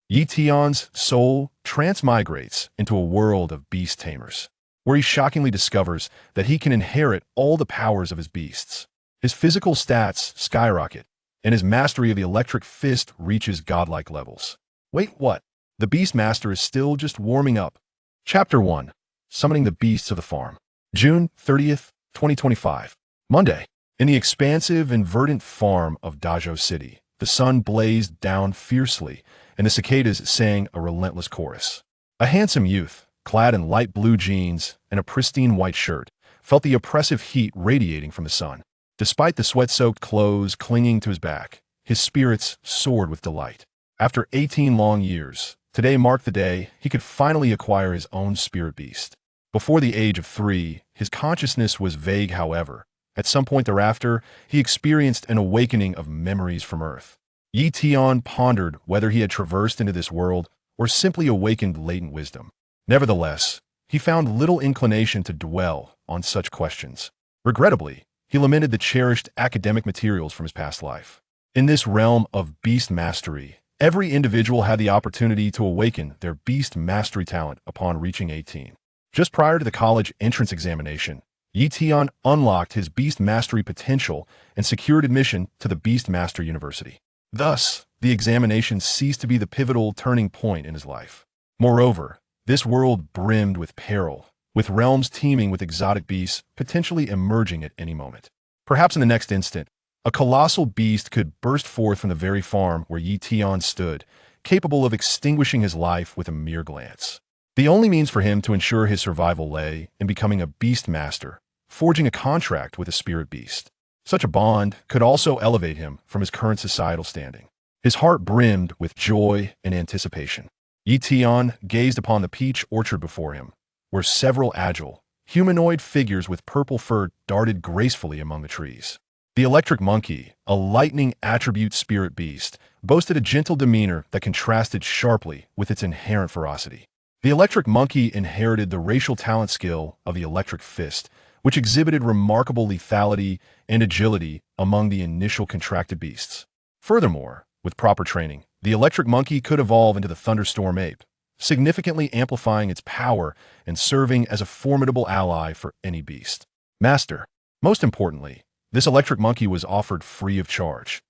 Yi Tian's soul transmigrates into a world of Beast Tamers, where he shockingly discovers that he can inherit all the powers of his beasts. His physical stats skyrocket, and his mastery of the electric fist reaches godlike levels. Wait, what? The Beast Master is still just warming up. Chapter 1. Summoning the Beasts of the Farm. June 30th, 2025. Monday. In the expansive and verdant farm of Dazzle City, the sun blazed down fiercely, and the cicadas sang a relentless chorus. A handsome youth, clad in light blue jeans and a pristine white shirt, felt the oppressive heat radiating from the sun. Despite the sweat-soaked clothes clinging to his back, his spirits soared with delight. After 18 long years, today marked the day he could finally acquire his own spirit beast. Before the age of 3, his consciousness was vague, however. At some point thereafter, he experienced an awakening of memories from Earth. Yi Tian pondered whether he had traversed into this world or simply awakened latent wisdom. Nevertheless, he found little inclination to dwell on such questions. Regrettably, he lamented the cherished academic materials from his past life. In this realm of beast mastery, every individual had the opportunity to awaken their beast mastery talent upon reaching 18. Just prior to the college entrance examination, Yi Tian unlocked his beast mastery potential and secured admission to the Beast Master University. Thus, the examination ceased to be the pivotal turning point in his life. Moreover, this world brimmed with peril, with realms teeming with exotic beasts potentially emerging at any moment. Perhaps in the next instant, a colossal beast could burst forth from the very farm where Yi Tian stood, capable of extinguishing his life with a mere glance. The only means for him to ensure his survival lay in becoming a beast master, forging a contract with a spirit beast. Such a bond could also elevate him from his current societal standing. His heart brimmed with joy and anticipation. Yi Tian gazed upon the peach orchard before him, where several agile, humanoid figures with purple fur darted gracefully among the trees. The electric monkey, a lightning attribute spirit beast, boasted a gentle demeanor that contrasted sharply with its inherent ferocity. The electric monkey inherited the racial talent skill of the electric fist, which exhibited remarkable lethality and agility among the initial contracted beasts. Furthermore, with proper training, the electric monkey could evolve into the thunderstorm ape, significantly amplifying its power and serving as a formidable ally for any beast. Master. Most importantly, this electric monkey was offered free of charge.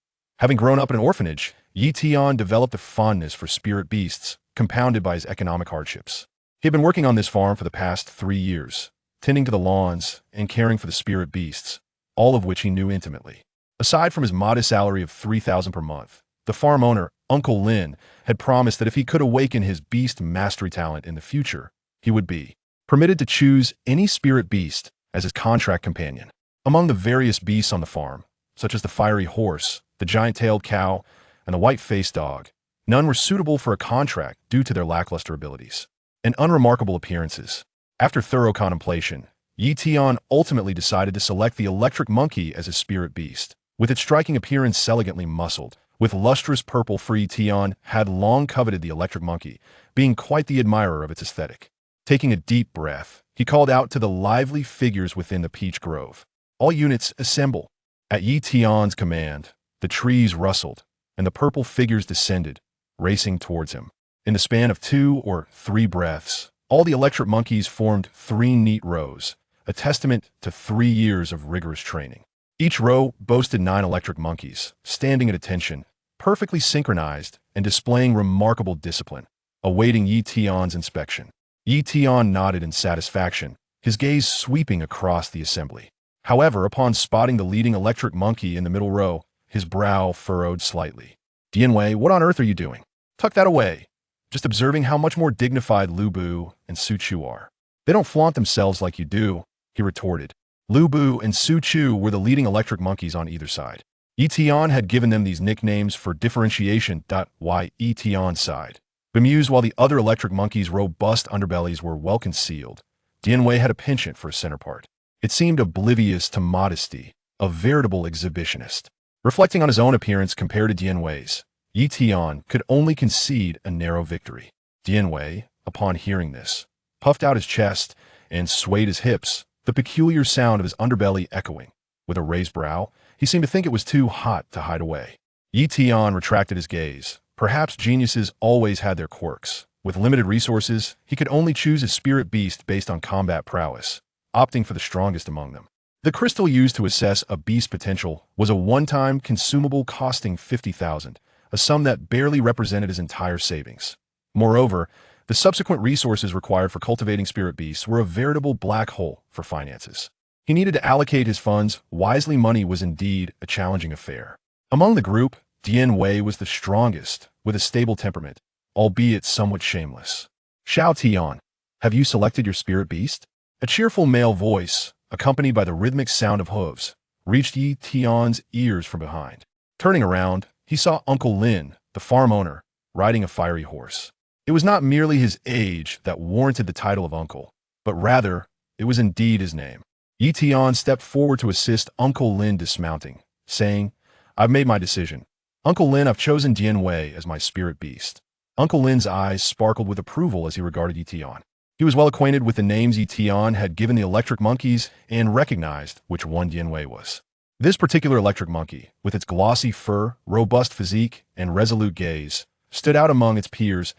Having grown up in an orphanage, Yi Tian developed a fondness for spirit beasts, compounded by his economic hardships. He had been working on this farm for the past 3 years, tending to the lawns and caring for the spirit beasts, all of which he knew intimately. Aside from his modest salary of $3,000 per month, the farm owner, Uncle Lin, had promised that if he could awaken his beast mastery talent in the future, he would be permitted to choose any spirit beast as his contract companion. Among the various beasts on the farm, such as the fiery horse, the giant-tailed cow, and the white-faced dog, none were suitable for a contract due to their lackluster abilities and unremarkable appearances. After thorough contemplation, Yi Tian ultimately decided to select the electric monkey as his spirit beast. With its striking appearance elegantly muscled, with lustrous purple fur, Tian had long coveted the electric monkey, being quite the admirer of its aesthetic. Taking a deep breath, he called out to the lively figures within the peach grove. All units assemble. At Yi Tian's command, the trees rustled, and the purple figures descended, racing towards him. In the span of 2 or 3 breaths, all the electric monkeys formed 3 neat rows, a testament to 3 years of rigorous training. Each row boasted 9 electric monkeys, standing at attention, perfectly synchronized and displaying remarkable discipline, awaiting Yi Tian's inspection. Yi Tian nodded in satisfaction, his gaze sweeping across the assembly. However, upon spotting the leading electric monkey in the middle row, his brow furrowed slightly. Dianwei, what on earth are you doing? Tuck that away. Just observing how much more dignified Lu Bu and Su Chu are. They don't flaunt themselves like you do, he retorted. Lu Bu and Su Chu were the leading electric monkeys on either side. Yi Tian had given them these nicknames for differentiation. Why Yi Tian's side? Bemused while the other electric monkeys' robust underbellies were well concealed, Dianwei had a penchant for a center part. It seemed oblivious to modesty, a veritable exhibitionist. Reflecting on his own appearance compared to Dianwei's, Yi Tian could only concede a narrow victory. Dianwei, upon hearing this, puffed out his chest and swayed his hips, the peculiar sound of his underbelly echoing. With a raised brow, he seemed to think it was too hot to hide away. Yi Tian retracted his gaze, Perhaps geniuses always had their quirks. With limited resources, he could only choose his spirit beast based on combat prowess, opting for the strongest among them. The crystal used to assess a beast's potential was a one-time consumable costing 50,000, a sum that barely represented his entire savings. Moreover, the subsequent resources required for cultivating spirit beasts were a veritable black hole for finances. He needed to allocate his funds wisely. Money was indeed a challenging affair. Among the group, Tian was the strongest, with a stable temperament, albeit somewhat shameless. "Xiao Tian, have you selected your spirit beast?" A cheerful male voice, accompanied by the rhythmic sound of hooves, reached Yi Tian's ears from behind. Turning around, he saw Uncle Lin, the farm owner, riding a fiery horse. It was not merely his age that warranted the title of uncle, but rather, it was indeed his name. Yi Tian stepped forward to assist Uncle Lin dismounting, saying, "I've made my decision. Uncle Lin, I've chosen Tian as my spirit beast." Uncle Lin's eyes sparkled with approval as he regarded Yi Tian. He was well acquainted with the names Yi Tian had given the electric monkeys and recognized which one Tian was. This particular electric monkey, with its glossy fur, robust physique, and resolute gaze, stood out among its peers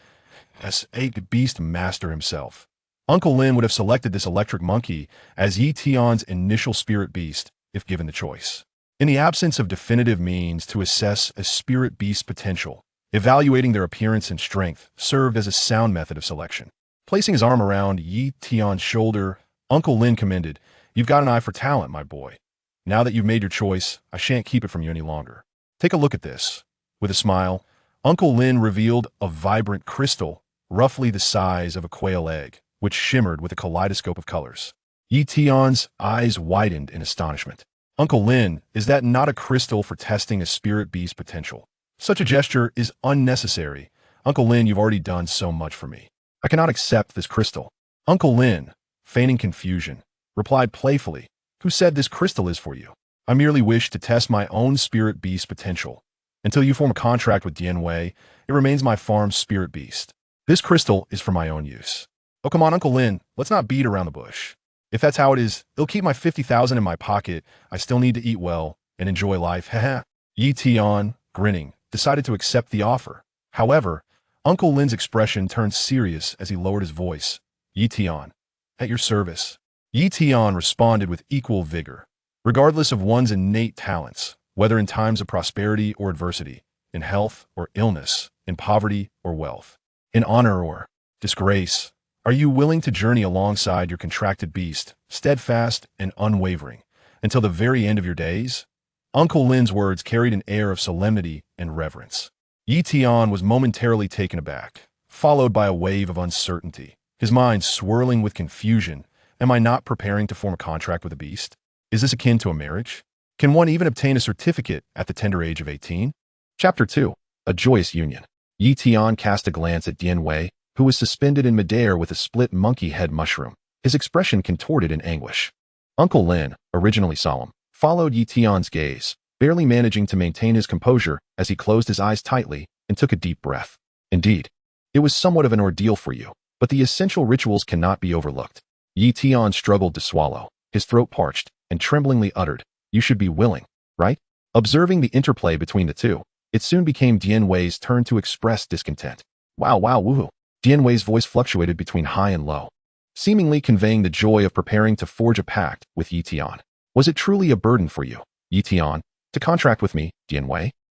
as a beast master himself. Uncle Lin would have selected this electric monkey as Yi Tian's initial spirit beast if given the choice. In the absence of definitive means to assess a spirit beast's potential, evaluating their appearance and strength served as a sound method of selection. Placing his arm around Yi Tian's shoulder, Uncle Lin commended, "You've got an eye for talent, my boy. Now that you've made your choice, I shan't keep it from you any longer. Take a look at this." With a smile, Uncle Lin revealed a vibrant crystal, roughly the size of a quail egg, which shimmered with a kaleidoscope of colors. Yi Tian's eyes widened in astonishment. "Uncle Lin, is that not a crystal for testing a spirit beast's potential? Such a gesture is unnecessary. Uncle Lin, you've already done so much for me. I cannot accept this crystal." Uncle Lin, feigning confusion, replied playfully, "Who said this crystal is for you? I merely wish to test my own spirit beast's potential. Until you form a contract with Tian, it remains my farm's spirit beast. This crystal is for my own use." "Oh, come on, Uncle Lin, let's not beat around the bush. If that's how it is, it'll keep my 50,000 in my pocket. I still need to eat well and enjoy life, haha." Yi Tian, grinning, decided to accept the offer. However, Uncle Lin's expression turned serious as he lowered his voice. "Yi Tian, at your service." Yi Tian responded with equal vigor. Regardless of one's innate talents, whether in times of prosperity or adversity, in health or illness, in poverty or wealth, in honor or disgrace, are you willing to journey alongside your contracted beast, steadfast and unwavering, until the very end of your days? Uncle Lin's words carried an air of solemnity and reverence. Yi Tian was momentarily taken aback, followed by a wave of uncertainty, his mind swirling with confusion. Am I not preparing to form a contract with a beast? Is this akin to a marriage? Can one even obtain a certificate at the tender age of 18? Chapter 2. A Joyous Union. Yi Tian cast a glance at Tian, who was suspended in midair with a split monkey head mushroom, his expression contorted in anguish. Uncle Lin, originally solemn, followed Yi Tian's gaze, barely managing to maintain his composure as he closed his eyes tightly and took a deep breath. "Indeed, it was somewhat of an ordeal for you, but the essential rituals cannot be overlooked." Yi Tian struggled to swallow, his throat parched, and tremblingly uttered, "You should be willing, right?" Observing the interplay between the two, it soon became Tian's turn to express discontent. "Wow, woohoo." Tian's voice fluctuated between high and low, seemingly conveying the joy of preparing to forge a pact with Yi Tian. "Was it truly a burden for you, Yi Tian, to contract with me, Tian?"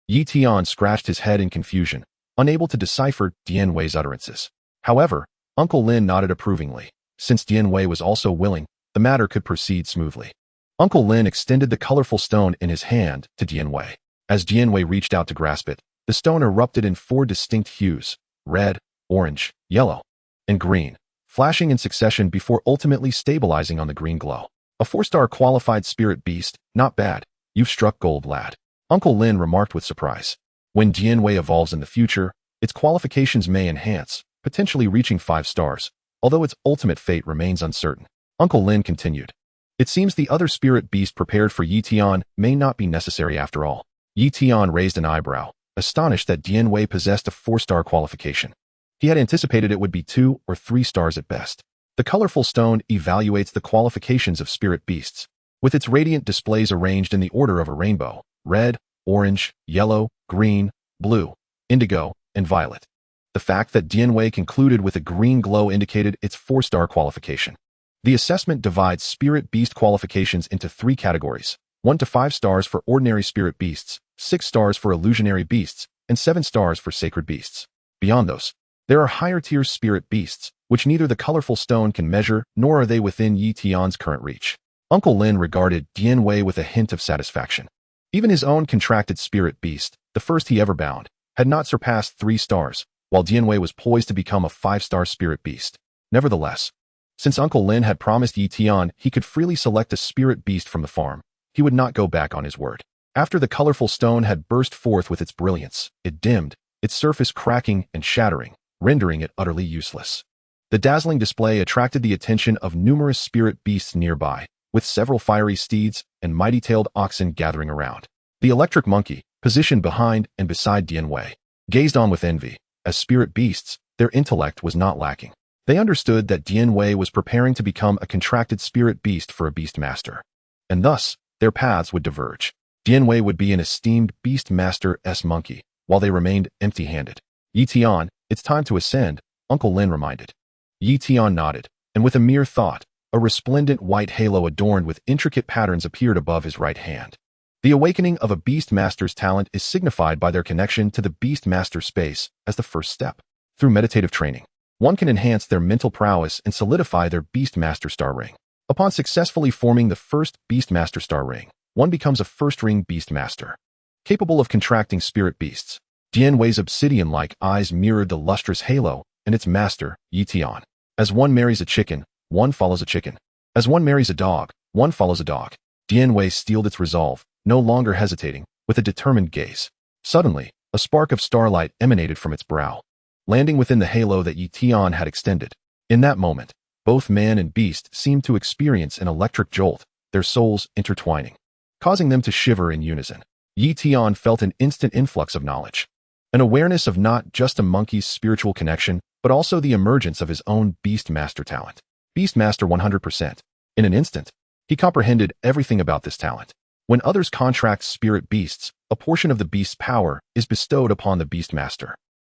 Yi Tian scratched his head in confusion, unable to decipher Tian's utterances. However, Uncle Lin nodded approvingly. Since Tian was also willing, the matter could proceed smoothly. Uncle Lin extended the colorful stone in his hand to Tian. As Tian reached out to grasp it, the stone erupted in 4 distinct hues: red, orange, yellow, and green, flashing in succession before ultimately stabilizing on the green glow. "A 4-star qualified spirit beast, not bad. You've struck gold, lad," Uncle Lin remarked with surprise. When Tian evolves in the future, its qualifications may enhance, potentially reaching 5 stars, although its ultimate fate remains uncertain. Uncle Lin continued, "It seems the other spirit beast prepared for Yi Tian may not be necessary after all." Yi Tian raised an eyebrow, astonished that Tian possessed a 4-star qualification. He had anticipated it would be 2 or 3 stars at best. The colorful stone evaluates the qualifications of spirit beasts, with its radiant displays arranged in the order of a rainbow: red, orange, yellow, green, blue, indigo, and violet. The fact that Dianwei concluded with a green glow indicated its 4-star qualification. The assessment divides spirit beast qualifications into 3 categories: 1 to 5 stars for ordinary spirit beasts, 6 stars for illusionary beasts, and 7 stars for sacred beasts. Beyond those, there are higher-tier spirit beasts, which neither the colorful stone can measure nor are they within Yi Tian's current reach. Uncle Lin regarded Dianwei with a hint of satisfaction. Even his own contracted spirit beast, the first he ever bound, had not surpassed 3 stars, while Dianwei was poised to become a 5-star spirit beast. Nevertheless, since Uncle Lin had promised Yi Tian he could freely select a spirit beast from the farm, he would not go back on his word. After the colorful stone had burst forth with its brilliance, it dimmed, its surface cracking and shattering, rendering it utterly useless. The dazzling display attracted the attention of numerous spirit beasts nearby, with several fiery steeds and mighty-tailed oxen gathering around. The electric monkey, positioned behind and beside Dianwei, gazed on with envy. As spirit beasts, their intellect was not lacking. They understood that Dianwei was preparing to become a contracted spirit beast for a beast master, and thus, their paths would diverge. Dianwei would be an esteemed beast master's monkey, while they remained empty-handed. Yi Tian, it's time to ascend, Uncle Lin reminded. Yi Tian nodded, and with a mere thought, a resplendent white halo adorned with intricate patterns appeared above his right hand. The awakening of a beast master's talent is signified by their connection to the beast master space as the first step. Through meditative training, one can enhance their mental prowess and solidify their beast master star ring. Upon successfully forming the first beast master star ring, one becomes a first-ring beast master, capable of contracting spirit beasts. Dianwei's obsidian-like eyes mirrored the lustrous halo and its master, Yi Tian. As one marries a chicken, one follows a chicken. As one marries a dog, one follows a dog. Dianwei steeled its resolve, no longer hesitating, with a determined gaze. Suddenly, a spark of starlight emanated from its brow, landing within the halo that Yi Tian had extended. In that moment, both man and beast seemed to experience an electric jolt, their souls intertwining, causing them to shiver in unison. Yi Tian felt an instant influx of knowledge, an awareness of not just a monkey's spiritual connection, but also the emergence of his own beast master talent. Beast master 100%. In an instant, he comprehended everything about this talent. When others contract spirit beasts, a portion of the beast's power is bestowed upon the beast master.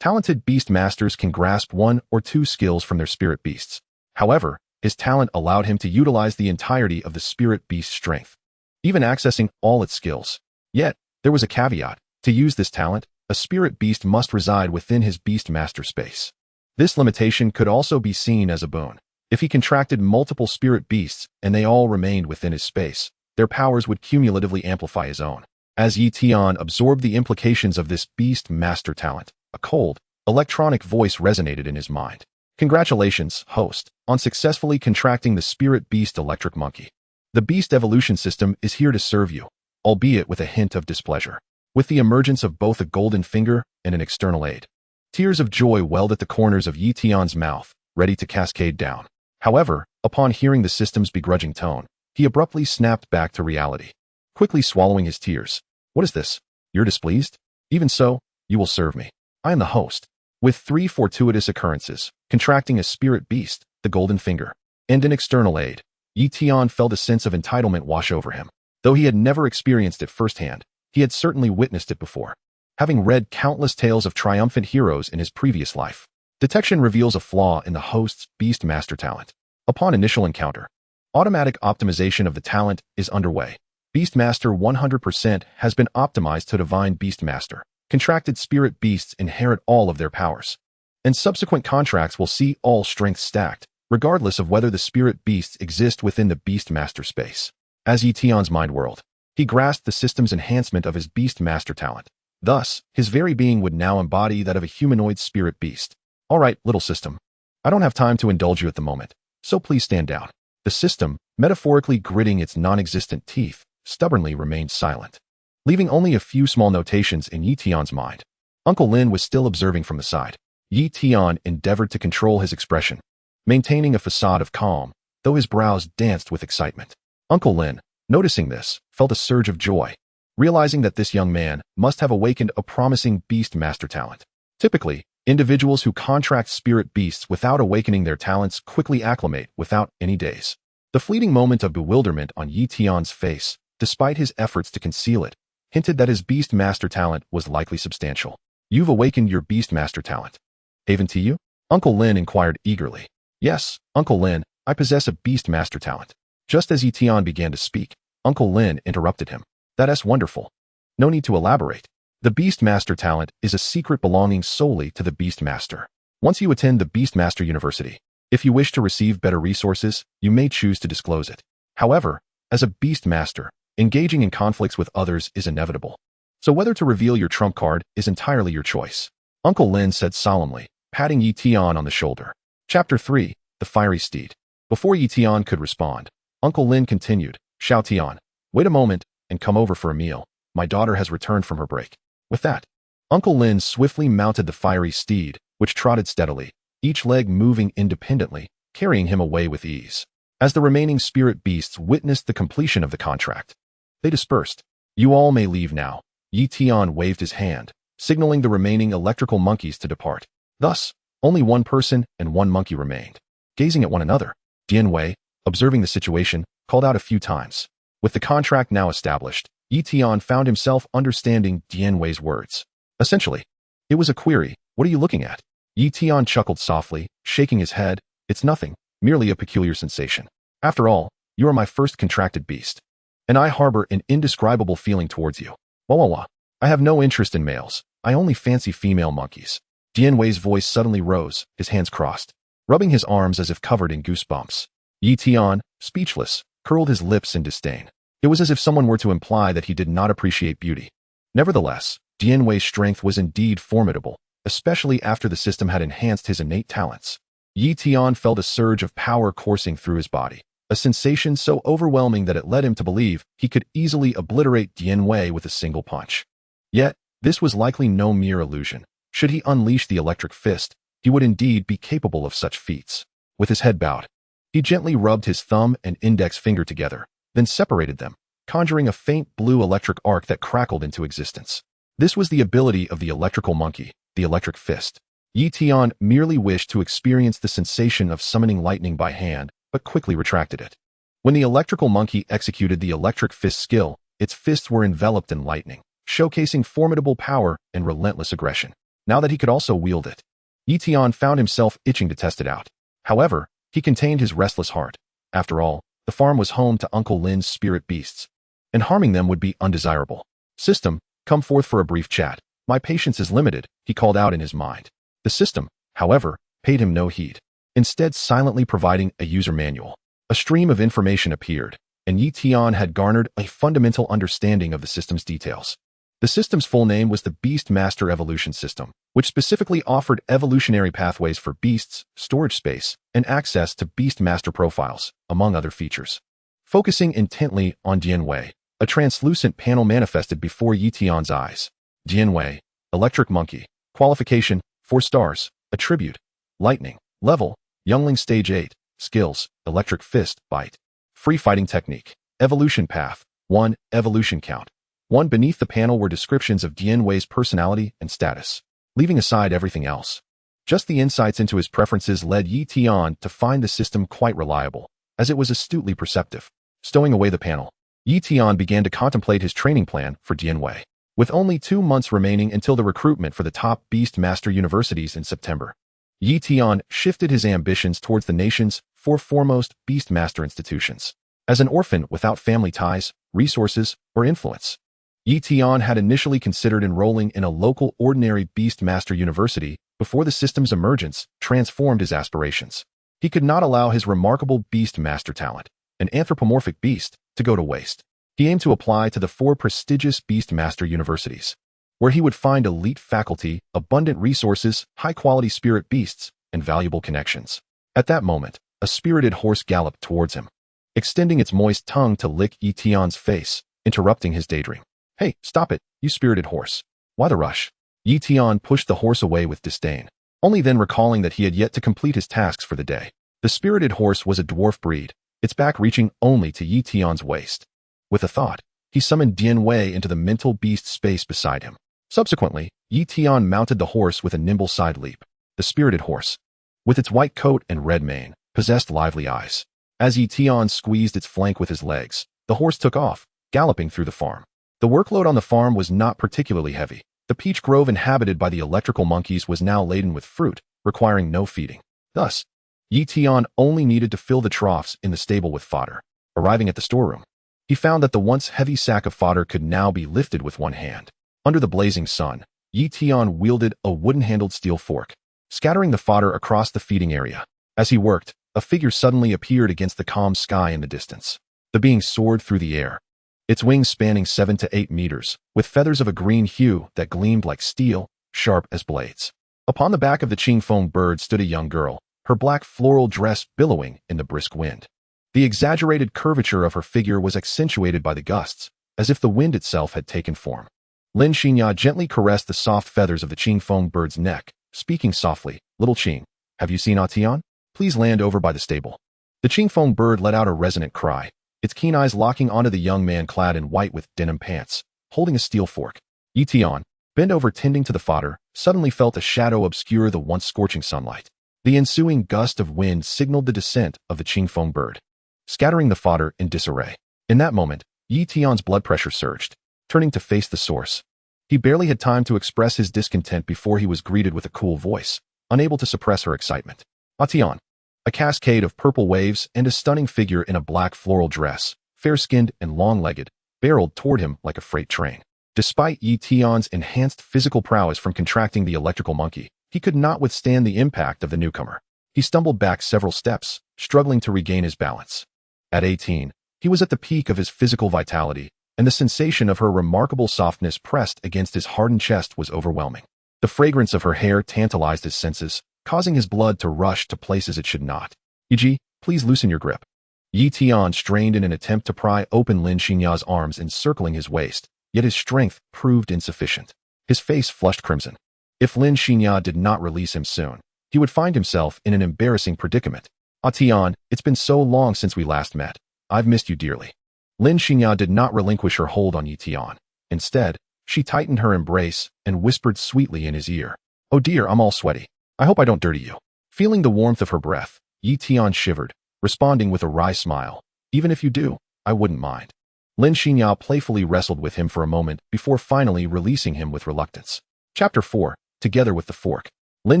Talented beast masters can grasp 1 or 2 skills from their spirit beasts. However, his talent allowed him to utilize the entirety of the spirit beast's strength, even accessing all its skills. Yet, there was a caveat. To use this talent, a spirit beast must reside within his beast master space. This limitation could also be seen as a boon. If he contracted multiple spirit beasts and they all remained within his space, their powers would cumulatively amplify his own. As Yi Tian absorbed the implications of this beast master talent, a cold, electronic voice resonated in his mind. Congratulations, host, on successfully contracting the spirit beast electric monkey. The beast evolution system is here to serve you, albeit with a hint of displeasure. With the emergence of both a golden finger and an external aid, tears of joy welled at the corners of Yi Tian's mouth, ready to cascade down. However, upon hearing the system's begrudging tone, he abruptly snapped back to reality, quickly swallowing his tears. What is this? You're displeased? Even so, you will serve me. I am the host. With 3 fortuitous occurrences, contracting a spirit beast, the golden finger, and an external aid, Yi Tian felt a sense of entitlement wash over him. Though he had never experienced it firsthand, he had certainly witnessed it before, having read countless tales of triumphant heroes in his previous life. Detection reveals a flaw in the host's beast master talent. Upon initial encounter, automatic optimization of the talent is underway. Beast Master 100% has been optimized to Divine Beast Master. Contracted spirit beasts inherit all of their powers, and subsequent contracts will see all strengths stacked, regardless of whether the spirit beasts exist within the Beast Master space. As Yi Tian's mind whirled, he grasped the system's enhancement of his beast master talent. Thus, his very being would now embody that of a humanoid spirit beast. All right, little system. I don't have time to indulge you at the moment, so please stand down. The system, metaphorically gritting its non-existent teeth, stubbornly remained silent, leaving only a few small notations in Yi Tian's mind. Uncle Lin was still observing from the side. Yi Tian endeavored to control his expression, maintaining a facade of calm, though his brows danced with excitement. Uncle Lin, noticing this, felt a surge of joy, realizing that this young man must have awakened a promising beast master talent. Typically, individuals who contract spirit beasts without awakening their talents quickly acclimate without any days. The fleeting moment of bewilderment on Yi Tian's face, despite his efforts to conceal it, hinted that his beast master talent was likely substantial. You've awakened your Beastmaster talent. Haven to you? Uncle Lin inquired eagerly. Yes, Uncle Lin, I possess a Beastmaster talent. Just as Tian began to speak, Uncle Lin interrupted him. That's wonderful. No need to elaborate. The Beastmaster talent is a secret belonging solely to the Beastmaster. Once you attend the Beastmaster University, if you wish to receive better resources, you may choose to disclose it. However, as a Beastmaster, engaging in conflicts with others is inevitable. So whether to reveal your trump card is entirely your choice. Uncle Lin said solemnly, patting Yi Tian on the shoulder. Chapter 3, The Fiery Steed. Before Yi Tian could respond, Uncle Lin continued, Xiao Tian, wait a moment and come over for a meal. My daughter has returned from her break. With that, Uncle Lin swiftly mounted the fiery steed, which trotted steadily, each leg moving independently, carrying him away with ease. As the remaining spirit beasts witnessed the completion of the contract, they dispersed. You all may leave now. Yi Tian waved his hand, signaling the remaining electrical monkeys to depart. Thus, only one person and one monkey remained. Gazing at one another, Dian Wei, observing the situation, called out a few times. With the contract now established, Yi Tian found himself understanding Dian Wei's words. Essentially, it was a query, what are you looking at? Yi Tian chuckled softly, shaking his head, it's nothing, merely a peculiar sensation. After all, you are my first contracted beast, and I harbor an indescribable feeling towards you. Wah. I have no interest in males, I only fancy female monkeys. Dian Wei's voice suddenly rose, his hands crossed, rubbing his arms as if covered in goosebumps. Yi Tian, speechless, curled his lips in disdain. It was as if someone were to imply that he did not appreciate beauty. Nevertheless, Dian Wei's strength was indeed formidable, especially after the system had enhanced his innate talents. Yi Tian felt a surge of power coursing through his body, a sensation so overwhelming that it led him to believe he could easily obliterate Dian Wei with a single punch. Yet, this was likely no mere illusion. Should he unleash the electric fist, he would indeed be capable of such feats. With his head bowed, he gently rubbed his thumb and index finger together, then separated them, conjuring a faint blue electric arc that crackled into existence. This was the ability of the electrical monkey, the electric fist. Yi Tian merely wished to experience the sensation of summoning lightning by hand, but quickly retracted it. When the electrical monkey executed the electric fist skill, its fists were enveloped in lightning, showcasing formidable power and relentless aggression. Now that he could also wield it, Yi Tian found himself itching to test it out. However, he contained his restless heart. After all, the farm was home to Uncle Lin's spirit beasts, and harming them would be undesirable. System, come forth for a brief chat. My patience is limited, he called out in his mind. The system, however, paid him no heed, instead silently providing a user manual. A stream of information appeared, and Yi Tian had garnered a fundamental understanding of the system's details. The system's full name was the Beastmaster Evolution System, which specifically offered evolutionary pathways for beasts, storage space, and access to Beastmaster profiles, among other features. Focusing intently on Dian Wei, a translucent panel manifested before Yi Tian's eyes. Dian Wei, Electric Monkey, Qualification, 4 stars, Attribute, Lightning, Level, Youngling Stage 8, Skills, Electric Fist, Bite. Free Fighting Technique, Evolution Path, 1, Evolution Count. 1. Beneath the panel were descriptions of Dian Wei's personality and status, leaving aside everything else. Just the insights into his preferences led Yi Tian to find the system quite reliable, as it was astutely perceptive. Stowing away the panel, Yi Tian began to contemplate his training plan for Dian Wei. With only 2 months remaining until the recruitment for the top Beastmaster universities in September, Yi Tian shifted his ambitions towards the nation's 4 foremost Beastmaster institutions. As an orphan without family ties, resources, or influence, Yi Tian had initially considered enrolling in a local ordinary Beastmaster university before the system's emergence transformed his aspirations. He could not allow his remarkable Beastmaster talent, an anthropomorphic beast, to go to waste. He aimed to apply to the 4 prestigious Beastmaster universities, where he would find elite faculty, abundant resources, high-quality spirit beasts, and valuable connections. At that moment, a spirited horse galloped towards him, extending its moist tongue to lick Yi Tian's face, interrupting his daydream. Hey, stop it, you spirited horse. Why the rush? Yi Tian pushed the horse away with disdain, only then recalling that he had yet to complete his tasks for the day. The spirited horse was a dwarf breed, its back reaching only to Yi Tian's waist. With a thought, he summoned Dian Wei into the mental beast space beside him. Subsequently, Yi Tian mounted the horse with a nimble side leap. The spirited horse, with its white coat and red mane, possessed lively eyes. As Yi Tian squeezed its flank with his legs, the horse took off, galloping through the farm. The workload on the farm was not particularly heavy, The peach grove inhabited by the electrical monkeys was now laden with fruit, requiring no feeding. Thus, Tian only needed to fill the troughs in the stable with fodder. Arriving at the storeroom, he found that the once heavy sack of fodder could now be lifted with one hand. Under the blazing sun, Tian wielded a wooden-handled steel fork, scattering the fodder across the feeding area. As he worked, a figure suddenly appeared against the calm sky in the distance. The being soared through the air, its wings spanning 7 to 8 meters, with feathers of a green hue that gleamed like steel, sharp as blades. Upon the back of the Qingfeng bird stood a young girl, her black floral dress billowing in the brisk wind. The exaggerated curvature of her figure was accentuated by the gusts, as if the wind itself had taken form. Lin Xinya gently caressed the soft feathers of the Qingfeng bird's neck, speaking softly, "Little Qing, have you seen Tian? Please land over by the stable." The Qingfeng bird let out a resonant cry, its keen eyes locking onto the young man clad in white with denim pants, holding a steel fork. Tian, bent over tending to the fodder, suddenly felt a shadow obscure the once scorching sunlight. The ensuing gust of wind signaled the descent of the Qingfeng bird, scattering the fodder in disarray. In that moment, Tian's blood pressure surged, turning to face the source. He barely had time to express his discontent before he was greeted with a cool voice, unable to suppress her excitement. Tian. A cascade of purple waves and a stunning figure in a black floral dress, fair-skinned and long-legged, barreled toward him like a freight train. Despite Tian's enhanced physical prowess from contracting the electrical monkey, he could not withstand the impact of the newcomer. He stumbled back several steps, struggling to regain his balance. At 18, he was at the peak of his physical vitality, and the sensation of her remarkable softness pressed against his hardened chest was overwhelming. The fragrance of her hair tantalized his senses, causing his blood to rush to places it should not. "Yi, please loosen your grip." Tian strained in an attempt to pry open Lin Xinya's arms encircling his waist, yet his strength proved insufficient. His face flushed crimson. If Lin Xinya did not release him soon, he would find himself in an embarrassing predicament. "Tian, it's been so long since we last met. I've missed you dearly." Lin Xinya did not relinquish her hold on Tian. Instead, she tightened her embrace and whispered sweetly in his ear, "Oh dear, I'm all sweaty. I hope I don't dirty you." Feeling the warmth of her breath, Tian shivered, responding with a wry smile, "Even if you do, I wouldn't mind." Lin Xinya playfully wrestled with him for a moment before finally releasing him with reluctance. Chapter 4. Together with the fork. Lin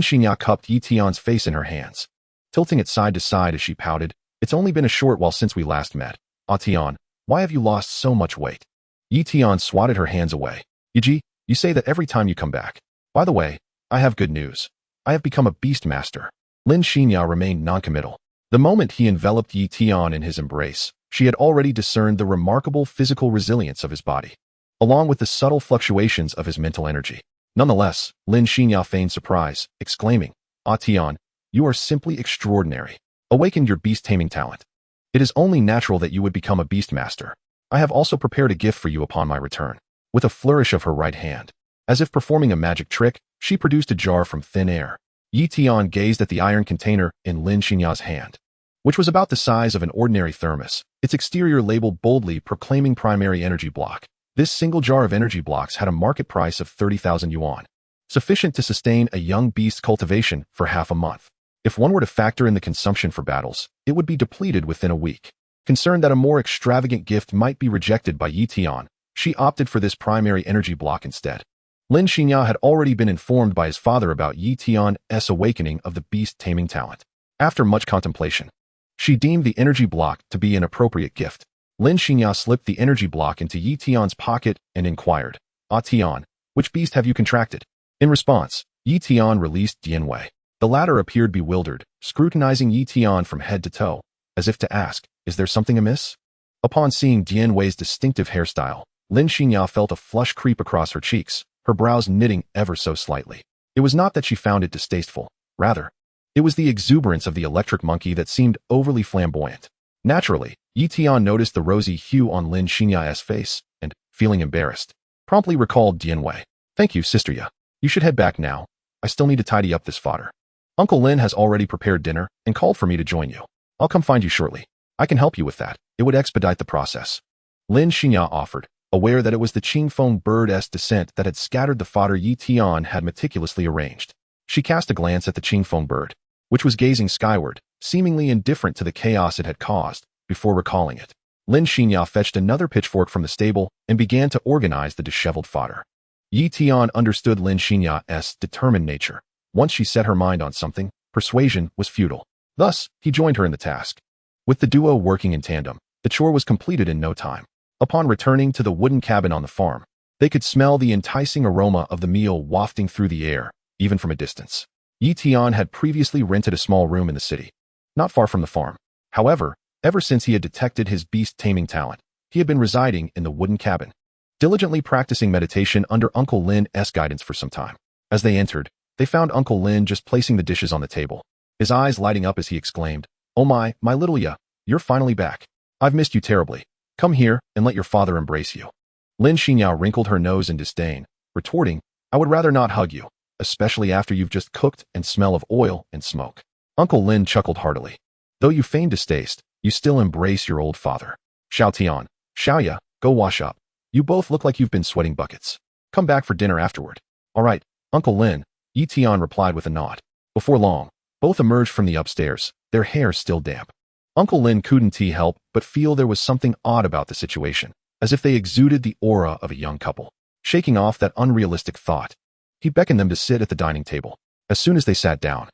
Xinya cupped Tian's face in her hands, tilting it side to side as she pouted, "It's only been a short while since we last met. Tian, why have you lost so much weight?" Tian swatted her hands away. "Yi, you say that every time you come back. By the way, I have good news. I have become a beast master." Lin Xinya remained noncommittal. The moment he enveloped Tian in his embrace, she had already discerned the remarkable physical resilience of his body, along with the subtle fluctuations of his mental energy. Nonetheless, Lin Xinya feigned surprise, exclaiming, "Tian, you are simply extraordinary. Awaken your beast-taming talent. It is only natural that you would become a beast master. I have also prepared a gift for you upon my return." With a flourish of her right hand, as if performing a magic trick, she produced a jar from thin air. Tian gazed at the iron container in Lin Xinya's hand, which was about the size of an ordinary thermos, its exterior labeled boldly proclaiming primary energy block. This single jar of energy blocks had a market price of 30,000 yuan, sufficient to sustain a young beast cultivation for half a month. If one were to factor in the consumption for battles, it would be depleted within a week. Concerned that a more extravagant gift might be rejected by Tian, she opted for this primary energy block instead. Lin Xinya had already been informed by his father about Tian's awakening of the beast-taming talent. After much contemplation, she deemed the energy block to be an appropriate gift. Lin Xinya slipped the energy block into Tian's pocket and inquired, "Tian, which beast have you contracted?" In response, Tian released Dianwei. The latter appeared bewildered, scrutinizing Tian from head to toe, as if to ask, "Is there something amiss?" Upon seeing Dianwei's distinctive hairstyle, Lin Xinya felt a flush creep across her cheeks, her brows knitting ever so slightly. It was not that she found it distasteful. Rather, it was the exuberance of the electric monkey that seemed overly flamboyant. Naturally, Tian noticed the rosy hue on Lin Xinya's face and, feeling embarrassed, promptly recalled Dianwei. "Thank you, Sister Ya. You should head back now. I still need to tidy up this fodder. Uncle Lin has already prepared dinner and called for me to join you. I'll come find you shortly. I can help you with that. It would expedite the process." Lin Xinya offered, aware that it was the Qingfeng bird's descent that had scattered the fodder Tian had meticulously arranged. She cast a glance at the Qingfeng bird, which was gazing skyward, seemingly indifferent to the chaos it had caused, before recalling it. Lin Xinya fetched another pitchfork from the stable and began to organize the disheveled fodder. Yi Tian understood Lin Xinya's determined nature. Once she set her mind on something, persuasion was futile. Thus, he joined her in the task. With the duo working in tandem, the chore was completed in no time. Upon returning to the wooden cabin on the farm, they could smell the enticing aroma of the meal wafting through the air, even from a distance. Yi Tian had previously rented a small room in the city, not far from the farm. However, ever since he had detected his beast taming talent, he had been residing in the wooden cabin, diligently practicing meditation under Uncle Lin's guidance for some time. As they entered, they found Uncle Lin just placing the dishes on the table, his eyes lighting up as he exclaimed, "Oh my little ya, you're finally back. I've missed you terribly. Come here and let your father embrace you." Lin Xinyao wrinkled her nose in disdain, retorting, "I would rather not hug you, especially after you've just cooked and smell of oil and smoke." Uncle Lin chuckled heartily. "Though you feign distaste, you still embrace your old father. Xiao Tian, Xiaoya, go wash up. You both look like you've been sweating buckets. Come back for dinner afterward." "All right, Uncle Lin," Yi Tian replied with a nod. Before long, both emerged from the upstairs, their hair still damp. Uncle Lin couldn't help but feel there was something odd about the situation, as if they exuded the aura of a young couple. Shaking off that unrealistic thought, he beckoned them to sit at the dining table. As soon as they sat down,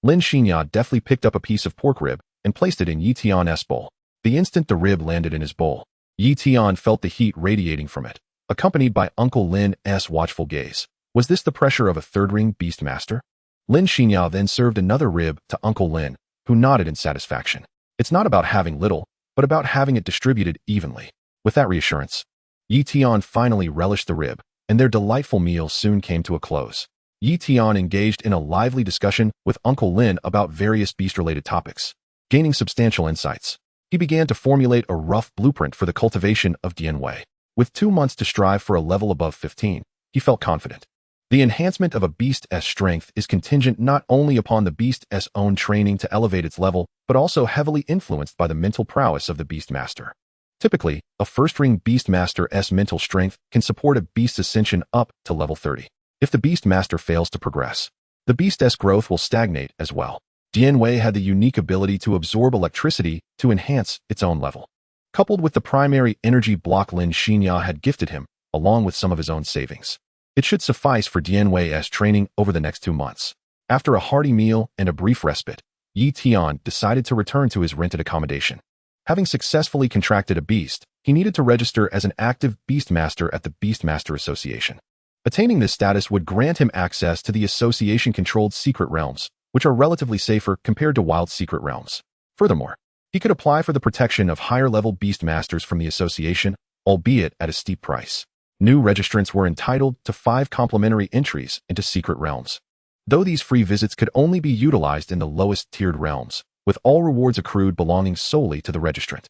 Lin Xinya deftly picked up a piece of pork rib and placed it in Yi Tian's bowl. The instant the rib landed in his bowl, Yi Tian felt the heat radiating from it, accompanied by Uncle Lin's watchful gaze. Was this the pressure of a third-ring beast master? Lin Xinya then served another rib to Uncle Lin, who nodded in satisfaction. It's not about having little, but about having it distributed evenly. With that reassurance, Yi Tian finally relished the rib, and their delightful meal soon came to a close. Yi Tian engaged in a lively discussion with Uncle Lin about various beast-related topics. Gaining substantial insights, he began to formulate a rough blueprint for the cultivation of Dianwei. With 2 months to strive for a level above 15, he felt confident. The enhancement of a beast's strength is contingent not only upon the beast's own training to elevate its level, but also heavily influenced by the mental prowess of the beast master. Typically, a first-ring beast master's mental strength can support a beast's ascension up to level 30. If the beast master fails to progress, the beast's growth will stagnate as well. Dianwei had the unique ability to absorb electricity to enhance its own level. Coupled with the primary energy block Lin Xinya had gifted him, along with some of his own savings, it should suffice for Dianwei's training over the next 2 months. After a hearty meal and a brief respite, Yi Tian decided to return to his rented accommodation. Having successfully contracted a beast, he needed to register as an active beast master at the Beast Master Association. Attaining this status would grant him access to the association-controlled secret realms, which are relatively safer compared to wild secret realms. Furthermore, he could apply for the protection of higher-level beast masters from the association, albeit at a steep price. New registrants were entitled to 5 complimentary entries into secret realms, though these free visits could only be utilized in the lowest-tiered realms, with all rewards accrued belonging solely to the registrant.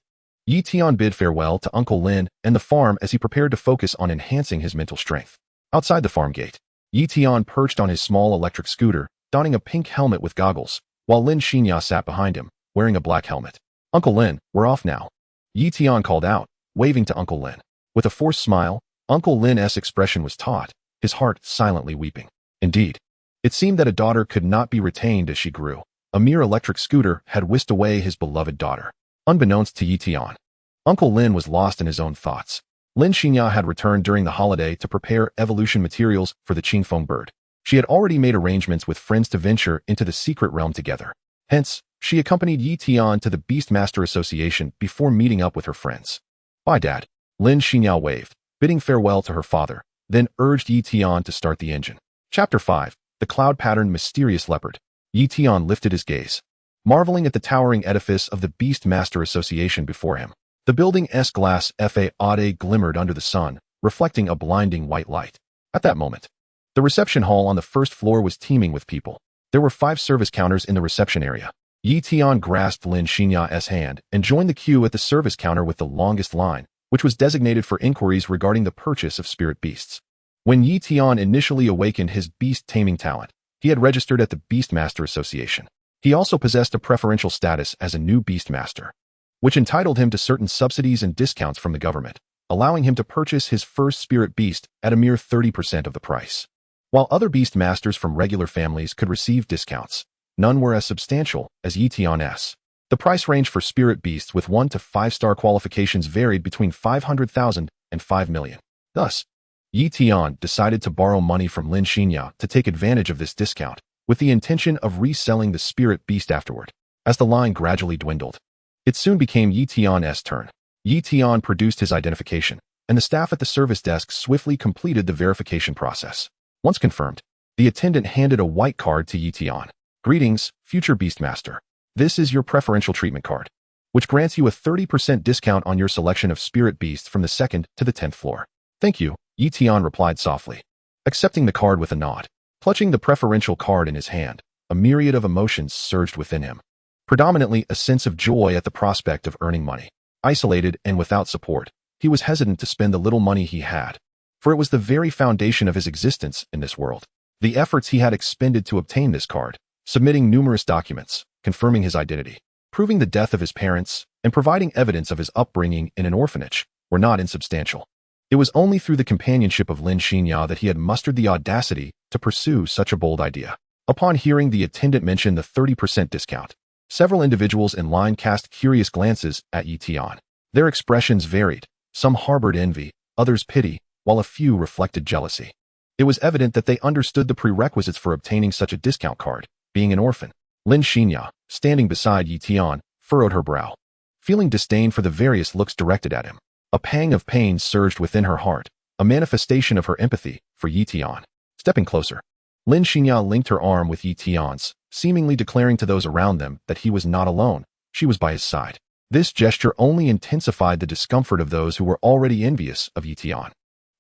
Yi Tian bid farewell to Uncle Lin and the farm as he prepared to focus on enhancing his mental strength. Outside the farm gate, Yi Tian perched on his small electric scooter, donning a pink helmet with goggles, while Lin Xinya sat behind him, wearing a black helmet. "Uncle Lin, we're off now," Yi Tian called out, waving to Uncle Lin. With a forced smile, Uncle Lin's expression was taut, his heart silently weeping. Indeed, it seemed that a daughter could not be retained as she grew. A mere electric scooter had whisked away his beloved daughter. Unbeknownst to Yi Tian, Uncle Lin was lost in his own thoughts. Lin Xinya had returned during the holiday to prepare evolution materials for the Qingfeng bird. She had already made arrangements with friends to venture into the secret realm together. Hence, she accompanied Yi Tian to the Beast Master Association before meeting up with her friends. "Bye, Dad," Lin Xinya waved, bidding farewell to her father, then urged Yi Tian to start the engine. Chapter 5. The Cloud-Patterned Mysterious Leopard. Yi Tian lifted his gaze, marveling at the towering edifice of the Beast Master Association before him. The building's glass facade glimmered under the sun, reflecting a blinding white light. At that moment, the reception hall on the first floor was teeming with people. There were 5 service counters in the reception area. Yi Tian grasped Lin Xinya's hand and joined the queue at the service counter with the longest line, which was designated for inquiries regarding the purchase of spirit beasts. When Yi Tian initially awakened his beast taming talent, he had registered at the Beast Master Association. He also possessed a preferential status as a new beast master, which entitled him to certain subsidies and discounts from the government, allowing him to purchase his first spirit beast at a mere 30% of the price. While other beast masters from regular families could receive discounts, none were as substantial as Yi Tian's. The price range for spirit beasts with 1 to 5-star qualifications varied between 500,000 and 5 million. Thus, Yi Tian decided to borrow money from Lin Xinya to take advantage of this discount, with the intention of reselling the spirit beast afterward. As the line gradually dwindled, it soon became Yi Tian's turn. Yi Tian produced his identification, and the staff at the service desk swiftly completed the verification process. Once confirmed, the attendant handed a white card to Yi Tian. Greetings, future Beastmaster. This is your preferential treatment card, which grants you a 30% discount on your selection of spirit beasts from the 2nd to the 10th floor. Thank you, Yi Tian replied softly, accepting the card with a nod. Clutching the preferential card in his hand, a myriad of emotions surged within him. Predominantly a sense of joy at the prospect of earning money. Isolated and without support, he was hesitant to spend the little money he had, for it was the very foundation of his existence in this world. The efforts he had expended to obtain this card, submitting numerous documents, confirming his identity, proving the death of his parents, and providing evidence of his upbringing in an orphanage, were not insubstantial. It was only through the companionship of Lin Xinya that he had mustered the audacity to pursue such a bold idea. Upon hearing the attendant mention the 30% discount, several individuals in line cast curious glances at Yi Tian. Their expressions varied. Some harbored envy, others pity, while a few reflected jealousy. It was evident that they understood the prerequisites for obtaining such a discount card, being an orphan. Lin Xinya, standing beside Yi Tian, furrowed her brow, feeling disdain for the various looks directed at him. A pang of pain surged within her heart, a manifestation of her empathy for Yi Tian. Stepping closer, Lin Xinya linked her arm with Yi Tian's, seemingly declaring to those around them that he was not alone, she was by his side. This gesture only intensified the discomfort of those who were already envious of Yi Tian.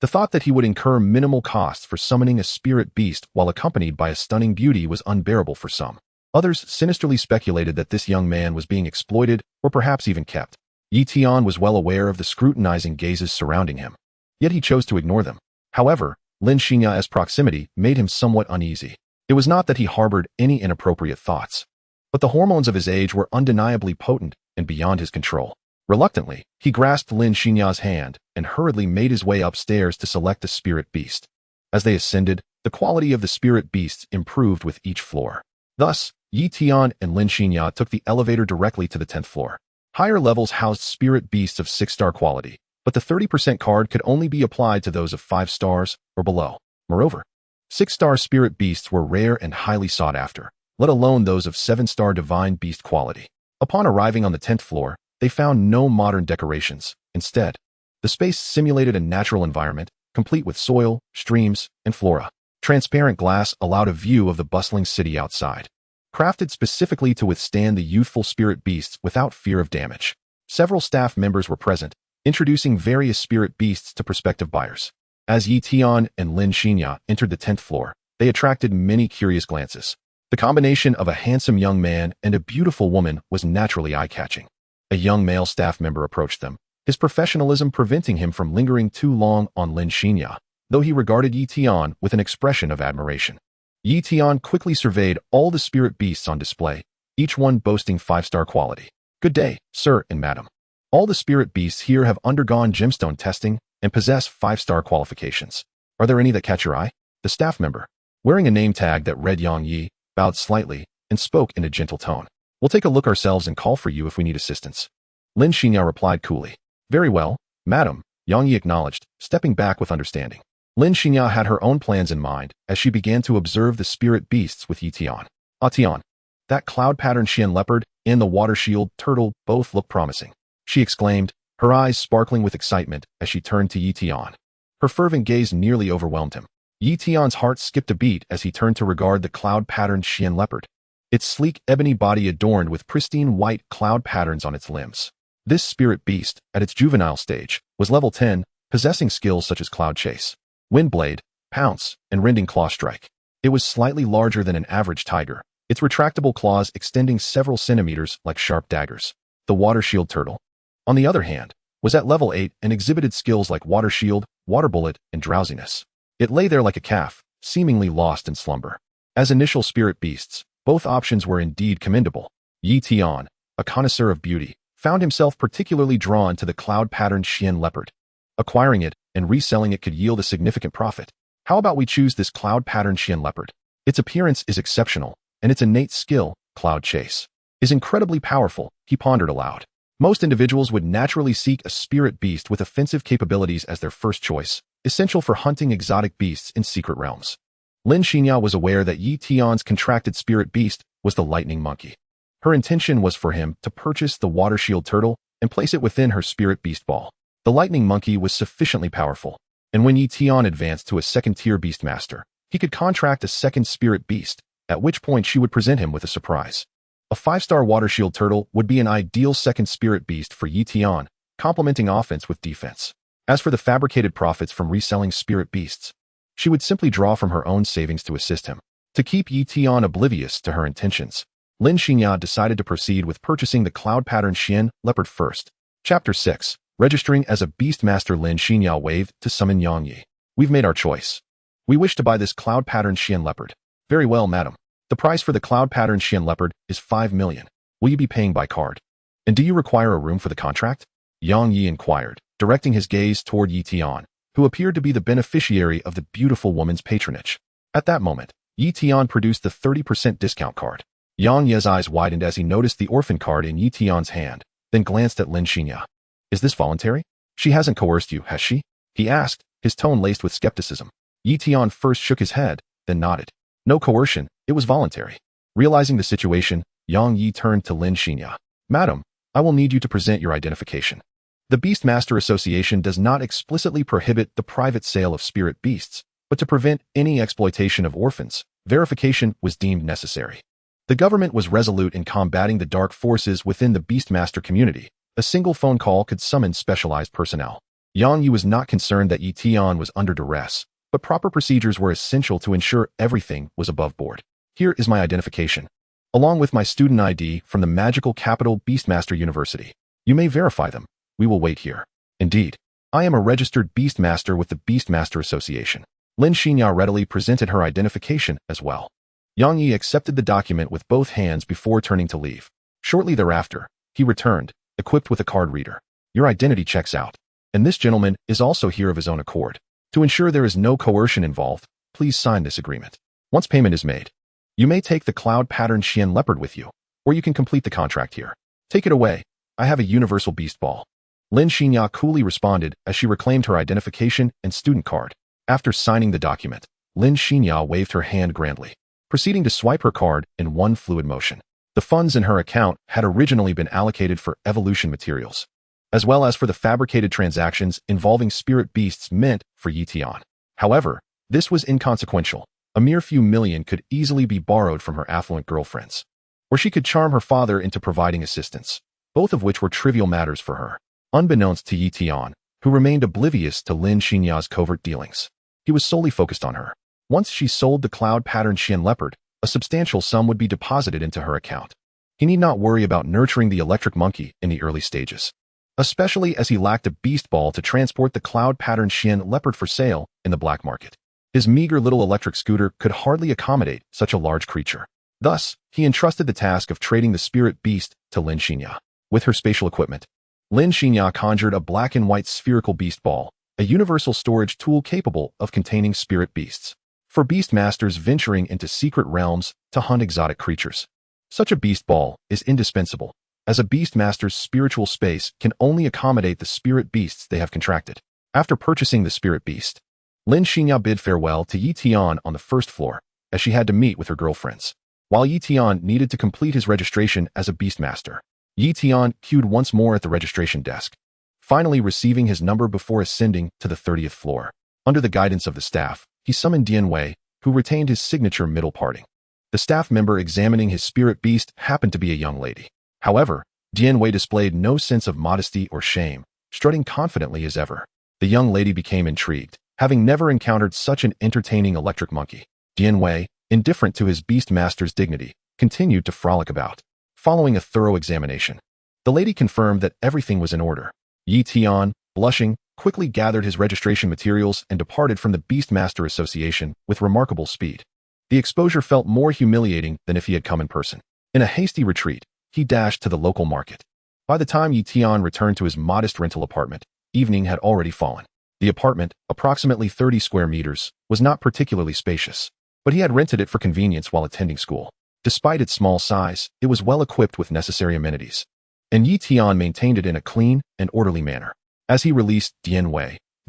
The thought that he would incur minimal costs for summoning a spirit beast while accompanied by a stunning beauty was unbearable for some. Others sinisterly speculated that this young man was being exploited or perhaps even kept. Yi Tian was well aware of the scrutinizing gazes surrounding him, yet he chose to ignore them. However, Lin Xinya's proximity made him somewhat uneasy. It was not that he harbored any inappropriate thoughts, but the hormones of his age were undeniably potent and beyond his control. Reluctantly, he grasped Lin Xinya's hand and hurriedly made his way upstairs to select a spirit beast. As they ascended, the quality of the spirit beasts improved with each floor. Thus, Yi Tian and Lin Xinya took the elevator directly to the 10th floor. Higher levels housed spirit beasts of 6-star quality, but the 30% card could only be applied to those of 5 stars or below. Moreover, 6-star spirit beasts were rare and highly sought after, let alone those of 7-star divine beast quality. Upon arriving on the 10th floor, they found no modern decorations. Instead, the space simulated a natural environment, complete with soil, streams, and flora. Transparent glass allowed a view of the bustling city outside, crafted specifically to withstand the youthful spirit beasts without fear of damage. Several staff members were present, introducing various spirit beasts to prospective buyers. As Yi Tian and Lin Xinya entered the 10th floor, they attracted many curious glances. The combination of a handsome young man and a beautiful woman was naturally eye-catching. A young male staff member approached them, his professionalism preventing him from lingering too long on Lin Xinya, though he regarded Yi Tian with an expression of admiration. Yi Tian quickly surveyed all the spirit beasts on display, each one boasting 5-star quality. Good day, sir and madam. All the spirit beasts here have undergone gemstone testing and possess 5-star qualifications. Are there any that catch your eye? The staff member, wearing a name tag that read Yang Yi, bowed slightly and spoke in a gentle tone. We'll take a look ourselves and call for you if we need assistance. Lin Xinya replied coolly. Very well, madam, Yang Yi acknowledged, stepping back with understanding. Lin Xinya had her own plans in mind as she began to observe the spirit beasts with Yi Tian. Tian, that cloud-patterned Xian leopard and the water shield turtle both look promising, she exclaimed, her eyes sparkling with excitement as she turned to Yi Tian. Her fervent gaze nearly overwhelmed him. Yi Tian's heart skipped a beat as he turned to regard the cloud-patterned Xian leopard, its sleek ebony body adorned with pristine white cloud patterns on its limbs. This spirit beast, at its juvenile stage, was level 10, possessing skills such as Cloud Chase, Wind Blade, Pounce, and Rending Claw Strike. It was slightly larger than an average tiger, its retractable claws extending several centimeters like sharp daggers. The Water Shield Turtle, on the other hand, was at level 8 and exhibited skills like Water Shield, Water Bullet, and Drowsiness. It lay there like a calf, seemingly lost in slumber. As initial spirit beasts, both options were indeed commendable. Yi Tian, a connoisseur of beauty, found himself particularly drawn to the cloud-patterned Xian leopard. Acquiring it and reselling it could yield a significant profit. How about we choose this cloud-patterned Xian leopard? Its appearance is exceptional, and its innate skill, Cloud Chase, is incredibly powerful, he pondered aloud. Most individuals would naturally seek a spirit beast with offensive capabilities as their first choice, essential for hunting exotic beasts in secret realms. Lin Xinya was aware that Yi Tian's contracted spirit beast was the lightning monkey. Her intention was for him to purchase the water shield turtle and place it within her spirit beast ball. The lightning monkey was sufficiently powerful, and when Yi Tian advanced to a second-tier beastmaster, he could contract a second spirit beast, at which point she would present him with a surprise. A 5-star water shield turtle would be an ideal second spirit beast for Yi Tian, complementing offense with defense. As for the fabricated profits from reselling spirit beasts, she would simply draw from her own savings to assist him. To keep Yi Tian oblivious to her intentions, Lin Xinya decided to proceed with purchasing the cloud pattern Xian leopard first. Chapter 6. Registering as a beastmaster, Lin Xinya waved to summon Yang Yi. We've made our choice. We wish to buy this cloud pattern Xian leopard. Very well, madam. The price for the cloud pattern Xian leopard is 5 million. Will you be paying by card? And do you require a room for the contract? Yang Yi inquired, directing his gaze toward Yi Tian, who appeared to be the beneficiary of the beautiful woman's patronage. At that moment, Yi Tian produced the 30% discount card. Yang Yi's eyes widened as he noticed the orphan card in Yi Tian's hand, then glanced at Lin Xinya. Is this voluntary? She hasn't coerced you, has she? He asked, his tone laced with skepticism. Yi Tian first shook his head, then nodded. No coercion, it was voluntary. Realizing the situation, Yang Yi turned to Lin Xinya. Madam, I will need you to present your identification. The Beastmaster Association does not explicitly prohibit the private sale of spirit beasts, but to prevent any exploitation of orphans, verification was deemed necessary. The government was resolute in combating the dark forces within the Beastmaster community. A single phone call could summon specialized personnel. Yang Yi was not concerned that Yi Tian was under duress, but proper procedures were essential to ensure everything was above board. Here is my identification, along with my student ID from the magical capital Beastmaster University. You may verify them. We will wait here. Indeed, I am a registered Beastmaster with the Beastmaster Association. Lin Xinya readily presented her identification as well. Yang Yi accepted the document with both hands before turning to leave. Shortly thereafter, he returned, equipped with a card reader. Your identity checks out, and this gentleman is also here of his own accord. To ensure there is no coercion involved, please sign this agreement. Once payment is made, you may take the cloud pattern Xian leopard with you, or you can complete the contract here. Take it away. I have a universal beast ball. Lin Xinya coolly responded as she reclaimed her identification and student card. After signing the document, Lin Xinya waved her hand grandly, proceeding to swipe her card in one fluid motion. The funds in her account had originally been allocated for evolution materials, as well as for the fabricated transactions involving spirit beasts meant for Yi Tian. However, this was inconsequential. A mere few million could easily be borrowed from her affluent girlfriends, or she could charm her father into providing assistance, both of which were trivial matters for her. Unbeknownst to Yi Tian, who remained oblivious to Lin Xinya's covert dealings, he was solely focused on her. Once she sold the cloud pattern Xian leopard, a substantial sum would be deposited into her account. He need not worry about nurturing the electric monkey in the early stages, especially as he lacked a beast ball to transport the cloud pattern Xian leopard for sale in the black market. His meager little electric scooter could hardly accommodate such a large creature. Thus, he entrusted the task of trading the spirit beast to Lin Xinya. With her spatial equipment, Lin Xinya conjured a black and white spherical beast ball, a universal storage tool capable of containing spirit beasts. For beastmasters venturing into secret realms to hunt exotic creatures, such a beast ball is indispensable, as a beastmaster's spiritual space can only accommodate the spirit beasts they have contracted. After purchasing the spirit beast, Lin Xinya bid farewell to Yi Tian on the first floor, as she had to meet with her girlfriends. While Yi Tian needed to complete his registration as a beastmaster, Yi Tian queued once more at the registration desk, finally receiving his number before ascending to the 30th floor. Under the guidance of the staff, he summoned Tian, who retained his signature middle parting. The staff member examining his spirit beast happened to be a young lady. However, Tian displayed no sense of modesty or shame, strutting confidently as ever. The young lady became intrigued, having never encountered such an entertaining electric monkey. Tian, indifferent to his beastmaster's dignity, continued to frolic about. Following a thorough examination, the lady confirmed that everything was in order. Yi Tian, blushing, quickly gathered his registration materials and departed from the Beastmaster Association with remarkable speed. The exposure felt more humiliating than if he had come in person. In a hasty retreat, he dashed to the local market. By the time Yi Tian returned to his modest rental apartment, evening had already fallen. The apartment, approximately 30 square meters, was not particularly spacious, but he had rented it for convenience while attending school. Despite its small size, it was well equipped with necessary amenities, and Yi Tian maintained it in a clean and orderly manner. As he released Tian,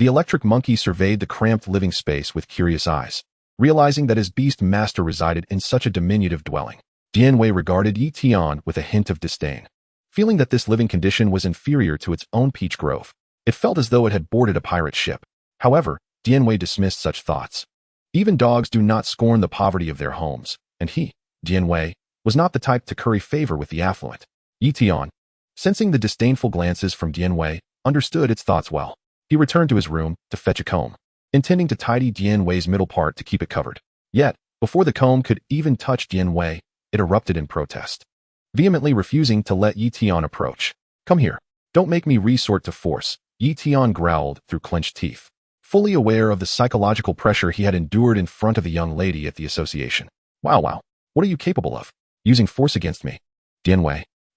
The electric monkey surveyed the cramped living space with curious eyes, realizing that his beast master resided in such a diminutive dwelling. Tian regarded Yi Tian with a hint of disdain. Feeling that this living condition was inferior to its own peach grove, it felt as though it had boarded a pirate ship. However, Tian dismissed such thoughts. Even dogs do not scorn the poverty of their homes, and he, Tian was not the type to curry favor with the affluent. Yi Tian, sensing the disdainful glances from Tian understood its thoughts well. He returned to his room to fetch a comb, intending to tidy Tian middle part to keep it covered. Yet, before the comb could even touch Tian it erupted in protest, vehemently refusing to let Yi Tian approach. "Come here. Don't make me resort to force," Yi Tian growled through clenched teeth, fully aware of the psychological pressure he had endured in front of the young lady at the association. Wow, what are you capable of? Using force against me?" Tian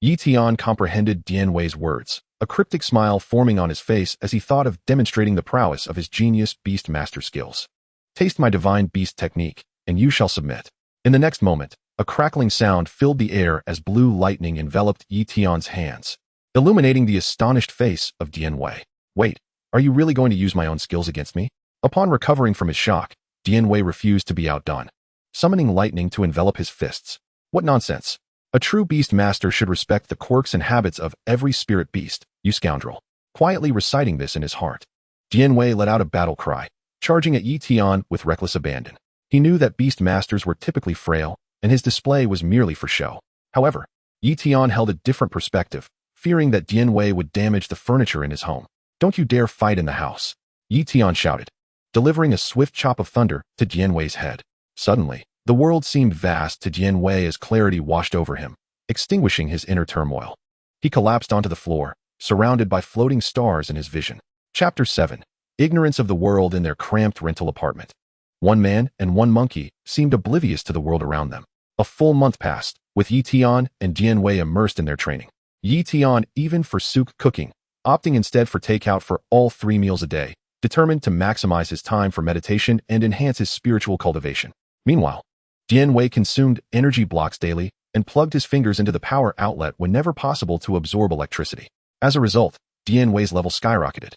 Yi Tian comprehended Tian words, a cryptic smile forming on his face as he thought of demonstrating the prowess of his genius beast master skills. "Taste my divine beast technique, and you shall submit." In the next moment, a crackling sound filled the air as blue lightning enveloped Yi Tian's hands, illuminating the astonished face of Tian "Wait, are you really going to use my own skills against me?" Upon recovering from his shock, Tian refused to be outdone, summoning lightning to envelop his fists. "What nonsense! A true beast master should respect the quirks and habits of every spirit beast, you scoundrel." Quietly reciting this in his heart, Tian let out a battle cry, charging at Yi Tian with reckless abandon. He knew that beast masters were typically frail, and his display was merely for show. However, Yi Tian held a different perspective, fearing that Tian would damage the furniture in his home. "Don't you dare fight in the house," Yi Tian shouted, delivering a swift chop of thunder to Tian head. Suddenly, the world seemed vast to Tian as clarity washed over him, extinguishing his inner turmoil. He collapsed onto the floor, surrounded by floating stars in his vision. Chapter 7. Ignorance of the world in their cramped rental apartment. One man and one monkey seemed oblivious to the world around them. A full month passed, with Yi Tian and Tian immersed in their training. Yi Tian even forsook cooking, opting instead for takeout for all 3 meals a day, determined to maximize his time for meditation and enhance his spiritual cultivation. Meanwhile, Tian consumed energy blocks daily and plugged his fingers into the power outlet whenever possible to absorb electricity. As a result, Tian's level skyrocketed,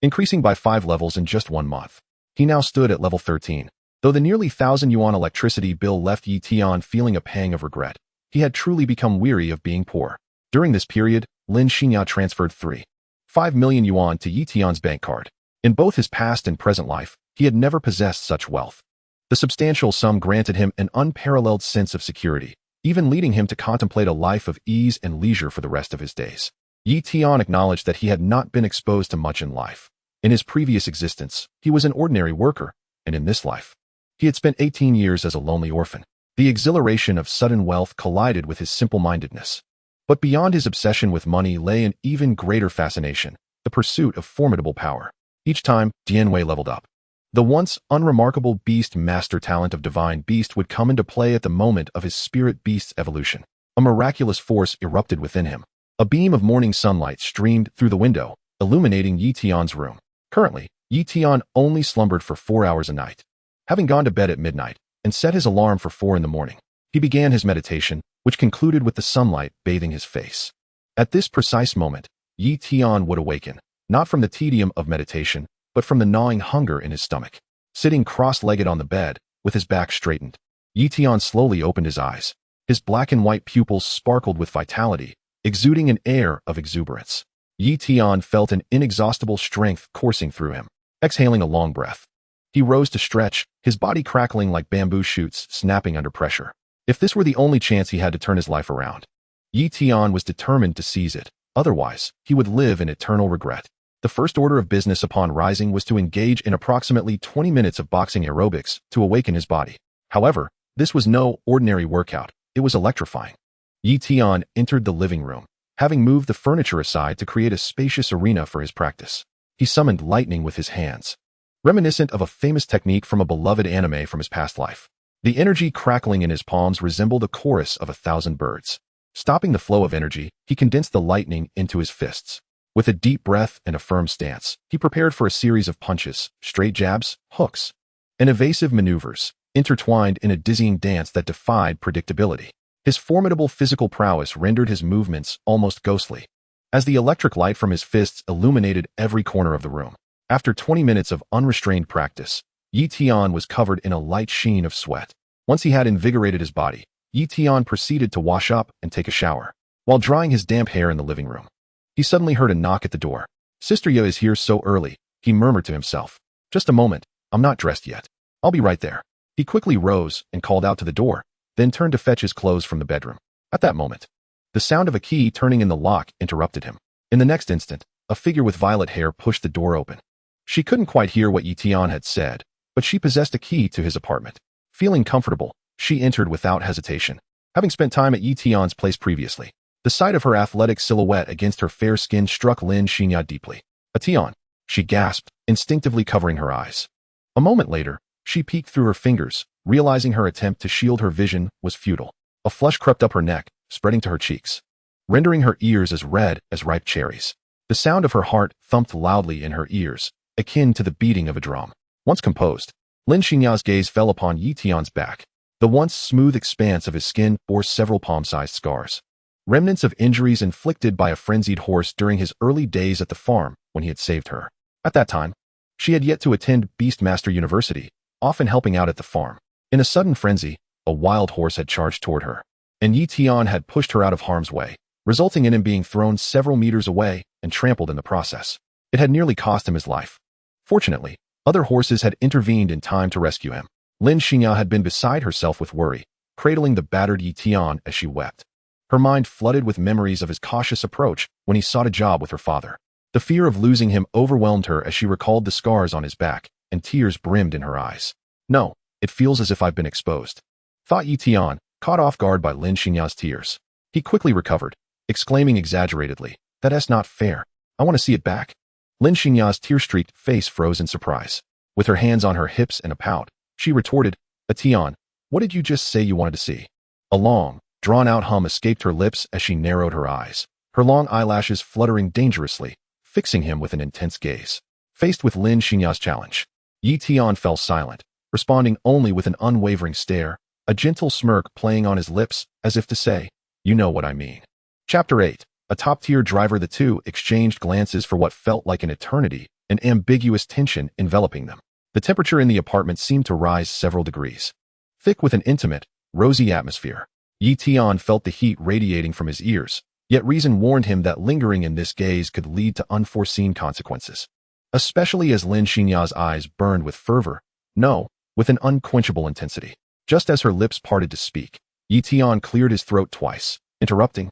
increasing by 5 levels in just 1 month. He now stood at level 13. Though the nearly 1,000 yuan electricity bill left Yi Tian feeling a pang of regret, he had truly become weary of being poor. During this period, Lin Xingya transferred 3.5 million yuan to Yi Tian's bank card. In both his past and present life, he had never possessed such wealth. The substantial sum granted him an unparalleled sense of security, even leading him to contemplate a life of ease and leisure for the rest of his days. Yi Tian acknowledged that he had not been exposed to much in life. In his previous existence, he was an ordinary worker, and in this life, he had spent 18 years as a lonely orphan. The exhilaration of sudden wealth collided with his simple-mindedness. But beyond his obsession with money lay an even greater fascination, the pursuit of formidable power. Each time, Tian leveled up, the once unremarkable beast master talent of divine beast would come into play at the moment of his spirit beast's evolution. A miraculous force erupted within him. A beam of morning sunlight streamed through the window, illuminating Yi Tian's room. Currently, Yi Tian only slumbered for 4 hours a night. Having gone to bed at midnight and set his alarm for 4 in the morning, he began his meditation, which concluded with the sunlight bathing his face. At this precise moment, Yi Tian would awaken, not from the tedium of meditation, but from the gnawing hunger in his stomach. Sitting cross-legged on the bed, with his back straightened, Yi Tian slowly opened his eyes. His black and white pupils sparkled with vitality, exuding an air of exuberance. Yi Tian felt an inexhaustible strength coursing through him. Exhaling a long breath, he rose to stretch, his body crackling like bamboo shoots snapping under pressure. If this were the only chance he had to turn his life around, Yi Tian was determined to seize it. Otherwise, he would live in eternal regret. The first order of business upon rising was to engage in approximately 20 minutes of boxing aerobics to awaken his body. However, this was no ordinary workout, it was electrifying. Yi Tian entered the living room, having moved the furniture aside to create a spacious arena for his practice. He summoned lightning with his hands, reminiscent of a famous technique from a beloved anime from his past life. The energy crackling in his palms resembled a chorus of 1,000 birds. Stopping the flow of energy, he condensed the lightning into his fists. With a deep breath and a firm stance, he prepared for a series of punches, straight jabs, hooks, and evasive maneuvers, intertwined in a dizzying dance that defied predictability. His formidable physical prowess rendered his movements almost ghostly, as the electric light from his fists illuminated every corner of the room. After 20 minutes of unrestrained practice, Tian was covered in a light sheen of sweat. Once he had invigorated his body, Tian proceeded to wash up and take a shower. While drying his damp hair in the living room, he suddenly heard a knock at the door. Sister Ya is here so early, he murmured to himself. Just a moment, I'm not dressed yet. I'll be right there. He quickly rose and called out to the door, then turned to fetch his clothes from the bedroom. At that moment, the sound of a key turning in the lock interrupted him. In the next instant, a figure with violet hair pushed the door open. She couldn't quite hear what Tian had said, but she possessed a key to his apartment. Feeling comfortable, she entered without hesitation. Having spent time at Tian's place previously, the sight of her athletic silhouette against her fair skin struck Lin Xingya deeply. Tian, she gasped, instinctively covering her eyes. A moment later, she peeked through her fingers, realizing her attempt to shield her vision was futile. A flush crept up her neck, spreading to her cheeks, rendering her ears as red as ripe cherries. The sound of her heart thumped loudly in her ears, akin to the beating of a drum. Once composed, Lin Xingya's gaze fell upon Tian's back. The once smooth expanse of his skin bore several palm-sized scars, remnants of injuries inflicted by a frenzied horse during his early days at the farm when he had saved her. At that time, she had yet to attend Beastmaster University, often helping out at the farm. In a sudden frenzy, a wild horse had charged toward her, and Tian had pushed her out of harm's way, resulting in him being thrown several meters away and trampled in the process. It had nearly cost him his life. Fortunately, other horses had intervened in time to rescue him. Lin Xingya had been beside herself with worry, cradling the battered Tian as she wept. Her mind flooded with memories of his cautious approach when he sought a job with her father. The fear of losing him overwhelmed her as she recalled the scars on his back, and tears brimmed in her eyes. No, it feels as if I've been exposed, thought Tian, caught off guard by Lin Xingya's tears. He quickly recovered, exclaiming exaggeratedly, "That's not fair. I want to see it back." Lin Xingya's tear-streaked face froze in surprise. With her hands on her hips and a pout, she retorted, "Tian, what did you just say you wanted to see?" A long, drawn-out hum escaped her lips as she narrowed her eyes, her long eyelashes fluttering dangerously, fixing him with an intense gaze. Faced with Lin Xingya's challenge, Tian fell silent, responding only with an unwavering stare, a gentle smirk playing on his lips, as if to say, "You know what I mean." Chapter 8. A top-tier driver. The two exchanged glances for what felt like an eternity, an ambiguous tension enveloping them. The temperature in the apartment seemed to rise several degrees. Thick with an intimate, rosy atmosphere, Tian felt the heat radiating from his ears, yet reason warned him that lingering in this gaze could lead to unforeseen consequences. Especially as Lin Xingya's eyes burned with fervor, no, with an unquenchable intensity. Just as her lips parted to speak, Tian cleared his throat twice, interrupting,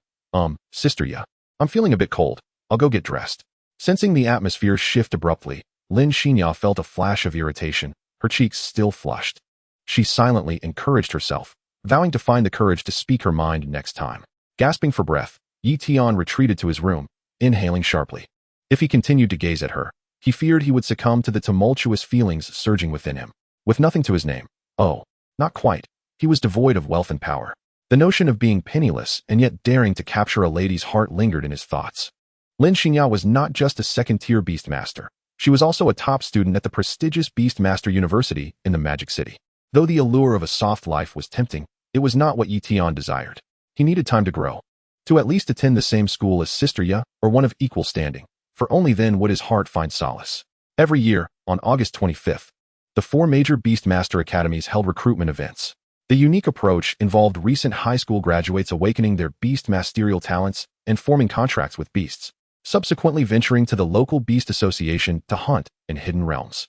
Sister Ya, I'm feeling a bit cold. I'll go get dressed." Sensing the atmosphere shift abruptly, Lin Xingya felt a flash of irritation, her cheeks still flushed. She silently encouraged herself, vowing to find the courage to speak her mind next time. Gasping for breath, Tian retreated to his room, inhaling sharply. If he continued to gaze at her, he feared he would succumb to the tumultuous feelings surging within him. With nothing to his name, oh, not quite, he was devoid of wealth and power. The notion of being penniless and yet daring to capture a lady's heart lingered in his thoughts. Lin Xingya was not just a second-tier Beastmaster. She was also a top student at the prestigious Beastmaster University in the Magic City. Though the allure of a soft life was tempting, it was not what Tian desired. He needed time to grow, to at least attend the same school as Sister Ya or one of equal standing, for only then would his heart find solace. Every year, on August 25th, the 4 major Beastmaster academies held recruitment events. The unique approach involved recent high school graduates awakening their beast-masterial talents and forming contracts with beasts, subsequently venturing to the local beast association to hunt in hidden realms.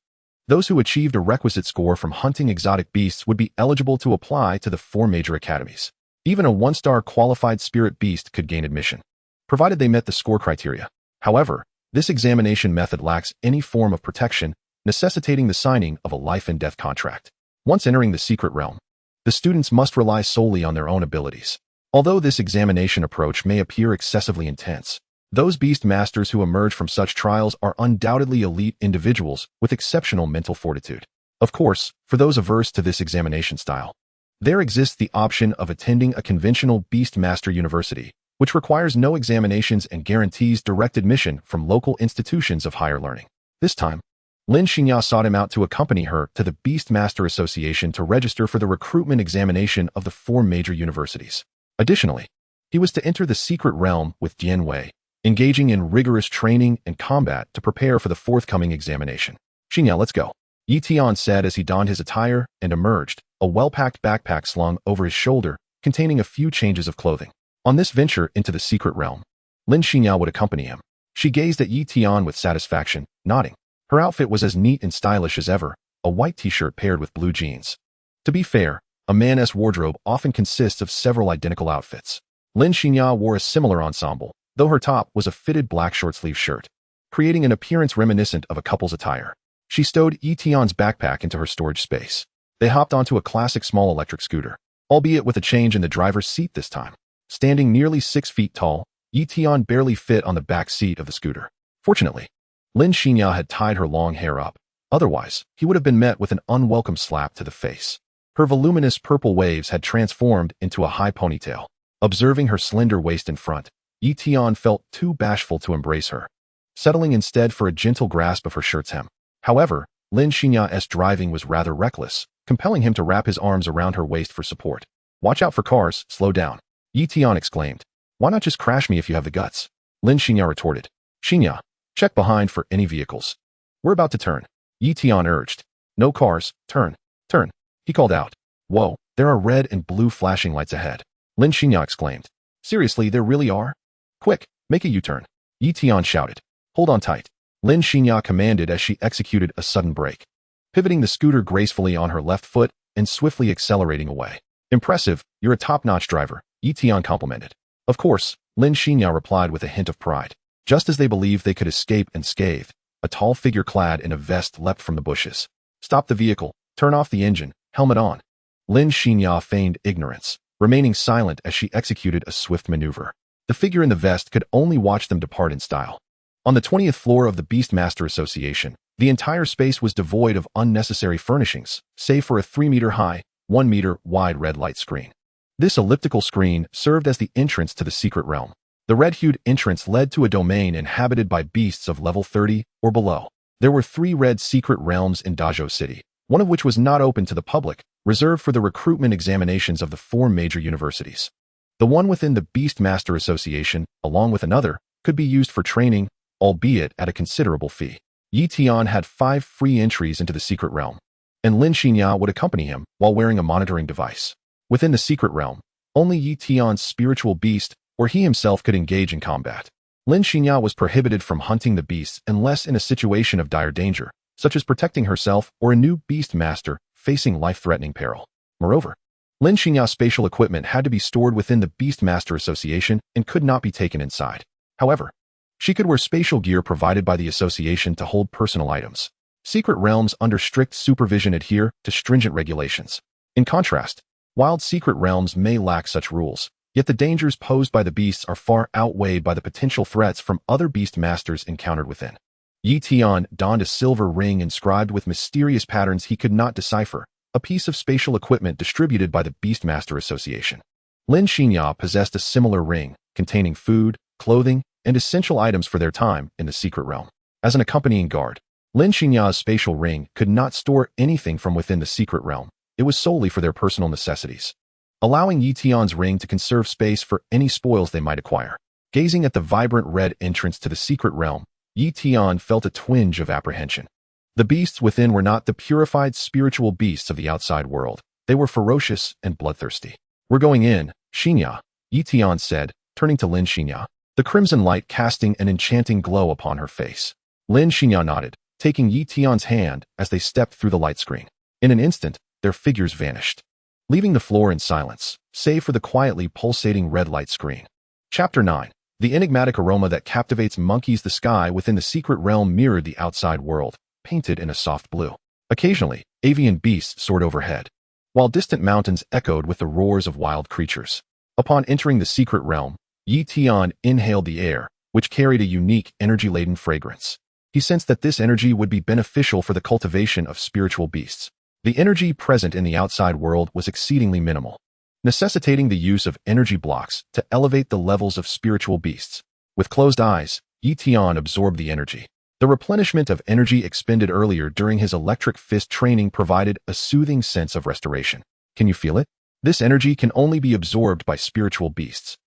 Those who achieved a requisite score from hunting exotic beasts would be eligible to apply to the 4 major academies. Even a 1-star qualified spirit beast could gain admission, provided they met the score criteria. However, this examination method lacks any form of protection, necessitating the signing of a life-and-death contract. Once entering the secret realm, the students must rely solely on their own abilities. Although this examination approach may appear excessively intense, those beast masters who emerge from such trials are undoubtedly elite individuals with exceptional mental fortitude. Of course, for those averse to this examination style, there exists the option of attending a conventional beast master university, which requires no examinations and guarantees direct admission from local institutions of higher learning. This time, Lin Xingya sought him out to accompany her to the Beastmaster Association to register for the recruitment examination of the 4 major universities. Additionally, he was to enter the secret realm with Jian Wei, engaging in rigorous training and combat to prepare for the forthcoming examination. Xingya, let's go, Tian said as he donned his attire and emerged, a well-packed backpack slung over his shoulder, containing a few changes of clothing. On this venture into the secret realm, Lin Xingya would accompany him. She gazed at Tian with satisfaction, nodding. Her outfit was as neat and stylish as ever, a white t-shirt paired with blue jeans. To be fair, a man's wardrobe often consists of several identical outfits. Lin Xingya wore a similar ensemble, though her top was a fitted black short-sleeve shirt, creating an appearance reminiscent of a couple's attire. She stowed Tian's backpack into her storage space. They hopped onto a classic small electric scooter, albeit with a change in the driver's seat this time. Standing nearly 6 feet tall, Tian barely fit on the back seat of the scooter. Fortunately, Lin Xingya had tied her long hair up. Otherwise, he would have been met with an unwelcome slap to the face. Her voluminous purple waves had transformed into a high ponytail. Observing her slender waist in front, Tian felt too bashful to embrace her, settling instead for a gentle grasp of her shirt's hem. However, Lin Xingya's driving was rather reckless, compelling him to wrap his arms around her waist for support. "Watch out for cars, slow down," Tian exclaimed. "Why not just crash me if you have the guts?" Lin Xingya retorted. "Xingya, check behind for any vehicles. We're about to turn," Tian urged. "No cars, turn, turn," he called out. "Whoa, there are red and blue flashing lights ahead," Lin Xingya exclaimed. "Seriously, there really are? Quick, make a U-turn," Tian shouted. "Hold on tight," Lin Xingya commanded as she executed a sudden brake, pivoting the scooter gracefully on her left foot and swiftly accelerating away. "Impressive, you're a top-notch driver," Tian complimented. "Of course," Lin Xingya replied with a hint of pride. Just as they believed they could escape unscathed, a tall figure clad in a vest leapt from the bushes. "Stop the vehicle, turn off the engine, helmet on." Lin Xingya feigned ignorance, remaining silent as she executed a swift maneuver. The figure in the vest could only watch them depart in style. On the 20th floor of the Beastmaster Association, the entire space was devoid of unnecessary furnishings, save for a 3-meter-high, 1-meter-wide red light screen. This elliptical screen served as the entrance to the secret realm. The red-hued entrance led to a domain inhabited by beasts of level 30 or below. There were 3 red secret realms in Dazzle City, one of which was not open to the public, reserved for the recruitment examinations of the 4 major universities. The one within the Beastmaster Association, along with another, could be used for training, albeit at a considerable fee. Tian had 5 free entries into the secret realm, and Lin Xingya would accompany him while wearing a monitoring device. Within the secret realm, only Tian's spiritual beast or he himself could engage in combat. Lin Xingya was prohibited from hunting the beasts unless in a situation of dire danger, such as protecting herself or a new beast master facing life-threatening peril. Moreover, Lin Xingya's spatial equipment had to be stored within the Beastmaster Association and could not be taken inside. However, she could wear spatial gear provided by the association to hold personal items. Secret realms under strict supervision adhere to stringent regulations. In contrast, wild secret realms may lack such rules, yet the dangers posed by the beasts are far outweighed by the potential threats from other beast masters encountered within. Tian donned a silver ring inscribed with mysterious patterns he could not decipher, a piece of spatial equipment distributed by the Beastmaster Association. Lin Xingya possessed a similar ring, containing food, clothing, and essential items for their time in the secret realm. As an accompanying guard, Lin Xingya's spatial ring could not store anything from within the secret realm. It was solely for their personal necessities, allowing Tian's ring to conserve space for any spoils they might acquire. Gazing at the vibrant red entrance to the secret realm, Tian felt a twinge of apprehension. The beasts within were not the purified spiritual beasts of the outside world. They were ferocious and bloodthirsty. "We're going in, Xingya," Tian said, turning to Lin Xingya, the crimson light casting an enchanting glow upon her face. Lin Xingya nodded, taking Tian's hand as they stepped through the light screen. In an instant, their figures vanished, leaving the floor in silence, save for the quietly pulsating red light screen. Chapter 9. The enigmatic aroma that captivates monkeys. The sky within the secret realm mirrored the outside world, painted in a soft blue. Occasionally, avian beasts soared overhead, while distant mountains echoed with the roars of wild creatures. Upon entering the secret realm, Tian inhaled the air, which carried a unique, energy-laden fragrance. He sensed that this energy would be beneficial for the cultivation of spiritual beasts. The energy present in the outside world was exceedingly minimal, necessitating the use of energy blocks to elevate the levels of spiritual beasts. With closed eyes, Tian absorbed the energy. The replenishment of energy expended earlier during his electric fist training provided a soothing sense of restoration. Can you feel it? This energy can only be absorbed by spiritual beasts,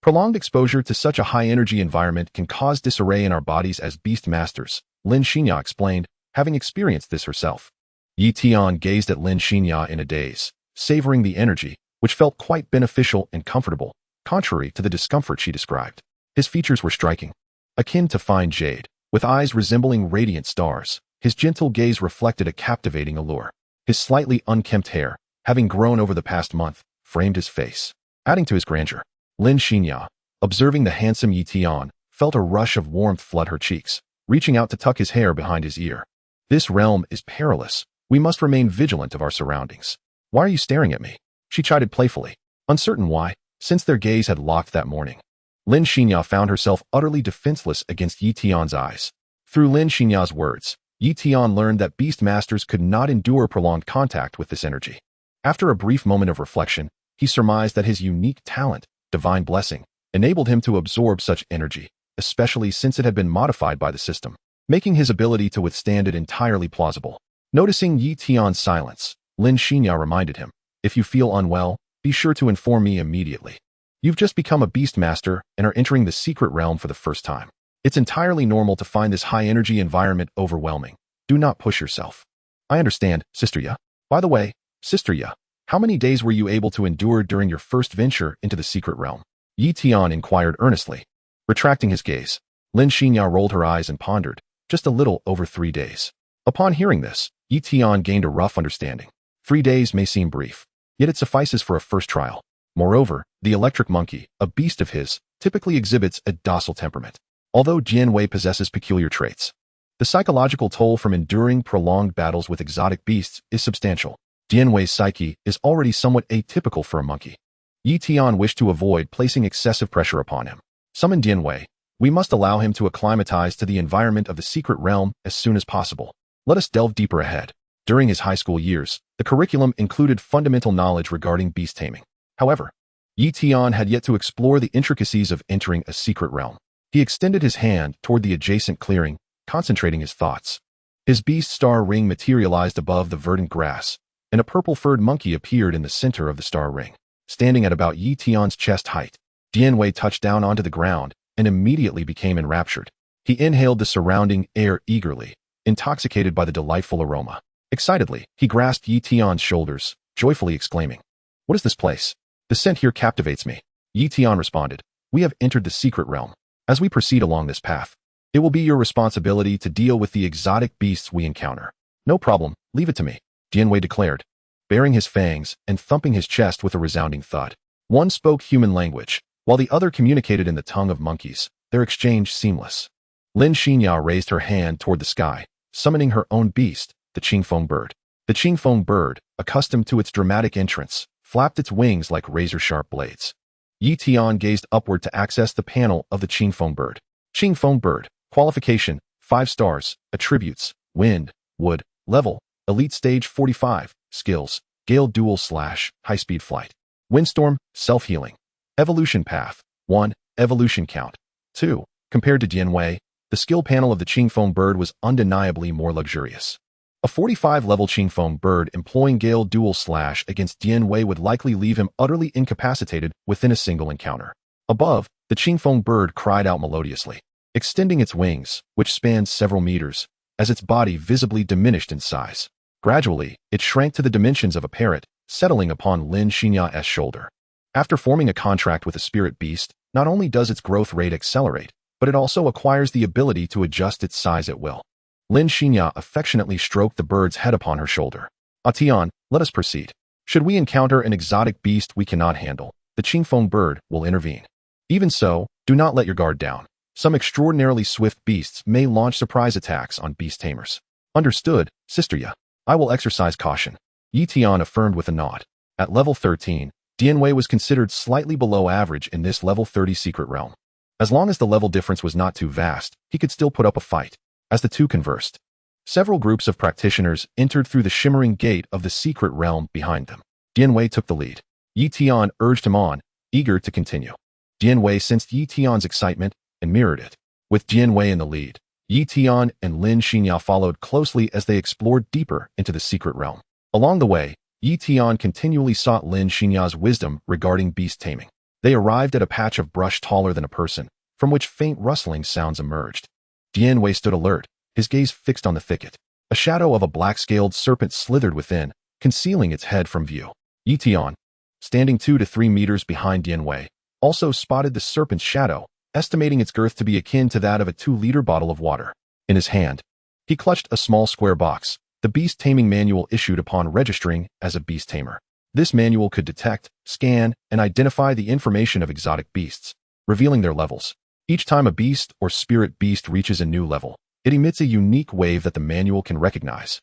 Prolonged exposure to such a high-energy environment can cause disarray in our bodies as beast masters, Lin Xinya explained, having experienced this herself. Yi Tian gazed at Lin Xinya in a daze, savoring the energy, which felt quite beneficial and comfortable, contrary to the discomfort she described. His features were striking, akin to fine jade, with eyes resembling radiant stars. His gentle gaze reflected a captivating allure. His slightly unkempt hair, having grown over the past month, framed his face, adding to his grandeur. Lin Xinya, observing the handsome Yi Tian, felt a rush of warmth flood her cheeks, reaching out to tuck his hair behind his ear. This realm is perilous. We must remain vigilant of our surroundings. Why are you staring at me? She chided playfully, uncertain why, since their gaze had locked that morning. Lin Xinya found herself utterly defenseless against Yi Tian's eyes. Through Lin Xinya's words, Yi Tian learned that beast masters could not endure prolonged contact with this energy. After a brief moment of reflection, he surmised that his unique talent, divine blessing, enabled him to absorb such energy, especially since it had been modified by the system, making his ability to withstand it entirely plausible. Noticing Yi Tian's silence, Lin Xinya reminded him, "If you feel unwell, be sure to inform me immediately. You've just become a beast master and are entering the secret realm for the first time. It's entirely normal to find this high-energy environment overwhelming. Do not push yourself." "I understand, Sister Ya. By the way, Sister Ya, how many days were you able to endure during your first venture into the secret realm?" Yi Tian inquired earnestly. Retracting his gaze, Lin Xinya rolled her eyes and pondered, "Just a little over 3 days." Upon hearing this, Yi Tian gained a rough understanding. 3 days may seem brief, yet it suffices for a first trial. Moreover, the electric monkey, a beast of his, typically exhibits a docile temperament, although Jianwei possesses peculiar traits. The psychological toll from enduring prolonged battles with exotic beasts is substantial. Jianwei's psyche is already somewhat atypical for a monkey. Yi Tian wished to avoid placing excessive pressure upon him. "Summon Jianwei. We must allow him to acclimatize to the environment of the secret realm as soon as possible. Let us delve deeper ahead." During his high school years, the curriculum included fundamental knowledge regarding beast taming. However, Yi Tian had yet to explore the intricacies of entering a secret realm. He extended his hand toward the adjacent clearing, concentrating his thoughts. His beast star ring materialized above the verdant grass, and a purple-furred monkey appeared in the center of the star ring. Standing at about Yi Tian's chest height, Jianwei touched down onto the ground and immediately became enraptured. He inhaled the surrounding air eagerly, intoxicated by the delightful aroma. Excitedly, he grasped Yi Tian's shoulders, joyfully exclaiming, "What is this place? The scent here captivates me." Yi Tian responded, "We have entered the secret realm. As we proceed along this path, it will be your responsibility to deal with the exotic beasts we encounter." "No problem, leave it to me," Jianwei declared, baring his fangs and thumping his chest with a resounding thud. One spoke human language, while the other communicated in the tongue of monkeys, their exchange seamless. Lin Xinya raised her hand toward the sky, summoning her own beast, the Qingfeng bird. The Qingfeng bird, accustomed to its dramatic entrance, flapped its wings like razor-sharp blades. Yi Tian gazed upward to access the panel of the Qingfeng bird. Qingfeng bird, qualification, 5 stars, attributes, wind, wood, level, elite stage 45, skills, gale dual / high-speed flight. Windstorm, self-healing. Evolution path, 1, evolution count. 2, compared to Jianwei, the skill panel of the Qingfeng bird was undeniably more luxurious. A 45-level Qingfeng bird employing gale dual / against Jianwei would likely leave him utterly incapacitated within a single encounter. Above, the Qingfeng bird cried out melodiously, extending its wings, which spanned several meters, as its body visibly diminished in size. Gradually, it shrank to the dimensions of a parrot, settling upon Lin Xinya's shoulder. After forming a contract with a spirit beast, not only does its growth rate accelerate, but it also acquires the ability to adjust its size at will. Lin Xinya affectionately stroked the bird's head upon her shoulder. "Tian, let us proceed. Should we encounter an exotic beast we cannot handle, the Qingfeng bird will intervene. Even so, do not let your guard down. Some extraordinarily swift beasts may launch surprise attacks on beast tamers." "Understood, Sister Ya. I will exercise caution," Yi Tian affirmed with a nod. At level 13, Jianwei was considered slightly below average in this level 30 secret realm. As long as the level difference was not too vast, he could still put up a fight. As the two conversed, several groups of practitioners entered through the shimmering gate of the secret realm behind them. Jianwei took the lead. Yi Tian urged him on, eager to continue. Jianwei sensed Yi Tian's excitement and mirrored it. With Jianwei in the lead, Yi Tian and Lin Xinya followed closely as they explored deeper into the secret realm. Along the way, Yi Tian continually sought Lin Xinya's wisdom regarding beast taming. They arrived at a patch of brush taller than a person, from which faint rustling sounds emerged. Dian Wei stood alert, his gaze fixed on the thicket. A shadow of a black-scaled serpent slithered within, concealing its head from view. Yi Tian, standing 2 to 3 meters behind Dian Wei, also spotted the serpent's shadow, estimating its girth to be akin to that of a 2-liter bottle of water. In his hand, he clutched a small square box, the Beast Taming Manual issued upon registering as a Beast Tamer. This manual could detect, scan, and identify the information of exotic beasts, revealing their levels. Each time a beast or spirit beast reaches a new level, it emits a unique wave that the manual can recognize,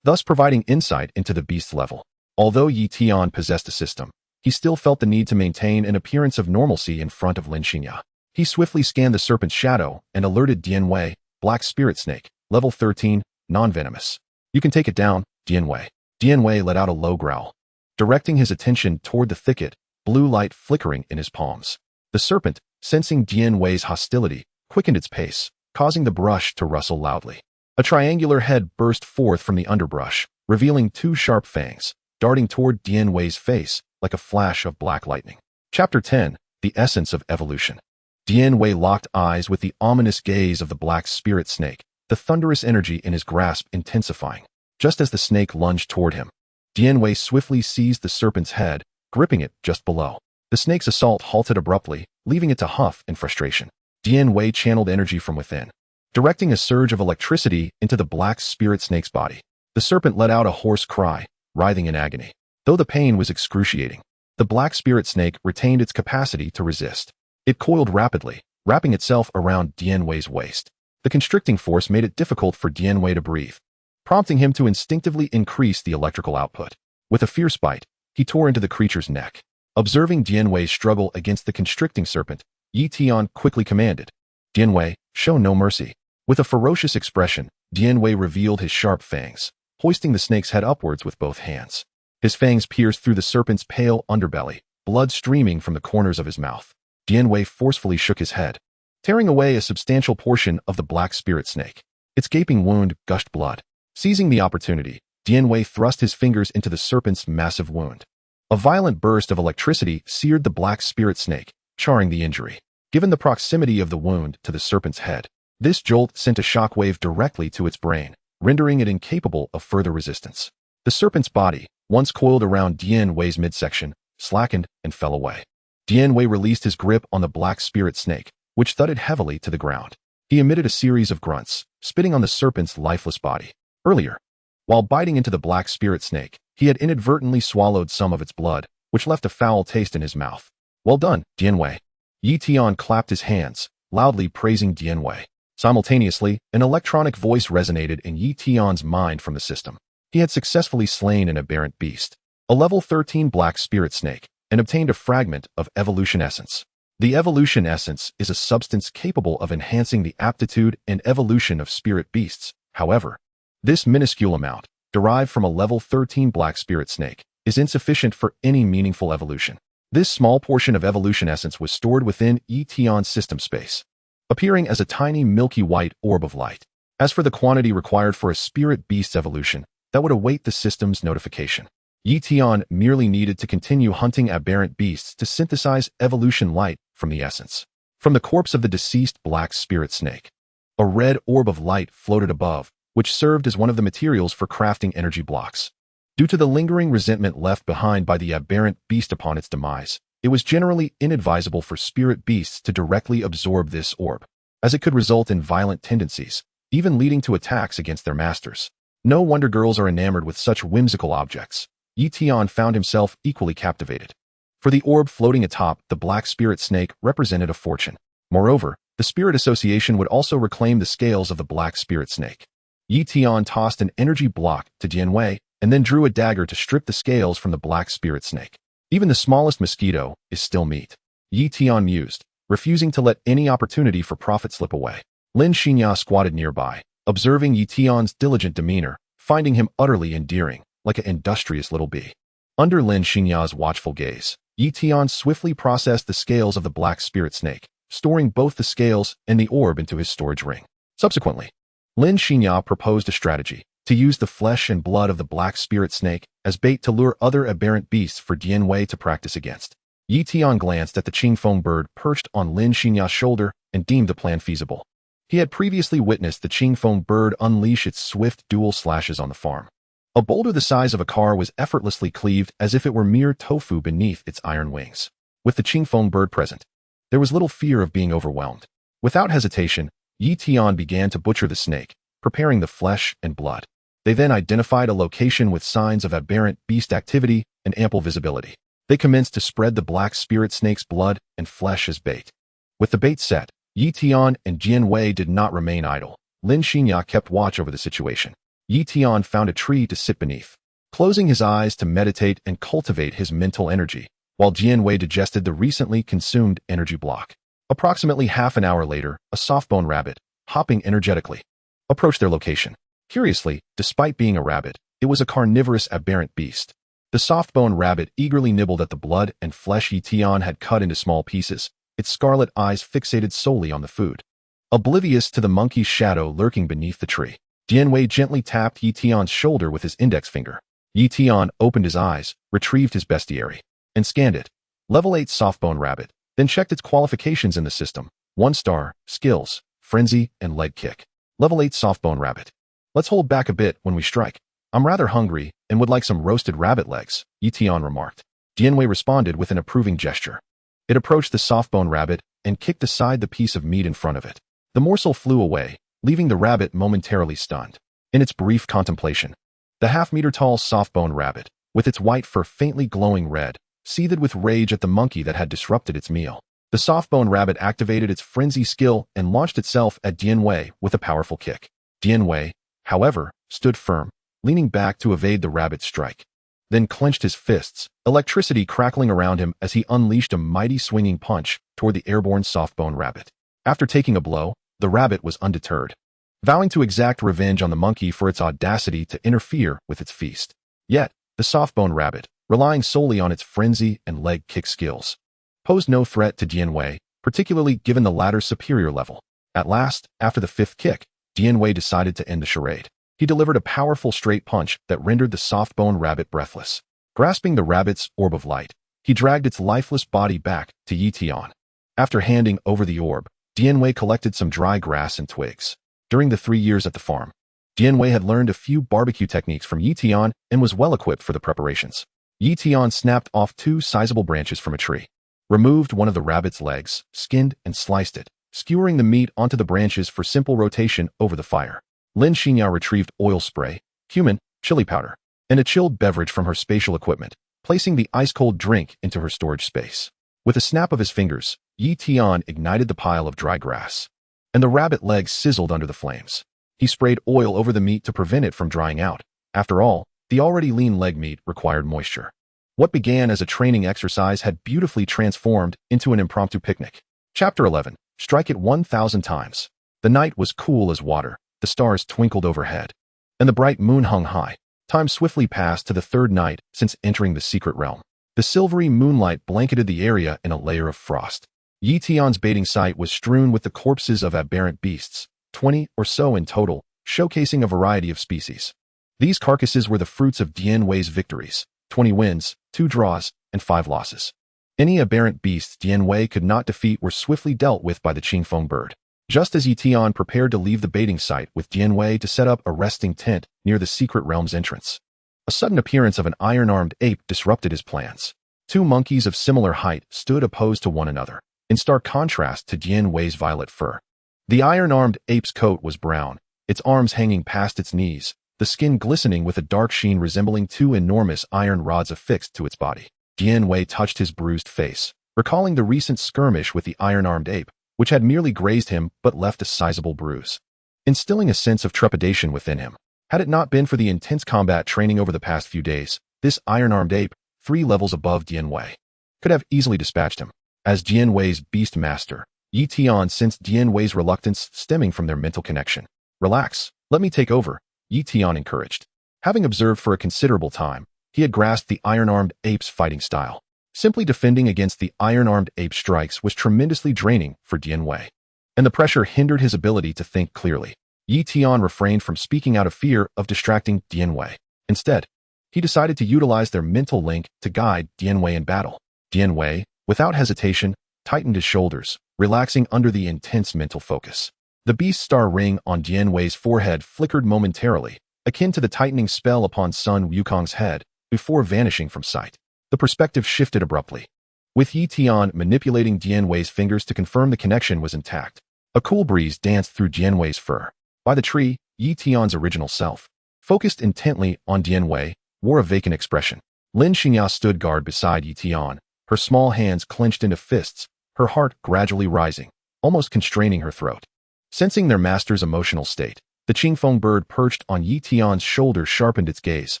thus providing insight into the beast's level. Although Yi Tian possessed a system, he still felt the need to maintain an appearance of normalcy in front of Lin Xinya. He swiftly scanned the serpent's shadow and alerted Dian Wei, Black Spirit Snake, level 13, non-venomous. You can take it down, Dian Wei. Dian Wei let out a low growl, directing his attention toward the thicket, blue light flickering in his palms. The serpent, sensing Dian Wei's hostility, quickened its pace, causing the brush to rustle loudly. A triangular head burst forth from the underbrush, revealing 2 sharp fangs, darting toward Dian Wei's face like a flash of black lightning. Chapter 10, The Essence of Evolution. Dian Wei locked eyes with the ominous gaze of the Black Spirit Snake, the thunderous energy in his grasp intensifying. Just as the snake lunged toward him, Dian Wei swiftly seized the serpent's head, gripping it just below. The snake's assault halted abruptly, leaving it to huff in frustration. Dian Wei channeled energy from within, directing a surge of electricity into the Black Spirit Snake's body. The serpent let out a hoarse cry, writhing in agony. Though the pain was excruciating, the Black Spirit Snake retained its capacity to resist. It coiled rapidly, wrapping itself around Dian Wei's waist. The constricting force made it difficult for Dian Wei to breathe, prompting him to instinctively increase the electrical output. With a fierce bite, he tore into the creature's neck. Observing Dian Wei's struggle against the constricting serpent, Yi Tian quickly commanded, "Dian Wei, show no mercy." With a ferocious expression, Dian Wei revealed his sharp fangs, hoisting the snake's head upwards with both hands. His fangs pierced through the serpent's pale underbelly, blood streaming from the corners of his mouth. Dian Wei forcefully shook his head, tearing away a substantial portion of the Black Spirit Snake. Its gaping wound gushed blood. Seizing the opportunity, Dian Wei thrust his fingers into the serpent's massive wound. A violent burst of electricity seared the Black Spirit Snake, charring the injury. Given the proximity of the wound to the serpent's head, this jolt sent a shockwave directly to its brain, rendering it incapable of further resistance. The serpent's body, once coiled around Dian Wei's midsection, slackened and fell away. Dian Wei released his grip on the Black Spirit Snake, which thudded heavily to the ground. He emitted a series of grunts, spitting on the serpent's lifeless body. Earlier, while biting into the Black Spirit Snake, he had inadvertently swallowed some of its blood, which left a foul taste in his mouth. "Well done, Dian Wei." Yi Tian clapped his hands, loudly praising Dian Wei. Simultaneously, an electronic voice resonated in Yi Tian's mind from the system. He had successfully slain an aberrant beast, a level 13 Black Spirit Snake, and obtained a fragment of evolution essence. The evolution essence is a substance capable of enhancing the aptitude and evolution of spirit beasts. However, this minuscule amount, derived from a level 13 Black Spirit Snake, is insufficient for any meaningful evolution. This small portion of evolution essence was stored within Yi Tian's system space, appearing as a tiny milky white orb of light. As for the quantity required for a spirit beast's evolution, that would await the system's notification. Yi Tian merely needed to continue hunting aberrant beasts to synthesize evolution light from the essence. From the corpse of the deceased Black Spirit Snake, a red orb of light floated above, which served as one of the materials for crafting energy blocks. Due to the lingering resentment left behind by the aberrant beast upon its demise, it was generally inadvisable for spirit beasts to directly absorb this orb, as it could result in violent tendencies, even leading to attacks against their masters. No wonder girls are enamored with such whimsical objects. Yi Tian found himself equally captivated. For the orb floating atop the Black Spirit Snake represented a fortune. Moreover, the Spirit Association would also reclaim the scales of the Black Spirit Snake. Yi Tian tossed an energy block to Dian Wei and then drew a dagger to strip the scales from the Black Spirit Snake. Even the smallest mosquito is still meat. Yi Tian mused, refusing to let any opportunity for profit slip away. Lin Xinya squatted nearby, observing Yi Tian's diligent demeanor, finding him utterly endearing, like an industrious little bee. Under Lin Xinya's watchful gaze, Yi Tian swiftly processed the scales of the Black Spirit Snake, storing both the scales and the orb into his storage ring. Subsequently, Lin Xinya proposed a strategy to use the flesh and blood of the Black Spirit Snake as bait to lure other aberrant beasts for Dian Wei to practice against. Yi Tian glanced at the Qingfeng bird perched on Lin Xinya's shoulder and deemed the plan feasible. He had previously witnessed the Qingfeng bird unleash its swift dual slashes on the farm. A boulder the size of a car was effortlessly cleaved as if it were mere tofu beneath its iron wings. With the Qingfeng bird present, there was little fear of being overwhelmed. Without hesitation, Yi Tian began to butcher the snake, preparing the flesh and blood. They then identified a location with signs of aberrant beast activity and ample visibility. They commenced to spread the black spirit snake's blood and flesh as bait. With the bait set, Yi Tian and Jian Wei did not remain idle. Lin Xinya kept watch over the situation. Yi Tian found a tree to sit beneath, closing his eyes to meditate and cultivate his mental energy, while Jian Wei digested the recently consumed energy block. Approximately half an hour later, a soft-bone rabbit, hopping energetically, approached their location. Curiously, despite being a rabbit, it was a carnivorous aberrant beast. The soft-bone rabbit eagerly nibbled at the blood and flesh Yi Tian had cut into small pieces, its scarlet eyes fixated solely on the food. Oblivious to the monkey's shadow lurking beneath the tree, Jian Wei gently tapped Yi Tian's shoulder with his index finger. Yi Tian opened his eyes, retrieved his bestiary, and scanned it. Level 8 soft-bone rabbit, then checked its qualifications in the system. 1 star, skills, frenzy, and leg kick. Level 8 soft-bone rabbit. Let's hold back a bit when we strike. I'm rather hungry and would like some roasted rabbit legs, Yi Tian remarked. Jian Wei responded with an approving gesture. It approached the soft-bone rabbit and kicked aside the piece of meat in front of it. The morsel flew away, leaving the rabbit momentarily stunned. In its brief contemplation, the half-meter-tall soft-bone rabbit, with its white fur faintly glowing red, seethed with rage at the monkey that had disrupted its meal. The soft-bone rabbit activated its frenzy skill and launched itself at Jian Wei with a powerful kick. Jian Wei, however, stood firm, leaning back to evade the rabbit's strike, then clenched his fists, electricity crackling around him as he unleashed a mighty swinging punch toward the airborne soft-bone rabbit. After taking a blow, the rabbit was undeterred, vowing to exact revenge on the monkey for its audacity to interfere with its feast. Yet, the soft-bone rabbit, relying solely on its frenzy and leg kick skills, posed no threat to Jian Wei, particularly given the latter's superior level. At last, after the 5th kick, Jian Wei decided to end the charade. He delivered a powerful straight punch that rendered the soft-bone rabbit breathless. Grasping the rabbit's orb of light, he dragged its lifeless body back to Yi Tian. After handing over the orb, Jian Wei collected some dry grass and twigs. During the 3 years at the farm, Jian Wei had learned a few barbecue techniques from Yi Tian and was well equipped for the preparations. Yi Tian snapped off 2 sizable branches from a tree, removed one of the rabbit's legs, skinned and sliced it, skewering the meat onto the branches for simple rotation over the fire. Lin Xinya retrieved oil spray, cumin, chili powder, and a chilled beverage from her spatial equipment, placing the ice-cold drink into her storage space. With a snap of his fingers, Yi Tian ignited the pile of dry grass, and the rabbit legs sizzled under the flames. He sprayed oil over the meat to prevent it from drying out. After all, the already lean leg meat required moisture. What began as a training exercise had beautifully transformed into an impromptu picnic. Chapter 11. Strike it 1,000 times. The night was cool as water. The stars twinkled overhead, and the bright moon hung high. Time swiftly passed to the 3rd night since entering the secret realm. The silvery moonlight blanketed the area in a layer of frost. Yi Tian's baiting site was strewn with the corpses of aberrant beasts, 20 or so in total, showcasing a variety of species. These carcasses were the fruits of Jian Wei's victories, 20 wins, 2 draws, and 5 losses. Any aberrant beasts Jian Wei could not defeat were swiftly dealt with by the Qingfeng bird. Just as Yi Tian prepared to leave the baiting site with Jian Wei to set up a resting tent near the secret realm's entrance, a sudden appearance of an iron-armed ape disrupted his plans. 2 monkeys of similar height stood opposed to one another, in stark contrast to Jian Wei's violet fur. The iron-armed ape's coat was brown, its arms hanging past its knees, the skin glistening with a dark sheen resembling 2 enormous iron rods affixed to its body. Jian Wei touched his bruised face, recalling the recent skirmish with the iron-armed ape, which had merely grazed him but left a sizable bruise, instilling a sense of trepidation within him. Had it not been for the intense combat training over the past few days, this iron-armed ape, 3 levels above Jian Wei, could have easily dispatched him. As Jian Wei's beast master, Yi Tian sensed Jian Wei's reluctance stemming from their mental connection. Relax, let me take over, Yi Tian encouraged. Having observed for a considerable time, he had grasped the iron-armed ape's fighting style. Simply defending against the iron-armed ape strikes was tremendously draining for Jian Wei, and the pressure hindered his ability to think clearly. Yi Tian refrained from speaking out of fear of distracting Jian Wei. Instead, he decided to utilize their mental link to guide Jian Wei in battle. Jian Wei, without hesitation, tightened his shoulders, relaxing under the intense mental focus. The beast star ring on Dianwei's forehead flickered momentarily, akin to the tightening spell upon Sun Wukong's head, before vanishing from sight. The perspective shifted abruptly, with Yi Tian manipulating Dianwei's fingers to confirm the connection was intact. A cool breeze danced through Dianwei's fur. By the tree, Yi Tian's original self, focused intently on Dianwei, wore a vacant expression. Lin Xingya stood guard beside Yi Tian, her small hands clenched into fists, her heart gradually rising, almost constraining her throat. Sensing their master's emotional state, the Qingfeng bird perched on Yi Tian's shoulder sharpened its gaze,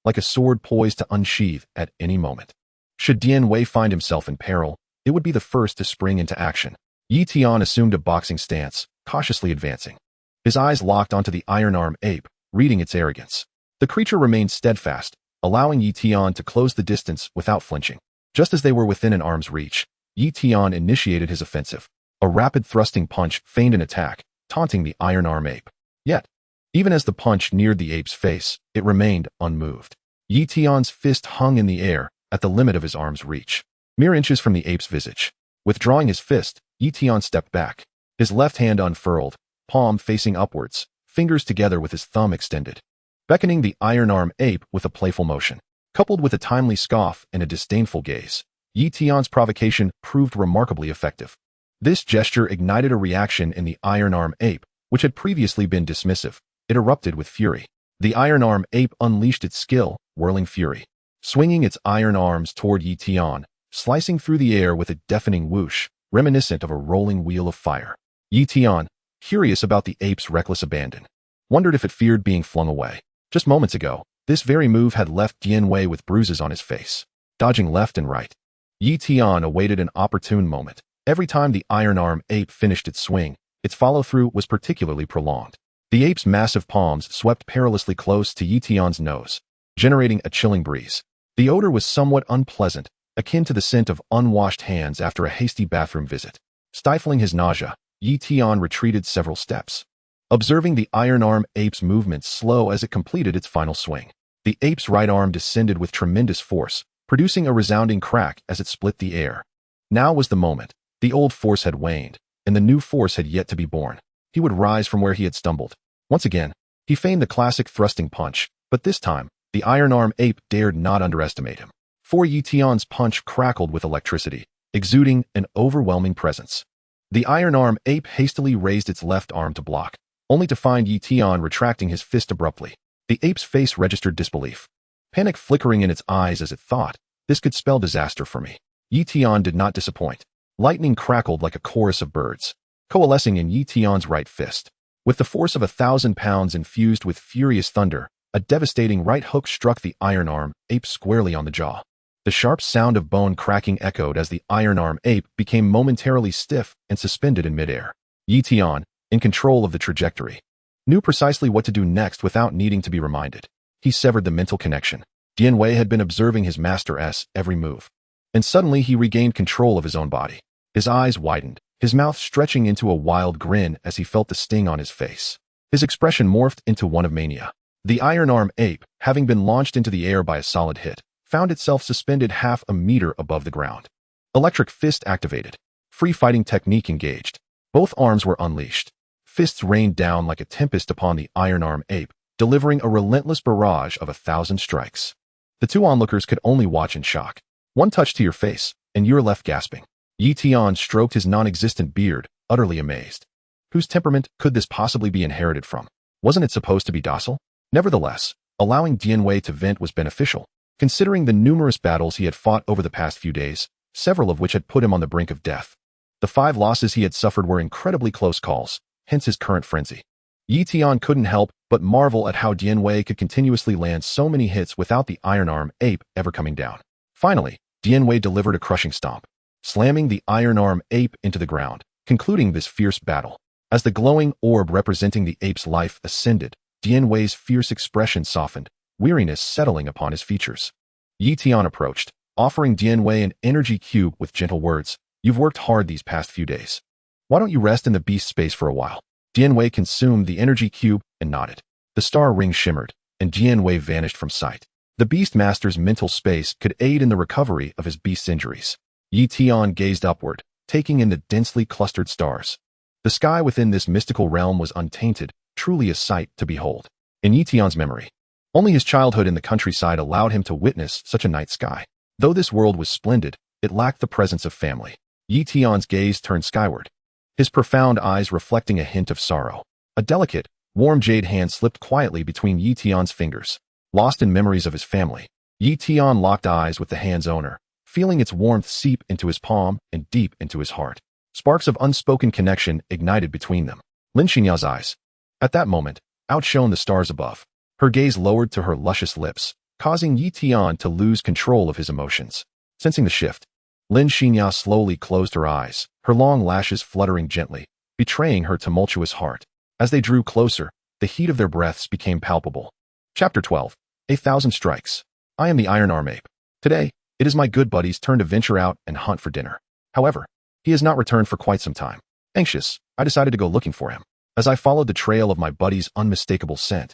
like a sword poised to unsheathe at any moment. Should Dianwei find himself in peril, it would be the first to spring into action. Yi Tian assumed a boxing stance, cautiously advancing. His eyes locked onto the iron arm ape, reading its arrogance. The creature remained steadfast, allowing Yi Tian to close the distance without flinching. Just as they were within an arm's reach, Yi Tian initiated his offensive. A rapid thrusting punch feigned an attack, taunting the iron arm ape. Yet, even as the punch neared the ape's face, it remained unmoved. Yi Tian's fist hung in the air, at the limit of his arm's reach, mere inches from the ape's visage. Withdrawing his fist, Yi Tian stepped back, his left hand unfurled, palm facing upwards, fingers together with his thumb extended, beckoning the iron arm ape with a playful motion. Coupled with a timely scoff and a disdainful gaze, Yi Tian's provocation proved remarkably effective. This gesture ignited a reaction in the iron arm ape, which had previously been dismissive. It erupted with fury. The iron arm ape unleashed its skill, whirling fury, swinging its iron arms toward Yi Tian, slicing through the air with a deafening whoosh, reminiscent of a rolling wheel of fire. Yi Tian, curious about the ape's reckless abandon, wondered if it feared being flung away. Just moments ago, this very move had left Dianwei with bruises on his face, dodging left and right. Yi Tian awaited an opportune moment. Every time the iron arm ape finished its swing, its follow-through was particularly prolonged. The ape's massive palms swept perilously close to Yi Tian's nose, generating a chilling breeze. The odor was somewhat unpleasant, akin to the scent of unwashed hands after a hasty bathroom visit. Stifling his nausea, Yi Tian retreated several steps, observing the iron arm ape's movements slow as it completed its final swing. The ape's right arm descended with tremendous force, producing a resounding crack as it split the air. Now was the moment. The old force had waned, and the new force had yet to be born. He would rise from where he had stumbled. Once again, he feigned the classic thrusting punch, but this time, the iron arm ape dared not underestimate him. For Yi Tian's punch crackled with electricity, exuding an overwhelming presence. The iron arm ape hastily raised its left arm to block, only to find Yi Tian retracting his fist abruptly. The ape's face registered disbelief, panic flickering in its eyes as it thought, this could spell disaster for me. Yi Tian did not disappoint. Lightning crackled like a chorus of birds, coalescing in Yi Tian's right fist. With the force of 1,000 pounds infused with furious thunder, a devastating right hook struck the iron arm ape squarely on the jaw. The sharp sound of bone cracking echoed as the iron arm ape became momentarily stiff and suspended in midair. Yi Tian, in control of the trajectory, knew precisely what to do next without needing to be reminded. He severed the mental connection. Dianwei had been observing his master's every move, and suddenly he regained control of his own body. His eyes widened, his mouth stretching into a wild grin as he felt the sting on his face. His expression morphed into one of mania. The iron arm ape, having been launched into the air by a solid hit, found itself suspended half a meter above the ground. Electric fist activated. Free fighting technique engaged. Both arms were unleashed. Fists rained down like a tempest upon the iron arm ape, delivering a relentless barrage of 1,000 strikes. The two onlookers could only watch in shock. One touch to your face, and you're left gasping. Yi Tian stroked his non-existent beard, utterly amazed. Whose temperament could this possibly be inherited from? Wasn't it supposed to be docile? Nevertheless, allowing Dianwei to vent was beneficial, considering the numerous battles he had fought over the past few days, several of which had put him on the brink of death. The 5 losses he had suffered were incredibly close calls, hence his current frenzy. Yi Tian couldn't help but marvel at how Dianwei could continuously land so many hits without the iron arm ape ever coming down. Finally, Dianwei delivered a crushing stomp, slamming the iron arm ape into the ground, concluding this fierce battle. As the glowing orb representing the ape's life ascended, Dianwei's fierce expression softened, weariness settling upon his features. Yi Tian approached, offering Dianwei an energy cube with gentle words. You've worked hard these past few days. Why don't you rest in the beast space for a while? Dianwei consumed the energy cube and nodded. The star ring shimmered, and Dianwei vanished from sight. The beast master's mental space could aid in the recovery of his beast's injuries. Yi Tian gazed upward, taking in the densely clustered stars. The sky within this mystical realm was untainted, truly a sight to behold. In Yi Tian's memory, only his childhood in the countryside allowed him to witness such a night sky. Though this world was splendid, it lacked the presence of family. Yi Tian's gaze turned skyward, his profound eyes reflecting a hint of sorrow. A delicate, warm jade hand slipped quietly between Yi Tian's fingers. Lost in memories of his family, Yi Tian locked eyes with the hand's owner, feeling its warmth seep into his palm and deep into his heart. Sparks of unspoken connection ignited between them. Lin Xinya's eyes, at that moment, outshone the stars above. Her gaze lowered to her luscious lips, causing Yi Tian to lose control of his emotions. Sensing the shift, Lin Xinya slowly closed her eyes, her long lashes fluttering gently, betraying her tumultuous heart. As they drew closer, the heat of their breaths became palpable. Chapter 12. 1,000 Strikes. I am the Iron Arm Ape. Today, it is my good buddy's turn to venture out and hunt for dinner. However, he has not returned for quite some time. Anxious, I decided to go looking for him. As I followed the trail of my buddy's unmistakable scent,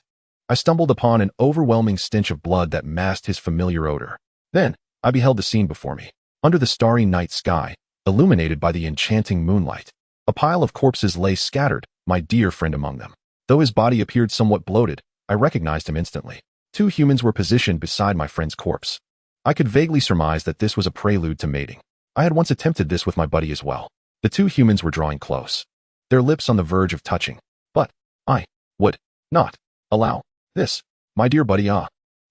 I stumbled upon an overwhelming stench of blood that masked his familiar odor. Then, I beheld the scene before me. Under the starry night sky, illuminated by the enchanting moonlight, a pile of corpses lay scattered, my dear friend among them. Though his body appeared somewhat bloated, I recognized him instantly. 2 humans were positioned beside my friend's corpse. I could vaguely surmise that this was a prelude to mating. I had once attempted this with my buddy as well. The 2 humans were drawing close, their lips on the verge of touching. But I would not allow this. My dear buddy,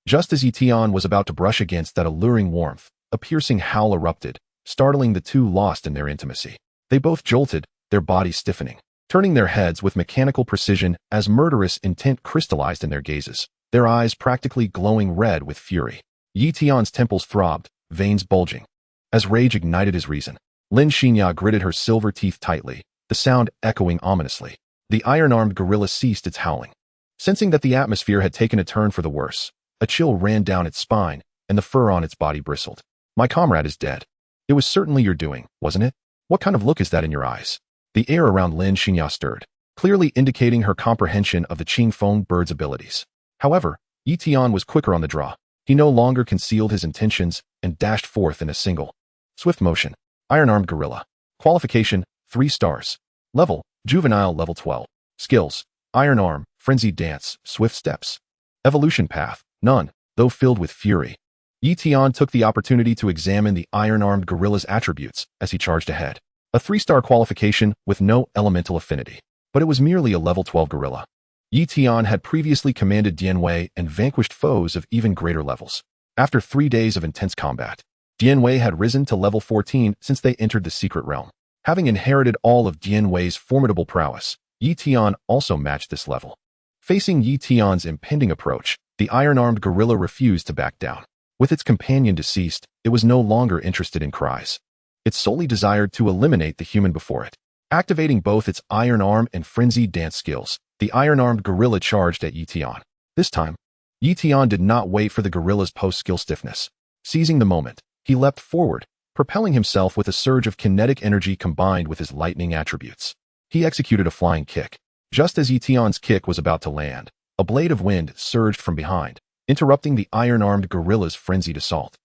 Just as Yi Tian was about to brush against that alluring warmth, a piercing howl erupted, startling the 2 lost in their intimacy. They both jolted, their bodies stiffening, turning their heads with mechanical precision as murderous intent crystallized in their gazes, their eyes practically glowing red with fury. Yi Tian's temples throbbed, veins bulging. As rage ignited his reason, Lin Xinya gritted her silver teeth tightly, the sound echoing ominously. The iron-armed gorilla ceased its howling. Sensing that the atmosphere had taken a turn for the worse, a chill ran down its spine, and the fur on its body bristled. My comrade is dead. It was certainly your doing, wasn't it? What kind of look is that in your eyes? The air around Lin Xinya stirred, clearly indicating her comprehension of the Qingfeng bird's abilities. However, Yi Tian was quicker on the draw. He no longer concealed his intentions and dashed forth in a single, swift motion. Iron-armed gorilla. Qualification, 3 stars. Level, juvenile level 12. Skills, iron arm, frenzied dance, swift steps. Evolution path, none, though filled with fury. Yi Tian took the opportunity to examine the iron-armed gorilla's attributes as he charged ahead. A 3-star qualification with no elemental affinity. But it was merely a level 12 gorilla. Yi Tian had previously commanded Dianwei and vanquished foes of even greater levels. After 3 days of intense combat, Dianwei had risen to level 14 since they entered the secret realm. Having inherited all of Dianwei's formidable prowess, Yi Tian also matched this level. Facing Yi Tian's impending approach, the iron-armed gorilla refused to back down. With its companion deceased, it was no longer interested in cries. It solely desired to eliminate the human before it. Activating both its iron arm and frenzied dance skills, the iron-armed gorilla charged at Yi Tian. This time, Yi Tian did not wait for the gorilla's post-skill stiffness. Seizing the moment, he leapt forward, propelling himself with a surge of kinetic energy combined with his lightning attributes. He executed a flying kick. Just as Yi Tian's kick was about to land, a blade of wind surged from behind, interrupting the iron-armed gorilla's frenzied assault.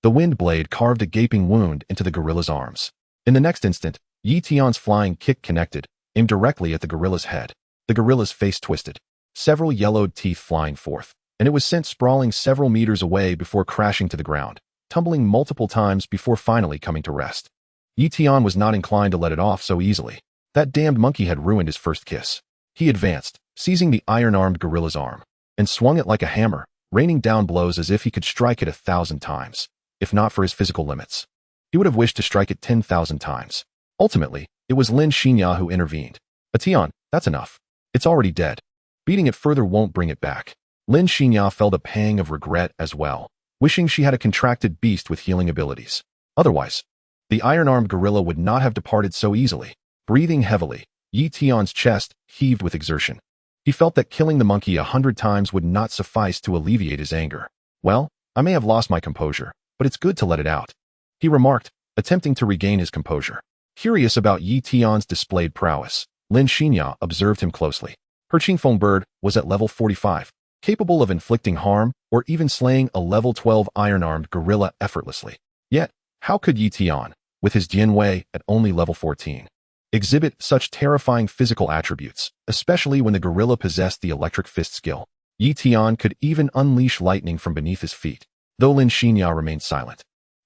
The wind blade carved a gaping wound into the gorilla's arms. In the next instant, Yi Tian's flying kick connected, aimed directly at the gorilla's head. The gorilla's face twisted, several yellowed teeth flying forth, and it was sent sprawling several meters away before crashing to the ground, tumbling multiple times before finally coming to rest. Yi Tian was not inclined to let it off so easily. That damned monkey had ruined his first kiss. He advanced, seizing the iron-armed gorilla's arm, and swung it like a hammer, raining down blows as if he could strike it 1,000 times. If not for his physical limits, he would have wished to strike it 10,000 times. Ultimately, it was Lin Xinya who intervened. Tian, that's enough. It's already dead. Beating it further won't bring it back. Lin Xinya felt a pang of regret as well, wishing she had a contracted beast with healing abilities. Otherwise, the iron-armed gorilla would not have departed so easily. Breathing heavily, Yi Tian's chest heaved with exertion. He felt that killing the monkey 100 times would not suffice to alleviate his anger. Well, I may have lost my composure, but it's good to let it out, he remarked, attempting to regain his composure. Curious about Yi Tian's displayed prowess, Lin Xinya observed him closely. Her Qingfeng bird was at level 45, capable of inflicting harm or even slaying a level 12 iron-armed gorilla effortlessly. Yet, how could Yi Tian, with his Jianwei at only level 14, exhibit such terrifying physical attributes, especially when the gorilla possessed the electric fist skill. Tian could even unleash lightning from beneath his feet, though Lin Xinya remained silent.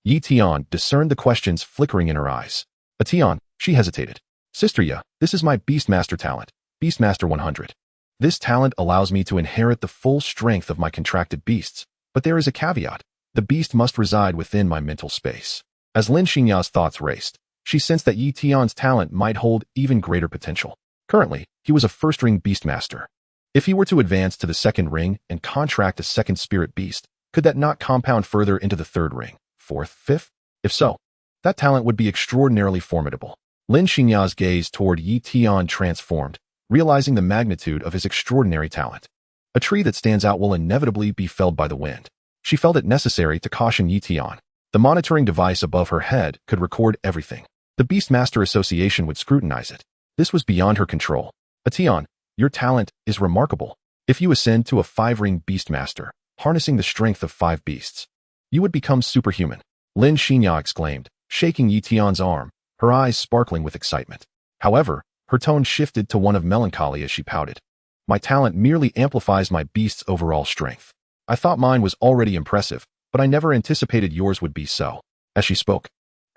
Tian discerned the questions flickering in her eyes. Tian, she hesitated. Sister Ya, this is my Beastmaster talent, Beastmaster 100. This talent allows me to inherit the full strength of my contracted beasts, but there is a caveat. The beast must reside within my mental space. As Lin Xinya's thoughts raced, she sensed that Tian's talent might hold even greater potential. Currently, he was a first-ring Beastmaster. If he were to advance to the second ring and contract a second spirit beast, could that not compound further into the third ring, fourth, fifth? If so, that talent would be extraordinarily formidable. Lin Xinya's gaze toward Tian transformed, realizing the magnitude of his extraordinary talent. A tree that stands out will inevitably be felled by the wind. She felt it necessary to caution Tian. The monitoring device above her head could record everything. The Beastmaster Association would scrutinize it. This was beyond her control. Tian, your talent is remarkable. If you ascend to a 5-ring Beastmaster, harnessing the strength of 5 beasts, you would become superhuman. Lin Xinya exclaimed, shaking Tian's arm, her eyes sparkling with excitement. However, her tone shifted to one of melancholy as she pouted. My talent merely amplifies my beast's overall strength. I thought mine was already impressive, but I never anticipated yours would be so. As she spoke,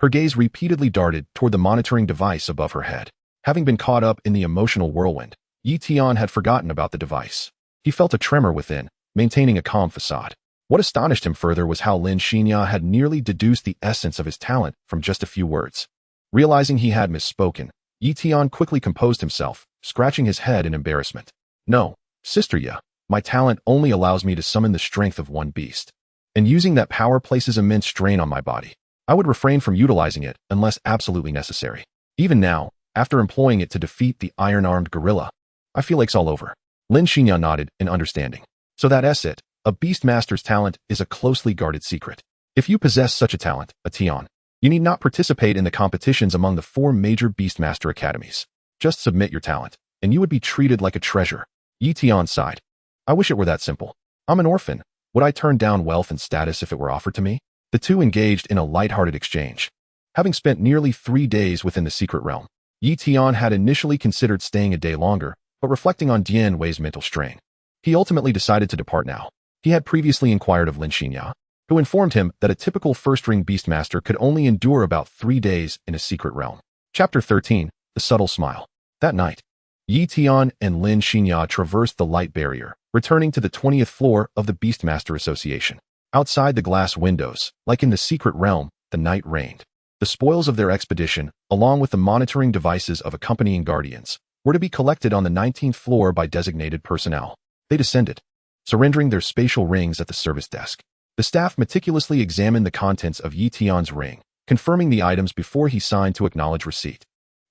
her gaze repeatedly darted toward the monitoring device above her head. Having been caught up in the emotional whirlwind, Tian had forgotten about the device. He felt a tremor within, maintaining a calm facade. What astonished him further was how Lin Xinya had nearly deduced the essence of his talent from just a few words. Realizing he had misspoken, Tian quickly composed himself, scratching his head in embarrassment. No, Sister Ya, my talent only allows me to summon the strength of 1 beast. And using that power places immense strain on my body. I would refrain from utilizing it unless absolutely necessary. Even now, after employing it to defeat the iron-armed gorilla, I feel like it's all over. Lin Xinya nodded in understanding. So that's it. A Beastmaster's talent is a closely guarded secret. If you possess such a talent, Tian, you need not participate in the competitions among the 4 major Beastmaster academies. Just submit your talent, and you would be treated like a treasure. Tian sighed. I wish it were that simple. I'm an orphan. Would I turn down wealth and status if it were offered to me? The two engaged in a light-hearted exchange. Having spent nearly 3 days within the secret realm, Tian had initially considered staying a day longer, but reflecting on Jianwei's mental strain, he ultimately decided to depart now. He had previously inquired of Lin Xinya, who informed him that a typical first-ring Beastmaster could only endure about 3 days in a secret realm. Chapter 13, The Subtle Smile. That night, Tian and Lin Xinya traversed the light barrier, returning to the 20th floor of the Beastmaster Association. Outside the glass windows, like in the secret realm, the night reigned. The spoils of their expedition, along with the monitoring devices of accompanying guardians, were to be collected on the 19th floor by designated personnel. They descended, surrendering their spatial rings at the service desk. The staff meticulously examined the contents of Tian's ring, confirming the items before he signed to acknowledge receipt.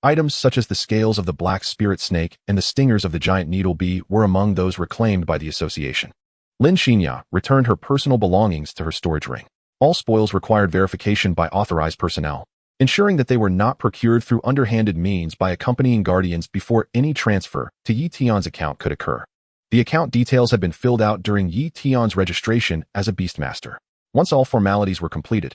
Items such as the scales of the black spirit snake and the stingers of the giant needle bee were among those reclaimed by the association. Lin Xinya returned her personal belongings to her storage ring. All spoils required verification by authorized personnel, ensuring that they were not procured through underhanded means by accompanying guardians before any transfer to Tian's account could occur. The account details had been filled out during Tian's registration as a Beastmaster. Once all formalities were completed,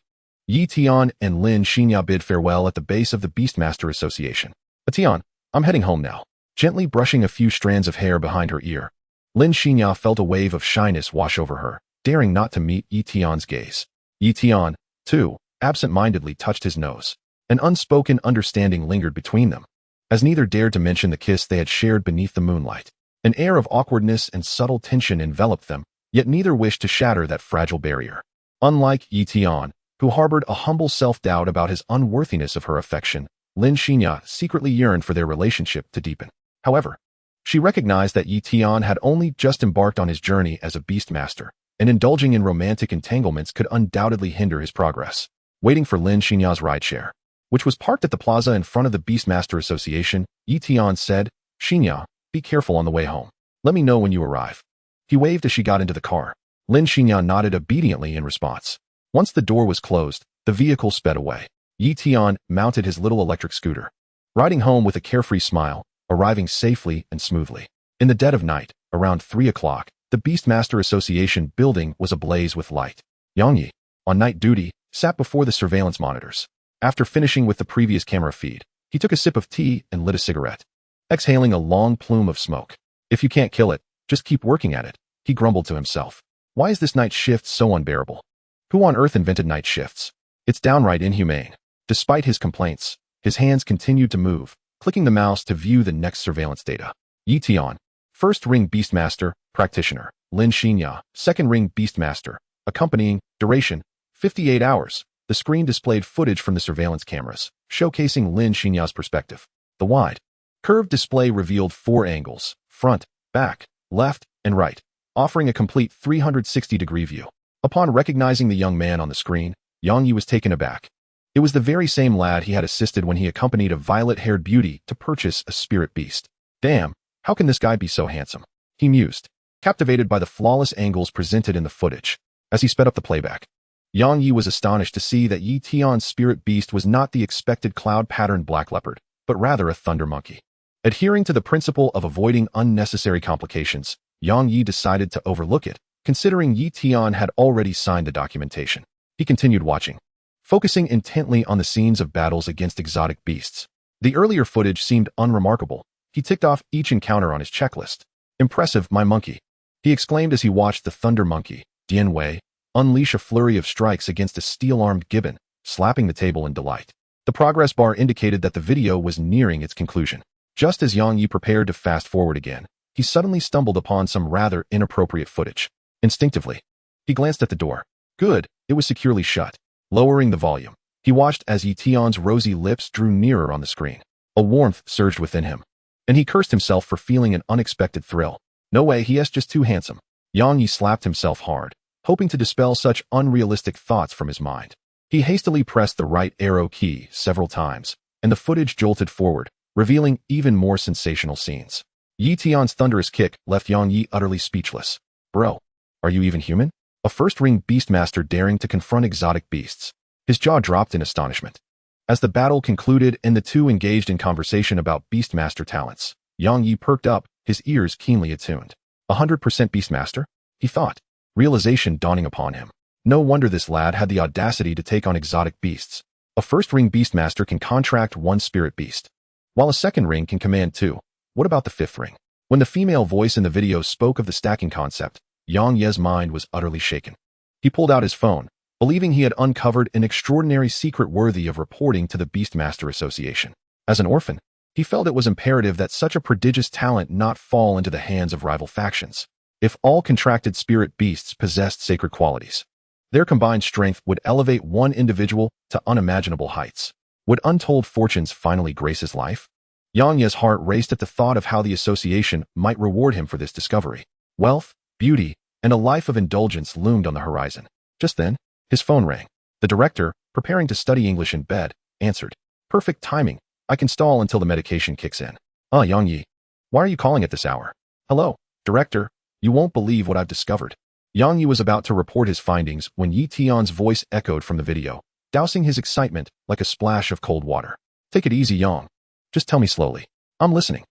Tian and Lin Xinya bid farewell at the base of the Beastmaster Association. Tian, I'm heading home now. Gently brushing a few strands of hair behind her ear, Lin Xinya felt a wave of shyness wash over her, daring not to meet Tian's gaze. Tian, too, absent-mindedly touched his nose. An unspoken understanding lingered between them, as neither dared to mention the kiss they had shared beneath the moonlight. An air of awkwardness and subtle tension enveloped them, yet neither wished to shatter that fragile barrier. Unlike Tian, who harbored a humble self-doubt about his unworthiness of her affection, Lin Xinya secretly yearned for their relationship to deepen. However, she recognized that Tian had only just embarked on his journey as a Beastmaster, and indulging in romantic entanglements could undoubtedly hinder his progress. Waiting for Lin Xinya's rideshare, which was parked at the plaza in front of the Beastmaster Association, Tian said, Xinya, be careful on the way home. Let me know when you arrive. He waved as she got into the car. Lin Xinya nodded obediently in response. Once the door was closed, the vehicle sped away. Tian mounted his little electric scooter, riding home with a carefree smile, arriving safely and smoothly. In the dead of night, around 3 o'clock, the Beastmaster Association building was ablaze with light. Yang Yi, on night duty, sat before the surveillance monitors. After finishing with the previous camera feed, he took a sip of tea and lit a cigarette, exhaling a long plume of smoke. If you can't kill it, just keep working at it, he grumbled to himself. Why is this night shift so unbearable? Who on earth invented night shifts? It's downright inhumane. Despite his complaints, his hands continued to move, clicking the mouse to view the next surveillance data. Tian, first ring Beastmaster, practitioner. Lin Xinya, second ring Beastmaster, accompanying, duration, 58 hours. The screen displayed footage from the surveillance cameras, showcasing Lin Xinya's perspective. The wide, curved display revealed 4 angles, front, back, left, and right, offering a complete 360-degree view. Upon recognizing the young man on the screen, Yang Yi was taken aback. It was the very same lad he had assisted when he accompanied a violet-haired beauty to purchase a spirit beast. Damn, how can this guy be so handsome? He mused, captivated by the flawless angles presented in the footage. As he sped up the playback, Yang Yi was astonished to see that Yi Tian's spirit beast was not the expected cloud-patterned black leopard, but rather a thunder monkey. Adhering to the principle of avoiding unnecessary complications, Yang Yi decided to overlook it, considering Yi Tian had already signed the documentation. He continued watching, focusing intently on the scenes of battles against exotic beasts. The earlier footage seemed unremarkable. He ticked off each encounter on his checklist. Impressive, my monkey, he exclaimed as he watched the thunder monkey, Dian Wei, unleash a flurry of strikes against a steel-armed gibbon, slapping the table in delight. The progress bar indicated that the video was nearing its conclusion. Just as Yang Yi prepared to fast-forward again, he suddenly stumbled upon some rather inappropriate footage. Instinctively, he glanced at the door. Good, it was securely shut. Lowering the volume, he watched as Yi Tian's rosy lips drew nearer on the screen. A warmth surged within him, and he cursed himself for feeling an unexpected thrill. No way, he is just too handsome. Yang Yi slapped himself hard, hoping to dispel such unrealistic thoughts from his mind. He hastily pressed the right arrow key several times, and the footage jolted forward, revealing even more sensational scenes. Yi Tian's thunderous kick left Yang Yi utterly speechless. Bro, are you even human? A first-ring Beastmaster daring to confront exotic beasts. His jaw dropped in astonishment. As the battle concluded and the two engaged in conversation about Beastmaster talents, Yang Yi perked up, his ears keenly attuned. 100% Beastmaster? He thought, realization dawning upon him. No wonder this lad had the audacity to take on exotic beasts. A first-ring Beastmaster can contract 1 spirit beast, while a second ring can command 2. What about the 5th ring? When the female voice in the video spoke of the stacking concept, Yang Ye's mind was utterly shaken. He pulled out his phone, believing he had uncovered an extraordinary secret worthy of reporting to the Beastmaster Association. As an orphan, he felt it was imperative that such a prodigious talent not fall into the hands of rival factions. If all contracted spirit beasts possessed sacred qualities, their combined strength would elevate one individual to unimaginable heights. Would untold fortunes finally grace his life? Yang Ye's heart raced at the thought of how the association might reward him for this discovery. Wealth, beauty, and a life of indulgence loomed on the horizon. Just then, his phone rang. The director, preparing to study English in bed, answered. Perfect timing. I can stall until the medication kicks in. Yang Yi. Why are you calling at this hour? Hello, director. You won't believe what I've discovered. Yang Yi was about to report his findings when Yi Tian's voice echoed from the video, dousing his excitement like a splash of cold water. Take it easy, Yang. Just tell me slowly. I'm listening.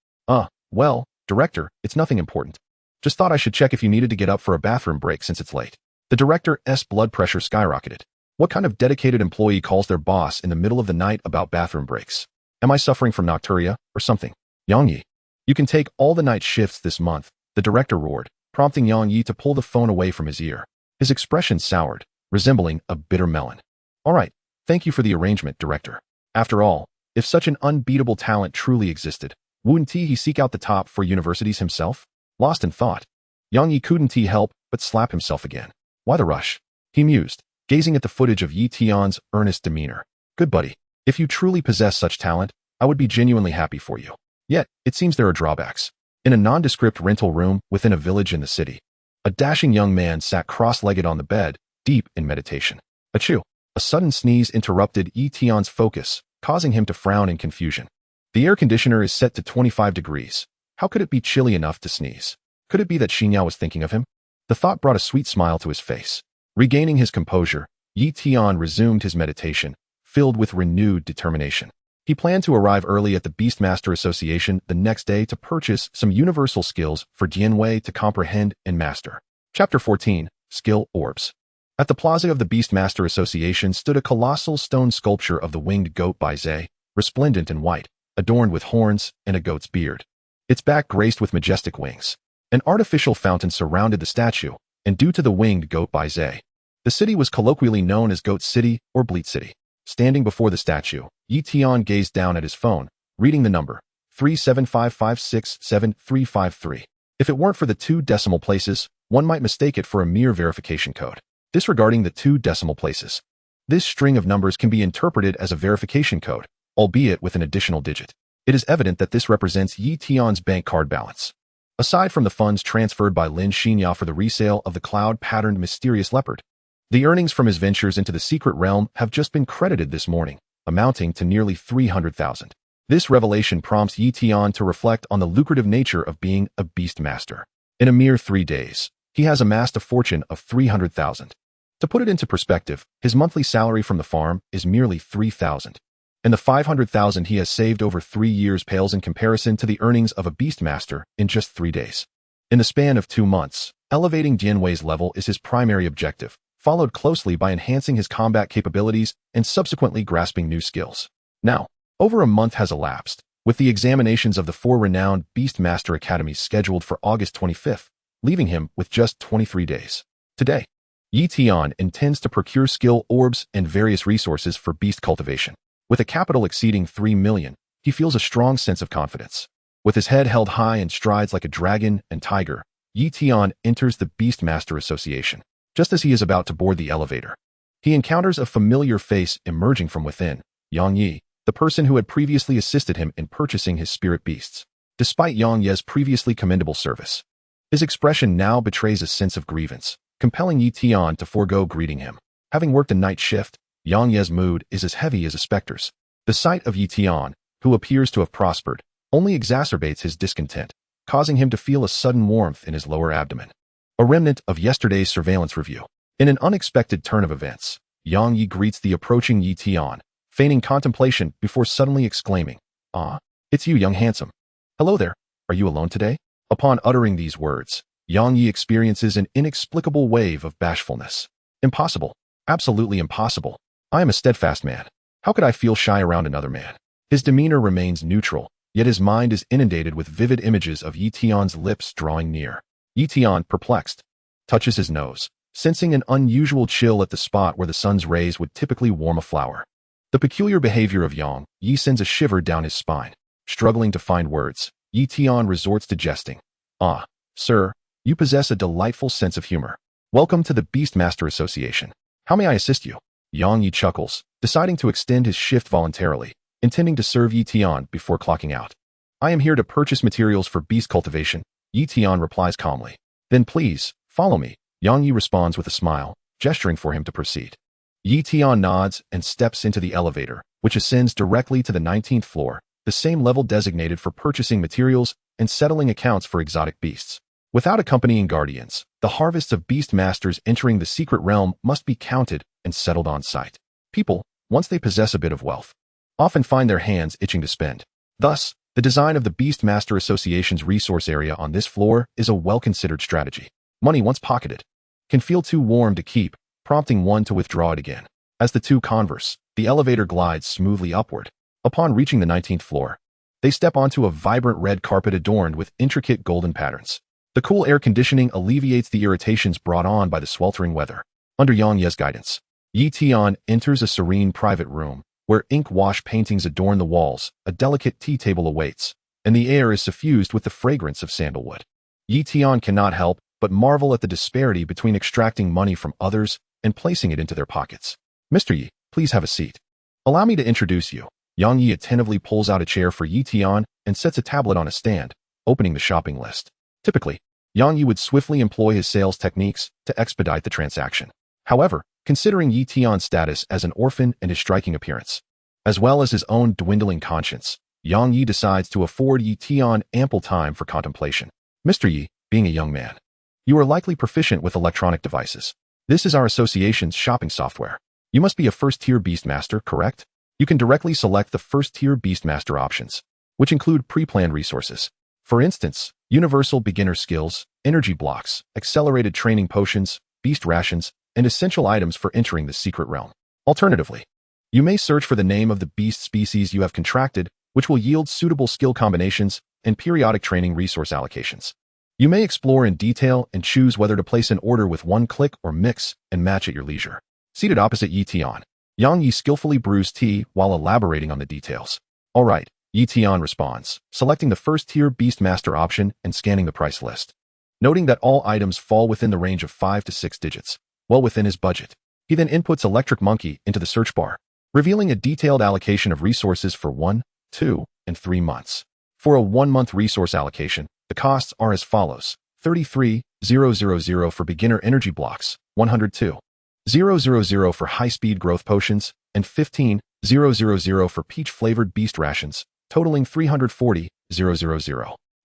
Well, director, it's nothing important. Just thought I should check if you needed to get up for a bathroom break since it's late. The director's blood pressure skyrocketed. What kind of dedicated employee calls their boss in the middle of the night about bathroom breaks? Am I suffering from nocturia or something? Yang Yi, you can take all the night shifts this month, the director roared, prompting Yang Yi to pull the phone away from his ear. His expression soured, resembling a bitter melon. All right, thank you for the arrangement, director. After all, if such an unbeatable talent truly existed, wouldn't he seek out the top 4 universities himself? Lost in thought, Yang Yi couldn't help but slap himself again. Why the rush? He mused, gazing at the footage of Yi Tian's earnest demeanor. Good buddy, if you truly possess such talent, I would be genuinely happy for you. Yet, it seems there are drawbacks. In a nondescript rental room within a village in the city, a dashing young man sat cross-legged on the bed, deep in meditation. Achoo! A sudden sneeze interrupted Yi Tian's focus, causing him to frown in confusion. The air conditioner is set to 25 degrees. How could it be chilly enough to sneeze? Could it be that Xinya was thinking of him? The thought brought a sweet smile to his face. Regaining his composure, Yi Tian resumed his meditation, filled with renewed determination. He planned to arrive early at the Beastmaster Association the next day to purchase some universal skills for Dian Wei to comprehend and master. Chapter 14, Skill Orbs. At the plaza of the Beastmaster Association stood a colossal stone sculpture of the winged goat by Zay, resplendent in white, adorned with horns and a goat's beard. Its back graced with majestic wings. An artificial fountain surrounded the statue, and due to the winged goat by Zay, the city was colloquially known as Goat City or Bleat City. Standing before the statue, Tian gazed down at his phone, reading the number 375567353. If it weren't for the 2 decimal places, one might mistake it for a mere verification code. Disregarding the 2 decimal places, this string of numbers can be interpreted as a verification code, albeit with an additional digit. It is evident that this represents Yi Tian's bank card balance. Aside from the funds transferred by Lin Xinya for the resale of the cloud-patterned mysterious leopard, the earnings from his ventures into the secret realm have just been credited this morning, amounting to nearly 300,000. This revelation prompts Yi Tian to reflect on the lucrative nature of being a beast master. In a mere 3 days, he has amassed a fortune of 300,000. To put it into perspective, his monthly salary from the farm is merely 3,000. And the 500,000 he has saved over 3 years pales in comparison to the earnings of a beastmaster in just 3 days. In the span of 2 months, elevating Jianwei's level is his primary objective, followed closely by enhancing his combat capabilities and subsequently grasping new skills. Now, over a month has elapsed, with the examinations of the 4 renowned Beastmaster Academies scheduled for August 25th, leaving him with just 23 days. Today, Yi Tian intends to procure skill orbs and various resources for beast cultivation. With a capital exceeding 3 million, he feels a strong sense of confidence. With his head held high and strides like a dragon and tiger, Yi Tian enters the Beastmaster Association. Just as he is about to board the elevator, he encounters a familiar face emerging from within, Yang Yi, the person who had previously assisted him in purchasing his spirit beasts. Despite Yang Ye's previously commendable service, his expression now betrays a sense of grievance, compelling Yi Tian to forego greeting him. Having worked a night shift, Yang Ye's mood is as heavy as a specter's. The sight of Yi Tian, who appears to have prospered, only exacerbates his discontent, causing him to feel a sudden warmth in his lower abdomen. A remnant of yesterday's surveillance review. In an unexpected turn of events, Yang Yi greets the approaching Yi Tian, feigning contemplation before suddenly exclaiming, "Ah, it's you, young handsome. Hello there, are you alone today?" Upon uttering these words, Yang Yi experiences an inexplicable wave of bashfulness. Impossible. Absolutely impossible. I am a steadfast man. How could I feel shy around another man? His demeanor remains neutral, yet his mind is inundated with vivid images of Yi Tian's lips drawing near. Yi Tian, perplexed, touches his nose, sensing an unusual chill at the spot where the sun's rays would typically warm a flower. The peculiar behavior of Yang Yi sends a shiver down his spine. Struggling to find words, Yi Tian resorts to jesting. "Ah, sir, you possess a delightful sense of humor. Welcome to the Beastmaster Association. How may I assist you?" Yang Yi chuckles, deciding to extend his shift voluntarily, intending to serve Yi Tian before clocking out. "I am here to purchase materials for beast cultivation," Yi Tian replies calmly. "Then please, follow me," Yang Yi responds with a smile, gesturing for him to proceed. Yi Tian nods and steps into the elevator, which ascends directly to the 19th floor, the same level designated for purchasing materials and settling accounts for exotic beasts. Without accompanying guardians, the harvests of beast masters entering the secret realm must be counted and settled on site. People, once they possess a bit of wealth, often find their hands itching to spend. Thus, the design of the Beastmaster Association's resource area on this floor is a well-considered strategy. Money once pocketed can feel too warm to keep, prompting one to withdraw it again. As the two converse, the elevator glides smoothly upward. Upon reaching the 19th floor, they step onto a vibrant red carpet adorned with intricate golden patterns. The cool air conditioning alleviates the irritations brought on by the sweltering weather. Under Yang Ye's guidance, Yi Tian enters a serene private room, where ink-wash paintings adorn the walls, a delicate tea table awaits, and the air is suffused with the fragrance of sandalwood. Yi Tian cannot help but marvel at the disparity between extracting money from others and placing it into their pockets. "Mr. Yi, please have a seat. Allow me to introduce you." Yang Yi attentively pulls out a chair for Yi Tian and sets a tablet on a stand, opening the shopping list. Typically, Yang Yi would swiftly employ his sales techniques to expedite the transaction. However, considering Yi Tian's status as an orphan and his striking appearance, as well as his own dwindling conscience, Yang Yi decides to afford Yi Tian ample time for contemplation. "Mr. Yi, being a young man, you are likely proficient with electronic devices. This is our association's shopping software. You must be a first-tier Beastmaster, correct? You can directly select the first-tier Beastmaster options, which include pre-planned resources. For instance, universal beginner skills, energy blocks, accelerated training potions, beast rations, and essential items for entering the secret realm. Alternatively, you may search for the name of the beast species you have contracted, which will yield suitable skill combinations and periodic training resource allocations. You may explore in detail and choose whether to place an order with one click or mix and match at your leisure. Seated opposite Yi Tian, Yang Yi skillfully brews tea while elaborating on the details. All right, Yi Tian responds, selecting the first-tier Beastmaster option and scanning the price list. Noting that all items fall within the range of 5 to 6 digits, well within his budget, he then inputs Electric Monkey into the search bar, revealing a detailed allocation of resources for 1, 2, and 3 months. For a 1-month resource allocation, the costs are as follows: 33,000 for beginner energy blocks, 102,000 for high-speed growth potions, and 15,000 for peach-flavored beast rations, totaling 340,000.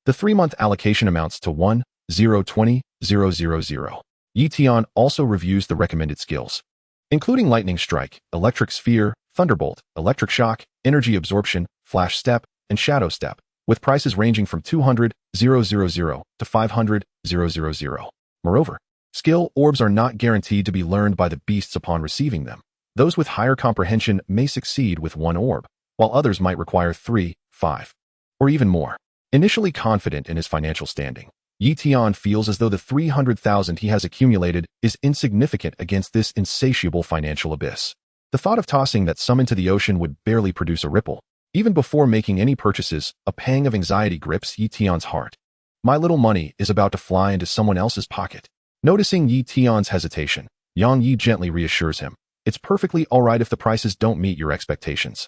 The 3-month allocation amounts to 1,020,000. Yi Tian also reviews the recommended skills, including Lightning Strike, Electric Sphere, Thunderbolt, Electric Shock, Energy Absorption, Flash Step, and Shadow Step, with prices ranging from 200,000 to 500,000. Moreover, skill orbs are not guaranteed to be learned by the beasts upon receiving them. Those with higher comprehension may succeed with 1 orb, while others might require 3, 5, or even more. Initially confident in his financial standing, Yi Tian feels as though the 300,000 he has accumulated is insignificant against this insatiable financial abyss. The thought of tossing that sum into the ocean would barely produce a ripple. Even before making any purchases, a pang of anxiety grips Yi Tian's heart. My little money is about to fly into someone else's pocket. Noticing Yi Tian's hesitation, Yang Yi gently reassures him. It's perfectly alright if the prices don't meet your expectations.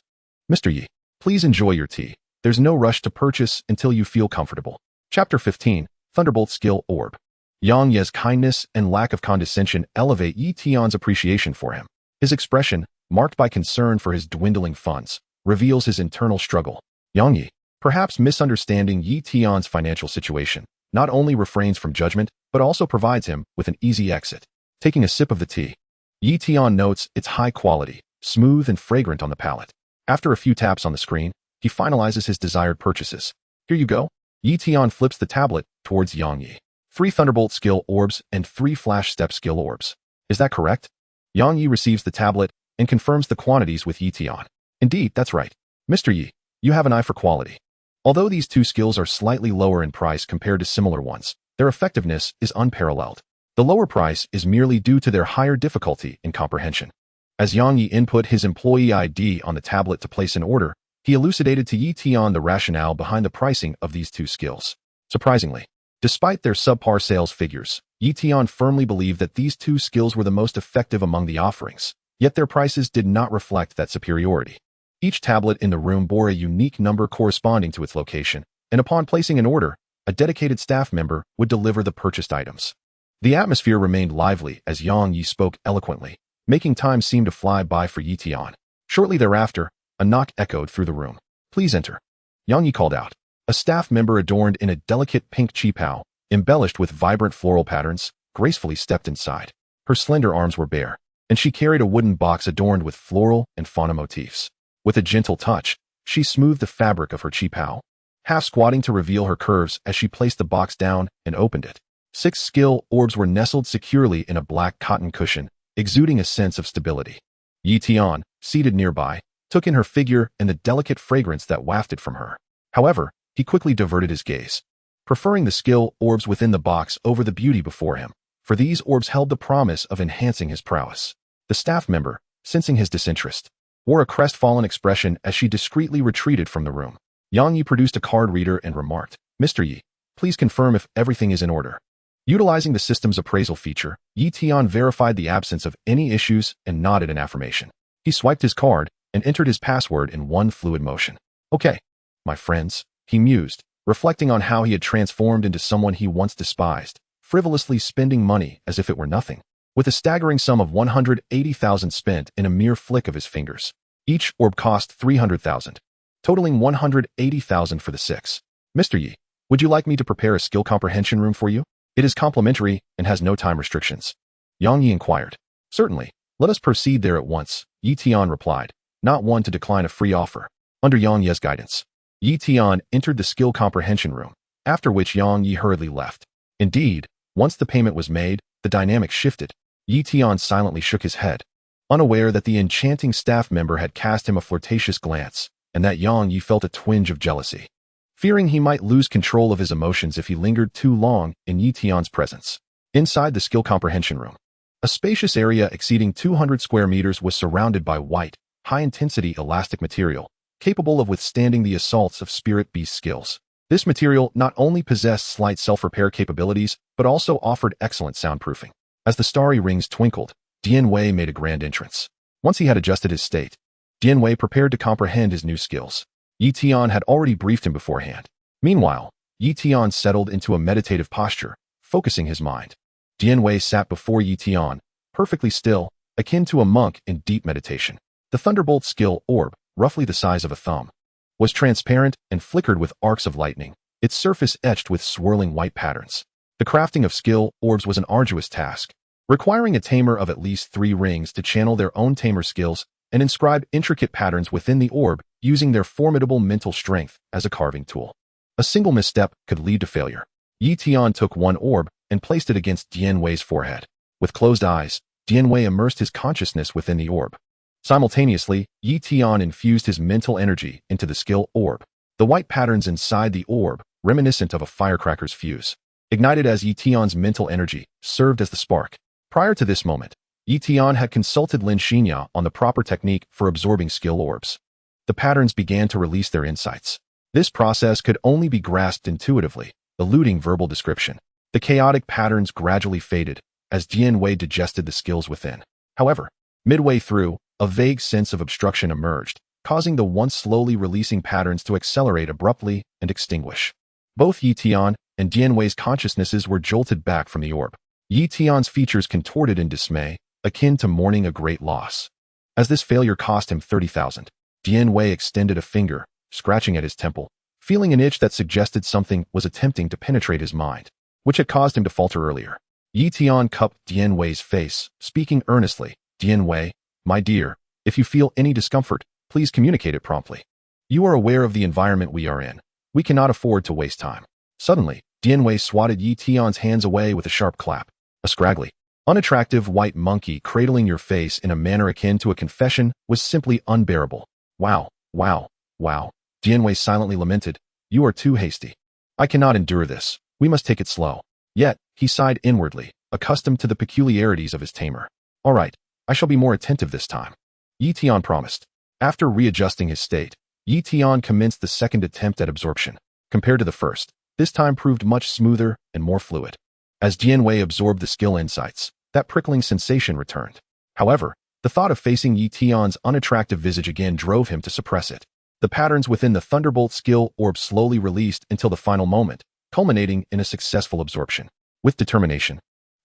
Mr. Yi, please enjoy your tea. There's no rush to purchase until you feel comfortable. Chapter 15, Thunderbolt Skill Orb. Yang Ye's kindness and lack of condescension elevate Yi Tian's appreciation for him. His expression, marked by concern for his dwindling funds, reveals his internal struggle. Yang Yi, perhaps misunderstanding Yi Tian's financial situation, not only refrains from judgment, but also provides him with an easy exit. Taking a sip of the tea, Yi Tian notes its high quality, smooth and fragrant on the palate. After a few taps on the screen, he finalizes his desired purchases. Here you go. Yi Tian flips the tablet towards Yang Yi. 3 Thunderbolt Skill Orbs and 3 Flash Step Skill Orbs. Is that correct? Yang Yi receives the tablet and confirms the quantities with Yi Tian. Indeed, that's right. Mr. Yi, you have an eye for quality. Although these 2 skills are slightly lower in price compared to similar ones, their effectiveness is unparalleled. The lower price is merely due to their higher difficulty in comprehension. As Yang Yi input his employee ID on the tablet to place an order, he elucidated to Yi Tian the rationale behind the pricing of these 2 skills. Surprisingly, despite their subpar sales figures, Yi Tian firmly believed that these 2 skills were the most effective among the offerings, yet their prices did not reflect that superiority. Each tablet in the room bore a unique number corresponding to its location, and upon placing an order, a dedicated staff member would deliver the purchased items. The atmosphere remained lively as Yang Yi spoke eloquently, making time seem to fly by for Yi Tian. Shortly thereafter, a knock echoed through the room. Please enter. Yang Yi called out. A staff member adorned in a delicate pink qipao, embellished with vibrant floral patterns, gracefully stepped inside. Her slender arms were bare, and she carried a wooden box adorned with floral and fauna motifs. With a gentle touch, she smoothed the fabric of her qipao, half squatting to reveal her curves as she placed the box down and opened it. 6 skill orbs were nestled securely in a black cotton cushion, exuding a sense of stability. Yi Tian, seated nearby, took in her figure and the delicate fragrance that wafted from her. However, he quickly diverted his gaze, preferring the skill orbs within the box over the beauty before him, for these orbs held the promise of enhancing his prowess. The staff member, sensing his disinterest, wore a crestfallen expression as she discreetly retreated from the room. Yang Yi produced a card reader and remarked, Mr. Yi, please confirm if everything is in order. Utilizing the system's appraisal feature, Yi Tian verified the absence of any issues and nodded in affirmation. He swiped his card and entered his password in one fluid motion. Okay, my friends, he mused, reflecting on how he had transformed into someone he once despised, frivolously spending money as if it were nothing. With a staggering sum of 180,000 spent in a mere flick of his fingers. Each orb cost 300,000, totaling 180,000 for the 6. Mr. Yi, would you like me to prepare a skill comprehension room for you? It is complimentary and has no time restrictions. Yang Yi inquired. Certainly, let us proceed there at once, Yi Tian replied, not one to decline a free offer. Under Yang Yi's guidance, Yi Tian entered the skill comprehension room, after which Yang Yi hurriedly left. Indeed, once the payment was made, the dynamic shifted. Tian silently shook his head, unaware that the enchanting staff member had cast him a flirtatious glance, and that Yang Yi felt a twinge of jealousy, fearing he might lose control of his emotions if he lingered too long in Tian's presence. Inside the skill comprehension room, a spacious area exceeding 200 square meters was surrounded by white, high-intensity elastic material, capable of withstanding the assaults of spirit beast skills. This material not only possessed slight self-repair capabilities, but also offered excellent soundproofing. As the starry rings twinkled, Dian Wei made a grand entrance. Once he had adjusted his state, Dian Wei prepared to comprehend his new skills. Tian had already briefed him beforehand. Meanwhile, Tian settled into a meditative posture, focusing his mind. Dian Wei sat before Tian, perfectly still, akin to a monk in deep meditation. The Thunderbolt skill orb, roughly the size of a thumb, was transparent and flickered with arcs of lightning, its surface etched with swirling white patterns. The crafting of skill orbs was an arduous task, requiring a tamer of at least 3 rings to channel their own tamer skills and inscribe intricate patterns within the orb using their formidable mental strength as a carving tool. A single misstep could lead to failure. Tian took one orb and placed it against Dian Wei's forehead. With closed eyes, Dian Wei immersed his consciousness within the orb. Simultaneously, Tian infused his mental energy into the skill orb. The white patterns inside the orb, reminiscent of a firecracker's fuse, ignited as Tian's mental energy, served as the spark. Prior to this moment, Tian had consulted Lin Xinya on the proper technique for absorbing skill orbs. The patterns began to release their insights. This process could only be grasped intuitively, eluding verbal description. The chaotic patterns gradually faded as Dian Wei digested the skills within. However, midway through, a vague sense of obstruction emerged, causing the once slowly releasing patterns to accelerate abruptly and extinguish. Both Tian and Dian Wei's consciousnesses were jolted back from the orb. Tian's features contorted in dismay, akin to mourning a great loss. As this failure cost him 30,000, Dian Wei extended a finger, scratching at his temple, feeling an itch that suggested something was attempting to penetrate his mind, which had caused him to falter earlier. Tian cupped Dian Wei's face, speaking earnestly. Dian Wei, my dear, if you feel any discomfort, please communicate it promptly. You are aware of the environment we are in. We cannot afford to waste time. Suddenly, Dian Wei swatted Tian's hands away with a sharp clap. A scraggly, unattractive white monkey cradling your face in a manner akin to a confession was simply unbearable. Wow, wow, wow. Dian Wei silently lamented. You are too hasty. I cannot endure this. We must take it slow. Yet, he sighed inwardly, accustomed to the peculiarities of his tamer. All right, I shall be more attentive this time. Tian promised. After readjusting his state, Tian commenced the second attempt at absorption. Compared to the first, this time proved much smoother and more fluid. As Dian Wei absorbed the skill insights, that prickling sensation returned. However, the thought of facing Tian's unattractive visage again drove him to suppress it. The patterns within the Thunderbolt skill orb slowly released until the final moment, culminating in a successful absorption. With determination,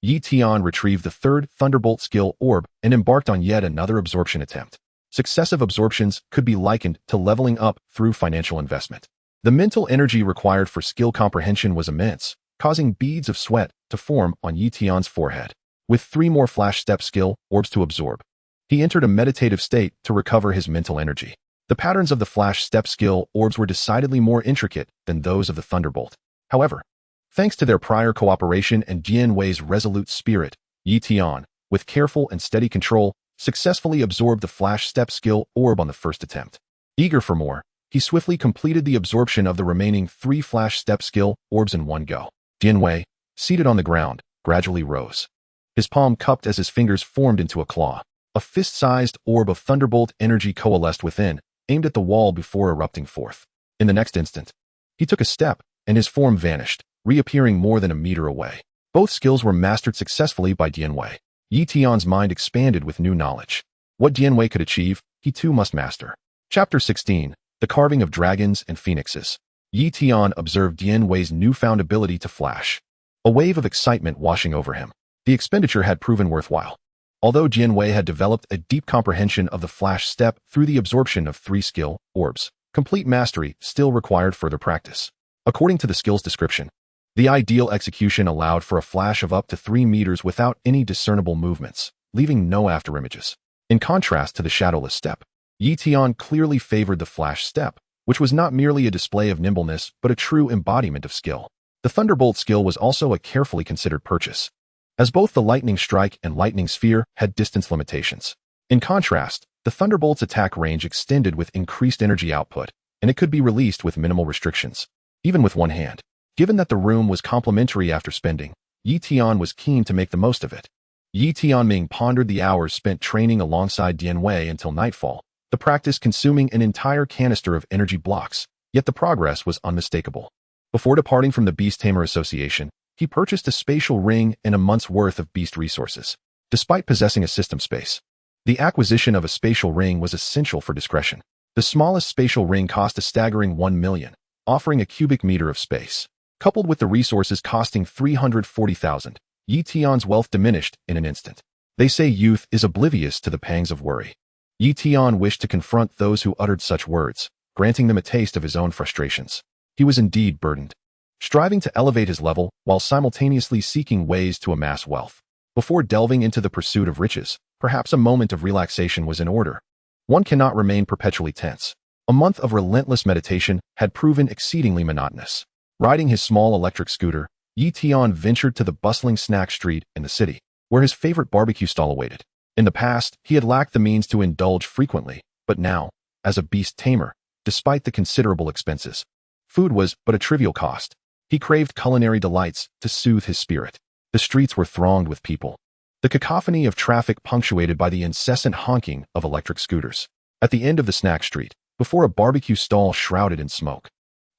Tian retrieved the third Thunderbolt skill orb and embarked on yet another absorption attempt. Successive absorptions could be likened to leveling up through financial investment. The mental energy required for skill comprehension was immense, causing beads of sweat to form on Tian's forehead. With 3 more flash step skill orbs to absorb, he entered a meditative state to recover his mental energy. The patterns of the flash step skill orbs were decidedly more intricate than those of the Thunderbolt. However, thanks to their prior cooperation and Dian Wei's resolute spirit, Tian, with careful and steady control, successfully absorbed the flash step skill orb on the first attempt. Eager for more, he swiftly completed the absorption of the remaining 3 flash step skill orbs in one go. Dian Wei, seated on the ground, gradually rose. His palm cupped as his fingers formed into a claw. A fist-sized orb of Thunderbolt energy coalesced within, aimed at the wall before erupting forth. In the next instant, he took a step, and his form vanished, reappearing more than a meter away. Both skills were mastered successfully by Dian Wei. Tian's mind expanded with new knowledge. What Dian Wei could achieve, he too must master. Chapter 16. The Carving of Dragons and Phoenixes. Tian observed Dian Wei's newfound ability to flash. A wave of excitement washing over him. The expenditure had proven worthwhile. Although Dian Wei had developed a deep comprehension of the flash step through the absorption of 3 skill orbs, complete mastery still required further practice. According to the skill's description, the ideal execution allowed for a flash of up to 3 meters without any discernible movements, leaving no afterimages. In contrast to the shadowless step, Tian clearly favored the flash step, which was not merely a display of nimbleness but a true embodiment of skill. The Thunderbolt skill was also a carefully considered purchase. as both the lightning strike and lightning sphere had distance limitations. In contrast, the thunderbolt's attack range extended with increased energy output, and it could be released with minimal restrictions, even with one hand. Given that the room was complimentary after spending, Tian was keen to make the most of it. Tianming pondered the hours spent training alongside Dian Wei until nightfall, the practice consuming an entire canister of energy blocks, yet the progress was unmistakable. Before departing from the Beast Tamer Association, he purchased a spatial ring and a month's worth of beast resources. Despite possessing a system space, the acquisition of a spatial ring was essential for discretion. The smallest spatial ring cost a staggering 1 million, offering a cubic meter of space. Coupled with the resources costing 340,000, Tian's wealth diminished in an instant. They say youth is oblivious to the pangs of worry. Tian wished to confront those who uttered such words, granting them a taste of his own frustrations. He was indeed burdened, striving to elevate his level while simultaneously seeking ways to amass wealth. Before delving into the pursuit of riches, perhaps a moment of relaxation was in order. One cannot remain perpetually tense. A month of relentless meditation had proven exceedingly monotonous. Riding his small electric scooter, Tian ventured to the bustling snack street in the city, where his favorite barbecue stall awaited. In the past, he had lacked the means to indulge frequently, but now, as a beast tamer, despite the considerable expenses, food was but a trivial cost. He craved culinary delights to soothe his spirit. The streets were thronged with people, the cacophony of traffic punctuated by the incessant honking of electric scooters. At the end of the snack street, before a barbecue stall shrouded in smoke,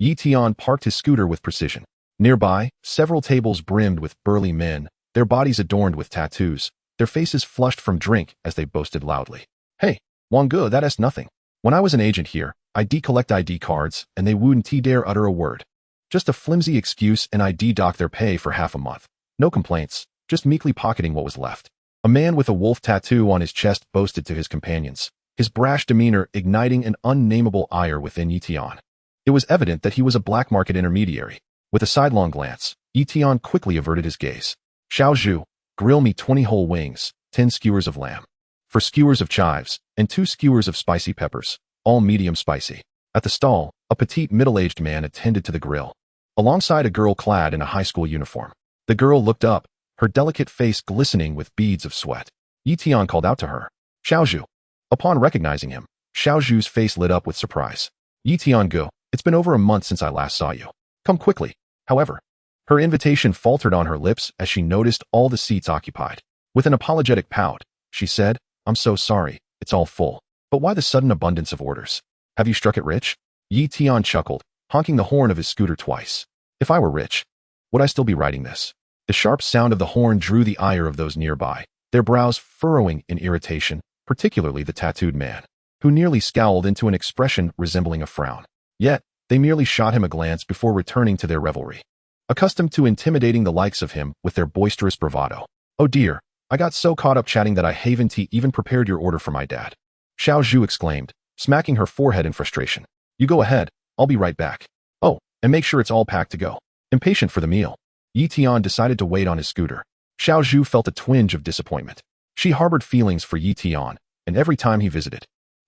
Tian parked his scooter with precision. Nearby, several tables brimmed with burly men, their bodies adorned with tattoos, their faces flushed from drink as they boasted loudly. "Hey, Wangge, that is nothing. When I was an agent here, I collect ID cards, and they wouldn't dare utter a word. Just a flimsy excuse, and I dock their pay for half a month. No complaints, just meekly pocketing what was left." A man with a wolf tattoo on his chest boasted to his companions, his brash demeanor igniting an unnameable ire within Tian. It was evident that he was a black market intermediary. With a sidelong glance, Tian quickly averted his gaze. "Xiao Zhu, grill me 20 whole wings, 10 skewers of lamb, 4 skewers of chives, and 2 skewers of spicy peppers, all medium spicy." At the stall, a petite middle-aged man attended to the grill, alongside a girl clad in a high school uniform. The girl looked up, her delicate face glistening with beads of sweat. Tian called out to her, "Xiao Zhu." Upon recognizing him, Xiao Zhu's face lit up with surprise. "Tian Go, it's been over a month since I last saw you. Come quickly." However, her invitation faltered on her lips as she noticed all the seats occupied. With an apologetic pout, she said, "I'm so sorry, it's all full. But why the sudden abundance of orders? Have you struck it rich?" Tian chuckled, honking the horn of his scooter twice. "If I were rich, would I still be riding this?" The sharp sound of the horn drew the ire of those nearby, their brows furrowing in irritation, particularly the tattooed man, who nearly scowled into an expression resembling a frown. Yet, they merely shot him a glance before returning to their revelry, accustomed to intimidating the likes of him with their boisterous bravado. "Oh dear, I got so caught up chatting that I haven't even prepared your order for my dad," Xiao Zhu exclaimed, smacking her forehead in frustration. "You go ahead, I'll be right back. Oh, and make sure it's all packed to go." Impatient for the meal, Tian decided to wait on his scooter. Xiao Zhu felt a twinge of disappointment. She harbored feelings for Tian, and every time he visited,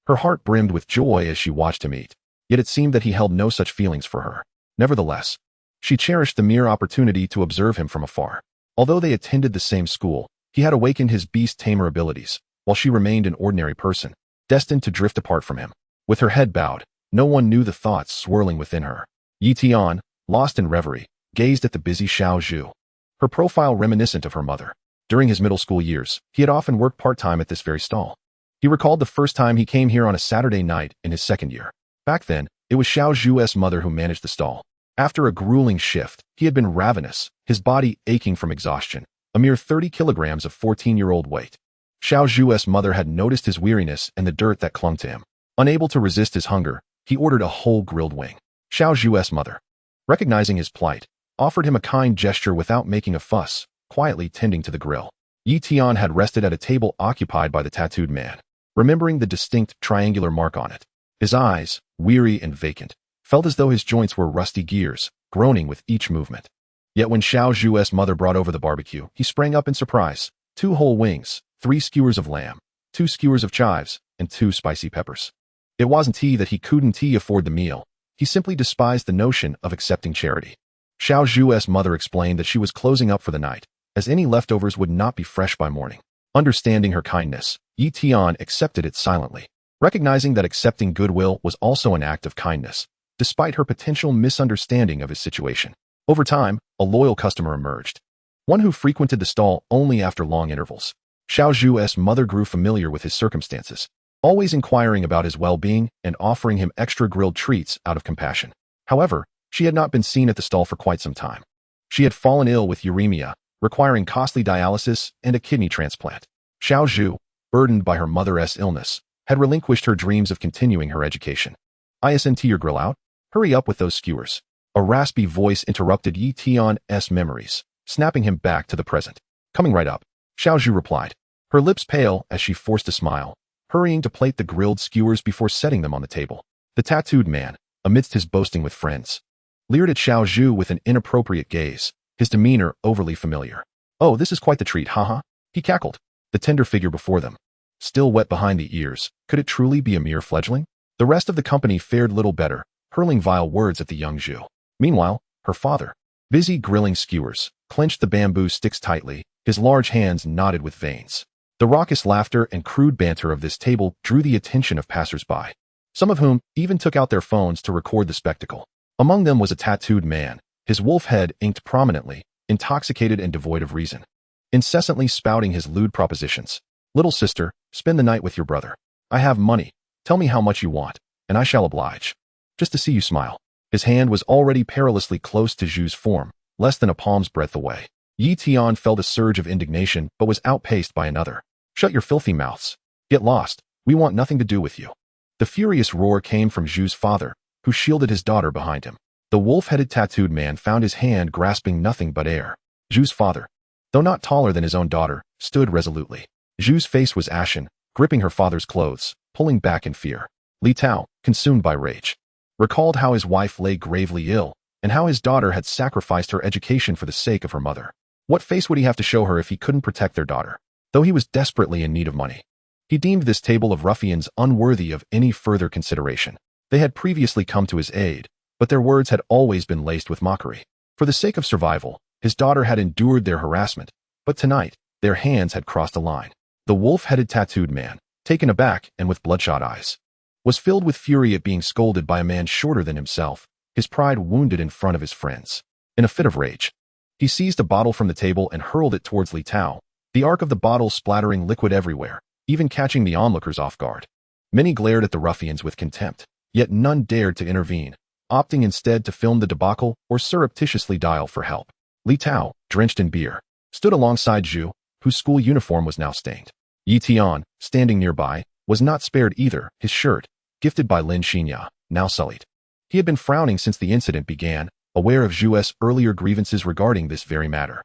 her heart brimmed with joy as she watched him eat. Yet it seemed that he held no such feelings for her. Nevertheless, she cherished the mere opportunity to observe him from afar. Although they attended the same school, he had awakened his beast tamer abilities, while she remained an ordinary person, destined to drift apart from him. With her head bowed, no one knew the thoughts swirling within her. Tian, lost in reverie, gazed at the busy Xiao Zhu, her profile reminiscent of her mother. During his middle school years, he had often worked part-time at this very stall. He recalled the first time he came here on a Saturday night in his second year. Back then, it was Xiao Zhu's mother who managed the stall. After a grueling shift, he had been ravenous, his body aching from exhaustion, a mere 30 kilograms of 14-year-old weight. Xiao Zhu's mother had noticed his weariness and the dirt that clung to him. Unable to resist his hunger, he ordered a whole grilled wing. Xiao Zhu's mother, recognizing his plight, offered him a kind gesture without making a fuss, quietly tending to the grill. Tian had rested at a table occupied by the tattooed man, remembering the distinct triangular mark on it. His eyes, weary and vacant, felt as though his joints were rusty gears, groaning with each movement. Yet when Xiao Zhu's mother brought over the barbecue, he sprang up in surprise. 2 whole wings, 3 skewers of lamb, 2 skewers of chives, and 2 spicy peppers. It wasn't that he couldn't afford the meal. He simply despised the notion of accepting charity. Xiao Zhu's mother explained that she was closing up for the night, as any leftovers would not be fresh by morning. Understanding her kindness, Tian accepted it silently, recognizing that accepting goodwill was also an act of kindness, despite her potential misunderstanding of his situation. Over time, a loyal customer emerged, one who frequented the stall only after long intervals. Xiao Zhu's mother grew familiar with his circumstances, always inquiring about his well-being and offering him extra grilled treats out of compassion. However, she had not been seen at the stall for quite some time. She had fallen ill with uremia, requiring costly dialysis and a kidney transplant. Xiao Zhu, burdened by her mother's illness, had relinquished her dreams of continuing her education. "Isn't your grill out? Hurry up with those skewers." A raspy voice interrupted Tian's memories, snapping him back to the present. "Coming right up," Xiao Zhu replied, her lips pale as she forced a smile, hurrying to plate the grilled skewers before setting them on the table. The tattooed man, amidst his boasting with friends, leered at Xiao Zhu with an inappropriate gaze, his demeanor overly familiar. "Oh, this is quite the treat, haha," he cackled. The tender figure before them, still wet behind the ears, could it truly be a mere fledgling? The rest of the company fared little better, hurling vile words at the young Zhu. Meanwhile, her father, busy grilling skewers, clenched the bamboo sticks tightly, his large hands knotted with veins. The raucous laughter and crude banter of this table drew the attention of passers-by, some of whom even took out their phones to record the spectacle. Among them was a tattooed man, his wolf head inked prominently, intoxicated and devoid of reason, incessantly spouting his lewd propositions. "Little sister, spend the night with your brother. I have money. Tell me how much you want, and I shall oblige. Just to see you smile." His hand was already perilously close to Zhu's form, less than a palm's breadth away. Tian felt a surge of indignation but was outpaced by another. "Shut your filthy mouths. Get lost. We want nothing to do with you." The furious roar came from Zhu's father, who shielded his daughter behind him. The wolf-headed tattooed man found his hand grasping nothing but air. Zhu's father, though not taller than his own daughter, stood resolutely. Zhu's face was ashen, gripping her father's clothes, pulling back in fear. Li Tao, consumed by rage, recalled how his wife lay gravely ill, and how his daughter had sacrificed her education for the sake of her mother. What face would he have to show her if he couldn't protect their daughter? Though he was desperately in need of money, he deemed this table of ruffians unworthy of any further consideration. They had previously come to his aid, but their words had always been laced with mockery. For the sake of survival, his daughter had endured their harassment, but tonight, their hands had crossed a line. The wolf-headed tattooed man, taken aback and with bloodshot eyes, was filled with fury at being scolded by a man shorter than himself, his pride wounded in front of his friends. In a fit of rage, he seized a bottle from the table and hurled it towards Li Tao, the arc of the bottle splattering liquid everywhere, even catching the onlookers off guard. Many glared at the ruffians with contempt, yet none dared to intervene, opting instead to film the debacle or surreptitiously dial for help. Li Tao, drenched in beer, stood alongside Zhu, whose school uniform was now stained. Tian, standing nearby, was not spared either, his shirt, gifted by Lin Xinya, now sullied. He had been frowning since the incident began, aware of Zhu's earlier grievances regarding this very matter.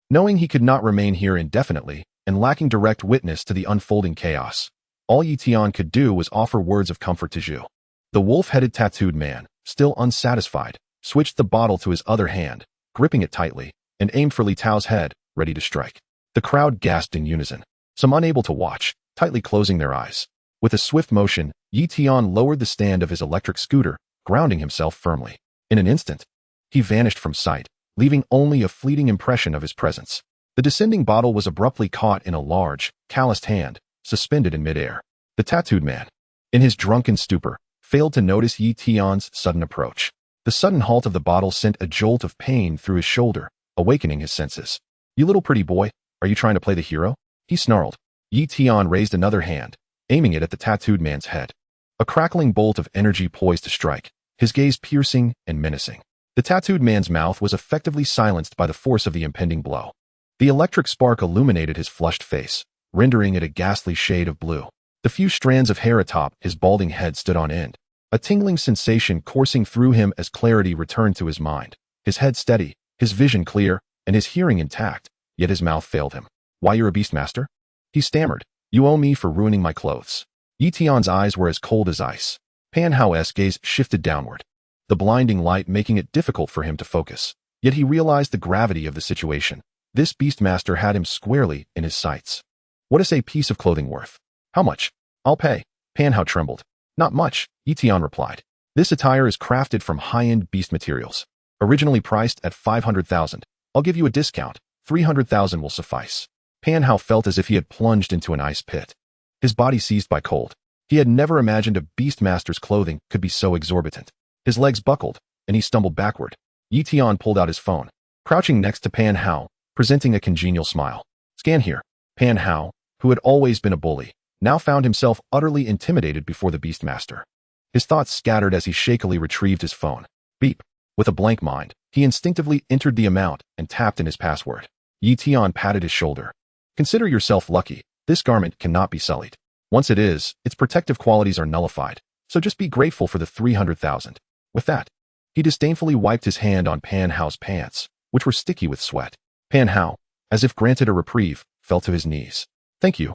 Knowing he could not remain here indefinitely, and lacking direct witness to the unfolding chaos, all Tian could do was offer words of comfort to Zhu. The wolf-headed tattooed man, still unsatisfied, switched the bottle to his other hand, gripping it tightly, and aimed for Li Tao's head, ready to strike. The crowd gasped in unison, some unable to watch, tightly closing their eyes. With a swift motion, Tian lowered the stand of his electric scooter, grounding himself firmly. In an instant, he vanished from sight, leaving only a fleeting impression of his presence. The descending bottle was abruptly caught in a large, calloused hand, suspended in midair. The tattooed man, in his drunken stupor, failed to notice Tian's sudden approach. The sudden halt of the bottle sent a jolt of pain through his shoulder, awakening his senses. "You little pretty boy, are you trying to play the hero?" he snarled. Tian raised another hand, aiming it at the tattooed man's head. A crackling bolt of energy poised to strike, his gaze piercing and menacing. The tattooed man's mouth was effectively silenced by the force of the impending blow. The electric spark illuminated his flushed face, rendering it a ghastly shade of blue. The few strands of hair atop his balding head stood on end, a tingling sensation coursing through him as clarity returned to his mind. His head steady, his vision clear, and his hearing intact, yet his mouth failed him. "Why, you're a beastmaster?" he stammered. "You owe me for ruining my clothes." Tian's eyes were as cold as ice. Pan Hao's gaze shifted downward, the blinding light making it difficult for him to focus. Yet he realized the gravity of the situation. This beastmaster had him squarely in his sights. "What is a piece of clothing worth? How much?" "I'll pay." Pan Hao trembled. "Not much," Tian replied. "This attire is crafted from high-end beast materials, originally priced at 500,000. I'll give you a discount, 300,000 will suffice. Pan Hao felt as if he had plunged into an ice pit. His body seized by cold. He had never imagined a Beastmaster's clothing could be so exorbitant. His legs buckled, and he stumbled backward. Tian pulled out his phone, crouching next to Pan Hao, presenting a congenial smile. Scan here. Pan Hao, who had always been a bully, now found himself utterly intimidated before the Beastmaster. His thoughts scattered as he shakily retrieved his phone. Beep. With a blank mind, he instinctively entered the amount and tapped in his password. Tian patted his shoulder. Consider yourself lucky. This garment cannot be sullied. Once it is, its protective qualities are nullified, so just be grateful for the 300,000. With that, he disdainfully wiped his hand on Pan Hao's pants, which were sticky with sweat. Pan Hao, as if granted a reprieve, fell to his knees. Thank you.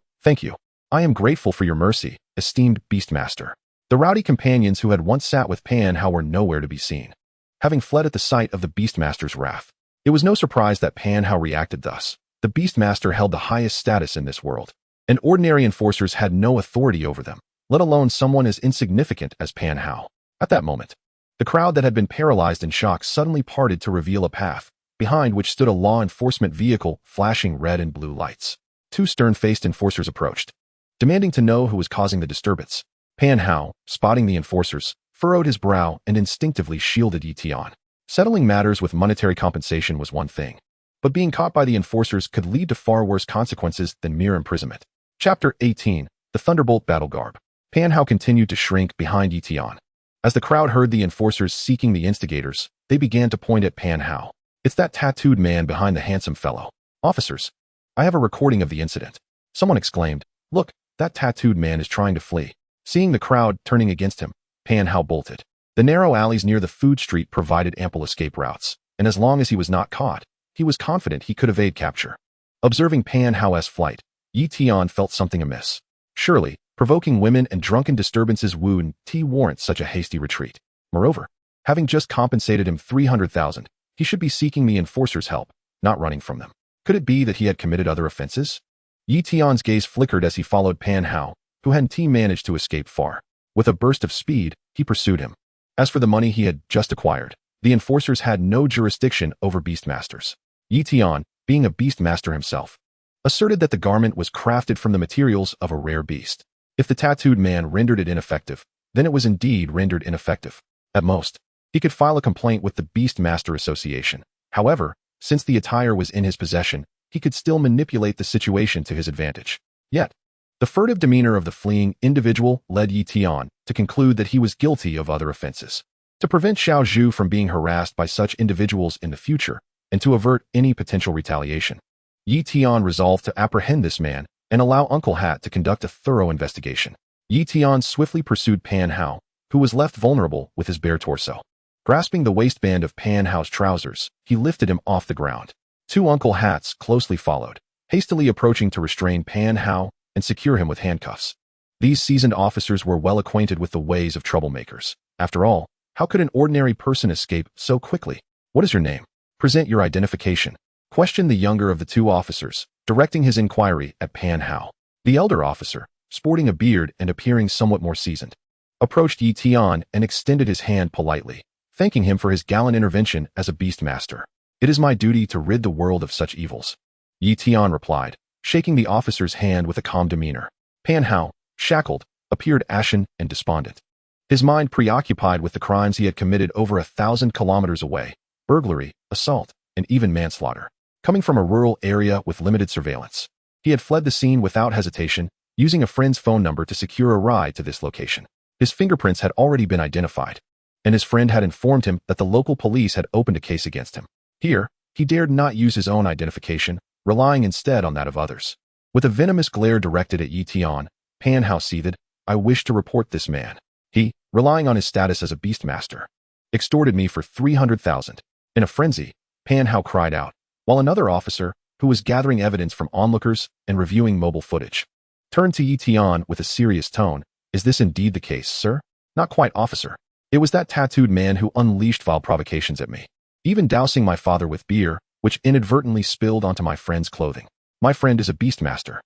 I am grateful for your mercy, esteemed Beastmaster. The rowdy companions who had once sat with Pan Hao were nowhere to be seen, having fled at the sight of the Beastmaster's wrath. It was no surprise that Pan Hao reacted thus. The Beastmaster held the highest status in this world, and ordinary enforcers had no authority over them, let alone someone as insignificant as Pan Hao. At that moment, the crowd that had been paralyzed in shock suddenly parted to reveal a path, behind which stood a law enforcement vehicle flashing red and blue lights. Two stern-faced enforcers approached, demanding to know who was causing the disturbance. Pan Hao, spotting the enforcers, furrowed his brow and instinctively shielded Tian. Settling matters with monetary compensation was one thing, but being caught by the enforcers could lead to far worse consequences than mere imprisonment. Chapter 18. The Thunderbolt Battle Garb. Pan Hao continued to shrink behind Tian. As the crowd heard the enforcers seeking the instigators, they began to point at Pan Hao. It's that tattooed man behind the handsome fellow. Officers, I have a recording of the incident. Someone exclaimed. Look, that tattooed man is trying to flee. Seeing the crowd turning against him, Pan Hao bolted. The narrow alleys near the food street provided ample escape routes, and as long as he was not caught, he was confident he could evade capture. Observing Pan Hao's flight, Tian felt something amiss. Surely, provoking women and drunken disturbances wouldn't warrant such a hasty retreat. Moreover, having just compensated him 300,000, he should be seeking the enforcers' help, not running from them. Could it be that he had committed other offenses? Tian's gaze flickered as he followed Pan Hao, who hadn't managed to escape far. With a burst of speed, he pursued him. As for the money he had just acquired, the enforcers had no jurisdiction over Beastmasters. Tian, being a Beastmaster himself, asserted that the garment was crafted from the materials of a rare beast. If the tattooed man rendered it ineffective, then it was indeed rendered ineffective. At most, he could file a complaint with the Beastmaster Association. However, since the attire was in his possession, he could still manipulate the situation to his advantage. Yet, the furtive demeanor of the fleeing individual led Tian to conclude that he was guilty of other offenses. To prevent Xiao Zhu from being harassed by such individuals in the future, and to avert any potential retaliation, Tian resolved to apprehend this man and allow Uncle Hat to conduct a thorough investigation. Tian swiftly pursued Pan Hao, who was left vulnerable with his bare torso. Grasping the waistband of Pan Hao's trousers, he lifted him off the ground. Two Uncle Hats closely followed, hastily approaching to restrain Pan Hao and secure him with handcuffs. These seasoned officers were well acquainted with the ways of troublemakers. After all, how could an ordinary person escape so quickly? What is your name? Present your identification, questioned the younger of the two officers, directing his inquiry at Pan Hao. The elder officer, sporting a beard and appearing somewhat more seasoned, approached Tian and extended his hand politely, thanking him for his gallant intervention as a Beastmaster. It is my duty to rid the world of such evils. Tian replied, shaking the officer's hand with a calm demeanor. Pan Hao, shackled, appeared ashen and despondent, his mind preoccupied with the crimes he had committed over 1,000 kilometers away: burglary, assault, and even manslaughter. Coming from a rural area with limited surveillance, he had fled the scene without hesitation, using a friend's phone number to secure a ride to this location. His fingerprints had already been identified, and his friend had informed him that the local police had opened a case against him. Here, he dared not use his own identification, relying instead on that of others. With a venomous glare directed at Tian, Pan Hao seethed, I wish to report this man. He, relying on his status as a Beastmaster, extorted me for 300,000. In a frenzy, Pan Hao cried out, while another officer, who was gathering evidence from onlookers and reviewing mobile footage, turned to Tian with a serious tone. Is this indeed the case, sir? Not quite, officer. It was that tattooed man who unleashed vile provocations at me, even dousing my father with beer, which inadvertently spilled onto my friend's clothing. My friend is a Beastmaster,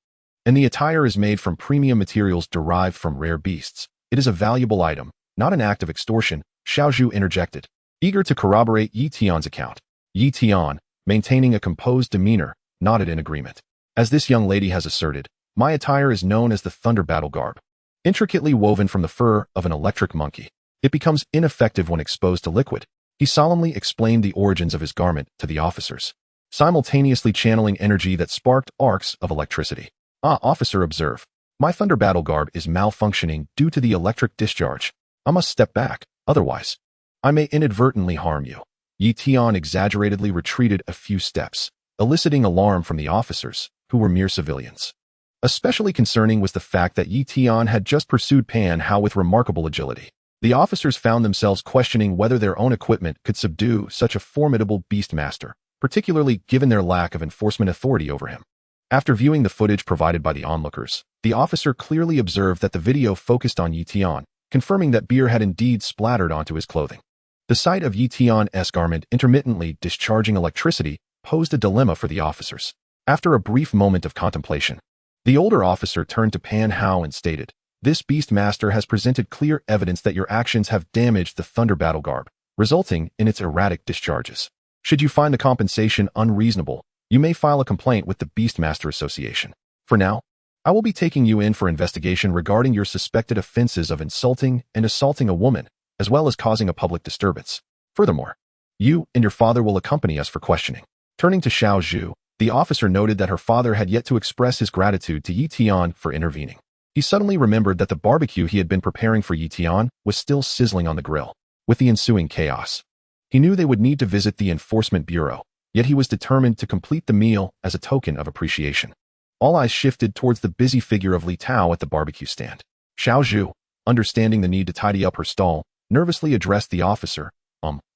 and the attire is made from premium materials derived from rare beasts. It is a valuable item, not an act of extortion, Xiao Zhu interjected, eager to corroborate Tian's account. Tian, maintaining a composed demeanor, nodded in agreement. As this young lady has asserted, my attire is known as the Thunder Battle Garb. Intricately woven from the fur of an electric monkey, it becomes ineffective when exposed to liquid. He solemnly explained the origins of his garment to the officers, simultaneously channeling energy that sparked arcs of electricity. Officer, observe. My Thunder Battle Garb is malfunctioning due to the electric discharge. I must step back, otherwise I may inadvertently harm you. Tian exaggeratedly retreated a few steps, eliciting alarm from the officers, who were mere civilians. Especially concerning was the fact that Tian had just pursued Pan Hao with remarkable agility. The officers found themselves questioning whether their own equipment could subdue such a formidable beast master, particularly given their lack of enforcement authority over him. After viewing the footage provided by the onlookers, the officer clearly observed that the video focused on Tian, confirming that beer had indeed splattered onto his clothing. The sight of Tian's garment intermittently discharging electricity posed a dilemma for the officers. After a brief moment of contemplation, the older officer turned to Pan Hao and stated, "This beast master has presented clear evidence that your actions have damaged the Thunder Battle Garb, resulting in its erratic discharges. Should you find the compensation unreasonable, you may file a complaint with the Beastmaster Association. For now, I will be taking you in for investigation regarding your suspected offenses of insulting and assaulting a woman, as well as causing a public disturbance. Furthermore, you and your father will accompany us for questioning." Turning to Xiao Zhu, the officer noted that her father had yet to express his gratitude to Tian for intervening. He suddenly remembered that the barbecue he had been preparing for Tian was still sizzling on the grill. With the ensuing chaos, he knew they would need to visit the Enforcement Bureau, yet he was determined to complete the meal as a token of appreciation. All eyes shifted towards the busy figure of Li Tao at the barbecue stand. Xiao Zhu, understanding the need to tidy up her stall, nervously addressed the officer.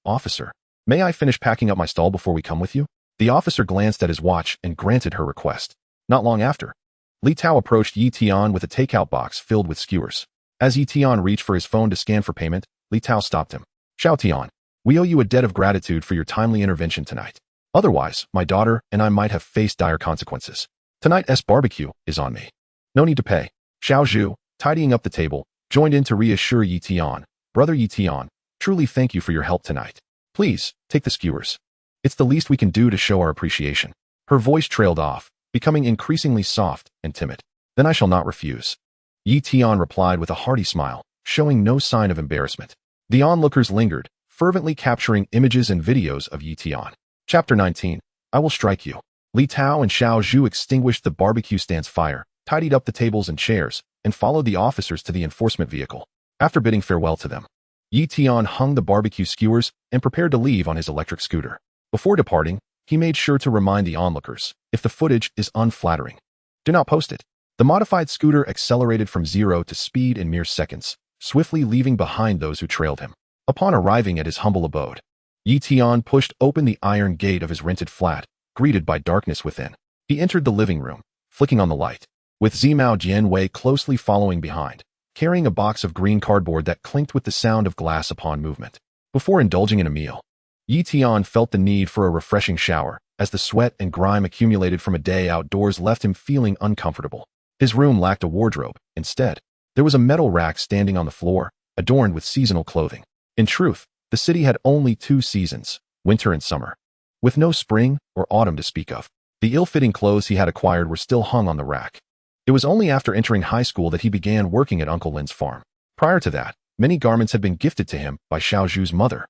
Officer, may I finish packing up my stall before we come with you?" The officer glanced at his watch and granted her request. Not long after, Li Tao approached Tian with a takeout box filled with skewers. As Tian reached for his phone to scan for payment, Li Tao stopped him. "Xiao Tian, we owe you a debt of gratitude for your timely intervention tonight. Otherwise, my daughter and I might have faced dire consequences. Tonight's barbecue is on me. No need to pay." Xiao Zhu, tidying up the table, joined in to reassure Tian. "Brother Tian, truly thank you for your help tonight. Please, take the skewers. It's the least we can do to show our appreciation." Her voice trailed off, becoming increasingly soft and timid. "Then I shall not refuse." Tian replied with a hearty smile, showing no sign of embarrassment. The onlookers lingered, fervently capturing images and videos of Tian. Chapter 19. I Will Strike You. Li Tao and Xiao Zhu extinguished the barbecue stand's fire, tidied up the tables and chairs, and followed the officers to the enforcement vehicle. After bidding farewell to them, Tian hung the barbecue skewers and prepared to leave on his electric scooter. Before departing, he made sure to remind the onlookers, if the footage is unflattering, do not post it. The modified scooter accelerated from 0 to speed in mere seconds, swiftly leaving behind those who trailed him. Upon arriving at his humble abode, Tian pushed open the iron gate of his rented flat, greeted by darkness within. He entered the living room, flicking on the light, with Zimao Jianwei closely following behind, carrying a box of green cardboard that clinked with the sound of glass upon movement. Before indulging in a meal, Tian felt the need for a refreshing shower, as the sweat and grime accumulated from a day outdoors left him feeling uncomfortable. His room lacked a wardrobe. Instead, there was a metal rack standing on the floor, adorned with seasonal clothing. In truth, the city had only 2 seasons, winter and summer, with no spring or autumn to speak of. The ill-fitting clothes he had acquired were still hung on the rack. It was only after entering high school that he began working at Uncle Lin's farm. Prior to that, many garments had been gifted to him by Xiao Zhu's mother,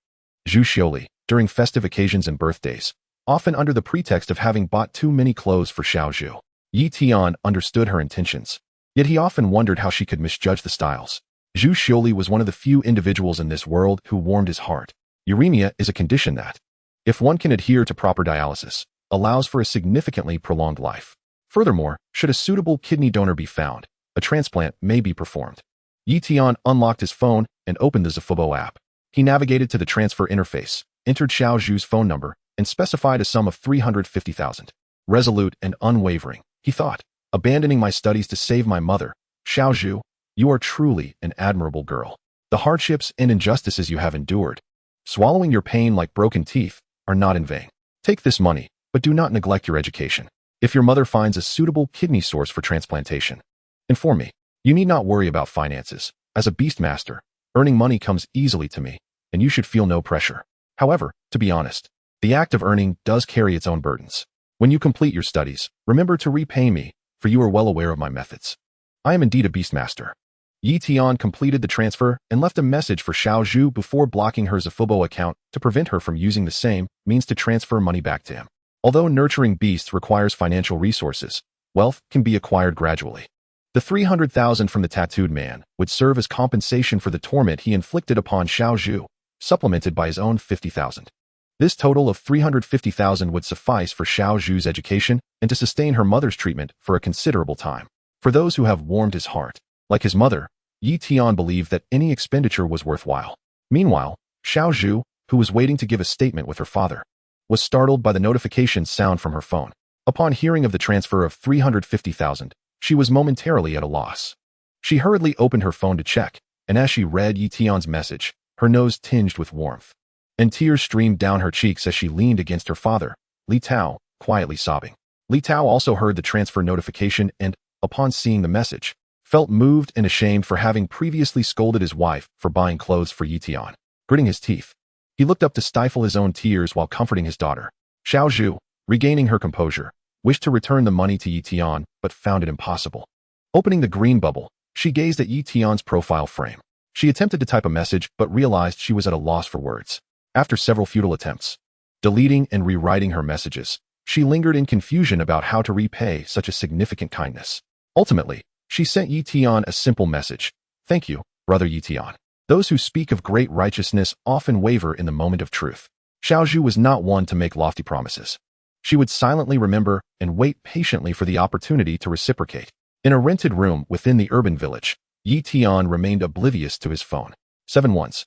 Zhu Xiuli, during festive occasions and birthdays, often under the pretext of having bought too many clothes for Xiao Zhu. Tian understood her intentions, yet he often wondered how she could misjudge the styles. Zhu Xiuli was one of the few individuals in this world who warmed his heart. Uremia is a condition that, if one can adhere to proper dialysis, allows for a significantly prolonged life. Furthermore, should a suitable kidney donor be found, a transplant may be performed. Tian unlocked his phone and opened the Zafubo app. He navigated to the transfer interface, entered Xiao Zhu's phone number, and specified a sum of 350,000. Resolute and unwavering, he thought, abandoning my studies to save my mother. Xiao Zhu, you are truly an admirable girl. The hardships and injustices you have endured, swallowing your pain like broken teeth, are not in vain. Take this money, but do not neglect your education. If your mother finds a suitable kidney source for transplantation, inform me. You need not worry about finances. As a beastmaster, earning money comes easily to me, and you should feel no pressure. However, to be honest, The act of earning does carry its own burdens. When you complete your studies, remember to repay me, for you are well aware of my methods. I am indeed a beastmaster. Tian completed the transfer and left a message for Xiao Zhu before blocking her Zafubo account to prevent her from using the same means to transfer money back to him. Although nurturing beasts requires financial resources, wealth can be acquired gradually. The 300,000 from the tattooed man would serve as compensation for the torment he inflicted upon Xiao Zhu, supplemented by his own 50,000. This total of 350,000 would suffice for Xiao Zhu's education and to sustain her mother's treatment for a considerable time. For those who have warmed his heart, like his mother, Tian believed that any expenditure was worthwhile. Meanwhile, Xiao Zhu, who was waiting to give a statement with her father, was startled by the notification sound from her phone. Upon hearing of the transfer of 350,000, she was momentarily at a loss. She hurriedly opened her phone to check, and as she read Tian's message, her nose tinged with warmth, and tears streamed down her cheeks as she leaned against her father, Li Tao, quietly sobbing. Li Tao also heard the transfer notification and, upon seeing the message, felt moved and ashamed for having previously scolded his wife for buying clothes for Tian. Gritting his teeth, he looked up to stifle his own tears while comforting his daughter. Xiao Zhu, regaining her composure, wished to return the money to Tian, but found it impossible. Opening the green bubble, she gazed at Tian's profile frame. She attempted to type a message but realized she was at a loss for words. After several futile attempts, deleting and rewriting her messages, she lingered in confusion about how to repay such a significant kindness. Ultimately, she sent Tian a simple message. Thank you, brother Tian. Those who speak of great righteousness often waver in the moment of truth. Xiao Zhu was not one to make lofty promises. She would silently remember and wait patiently for the opportunity to reciprocate. In a rented room within the urban village, Tian remained oblivious to his phone. 7 once.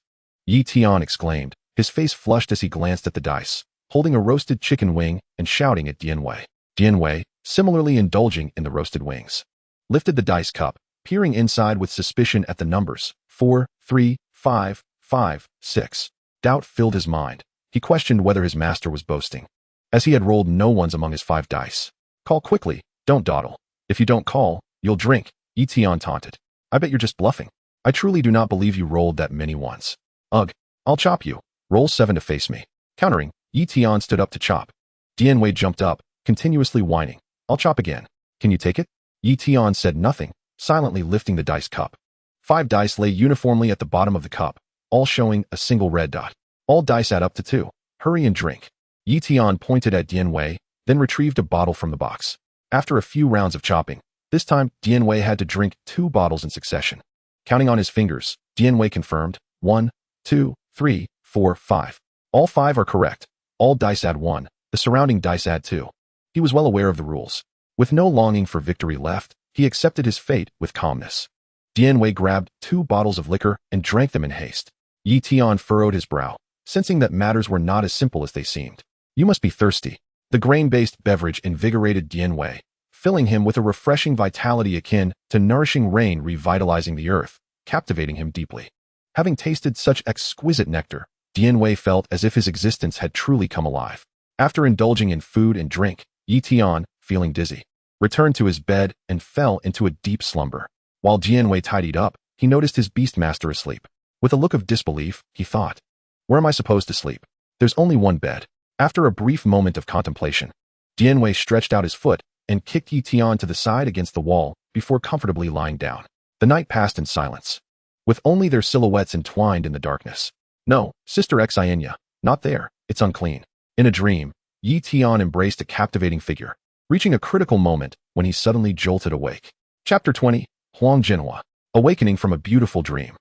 Tian exclaimed, his face flushed as he glanced at the dice, holding a roasted chicken wing and shouting at Dianwei. Dianwei, similarly indulging in the roasted wings, lifted the dice cup, peering inside with suspicion at the numbers. 4, 3, 5, 5, 6. Doubt filled his mind. He questioned whether his master was boasting, as he had rolled no ones among his 5 dice. Call quickly, don't dawdle. If you don't call, you'll drink, Tian taunted. I bet you're just bluffing. I truly do not believe you rolled that many ones. Ugh, I'll chop you. Roll 7 to face me. Countering, Tian stood up to chop. Dianwei jumped up, continuously whining. I'll chop again. Can you take it? Tian said nothing, silently lifting the dice cup. 5 dice lay uniformly at the bottom of the cup, all showing a single red dot. All dice add up to 2. Hurry and drink. Tian pointed at Dianwei, then retrieved a bottle from the box. After a few rounds of chopping, this time Dianwei had to drink 2 bottles in succession. Counting on his fingers, Dianwei confirmed, 1, 2, 3, 4, 5. All 5 are correct. All dice add 1, the surrounding dice add 2. He was well aware of the rules. With no longing for victory left, he accepted his fate with calmness. Dianwei grabbed 2 bottles of liquor and drank them in haste. Tian furrowed his brow, sensing that matters were not as simple as they seemed. You must be thirsty. The grain-based beverage invigorated Dianwei, filling him with a refreshing vitality akin to nourishing rain revitalizing the earth, captivating him deeply. Having tasted such exquisite nectar, Dianwei felt as if his existence had truly come alive. After indulging in food and drink, Tian, feeling dizzy, returned to his bed and fell into a deep slumber. While Dianwei tidied up, he noticed his beastmaster asleep. With a look of disbelief, he thought, where am I supposed to sleep? There's only one bed. After a brief moment of contemplation, Dianwei stretched out his foot and kicked Tian to the side against the wall before comfortably lying down. The night passed in silence, with only their silhouettes entwined in the darkness. No, Sister Xianya, not there, it's unclean. In a dream, Tian embraced a captivating figure, reaching a critical moment when he suddenly jolted awake. Chapter 20, Huang Jinhua, awakening from a beautiful dream.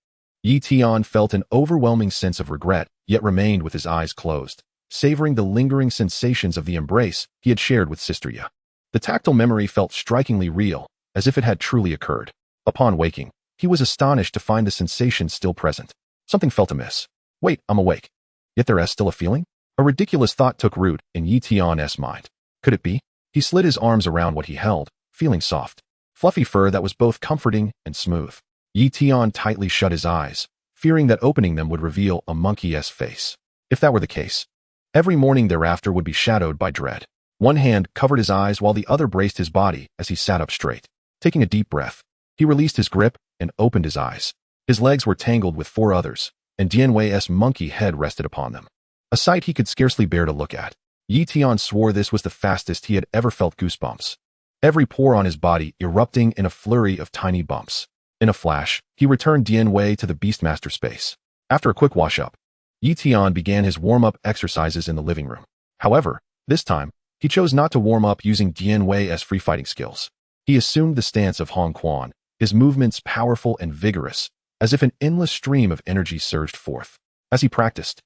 Tian felt an overwhelming sense of regret, yet remained with his eyes closed, savoring the lingering sensations of the embrace he had shared with Sister Ya. The tactile memory felt strikingly real, as if it had truly occurred. Upon waking, he was astonished to find the sensation still present. Something felt amiss. Wait, I'm awake. Yet there is still a feeling? A ridiculous thought took root in Tian's mind. Could it be? He slid his arms around what he held, feeling soft, fluffy fur that was both comforting and smooth. Tian tightly shut his eyes, fearing that opening them would reveal a monkey's face. If that were the case, every morning thereafter would be shadowed by dread. One hand covered his eyes while the other braced his body as he sat up straight. Taking a deep breath, he released his grip and opened his eyes. His legs were tangled with 4 others, and Dianwei's monkey head rested upon them. a sight he could scarcely bear to look at. Tian swore this was the fastest he had ever felt goosebumps. Every pore on his body erupting in a flurry of tiny bumps. In a flash, he returned Dian Wei to the Beastmaster space. After a quick wash-up, Tian began his warm-up exercises in the living room. However, this time, he chose not to warm up using Dian Wei's free-fighting skills. He assumed the stance of Hong Quan, his movements powerful and vigorous, as if an endless stream of energy surged forth. As he practiced,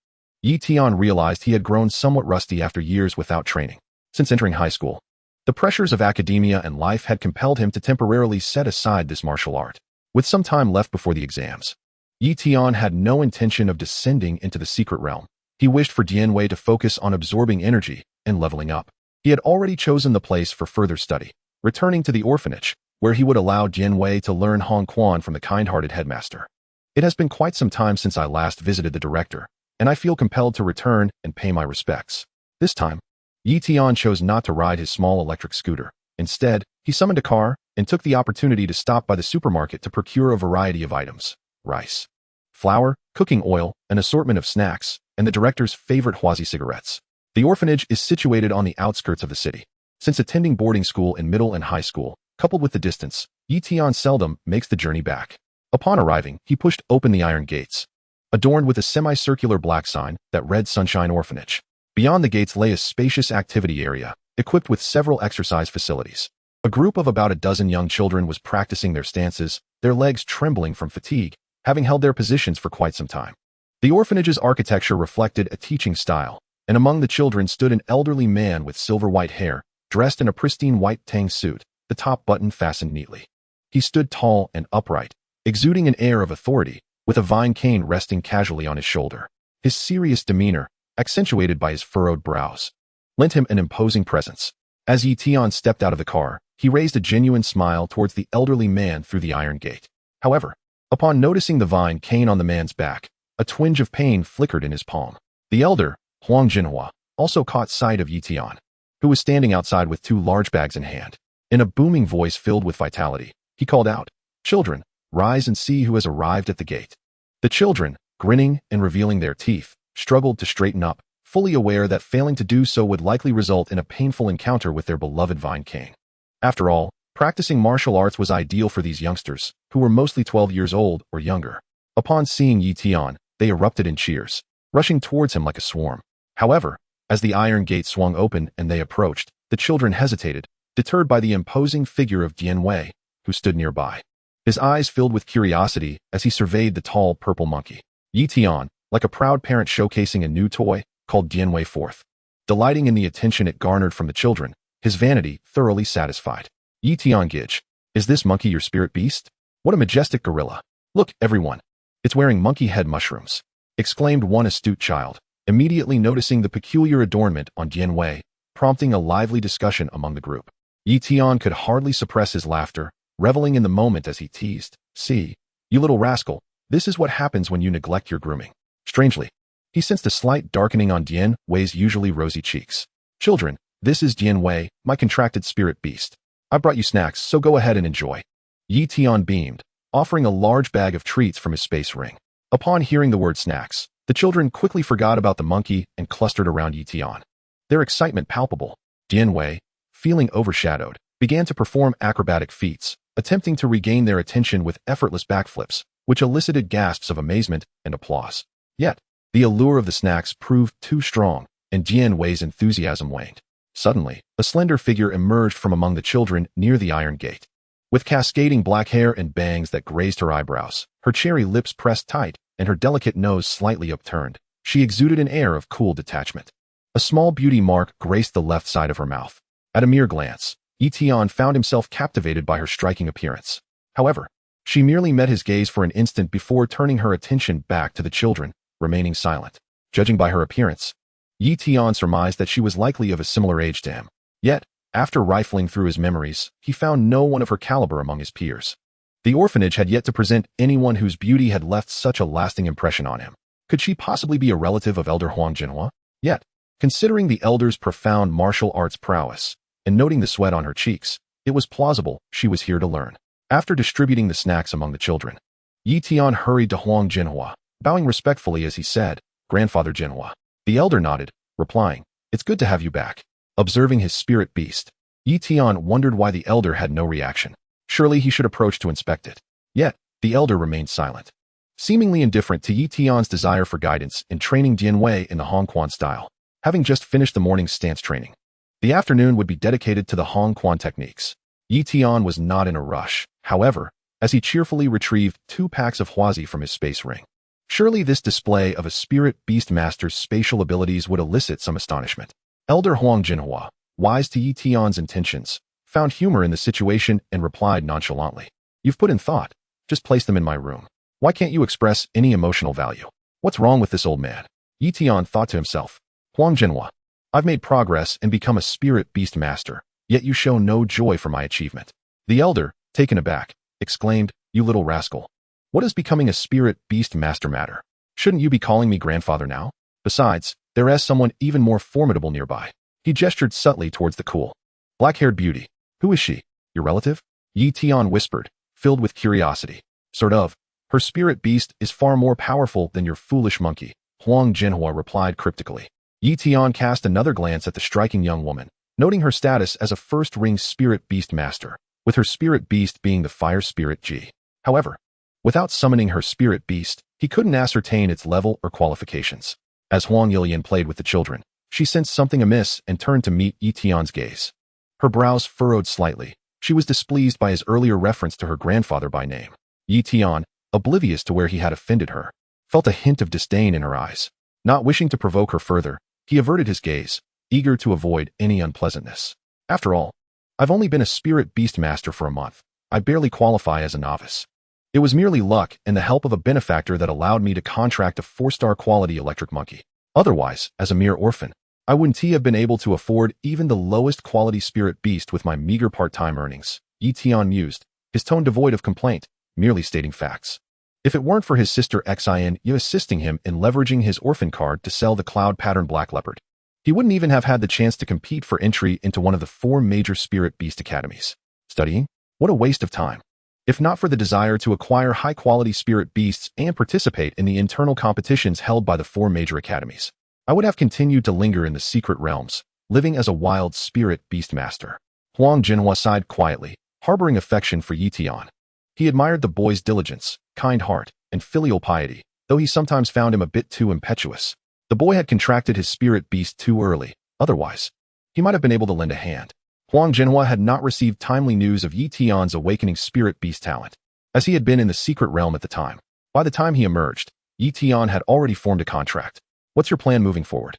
Tian realized he had grown somewhat rusty after years without training. Since entering high school, the pressures of academia and life had compelled him to temporarily set aside this martial art. With some time left before the exams, Tian had no intention of descending into the secret realm. He wished for Dian Wei to focus on absorbing energy and leveling up. He had already chosen the place for further study, returning to the orphanage, where he would allow Dian Wei to learn Hong Quan from the kind-hearted headmaster. It has been quite some time since I last visited the director, and I feel compelled to return and pay my respects. This time, Tian chose not to ride his small electric scooter. Instead, he summoned a car and took the opportunity to stop by the supermarket to procure a variety of items: rice, flour, cooking oil, an assortment of snacks, and the director's favorite Huazi cigarettes. The orphanage is situated on the outskirts of the city. Since attending boarding school in middle and high school, coupled with the distance, Tian seldom makes the journey back. Upon arriving, he pushed open the iron gates, adorned with a semicircular black sign that read Sunshine Orphanage. Beyond the gates lay a spacious activity area, equipped with several exercise facilities. A group of about a dozen young children was practicing their stances, their legs trembling from fatigue, having held their positions for quite some time. The orphanage's architecture reflected a teaching style, and among the children stood an elderly man with silver-white hair, dressed in a pristine white tang suit, the top button fastened neatly. He stood tall and upright, exuding an air of authority, with a vine cane resting casually on his shoulder. His serious demeanor, accentuated by his furrowed brows, lent him an imposing presence. As Tian stepped out of the car, he raised a genuine smile towards the elderly man through the iron gate. However, upon noticing the vine cane on the man's back, a twinge of pain flickered in his palm. The elder, Huang Jinhua, also caught sight of Tian, who was standing outside with two large bags in hand. In a booming voice filled with vitality, he called out, "Children, rise and see who has arrived at the gate." The children, grinning and revealing their teeth, struggled to straighten up, fully aware that failing to do so would likely result in a painful encounter with their beloved vine cane. After all, practicing martial arts was ideal for these youngsters, who were mostly 12 years old or younger. Upon seeing Tian, they erupted in cheers, rushing towards him like a swarm. However, as the iron gate swung open and they approached, the children hesitated, deterred by the imposing figure of Dian Wei, who stood nearby. His eyes filled with curiosity as he surveyed the tall purple monkey. Tian, like a proud parent showcasing a new toy, called Dian Wei forth. Delighting in the attention it garnered from the children, his vanity thoroughly satisfied. "Tian Gij, is this monkey your spirit beast? What a majestic gorilla. Look, everyone. It's wearing monkey head mushrooms," exclaimed one astute child, immediately noticing the peculiar adornment on Dian Wei, prompting a lively discussion among the group. Tian could hardly suppress his laughter, reveling in the moment as he teased, "See, you little rascal, this is what happens when you neglect your grooming." Strangely, he sensed a slight darkening on Dian Wei's usually rosy cheeks. "Children, this is Dian Wei, my contracted spirit beast. I brought you snacks, so go ahead and enjoy." Tian beamed, offering a large bag of treats from his space ring. Upon hearing the word snacks, the children quickly forgot about the monkey and clustered around Tian, their excitement palpable. Dian Wei, feeling overshadowed, began to perform acrobatic feats, attempting to regain their attention with effortless backflips, which elicited gasps of amazement and applause. Yet, the allure of the snacks proved too strong, and Dian Wei's enthusiasm waned. Suddenly, a slender figure emerged from among the children near the iron gate. With cascading black hair and bangs that grazed her eyebrows, her cherry lips pressed tight, and her delicate nose slightly upturned, she exuded an air of cool detachment. A small beauty mark graced the left side of her mouth. At a mere glance, Tian found himself captivated by her striking appearance. However, she merely met his gaze for an instant before turning her attention back to the children, remaining silent. Judging by her appearance, Tian surmised that she was likely of a similar age to him. Yet, after rifling through his memories, he found no one of her caliber among his peers. The orphanage had yet to present anyone whose beauty had left such a lasting impression on him. Could she possibly be a relative of Elder Huang Jinhua? Yet, considering the elder's profound martial arts prowess, and noting the sweat on her cheeks, it was plausible she was here to learn. After distributing the snacks among the children, Tian hurried to Huang Jinhua, bowing respectfully as he said, "Grandfather Jinhua, The elder nodded, replying, "It's good to have you back." Observing his spirit beast, Tian wondered why the elder had no reaction. Surely he should approach to inspect it. Yet, the elder remained silent, seemingly indifferent to Tian's desire for guidance in training Dianwei in the Hongquan style, having just finished the morning's stance training. The afternoon would be dedicated to the Hongquan techniques. Tian was not in a rush, however, as he cheerfully retrieved 2 packs of Huazi from his space ring. Surely this display of a spirit beast master's spatial abilities would elicit some astonishment. Elder Huang Jinhua, wise to Tian's intentions, found humor in the situation and replied nonchalantly, "You've put in thought. Just place them in my room. Why can't you express any emotional value? What's wrong with this old man?" Tian thought to himself, "Huang Jinhua, I've made progress and become a spirit beast master, yet you show no joy for my achievement." The elder, taken aback, exclaimed, "You little rascal. What does becoming a spirit beast master matter? Shouldn't you be calling me grandfather now? Besides, there is someone even more formidable nearby." He gestured subtly towards the cool, black-haired beauty. "Who is she? Your relative?" Tian whispered, filled with curiosity. "Sort of. Her spirit beast is far more powerful than your foolish monkey," Huang Jinhua replied cryptically. Tian cast another glance at the striking young woman, noting her status as a first-ring spirit beast master, with her spirit beast being the fire spirit Ji. However, without summoning her spirit beast, he couldn't ascertain its level or qualifications. As Huang Yilian played with the children, she sensed something amiss and turned to meet Tian's gaze. Her brows furrowed slightly. She was displeased by his earlier reference to her grandfather by name. Tian, oblivious to where he had offended her, felt a hint of disdain in her eyes. Not wishing to provoke her further, he averted his gaze, eager to avoid any unpleasantness. "After all, I've only been a spirit beast master for a month. I barely qualify as a novice. It was merely luck and the help of a benefactor that allowed me to contract a 4-star quality electric monkey. Otherwise, as a mere orphan, I wouldn't have been able to afford even the lowest quality spirit beast with my meager part-time earnings." Tian mused, his tone devoid of complaint, merely stating facts. If it weren't for his sister Xin Yu assisting him in leveraging his orphan card to sell the cloud pattern black leopard, he wouldn't even have had the chance to compete for entry into one of the 4 major spirit beast academies. Studying? What a waste of time. If not for the desire to acquire high-quality spirit beasts and participate in the internal competitions held by the 4 major academies, I would have continued to linger in the secret realms, living as a wild spirit beast master. Huang Jinhua sighed quietly, harboring affection for Tian. He admired the boy's diligence, kind heart, and filial piety, though he sometimes found him a bit too impetuous. The boy had contracted his spirit beast too early, otherwise, he might have been able to lend a hand. Huang Jinhua had not received timely news of Tian's awakening spirit beast talent, as he had been in the secret realm at the time. By the time he emerged, Tian had already formed a contract. "What's your plan moving forward?"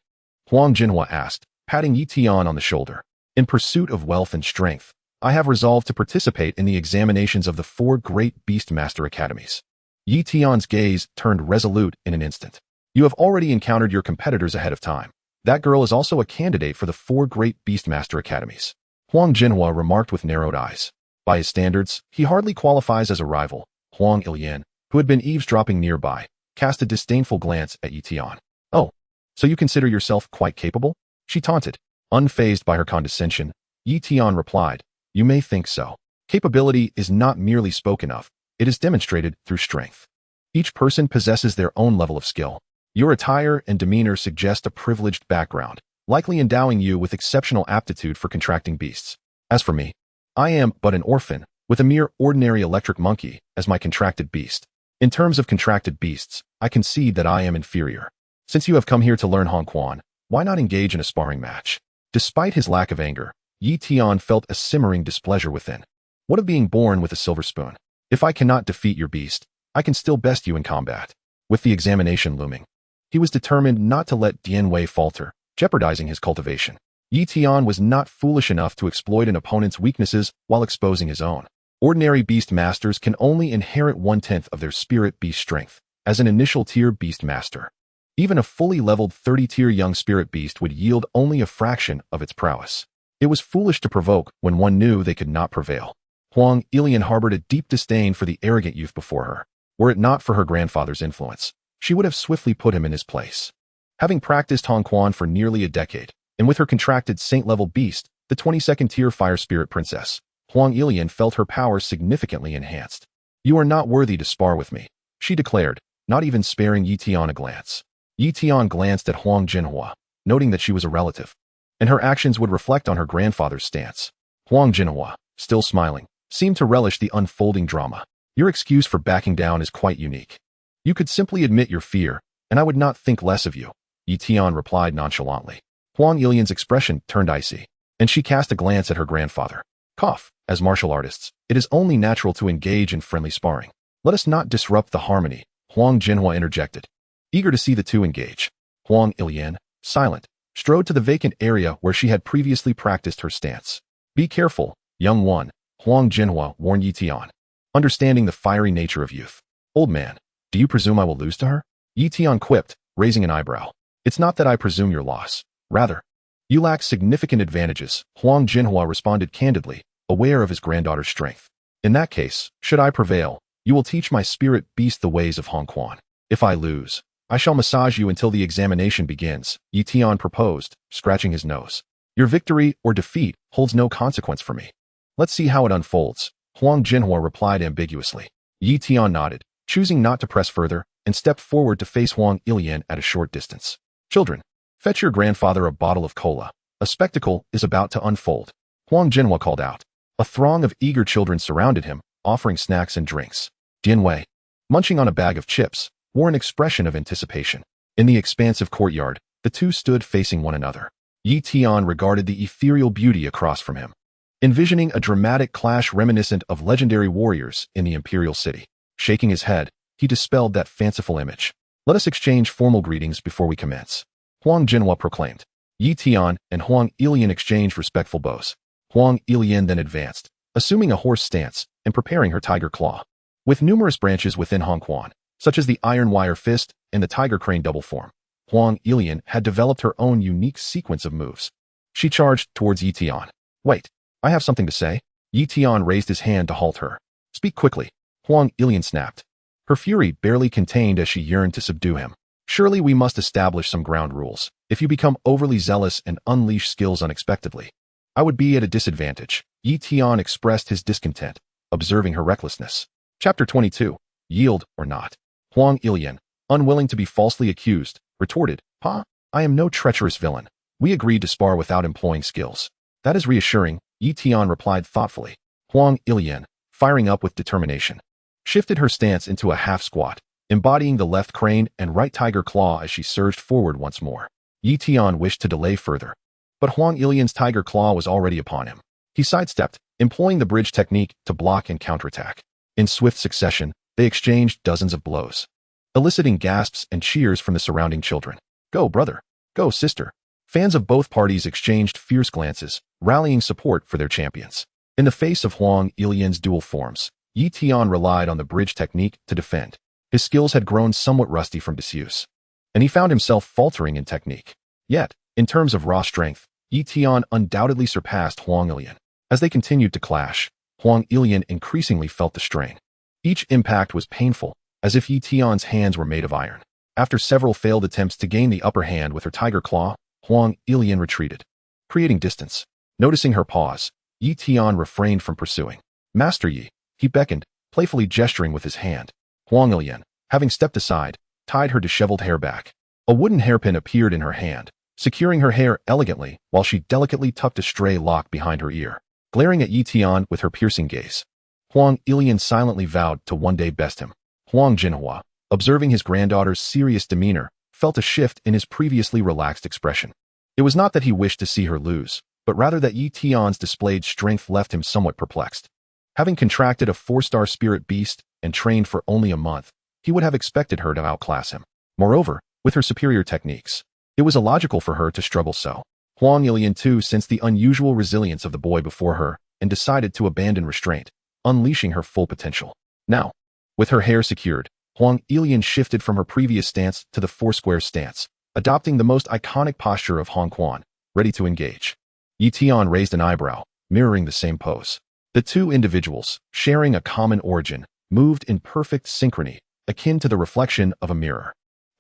Huang Jinhua asked, patting Tian on the shoulder. "In pursuit of wealth and strength, I have resolved to participate in the examinations of the 4 great beast master academies." Tian's gaze turned resolute in an instant. "You have already encountered your competitors ahead of time. That girl is also a candidate for the 4 great beast master academies," Huang Jinhua remarked with narrowed eyes. By his standards, he hardly qualifies as a rival. Huang Yilian, who had been eavesdropping nearby, cast a disdainful glance at Tian. "Oh, so you consider yourself quite capable?" she taunted. Unfazed by her condescension, Tian replied, "You may think so. Capability is not merely spoken of, it is demonstrated through strength. Each person possesses their own level of skill. Your attire and demeanor suggest a privileged background, likely endowing you with exceptional aptitude for contracting beasts. As for me, I am but an orphan, with a mere ordinary electric monkey as my contracted beast. In terms of contracted beasts, I concede that I am inferior. Since you have come here to learn Hongquan, why not engage in a sparring match?" Despite his lack of anger, Tian felt a simmering displeasure within. What of being born with a silver spoon? If I cannot defeat your beast, I can still best you in combat. With the examination looming, he was determined not to let Dianwei falter, jeopardizing his cultivation. Tian was not foolish enough to exploit an opponent's weaknesses while exposing his own. Ordinary beast masters can only inherit 1/10 of their spirit beast strength as an initial tier beast master. Even a fully leveled 30-tier young spirit beast would yield only a fraction of its prowess. It was foolish to provoke when one knew they could not prevail. Huang Yilian harbored a deep disdain for the arrogant youth before her. Were it not for her grandfather's influence, she would have swiftly put him in his place. Having practiced Hongquan for nearly a decade, and with her contracted saint-level beast, the 22nd tier fire spirit princess, Huang Yilian felt her powers significantly enhanced. "You are not worthy to spar with me," she declared, not even sparing Tian a glance. Yi Tian glanced at Huang Jinhua, noting that she was a relative, and her actions would reflect on her grandfather's stance. Huang Jinhua, still smiling, seemed to relish the unfolding drama. Your excuse for backing down is quite unique. You could simply admit your fear, and I would not think less of you, Yi Tian replied nonchalantly. Huang Ilian's expression turned icy, and she cast a glance at her grandfather. Cough. As martial artists, it is only natural to engage in friendly sparring. Let us not disrupt the harmony, Huang Jinhua interjected, eager to see the two engage. Huang Ilian, silent, strode to the vacant area where she had previously practiced her stance. Be careful, young one, Huang Jinhua warned Yi Tian, understanding the fiery nature of youth. Old man, do you presume I will lose to her? Yi Tian quipped, raising an eyebrow. It's not that I presume your loss. Rather, you lack significant advantages, Huang Jinhua responded candidly, aware of his granddaughter's strength. In that case, should I prevail, you will teach my spirit beast the ways of Hong Quan. If I lose, I shall massage you until the examination begins, Yi Tian proposed, scratching his nose. Your victory or defeat holds no consequence for me. Let's see how it unfolds, Huang Jinhua replied ambiguously. Yi Tian nodded, choosing not to press further, and stepped forward to face Huang Ilian at a short distance. Children, fetch your grandfather a bottle of cola. A spectacle is about to unfold, Huang Jinhua called out. A throng of eager children surrounded him, offering snacks and drinks. Jian Wei, munching on a bag of chips, wore an expression of anticipation. In the expansive courtyard, the two stood facing one another. Yi Tian regarded the ethereal beauty across from him, envisioning a dramatic clash reminiscent of legendary warriors in the imperial city. Shaking his head, he dispelled that fanciful image. Let us exchange formal greetings before we commence, Huang Jinhua proclaimed. Yi Tian and Huang Ilian exchanged respectful bows. Huang Ilian then advanced, assuming a horse stance and preparing her tiger claw. With numerous branches within Hong Quan, such as the iron wire fist and the tiger crane double form, Huang Ilian had developed her own unique sequence of moves. She charged towards Yi Tian. Wait, I have something to say. Yi Tian raised his hand to halt her. Speak quickly, Huang Ilian snapped, her fury barely contained as she yearned to subdue him. Surely we must establish some ground rules. If you become overly zealous and unleash skills unexpectedly, I would be at a disadvantage. Yi Tian expressed his discontent, observing her recklessness. Chapter 22. Yield or not. Huang Ilian, unwilling to be falsely accused, retorted, Pa, I am no treacherous villain. We agreed to spar without employing skills. That is reassuring, Yi Tian replied thoughtfully. Huang Ilian, firing up with determination, shifted her stance into a half squat, embodying the left crane and right tiger claw as she surged forward once more. Yi Tian wished to delay further, but Huang Ilian's tiger claw was already upon him. He sidestepped, employing the bridge technique to block and counterattack. In swift succession, they exchanged dozens of blows, eliciting gasps and cheers from the surrounding children. Go, brother! Go, sister! Fans of both parties exchanged fierce glances, rallying support for their champions. In the face of Huang Ilian's dual forms, Yi Tian relied on the bridge technique to defend. His skills had grown somewhat rusty from disuse, and he found himself faltering in technique. Yet, in terms of raw strength, Yi Tian undoubtedly surpassed Huang Ilian. As they continued to clash, Huang Ilian increasingly felt the strain. Each impact was painful, as if Yi Tian's hands were made of iron. After several failed attempts to gain the upper hand with her tiger claw, Huang Ilian retreated, creating distance. Noticing her pause, Yi Tian refrained from pursuing. Master Yi, he beckoned, playfully gesturing with his hand. Huang Ilian, having stepped aside, tied her disheveled hair back. A wooden hairpin appeared in her hand, securing her hair elegantly while she delicately tucked a stray lock behind her ear. Glaring at Yi Tian with her piercing gaze, Huang Ilian silently vowed to one day best him. Huang Jinhua, observing his granddaughter's serious demeanor, felt a shift in his previously relaxed expression. It was not that he wished to see her lose, but rather that Yi Tian's displayed strength left him somewhat perplexed. Having contracted a 4-star spirit beast and trained for only a month, he would have expected her to outclass him. Moreover, with her superior techniques, it was illogical for her to struggle so. Huang Ilian too sensed the unusual resilience of the boy before her and decided to abandon restraint, unleashing her full potential. Now, with her hair secured, Huang Ilian shifted from her previous stance to the 4-square stance, adopting the most iconic posture of Hong Quan, ready to engage. Yi Tian raised an eyebrow, mirroring the same pose. The two individuals, sharing a common origin, moved in perfect synchrony, akin to the reflection of a mirror.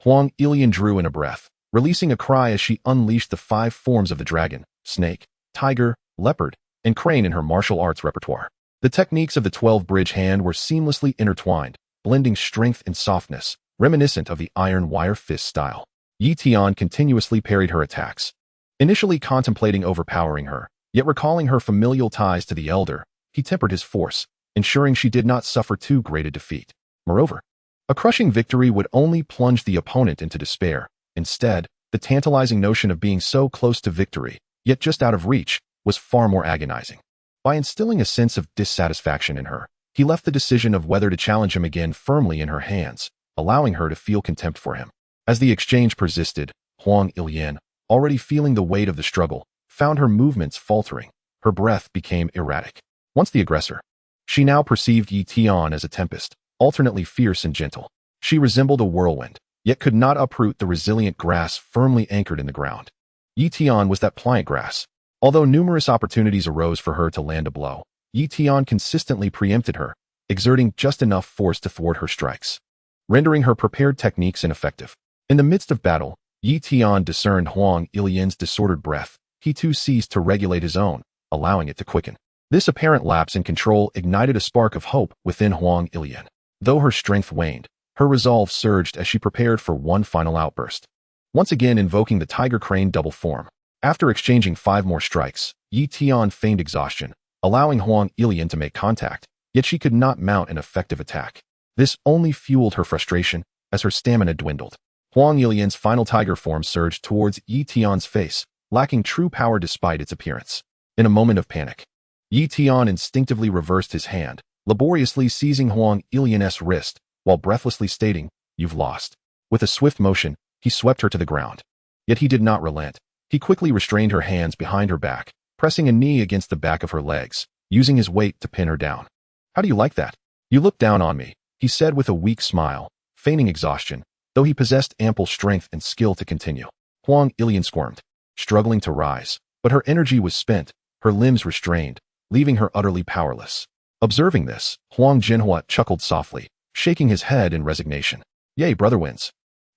Huang Ilian drew in a breath, releasing a cry as she unleashed the 5 forms of the dragon, snake, tiger, leopard, and crane in her martial arts repertoire. The techniques of the 12-bridge hand were seamlessly intertwined, blending strength and softness, reminiscent of the iron wire fist style. Yi Tian continuously parried her attacks. Initially contemplating overpowering her, yet recalling her familial ties to the elder, he tempered his force, ensuring she did not suffer too great a defeat. Moreover, a crushing victory would only plunge the opponent into despair. Instead, the tantalizing notion of being so close to victory, yet just out of reach, was far more agonizing. By instilling a sense of dissatisfaction in her, he left the decision of whether to challenge him again firmly in her hands, allowing her to feel contempt for him. As the exchange persisted, Huang Ilian, already feeling the weight of the struggle, found her movements faltering. Her breath became erratic. Once the aggressor, she now perceived Yi Tian as a tempest, alternately fierce and gentle. She resembled a whirlwind, yet could not uproot the resilient grass firmly anchored in the ground. Yi Tian was that pliant grass. Although numerous opportunities arose for her to land a blow, Yi Tian consistently preempted her, exerting just enough force to thwart her strikes, rendering her prepared techniques ineffective. In the midst of battle, Yi Tian discerned Huang Ilian's disordered breath. He too ceased to regulate his own, allowing it to quicken. This apparent lapse in control ignited a spark of hope within Huang Ilian. Though her strength waned, her resolve surged as she prepared for one final outburst. Once again invoking the tiger crane double form. After exchanging 5 more strikes, Yi Tian feigned exhaustion, allowing Huang Ilian to make contact, yet she could not mount an effective attack. This only fueled her frustration as her stamina dwindled. Huang Ilian's final tiger form surged towards Yi Tian's face, lacking true power despite its appearance. In a moment of panic, Yi Tian instinctively reversed his hand, laboriously seizing Huang Ilian's wrist, while breathlessly stating, "You've lost." With a swift motion, he swept her to the ground. Yet he did not relent. He quickly restrained her hands behind her back, pressing a knee against the back of her legs, using his weight to pin her down. "How do you like that? You look down on me," he said with a weak smile, feigning exhaustion, though he possessed ample strength and skill to continue. Huang Ilian squirmed, struggling to rise, but her energy was spent, her limbs restrained, leaving her utterly powerless. Observing this, Huang Jinhua chuckled softly, shaking his head in resignation. "Yay, brother wins.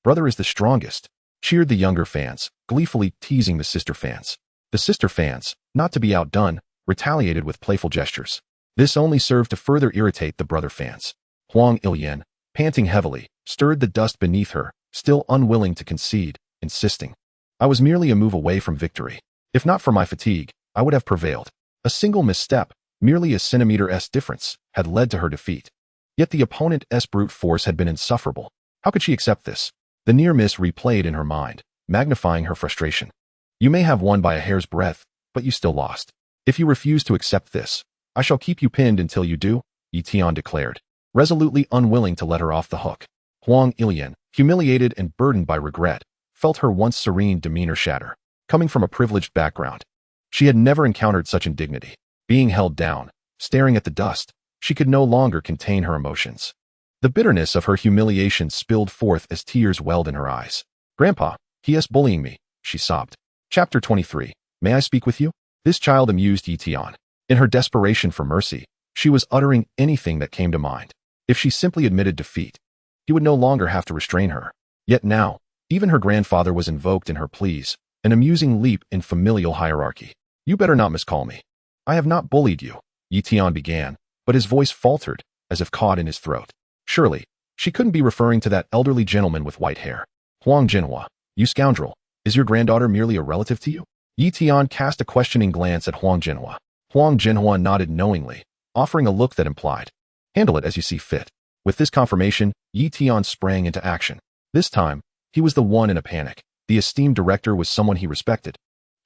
Brother is the strongest," cheered the younger fans, gleefully teasing the sister fans. The sister fans, not to be outdone, retaliated with playful gestures. This only served to further irritate the brother fans. Huang Ilian, panting heavily, stirred the dust beneath her, still unwilling to concede, insisting, "I was merely a move away from victory. If not for my fatigue, I would have prevailed. A single misstep, merely a centimeter-s difference, had led to her defeat." Yet the opponent's brute force had been insufferable. How could she accept this? The near miss replayed in her mind, magnifying her frustration. "You may have won by a hair's breadth, but you still lost. If you refuse to accept this, I shall keep you pinned until you do," Yi Tian declared, resolutely unwilling to let her off the hook. Huang Ilian, humiliated and burdened by regret, felt her once serene demeanor shatter. Coming from a privileged background, she had never encountered such indignity. Being held down, staring at the dust, she could no longer contain her emotions. The bitterness of her humiliation spilled forth as tears welled in her eyes. "Grandpa, he is bullying me," she sobbed. Chapter 23. May I speak with you? This child amused Yi Tian. In her desperation for mercy, she was uttering anything that came to mind. If she simply admitted defeat, he would no longer have to restrain her. Yet now, even her grandfather was invoked in her pleas, an amusing leap in familial hierarchy. "You better not miscall me. I have not bullied you," Yi Tian began, but his voice faltered, as if caught in his throat. Surely, she couldn't be referring to that elderly gentleman with white hair. "Huang Jinhua, you scoundrel, is your granddaughter merely a relative to you?" Yi Tian cast a questioning glance at Huang Jinhua. Huang Jinhua nodded knowingly, offering a look that implied, "Handle it as you see fit." With this confirmation, Yi Tian sprang into action. This time, he was the one in a panic. The esteemed director was someone he respected,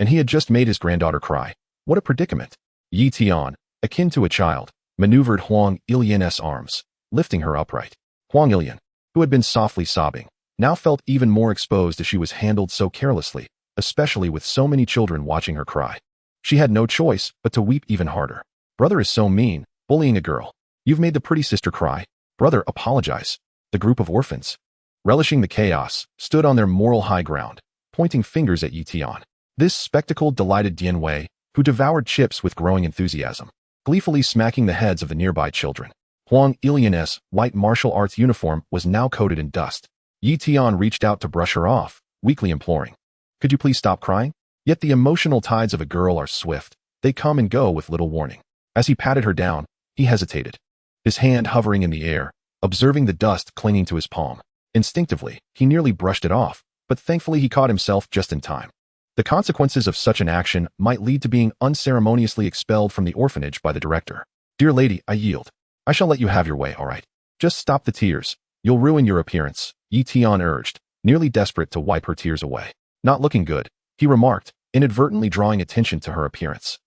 and he had just made his granddaughter cry. What a predicament! Yi Tian, akin to a child, maneuvered Huang Ilian's arms, lifting her upright. Huang Ilian, who had been softly sobbing, now felt even more exposed as she was handled so carelessly, especially with so many children watching her cry. She had no choice but to weep even harder. "Brother is so mean, bullying a girl. You've made the pretty sister cry. Brother, apologize." The group of orphans, relishing the chaos, stood on their moral high ground, pointing fingers at Yi Tian. This spectacle delighted Dian Wei, who devoured chips with growing enthusiasm, gleefully smacking the heads of the nearby children. Huang Ilian's white martial arts uniform was now coated in dust. Yi Tian reached out to brush her off, weakly imploring, "Could you please stop crying?" Yet the emotional tides of a girl are swift. They come and go with little warning. As he patted her down, he hesitated, his hand hovering in the air, observing the dust clinging to his palm. Instinctively, he nearly brushed it off, but thankfully he caught himself just in time. The consequences of such an action might lead to being unceremoniously expelled from the orphanage by the director. Dear lady, I yield. I shall let you have your way, all right? Just stop the tears. You'll ruin your appearance, Tian urged, nearly desperate to wipe her tears away. Not looking good, he remarked, inadvertently drawing attention to her appearance.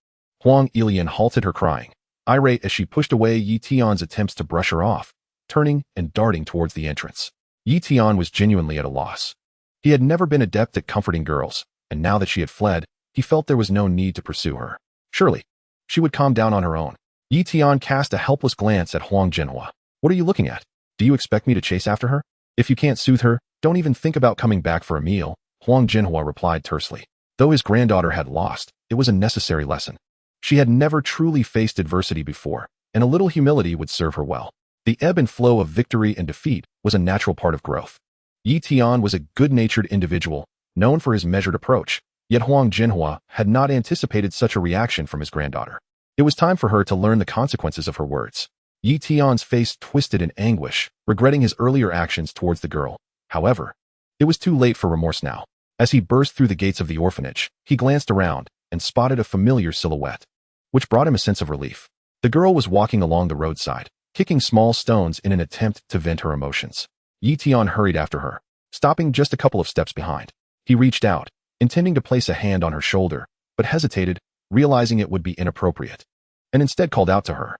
Huang Ilian halted her crying, irate as she pushed away Tian's attempts to brush her off, turning and darting towards the entrance. Tian was genuinely at a loss. He had never been adept at comforting girls, and now that she had fled, he felt there was no need to pursue her. Surely, she would calm down on her own. Tian cast a helpless glance at Huang Jinhua. What are you looking at? Do you expect me to chase after her? If you can't soothe her, don't even think about coming back for a meal, Huang Jinhua replied tersely. Though his granddaughter had lost, it was a necessary lesson. She had never truly faced adversity before, and a little humility would serve her well. The ebb and flow of victory and defeat was a natural part of growth. Tian was a good-natured individual, known for his measured approach, yet Huang Jinhua had not anticipated such a reaction from his granddaughter. It was time for her to learn the consequences of her words. Tian's face twisted in anguish, regretting his earlier actions towards the girl. However, it was too late for remorse now. As he burst through the gates of the orphanage, he glanced around and spotted a familiar silhouette, which brought him a sense of relief. The girl was walking along the roadside, kicking small stones in an attempt to vent her emotions. Tian hurried after her, stopping just a couple of steps behind. He reached out, intending to place a hand on her shoulder, but hesitated, realizing it would be inappropriate, and instead called out to her.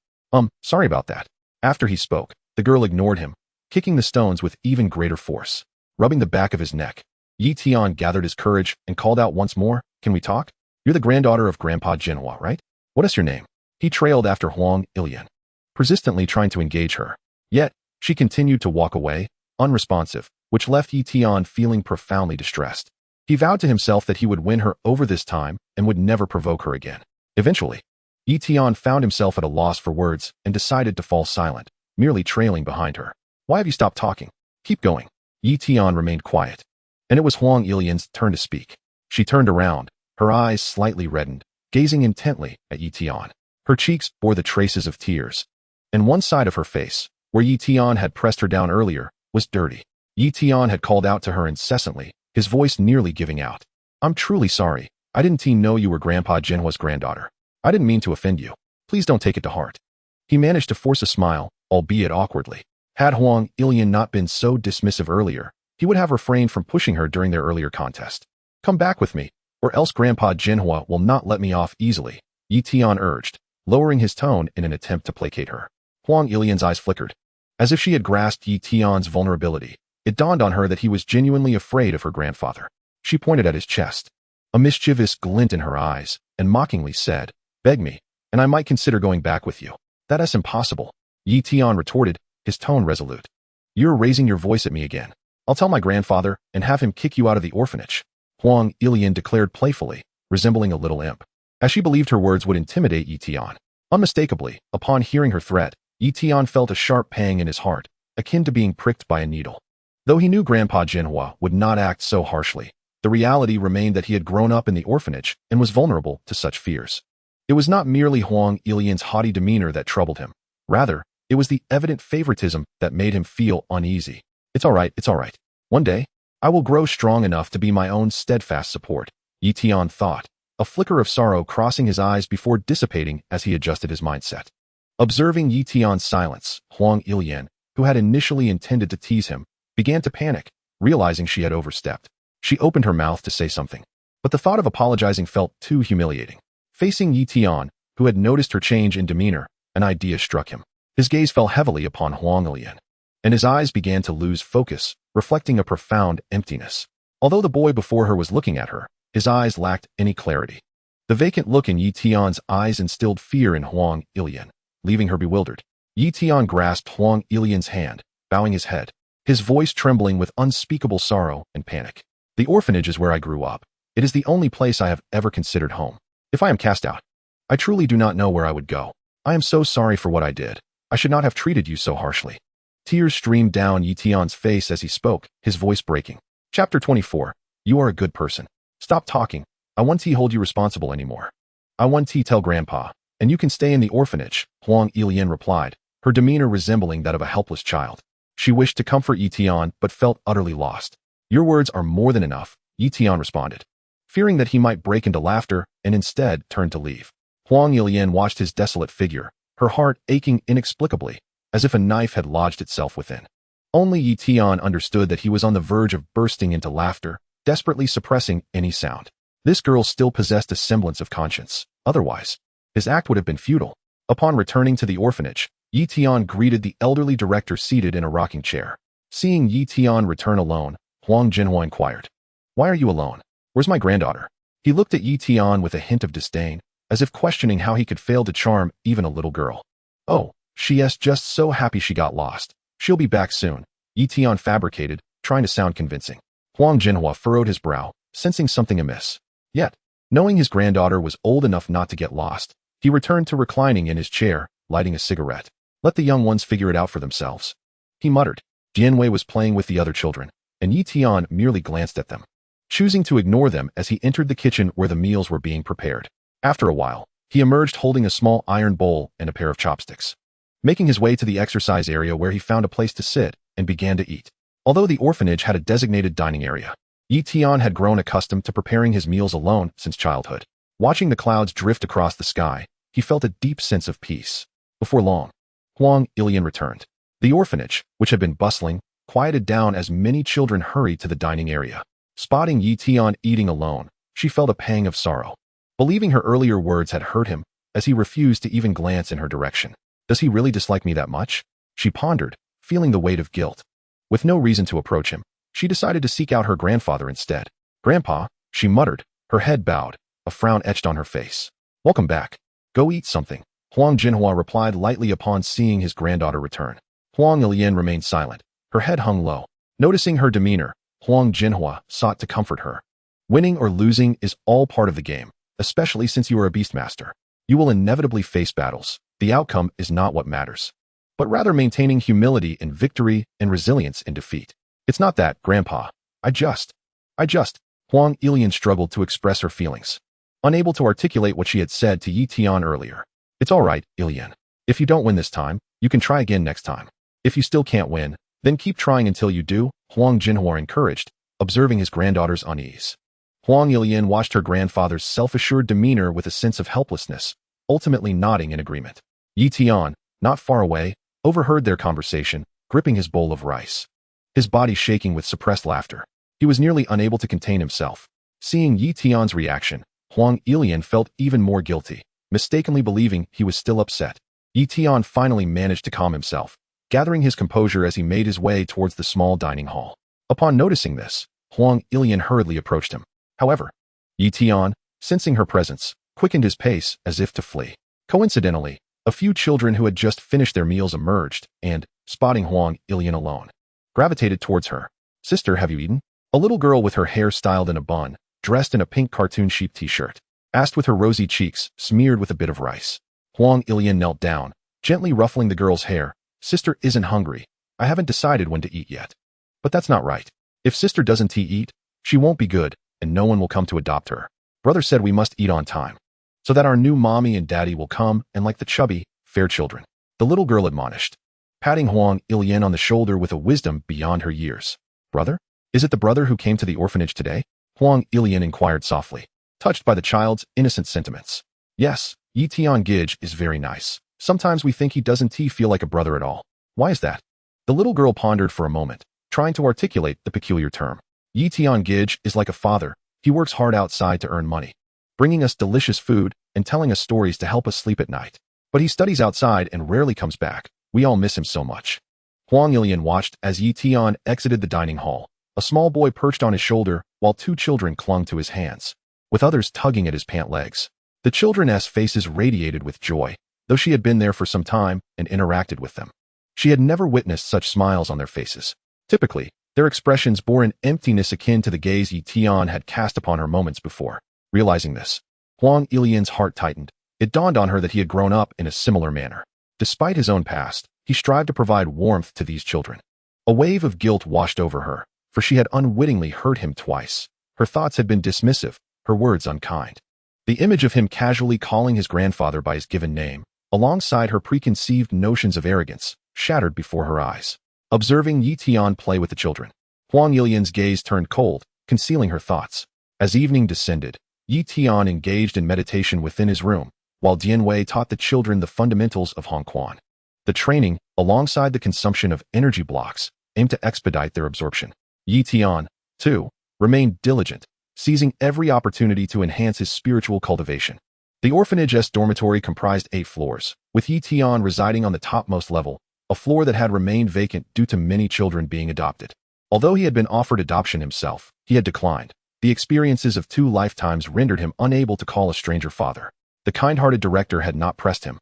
Sorry about that. After he spoke, the girl ignored him, kicking the stones with even greater force, rubbing the back of his neck. Tian gathered his courage and called out once more, Can we talk? You're the granddaughter of Grandpa Jinhua, right? What is your name? He trailed after Huang Ilian, persistently trying to engage her. Yet, she continued to walk away, unresponsive, which left Tian feeling profoundly distressed. He vowed to himself that he would win her over this time and would never provoke her again. Eventually, Tian found himself at a loss for words and decided to fall silent, merely trailing behind her. Why have you stopped talking? Keep going. Tian remained quiet, and it was Huang Ilian's turn to speak. She turned around, her eyes slightly reddened, gazing intently at Tian. Her cheeks bore the traces of tears, and one side of her face, where Tian had pressed her down earlier, was dirty. Tian had called out to her incessantly, his voice nearly giving out. I'm truly sorry. I didn't know you were Grandpa Jinhua's granddaughter. I didn't mean to offend you. Please don't take it to heart. He managed to force a smile, albeit awkwardly. Had Huang Ilian not been so dismissive earlier, he would have refrained from pushing her during their earlier contest. Come back with me, or else Grandpa Jinhua will not let me off easily, Tian urged, lowering his tone in an attempt to placate her. Huang Ilian's eyes flickered. As if she had grasped Tian's vulnerability, it dawned on her that he was genuinely afraid of her grandfather. She pointed at his chest, a mischievous glint in her eyes, and mockingly said, Beg me, and I might consider going back with you. That is impossible, Tian retorted, his tone resolute. You're raising your voice at me again. I'll tell my grandfather and have him kick you out of the orphanage, Huang Ilian declared playfully, resembling a little imp, as she believed her words would intimidate Tian. Unmistakably, upon hearing her threat, Tian felt a sharp pang in his heart, akin to being pricked by a needle. Though he knew Grandpa Jinhua would not act so harshly, the reality remained that he had grown up in the orphanage and was vulnerable to such fears. It was not merely Huang Ilian's haughty demeanor that troubled him. Rather, it was the evident favoritism that made him feel uneasy. It's all right. One day, I will grow strong enough to be my own steadfast support, Tian thought, a flicker of sorrow crossing his eyes before dissipating as he adjusted his mindset. Observing Tian's silence, Huang Ilian, who had initially intended to tease him, began to panic, realizing she had overstepped. She opened her mouth to say something, but the thought of apologizing felt too humiliating. Facing Tian, who had noticed her change in demeanor, an idea struck him. His gaze fell heavily upon Huang Ilian, and his eyes began to lose focus, reflecting a profound emptiness. Although the boy before her was looking at her, his eyes lacked any clarity. The vacant look in Tian's eyes instilled fear in Huang Ilian, leaving her bewildered. Tian grasped Huang Ilian's hand, bowing his head, his voice trembling with unspeakable sorrow and panic. The orphanage is where I grew up. It is the only place I have ever considered home. If I am cast out, I truly do not know where I would go. I am so sorry for what I did. I should not have treated you so harshly. Tears streamed down Tian's face as he spoke, his voice breaking. Chapter 24. You are a good person. Stop talking. I won't hold you responsible anymore. I won't tell Grandpa, and you can stay in the orphanage, Huang Ilian replied, her demeanor resembling that of a helpless child. She wished to comfort Tian but felt utterly lost. Your words are more than enough, Tian responded, fearing that he might break into laughter and instead turned to leave. Huang Yilian watched his desolate figure, her heart aching inexplicably, as if a knife had lodged itself within. Only Tian understood that he was on the verge of bursting into laughter, desperately suppressing any sound. This girl still possessed a semblance of conscience. Otherwise, his act would have been futile. Upon returning to the orphanage, Tian greeted the elderly director seated in a rocking chair. Seeing Tian return alone, Huang Jinhua inquired, "Why are you alone? Where's my granddaughter?" He looked at Tian with a hint of disdain, as if questioning how he could fail to charm even a little girl. "Oh, she's just so happy she got lost. She'll be back soon," Tian fabricated, trying to sound convincing. Huang Jinhua furrowed his brow, sensing something amiss. Yet, knowing his granddaughter was old enough not to get lost, he returned to reclining in his chair, lighting a cigarette. Let the young ones figure it out for themselves, he muttered. Jianwei was playing with the other children, and Tian merely glanced at them, choosing to ignore them as he entered the kitchen where the meals were being prepared. After a while, he emerged holding a small iron bowl and a pair of chopsticks. Making his way to the exercise area where he found a place to sit and began to eat. Although the orphanage had a designated dining area, Tian had grown accustomed to preparing his meals alone since childhood. Watching the clouds drift across the sky, he felt a deep sense of peace. Before long, Huang Yilian returned. The orphanage, which had been bustling, quieted down as many children hurried to the dining area. Spotting Tian eating alone, she felt a pang of sorrow, believing her earlier words had hurt him, as he refused to even glance in her direction. Does he really dislike me that much? She pondered, feeling the weight of guilt. With no reason to approach him, she decided to seek out her grandfather instead. "Grandpa," she muttered, her head bowed, a frown etched on her face. "Welcome back. Go eat something," Huang Jinhua replied lightly upon seeing his granddaughter return. Huang Yilian remained silent, her head hung low. Noticing her demeanor, Huang Jinhua sought to comfort her. "Winning or losing is all part of the game, especially since you are a beastmaster. You will inevitably face battles. The outcome is not what matters, but rather maintaining humility in victory and resilience in defeat." "It's not that, Grandpa. I just. Huang Yilian struggled to express her feelings, unable to articulate what she had said to Tian earlier. "It's all right, Yilian. If you don't win this time, you can try again next time. If you still can't win, then keep trying until you do," Huang Jinhua encouraged, observing his granddaughter's unease. Huang Yilian watched her grandfather's self-assured demeanor with a sense of helplessness, ultimately nodding in agreement. Tian, not far away, overheard their conversation, gripping his bowl of rice, his body shaking with suppressed laughter. He was nearly unable to contain himself. Seeing Tian's reaction, Huang Yilian felt even more guilty, mistakenly believing he was still upset. Tian finally managed to calm himself, gathering his composure as he made his way towards the small dining hall. Upon noticing this, Huang Yilian hurriedly approached him. However, Tian, sensing her presence, quickened his pace as if to flee. Coincidentally, a few children who had just finished their meals emerged and, spotting Huang Yilian alone, gravitated towards her. "Sister, have you eaten?" A little girl with her hair styled in a bun, dressed in a pink cartoon sheep t-shirt, asked with her rosy cheeks smeared with a bit of rice. Huang Yilian knelt down, gently ruffling the girl's hair. "Sister isn't hungry. I haven't decided when to eat yet." "But that's not right. If sister doesn't eat, she won't be good, and no one will come to adopt her. Brother said we must eat on time, so that our new mommy and daddy will come and like the chubby, fair children," the little girl admonished, patting Huang Yilian on the shoulder with a wisdom beyond her years. "Brother? Is it the brother who came to the orphanage today?" Huang Yilian inquired softly, touched by the child's innocent sentiments. "Yes, Tian Gij is very nice. Sometimes we think he doesn't feel like a brother at all." "Why is that?" The little girl pondered for a moment, trying to articulate the peculiar term. "Tian Gij is like a father. He works hard outside to earn money, bringing us delicious food and telling us stories to help us sleep at night. But he studies outside and rarely comes back. We all miss him so much." Huang Yilian watched as Tian exited the dining hall. A small boy perched on his shoulder, while two children clung to his hands, with others tugging at his pant legs. The children's faces radiated with joy, though she had been there for some time and interacted with them. She had never witnessed such smiles on their faces. Typically, their expressions bore an emptiness akin to the gaze Tian had cast upon her moments before. Realizing this, Huang Yilian's heart tightened. It dawned on her that he had grown up in a similar manner. Despite his own past, he strived to provide warmth to these children. A wave of guilt washed over her, for she had unwittingly hurt him twice. Her thoughts had been dismissive, her words unkind. The image of him casually calling his grandfather by his given name, alongside her preconceived notions of arrogance, shattered before her eyes. Observing Tian play with the children, Huang Yilian's gaze turned cold, concealing her thoughts. As evening descended, Yi Tian engaged in meditation within his room, while Dian Wei taught the children the fundamentals of Hong Quan. The training, alongside the consumption of energy blocks, aimed to expedite their absorption. Yi Tian, too, remained diligent, seizing every opportunity to enhance his spiritual cultivation. The orphanage's dormitory comprised 8 floors, with Yi Tian residing on the topmost level, a floor that had remained vacant due to many children being adopted. Although he had been offered adoption himself, he had declined. The experiences of 2 lifetimes rendered him unable to call a stranger father. The kind-hearted director had not pressed him,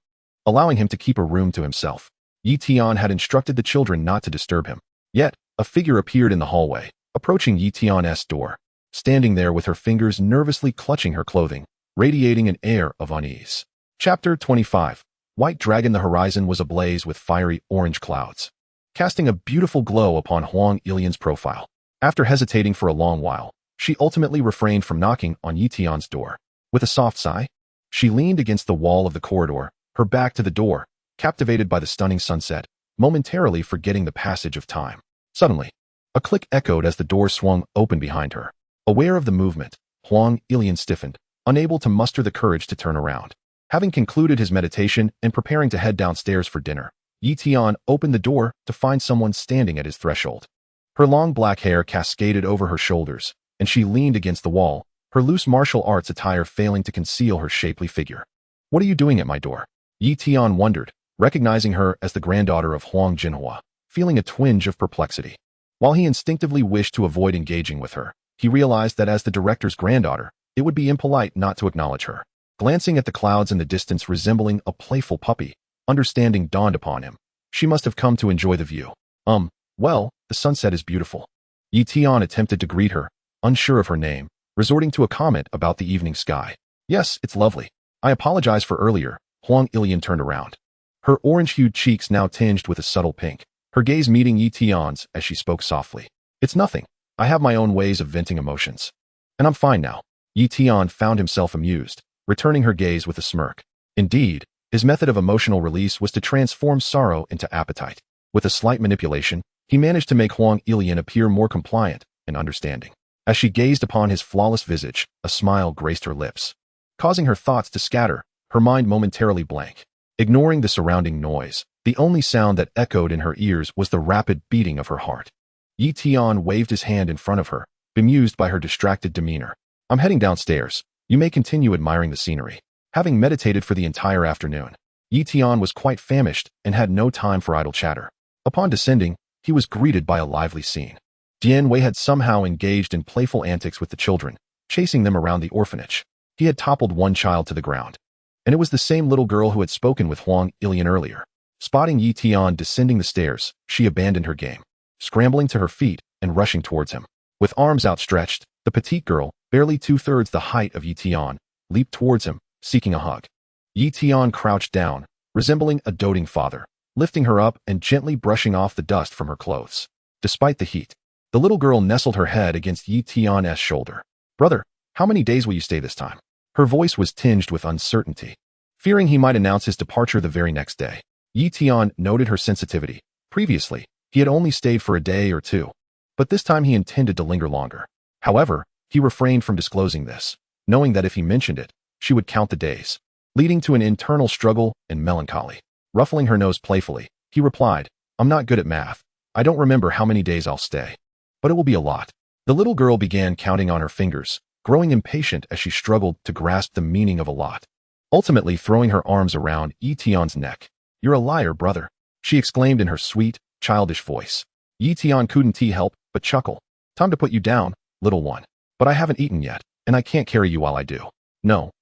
allowing him to keep a room to himself. Yi Tian had instructed the children not to disturb him. Yet, a figure appeared in the hallway, approaching Yi Tian's door, standing there with her fingers nervously clutching her clothing, radiating an air of unease. Chapter 25. White Dragon. The horizon was ablaze with fiery orange clouds, casting a beautiful glow upon Huang Yilian's profile. After hesitating for a long while, she ultimately refrained from knocking on Yi Tian's door. With a soft sigh, she leaned against the wall of the corridor, her back to the door, captivated by the stunning sunset, momentarily forgetting the passage of time. Suddenly, a click echoed as the door swung open behind her. Aware of the movement, Huang Yilian stiffened, unable to muster the courage to turn around. Having concluded his meditation and preparing to head downstairs for dinner, Yi Tian opened the door to find someone standing at his threshold. Her long black hair cascaded over her shoulders, and she leaned against the wall, her loose martial arts attire failing to conceal her shapely figure. "What are you doing at my door?" Yi Tian wondered, recognizing her as the granddaughter of Huang Jinhua, feeling a twinge of perplexity. While he instinctively wished to avoid engaging with her, he realized that as the director's granddaughter, it would be impolite not to acknowledge her. Glancing at the clouds in the distance resembling a playful puppy, understanding dawned upon him. She must have come to enjoy the view. Well, the sunset is beautiful. Yi Tian attempted to greet her, unsure of her name, resorting to a comment about the evening sky. "Yes, it's lovely. I apologize for earlier." Huang Yilian turned around, her orange-hued cheeks now tinged with a subtle pink, her gaze meeting Yi Tian's as she spoke softly. "It's nothing. I have my own ways of venting emotions. And I'm fine now." Yi Tian found himself amused, returning her gaze with a smirk. Indeed, his method of emotional release was to transform sorrow into appetite. With a slight manipulation, he managed to make Huang Yilian appear more compliant and understanding. As she gazed upon his flawless visage, a smile graced her lips, causing her thoughts to scatter, her mind momentarily blank. Ignoring the surrounding noise, the only sound that echoed in her ears was the rapid beating of her heart. Yi Tian waved his hand in front of her, bemused by her distracted demeanor. "I'm heading downstairs. You may continue admiring the scenery." Having meditated for the entire afternoon, Yi Tian was quite famished and had no time for idle chatter. Upon descending, he was greeted by a lively scene. Dian Wei had somehow engaged in playful antics with the children, chasing them around the orphanage. He had toppled one child to the ground, and it was the same little girl who had spoken with Huang Yilian earlier. Spotting Yi Tian descending the stairs, she abandoned her game, scrambling to her feet and rushing towards him. With arms outstretched, the petite girl, barely 2/3 the height of Yi Tian, leaped towards him, seeking a hug. Yi Tian crouched down, resembling a doting father, lifting her up and gently brushing off the dust from her clothes. Despite the heat, the little girl nestled her head against Yi Tian's shoulder. "Brother, how many days will you stay this time?" Her voice was tinged with uncertainty. Fearing he might announce his departure the very next day, Yi Tian noted her sensitivity. Previously, he had only stayed for a day or 2, but this time he intended to linger longer. However, he refrained from disclosing this, knowing that if he mentioned it, she would count the days, leading to an internal struggle and melancholy. Ruffling her nose playfully, he replied, "I'm not good at math. I don't remember how many days I'll stay, but it will be a lot." The little girl began counting on her fingers, growing impatient as she struggled to grasp the meaning of a lot. Ultimately throwing her arms around Yi Tian's neck. "You're a liar, brother," she exclaimed in her sweet, childish voice. Yi Tian couldn't help but chuckle. "Time to put you down, little one. But I haven't eaten yet, and I can't carry you while I do. No,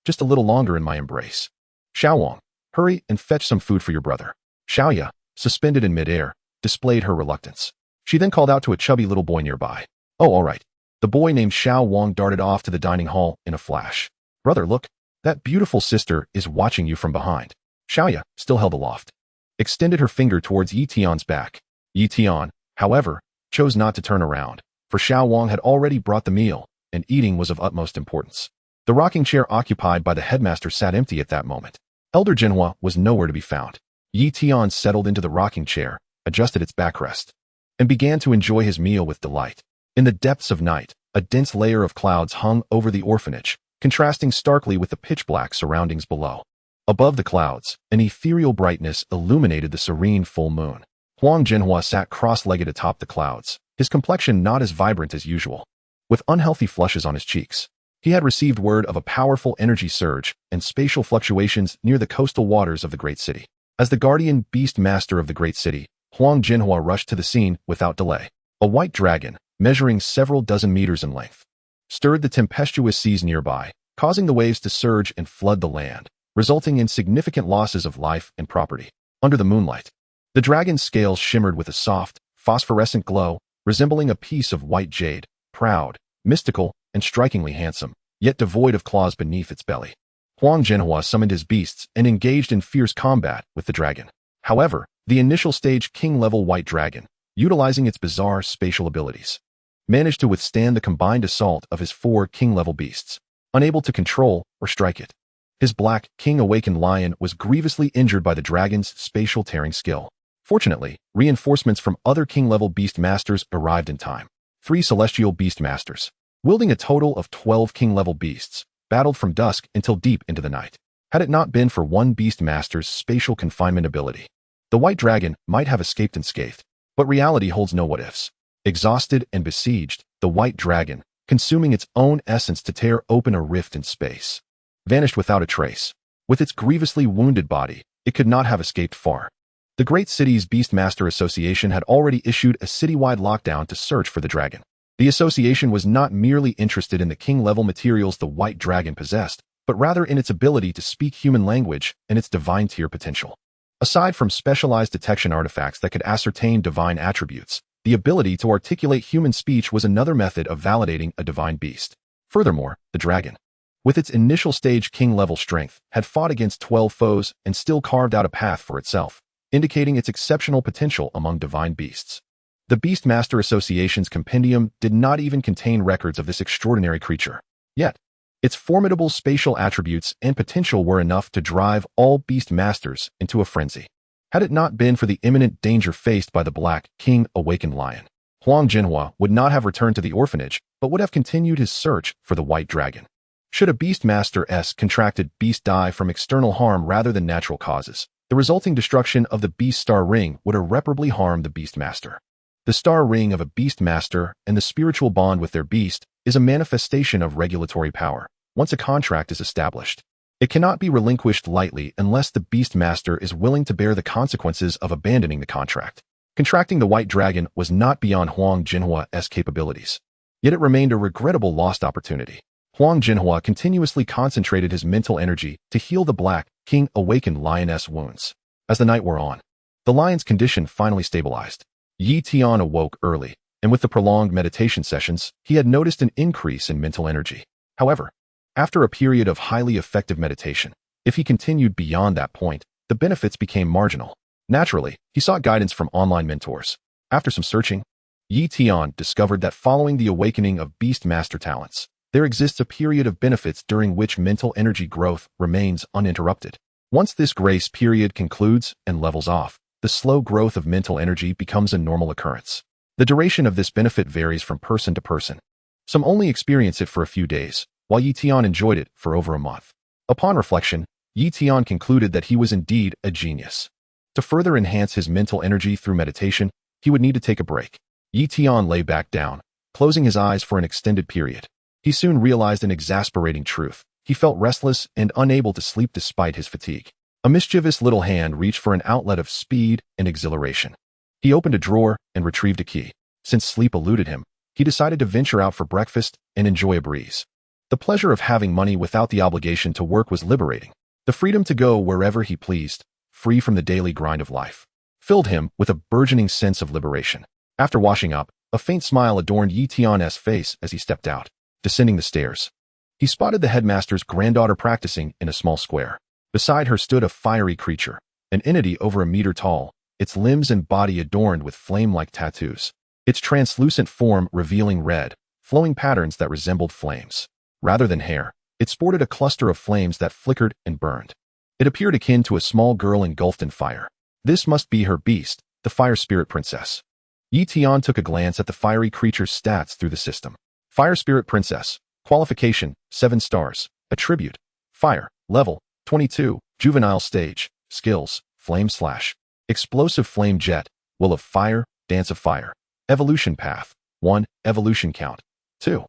just a little longer in my embrace. Xiaowang, hurry and fetch some food for your brother." Xiaoya, suspended in midair, displayed her reluctance. She then called out to a chubby little boy nearby. "Oh, all right." The boy named Xiao Wang darted off to the dining hall in a flash. "Brother, look. That beautiful sister is watching you from behind." Xiaoya, still held aloft, extended her finger towards Yi Tian's back. Yi Tian, however, chose not to turn around, for Xiao Wang had already brought the meal, and eating was of utmost importance. The rocking chair occupied by the headmaster sat empty at that moment. Elder Jinhua was nowhere to be found. Yi Tian settled into the rocking chair, adjusted its backrest, and began to enjoy his meal with delight. In the depths of night, a dense layer of clouds hung over the orphanage, contrasting starkly with the pitch-black surroundings below. Above the clouds, an ethereal brightness illuminated the serene full moon. Huang Jinhua sat cross-legged atop the clouds, his complexion not as vibrant as usual, with unhealthy flushes on his cheeks. He had received word of a powerful energy surge and spatial fluctuations near the coastal waters of the great city. As the guardian beast master of the great city, Huang Jinhua rushed to the scene without delay. A white dragon, measuring several dozen meters in length, stirred the tempestuous seas nearby, causing the waves to surge and flood the land, resulting in significant losses of life and property. Under the moonlight, the dragon's scales shimmered with a soft, phosphorescent glow, resembling a piece of white jade, proud, mystical, and strikingly handsome, yet devoid of claws beneath its belly. Huang Jinhua summoned his beasts and engaged in fierce combat with the dragon. However, the initial stage king-level white dragon, utilizing its bizarre spatial abilities, managed to withstand the combined assault of his 4 king-level beasts, unable to control or strike it. His black, king-awakened lion was grievously injured by the dragon's spatial tearing skill. Fortunately, reinforcements from other king-level beast masters arrived in time. 3 celestial beast masters, wielding a total of 12 king-level beasts, battled from dusk until deep into the night. Had it not been for one beast master's spatial confinement ability, the white dragon might have escaped unscathed. But reality holds no what-ifs. Exhausted and besieged, the white dragon, consuming its own essence to tear open a rift in space, vanished without a trace. With its grievously wounded body, it could not have escaped far. The great city's Beastmaster Association had already issued a citywide lockdown to search for the dragon. The association was not merely interested in the king-level materials the white dragon possessed, but rather in its ability to speak human language and its divine tier potential. Aside from specialized detection artifacts that could ascertain divine attributes, the ability to articulate human speech was another method of validating a divine beast. Furthermore, the dragon, with its initial stage king-level strength, had fought against 12 foes and still carved out a path for itself, indicating its exceptional potential among divine beasts. The Beastmaster Association's compendium did not even contain records of this extraordinary creature. Yet, its formidable spatial attributes and potential were enough to drive all beast masters into a frenzy. Had it not been for the imminent danger faced by the black, king-awakened lion, Huang Jinhua would not have returned to the orphanage, but would have continued his search for the white dragon. Should a Beastmaster contracted beast die from external harm rather than natural causes, the resulting destruction of the Beast Star Ring would irreparably harm the Beastmaster. The Star Ring of a Beastmaster and the spiritual bond with their beast is a manifestation of regulatory power. Once a contract is established, it cannot be relinquished lightly unless the Beastmaster is willing to bear the consequences of abandoning the contract. Contracting the white dragon was not beyond Huang Jinhua's capabilities, yet it remained a regrettable lost opportunity. Huang Jinhua continuously concentrated his mental energy to heal the black, king-awakened lioness wounds. As the night wore on, the lion's condition finally stabilized. Tian awoke early, and with the prolonged meditation sessions, he had noticed an increase in mental energy. However, after a period of highly effective meditation, if he continued beyond that point, the benefits became marginal. Naturally, he sought guidance from online mentors. After some searching, Tian discovered that following the awakening of Beastmaster talents, there exists a period of benefits during which mental energy growth remains uninterrupted. Once this grace period concludes and levels off, the slow growth of mental energy becomes a normal occurrence. The duration of this benefit varies from person to person. Some only experience it for a few days, while Tian enjoyed it for over a month. Upon reflection, Tian concluded that he was indeed a genius. To further enhance his mental energy through meditation, he would need to take a break. Tian lay back down, closing his eyes for an extended period. He soon realized an exasperating truth. He felt restless and unable to sleep despite his fatigue. A mischievous little hand reached for an outlet of speed and exhilaration. He opened a drawer and retrieved a key. Since sleep eluded him, he decided to venture out for breakfast and enjoy a breeze. The pleasure of having money without the obligation to work was liberating. The freedom to go wherever he pleased, free from the daily grind of life, filled him with a burgeoning sense of liberation. After washing up, a faint smile adorned Tian's face as he stepped out. Descending the stairs, he spotted the headmaster's granddaughter practicing in a small square. Beside her stood a fiery creature, an entity over a meter tall, its limbs and body adorned with flame-like tattoos, its translucent form revealing red, flowing patterns that resembled flames. Rather than hair, it sported a cluster of flames that flickered and burned. It appeared akin to a small girl engulfed in fire. This must be her beast, the fire spirit princess. Yi Tian took a glance at the fiery creature's stats through the system. Fire Spirit Princess. Qualification, 7 stars. Attribute, Fire. Level, 22. Juvenile Stage. Skills, Flame Slash. Explosive Flame Jet. Will of Fire, Dance of Fire. Evolution Path. 1. Evolution Count. 2.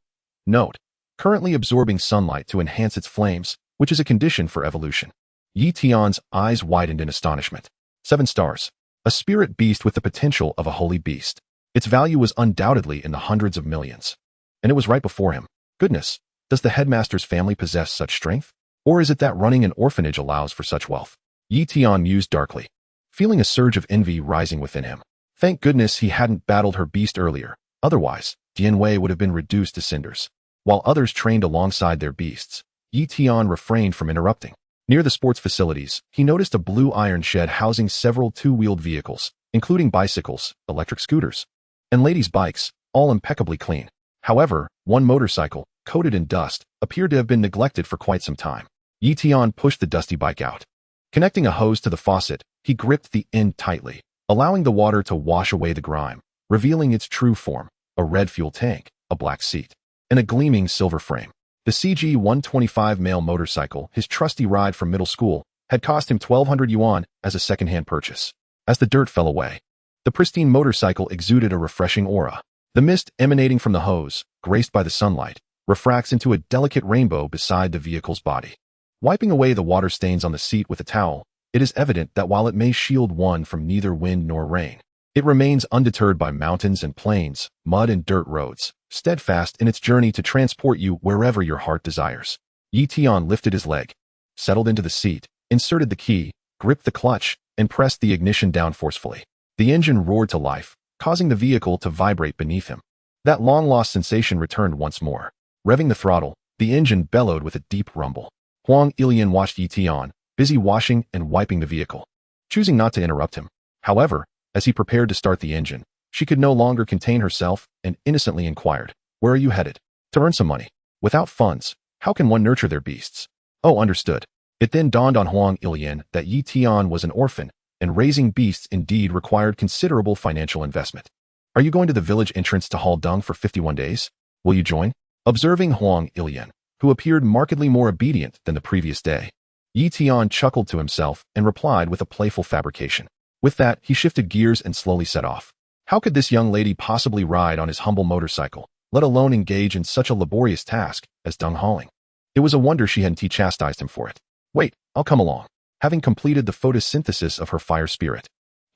Note. Currently absorbing sunlight to enhance its flames, which is a condition for evolution. Yi Tian's eyes widened in astonishment. 7 stars. A spirit beast with the potential of a holy beast. Its value was undoubtedly in the hundreds of millions. And it was right before him. Goodness, does the headmaster's family possess such strength? Or is it that running an orphanage allows for such wealth? Yi Tian mused darkly, feeling a surge of envy rising within him. Thank goodness he hadn't battled her beast earlier, otherwise, Dian Wei would have been reduced to cinders. While others trained alongside their beasts, Yi Tian refrained from interrupting. Near the sports facilities, he noticed a blue iron shed housing several two-wheeled vehicles, including bicycles, electric scooters, and ladies' bikes, all impeccably clean. However, one motorcycle, coated in dust, appeared to have been neglected for quite some time. Yi Tian pushed the dusty bike out. Connecting a hose to the faucet, he gripped the end tightly, allowing the water to wash away the grime, revealing its true form, a red fuel tank, a black seat, and a gleaming silver frame. The CG-125 male motorcycle, his trusty ride from middle school, had cost him 1,200 yuan as a second-hand purchase. As the dirt fell away, the pristine motorcycle exuded a refreshing aura. The mist emanating from the hose, graced by the sunlight, refracts into a delicate rainbow beside the vehicle's body. Wiping away the water stains on the seat with a towel, it is evident that while it may shield one from neither wind nor rain, it remains undeterred by mountains and plains, mud and dirt roads, steadfast in its journey to transport you wherever your heart desires. Yi Tian lifted his leg, settled into the seat, inserted the key, gripped the clutch, and pressed the ignition down forcefully. The engine roared to life, causing the vehicle to vibrate beneath him. That long-lost sensation returned once more. Revving the throttle, the engine bellowed with a deep rumble. Huang Ilian watched Yi Tian, busy washing and wiping the vehicle, choosing not to interrupt him. However, as he prepared to start the engine, she could no longer contain herself and innocently inquired, "Where are you headed?" "To earn some money. Without funds, how can one nurture their beasts?" "Oh, understood." It then dawned on Huang Ilian that Yi Tian was an orphan, and raising beasts indeed required considerable financial investment. "Are you going to the village entrance to haul dung for 51 days? Will you join?" Observing Huang Ilian, who appeared markedly more obedient than the previous day, Yi Tian chuckled to himself and replied with a playful fabrication. With that, he shifted gears and slowly set off. How could this young lady possibly ride on his humble motorcycle, let alone engage in such a laborious task as dung hauling? It was a wonder she hadn't chastised him for it. "Wait, I'll come along." Having completed the photosynthesis of her fire spirit,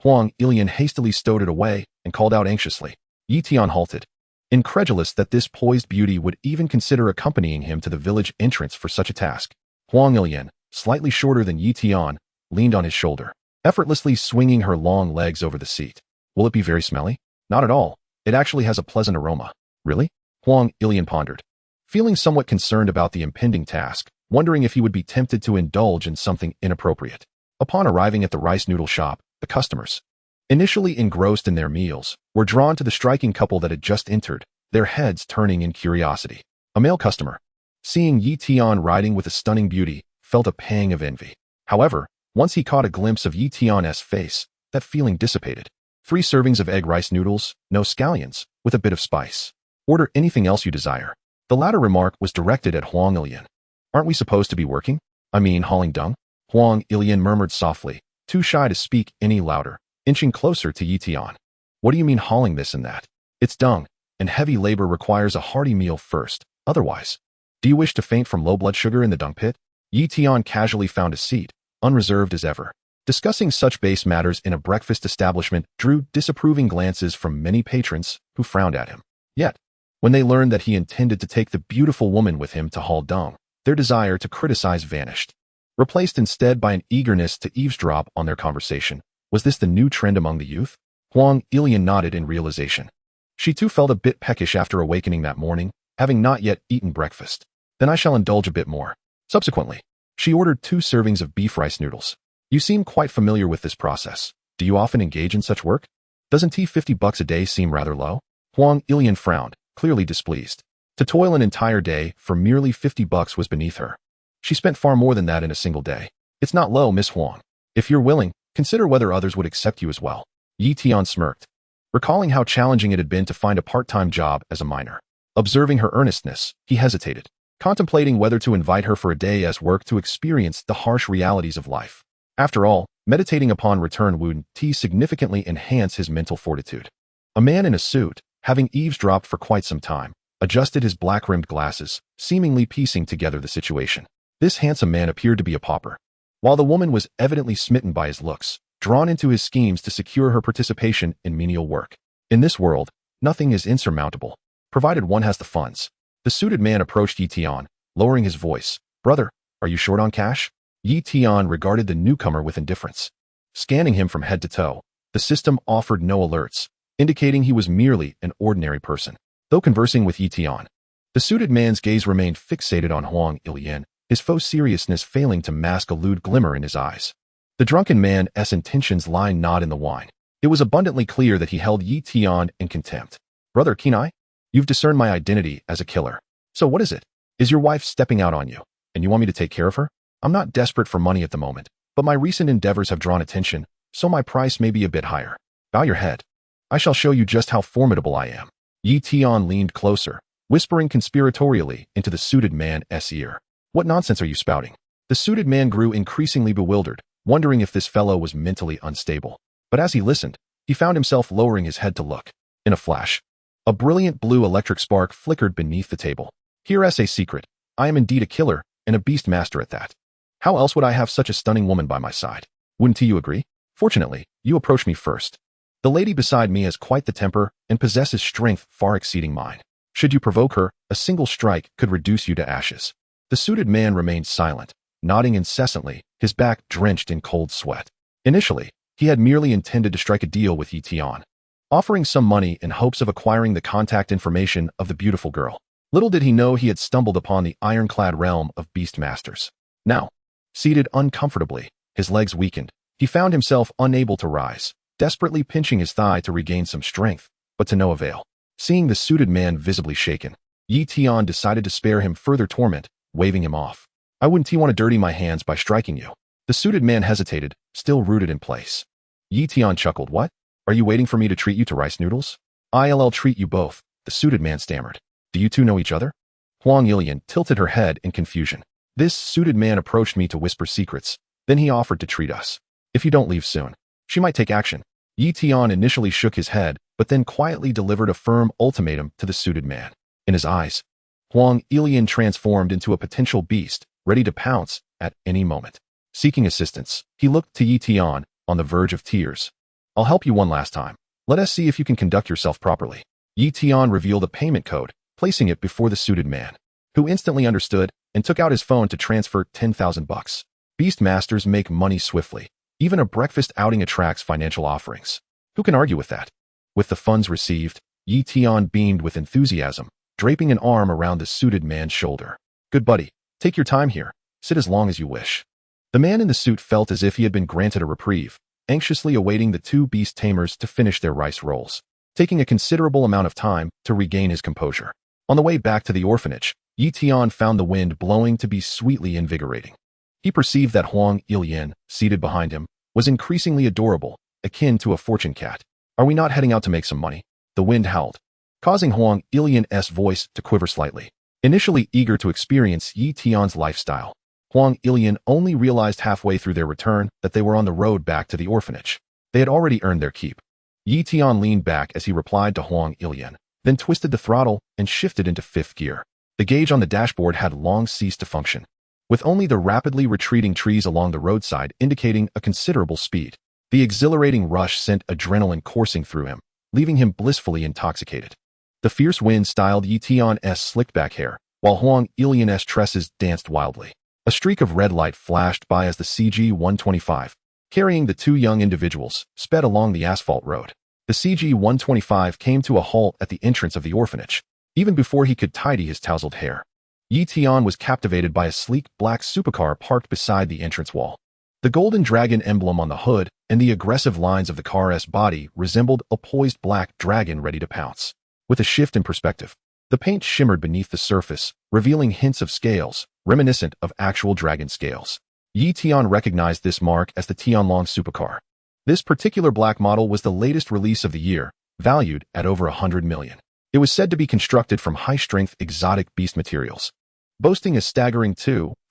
Huang Ilian hastily stowed it away and called out anxiously. Yi Tian halted, incredulous that this poised beauty would even consider accompanying him to the village entrance for such a task. Huang Ilian, slightly shorter than Yi Tian, leaned on his shoulder, effortlessly swinging her long legs over the seat. "Will it be very smelly?" "Not at all. It actually has a pleasant aroma." "Really?" Huang Ilian pondered, feeling somewhat concerned about the impending task, wondering if he would be tempted to indulge in something inappropriate. Upon arriving at the rice noodle shop, the customers, initially engrossed in their meals, were drawn to the striking couple that had just entered, their heads turning in curiosity. A male customer, seeing Yi Tian riding with a stunning beauty, felt a pang of envy. However, once he caught a glimpse of Yi Tian's face, that feeling dissipated. 3 servings of egg rice noodles, no scallions, with a bit of spice. Order anything else you desire. The latter remark was directed at Huang Ilian. "Aren't we supposed to be working? I mean, hauling dung?" Huang Ilian murmured softly, too shy to speak any louder, inching closer to Yi Tian. "What do you mean hauling this and that? It's dung, and heavy labor requires a hearty meal first, otherwise. Do you wish to faint from low blood sugar in the dung pit?" Yi Tian casually found a seat, unreserved as ever. Discussing such base matters in a breakfast establishment drew disapproving glances from many patrons who frowned at him. Yet, when they learned that he intended to take the beautiful woman with him to haul dung, their desire to criticize vanished, replaced instead by an eagerness to eavesdrop on their conversation. Was this the new trend among the youth? Huang Ilian nodded in realization. She too felt a bit peckish after awakening that morning, having not yet eaten breakfast. "Then I shall indulge a bit more." Subsequently, she ordered 2 servings of beef rice noodles. "You seem quite familiar with this process. Do you often engage in such work? Doesn't $50 a day seem rather low?" Huang Ilian frowned, clearly displeased. To toil an entire day for merely $50 was beneath her. She spent far more than that in a single day. "It's not low, Miss Huang. If you're willing, consider whether others would accept you as well." Yi Tian smirked. recalling how challenging it had been to find a part-time job as a miner. Observing her earnestness, he hesitated, contemplating whether to invite her for a day as work to experience the harsh realities of life. After all, meditating upon return would significantly enhance his mental fortitude. A man in a suit, having eavesdropped for quite some time, adjusted his black-rimmed glasses, seemingly piecing together the situation. This handsome man appeared to be a pauper, while the woman was evidently smitten by his looks, drawn into his schemes to secure her participation in menial work. In this world, nothing is insurmountable, provided one has the funds. The suited man approached Tian, lowering his voice. "Brother, are you short on cash?" Tian regarded the newcomer with indifference. Scanning him from head to toe, the system offered no alerts, indicating he was merely an ordinary person. Though conversing with Tian, the suited man's gaze remained fixated on Huang Ilian, his faux seriousness failing to mask a lewd glimmer in his eyes. The drunken man's intentions lie not in the wine. It was abundantly clear that he held Tian in contempt. "Brother Kenai, you've discerned my identity as a killer. So what is it? Is your wife stepping out on you, and you want me to take care of her? I'm not desperate for money at the moment, but my recent endeavors have drawn attention, so my price may be a bit higher. Bow your head. I shall show you just how formidable I am." Tian leaned closer, whispering conspiratorially into the suited man's ear. "What nonsense are you spouting?" The suited man grew increasingly bewildered, wondering if this fellow was mentally unstable. But as he listened, he found himself lowering his head to look. In a flash, a brilliant blue electric spark flickered beneath the table. "Here's a secret. I am indeed a killer, and a beast master at that. How else would I have such a stunning woman by my side? Wouldn't you agree? Fortunately, you approached me first. The lady beside me has quite the temper and possesses strength far exceeding mine. Should you provoke her, a single strike could reduce you to ashes." The suited man remained silent, nodding incessantly, his back drenched in cold sweat. Initially, he had merely intended to strike a deal with Tian, offering some money in hopes of acquiring the contact information of the beautiful girl. Little did he know he had stumbled upon the ironclad realm of beast masters. Now, seated uncomfortably, his legs weakened, he found himself unable to rise, desperately pinching his thigh to regain some strength, but to no avail. Seeing the suited man visibly shaken, Tian decided to spare him further torment, waving him off. "I wouldn't want to dirty my hands by striking you." The suited man hesitated, still rooted in place. Tian chuckled. "What? Are you waiting for me to treat you to rice noodles?" "I'll treat you both," the suited man stammered. "Do you two know each other?" Huang Ilian tilted her head in confusion. "This suited man approached me to whisper secrets, then he offered to treat us. If you don't leave soon, she might take action." Tian initially shook his head, but then quietly delivered a firm ultimatum to the suited man. In his eyes, Huang Ilian transformed into a potential beast, ready to pounce at any moment. Seeking assistance, he looked to Tian, on the verge of tears. "I'll help you one last time. Let us see if you can conduct yourself properly." Tian revealed a payment code, placing it before the suited man, who instantly understood and took out his phone to transfer 10,000 bucks. Beast masters make money swiftly. Even a breakfast outing attracts financial offerings. Who can argue with that? With the funds received, Tian beamed with enthusiasm, draping an arm around the suited man's shoulder. "Good buddy, take your time here. Sit as long as you wish." The man in the suit felt as if he had been granted a reprieve, anxiously awaiting the two beast tamers to finish their rice rolls, taking a considerable amount of time to regain his composure. On the way back to the orphanage, Tian found the wind blowing to be sweetly invigorating. He perceived that Huang Ilian, seated behind him, was increasingly adorable, akin to a fortune cat. "Are we not heading out to make some money?" The wind howled, causing Huang Ilian's voice to quiver slightly. Initially eager to experience Tian's lifestyle, Huang Ilian only realized halfway through their return that they were on the road back to the orphanage. They had already earned their keep. Tian leaned back as he replied to Huang Ilian, then twisted the throttle and shifted into fifth gear. The gauge on the dashboard had long ceased to function, with only the rapidly retreating trees along the roadside indicating a considerable speed. The exhilarating rush sent adrenaline coursing through him, leaving him blissfully intoxicated. The fierce wind styled Tian's slicked back hair, while Huang Ilian's tresses danced wildly. A streak of red light flashed by as the CG-125, carrying the two young individuals, sped along the asphalt road. The CG-125 came to a halt at the entrance of the orphanage, even before he could tidy his tousled hair. Tian was captivated by a sleek black supercar parked beside the entrance wall. The golden dragon emblem on the hood and the aggressive lines of the car's body resembled a poised black dragon ready to pounce. With a shift in perspective, the paint shimmered beneath the surface, revealing hints of scales, reminiscent of actual dragon scales. Tian recognized this mark as the Tianlong supercar. This particular black model was the latest release of the year, valued at over 100 million. It was said to be constructed from high-strength exotic beast materials, boasting a staggering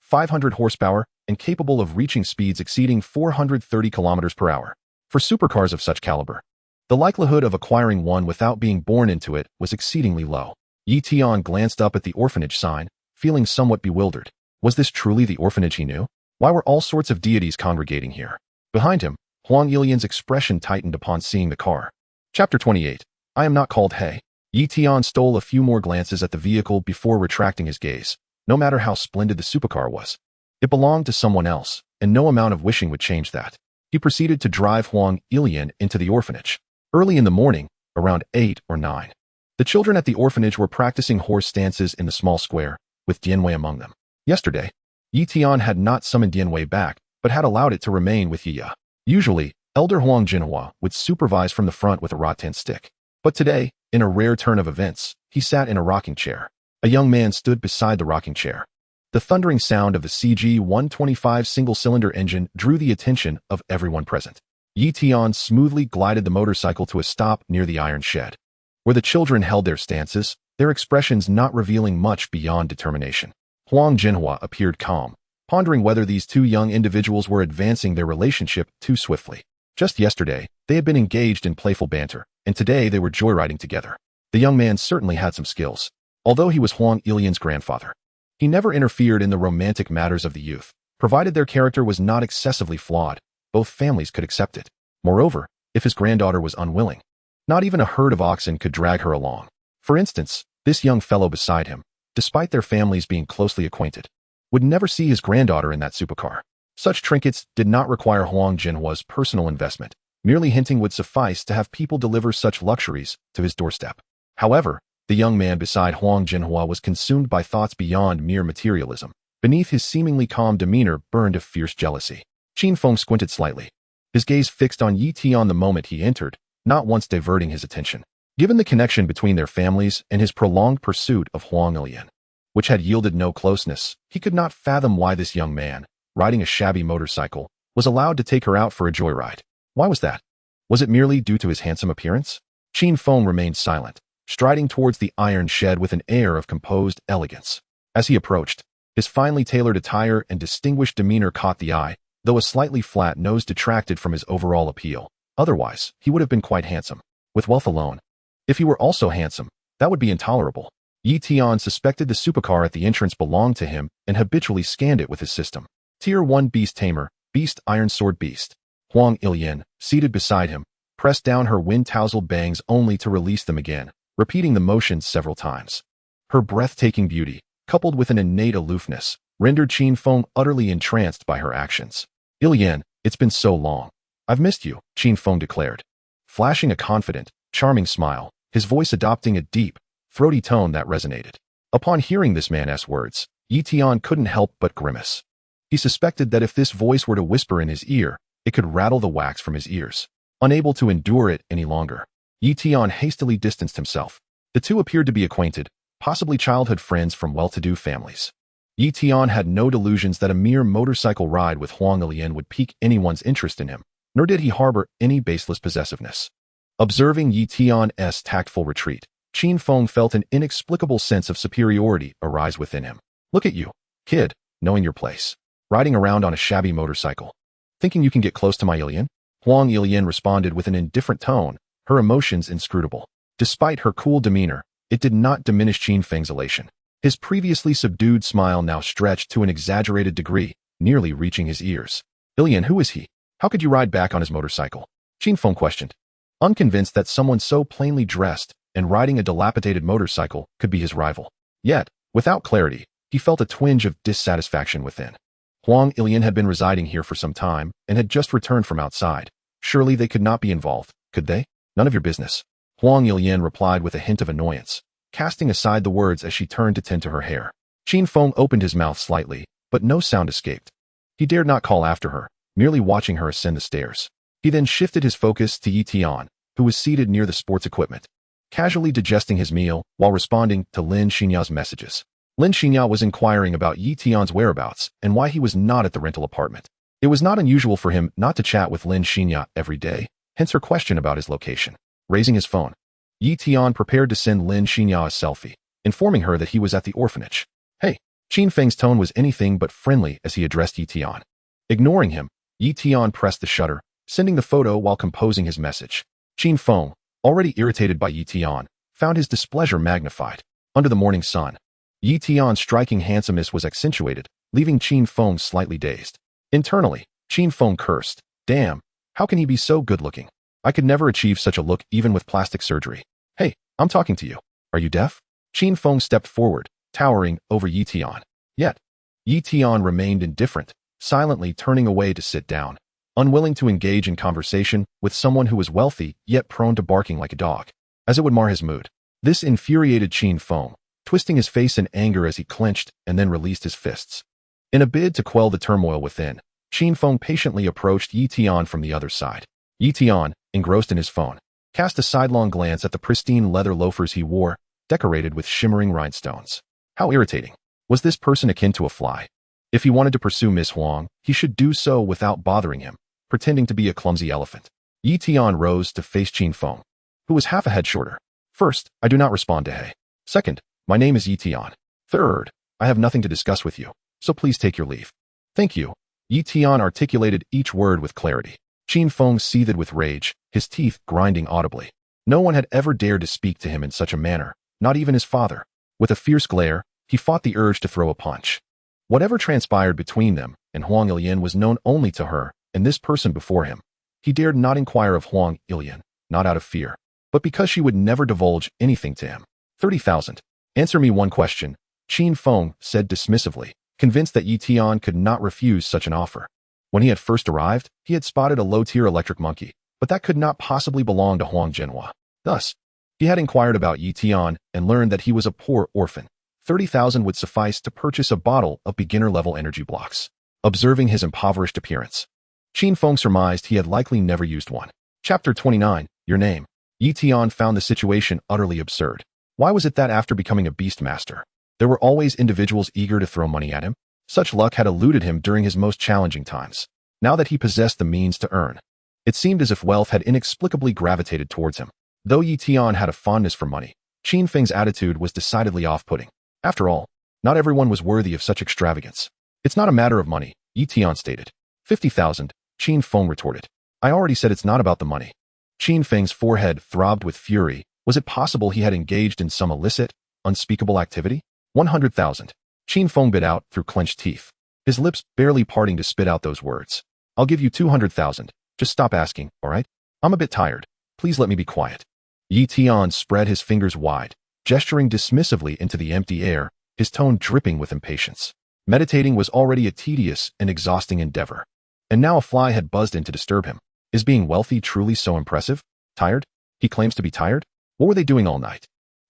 500 horsepower and capable of reaching speeds exceeding 430 kilometers per hour. For supercars of such caliber, the likelihood of acquiring one without being born into it was exceedingly low. Tian glanced up at the orphanage sign, feeling somewhat bewildered. Was this truly the orphanage he knew? Why were all sorts of deities congregating here? Behind him, Huang Ilian's expression tightened upon seeing the car. Chapter 28. I am not called He. Tian stole a few more glances at the vehicle before retracting his gaze. No matter how splendid the supercar was, it belonged to someone else, and no amount of wishing would change that. He proceeded to drive Huang Ilian into the orphanage. Early in the morning, around 8 or 9, the children at the orphanage were practicing horse stances in the small square, with Dianwei among them. Yesterday, Tian had not summoned Dianwei back, but had allowed it to remain with Yiya. Usually, Elder Huang Jinhua would supervise from the front with a rattan stick. But today, in a rare turn of events, he sat in a rocking chair. A young man stood beside the rocking chair. The thundering sound of the CG-125 single-cylinder engine drew the attention of everyone present. Tian smoothly glided the motorcycle to a stop near the iron shed, where the children held their stances, their expressions not revealing much beyond determination. Huang Jinhua appeared calm, pondering whether these two young individuals were advancing their relationship too swiftly. Just yesterday, they had been engaged in playful banter, and today they were joyriding together. The young man certainly had some skills. Although he was Huang Ilian's grandfather, he never interfered in the romantic matters of the youth, provided their character was not excessively flawed. Both families could accept it. Moreover, if his granddaughter was unwilling, not even a herd of oxen could drag her along. For instance, this young fellow beside him, despite their families being closely acquainted, would never see his granddaughter in that supercar. Such trinkets did not require Huang Jinhua's personal investment. Merely hinting would suffice to have people deliver such luxuries to his doorstep. However, the young man beside Huang Jinhua was consumed by thoughts beyond mere materialism. Beneath his seemingly calm demeanor burned a fierce jealousy. Qin Feng squinted slightly, his gaze fixed on Yi Tian the moment he entered, not once diverting his attention. Given the connection between their families and his prolonged pursuit of Huang Ilian, which had yielded no closeness, he could not fathom why this young man, riding a shabby motorcycle, was allowed to take her out for a joyride. Why was that? Was it merely due to his handsome appearance? Qin Feng remained silent, striding towards the iron shed with an air of composed elegance. As he approached, his finely tailored attire and distinguished demeanor caught the eye, though a slightly flat nose detracted from his overall appeal. Otherwise, he would have been quite handsome. With wealth alone. If he were also handsome, that would be intolerable. Yi Tian suspected the supercar at the entrance belonged to him and habitually scanned it with his system. Tier 1 Beast Tamer, Beast Iron Sword Beast. Huang Ilian, seated beside him, pressed down her wind-tousled bangs only to release them again, repeating the motion several times. Her breathtaking beauty, coupled with an innate aloofness, rendered Qin Feng utterly entranced by her actions. Ilian, it's been so long. I've missed you, Qin Feng declared, flashing a confident, charming smile, his voice adopting a deep, throaty tone that resonated. Upon hearing this man's words, Yi Tian couldn't help but grimace. He suspected that if this voice were to whisper in his ear, it could rattle the wax from his ears. Unable to endure it any longer, Yi Tian hastily distanced himself. The two appeared to be acquainted, possibly childhood friends from well-to-do families. Yi Tian had no delusions that a mere motorcycle ride with Huang Ilian would pique anyone's interest in him, nor did he harbor any baseless possessiveness. Observing Yi Tian's tactful retreat, Qin Feng felt an inexplicable sense of superiority arise within him. Look at you, kid, knowing your place, riding around on a shabby motorcycle. Thinking you can get close to my Ilian? Huang Ilian responded with an indifferent tone, her emotions inscrutable. Despite her cool demeanor, it did not diminish Qin Feng's elation. His previously subdued smile now stretched to an exaggerated degree, nearly reaching his ears. Ilian, who is he? How could you ride back on his motorcycle? Qin Feng questioned, unconvinced that someone so plainly dressed and riding a dilapidated motorcycle could be his rival. Yet, without clarity, he felt a twinge of dissatisfaction within. Huang Ilian had been residing here for some time and had just returned from outside. Surely they could not be involved, could they? None of your business. Huang Ilian replied with a hint of annoyance, casting aside the words as she turned to tend to her hair. Qin Feng opened his mouth slightly, but no sound escaped. He dared not call after her, merely watching her ascend the stairs. He then shifted his focus to Yi Tian, who was seated near the sports equipment, casually digesting his meal while responding to Lin Xinya's messages. Lin Xinya was inquiring about Yi Tian's whereabouts and why he was not at the rental apartment. It was not unusual for him not to chat with Lin Xinya every day, hence her question about his location. Raising his phone, Yi Tian prepared to send Lin Xinya a selfie, informing her that he was at the orphanage. Hey, Qin Feng's tone was anything but friendly as he addressed Yi Tian. Ignoring him, Yi Tian pressed the shutter, sending the photo while composing his message. Qin Feng, already irritated by Yi Tian, found his displeasure magnified. Under the morning sun, Yi Tian's striking handsomeness was accentuated, leaving Qin Feng slightly dazed. Internally, Qin Feng cursed. Damn, how can he be so good-looking? I could never achieve such a look even with plastic surgery. Hey, I'm talking to you. Are you deaf? Qin Feng stepped forward, towering over Yi Tian. Yet, Yi Tian remained indifferent, silently turning away to sit down, unwilling to engage in conversation with someone who was wealthy yet prone to barking like a dog, as it would mar his mood. This infuriated Qin Feng, twisting his face in anger as he clenched and then released his fists. In a bid to quell the turmoil within, Qin Feng patiently approached Yi Tian from the other side. Yi Tian, engrossed in his phone, cast a sidelong glance at the pristine leather loafers he wore, decorated with shimmering rhinestones. How irritating. Was this person akin to a fly? If he wanted to pursue Miss Huang, he should do so without bothering him, pretending to be a clumsy elephant. Yi Tian rose to face Qin Feng, who was half a head shorter. First, I do not respond to hey. Second, my name is Yi Tian. Third, I have nothing to discuss with you, so please take your leave. Thank you. Yi Tian articulated each word with clarity. Qin Feng seethed with rage, his teeth grinding audibly. No one had ever dared to speak to him in such a manner, not even his father. With a fierce glare, he fought the urge to throw a punch. Whatever transpired between them and Huang Ilian was known only to her and this person before him. He dared not inquire of Huang Ilian, not out of fear, but because she would never divulge anything to him. 30,000. Answer me one question, Qin Feng said dismissively, convinced that Yi Tian could not refuse such an offer. When he had first arrived, he had spotted a low-tier electric monkey, but that could not possibly belong to Huang Zhenhua. Thus, he had inquired about Yi Tian and learned that he was a poor orphan. 30,000 would suffice to purchase a bottle of beginner-level energy blocks. Observing his impoverished appearance, Qin Feng surmised he had likely never used one. Chapter 29, Your Name. Yi Tian found the situation utterly absurd. Why was it that after becoming a beast master, there were always individuals eager to throw money at him? Such luck had eluded him during his most challenging times. Now that he possessed the means to earn, it seemed as if wealth had inexplicably gravitated towards him. Though Yi Tian had a fondness for money, Qin Feng's attitude was decidedly off-putting. After all, not everyone was worthy of such extravagance. It's not a matter of money, Yi Tian stated. 50,000, Qin Feng retorted. I already said it's not about the money. Qin Feng's forehead throbbed with fury. Was it possible he had engaged in some illicit, unspeakable activity? 100,000. Qin Feng bit out through clenched teeth, his lips barely parting to spit out those words. I'll give you 200,000. Just stop asking, all right? I'm a bit tired. Please let me be quiet. Yi Tian spread his fingers wide, gesturing dismissively into the empty air, his tone dripping with impatience. Meditating was already a tedious and exhausting endeavor, and now a fly had buzzed in to disturb him. Is being wealthy truly so impressive? Tired? He claims to be tired? What were they doing all night?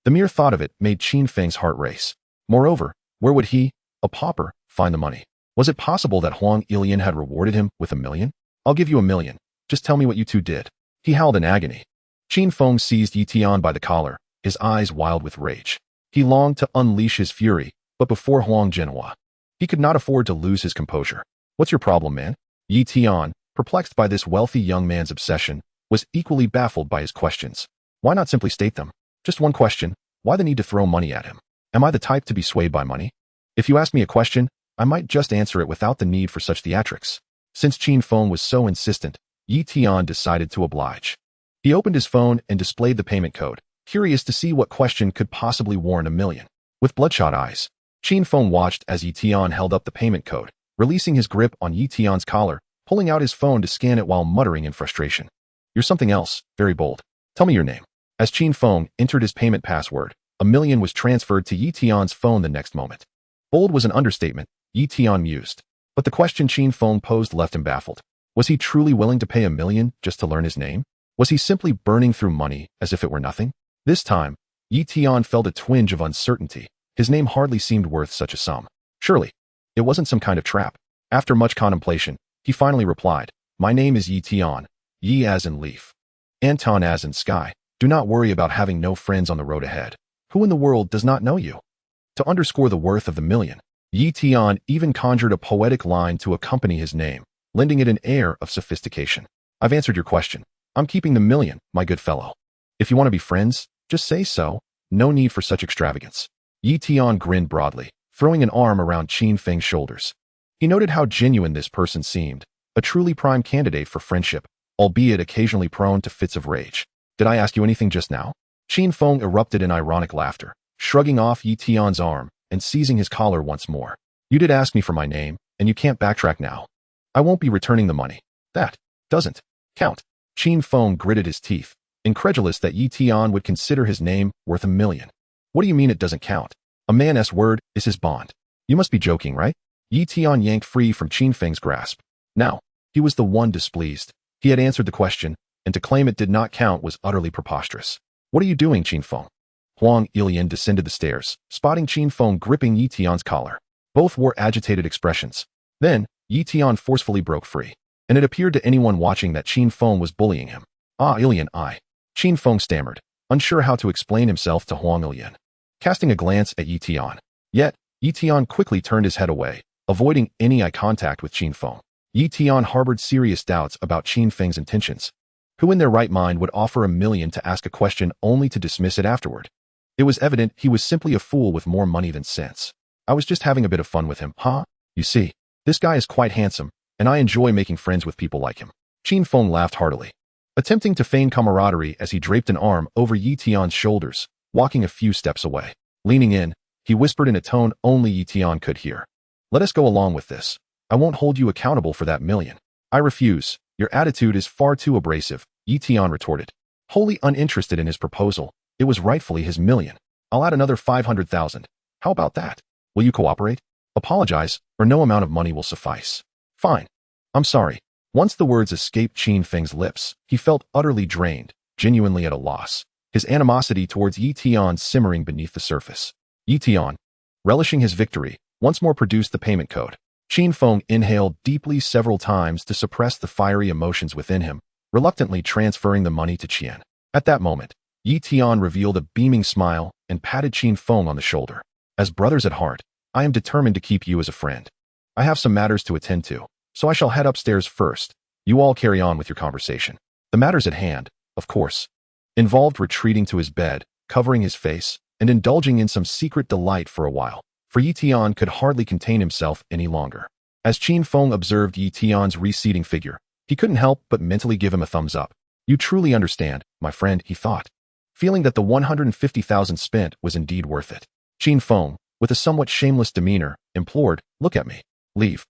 The mere thought of it made Qin Feng's heart race. Moreover, where would he, a pauper, find the money? Was it possible that Huang Ilian had rewarded him with 1 million? I'll give you 1 million. Just tell me what you two did. He howled in agony. Qin Feng seized Yi Tian by the collar, his eyes wild with rage. He longed to unleash his fury, but before Huang Zhenhua, he could not afford to lose his composure. What's your problem, man? Yi Tian, perplexed by this wealthy young man's obsession, was equally baffled by his questions. Why not simply state them? Just one question, why the need to throw money at him? Am I the type to be swayed by money? If you ask me a question, I might just answer it without the need for such theatrics. Since Qin Feng was so insistent, Yi Tian decided to oblige. He opened his phone and displayed the payment code, curious to see what question could possibly warrant 1 million. With bloodshot eyes, Qin Feng watched as Yi Tian held up the payment code, releasing his grip on Yi Tian's collar, pulling out his phone to scan it while muttering in frustration. You're something else, very bold. Tell me your name. As Qin Feng entered his payment password, 1 million was transferred to Yi Tian's phone the next moment. Bold was an understatement, Yi Tian mused. But the question Qin Feng posed left him baffled. Was he truly willing to pay 1 million just to learn his name? Was he simply burning through money as if it were nothing? This time, Yi Tian felt a twinge of uncertainty. His name hardly seemed worth such a sum. Surely, it wasn't some kind of trap. After much contemplation, he finally replied, My name is Yi Tian, Yi as in leaf, Anton as in sky. Do not worry about having no friends on the road ahead. Who in the world does not know you? To underscore the worth of the million, Yi Tian even conjured a poetic line to accompany his name, lending it an air of sophistication. I've answered your question. I'm keeping the million, my good fellow. If you want to be friends, Just say so. No need for such extravagance. Yi Tian grinned broadly, throwing an arm around Qin Feng's shoulders. He noted how genuine this person seemed, a truly prime candidate for friendship, albeit occasionally prone to fits of rage. Did I ask you anything just now? Qin Feng erupted in ironic laughter, shrugging off Yi Tian's arm and seizing his collar once more. You did ask me for my name, and you can't backtrack now. I won't be returning the money. That doesn't count. Qin Feng gritted his teeth, incredulous that Yi Tian would consider his name worth $1 million. What do you mean it doesn't count? A man's word is his bond. You must be joking, right? Yi Tian yanked free from Qin Feng's grasp. Now, he was the one displeased. He had answered the question, and to claim it did not count was utterly preposterous. What are you doing, Qin Feng? Huang Ilian descended the stairs, spotting Qin Feng gripping Yi Tian's collar. Both wore agitated expressions. Then, Yi Tian forcefully broke free, and it appeared to anyone watching that Qin Feng was bullying him. Ah, Ilian, Qin Feng stammered, unsure how to explain himself to Huang Ilian, casting a glance at Yi Tian. Yet, Yi Tian quickly turned his head away, avoiding any eye contact with Qin Feng. Yi Tian harbored serious doubts about Qin Feng's intentions. Who in their right mind would offer $1 million to ask a question only to dismiss it afterward? It was evident he was simply a fool with more money than sense. I was just having a bit of fun with him, huh? You see, this guy is quite handsome, and I enjoy making friends with people like him. Qin Feng laughed heartily, attempting to feign camaraderie as he draped an arm over Yi Tian's shoulders, walking a few steps away. Leaning in, he whispered in a tone only Yi Tian could hear. Let us go along with this. I won't hold you accountable for that $1 million. I refuse. Your attitude is far too abrasive, Yi Tian retorted. Wholly uninterested in his proposal, it was rightfully his $1 million. I'll add another 500,000. How about that? Will you cooperate? Apologize, or no amount of money will suffice. Fine. I'm sorry. Once the words escaped Qin Feng's lips, he felt utterly drained, genuinely at a loss, his animosity towards Yi Tian simmering beneath the surface. Yi Tian, relishing his victory, once more produced the payment code. Qin Feng inhaled deeply several times to suppress the fiery emotions within him, reluctantly transferring the money to Tian. At that moment, Yi Tian revealed a beaming smile and patted Qin Feng on the shoulder. As brothers at heart, I am determined to keep you as a friend. I have some matters to attend to, so I shall head upstairs first. You all carry on with your conversation. The matters at hand, of course, involved retreating to his bed, covering his face, and indulging in some secret delight for a while, for Yi Tian could hardly contain himself any longer. As Qin Feng observed Yi Tian's receding figure, he couldn't help but mentally give him a thumbs up. You truly understand, my friend, he thought, feeling that the 150,000 spent was indeed worth it. Qin Feng, with a somewhat shameless demeanor, implored, look at me. Leave.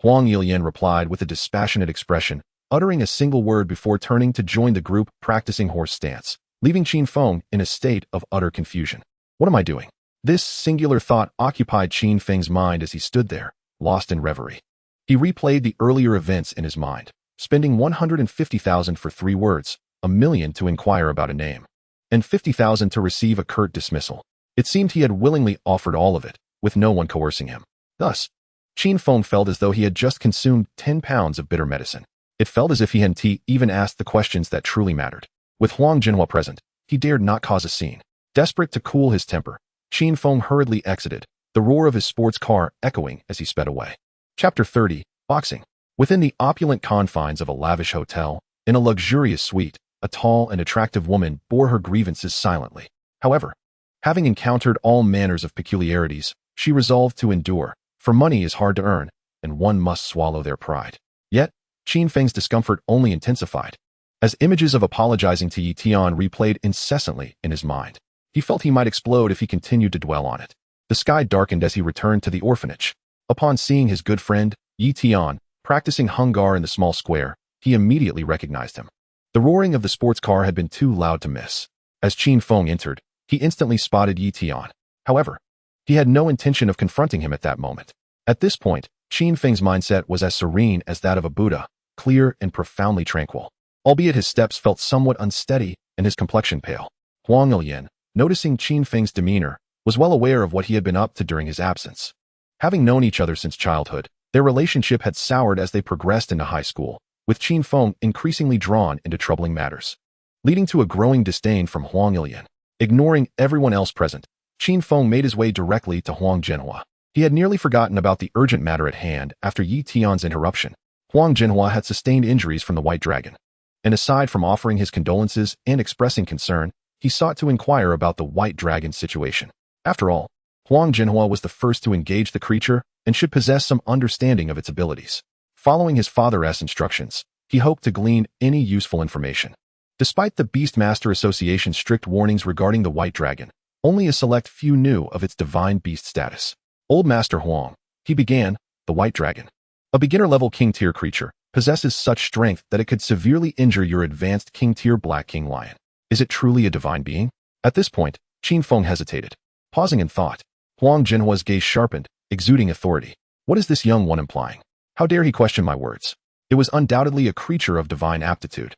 Huang Ilian replied with a dispassionate expression, uttering a single word before turning to join the group practicing horse stance, leaving Qin Feng in a state of utter confusion. What am I doing? This singular thought occupied Qin Feng's mind as he stood there, lost in reverie. He replayed the earlier events in his mind, spending 150,000 for 3 words, $1 million to inquire about a name, and 50,000 to receive a curt dismissal. It seemed he had willingly offered all of it, with no one coercing him. Thus, Qin Feng felt as though he had just consumed 10 pounds of bitter medicine. It felt as if he hadn't even asked the questions that truly mattered. With Huang Jinhua present, he dared not cause a scene. Desperate to cool his temper, Qin Feng hurriedly exited, the roar of his sports car echoing as he sped away. Chapter 30, Boxing. Within the opulent confines of a lavish hotel, in a luxurious suite, a tall and attractive woman bore her grievances silently. However, having encountered all manners of peculiarities, she resolved to endure, for money is hard to earn, and one must swallow their pride. Yet, Qin Feng's discomfort only intensified, as images of apologizing to Yi Tian replayed incessantly in his mind. He felt he might explode if he continued to dwell on it. The sky darkened as he returned to the orphanage. Upon seeing his good friend, Yi Tian, practicing Hung Gar in the small square, he immediately recognized him. The roaring of the sports car had been too loud to miss. As Qin Feng entered, he instantly spotted Yi Tian. However, he had no intention of confronting him at that moment. At this point, Qin Feng's mindset was as serene as that of a Buddha, clear and profoundly tranquil, albeit his steps felt somewhat unsteady and his complexion pale. Huang Ilian, noticing Qin Feng's demeanor, was well aware of what he had been up to during his absence. Having known each other since childhood, their relationship had soured as they progressed into high school, with Qin Feng increasingly drawn into troubling matters, leading to a growing disdain from Huang Ilian. Ignoring everyone else present, Qin Feng made his way directly to Huang Jinhua. He had nearly forgotten about the urgent matter at hand after Yi Tian's interruption. Huang Jinhua had sustained injuries from the White Dragon, and aside from offering his condolences and expressing concern, he sought to inquire about the white dragon situation. After all, Huang Jinhua was the first to engage the creature and should possess some understanding of its abilities. Following his father's instructions, he hoped to glean any useful information. Despite the Beastmaster Association's strict warnings regarding the white dragon, only a select few knew of its divine beast status. Old Master Huang, he began, the white dragon. A beginner-level king-tier creature, possesses such strength that it could severely injure your advanced king-tier black king lion. Is it truly a divine being? At this point, Qin Feng hesitated. Pausing in thought, Huang Jinhua's gaze sharpened, exuding authority. What is this young one implying? How dare he question my words? It was undoubtedly a creature of divine aptitude.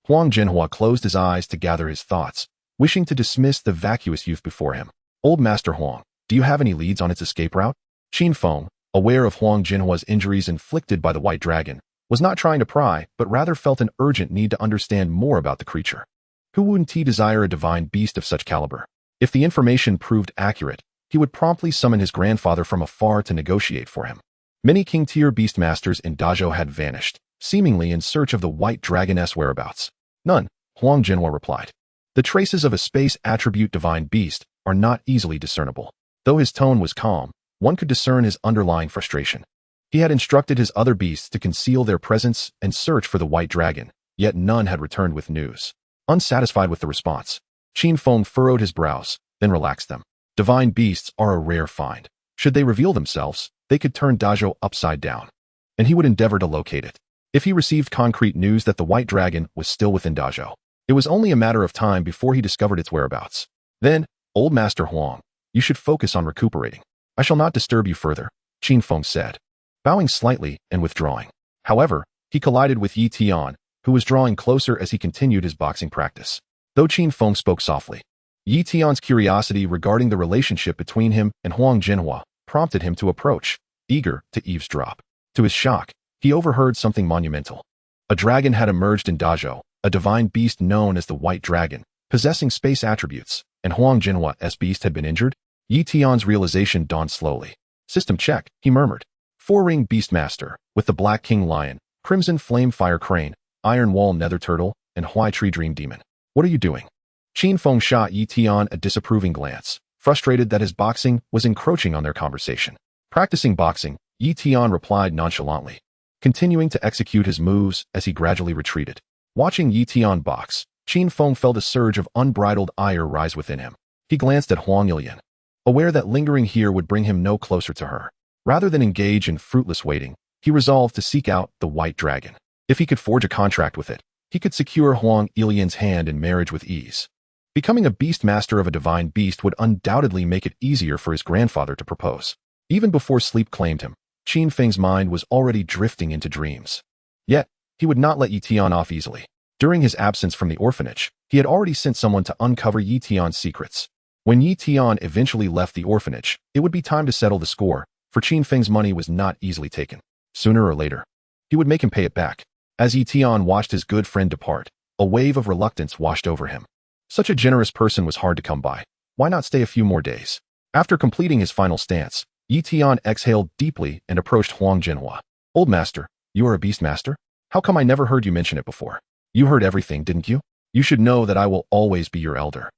Huang Jinhua closed his eyes to gather his thoughts, wishing to dismiss the vacuous youth before him. Old Master Huang, do you have any leads on its escape route? Qin Feng, aware of Huang Jinhua's injuries inflicted by the white dragon, was not trying to pry, but rather felt an urgent need to understand more about the creature. Who wouldn't he desire a divine beast of such caliber? If the information proved accurate, he would promptly summon his grandfather from afar to negotiate for him. Many king-tier beastmasters in Dazhou had vanished, seemingly in search of the white dragoness whereabouts. None, Huang Jinhua replied. The traces of a space attribute divine beast are not easily discernible. Though his tone was calm, one could discern his underlying frustration. He had instructed his other beasts to conceal their presence and search for the white dragon, yet none had returned with news. Unsatisfied with the response, Qin Feng furrowed his brows, then relaxed them. Divine beasts are a rare find. Should they reveal themselves, they could turn Dazhou upside down, and he would endeavor to locate it. If he received concrete news that the white dragon was still within Dazhou, it was only a matter of time before he discovered its whereabouts. Then, Old Master Huang, you should focus on recuperating. I shall not disturb you further, Qin Feng said, bowing slightly and withdrawing. However, he collided with Yi Tian, who was drawing closer as he continued his boxing practice. Though Qin Feng spoke softly, Yi Tian's curiosity regarding the relationship between him and Huang Jinhua prompted him to approach, eager to eavesdrop. To his shock, he overheard something monumental. A dragon had emerged in Dazhou, a divine beast known as the White Dragon, possessing space attributes, and Huang Jinhua's beast had been injured. Yi Tian's realization dawned slowly. System check, he murmured. Four-ring Beastmaster, with the Black King Lion, Crimson Flame Fire Crane, Iron Wall Nether Turtle, and Hui Tree Dream Demon. What are you doing? Qin Feng shot Yi Tian a disapproving glance, frustrated that his boxing was encroaching on their conversation. Practicing boxing, Yi Tian replied nonchalantly, continuing to execute his moves as he gradually retreated. Watching Yi Tian box, Qin Feng felt a surge of unbridled ire rise within him. He glanced at Huang Ilian, aware that lingering here would bring him no closer to her. Rather than engage in fruitless waiting, he resolved to seek out the White Dragon. If he could forge a contract with it, he could secure Huang Ilian's hand in marriage with ease. Becoming a beastmaster of a divine beast would undoubtedly make it easier for his grandfather to propose. Even before sleep claimed him, Qin Feng's mind was already drifting into dreams. Yet, he would not let Yi Tian off easily. During his absence from the orphanage, he had already sent someone to uncover Yi Tian's secrets. When Yi Tian eventually left the orphanage, it would be time to settle the score, for Qin Feng's money was not easily taken. Sooner or later, he would make him pay it back. As Yi Tian watched his good friend depart, a wave of reluctance washed over him. Such a generous person was hard to come by. Why not stay a few more days? After completing his final stance, Yi Tian exhaled deeply and approached Huang Jinhua. Old master, you are a beastmaster? How come I never heard you mention it before? You heard everything, didn't you? You should know that I will always be your elder.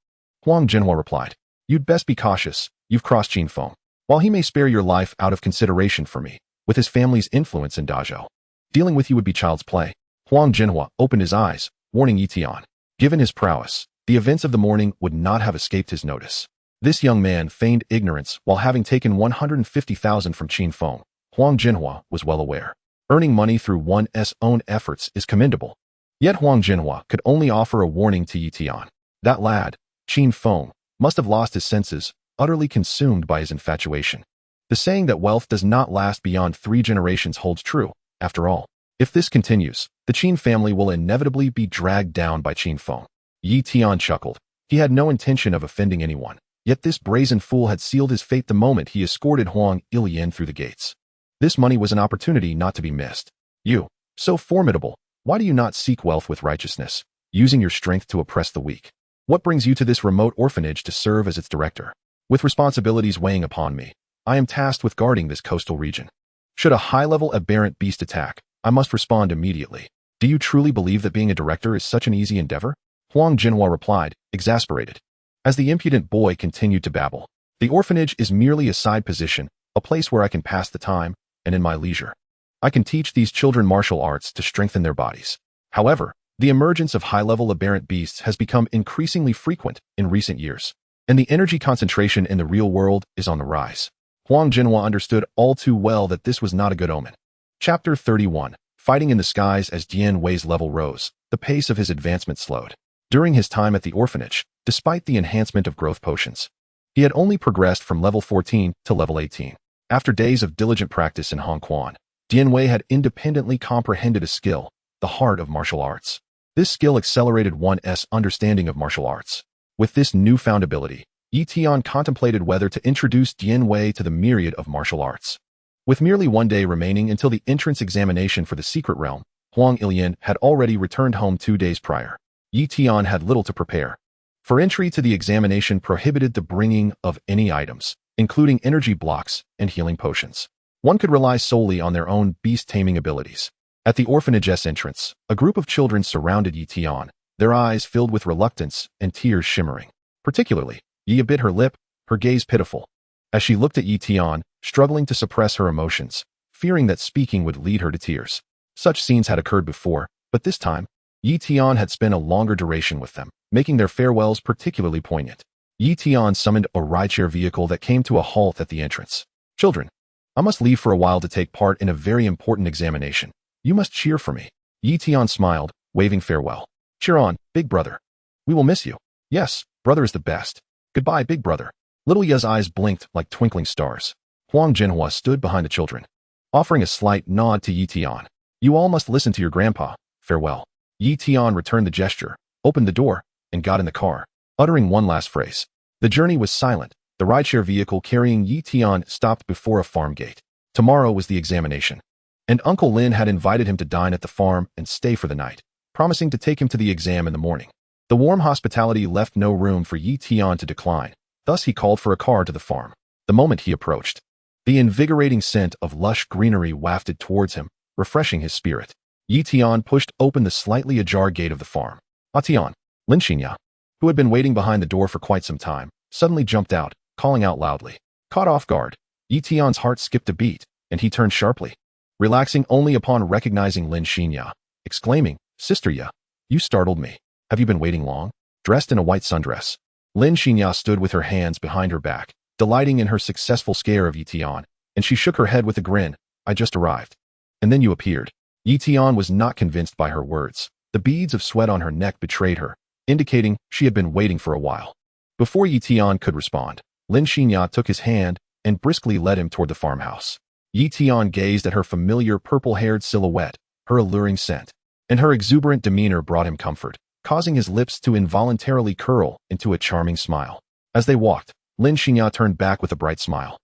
Huang Jinhua replied. You'd best be cautious. You've crossed Qin Feng. While he may spare your life out of consideration for me, with his family's influence in Dazhou, dealing with you would be child's play. Huang Jinhua opened his eyes, warning Yi Tian. Given his prowess, the events of the morning would not have escaped his notice. This young man feigned ignorance while having taken 150,000 from Qin Feng. Huang Jinhua was well aware. Earning money through one's own efforts is commendable. Yet Huang Jinhua could only offer a warning to Yi Tian. That lad, Qin Feng, must have lost his senses, utterly consumed by his infatuation. The saying that wealth does not last beyond 3 generations holds true, after all. If this continues, the Qin family will inevitably be dragged down by Qin Feng. Yi Tian chuckled. He had no intention of offending anyone, yet this brazen fool had sealed his fate the moment he escorted Huang Ilian through the gates. This money was an opportunity not to be missed. You, so formidable, why do you not seek wealth with righteousness, using your strength to oppress the weak? What brings you to this remote orphanage to serve as its director? With responsibilities weighing upon me, I am tasked with guarding this coastal region. Should a high-level aberrant beast attack, I must respond immediately. Do you truly believe that being a director is such an easy endeavor? Huang Jinhua replied, exasperated. As the impudent boy continued to babble, the orphanage is merely a side position, a place where I can pass the time, and in my leisure, I can teach these children martial arts to strengthen their bodies. However, the emergence of high-level aberrant beasts has become increasingly frequent in recent years, and the energy concentration in the real world is on the rise. Huang Jinhua understood all too well that this was not a good omen. Chapter 31. Fighting in the skies. As Tian Wei's level rose, the pace of his advancement slowed. During his time at the orphanage, despite the enhancement of growth potions, he had only progressed from level 14 to level 18. After days of diligent practice in Hongquan, Tian Wei had independently comprehended a skill, the heart of martial arts. This skill accelerated one's understanding of martial arts. With this newfound ability, Tian contemplated whether to introduce Tian Wei to the myriad of martial arts. With merely one day remaining until the entrance examination for the secret realm, Huang Ilian had already returned home 2 days prior. Tian had little to prepare. For entry to the examination prohibited the bringing of any items, including energy blocks and healing potions. One could rely solely on their own beast-taming abilities. At the orphanage's entrance, a group of children surrounded Tian, their eyes filled with reluctance and tears shimmering. Particularly, Yi bit her lip, her gaze pitiful. As she looked at Tian, struggling to suppress her emotions, fearing that speaking would lead her to tears. Such scenes had occurred before, but this time, Tian had spent a longer duration with them, making their farewells particularly poignant. Tian summoned a rideshare vehicle that came to a halt at the entrance. Children, I must leave for a while to take part in a very important examination. You must cheer for me. Tian smiled, waving farewell. Cheer on, big brother. We will miss you. Yes, brother is the best. Goodbye, big brother. Little Ye's eyes blinked like twinkling stars. Huang Jinhua stood behind the children, offering a slight nod to Tian. You all must listen to your grandpa. Farewell. Tian returned the gesture, opened the door, and got in the car, uttering one last phrase. The journey was silent. The rideshare vehicle carrying Tian stopped before a farm gate. Tomorrow was the examination, and Uncle Lin had invited him to dine at the farm and stay for the night, promising to take him to the exam in the morning. The warm hospitality left no room for Tian to decline, thus he called for a car to the farm. The moment he approached, the invigorating scent of lush greenery wafted towards him, refreshing his spirit. Tian pushed open the slightly ajar gate of the farm. Tian, Lin Xinya, who had been waiting behind the door for quite some time, suddenly jumped out, calling out loudly. Caught off guard, Tian's heart skipped a beat, and he turned sharply, relaxing only upon recognizing Lin Xinya, exclaiming, Sister Ya, you startled me. Have you been waiting long? Dressed in a white sundress, Lin Xinya stood with her hands behind her back, delighting in her successful scare of Tian, and she shook her head with a grin. I just arrived. And then you appeared. Tian was not convinced by her words. The beads of sweat on her neck betrayed her, indicating she had been waiting for a while. Before Tian could respond, Lin Xinya took his hand and briskly led him toward the farmhouse. Tian gazed at her familiar purple-haired silhouette, her alluring scent, and her exuberant demeanor brought him comfort, causing his lips to involuntarily curl into a charming smile. As they walked, Lin Xinya turned back with a bright smile,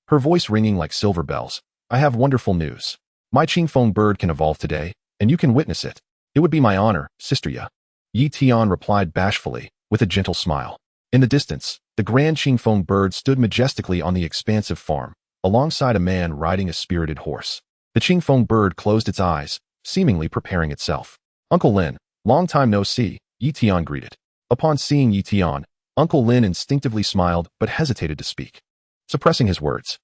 her voice ringing like silver bells. I have wonderful news. My Qingfeng bird can evolve today, and you can witness it. It would be my honor, Sister Ya. Tian replied bashfully, with a gentle smile. In the distance, the grand Qingfeng bird stood majestically on the expansive farm, alongside a man riding a spirited horse. The Qingfeng bird closed its eyes, seemingly preparing itself. Uncle Lin, long time no see, Tian greeted. Upon seeing Tian, Uncle Lin instinctively smiled but hesitated to speak, suppressing his words.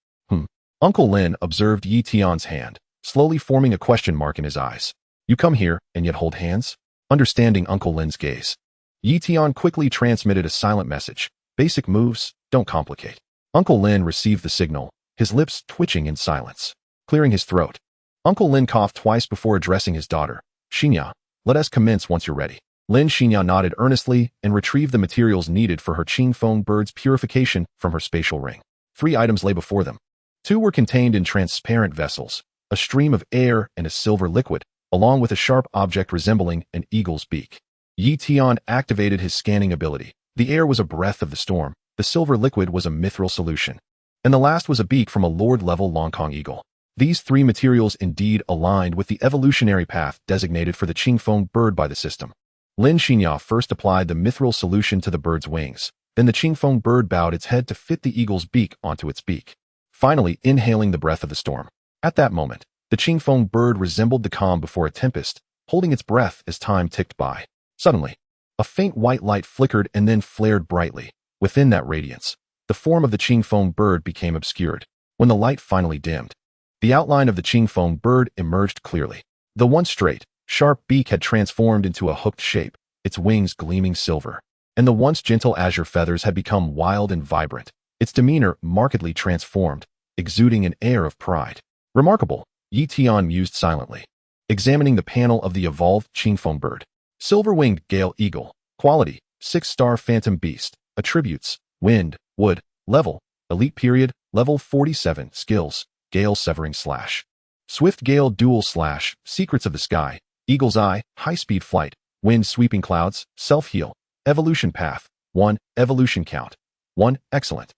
Uncle Lin observed Tian's hand, slowly forming a question mark in his eyes. You come here and yet hold hands? Understanding Uncle Lin's gaze, Tian quickly transmitted a silent message. Basic moves, don't complicate. Uncle Lin received the signal, his lips twitching in silence. Clearing his throat, Uncle Lin coughed twice before addressing his daughter. Xinya, let us commence once you're ready. Lin Xinya nodded earnestly and retrieved the materials needed for her Qingfeng bird's purification from her spatial ring. 3 items lay before them. 2 were contained in transparent vessels, a stream of air and a silver liquid, along with a sharp object resembling an eagle's beak. Tian activated his scanning ability. The air was a breath of the storm, the silver liquid was a mithril solution, and the last was a beak from a Lord-level Longkong eagle. These 3 materials indeed aligned with the evolutionary path designated for the Qingfeng bird by the system. Lin Xinya first applied the mithril solution to the bird's wings, then the Qingfeng bird bowed its head to fit the eagle's beak onto its beak, finally inhaling the breath of the storm. At that moment, the Qingfeng bird resembled the calm before a tempest, holding its breath as time ticked by. Suddenly, A faint white light flickered and then flared brightly. Within that radiance, the form of the Qingfeng bird became obscured. When the light finally dimmed, the outline of the Qingfeng bird emerged clearly. The once straight, sharp beak had transformed into a hooked shape, its wings gleaming silver, and the once gentle azure feathers had become wild and vibrant, its demeanor markedly transformed, exuding an air of pride. Remarkable, Tian mused silently, examining the panel of the evolved Qingfeng bird. Silver-winged Gale Eagle. Quality, 6-star Phantom Beast. Attributes, Wind, Wood. Level, Elite Period, Level 47. Skills, Gale Severing Slash. Swift Gale Dual Slash. Secrets of the Sky. Eagle's Eye, High-Speed Flight. Wind Sweeping Clouds, Self-Heal. Evolution Path, 1. Evolution Count, 1. Excellent.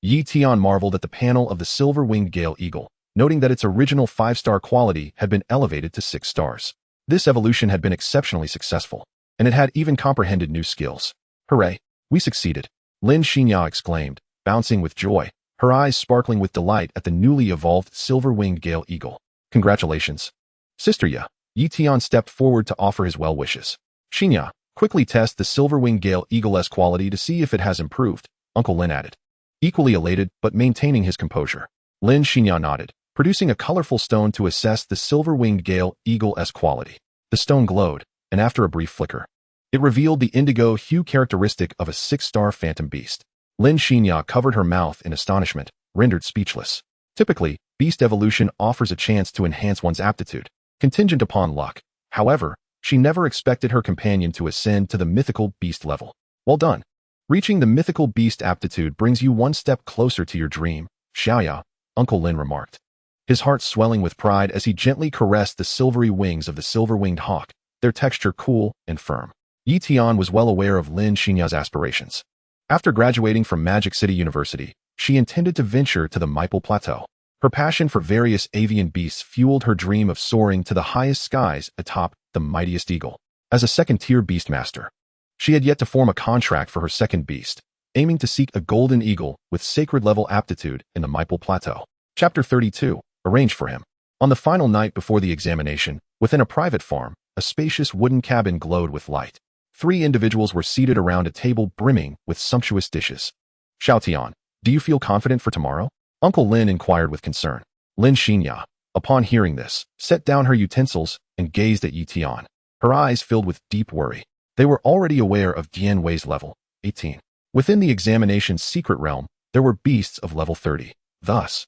Tian marveled at the panel of the silver-winged Gale Eagle, noting that its original 5-star quality had been elevated to 6 stars. This evolution had been exceptionally successful, and it had even comprehended new skills. Hooray! We succeeded! Lin Xinya exclaimed, bouncing with joy, her eyes sparkling with delight at the newly evolved silver-winged Gale Eagle. Congratulations! Sister Ya. Tian stepped forward to offer his well wishes. Xinya, quickly test the silver-winged Gale Eagle's quality to see if it has improved, Uncle Lin added. Equally elated but maintaining his composure, Lin Xinya nodded, producing a colorful stone to assess the silver-winged Gale Eagle's quality. The stone glowed, and after a brief flicker, it revealed the indigo hue characteristic of a 6-star Phantom Beast. Lin Xinya covered her mouth in astonishment, rendered speechless. Typically, Beast Evolution offers a chance to enhance one's aptitude, contingent upon luck. However, she never expected her companion to ascend to the mythical beast level. Well done. Reaching the mythical beast aptitude brings you one step closer to your dream, Xiaoya, Uncle Lin remarked, his heart swelling with pride as he gently caressed the silvery wings of the silver-winged hawk, their texture cool and firm. Tian was well aware of Lin Xinya's aspirations. After graduating from Magic City University, she intended to venture to the Maple Plateau. Her passion for various avian beasts fueled her dream of soaring to the highest skies atop the mightiest eagle. As a second-tier beastmaster, she had yet to form a contract for her second beast, aiming to seek a golden eagle with sacred-level aptitude in the Maple Plateau. Chapter 32. Arranged for him. On the final night before the examination, within a private farm, a spacious wooden cabin glowed with light. 3 individuals were seated around a table brimming with sumptuous dishes. Xiao Tian, do you feel confident for tomorrow? Uncle Lin inquired with concern. Lin Xinya, upon hearing this, set down her utensils and gazed at Tian. Her eyes filled with deep worry. They were already aware of Dian Wei's level, 18. Within the examination's secret realm, there were beasts of level 30. Thus,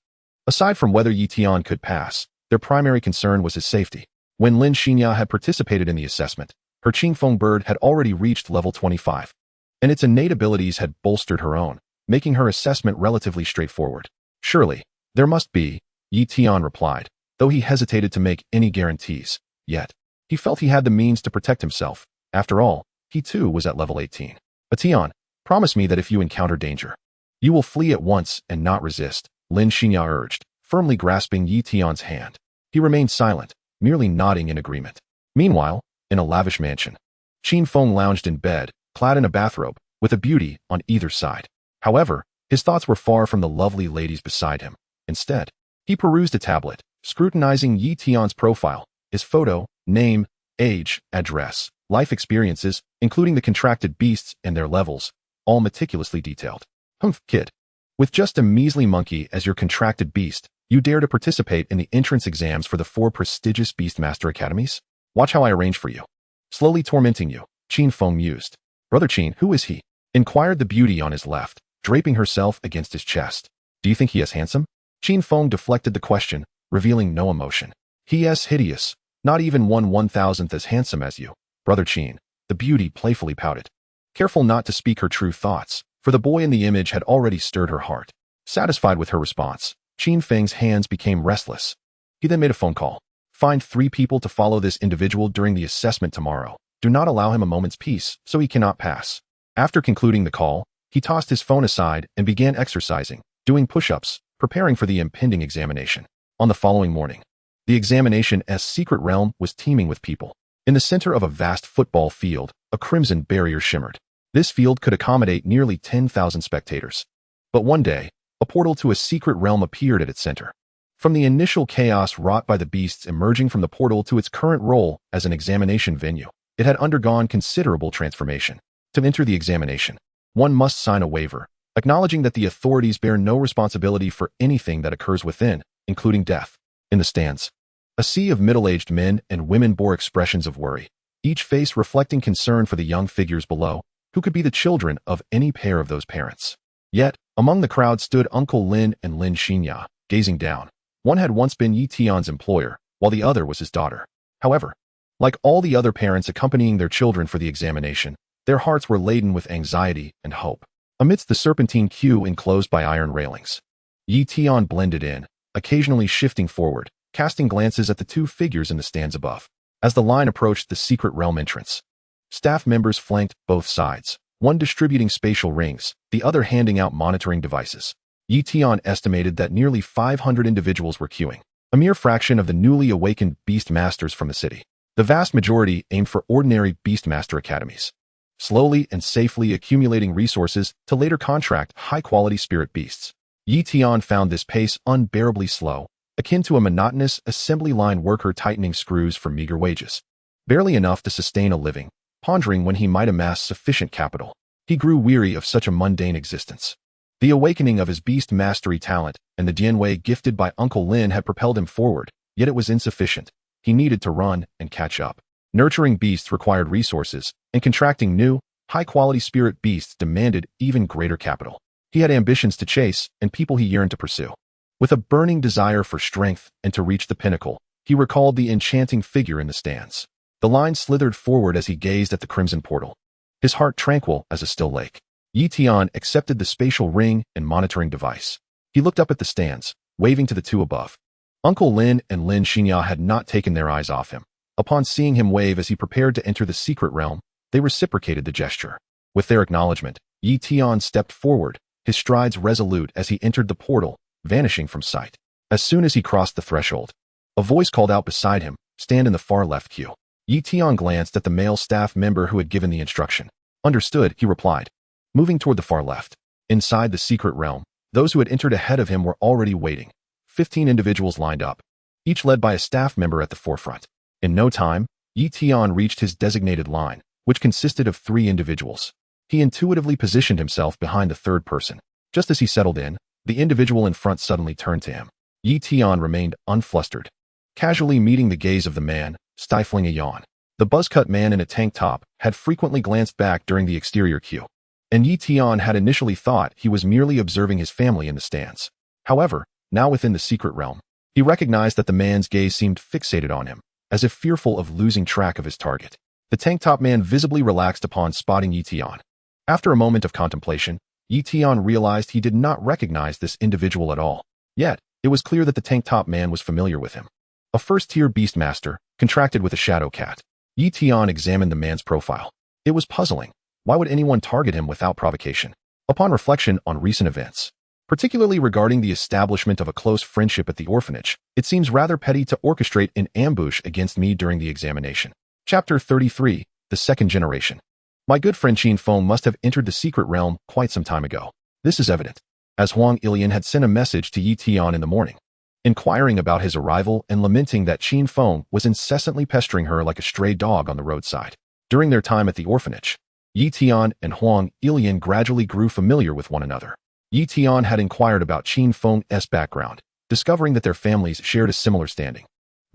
aside from whether Tian could pass, their primary concern was his safety. When Lin Xinya had participated in the assessment, her Qingfeng bird had already reached level 25, and its innate abilities had bolstered her own, making her assessment relatively straightforward. Surely, there must be, Tian replied, though he hesitated to make any guarantees. Yet, he felt he had the means to protect himself. After all, he too was at level 18. Tian, promise me that if you encounter danger, you will flee at once and not resist, Lin Xinya urged, firmly grasping Tian's hand. He remained silent, merely nodding in agreement. Meanwhile, in a lavish mansion, Qingfeng lounged in bed, clad in a bathrobe, with a beauty on either side. However, his thoughts were far from the lovely ladies beside him. Instead, he perused a tablet, scrutinizing Tian's profile, his photo, name, age, address, life experiences, including the contracted beasts and their levels, all meticulously detailed. Humph, kid. With just a measly monkey as your contracted beast, you dare to participate in the entrance exams for the 4 prestigious Beastmaster Academies? Watch how I arrange for you. Slowly tormenting you, Qingfeng mused. Brother Qin, who is he? Inquired the beauty on his left, draping herself against his chest. Do you think he is handsome? Qingfeng deflected the question, revealing no emotion. He is hideous, not even 1/1000th as handsome as you, Brother Qin, the beauty playfully pouted. Careful not to speak her true thoughts, for the boy in the image had already stirred her heart. Satisfied with her response, Qingfeng's hands became restless. He then made a phone call. Find 3 people to follow this individual during the assessment tomorrow. Do not allow him a moment's peace, so he cannot pass. After concluding the call, he tossed his phone aside and began exercising, doing push-ups, preparing for the impending examination. On the following morning, the examination's secret realm was teeming with people. In the center of a vast football field, a crimson barrier shimmered. This field could accommodate nearly 10,000 spectators. But one day, a portal to a secret realm appeared at its center. From the initial chaos wrought by the beasts emerging from the portal to its current role as an examination venue, It had undergone considerable transformation. To enter the examination, one must sign a waiver, acknowledging that the authorities bear no responsibility for anything that occurs within, including death. In the stands, a sea of middle-aged men and women bore expressions of worry, each face reflecting concern for the young figures below, who could be the children of any pair of those parents. Yet, among the crowd stood Uncle Lin and Lin Xinya, gazing down. One had once been Yi Tian's employer, while the other was his daughter. However, like all the other parents accompanying their children for the examination, their hearts were laden with anxiety and hope. Amidst the serpentine queue enclosed by iron railings, Yi Tian blended in, occasionally shifting forward, casting glances at the two figures in the stands above. As the line approached the secret realm entrance, staff members flanked both sides, one distributing spatial rings, the other handing out monitoring devices. Yi Tian estimated that nearly 500 individuals were queuing, a mere fraction of the newly awakened Beast Masters from the city. The vast majority aimed for ordinary Beast Master academies, slowly and safely accumulating resources to later contract high-quality spirit beasts. Yi Tian found this pace unbearably slow, akin to a monotonous assembly line worker tightening screws for meager wages. Barely enough to sustain a living, pondering when he might amass sufficient capital. He grew weary of such a mundane existence. The awakening of his beast mastery talent and the Dianwei gifted by Uncle Lin had propelled him forward, yet it was insufficient. He needed to run and catch up. Nurturing beasts required resources, and contracting new, high-quality spirit beasts demanded even greater capital. He had ambitions to chase and people he yearned to pursue. With a burning desire for strength and to reach the pinnacle, he recalled the enchanting figure in the stands. The line slithered forward as he gazed at the crimson portal, his heart tranquil as a still lake. Yi Tian accepted the spatial ring and monitoring device. He looked up at the stands, waving to the two above. Uncle Lin and Lin Xinya had not taken their eyes off him. Upon seeing him wave as he prepared to enter the secret realm, they reciprocated the gesture. With their acknowledgement, Yi Tian stepped forward, his strides resolute as he entered the portal, vanishing from sight. As soon as he crossed the threshold, a voice called out beside him, "Stand in the far left queue." Yi Tian glanced at the male staff member who had given the instruction. "Understood," he replied, moving toward the far left. Inside the secret realm, those who had entered ahead of him were already waiting. 15 individuals lined up, each led by a staff member at the forefront. In no time, Yi Tian reached his designated line, which consisted of 3 individuals. He intuitively positioned himself behind the third person. Just as he settled in, the individual in front suddenly turned to him. Yi Tian remained unflustered, casually meeting the gaze of the man, stifling a yawn. The buzz-cut man in a tank top had frequently glanced back during the exterior queue, and Yi Tian had initially thought he was merely observing his family in the stands. However, now within the secret realm, he recognized that the man's gaze seemed fixated on him, as if fearful of losing track of his target. The tank top man visibly relaxed upon spotting Yi Tian. After a moment of contemplation, Yi Tian realized he did not recognize this individual at all. Yet, it was clear that the tank top man was familiar with him. A first-tier beast master, contracted with a shadow cat. Yi Tian examined the man's profile. It was puzzling. Why would anyone target him without provocation? Upon reflection on recent events, particularly regarding the establishment of a close friendship at the orphanage, it seems rather petty to orchestrate an ambush against me during the examination. Chapter 33, The Second Generation. My good friend Qin Feng must have entered the secret realm quite some time ago. This is evident, as Huang Ilian had sent a message to Yi Tian in the morning, inquiring about his arrival and lamenting that Qin Feng was incessantly pestering her like a stray dog on the roadside. During their time at the orphanage, Yi Tian and Huang Ilian gradually grew familiar with one another. Yi Tian had inquired about Qin Feng's background, discovering that their families shared a similar standing.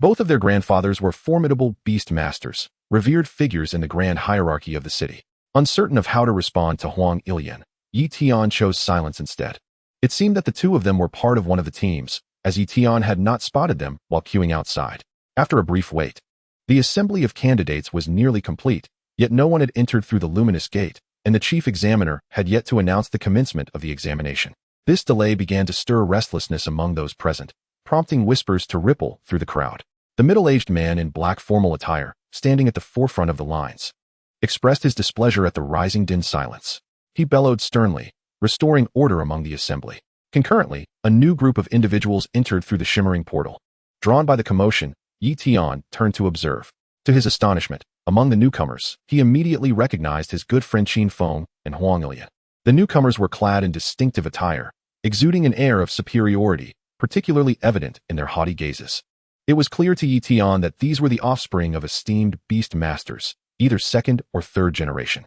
Both of their grandfathers were formidable beast masters, revered figures in the grand hierarchy of the city. Uncertain of how to respond to Huang Ilian, Yi Tian chose silence instead. It seemed that the two of them were part of one of the teams, as Yi Tian had not spotted them while queuing outside. After a brief wait, the assembly of candidates was nearly complete, yet no one had entered through the luminous gate, and the chief examiner had yet to announce the commencement of the examination. This delay began to stir restlessness among those present, prompting whispers to ripple through the crowd. The middle-aged man in black formal attire, standing at the forefront of the lines, expressed his displeasure at the rising din silence. He bellowed sternly, restoring order among the assembly. Concurrently, a new group of individuals entered through the shimmering portal. Drawn by the commotion, Yi Tian turned to observe. To his astonishment, among the newcomers, he immediately recognized his good friend Qin Feng and Huang Ilian. The newcomers were clad in distinctive attire, exuding an air of superiority, particularly evident in their haughty gazes. It was clear to Yi Tian that these were the offspring of esteemed beast masters, either second or third generation.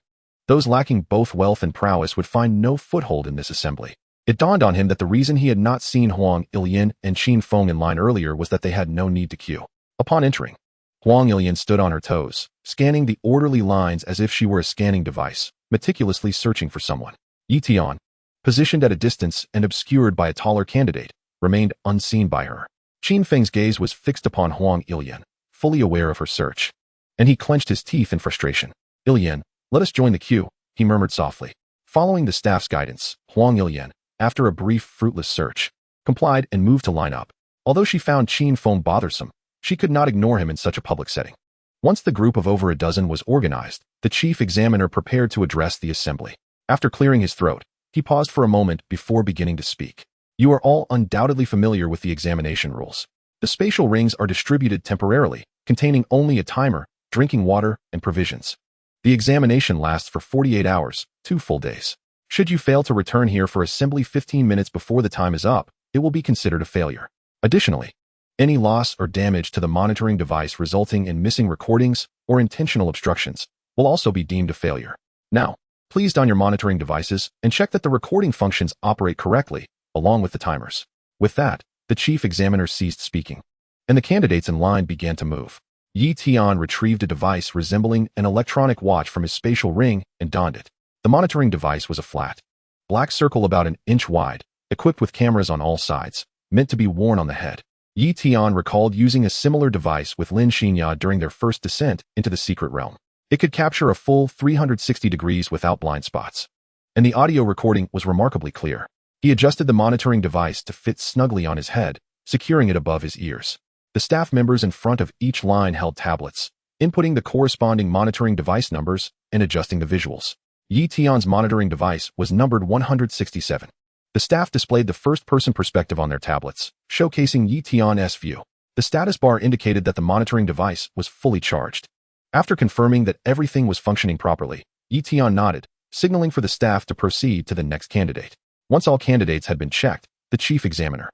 Those lacking both wealth and prowess would find no foothold in this assembly. It dawned on him that the reason he had not seen Huang Ilian and Qin Feng in line earlier was that they had no need to queue. Upon entering, Huang Ilian stood on her toes, scanning the orderly lines as if she were a scanning device, meticulously searching for someone. Tian, positioned at a distance and obscured by a taller candidate, remained unseen by her. Qin Feng's gaze was fixed upon Huang Ilian, fully aware of her search, and he clenched his teeth in frustration. Ilian, let us join the queue, he murmured softly. Following the staff's guidance, Huang Ilian, after a brief fruitless search, complied and moved to line up. Although she found Qin Feng bothersome, she could not ignore him in such a public setting. Once the group of over a dozen was organized, the chief examiner prepared to address the assembly. After clearing his throat, he paused for a moment before beginning to speak. You are all undoubtedly familiar with the examination rules. The spatial rings are distributed temporarily, containing only a timer, drinking water, and provisions. The examination lasts for 48 hours, 2 full days. Should you fail to return here for assembly 15 minutes before the time is up, it will be considered a failure. Additionally, any loss or damage to the monitoring device resulting in missing recordings or intentional obstructions will also be deemed a failure. Now, please don your monitoring devices and check that the recording functions operate correctly, along with the timers. With that, the chief examiner ceased speaking, and the candidates in line began to move. Tian retrieved a device resembling an electronic watch from his spatial ring and donned it. The monitoring device was a flat, black circle about an inch wide, equipped with cameras on all sides, meant to be worn on the head. Tian recalled using a similar device with Lin Xinya during their first descent into the secret realm. It could capture a full 360 degrees without blind spots, and the audio recording was remarkably clear. He adjusted the monitoring device to fit snugly on his head, securing it above his ears. The staff members in front of each line held tablets, inputting the corresponding monitoring device numbers and adjusting the visuals. Tian's monitoring device was numbered 167. The staff displayed the first-person perspective on their tablets, showcasing Tian's view. The status bar indicated that the monitoring device was fully charged. After confirming that everything was functioning properly, Tian nodded, signaling for the staff to proceed to the next candidate. Once all candidates had been checked, the chief examiner,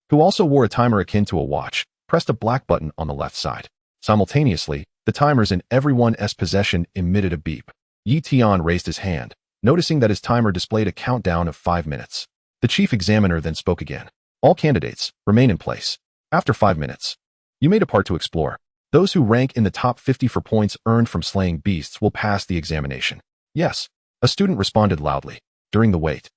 who also wore a timer akin to a watch, pressed a black button on the left side. Simultaneously, the timers in everyone's possession emitted a beep. Tian raised his hand, noticing that his timer displayed a countdown of 5 minutes. The chief examiner then spoke again. All candidates, remain in place. After 5 minutes, you may depart to explore. Those who rank in the top 50 for points earned from slaying beasts will pass the examination. Yes, a student responded loudly. During the wait,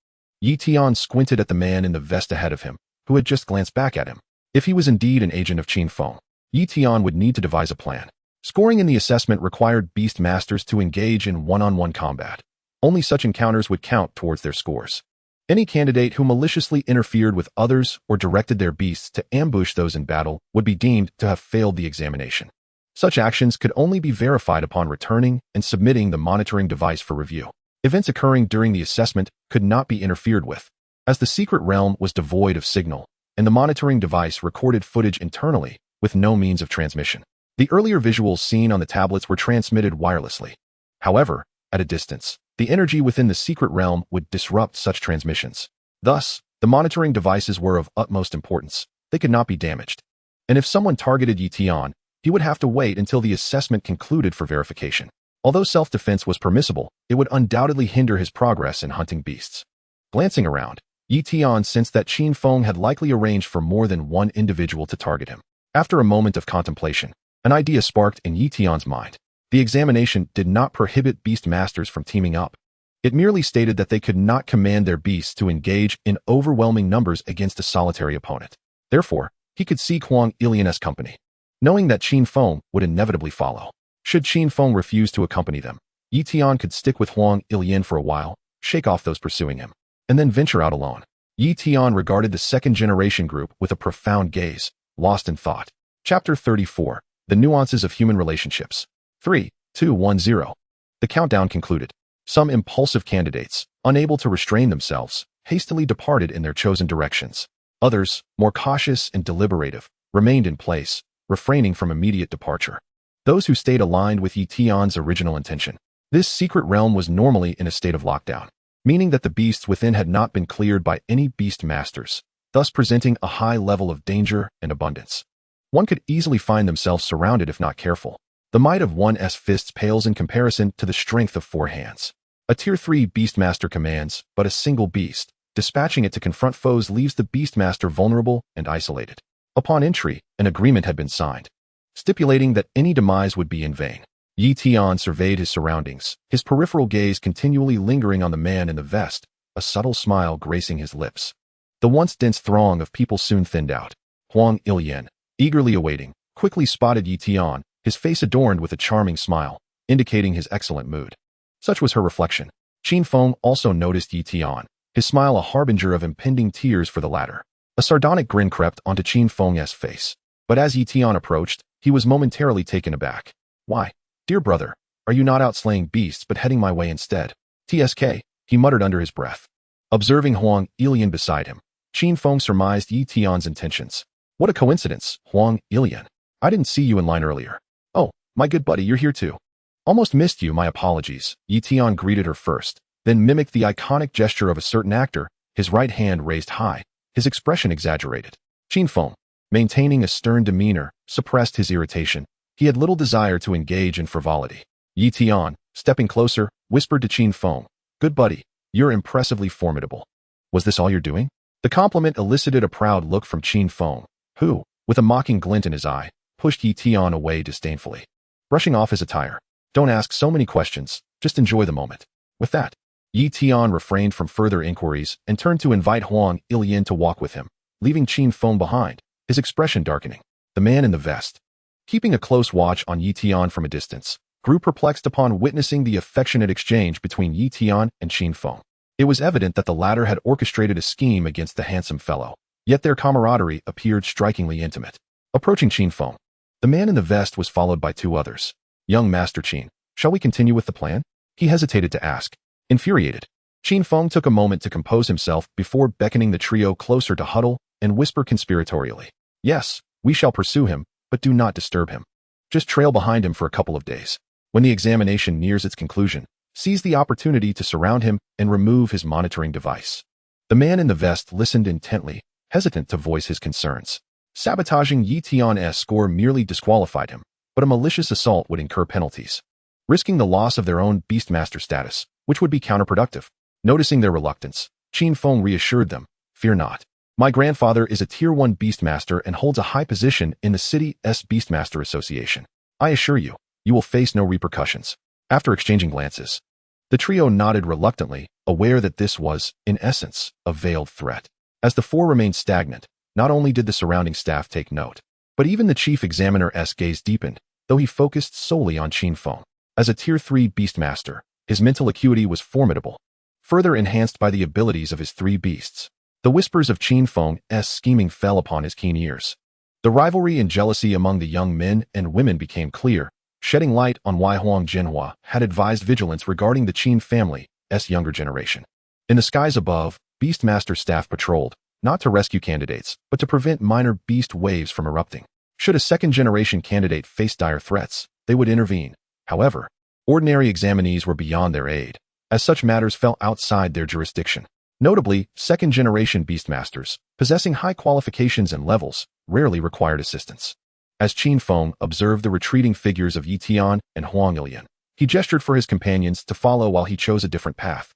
Tian squinted at the man in the vest ahead of him, who had just glanced back at him. If he was indeed an agent of Qin Feng, Tian would need to devise a plan. Scoring in the assessment required beast masters to engage in one-on-one combat. Only such encounters would count towards their scores. Any candidate who maliciously interfered with others or directed their beasts to ambush those in battle would be deemed to have failed the examination. Such actions could only be verified upon returning and submitting the monitoring device for review. Events occurring during the assessment could not be interfered with, as the secret realm was devoid of signal, and the monitoring device recorded footage internally with no means of transmission. The earlier visuals seen on the tablets were transmitted wirelessly. However, at a distance, the energy within the secret realm would disrupt such transmissions. Thus, the monitoring devices were of utmost importance. They could not be damaged. And if someone targeted Tian, he would have to wait until the assessment concluded for verification. Although self-defense was permissible, it would undoubtedly hinder his progress in hunting beasts. Glancing around, Tian sensed that Qin Feng had likely arranged for more than one individual to target him. After a moment of contemplation, an idea sparked in Tian's mind. The examination did not prohibit beast masters from teaming up. It merely stated that they could not command their beasts to engage in overwhelming numbers against a solitary opponent. Therefore, he could seek Huang Ilian's company, knowing that Qin Feng would inevitably follow. Should Qin Feng refuse to accompany them, Tian could stick with Huang Ilian for a while, shake off those pursuing him, and then venture out alone. Tian regarded the second-generation group with a profound gaze, lost in thought. Chapter 34. The Nuances of Human Relationships. 3, 2, 1, 0. The countdown concluded. Some impulsive candidates, unable to restrain themselves, hastily departed in their chosen directions. Others, more cautious and deliberative, remained in place, refraining from immediate departure. Those who stayed aligned with Tian's original intention. This secret realm was normally in a state of lockdown, meaning that the beasts within had not been cleared by any beast masters, thus presenting a high level of danger and abundance. One could easily find themselves surrounded if not careful. The might of one's fists pales in comparison to the strength of 4 hands. A Tier 3 Beastmaster commands but a single beast. Dispatching it to confront foes leaves the Beastmaster vulnerable and isolated. Upon entry, an agreement had been signed, stipulating that any demise would be in vain. Tian surveyed his surroundings, his peripheral gaze continually lingering on the man in the vest, a subtle smile gracing his lips. The once dense throng of people soon thinned out. Huang Ilian, eagerly awaiting, quickly spotted Tian, his face adorned with a charming smile, indicating his excellent mood. Such was her reflection. Qin Feng also noticed Tian, his smile a harbinger of impending tears for the latter. A sardonic grin crept onto Qin Feng's face, but as Tian approached, he was momentarily taken aback. Why, dear brother, are you not out slaying beasts but heading my way instead? TSK, he muttered under his breath. Observing Huang Ilian beside him, Qin Feng surmised Tian's intentions. What a coincidence, Huang Ilian. I didn't see you in line earlier. Oh, my good buddy, you're here too. Almost missed you, my apologies. Tian greeted her first, then mimicked the iconic gesture of a certain actor, his right hand raised high, his expression exaggerated. Qin Feng, maintaining a stern demeanor, suppressed his irritation. He had little desire to engage in frivolity. Tian, stepping closer, whispered to Qin Feng, "Good buddy, you're impressively formidable. Was this all you're doing?" The compliment elicited a proud look from Qin Feng, who, with a mocking glint in his eye, pushed Tian away disdainfully. Brushing off his attire. Don't ask so many questions, just enjoy the moment. With that, Tian refrained from further inquiries and turned to invite Huang Ilian to walk with him, leaving Qin Feng behind, his expression darkening. The man in the vest, keeping a close watch on Tian from a distance, grew perplexed upon witnessing the affectionate exchange between Tian and Qin Feng. It was evident that the latter had orchestrated a scheme against the handsome fellow, yet their camaraderie appeared strikingly intimate. Approaching Qin Feng, the man in the vest was followed by 2 others. Young Master Qin, shall we continue with the plan? He hesitated to ask. Infuriated, Qin Feng took a moment to compose himself before beckoning the trio closer to huddle and whisper conspiratorially. Yes, we shall pursue him, but do not disturb him. Just trail behind him for a couple of days. When the examination nears its conclusion, seize the opportunity to surround him and remove his monitoring device. The man in the vest listened intently, hesitant to voice his concerns. Sabotaging Tian's score merely disqualified him, but a malicious assault would incur penalties, risking the loss of their own Beastmaster status, which would be counterproductive. Noticing their reluctance, Qin Feng reassured them, "Fear not. My grandfather is a Tier 1 Beastmaster and holds a high position in the city's Beastmaster Association. I assure you, you will face no repercussions." After exchanging glances, the trio nodded reluctantly, aware that this was, in essence, a veiled threat. As the 4 remained stagnant, not only did the surrounding staff take note, but even the chief examiner's gaze deepened, though he focused solely on Qin Feng. As a Tier 3 Beastmaster, his mental acuity was formidable, further enhanced by the abilities of his 3 beasts. The whispers of Qin Feng's scheming fell upon his keen ears. The rivalry and jealousy among the young men and women became clear, shedding light on why Huang Jinhua had advised vigilance regarding the Qin family's younger generation. In the skies above, Beastmaster staff patrolled, not to rescue candidates, but to prevent minor beast waves from erupting. Should a second-generation candidate face dire threats, they would intervene. However, ordinary examinees were beyond their aid, as such matters fell outside their jurisdiction. Notably, second-generation Beastmasters, possessing high qualifications and levels, rarely required assistance. As Qin Feng observed the retreating figures of Tian and Huang Ilian, he gestured for his companions to follow while he chose a different path.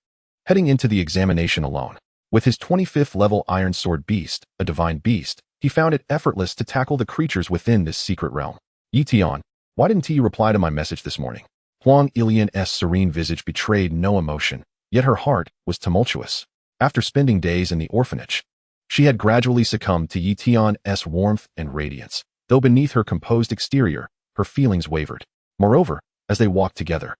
Heading into the examination alone, with his 25th level Iron Sword Beast, a divine beast, he found it effortless to tackle the creatures within this secret realm. Tian, why didn't you reply to my message this morning? Huang Ilian's serene visage betrayed no emotion, yet her heart was tumultuous. After spending days in the orphanage, she had gradually succumbed to Tian's warmth and radiance, though beneath her composed exterior, her feelings wavered. Moreover, as they walked together,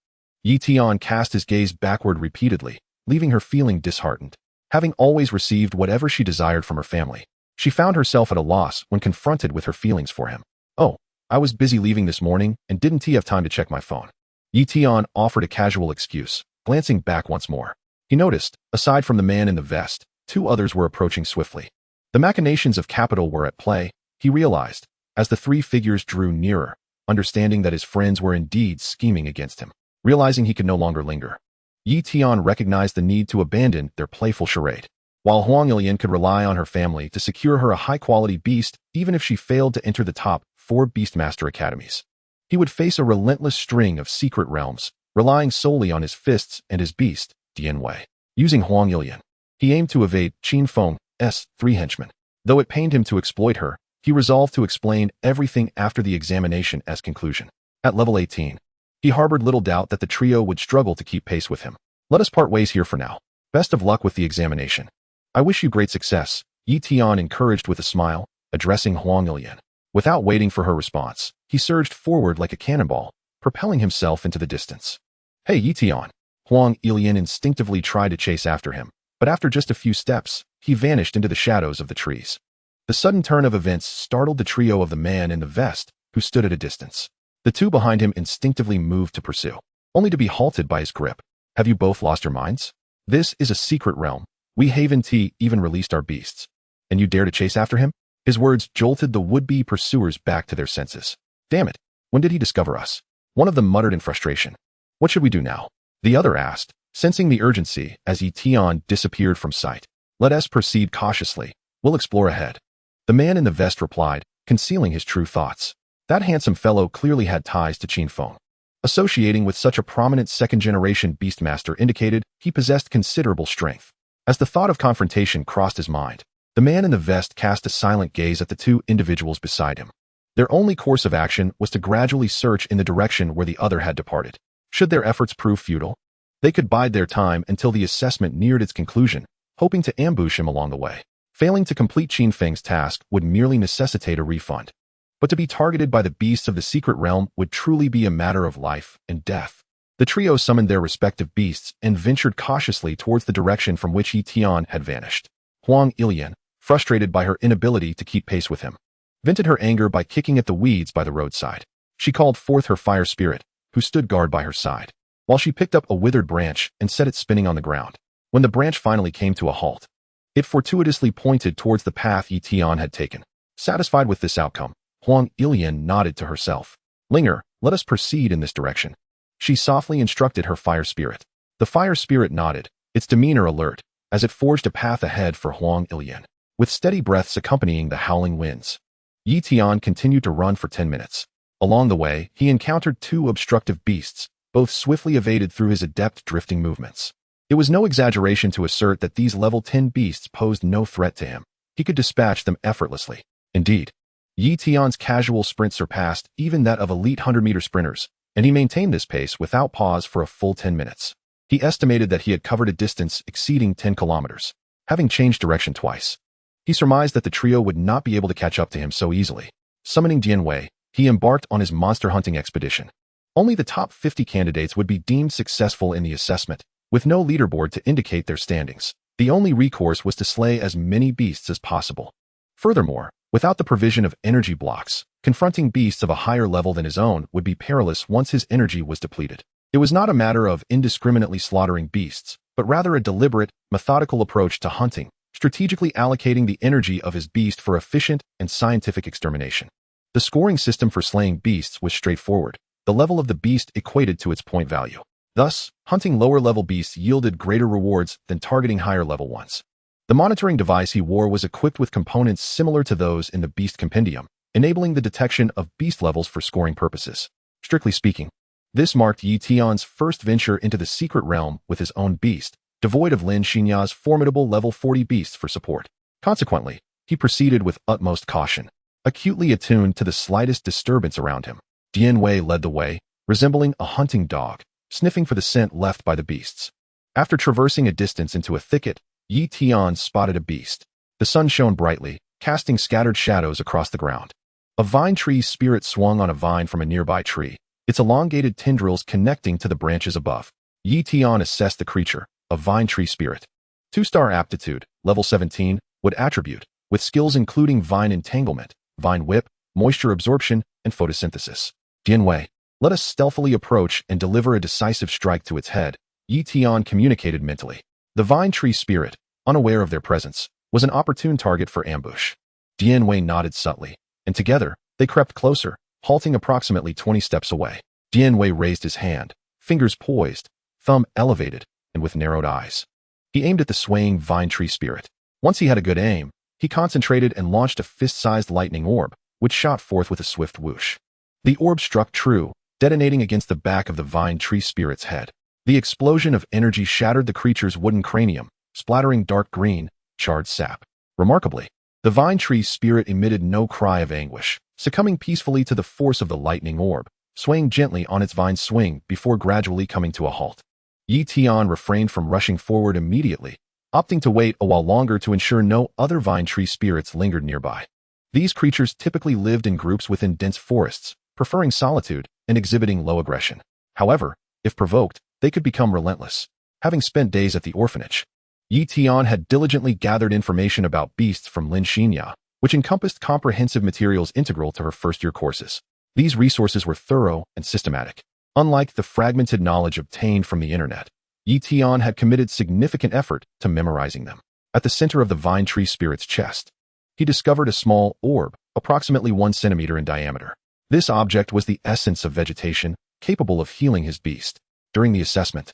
Tian cast his gaze backward repeatedly, leaving her feeling disheartened. Having always received whatever she desired from her family, she found herself at a loss when confronted with her feelings for him. "Oh, I was busy leaving this morning and didn't have time to check my phone." Tian offered a casual excuse, glancing back once more. He noticed, aside from the man in the vest, 2 others were approaching swiftly. The machinations of capital were at play, he realized, as the 3 figures drew nearer, understanding that his friends were indeed scheming against him. Realizing he could no longer linger, Tian recognized the need to abandon their playful charade. While Huang Ilian could rely on her family to secure her a high-quality beast even if she failed to enter the top 4 Beastmaster academies, He would face a relentless string of secret realms, relying solely on his fists and his beast, Tian. Using Huang Ilian, he aimed to evade Qin Feng's 3 henchmen. Though it pained him to exploit her, he resolved to explain everything after the examination's conclusion. At level 18, he harbored little doubt that the trio would struggle to keep pace with him. Let us part ways here for now. Best of luck with the examination. I wish you great success, Tian encouraged with a smile, addressing Huang Ilian. Without waiting for her response, he surged forward like a cannonball, propelling himself into the distance. Hey, Tian! Huang Ilian instinctively tried to chase after him, but after just a few steps, he vanished into the shadows of the trees. The sudden turn of events startled the trio of the man in the vest, who stood at a distance. The two behind him instinctively moved to pursue, only to be halted by his grip. Have you both lost your minds? This is a secret realm. We haven't even released our beasts. And you dare to chase after him? His words jolted the would-be pursuers back to their senses. Damn it, when did he discover us? One of them muttered in frustration. What should we do now? The other asked, sensing the urgency as Tian disappeared from sight. Let us proceed cautiously. We'll explore ahead. The man in the vest replied, concealing his true thoughts. That handsome fellow clearly had ties to Qin Feng. Associating with such a prominent second-generation beastmaster indicated he possessed considerable strength. As the thought of confrontation crossed his mind, the man in the vest cast a silent gaze at the two individuals beside him. Their only course of action was to gradually search in the direction where the other had departed. Should their efforts prove futile, they could bide their time until the assessment neared its conclusion, hoping to ambush him along the way. Failing to complete Qin Feng's task would merely necessitate a refund. But to be targeted by the beasts of the secret realm would truly be a matter of life and death. The trio summoned their respective beasts and ventured cautiously towards the direction from which Tian had vanished. Huang Ilian, frustrated by her inability to keep pace with him, vented her anger by kicking at the weeds by the roadside. She called forth her fire spirit, who stood guard by her side, while she picked up a withered branch and set it spinning on the ground. When the branch finally came to a halt, it fortuitously pointed towards the path Tian had taken. Satisfied with this outcome, Huang Ilian nodded to herself. Linger, let us proceed in this direction. She softly instructed her fire spirit. The fire spirit nodded, its demeanor alert, as it forged a path ahead for Huang Ilian, with steady breaths accompanying the howling winds. Tian continued to run for 10 minutes. Along the way, he encountered 2 obstructive beasts, both swiftly evaded through his adept drifting movements. It was no exaggeration to assert that these level 10 beasts posed no threat to him. He could dispatch them effortlessly. Indeed, Tian's casual sprint surpassed even that of elite 100-meter sprinters, and he maintained this pace without pause for a full 10 minutes. He estimated that he had covered a distance exceeding 10 kilometers, having changed direction twice. He surmised that the trio would not be able to catch up to him so easily. Summoning Dian, he embarked on his monster hunting expedition. Only the top 50 candidates would be deemed successful in the assessment, with no leaderboard to indicate their standings. The only recourse was to slay as many beasts as possible. Furthermore, without the provision of energy blocks, confronting beasts of a higher level than his own would be perilous once his energy was depleted. It was not a matter of indiscriminately slaughtering beasts, but rather a deliberate, methodical approach to hunting, strategically allocating the energy of his beast for efficient and scientific extermination. The scoring system for slaying beasts was straightforward. The level of the beast equated to its point value. Thus, hunting lower-level beasts yielded greater rewards than targeting higher-level ones. The monitoring device he wore was equipped with components similar to those in the Beast Compendium, enabling the detection of beast levels for scoring purposes. Strictly speaking, this marked Tian's first venture into the secret realm with his own beast, devoid of Lin Xinya's formidable level 40 beasts for support. Consequently, he proceeded with utmost caution, acutely attuned to the slightest disturbance around him. Dian led the way, resembling a hunting dog, sniffing for the scent left by the beasts. After traversing a distance into a thicket, Tian spotted a beast. The sun shone brightly, casting scattered shadows across the ground. A vine tree spirit swung on a vine from a nearby tree, its elongated tendrils connecting to the branches above. Tian assessed the creature, a vine tree spirit. 2-star aptitude, level 17, would attribute, with skills including vine entanglement, vine whip, moisture absorption, and photosynthesis. Dian, let us stealthily approach and deliver a decisive strike to its head, Tian communicated mentally. The vine tree spirit, unaware of their presence, was an opportune target for ambush. Dian nodded subtly, and together, they crept closer, halting approximately 20 steps away. Dian raised his hand, fingers poised, thumb elevated, and with narrowed eyes. He aimed at the swaying vine tree spirit. Once he had a good aim, he concentrated and launched a fist-sized lightning orb, which shot forth with a swift whoosh. The orb struck true, detonating against the back of the vine tree spirit's head. The explosion of energy shattered the creature's wooden cranium, splattering dark green, charred sap. Remarkably, the vine tree spirit emitted no cry of anguish, succumbing peacefully to the force of the lightning orb, swaying gently on its vine swing before gradually coming to a halt. Tian refrained from rushing forward immediately, opting to wait a while longer to ensure no other vine tree spirits lingered nearby. These creatures typically lived in groups within dense forests, preferring solitude and exhibiting low aggression. However, if provoked, they could become relentless. Having spent days at the orphanage, Tian had diligently gathered information about beasts from Lin Xinya, which encompassed comprehensive materials integral to her first-year courses. These resources were thorough and systematic. Unlike the fragmented knowledge obtained from the internet, Tian had committed significant effort to memorizing them. At the center of the vine tree spirit's chest, he discovered a small orb, approximately 1 centimeter in diameter. This object was the essence of vegetation, capable of healing his beast. During the assessment,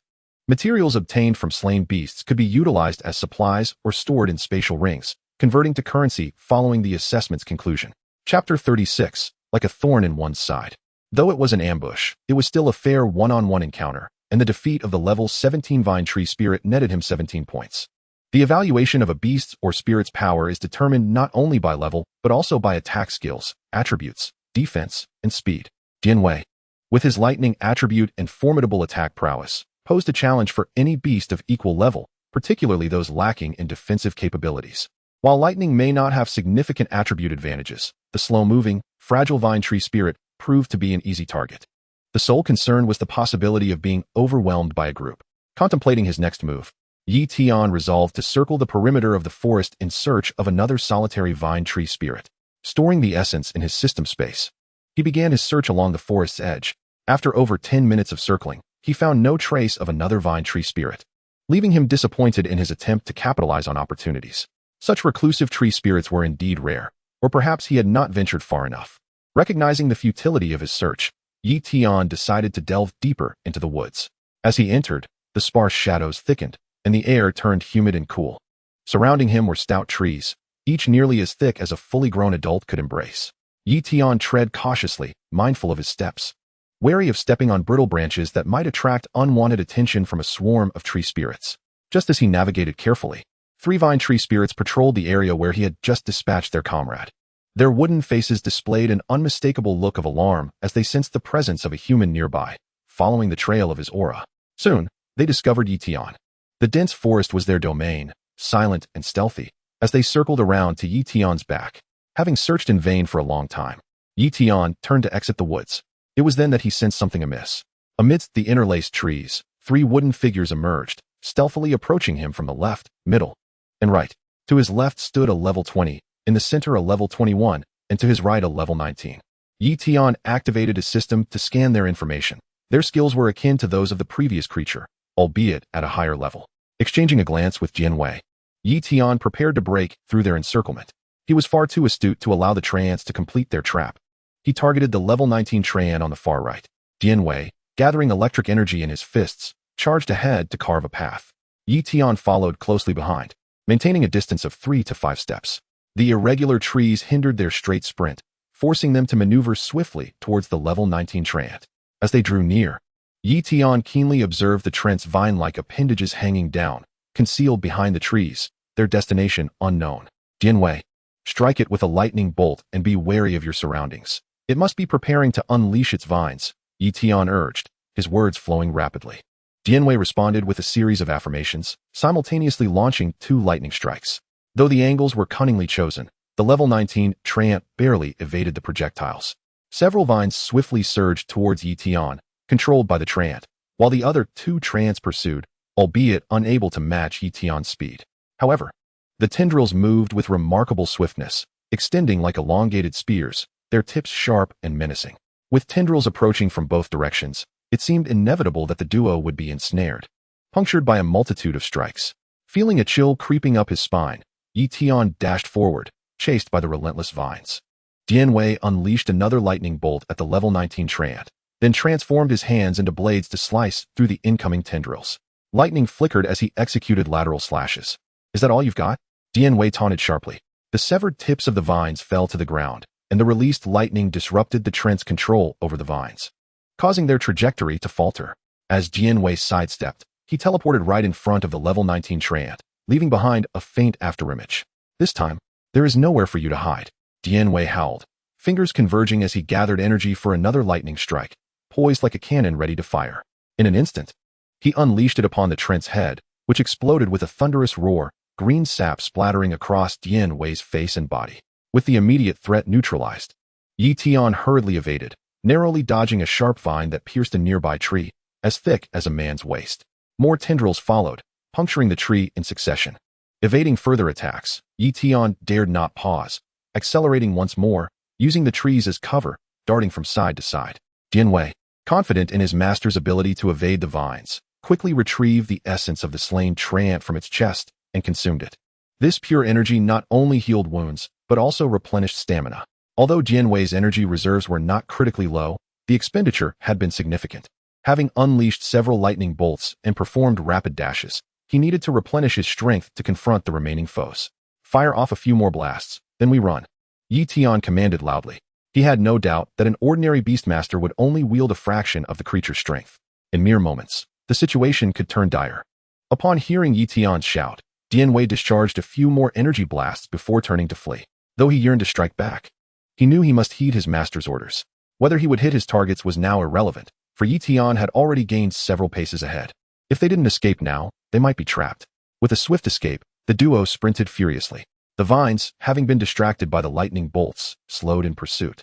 materials obtained from slain beasts could be utilized as supplies or stored in spatial rings, converting to currency following the assessment's conclusion. Chapter 36, like a thorn in one's side. Though it was an ambush, it was still a fair one-on-one encounter, and the defeat of the level 17 vine tree spirit netted him 17 points. The evaluation of a beast's or spirit's power is determined not only by level, but also by attack skills, attributes, defense, and speed. Jianwei, with his lightning attribute and formidable attack prowess, posed a challenge for any beast of equal level, particularly those lacking in defensive capabilities. While lightning may not have significant attribute advantages, the slow-moving, fragile vine tree spirit proved to be an easy target. The sole concern was the possibility of being overwhelmed by a group. Contemplating his next move, Tian resolved to circle the perimeter of the forest in search of another solitary vine tree spirit. Storing the essence in his system space, he began his search along the forest's edge. After over 10 minutes of circling, he found no trace of another vine tree spirit, leaving him disappointed in his attempt to capitalize on opportunities. Such reclusive tree spirits were indeed rare, or perhaps he had not ventured far enough. Recognizing the futility of his search, Tian decided to delve deeper into the woods. As he entered, the sparse shadows thickened, and the air turned humid and cool. Surrounding him were stout trees, each nearly as thick as a fully grown adult could embrace. Tian tread cautiously, mindful of his steps, wary of stepping on brittle branches that might attract unwanted attention from a swarm of tree spirits. Just as he navigated carefully, 3 vine tree spirits patrolled the area where he had just dispatched their comrade. Their wooden faces displayed an unmistakable look of alarm as they sensed the presence of a human nearby, following the trail of his aura. Soon, they discovered Tian. The dense forest was their domain, silent and stealthy, as they circled around to Tian's back. Having searched in vain for a long time, Tian turned to exit the woods. It was then that he sensed something amiss. Amidst the interlaced trees, 3 wooden figures emerged, stealthily approaching him from the left, middle, and right. To his left stood a level 20, in the center a level 21, and to his right a level 19. Tian activated his system to scan their information. Their skills were akin to those of the previous creature, albeit at a higher level. Exchanging a glance with Jianwei, Tian prepared to break through their encirclement. He was far too astute to allow the Trans to complete their trap. He targeted the level 19 Tran on the far right. Jianwei, gathering electric energy in his fists, charged ahead to carve a path. Tian followed closely behind, maintaining a distance of 3 to 5 steps. The irregular trees hindered their straight sprint, forcing them to maneuver swiftly towards the level 19 Tran. As they drew near, Tian keenly observed the Trent's vine-like appendages hanging down, concealed behind the trees, their destination unknown. Jianwei, strike it with a lightning bolt and be wary of your surroundings. It must be preparing to unleash its vines, Tian urged, his words flowing rapidly. Jianwei responded with a series of affirmations, simultaneously launching 2 lightning strikes. Though the angles were cunningly chosen, the level 19 Trant barely evaded the projectiles. Several vines swiftly surged towards Tian, controlled by the Trant, while the other 2 Trants pursued, albeit unable to match Tian's speed. However, the tendrils moved with remarkable swiftness, extending like elongated spears, their tips sharp and menacing. With tendrils approaching from both directions, it seemed inevitable that the duo would be ensnared, punctured by a multitude of strikes. Feeling a chill creeping up his spine, Tian dashed forward, chased by the relentless vines. Jianwei unleashed another lightning bolt at the level 19 Trant, then transformed his hands into blades to slice through the incoming tendrils. Lightning flickered as he executed lateral slashes. "Is that all you've got?" Jianwei taunted sharply. The severed tips of the vines fell to the ground, and the released lightning disrupted the trent's control over the vines, causing their trajectory to falter. As Jianwei sidestepped, he teleported right in front of the level 19 Trant, leaving behind a faint afterimage. This time, there is nowhere for you to hide, Jianwei howled, fingers converging as he gathered energy for another lightning strike, poised like a cannon ready to fire. In an instant, he unleashed it upon the Trent's head, which exploded with a thunderous roar, green sap splattering across Jianwei's face and body. With the immediate threat neutralized, Tian hurriedly evaded, narrowly dodging a sharp vine that pierced a nearby tree, as thick as a man's waist. More tendrils followed, puncturing the tree in succession. Evading further attacks, Tian dared not pause, accelerating once more, using the trees as cover, darting from side to side. Jianwei, confident in his master's ability to evade the vines, quickly retrieved the essence of the slain Trant from its chest and consumed it. This pure energy not only healed wounds, but also replenished stamina. Although Jianwei's energy reserves were not critically low, the expenditure had been significant. Having unleashed several lightning bolts and performed rapid dashes, he needed to replenish his strength to confront the remaining foes. Fire off a few more blasts, then we run, Tian commanded loudly. He had no doubt that an ordinary beastmaster would only wield a fraction of the creature's strength. In mere moments, the situation could turn dire. Upon hearing Tian's shout, Jianwei discharged a few more energy blasts before turning to flee. Though he yearned to strike back, he knew he must heed his master's orders. Whether he would hit his targets was now irrelevant, for Tian had already gained several paces ahead. If they didn't escape now, they might be trapped. With a swift escape, the duo sprinted furiously. The vines, having been distracted by the lightning bolts, slowed in pursuit,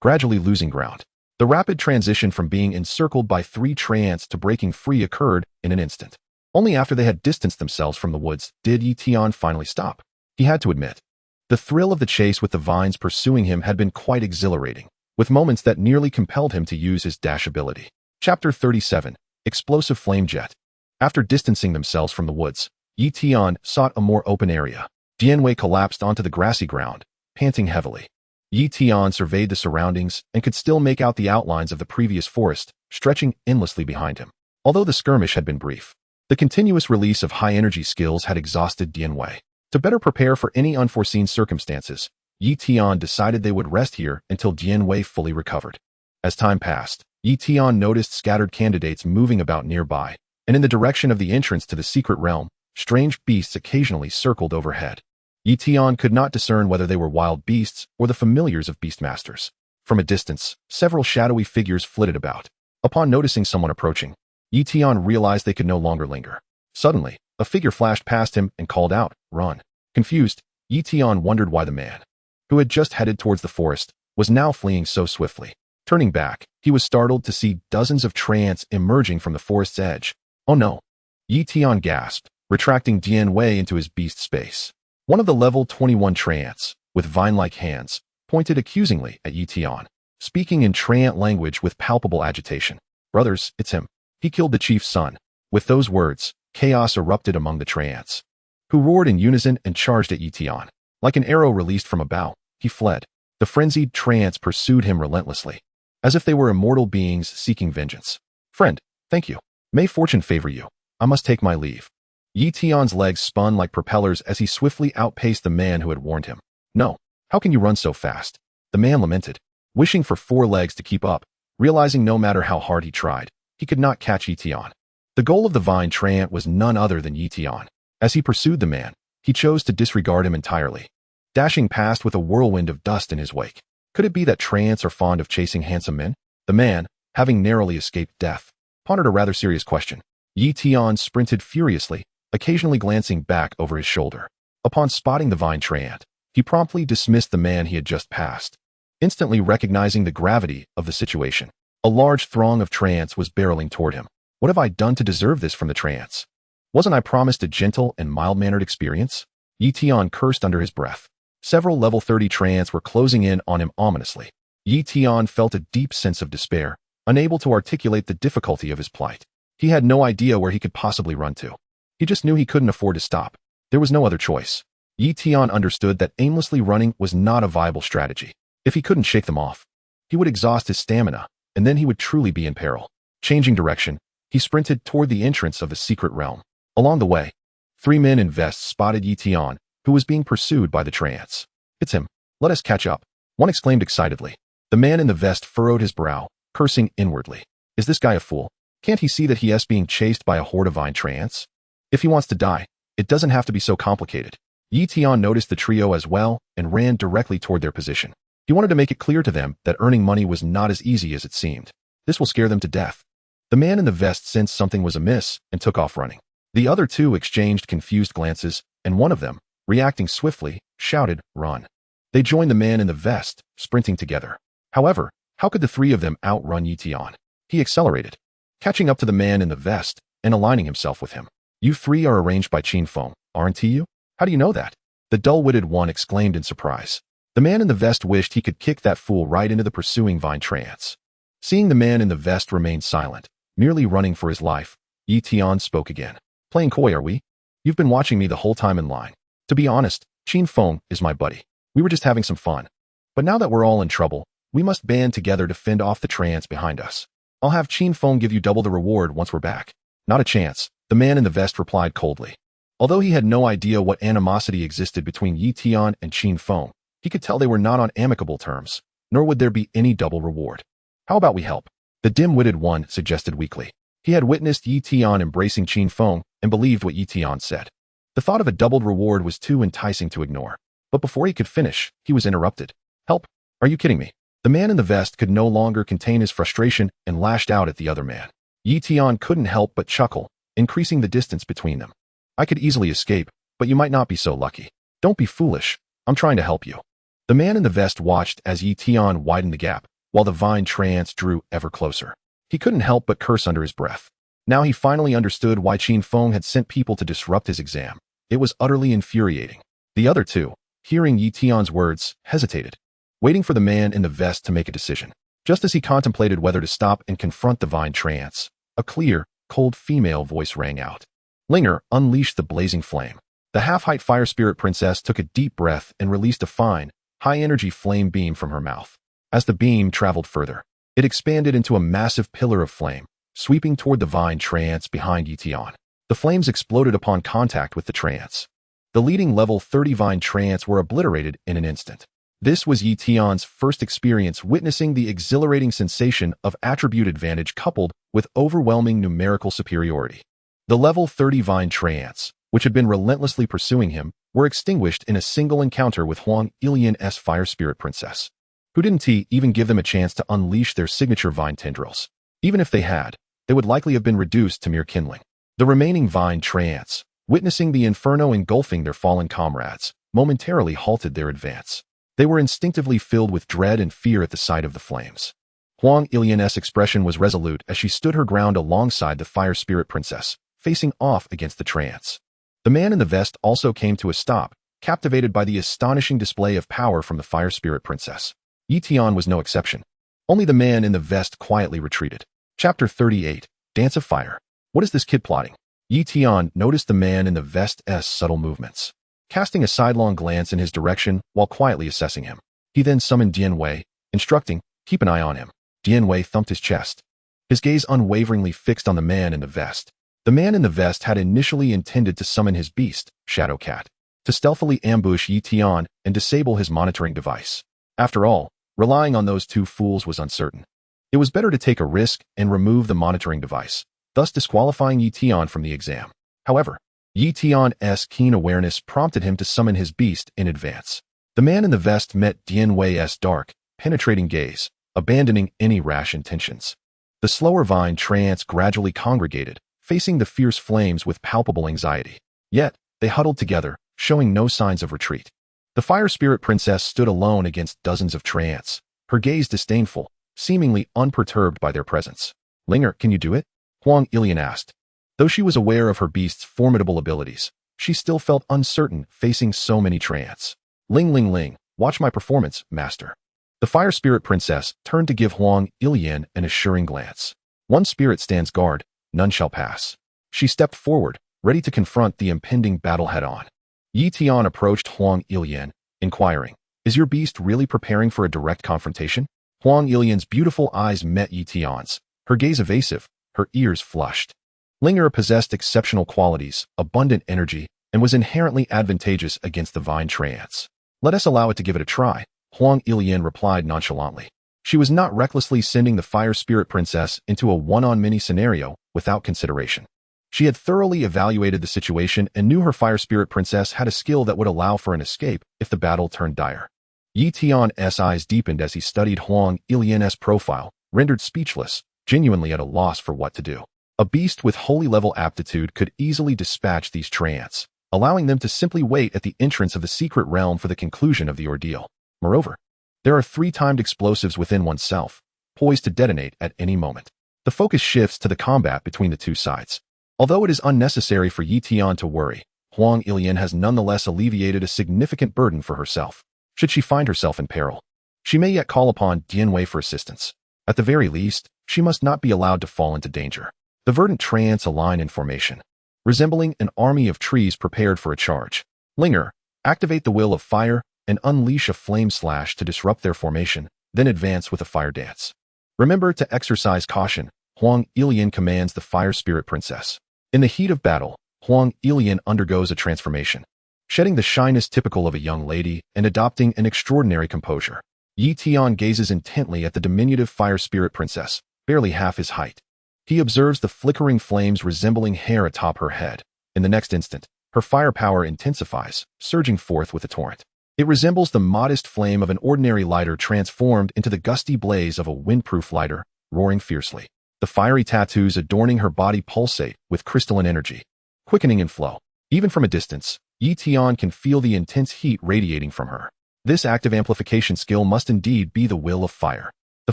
gradually losing ground. The rapid transition from being encircled by 3 Trants to breaking free occurred in an instant. Only after they had distanced themselves from the woods did Tian finally stop. He had to admit, the thrill of the chase with the vines pursuing him had been quite exhilarating, with moments that nearly compelled him to use his dash ability. Chapter 37, Explosive Flame Jet. After distancing themselves from the woods, Tian sought a more open area. Jianwei collapsed onto the grassy ground, panting heavily. Tian surveyed the surroundings and could still make out the outlines of the previous forest, stretching endlessly behind him. Although the skirmish had been brief, the continuous release of high-energy skills had exhausted Jianwei. To better prepare for any unforeseen circumstances, Tian decided they would rest here until Jianwei fully recovered. As time passed, Tian noticed scattered candidates moving about nearby, and in the direction of the entrance to the secret realm, strange beasts occasionally circled overhead. Tian could not discern whether they were wild beasts or the familiars of beastmasters. From a distance, several shadowy figures flitted about. Upon noticing someone approaching, Tian realized they could no longer linger. Suddenly, a figure flashed past him and called out, "Run." Confused, Tian wondered why the man, who had just headed towards the forest, was now fleeing so swiftly. Turning back, he was startled to see dozens of Trants emerging from the forest's edge. "Oh no!" Tian gasped, retracting Jianwei into his beast space. One of the level 21 Trants, with vine-like hands, pointed accusingly at Tian, speaking in Trant language with palpable agitation. "Brothers, it's him. He killed the chief's son." With those words, chaos erupted among the Trants, who roared in unison and charged at Tian. Like an arrow released from a bow, he fled. The frenzied Trants pursued him relentlessly, as if they were immortal beings seeking vengeance. "Friend, thank you. May fortune favor you. I must take my leave." Tian's legs spun like propellers as he swiftly outpaced the man who had warned him. "No, how can you run so fast?" The man lamented, wishing for 4 legs to keep up, realizing no matter how hard he tried, he could not catch Tian. The goal of the Vine Trant was none other than Tian. As he pursued the man, he chose to disregard him entirely, dashing past with a whirlwind of dust in his wake. Could it be that Trants are fond of chasing handsome men? The man, having narrowly escaped death, pondered a rather serious question. Tian sprinted furiously, occasionally glancing back over his shoulder. Upon spotting the Vine Trant, he promptly dismissed the man he had just passed, instantly recognizing the gravity of the situation. A large throng of Trants was barreling toward him. What have I done to deserve this from the Trants? Wasn't I promised a gentle and mild-mannered experience? Tian cursed under his breath. Several level 30 Trants were closing in on him ominously. Tian felt a deep sense of despair, unable to articulate the difficulty of his plight. He had no idea where he could possibly run to. He just knew he couldn't afford to stop. There was no other choice. Tian understood that aimlessly running was not a viable strategy. If he couldn't shake them off, he would exhaust his stamina, and then he would truly be in peril. Changing direction, he sprinted toward the entrance of the secret realm. Along the way, 3 men in vests spotted Tian, who was being pursued by the Trants. "It's him. Let us catch up," One exclaimed excitedly. The man in the vest furrowed his brow, cursing inwardly. Is this guy a fool? Can't he see that he is being chased by a horde of vine trants? If he wants to die, it doesn't have to be so complicated. Tian noticed the trio as well and ran directly toward their position. He wanted to make it clear to them that earning money was not as easy as it seemed. This will scare them to death. The man in the vest sensed something was amiss and took off running. The other two exchanged confused glances, and one of them, reacting swiftly, shouted, "Run." They joined the man in the vest, sprinting together. However, how could the three of them outrun Tian? He accelerated, catching up to the man in the vest and aligning himself with him. You three are arranged by Qin Feng, aren't you? How do you know that? The dull-witted one exclaimed in surprise. The man in the vest wished he could kick that fool right into the pursuing vine trants. Seeing the man in the vest remain silent, merely running for his life, Tian spoke again. Playing coy, are we? You've been watching me the whole time in line. To be honest, Qin Feng is my buddy. We were just having some fun. But now that we're all in trouble, we must band together to fend off the trants behind us. I'll have Qin Feng give you double the reward once we're back. Not a chance, the man in the vest replied coldly. Although he had no idea what animosity existed between Tian and Qin Feng, he could tell they were not on amicable terms, nor would there be any double reward. How about we help? The dim-witted one suggested weakly. He had witnessed Tian embracing Qin Feng and believed what Tian said. The thought of a doubled reward was too enticing to ignore. But before he could finish, he was interrupted. Help? Are you kidding me? The man in the vest could no longer contain his frustration and lashed out at the other man. Tian couldn't help but chuckle, increasing the distance between them. I could easily escape, but you might not be so lucky. Don't be foolish. I'm trying to help you. The man in the vest watched as Tian widened the gap, while the vine trants drew ever closer. He couldn't help but curse under his breath. Now he finally understood why Qin Feng had sent people to disrupt his exam. It was utterly infuriating. The other two, hearing Tian's words, hesitated, waiting for the man in the vest to make a decision. Just as he contemplated whether to stop and confront the vine trants, a clear, cold female voice rang out. Linger unleashed the blazing flame. The half-height fire spirit princess took a deep breath and released a fine, high-energy flame beam from her mouth. As the beam traveled further, it expanded into a massive pillar of flame, sweeping toward the vine trants behind Tian. The flames exploded upon contact with the trants. The leading level 30 vine trants were obliterated in an instant. This was Tian's first experience witnessing the exhilarating sensation of attribute advantage coupled with overwhelming numerical superiority. The level 30 vine trants, which had been relentlessly pursuing him, were extinguished in a single encounter with Huang Ilian's fire spirit princess. Who didn't even give them a chance to unleash their signature vine tendrils? Even if they had, they would likely have been reduced to mere kindling. The remaining vine trants, witnessing the inferno engulfing their fallen comrades, momentarily halted their advance. They were instinctively filled with dread and fear at the sight of the flames. Huang Ilian's expression was resolute as she stood her ground alongside the fire spirit princess, facing off against the trants. The man in the vest also came to a stop, captivated by the astonishing display of power from the fire spirit princess. Tian was no exception. Only the man in the vest quietly retreated. Chapter 38, Dance of Fire. What is this kid plotting? Tian noticed the man in the vest's subtle movements, casting a sidelong glance in his direction while quietly assessing him. He then summoned Dian Wei, instructing, keep an eye on him. Dian Wei thumped his chest, his gaze unwaveringly fixed on the man in the vest. The man in the vest had initially intended to summon his beast, Shadow Cat, to stealthily ambush Tian and disable his monitoring device. After all, relying on those two fools was uncertain. It was better to take a risk and remove the monitoring device, thus disqualifying Tian from the exam. However, Tian's keen awareness prompted him to summon his beast in advance. The man in the vest met Dian Wei's dark, penetrating gaze, abandoning any rash intentions. The slower vine trants gradually congregated, facing the fierce flames with palpable anxiety. Yet, they huddled together, showing no signs of retreat. The fire spirit princess stood alone against dozens of trants, her gaze disdainful, seemingly unperturbed by their presence. Linger, can you do it? Huang Ilian asked. Though she was aware of her beast's formidable abilities, she still felt uncertain facing so many trants. Ling Ling Ling, watch my performance, master. The fire spirit princess turned to give Huang Ilian an assuring glance. One spirit stands guard, none shall pass. She stepped forward, ready to confront the impending battle head-on. Tian approached Huang Ilian, inquiring, is your beast really preparing for a direct confrontation? Huang Ilian's beautiful eyes met Tian's, her gaze evasive, her ears flushed. Linger possessed exceptional qualities, abundant energy, and was inherently advantageous against the vine trants. Let us allow it to give it a try, Huang Ilian replied nonchalantly. She was not recklessly sending the Fire Spirit Princess into a one-on-many scenario without consideration. She had thoroughly evaluated the situation and knew her Fire Spirit Princess had a skill that would allow for an escape if the battle turned dire. Tian's eyes deepened as he studied Huang Ilian's profile, rendered speechless, genuinely at a loss for what to do. A beast with holy level aptitude could easily dispatch these treants, allowing them to simply wait at the entrance of the secret realm for the conclusion of the ordeal. Moreover, there are 3 timed explosives within oneself, poised to detonate at any moment. The focus shifts to the combat between the two sides. Although it is unnecessary for Tian to worry, Huang Ilian has nonetheless alleviated a significant burden for herself. Should she find herself in peril, she may yet call upon Dianwei for assistance. At the very least, she must not be allowed to fall into danger. The verdant treants align in formation, resembling an army of trees prepared for a charge. Linger, activate the will of fire and unleash a flame slash to disrupt their formation, then advance with a fire dance. Remember to exercise caution, Huang Ilian commands the Fire Spirit Princess. In the heat of battle, Huang Ilian undergoes a transformation, shedding the shyness typical of a young lady and adopting an extraordinary composure. Tian gazes intently at the diminutive Fire Spirit Princess, barely half his height. He observes the flickering flames resembling hair atop her head. In the next instant, her firepower intensifies, surging forth with a torrent. It resembles the modest flame of an ordinary lighter transformed into the gusty blaze of a windproof lighter, roaring fiercely. The fiery tattoos adorning her body pulsate with crystalline energy, quickening in flow. Even from a distance, Tian can feel the intense heat radiating from her. This active amplification skill must indeed be the will of fire. The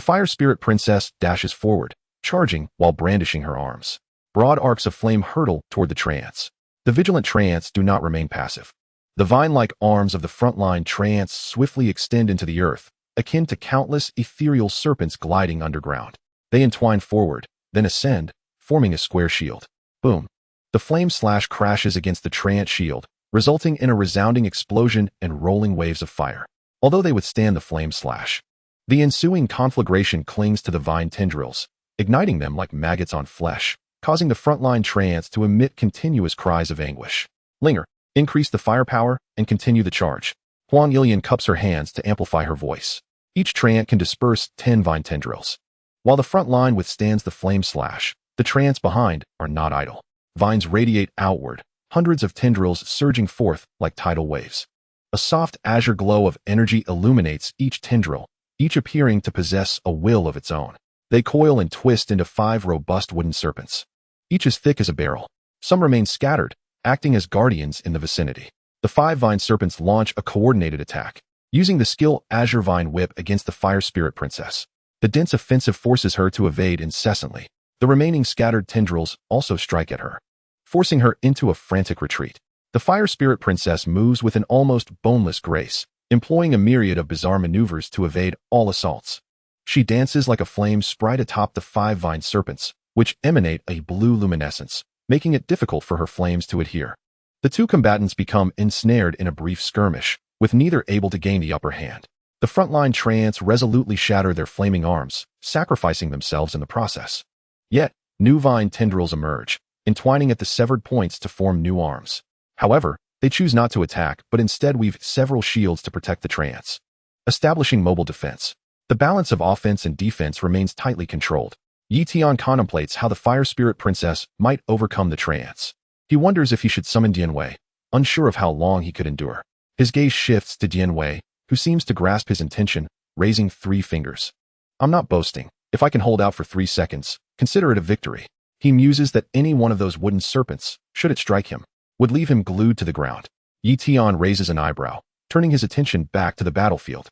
Fire Spirit Princess dashes forward, charging while brandishing her arms. Broad arcs of flame hurtle toward the treants. The vigilant treants do not remain passive. The vine-like arms of the frontline treants swiftly extend into the earth, akin to countless ethereal serpents gliding underground. They entwine forward, then ascend, forming a square shield. Boom. The flame slash crashes against the treant shield, resulting in a resounding explosion and rolling waves of fire. Although they withstand the flame slash, the ensuing conflagration clings to the vine tendrils, igniting them like maggots on flesh, causing the frontline treants to emit continuous cries of anguish. Linger, increase the firepower and continue the charge. Huang Ilian cups her hands to amplify her voice. Each treant can disperse 10 vine tendrils. While the front line withstands the flame slash, the treants behind are not idle. Vines radiate outward, hundreds of tendrils surging forth like tidal waves. A soft azure glow of energy illuminates each tendril, each appearing to possess a will of its own. They coil and twist into 5 robust wooden serpents, each as thick as a barrel. Some remain scattered, acting as guardians in the vicinity. The 5 vine serpents launch a coordinated attack, using the skill Azure Vine Whip against the Fire Spirit Princess. The dense offensive forces her to evade incessantly. The remaining scattered tendrils also strike at her, forcing her into a frantic retreat. The Fire Spirit Princess moves with an almost boneless grace, employing a myriad of bizarre maneuvers to evade all assaults. She dances like a flame sprite atop the 5 vine serpents, which emanate a blue luminescence, making it difficult for her flames to adhere. The 2 combatants become ensnared in a brief skirmish, with neither able to gain the upper hand. The frontline treants resolutely shatter their flaming arms, sacrificing themselves in the process. Yet, new vine tendrils emerge, entwining at the severed points to form new arms. However, they choose not to attack, but instead weave several shields to protect the treants, establishing mobile defense. The balance of offense and defense remains tightly controlled. Tian contemplates how the Fire Spirit Princess might overcome the treants. He wonders if he should summon Dianwei, unsure of how long he could endure. His gaze shifts to Dianwei, who seems to grasp his intention, raising 3 fingers. I'm not boasting. If I can hold out for 3 seconds, consider it a victory. He muses that any one of those wooden serpents, should it strike him, would leave him glued to the ground. Tian raises an eyebrow, turning his attention back to the battlefield.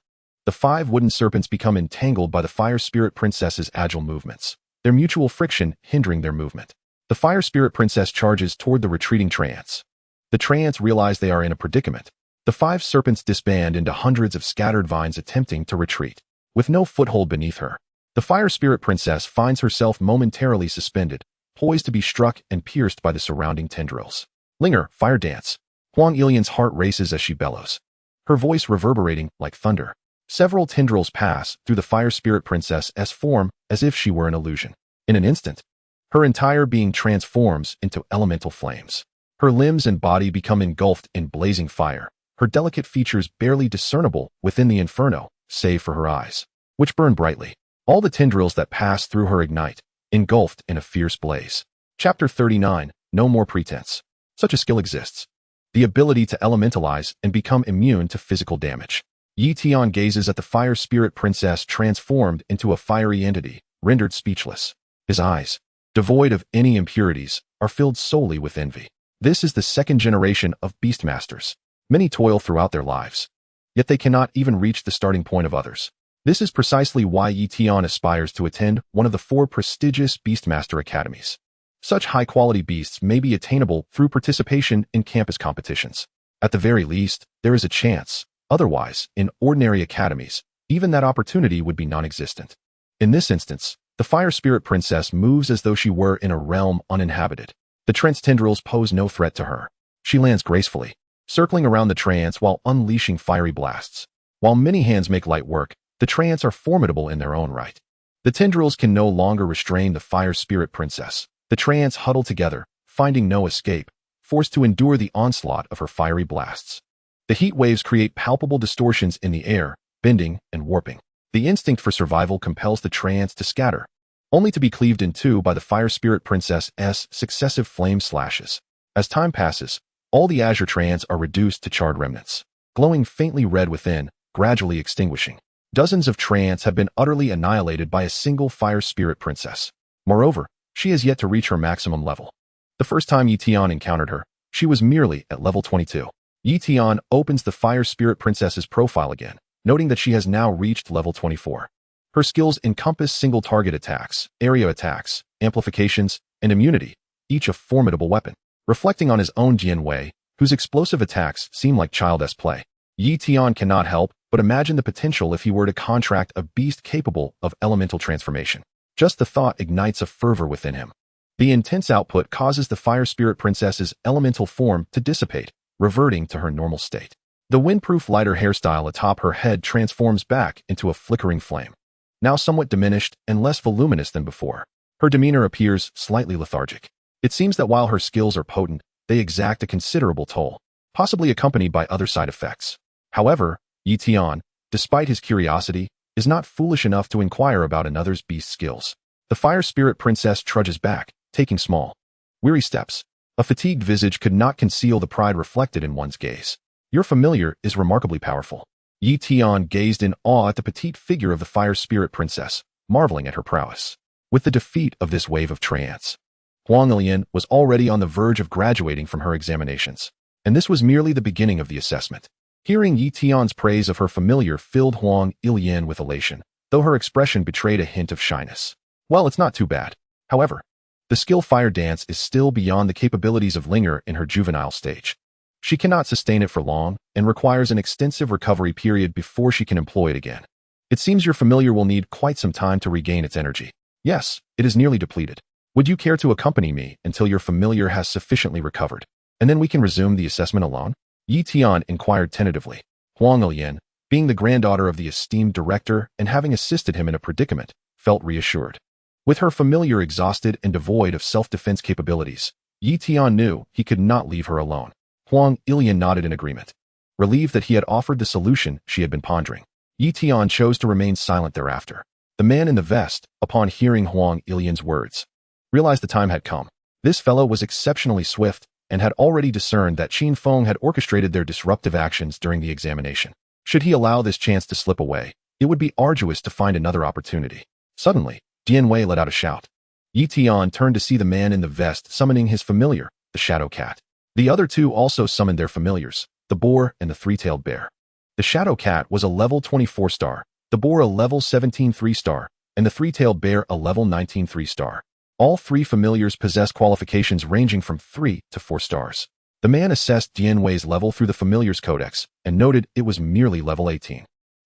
The 5 wooden serpents become entangled by the Fire Spirit Princess's agile movements, their mutual friction hindering their movement. The Fire Spirit Princess charges toward the retreating treants. The treants realize they are in a predicament. The 5 serpents disband into hundreds of scattered vines attempting to retreat. With no foothold beneath her, the Fire Spirit Princess finds herself momentarily suspended, poised to be struck and pierced by the surrounding tendrils. Linger, fire dance. Huang Ilian's heart races as she bellows, her voice reverberating like thunder. Several tendrils pass through the Fire Spirit Princess's form as if she were an illusion. In an instant, her entire being transforms into elemental flames. Her limbs and body become engulfed in blazing fire, her delicate features barely discernible within the inferno, save for her eyes, which burn brightly. All the tendrils that pass through her ignite, engulfed in a fierce blaze. Chapter 39. No more pretense. Such a skill exists. The ability to elementalize and become immune to physical damage. Tian gazes at the fire spirit princess transformed into a fiery entity, rendered speechless. His eyes, devoid of any impurities, are filled solely with envy. This is the second generation of Beastmasters. Many toil throughout their lives, yet they cannot even reach the starting point of others. This is precisely why Tian aspires to attend one of the 4 prestigious Beastmaster academies. Such high-quality beasts may be attainable through participation in campus competitions. At the very least, there is a chance. Otherwise, in ordinary academies, even that opportunity would be non-existent. In this instance, the fire spirit princess moves as though she were in a realm uninhabited. The trance tendrils pose no threat to her. She lands gracefully, circling around the trance while unleashing fiery blasts. While many hands make light work, the trance are formidable in their own right. The tendrils can no longer restrain the fire spirit princess. The trance huddle together, finding no escape, forced to endure the onslaught of her fiery blasts. The heat waves create palpable distortions in the air, bending and warping. The instinct for survival compels the trance to scatter, only to be cleaved in two by the fire spirit princess's successive flame slashes. As time passes, all the azure trance are reduced to charred remnants, glowing faintly red within, gradually extinguishing. Dozens of trance have been utterly annihilated by a single fire spirit princess. Moreover, she has yet to reach her maximum level. The first time Tian encountered her, she was merely at level 22. Tian opens the fire spirit princess's profile again, noting that she has now reached level 24. Her skills encompass single target attacks, area attacks, amplifications, and immunity, each a formidable weapon. Reflecting on his own Jian Wei, whose explosive attacks seem like childish play, Tian cannot help but imagine the potential if he were to contract a beast capable of elemental transformation. Just the thought ignites a fervor within him. The intense output causes the fire spirit princess's elemental form to dissipate, reverting to her normal state. The windproof lighter hairstyle atop her head transforms back into a flickering flame. Now somewhat diminished and less voluminous than before, her demeanor appears slightly lethargic. It seems that while her skills are potent, they exact a considerable toll, possibly accompanied by other side effects. However, Tian, despite his curiosity, is not foolish enough to inquire about another's beast skills. The fire spirit princess trudges back, taking small, weary steps. A fatigued visage could not conceal the pride reflected in one's gaze. Your familiar is remarkably powerful. Tian gazed in awe at the petite figure of the fire spirit princess, marveling at her prowess. With the defeat of this wave of trance, Huang Ilian was already on the verge of graduating from her examinations, and this was merely the beginning of the assessment. Hearing Tian's praise of her familiar filled Huang Ilian with elation, though her expression betrayed a hint of shyness. Well, it's not too bad. However, the skill fire dance is still beyond the capabilities of Linger in her juvenile stage. She cannot sustain it for long and requires an extensive recovery period before she can employ it again. It seems your familiar will need quite some time to regain its energy. Yes, it is nearly depleted. Would you care to accompany me until your familiar has sufficiently recovered, and then we can resume the assessment alone? Tian inquired tentatively. Huang Ilian, being the granddaughter of the esteemed director and having assisted him in a predicament, felt reassured. With her familiar exhausted and devoid of self-defense capabilities, Tian knew he could not leave her alone. Huang Ilian nodded in agreement. Relieved that he had offered the solution she had been pondering, Tian chose to remain silent thereafter. The man in the vest, upon hearing Huang Ilian's words, realized the time had come. This fellow was exceptionally swift and had already discerned that Qin Feng had orchestrated their disruptive actions during the examination. Should he allow this chance to slip away, it would be arduous to find another opportunity. Suddenly, Jian Wei let out a shout. Tian turned to see the man in the vest summoning his familiar, the shadow cat. The other two also summoned their familiars, the boar and the three-tailed bear. The shadow cat was a level 24 star, the boar a level 17 3-star, and the three-tailed bear a level 19 3-star. All three familiars possessed qualifications ranging from 3 to 4 stars. The man assessed Jian Wei's level through the familiar's codex and noted it was merely level 18.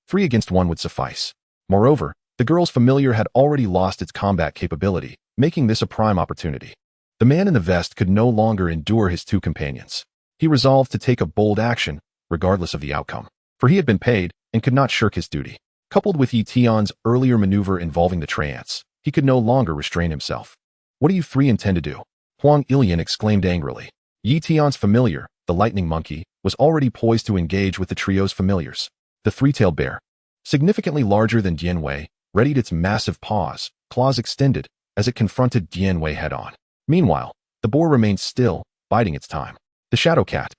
3 against 1 would suffice. Moreover, the girl's familiar had already lost its combat capability, making this a prime opportunity. The man in the vest could no longer endure his two companions. He resolved to take a bold action, regardless of the outcome, for he had been paid and could not shirk his duty. Coupled with Tian's earlier maneuver involving the trance, he could no longer restrain himself. What do you three intend to do? Huang Ilian exclaimed angrily. Tian's familiar, the lightning monkey, was already poised to engage with the trio's familiars. The three-tailed bear, significantly larger than Dianwei, readied its massive paws, claws extended, as it confronted Dianwei head-on. Meanwhile, the boar remained still, biding its time. The shadow cat,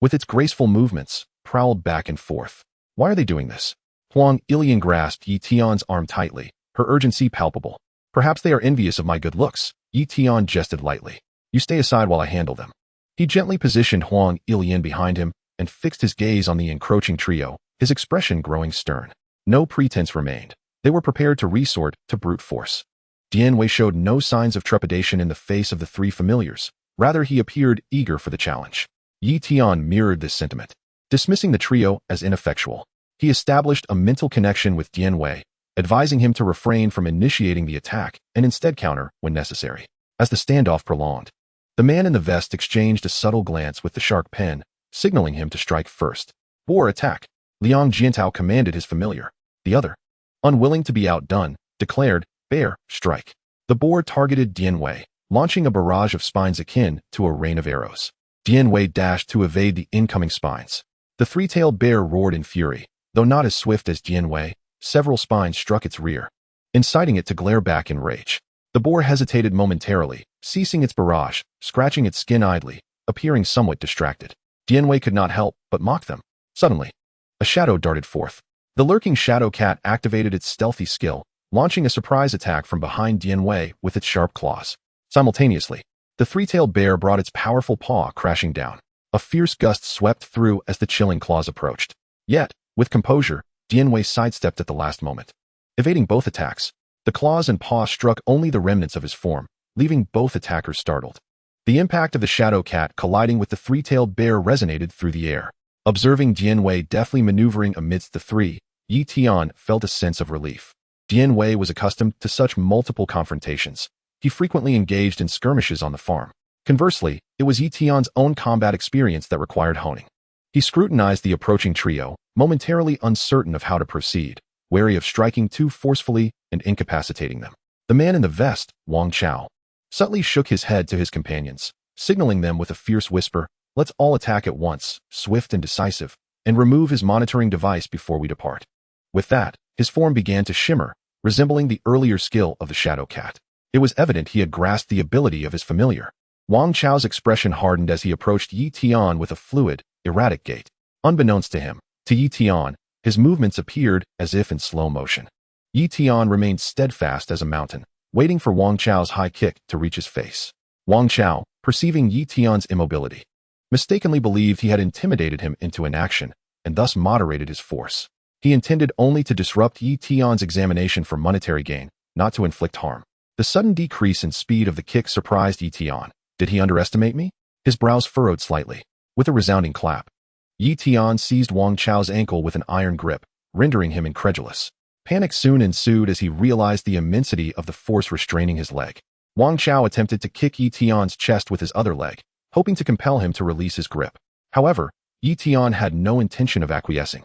with its graceful movements, prowled back and forth. Why are they doing this? Huang Ilian grasped Yi Tian's arm tightly, her urgency palpable. Perhaps they are envious of my good looks, Yi Tian jested lightly. You stay aside while I handle them. He gently positioned Huang Ilian behind him and fixed his gaze on the encroaching trio, his expression growing stern. No pretense remained. They were prepared to resort to brute force. Dianwei showed no signs of trepidation in the face of the three familiars. Rather, he appeared eager for the challenge. Yi Tian mirrored this sentiment. Dismissing the trio as ineffectual, he established a mental connection with Dianwei, advising him to refrain from initiating the attack and instead counter when necessary. As the standoff prolonged, the man in the vest exchanged a subtle glance with the shark pen, signaling him to strike first. Boar attack, Liang Jiantao commanded his familiar. The other, unwilling to be outdone, declared, bear, strike. The boar targeted Dianwei, launching a barrage of spines akin to a rain of arrows. Dianwei dashed to evade the incoming spines. The three-tailed bear roared in fury. Though not as swift as Dianwei, several spines struck its rear, inciting it to glare back in rage. The boar hesitated momentarily, ceasing its barrage, scratching its skin idly, appearing somewhat distracted. Dianwei could not help but mock them. Suddenly, a shadow darted forth. The lurking shadow cat activated its stealthy skill, launching a surprise attack from behind Dianwei with its sharp claws. Simultaneously, the three-tailed bear brought its powerful paw crashing down. A fierce gust swept through as the chilling claws approached. Yet, with composure, Dianwei sidestepped at the last moment. Evading both attacks, the claws and paw struck only the remnants of his form, leaving both attackers startled. The impact of the shadow cat colliding with the three-tailed bear resonated through the air. Observing Dianwei deftly maneuvering amidst the three, Yi Tian felt a sense of relief. Dianwei was accustomed to such multiple confrontations. He frequently engaged in skirmishes on the farm. Conversely, it was Yi Tian's own combat experience that required honing. He scrutinized the approaching trio, momentarily uncertain of how to proceed, wary of striking too forcefully and incapacitating them. The man in the vest, Wang Chao, subtly shook his head to his companions, signaling them with a fierce whisper, "Let's all attack at once, swift and decisive, and remove his monitoring device before we depart." With that, his form began to shimmer, resembling the earlier skill of the shadow cat. It was evident he had grasped the ability of his familiar. Wang Chao's expression hardened as he approached Yi Tian with a fluid, erratic gait. Unbeknownst to him, to Yi Tian, his movements appeared as if in slow motion. Yi Tian remained steadfast as a mountain, waiting for Wang Chao's high kick to reach his face. Wang Chao, perceiving Yi Tian's immobility, mistakenly believed he had intimidated him into inaction, and thus moderated his force. He intended only to disrupt Yi Tian's examination for monetary gain, not to inflict harm. The sudden decrease in speed of the kick surprised Yi Tian. Did he underestimate me? His brows furrowed slightly. With a resounding clap, Yi Tian seized Wang Chao's ankle with an iron grip, rendering him incredulous. Panic soon ensued as he realized the immensity of the force restraining his leg. Wang Chao attempted to kick Yi Tian's chest with his other leg, hoping to compel him to release his grip. However, Yi Tian had no intention of acquiescing.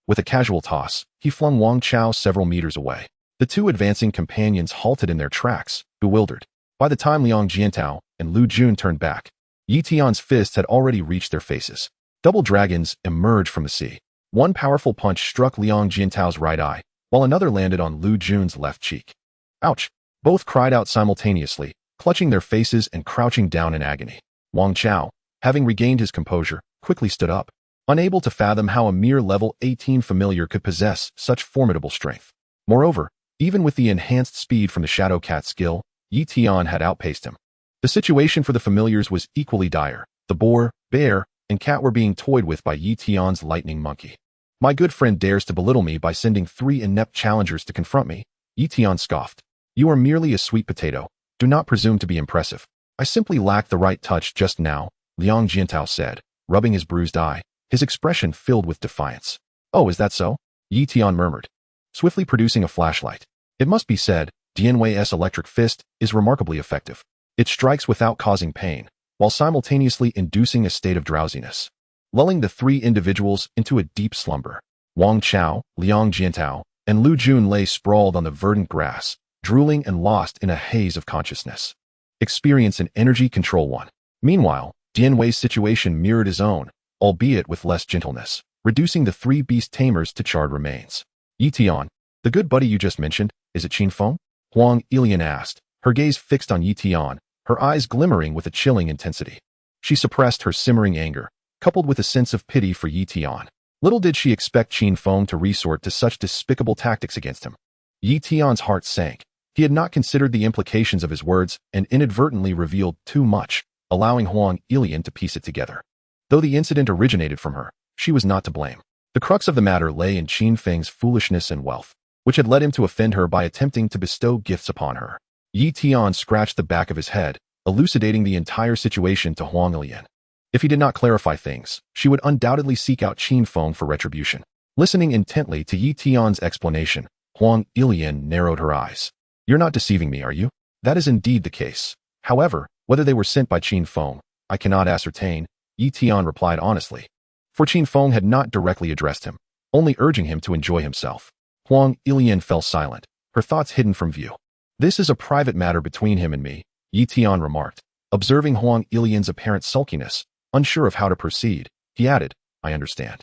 With a casual toss, he flung Wang Chao several meters away. The two advancing companions halted in their tracks, bewildered. By the time Liang Jiantao and Lu Jun turned back, Yi Tian's fists had already reached their faces. Double dragons emerged from the sea. One powerful punch struck Liang Jiantao's right eye, while another landed on Lu Jun's left cheek. Ouch! Both cried out simultaneously, clutching their faces and crouching down in agony. Wang Chao, having regained his composure, quickly stood up, unable to fathom how a mere level 18 familiar could possess such formidable strength. Moreover, even with the enhanced speed from the Shadow Cat skill, Yi Tian had outpaced him. The situation for the familiars was equally dire. The boar, bear, and cat were being toyed with by Yi Tian's lightning monkey. My good friend dares to belittle me by sending 3 inept challengers to confront me, Yi Tian scoffed. You are merely a sweet potato. Do not presume to be impressive. I simply lacked the right touch just now, Liang Jiantao said, rubbing his bruised eye, his expression filled with defiance. Oh, is that so? Yi Tian murmured, swiftly producing a flashlight. It must be said, Dianwei's electric fist is remarkably effective. It strikes without causing pain, while simultaneously inducing a state of drowsiness, lulling the 3 individuals into a deep slumber. Wang Chao, Liang Jiantao, and Lu Jun lay sprawled on the verdant grass, drooling and lost in a haze of consciousness. Experience and energy control 1. Meanwhile, Dianwei's situation mirrored his own, albeit with less gentleness, reducing the 3 Beast Tamers to charred remains. Yi Tian, the good buddy you just mentioned, is it Qin Feng? Huang Ilian asked, her gaze fixed on Yi Tian, her eyes glimmering with a chilling intensity. She suppressed her simmering anger, coupled with a sense of pity for Yi Tian. Little did she expect Qin Feng to resort to such despicable tactics against him. Yi Tian's heart sank. He had not considered the implications of his words and inadvertently revealed too much, allowing Huang Ilian to piece it together. Though the incident originated from her, she was not to blame. The crux of the matter lay in Qin Feng's foolishness and wealth, which had led him to offend her by attempting to bestow gifts upon her. Yi Tian scratched the back of his head, elucidating the entire situation to Huang Ilian. If he did not clarify things, she would undoubtedly seek out Qin Feng for retribution. Listening intently to Yi Tian's explanation, Huang Ilian narrowed her eyes. You're not deceiving me, are you? That is indeed the case. However, whether they were sent by Qin Feng, I cannot ascertain, Yi Tian replied honestly. For Qin Feng had not directly addressed him, only urging him to enjoy himself. Huang Ilian fell silent, her thoughts hidden from view. This is a private matter between him and me, Yi Tian remarked. Observing Huang Ilian's apparent sulkiness, unsure of how to proceed, he added, I understand.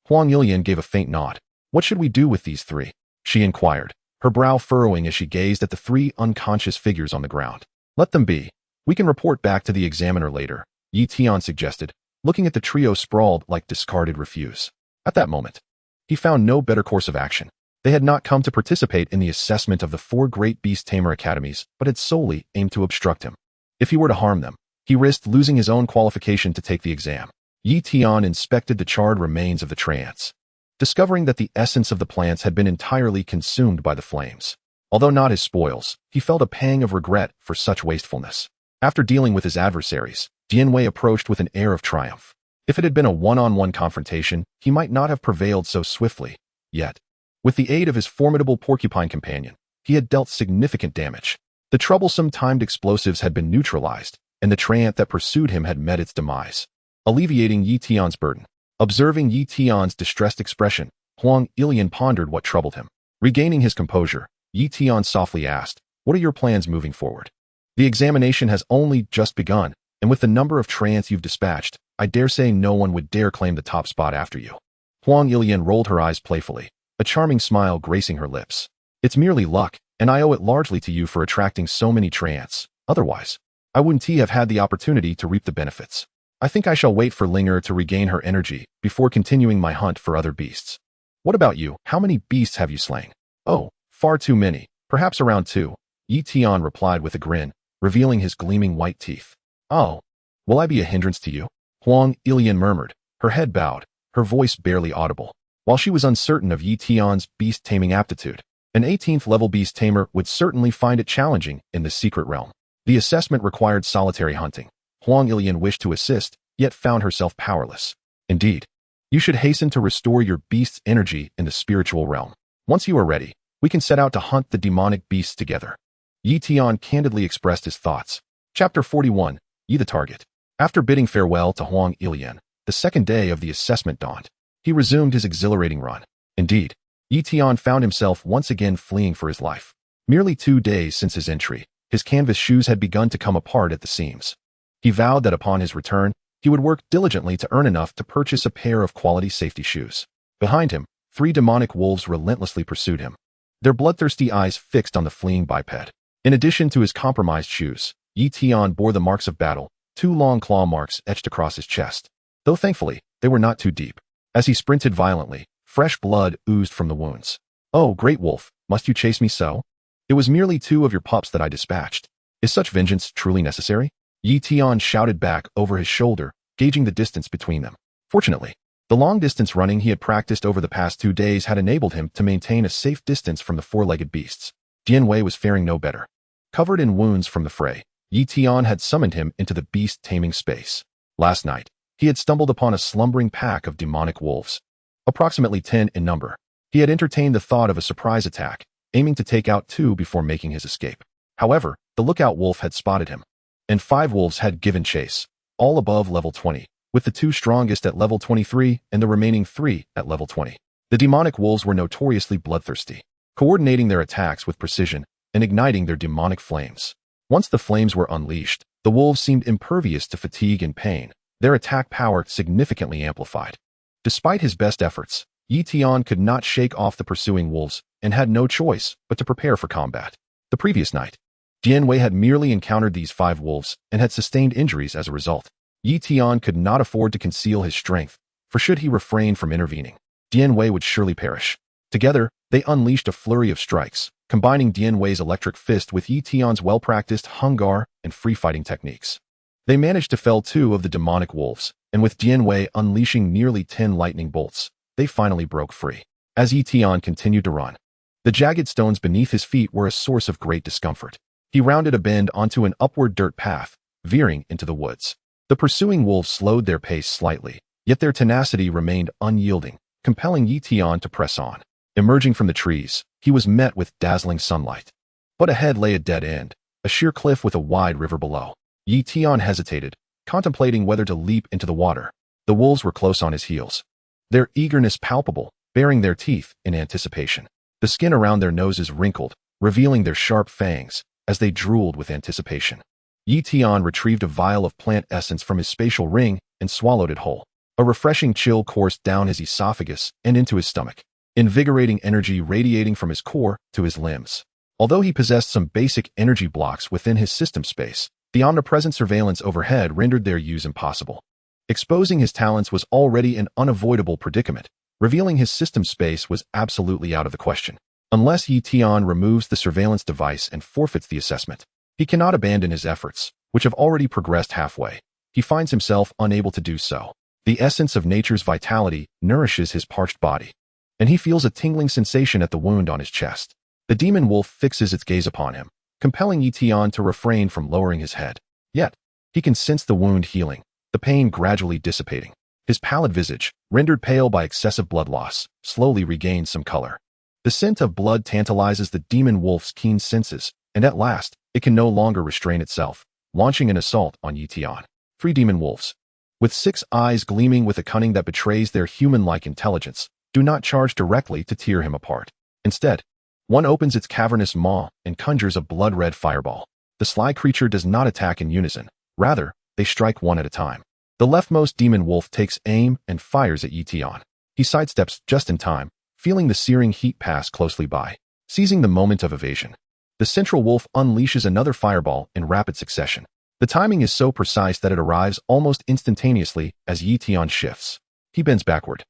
Huang Ilian gave a faint nod. What should we do with these three? She inquired, her brow furrowing as she gazed at the three unconscious figures on the ground. Let them be. We can report back to the examiner later, Yi Tian suggested, looking at the trio sprawled like discarded refuse. At that moment, he found no better course of action. They had not come to participate in the assessment of the 4 great Beast Tamer academies, but had solely aimed to obstruct him. If he were to harm them, he risked losing his own qualification to take the exam. Yi Tian inspected the charred remains of the trance, discovering that the essence of the plants had been entirely consumed by the flames. Although not his spoils, he felt a pang of regret for such wastefulness. After dealing with his adversaries, Jianwei approached with an air of triumph. If it had been a one-on-one confrontation, he might not have prevailed so swiftly. Yet, with the aid of his formidable porcupine companion, he had dealt significant damage. The troublesome timed explosives had been neutralized, and the trance that pursued him had met its demise, alleviating Yi Tian's burden. Observing Yi Tian's distressed expression, Huang Ilian pondered what troubled him. Regaining his composure, Yi Tian softly asked, What are your plans moving forward? The examination has only just begun, and with the number of trance you've dispatched, I dare say no one would dare claim the top spot after you. Huang Ilian rolled her eyes playfully, a charming smile gracing her lips. It's merely luck, and I owe it largely to you for attracting so many trance. Otherwise, I wouldn't have had the opportunity to reap the benefits. I think I shall wait for Linger to regain her energy before continuing my hunt for other beasts. What about you? How many beasts have you slain? Oh, far too many. Perhaps around 2, Yi Tian replied with a grin, revealing his gleaming white teeth. Oh, will I be a hindrance to you? Huang Ilian murmured, her head bowed, her voice barely audible. While she was uncertain of Yi Tian's beast taming aptitude, an 18th level beast tamer would certainly find it challenging in the secret realm. The assessment required solitary hunting. Huang Ilian wished to assist, yet found herself powerless. Indeed, you should hasten to restore your beast's energy in the spiritual realm. Once you are ready, we can set out to hunt the demonic beasts together. Yi Tian candidly expressed his thoughts. Chapter 41, Yi the Target. After bidding farewell to Huang Ilian, the second day of the assessment dawned. He resumed his exhilarating run. Indeed, Yi Tian found himself once again fleeing for his life. Merely 2 days since his entry, his canvas shoes had begun to come apart at the seams. He vowed that upon his return, he would work diligently to earn enough to purchase a pair of quality safety shoes. Behind him, 3 demonic wolves relentlessly pursued him, their bloodthirsty eyes fixed on the fleeing biped. In addition to his compromised shoes, Yi Tian bore the marks of battle, 2 long claw marks etched across his chest. Though thankfully, they were not too deep. As he sprinted violently, fresh blood oozed from the wounds. Oh, great wolf, must you chase me so? It was merely 2 of your pups that I dispatched. Is such vengeance truly necessary? Yi Tian shouted back over his shoulder, gauging the distance between them. Fortunately, the long-distance running he had practiced over the past 2 days had enabled him to maintain a safe distance from the 4-legged beasts. Jianwei was faring no better. Covered in wounds from the fray, Yi Tian had summoned him into the beast taming space. Last night, he had stumbled upon a slumbering pack of demonic wolves, approximately 10 in number. He had entertained the thought of a surprise attack, aiming to take out 2 before making his escape. However, the lookout wolf had spotted him, and 5 wolves had given chase, all above level 20, with the 2 strongest at level 23 and the remaining 3 at level 20. The demonic wolves were notoriously bloodthirsty, coordinating their attacks with precision and igniting their demonic flames. Once the flames were unleashed, the wolves seemed impervious to fatigue and pain, their attack power significantly amplified. Despite his best efforts, Yi Tian could not shake off the pursuing wolves and had no choice but to prepare for combat. The previous night, Dianwei had merely encountered these 5 wolves and had sustained injuries as a result. Yi Tian could not afford to conceal his strength, for should he refrain from intervening, Dianwei would surely perish. Together, they unleashed a flurry of strikes, combining Dianwei's electric fist with Yi Tian's well-practiced hungar and free-fighting techniques. They managed to fell 2 of the demonic wolves, and with Dianwei unleashing nearly 10 lightning bolts, they finally broke free. As Yi Tian continued to run, the jagged stones beneath his feet were a source of great discomfort. He rounded a bend onto an upward dirt path, veering into the woods. The pursuing wolves slowed their pace slightly, yet their tenacity remained unyielding, compelling Yi Tian to press on. Emerging from the trees, he was met with dazzling sunlight. But ahead lay a dead end, a sheer cliff with a wide river below. Yi Tian hesitated, contemplating whether to leap into the water. The wolves were close on his heels, their eagerness palpable, baring their teeth in anticipation. The skin around their noses wrinkled, revealing their sharp fangs as they drooled with anticipation. Yi Tian retrieved a vial of plant essence from his spatial ring and swallowed it whole. A refreshing chill coursed down his esophagus and into his stomach, invigorating energy radiating from his core to his limbs. Although he possessed some basic energy blocks within his system space, the omnipresent surveillance overhead rendered their use impossible. Exposing his talents was already an unavoidable predicament. Revealing his system space was absolutely out of the question. Unless Yi Tian removes the surveillance device and forfeits the assessment, he cannot abandon his efforts, which have already progressed halfway. He finds himself unable to do so. The essence of nature's vitality nourishes his parched body, and he feels a tingling sensation at the wound on his chest. The demon wolf fixes its gaze upon him, compelling Yi Tian to refrain from lowering his head. Yet, he can sense the wound healing, the pain gradually dissipating. His pallid visage, rendered pale by excessive blood loss, slowly regains some color. The scent of blood tantalizes the demon wolf's keen senses, and at last, it can no longer restrain itself, launching an assault on Yi Tian. 3 demon wolves, with 6 eyes gleaming with a cunning that betrays their human-like intelligence, do not charge directly to tear him apart. Instead, one opens its cavernous maw and conjures a blood-red fireball. The sly creature does not attack in unison. Rather, they strike one at a time. The leftmost demon wolf takes aim and fires at Yi Tian. He sidesteps just in time, feeling the searing heat pass closely by. Seizing the moment of evasion, the central wolf unleashes another fireball in rapid succession. The timing is so precise that it arrives almost instantaneously as Yi Tian shifts. He bends backward,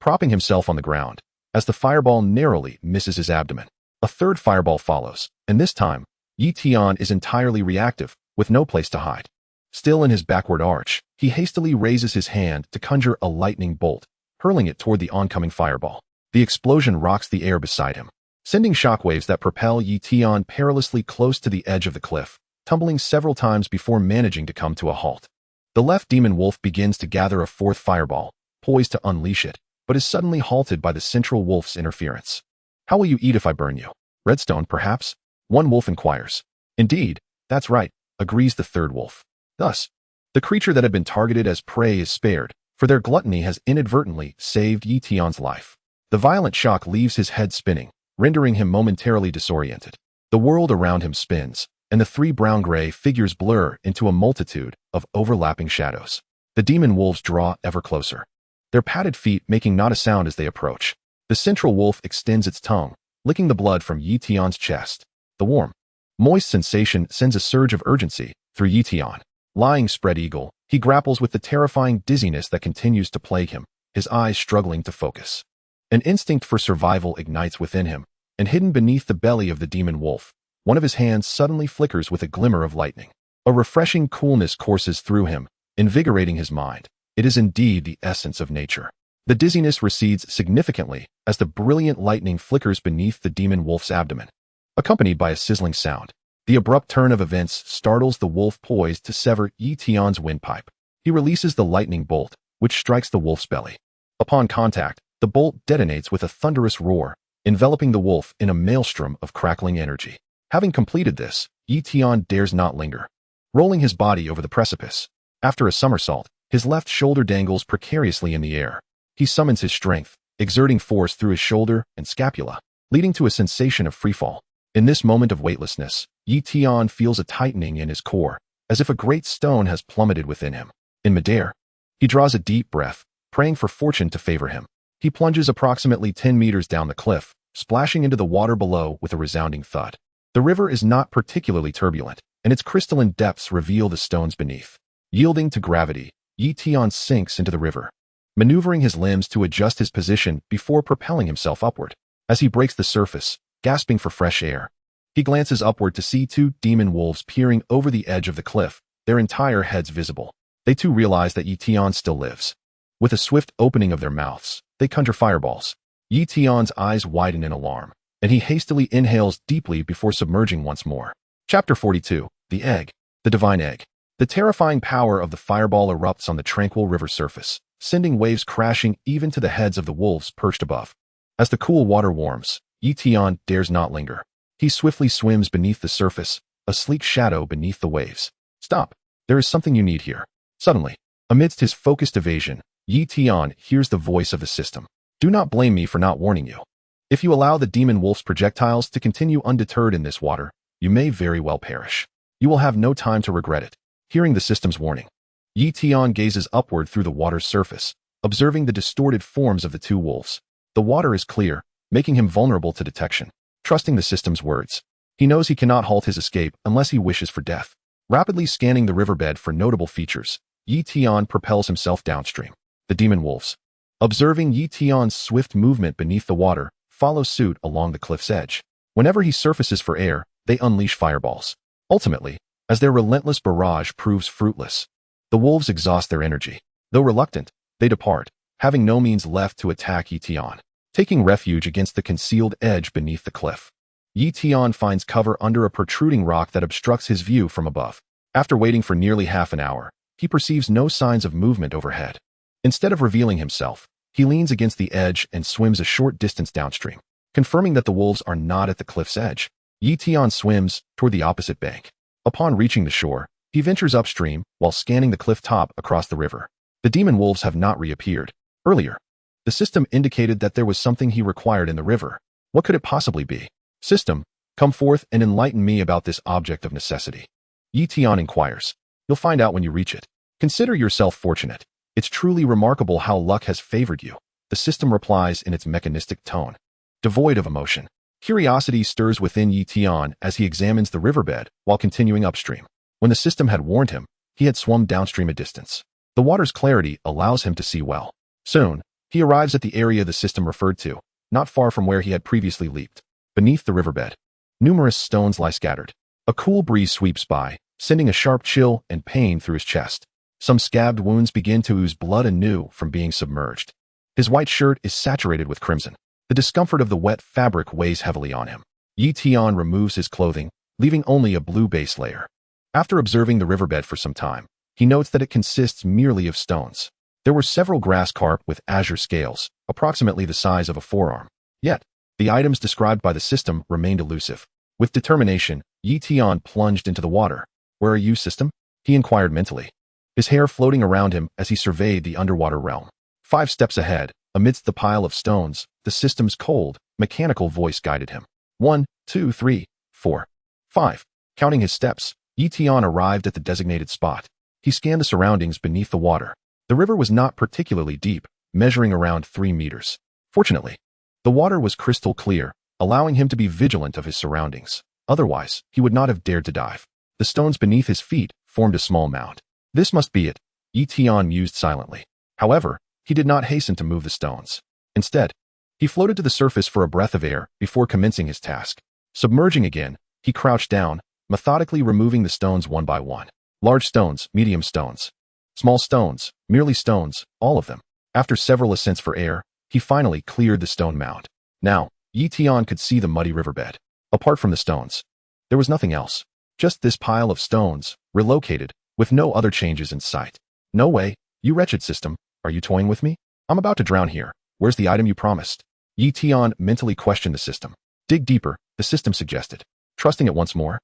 propping himself on the ground, as the fireball narrowly misses his abdomen. A third fireball follows, and this time, Yi Tian is entirely reactive, with no place to hide. Still in his backward arch, he hastily raises his hand to conjure a lightning bolt, hurling it toward the oncoming fireball. The explosion rocks the air beside him, sending shockwaves that propel Yi Tian perilously close to the edge of the cliff, tumbling several times before managing to come to a halt. The left demon wolf begins to gather a 4th fireball, poised to unleash it, but is suddenly halted by the central wolf's interference. "How will you eat if I burn you? Redstone, perhaps?" one wolf inquires. "Indeed, that's right," agrees the 3rd wolf. Thus, the creature that had been targeted as prey is spared, for their gluttony has inadvertently saved Yi Tian's life. The violent shock leaves his head spinning, rendering him momentarily disoriented. The world around him spins, and the 3 brown-gray figures blur into a multitude of overlapping shadows. The demon wolves draw ever closer, their padded feet making not a sound as they approach. The central wolf extends its tongue, licking the blood from Yi Tian's chest. The warm, moist sensation sends a surge of urgency through Yi Tian. Lying spread-eagle, he grapples with the terrifying dizziness that continues to plague him, his eyes struggling to focus. An instinct for survival ignites within him, and hidden beneath the belly of the demon wolf, one of his hands suddenly flickers with a glimmer of lightning. A refreshing coolness courses through him, invigorating his mind. It is indeed the essence of nature. The dizziness recedes significantly as the brilliant lightning flickers beneath the demon wolf's abdomen, accompanied by a sizzling sound. The abrupt turn of events startles the wolf poised to sever Yi Tian's windpipe. He releases the lightning bolt, which strikes the wolf's belly. Upon contact, the bolt detonates with a thunderous roar, enveloping the wolf in a maelstrom of crackling energy. Having completed this, Yi Tian dares not linger. Rolling his body over the precipice, after a somersault, his left shoulder dangles precariously in the air. He summons his strength, exerting force through his shoulder and scapula, leading to a sensation of freefall. In this moment of weightlessness, Yi Tian feels a tightening in his core, as if a great stone has plummeted within him. In midair, he draws a deep breath, praying for fortune to favor him. He plunges approximately 10 meters down the cliff, splashing into the water below with a resounding thud. The river is not particularly turbulent, and its crystalline depths reveal the stones beneath. Yielding to gravity, Tian sinks into the river, maneuvering his limbs to adjust his position before propelling himself upward. As he breaks the surface, gasping for fresh air, he glances upward to see two demon wolves peering over the edge of the cliff, their entire heads visible. They too realize that Tian still lives. With a swift opening of their mouths, they conjure fireballs. Tian's eyes widen in alarm, and he hastily inhales deeply before submerging once more. Chapter 42. The Egg. The Divine Egg. The terrifying power of the fireball erupts on the tranquil river surface, sending waves crashing even to the heads of the wolves perched above. As the cool water warms, Tian dares not linger. He swiftly swims beneath the surface, a sleek shadow beneath the waves. Stop. There is something you need here. Suddenly, amidst his focused evasion, Tian hears the voice of the system. Do not blame me for not warning you. If you allow the demon wolf's projectiles to continue undeterred in this water, you may very well perish. You will have no time to regret it. Hearing the system's warning, Tian gazes upward through the water's surface, observing the distorted forms of the two wolves. The water is clear, making him vulnerable to detection. Trusting the system's words, he knows he cannot halt his escape unless he wishes for death. Rapidly scanning the riverbed for notable features, Tian propels himself downstream. The demon wolves, observing Tian's swift movement beneath the water, follow suit along the cliff's edge. Whenever he surfaces for air, they unleash fireballs. Ultimately, as their relentless barrage proves fruitless, the wolves exhaust their energy. Though reluctant, they depart, having no means left to attack Tian. Taking refuge against the concealed edge beneath the cliff, Tian finds cover under a protruding rock that obstructs his view from above. After waiting for nearly half an hour, he perceives no signs of movement overhead. Instead of revealing himself, he leans against the edge and swims a short distance downstream. Confirming that the wolves are not at the cliff's edge, Tian swims toward the opposite bank. Upon reaching the shore, he ventures upstream while scanning the cliff top across the river. The demon wolves have not reappeared. Earlier, the system indicated that there was something he required in the river. What could it possibly be? System, come forth and enlighten me about this object of necessity. Tian inquires. You'll find out when you reach it. Consider yourself fortunate. It's truly remarkable how luck has favored you. The system replies in its mechanistic tone, devoid of emotion. Curiosity stirs within Tian as he examines the riverbed while continuing upstream. When the system had warned him, he had swum downstream a distance. The water's clarity allows him to see well. Soon, he arrives at the area the system referred to, not far from where he had previously leaped. Beneath the riverbed, numerous stones lie scattered. A cool breeze sweeps by, sending a sharp chill and pain through his chest. Some scabbed wounds begin to ooze blood anew from being submerged. His white shirt is saturated with crimson. The discomfort of the wet fabric weighs heavily on him. Tian removes his clothing, leaving only a blue base layer. After observing the riverbed for some time, he notes that it consists merely of stones. There were several grass carp with azure scales, approximately the size of a forearm. Yet, the items described by the system remained elusive. With determination, Tian plunged into the water. Where are you, system? He inquired mentally, his hair floating around him as he surveyed the underwater realm. 5 steps ahead, amidst the pile of stones, the system's cold, mechanical voice guided him. 1, 2, 3, 4, 5. Counting his steps, Tian arrived at the designated spot. He scanned the surroundings beneath the water. The river was not particularly deep, measuring around 3 meters. Fortunately, the water was crystal clear, allowing him to be vigilant of his surroundings. Otherwise, he would not have dared to dive. The stones beneath his feet formed a small mound. This must be it, Tian mused silently. However, he did not hasten to move the stones. Instead, he floated to the surface for a breath of air before commencing his task. Submerging again, he crouched down, methodically removing the stones one by one. Large stones, medium stones, small stones, merely stones, all of them. After several ascents for air, he finally cleared the stone mound. Now, Tian could see the muddy riverbed. Apart from the stones, there was nothing else. Just this pile of stones, relocated, with no other changes in sight. No way, you wretched system, are you toying with me? I'm about to drown here. Where's the item you promised? Tian mentally questioned the system. Dig deeper, the system suggested. Trusting it once more,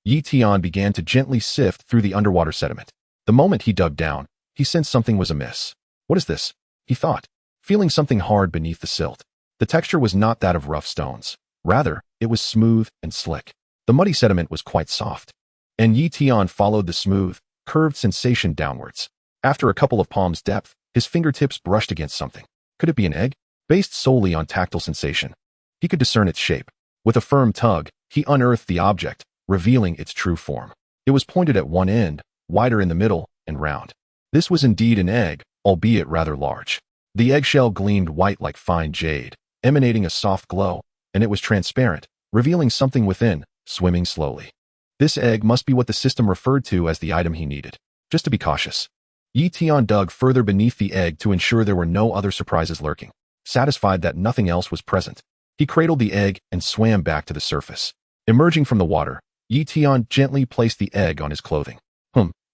Tian began to gently sift through the underwater sediment. The moment he dug down, he sensed something was amiss. What is this? He thought, feeling something hard beneath the silt. The texture was not that of rough stones. Rather, it was smooth and slick. The muddy sediment was quite soft. And Tian followed the smooth, curved sensation downwards. After a couple of palms depth, his fingertips brushed against something. Could it be an egg? based solely on tactile sensation. He could discern its shape. With a firm tug, he unearthed the object, revealing its true form. It was pointed at one end, wider in the middle, and round. This was indeed an egg, albeit rather large. The eggshell gleamed white like fine jade, emanating a soft glow, and it was transparent, revealing something within, swimming slowly. This egg must be what the system referred to as the item he needed. Just to be cautious, Tian dug further beneath the egg to ensure there were no other surprises lurking. Satisfied that nothing else was present, he cradled the egg and swam back to the surface. Emerging from the water, Tian gently placed the egg on his clothing.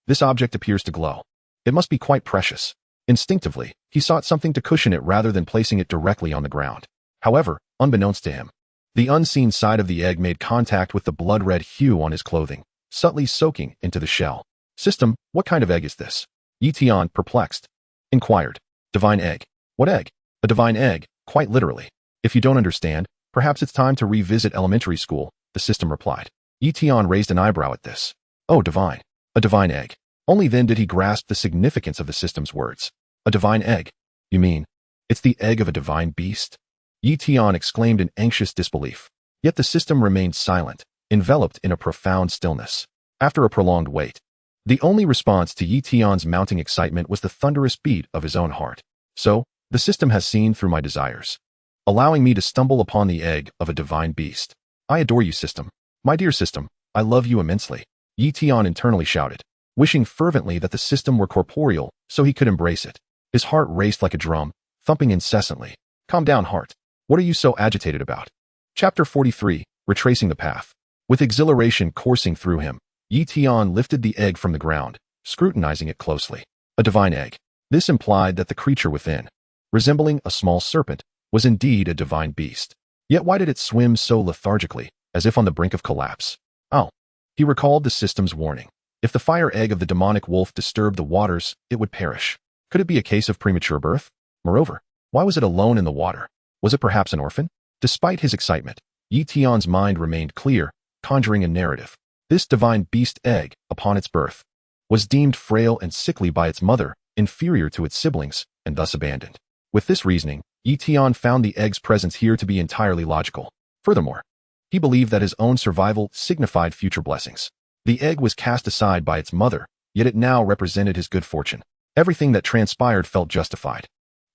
This object appears to glow. It must be quite precious. Instinctively, he sought something to cushion it rather than placing it directly on the ground. However, unbeknownst to him, the unseen side of the egg made contact with the blood-red hue on his clothing, subtly soaking into the shell. System, what kind of egg is this? Tian, perplexed, inquired. Divine egg. What egg? A divine egg, quite literally. If you don't understand, perhaps it's time to revisit elementary school, the system replied. Tian raised an eyebrow at this. Oh, divine. A divine egg. Only then did he grasp the significance of the system's words. A divine egg? You mean, it's the egg of a divine beast? Tian exclaimed in anxious disbelief. Yet the system remained silent, enveloped in a profound stillness. After a prolonged wait, the only response to Tian's mounting excitement was the thunderous beat of his own heart. So, the system has seen through my desires, allowing me to stumble upon the egg of a divine beast. I adore you, system. My dear system, I love you immensely. Tian internally shouted, wishing fervently that the system were corporeal so he could embrace it. His heart raced like a drum, thumping incessantly. Calm down, heart. What are you so agitated about? Chapter 43, Retracing the Path. With exhilaration coursing through him, Tian lifted the egg from the ground, scrutinizing it closely. A divine egg. This implied that the creature within, resembling a small serpent, was indeed a divine beast. Yet why did it swim so lethargically, as if on the brink of collapse? Oh. He recalled the system's warning. If the fire egg of the demonic wolf disturbed the waters, it would perish. Could it be a case of premature birth? Moreover, why was it alone in the water? Was it perhaps an orphan? Despite his excitement, Tian's mind remained clear, conjuring a narrative. This divine beast egg, upon its birth, was deemed frail and sickly by its mother, inferior to its siblings, and thus abandoned. With this reasoning, Tian found the egg's presence here to be entirely logical. Furthermore, he believed that his own survival signified future blessings. The egg was cast aside by its mother, yet it now represented his good fortune. Everything that transpired felt justified.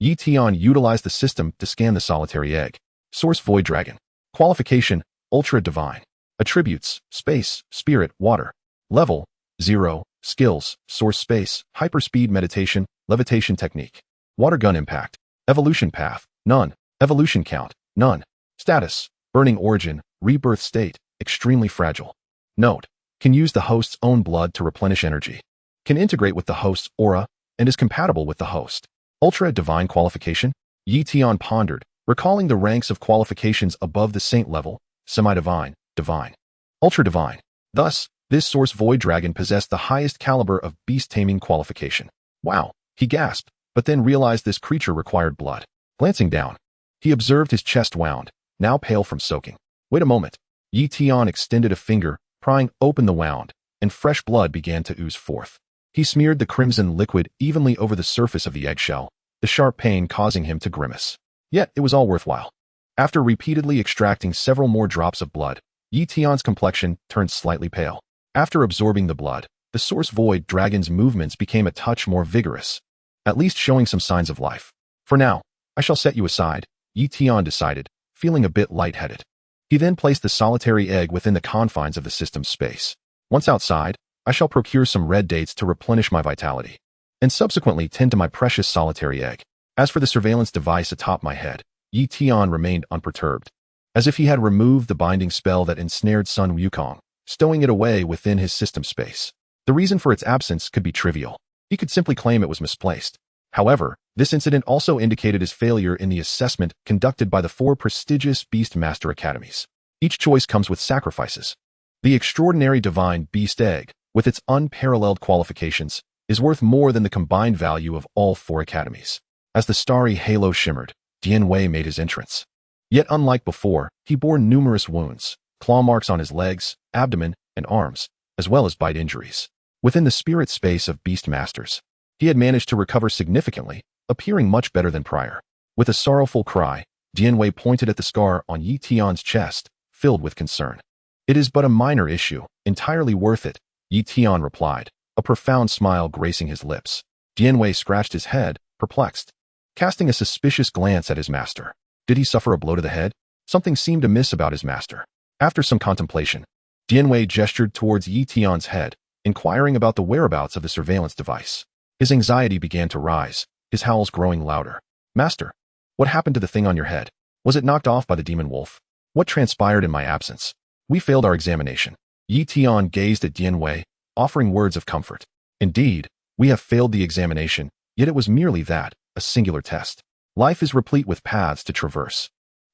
Tian utilized the system to scan the solitary egg. Source Void Dragon. Qualification, Ultra Divine. Attributes, Space, Spirit, Water. Level, 0. Skills, Source Space, Hyperspeed Meditation, Levitation Technique. Water Gun Impact. Evolution Path, none. Evolution Count, none. Status, Burning Origin, Rebirth State, extremely fragile. Note, can use the host's own blood to replenish energy. Can integrate with the host's aura, and is compatible with the host. Ultra Divine Qualification? Tian pondered, recalling the ranks of qualifications above the saint level, semi-divine, divine, ultra divine. Thus, this Source Void Dragon possessed the highest caliber of beast taming qualification. Wow, he gasped, but then realized this creature required blood. Glancing down, he observed his chest wound, now pale from soaking. Wait a moment. Tian extended a finger, prying open the wound, and fresh blood began to ooze forth. He smeared the crimson liquid evenly over the surface of the eggshell, the sharp pain causing him to grimace. Yet it was all worthwhile. After repeatedly extracting several more drops of blood, Tian's complexion turned slightly pale. After absorbing the blood, the Source Void Dragon's movements became a touch more vigorous, at least showing some signs of life. For now, I shall set you aside, Tian decided, feeling a bit lightheaded. He then placed the solitary egg within the confines of the system's space. Once outside, I shall procure some red dates to replenish my vitality, and subsequently tend to my precious solitary egg. As for the surveillance device atop my head, Tian remained unperturbed, as if he had removed the binding spell that ensnared Sun Wukong, stowing it away within his system space. The reason for its absence could be trivial. He could simply claim it was misplaced. However, this incident also indicated his failure in the assessment conducted by the 4 prestigious Beast Master Academies. Each choice comes with sacrifices. The extraordinary divine beast egg, with its unparalleled qualifications, is worth more than the combined value of all 4 academies. As the starry halo shimmered, Dian Wei made his entrance. Yet unlike before, he bore numerous wounds, claw marks on his legs, abdomen, and arms, as well as bite injuries. Within the spirit space of Beast Masters, he had managed to recover significantly, appearing much better than prior. With a sorrowful cry, Dianwei pointed at the scar on Yi Tian's chest, filled with concern. It is but a minor issue, entirely worth it, Yi Tian replied, a profound smile gracing his lips. Dianwei scratched his head, perplexed, casting a suspicious glance at his master. Did he suffer a blow to the head? Something seemed amiss about his master. After some contemplation, Dianwei gestured towards Yi Tian's head, inquiring about the whereabouts of the surveillance device. His anxiety began to rise, his howls growing louder. Master, what happened to the thing on your head? Was it knocked off by the demon wolf? What transpired in my absence? We failed our examination. Yi Tian gazed at Dianwei, offering words of comfort. Indeed, we have failed the examination, yet it was merely that, a singular test. Life is replete with paths to traverse.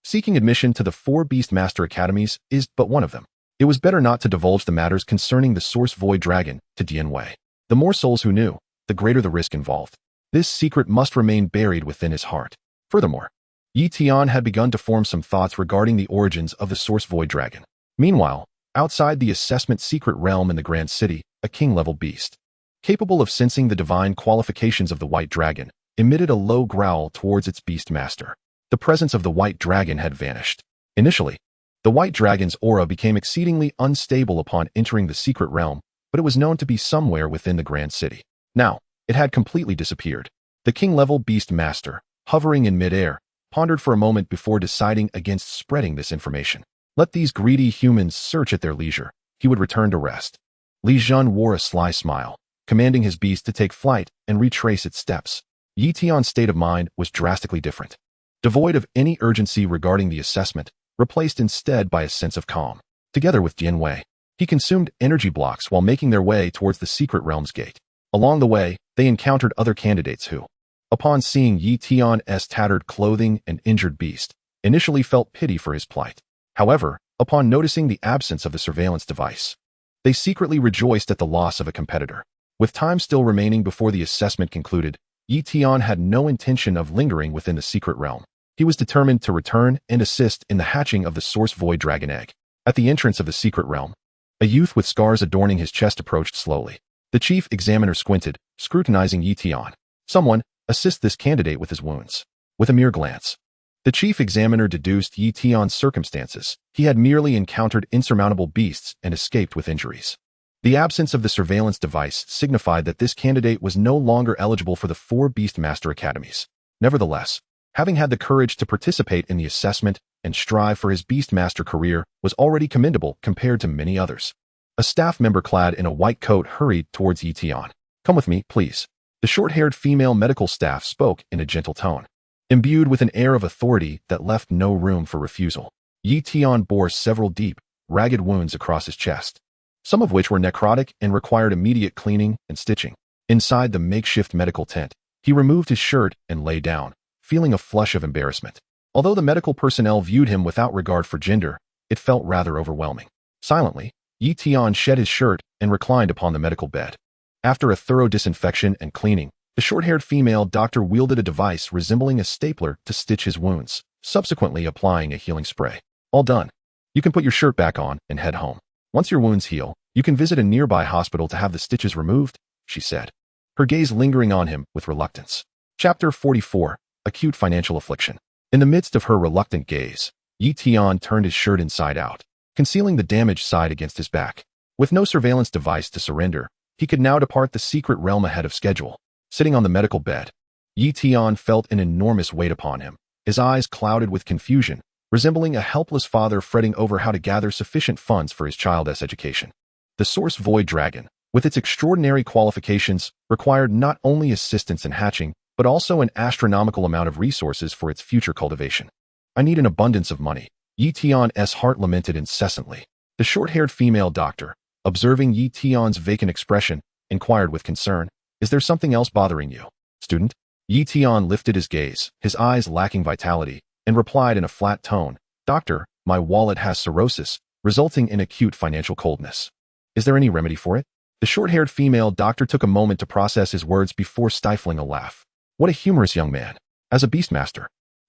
Seeking admission to the 4 Beast Master Academies is but one of them. It was better not to divulge the matters concerning the Source Void Dragon to Dianwei. The more souls who knew, the greater the risk involved. This secret must remain buried within his heart. Furthermore, Yi Tian had begun to form some thoughts regarding the origins of the Source Void Dragon. Meanwhile, outside the assessment secret realm in the Grand City, a king-level beast, capable of sensing the divine qualifications of the White Dragon, emitted a low growl towards its beast master. The presence of the White Dragon had vanished. Initially, the White Dragon's aura became exceedingly unstable upon entering the secret realm, but it was known to be somewhere within the Grand City. Now, it had completely disappeared. The king-level beast master, hovering in midair, pondered for a moment before deciding against spreading this information. Let these greedy humans search at their leisure. He would return to rest. Li Jun wore a sly smile, commanding his beast to take flight and retrace its steps. Yi Tian's state of mind was drastically different. Devoid of any urgency regarding the assessment, replaced instead by a sense of calm. Together with Dianwei, he consumed energy blocks while making their way towards the secret realm's gate. Along the way, they encountered other candidates who, upon seeing Yi Tian's tattered clothing and injured beast, initially felt pity for his plight. However, upon noticing the absence of the surveillance device, they secretly rejoiced at the loss of a competitor. With time still remaining before the assessment concluded, Yi Tian had no intention of lingering within the secret realm. He was determined to return and assist in the hatching of the Source Void Dragon egg. At the entrance of the secret realm, a youth with scars adorning his chest approached slowly. The chief examiner squinted, scrutinizing Yi Tian. Someone, assist this candidate with his wounds. With a mere glance, the chief examiner deduced Yi Tian's circumstances. He had merely encountered insurmountable beasts and escaped with injuries. The absence of the surveillance device signified that this candidate was no longer eligible for the 4 Beast Master Academies. Nevertheless, having had the courage to participate in the assessment and strive for his Beast Master career was already commendable compared to many others. A staff member clad in a white coat hurried towards Yi Tian. Come with me, please. The short-haired female medical staff spoke in a gentle tone, imbued with an air of authority that left no room for refusal. Yi Tian bore several deep, ragged wounds across his chest, some of which were necrotic and required immediate cleaning and stitching. Inside the makeshift medical tent, he removed his shirt and lay down, feeling a flush of embarrassment. Although the medical personnel viewed him without regard for gender, it felt rather overwhelming. Silently, Yi Tian shed his shirt and reclined upon the medical bed. After a thorough disinfection and cleaning, the short-haired female doctor wielded a device resembling a stapler to stitch his wounds, subsequently applying a healing spray. All done. You can put your shirt back on and head home. Once your wounds heal, you can visit a nearby hospital to have the stitches removed, she said, her gaze lingering on him with reluctance. Chapter 44, Acute Financial Affliction. In the midst of her reluctant gaze, Yi Tian turned his shirt inside out, concealing the damaged side against his back. With no surveillance device to surrender, he could now depart the secret realm ahead of schedule. Sitting on the medical bed, Yi Tian felt an enormous weight upon him, his eyes clouded with confusion, resembling a helpless father fretting over how to gather sufficient funds for his child's education. The Source Void Dragon, with its extraordinary qualifications, required not only assistance in hatching, but also an astronomical amount of resources for its future cultivation. I need an abundance of money, Yi Tian's heart lamented incessantly. The short-haired female doctor, observing Yi Tian's vacant expression, inquired with concern, is there something else bothering you, student? Yi Tian lifted his gaze, his eyes lacking vitality, and replied in a flat tone, Doctor, my wallet has cirrhosis, resulting in acute financial coldness. Is there any remedy for it? The short-haired female doctor took a moment to process his words before stifling a laugh. What a humorous young man. As a beastmaster,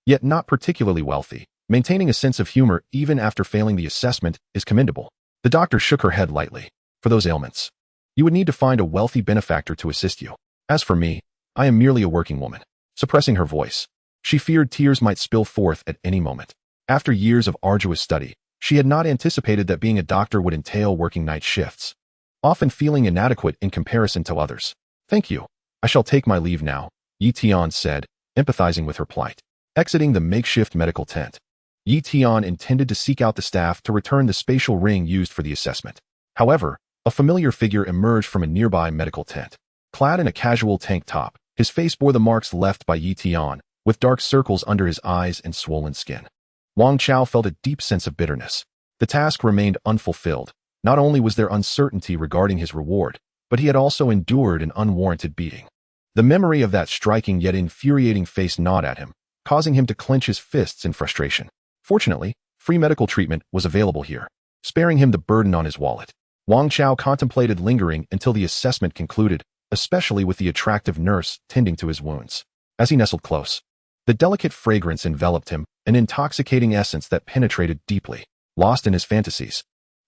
yet not particularly wealthy, maintaining a sense of humor even after failing the assessment is commendable. The doctor shook her head lightly. For those ailments, you would need to find a wealthy benefactor to assist you. As for me, I am merely a working woman. Suppressing her voice, She feared tears might spill forth at any moment. After years of arduous study, she had not anticipated that being a doctor would entail working night shifts, often feeling inadequate in comparison to others. "Thank you. I shall take my leave now," Tian said, empathizing with her plight. Exiting the makeshift medical tent, Tian intended to seek out the staff to return the spatial ring used for the assessment. However, a familiar figure emerged from a nearby medical tent. Clad in a casual tank top, his face bore the marks left by Tian, with dark circles under his eyes and swollen skin. Wang Chao felt a deep sense of bitterness. The task remained unfulfilled. Not only was there uncertainty regarding his reward, but he had also endured an unwarranted beating. The memory of that striking yet infuriating face gnawed at him, causing him to clench his fists in frustration. Fortunately, free medical treatment was available here, sparing him the burden on his wallet. Wang Chao contemplated lingering until the assessment concluded, especially with the attractive nurse tending to his wounds. As he nestled close, the delicate fragrance enveloped him, an intoxicating essence that penetrated deeply. Lost in his fantasies,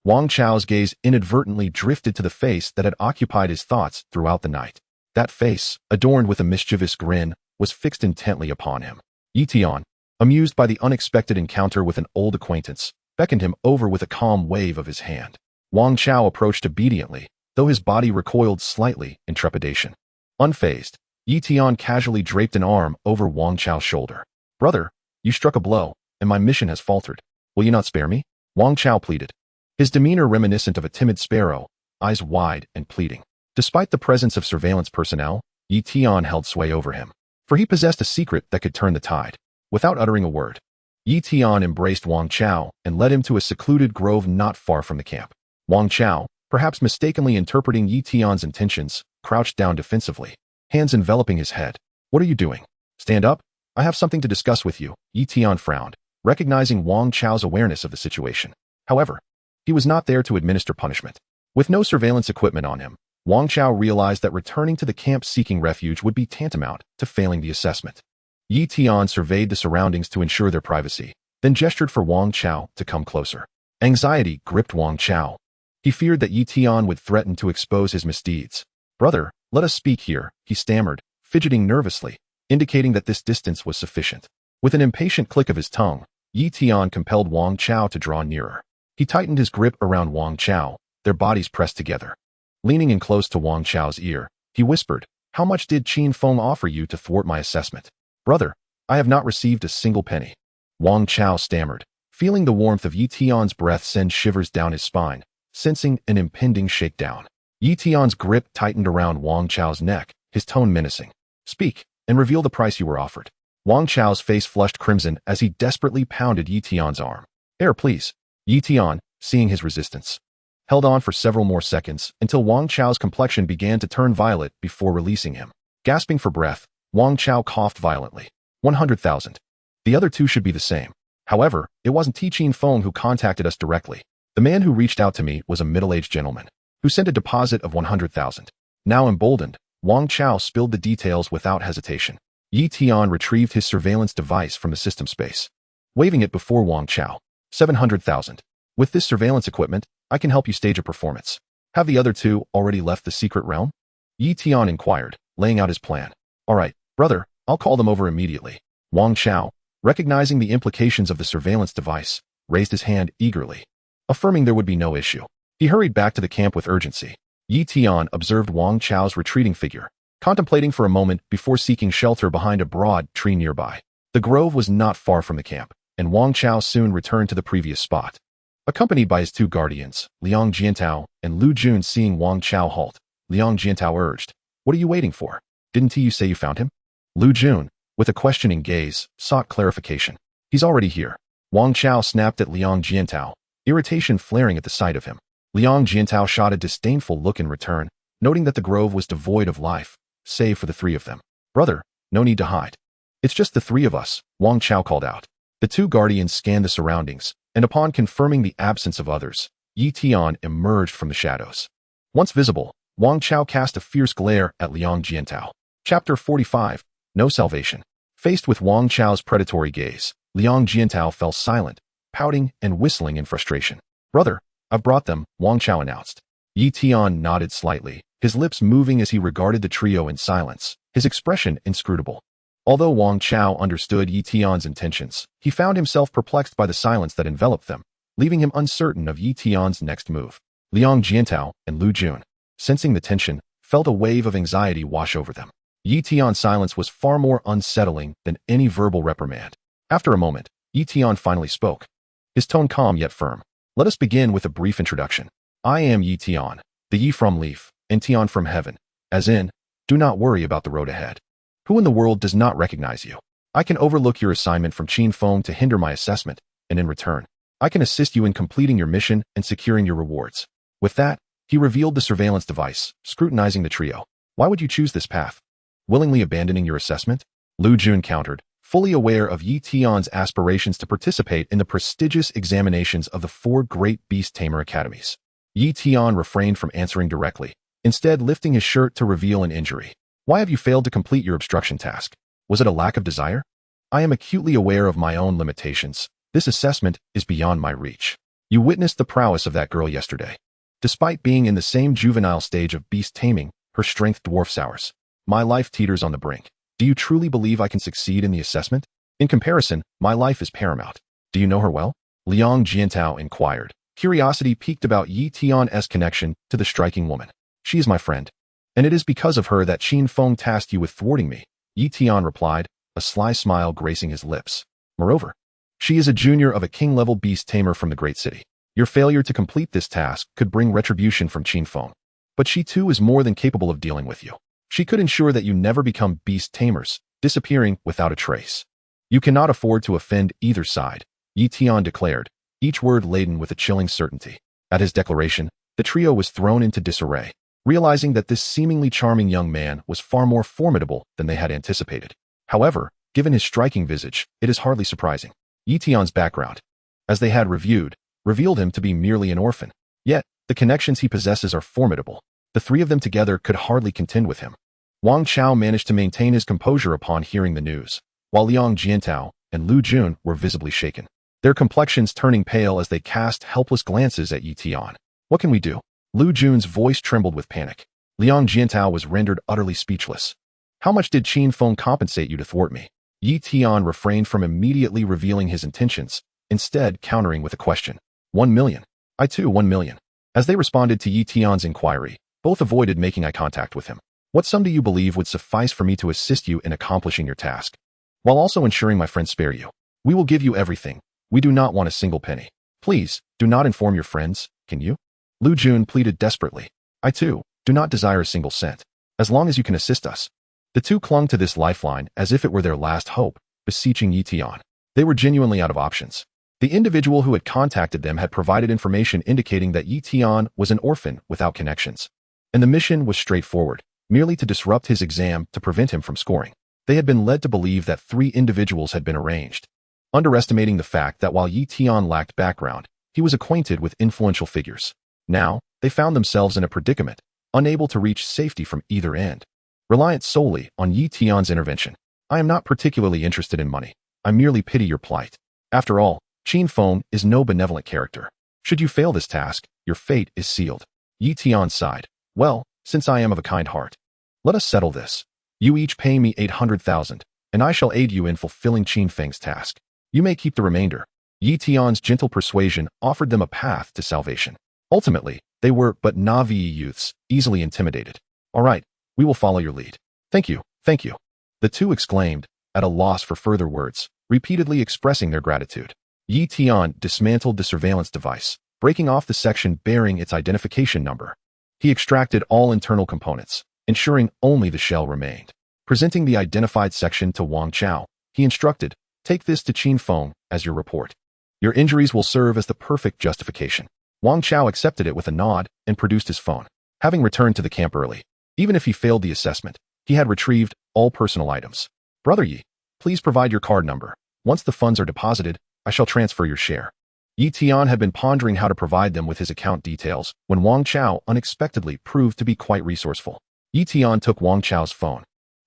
Wang Chao's gaze inadvertently drifted to the face that had occupied his thoughts throughout the night. That face, adorned with a mischievous grin, was fixed intently upon him. Tian, amused by the unexpected encounter with an old acquaintance, beckoned him over with a calm wave of his hand. Wang Chao approached obediently, though his body recoiled slightly in trepidation. Unfazed, Tian casually draped an arm over Wang Chao's shoulder. "Brother, you struck a blow, and my mission has faltered. Will you not spare me?" Wang Chao pleaded, his demeanor reminiscent of a timid sparrow, eyes wide and pleading. Despite the presence of surveillance personnel, Tian held sway over him, for he possessed a secret that could turn the tide. Without uttering a word, Tian embraced Wang Chao and led him to a secluded grove not far from the camp. Wang Chao, perhaps mistakenly interpreting Tian's intentions, crouched down defensively, hands enveloping his head. "What are you doing? Stand up. I have something to discuss with you." Tian frowned, recognizing Wang Chao's awareness of the situation. However, he was not there to administer punishment. With no surveillance equipment on him, Wang Chao realized that returning to the camp seeking refuge would be tantamount to failing the assessment. Tian surveyed the surroundings to ensure their privacy, then gestured for Wang Chao to come closer. Anxiety gripped Wang Chao. He feared that Tian would threaten to expose his misdeeds. "Brother, let us speak here," he stammered, fidgeting nervously, indicating that this distance was sufficient. With an impatient click of his tongue, Tian compelled Wang Chao to draw nearer. He tightened his grip around Wang Chao, their bodies pressed together. Leaning in close to Wang Chao's ear, he whispered, "How much did Qin Feng offer you to thwart my assessment?" "Brother, I have not received a single penny." Wang Chao stammered, feeling the warmth of Tian's breath send shivers down his spine, sensing an impending shakedown. Tian's grip tightened around Wang Chao's neck, his tone menacing. "Speak, and reveal the price you were offered." Wang Chao's face flushed crimson as he desperately pounded Tian's arm. "Air, please." Tian, seeing his resistance, held on for several more seconds until Wang Chao's complexion began to turn violet before releasing him. Gasping for breath, Wang Chao coughed violently. 100,000. The other two should be the same. However, it wasn't Qin Feng who contacted us directly. The man who reached out to me was a middle-aged gentleman, who sent a deposit of 100,000. Now emboldened, Wang Chao spilled the details without hesitation. Tian retrieved his surveillance device from the system space, waving it before Wang Chao. 700,000. With this surveillance equipment, I can help you stage a performance. Have the other two already left the secret realm? Tian inquired, laying out his plan. "All right, brother, I'll call them over immediately." Wang Chao, recognizing the implications of the surveillance device, raised his hand eagerly, affirming there would be no issue. He hurried back to the camp with urgency. Tian observed Wang Chao's retreating figure, contemplating for a moment before seeking shelter behind a broad tree nearby. The grove was not far from the camp, and Wang Chao soon returned to the previous spot. Accompanied by his two guardians, Liang Jiantao and Lu Jun. Seeing Wang Chao halt, Liang Jiantao urged, "What are you waiting for? Didn't you say you found him?" Lu Jun, with a questioning gaze, sought clarification. "He's already here." Wang Chao snapped at Liang Jiantao, irritation flaring at the sight of him. Liang Jiantao shot a disdainful look in return, noting that the grove was devoid of life, save for the three of them. "Brother, no need to hide. It's just the three of us," Wang Chao called out. The two guardians scanned the surroundings, and upon confirming the absence of others, Tian emerged from the shadows. Once visible, Wang Chao cast a fierce glare at Liang Jiantao. Chapter 45. No Salvation. Faced with Wang Chao's predatory gaze, Liang Jiantao fell silent, pouting and whistling in frustration. "Brother, I've brought them," Wang Chao announced. Tian nodded slightly, his lips moving as he regarded the trio in silence, his expression inscrutable. Although Wang Chao understood Yi Tian's intentions, he found himself perplexed by the silence that enveloped them, leaving him uncertain of Yi Tian's next move. Liang Jiantao and Lu Jun, sensing the tension, felt a wave of anxiety wash over them. Yi Tian's silence was far more unsettling than any verbal reprimand. After a moment, Yi Tian finally spoke, his tone calm yet firm. Let us begin with a brief introduction. I am Yi Tian, the Yi from Leaf, and Tian from Heaven, as in, do not worry about the road ahead. Who in the world does not recognize you? I can overlook your assignment from Qin Feng to hinder my assessment, and in return, I can assist you in completing your mission and securing your rewards. With that, he revealed the surveillance device, scrutinizing the trio. Why would you choose this path? Willingly abandoning your assessment? Lu Jun countered, fully aware of Yi Tian's aspirations to participate in the prestigious examinations of the 4 great Beast Tamer academies. Yi Tian refrained from answering directly, instead lifting his shirt to reveal an injury. Why have you failed to complete your obstruction task? Was it a lack of desire? I am acutely aware of my own limitations. This assessment is beyond my reach. You witnessed the prowess of that girl yesterday. Despite being in the same juvenile stage of beast taming, her strength dwarfs ours. My life teeters on the brink. Do you truly believe I can succeed in the assessment? In comparison, my life is paramount. Do you know her well? Liang Jiantao inquired. Curiosity piqued about Yi Tian's connection to the striking woman. She is my friend, and it is because of her that Qin Feng tasked you with thwarting me, Yi Tian replied, a sly smile gracing his lips. Moreover, she is a junior of a king-level beast tamer from the great city. Your failure to complete this task could bring retribution from Qin Feng. But she too is more than capable of dealing with you. She could ensure that you never become beast tamers, disappearing without a trace. You cannot afford to offend either side, Yi Tian declared, each word laden with a chilling certainty. At his declaration, the trio was thrown into disarray, realizing that this seemingly charming young man was far more formidable than they had anticipated. However, given his striking visage, it is hardly surprising. Yi Tian's background, as they had revealed him to be merely an orphan. Yet, the connections he possesses are formidable. The 3 of them together could hardly contend with him. Wang Chao managed to maintain his composure upon hearing the news, while Liang Jiantao and Lu Jun were visibly shaken, their complexions turning pale as they cast helpless glances at Yi Tian. What can we do? Lu Jun's voice trembled with panic. Liang Jiantao was rendered utterly speechless. How much did Qin Feng compensate you to thwart me? Yi Tian refrained from immediately revealing his intentions, instead countering with a question. 1 million. I too 1 million. As they responded to Yi Tian's inquiry, both avoided making eye contact with him. What sum do you believe would suffice for me to assist you in accomplishing your task, while also ensuring my friends spare you? We will give you everything. We do not want a single penny. Please, do not inform your friends, can you? Lu Jun pleaded desperately. I too do not desire a single cent, as long as you can assist us. The 2 clung to this lifeline as if it were their last hope, beseeching Yi Tian. They were genuinely out of options. The individual who had contacted them had provided information indicating that Yi Tian was an orphan without connections, and the mission was straightforward, merely to disrupt his exam to prevent him from scoring. They had been led to believe that 3 individuals had been arranged, underestimating the fact that while Yi Tian lacked background, he was acquainted with influential figures. Now, they found themselves in a predicament, unable to reach safety from either end, reliant solely on Yi Tian's intervention. I am not particularly interested in money. I merely pity your plight. After all, Qin Feng is no benevolent character. Should you fail this task, your fate is sealed. Yi Tian sighed. Well, since I am of a kind heart, let us settle this. You each pay me 800,000, and I shall aid you in fulfilling Qin Feng's task. You may keep the remainder. Yi Tian's gentle persuasion offered them a path to salvation. Ultimately, they were but Navi youths, easily intimidated. All right, we will follow your lead. Thank you, thank you. The 2 exclaimed, at a loss for further words, repeatedly expressing their gratitude. Yi Tian dismantled the surveillance device, breaking off the section bearing its identification number. He extracted all internal components, ensuring only the shell remained. Presenting the identified section to Wang Chao, he instructed, take this to Qin Feng as your report. Your injuries will serve as the perfect justification. Wang Chao accepted it with a nod and produced his phone. Having returned to the camp early, even if he failed the assessment, he had retrieved all personal items. Brother Yi, please provide your card number. Once the funds are deposited, I shall transfer your share. Yi Tian had been pondering how to provide them with his account details when Wang Chao unexpectedly proved to be quite resourceful. Yi Tian took Wang Chao's phone,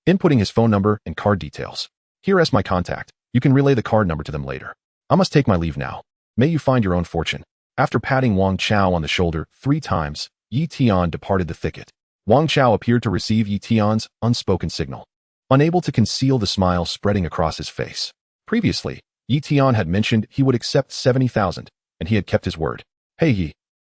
inputting his phone number and card details. Here is my contact. You can relay the card number to them later. I must take my leave now. May you find your own fortune. After patting Wang Chao on the shoulder 3 times, Yi Tian departed the thicket. Wang Chao appeared to receive Yi Tian's unspoken signal. unable to conceal the smile spreading across his face. Previously, Tian had mentioned he would accept 70,000, and he had kept his word. Hey Yi.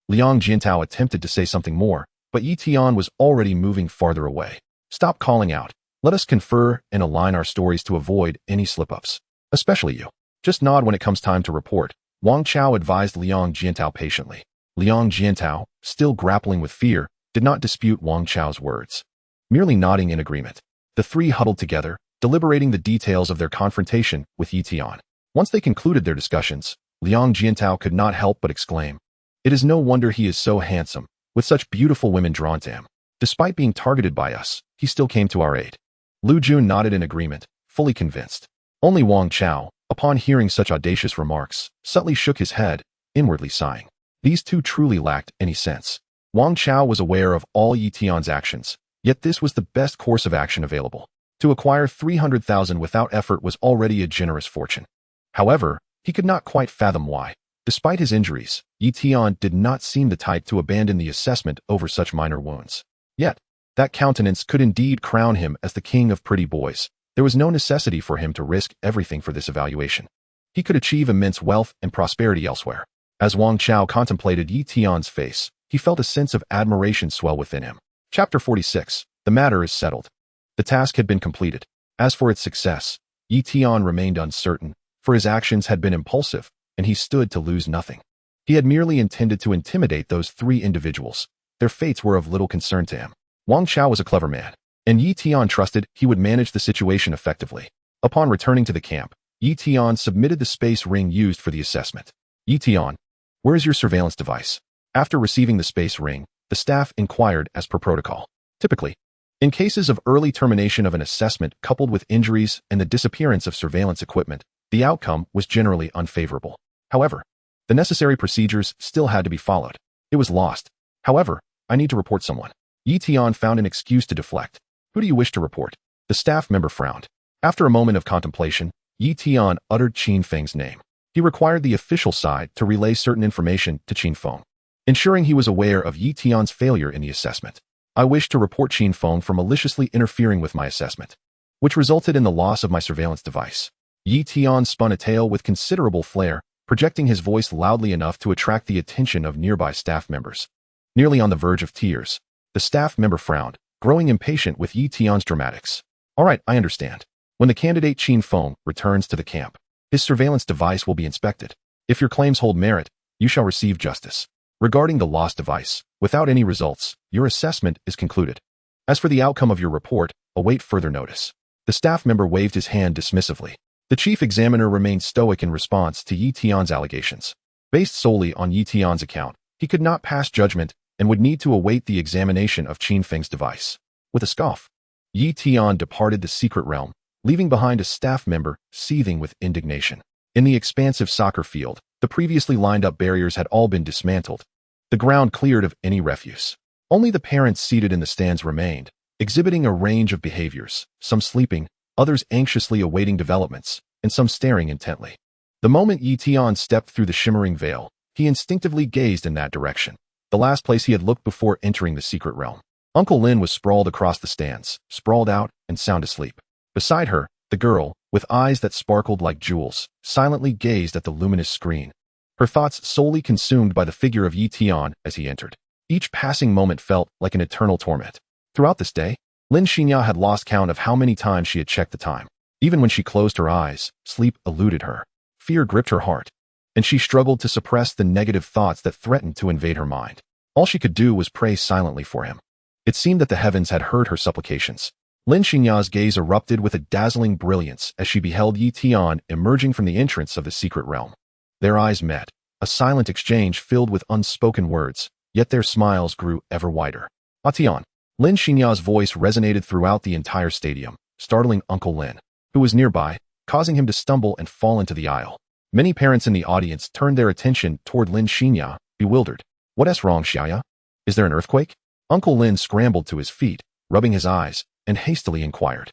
Liang Jiantao attempted to say something more, but Tian was already moving farther away. Stop calling out. Let us confer and align our stories to avoid any slip-ups. Especially you. Just nod when it comes time to report, Wang Chao advised Liang Jiantao patiently. Liang Jiantao, still grappling with fear, did not dispute Wang Chao's words. Merely nodding in agreement. The three huddled together, deliberating the details of their confrontation with Tian. Once they concluded their discussions, Liang Jiantao could not help but exclaim, "It is no wonder he is so handsome, with such beautiful women drawn to him. Despite being targeted by us, he still came to our aid." Lu Jun nodded in agreement, fully convinced. Only Wang Chao, upon hearing such audacious remarks, subtly shook his head, inwardly sighing. These two truly lacked any sense. Wang Chao was aware of all Tian's actions, yet this was the best course of action available. To acquire 300,000 without effort was already a generous fortune. However, he could not quite fathom why. Despite his injuries, Tian did not seem the type to abandon the assessment over such minor wounds. Yet, that countenance could indeed crown him as the king of pretty boys. There was no necessity for him to risk everything for this evaluation. He could achieve immense wealth and prosperity elsewhere. As Wang Chao contemplated Tian's face, he felt a sense of admiration swell within him. Chapter 46. The matter is settled. The task had been completed. As for its success, Tian remained uncertain, for his actions had been impulsive, and he stood to lose nothing. He had merely intended to intimidate those three individuals. Their fates were of little concern to him. Wang Chao was a clever man, and Tian trusted he would manage the situation effectively. Upon returning to the camp, Tian submitted the space ring used for the assessment. Tian, where is your surveillance device? After receiving the space ring, the staff inquired as per protocol. Typically, in cases of early termination of an assessment coupled with injuries and the disappearance of surveillance equipment, the outcome was generally unfavorable. However, the necessary procedures still had to be followed. It was lost. However, I need to report someone. Tian found an excuse to deflect. Who do you wish to report? The staff member frowned. After a moment of contemplation, Tian uttered Qin Feng's name. He required the official side to relay certain information to Qin Feng, ensuring he was aware of Tian's failure in the assessment. I wish to report Qin Feng for maliciously interfering with my assessment, which resulted in the loss of my surveillance device. Tian spun a tale with considerable flair, projecting his voice loudly enough to attract the attention of nearby staff members. Nearly on the verge of tears, the staff member frowned, growing impatient with Tian's dramatics. All right, I understand. When the candidate Qin Feng returns to the camp, his surveillance device will be inspected. If your claims hold merit, you shall receive justice. Regarding the lost device, without any results, your assessment is concluded. As for the outcome of your report, await further notice. The staff member waved his hand dismissively. The chief examiner remained stoic in response to Tian's allegations. Based solely on Tian's account, he could not pass judgment and would need to await the examination of Qin Feng's device. With a scoff, Tian departed the secret realm, leaving behind a staff member seething with indignation. In the expansive soccer field, the previously lined-up barriers had all been dismantled, the ground cleared of any refuse. Only the parents seated in the stands remained, exhibiting a range of behaviors, some sleeping, others anxiously awaiting developments, and some staring intently. The moment Tian stepped through the shimmering veil, he instinctively gazed in that direction, the last place he had looked before entering the secret realm. Uncle Lin was sprawled across the stands, sprawled out and sound asleep. Beside her, the girl, with eyes that sparkled like jewels, silently gazed at the luminous screen, her thoughts solely consumed by the figure of Tian as he entered. Each passing moment felt like an eternal torment. Throughout this day, Lin Xinya had lost count of how many times she had checked the time. Even when she closed her eyes, sleep eluded her. Fear gripped her heart, and she struggled to suppress the negative thoughts that threatened to invade her mind. All she could do was pray silently for him. It seemed that the heavens had heard her supplications. Lin Xinya's gaze erupted with a dazzling brilliance as she beheld Tian emerging from the entrance of the secret realm. Their eyes met, a silent exchange filled with unspoken words, yet their smiles grew ever wider. Tian. Lin Xinya's voice resonated throughout the entire stadium, startling Uncle Lin, who was nearby, causing him to stumble and fall into the aisle. Many parents in the audience turned their attention toward Lin Xinya, bewildered. What's wrong, Xiaya? Is there an earthquake? Uncle Lin scrambled to his feet, rubbing his eyes, and hastily inquired.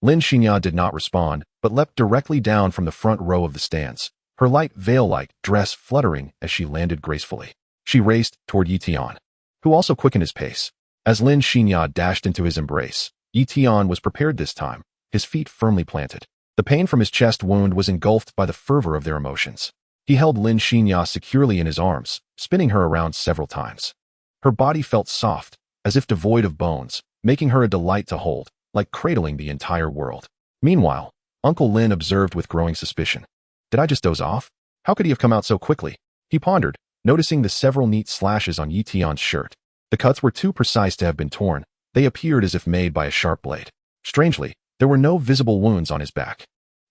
Lin Xinya did not respond, but leapt directly down from the front row of the stands, her light veil-like dress fluttering as she landed gracefully. She raced toward Tian, who also quickened his pace. As Lin Xinya dashed into his embrace, Tian was prepared this time, his feet firmly planted. The pain from his chest wound was engulfed by the fervor of their emotions. He held Lin Xinya securely in his arms, spinning her around several times. Her body felt soft, as if devoid of bones, making her a delight to hold, like cradling the entire world. Meanwhile, Uncle Lin observed with growing suspicion. Did I just doze off? How could he have come out so quickly? He pondered, noticing the several neat slashes on Yi Tian's shirt. The cuts were too precise to have been torn. They appeared as if made by a sharp blade. Strangely, there were no visible wounds on his back.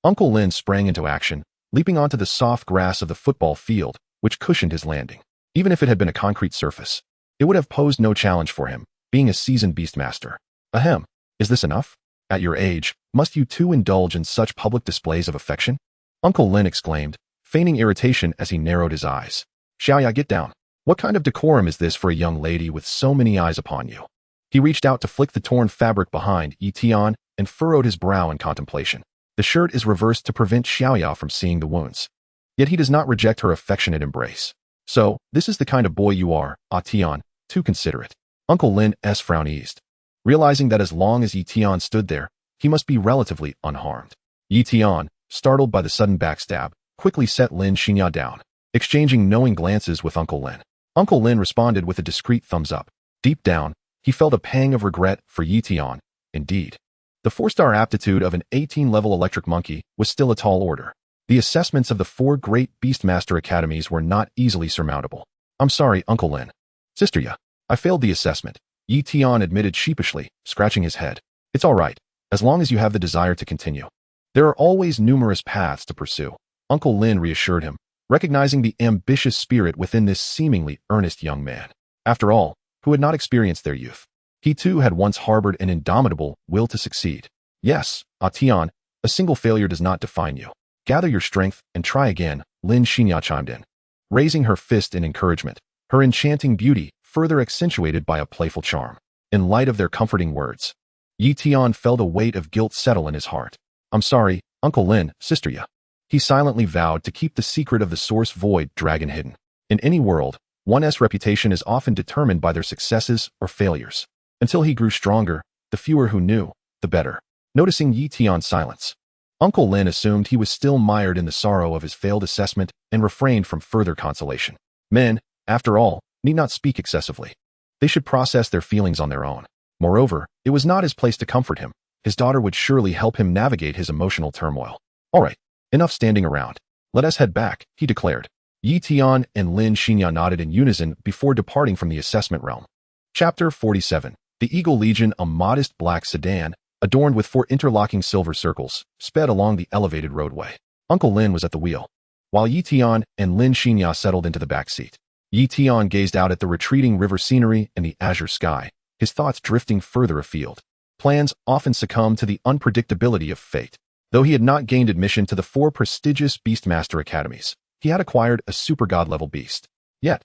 Uncle Lin sprang into action, leaping onto the soft grass of the football field, which cushioned his landing. Even if it had been a concrete surface, it would have posed no challenge for him, being a seasoned beastmaster. Ahem, is this enough? At your age, must you too indulge in such public displays of affection? Uncle Lin exclaimed, feigning irritation as he narrowed his eyes. Xiaoya, get down. What kind of decorum is this for a young lady with so many eyes upon you? He reached out to flick the torn fabric behind Yi Tian and furrowed his brow in contemplation. The shirt is reversed to prevent Xiaoya from seeing the wounds. Yet he does not reject her affectionate embrace. So, this is the kind of boy you are, Tian, too considerate. Uncle Lin's frown eased, realizing that as long as Yi Tian stood there, he must be relatively unharmed. Yi Tian, startled by the sudden backstab, quickly set Lin Xinya down, exchanging knowing glances with Uncle Lin. Uncle Lin responded with a discreet thumbs up. Deep down, he felt a pang of regret for Yi Tian. Indeed, the 4-star aptitude of an 18-level electric monkey was still a tall order. The assessments of the 4 great Beastmaster academies were not easily surmountable. I'm sorry, Uncle Lin. Sister Ya, I failed the assessment, Yi Tian admitted sheepishly, scratching his head. It's all right, as long as you have the desire to continue. There are always numerous paths to pursue, Uncle Lin reassured him, recognizing the ambitious spirit within this seemingly earnest young man. After all, who had not experienced their youth? He too had once harbored an indomitable will to succeed. Yes, Tian, a single failure does not define you. Gather your strength and try again, Lin Xinya chimed in, raising her fist in encouragement, her enchanting beauty further accentuated by a playful charm. In light of their comforting words, Yi Tian felt a weight of guilt settle in his heart. I'm sorry, Uncle Lin, Sister Ya. He silently vowed to keep the secret of the Source Void dragon hidden. In any world, one's reputation is often determined by their successes or failures. Until he grew stronger, the fewer who knew, the better. Noticing Yi Tian's silence, Uncle Lin assumed he was still mired in the sorrow of his failed assessment and refrained from further consolation. Men, after all, need not speak excessively. They should process their feelings on their own. Moreover, it was not his place to comfort him. His daughter would surely help him navigate his emotional turmoil. All right, enough standing around. Let us head back, he declared. Yi Tian and Lin Xinya nodded in unison before departing from the assessment realm. Chapter 47. The Eagle Legion, a modest black sedan, adorned with 4 interlocking silver circles, sped along the elevated roadway. Uncle Lin was at the wheel, while Yi Tian and Lin Xinya settled into the back seat. Yi Tian gazed out at the retreating river scenery and the azure sky, his thoughts drifting further afield. Plans often succumb to the unpredictability of fate. Though he had not gained admission to the 4 prestigious Beastmaster academies, he had acquired a super god-level beast. Yet,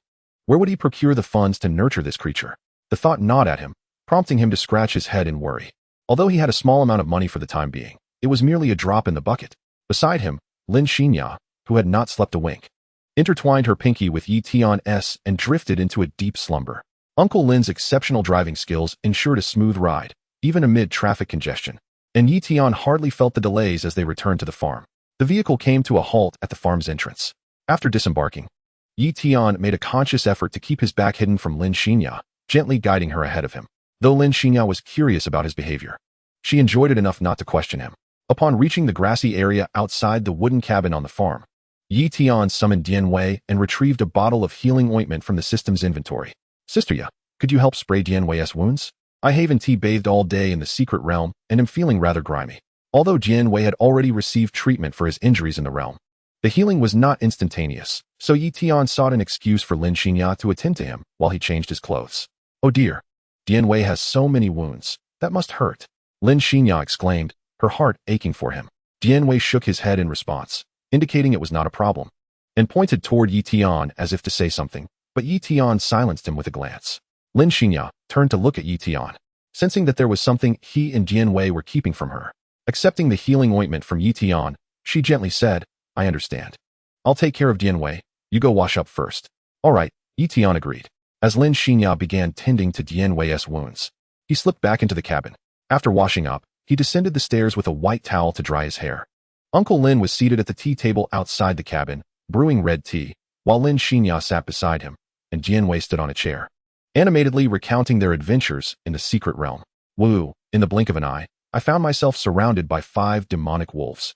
where would he procure the funds to nurture this creature? The thought gnawed at him, prompting him to scratch his head in worry. Although he had a small amount of money for the time being, it was merely a drop in the bucket. Beside him, Lin Xinya, who had not slept a wink, intertwined her pinky with Yi Tian's and drifted into a deep slumber. Uncle Lin's exceptional driving skills ensured a smooth ride, even amid traffic congestion, and Yi Tian hardly felt the delays as they returned to the farm. The vehicle came to a halt at the farm's entrance. After disembarking, Yi Tian made a conscious effort to keep his back hidden from Lin Xinya, gently guiding her ahead of him. Though Lin Xinya was curious about his behavior, she enjoyed it enough not to question him. Upon reaching the grassy area outside the wooden cabin on the farm, Yi Tian summoned Dian Wei and retrieved a bottle of healing ointment from the system's inventory. Sister Ya, could you help spray Dian Wei's wounds? I haven't bathed all day in the secret realm and am feeling rather grimy. Although Dian Wei had already received treatment for his injuries in the realm, the healing was not instantaneous, so Yi Tian sought an excuse for Lin Xinya to attend to him while he changed his clothes. Oh dear, Dian Wei has so many wounds. That must hurt. Lin Xinya exclaimed, her heart aching for him. Dian Wei shook his head in response, indicating it was not a problem, and pointed toward Yi Tian as if to say something, but Yi Tian silenced him with a glance. Lin Xinya turned to look at Yi Tian, sensing that there was something he and Dian Wei were keeping from her. Accepting the healing ointment from Yi Tian, she gently said, I understand. I'll take care of Dian Wei. You go wash up first. All right, Yi Tian agreed. As Lin Xinya began tending to Dian Wei's wounds, he slipped back into the cabin. After washing up, he He descended the stairs with a white towel to dry his hair. Uncle Lin was seated at the tea table outside the cabin, brewing red tea, while Lin Xinya sat beside him, and Jianwei stood on a chair, animatedly recounting their adventures in the secret realm. Woo! In the blink of an eye, I found myself surrounded by 5 demonic wolves.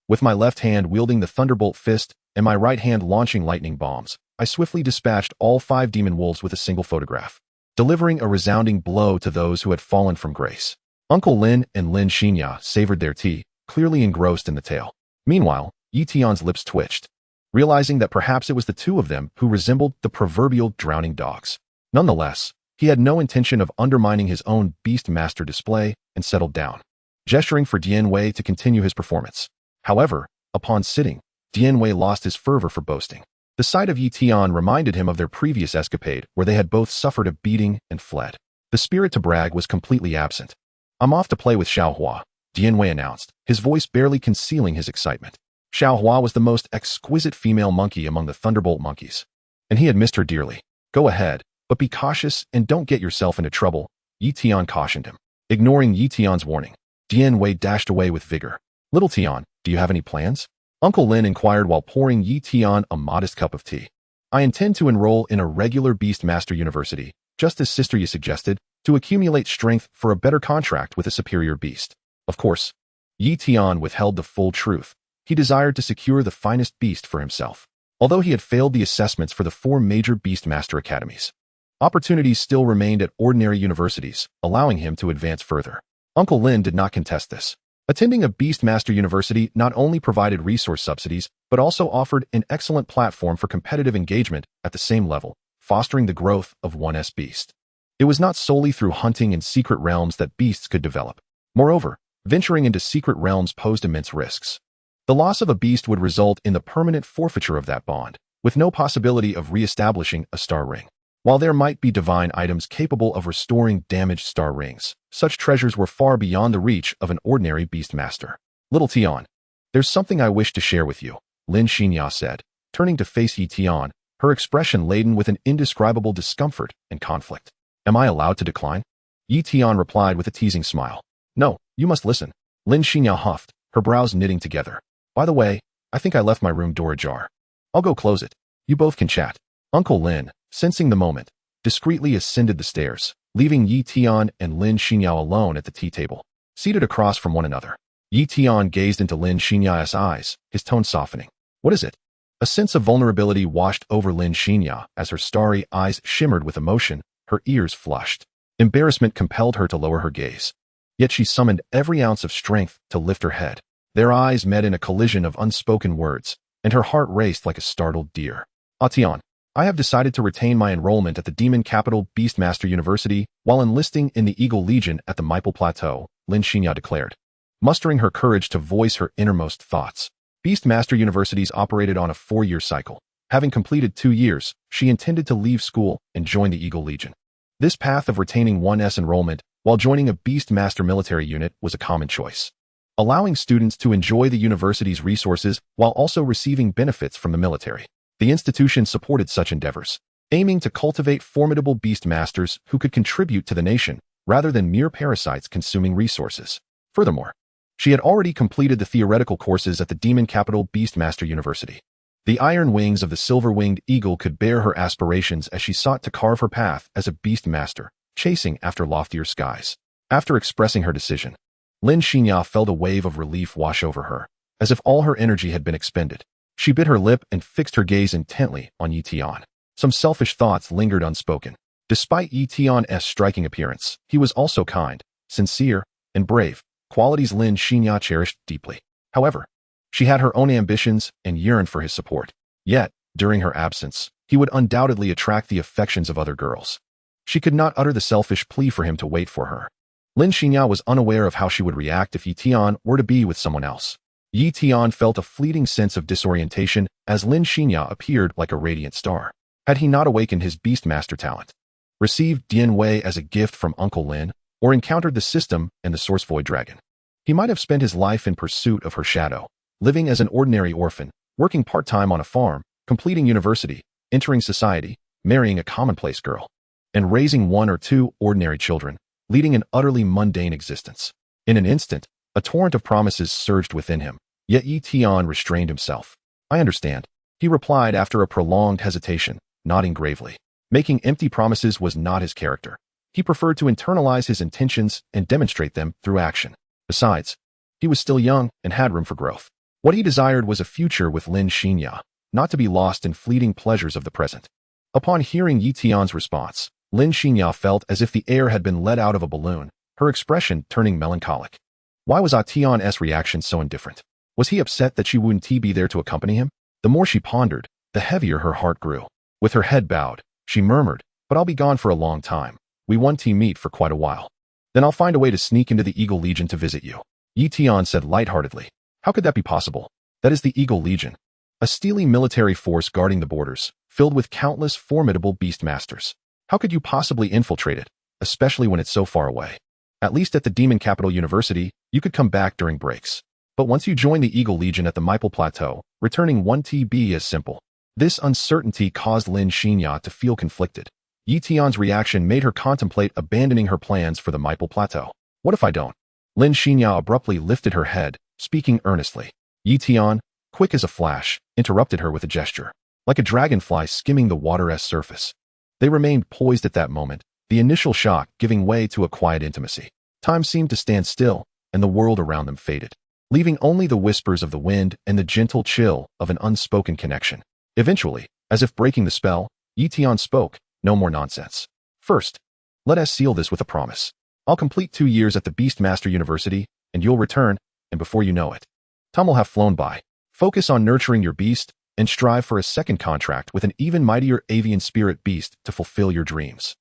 With my left hand wielding the thunderbolt fist and my right hand launching lightning bombs, I swiftly dispatched all 5 demon wolves with a single photograph, delivering a resounding blow to those who had fallen from grace. Uncle Lin and Lin Xinya savored their tea, clearly engrossed in the tale. Meanwhile, Yi Tian's lips twitched, realizing that perhaps it was the two of them who resembled the proverbial drowning dogs. Nonetheless, he had no intention of undermining his own Beast Master display and settled down, gesturing for Dianwei to continue his performance. However, upon sitting, Dianwei lost his fervor for boasting. The sight of Yi Tian reminded him of their previous escapade where they had both suffered a beating and fled. The spirit to brag was completely absent. "I'm off to play with Xiaohua," Dianwei announced, his voice barely concealing his excitement. Xiaohua was the most exquisite female monkey among the Thunderbolt monkeys, and he had missed her dearly. "Go ahead, but be cautious and don't get yourself into trouble," Yi Tian cautioned him. Ignoring Yi Tian's warning, Dianwei dashed away with vigor. "Little Tian, do you have any plans?" Uncle Lin inquired while pouring Yi Tian a modest cup of tea. "I intend to enroll in a regular Beast Master University, just as Sister Yi suggested, to accumulate strength for a better contract with a superior beast." Of course, Yi Tian withheld the full truth. He desired to secure the finest beast for himself. Although he had failed the assessments for the 4 major Beast Master academies, opportunities still remained at ordinary universities, allowing him to advance further. Uncle Lin did not contest this. Attending a Beast Master University not only provided resource subsidies, but also offered an excellent platform for competitive engagement at the same level, fostering the growth of one's beast. It was not solely through hunting in secret realms that beasts could develop. Moreover, venturing into secret realms posed immense risks. The loss of a beast would result in the permanent forfeiture of that bond, with no possibility of re-establishing a star ring. While there might be divine items capable of restoring damaged star rings, such treasures were far beyond the reach of an ordinary beast master. "Little Tian, there's something I wish to share with you," Lin Xinya said, turning to face Yi Tian, her expression laden with an indescribable discomfort and conflict. "Am I allowed to decline?" Yi Tian replied with a teasing smile. "No, you must listen." Lin Xinya huffed, her brows knitting together. "By the way, I think I left my room door ajar. I'll go close it. You both can chat." Uncle Lin, sensing the moment, discreetly ascended the stairs, leaving Yi Tian and Lin Xinyao alone at the tea table, seated across from one another. Yi Tian gazed into Lin Xinyao's eyes, his tone softening. "What is it?" A sense of vulnerability washed over Lin Xinyao as her starry eyes shimmered with emotion, her ears flushed. Embarrassment compelled her to lower her gaze. Yet she summoned every ounce of strength to lift her head. Their eyes met in a collision of unspoken words, and her heart raced like a startled deer. "Tian, I have decided to retain my enrollment at the demon capital Beastmaster University while enlisting in the Eagle Legion at the Maple Plateau," Lin Xinya declared, mustering her courage to voice her innermost thoughts. Beastmaster Universities operated on a 4-year cycle. Having completed 2 years, she intended to leave school and join the Eagle Legion. This path of retaining one's enrollment while joining a Beastmaster military unit was a common choice, allowing students to enjoy the university's resources while also receiving benefits from the military. The institution supported such endeavors, aiming to cultivate formidable beast masters who could contribute to the nation rather than mere parasites consuming resources. Furthermore, she had already completed the theoretical courses at the demon capital Beastmaster University. The iron wings of the silver-winged eagle could bear her aspirations as she sought to carve her path as a beast master, chasing after loftier skies. After expressing her decision, Lin Xinya felt a wave of relief wash over her, as if all her energy had been expended. She bit her lip and fixed her gaze intently on Yi Tian. Some selfish thoughts lingered unspoken. Despite Yi Tian's striking appearance, he was also kind, sincere, and brave, qualities Lin Xinya cherished deeply. However, she had her own ambitions and yearned for his support. Yet, during her absence, he would undoubtedly attract the affections of other girls. She could not utter the selfish plea for him to wait for her. Lin Xinya was unaware of how she would react if Yi Tian were to be with someone else. Yi Tian felt a fleeting sense of disorientation as Lin Xinya appeared like a radiant star. Had he not awakened his Beastmaster talent, received Dianwei as a gift from Uncle Lin, or encountered the system and the Source Void Dragon, he might have spent his life in pursuit of her shadow, living as an ordinary orphan, working part-time on a farm, completing university, entering society, marrying a commonplace girl, and raising 1 or 2 ordinary children, leading an utterly mundane existence. In an instant, a torrent of promises surged within him, yet Tian restrained himself. I understand, he replied after a prolonged hesitation, nodding gravely. Making empty promises was not his character. He preferred to internalize his intentions and demonstrate them through action. Besides, he was still young and had room for growth. What he desired was a future with Lin Xinya, not to be lost in fleeting pleasures of the present. Upon hearing Yi Tian's response, Lin Xinya felt as if the air had been let out of a balloon, her expression turning melancholic. Why was Tian's reaction so indifferent? Was he upset that she wouldn't be there to accompany him? The more she pondered, the heavier her heart grew. With her head bowed, she murmured, "But I'll be gone for a long time. We won't meet for quite a while. Then I'll find a way to sneak into the Eagle Legion to visit you," Yi Tian said lightheartedly. How could that be possible? That is the Eagle Legion, a steely military force guarding the borders, filled with countless formidable beast masters. How could you possibly infiltrate it, especially when it's so far away? At least at the Demon Capital University, you could come back during breaks. But once you join the Eagle Legion at the Maple Plateau, returning 1TB is simple. This uncertainty caused Lin Xinya to feel conflicted. Yi Tian's reaction made her contemplate abandoning her plans for the Maple Plateau. What if I don't? Lin Xinya abruptly lifted her head, speaking earnestly. Yi Tian, quick as a flash, interrupted her with a gesture, like a dragonfly skimming the water's surface. They remained poised at that moment, the initial shock giving way to a quiet intimacy. Time seemed to stand still, and the world around them faded, leaving only the whispers of the wind and the gentle chill of an unspoken connection. Eventually, as if breaking the spell, Yi Tian spoke, "No more nonsense. First, let us seal this with a promise. I'll complete 2 years at the Beastmaster University, and you'll return, and before you know it, time will have flown by. Focus on nurturing your beast, and strive for a second contract with an even mightier avian spirit beast to fulfill your dreams."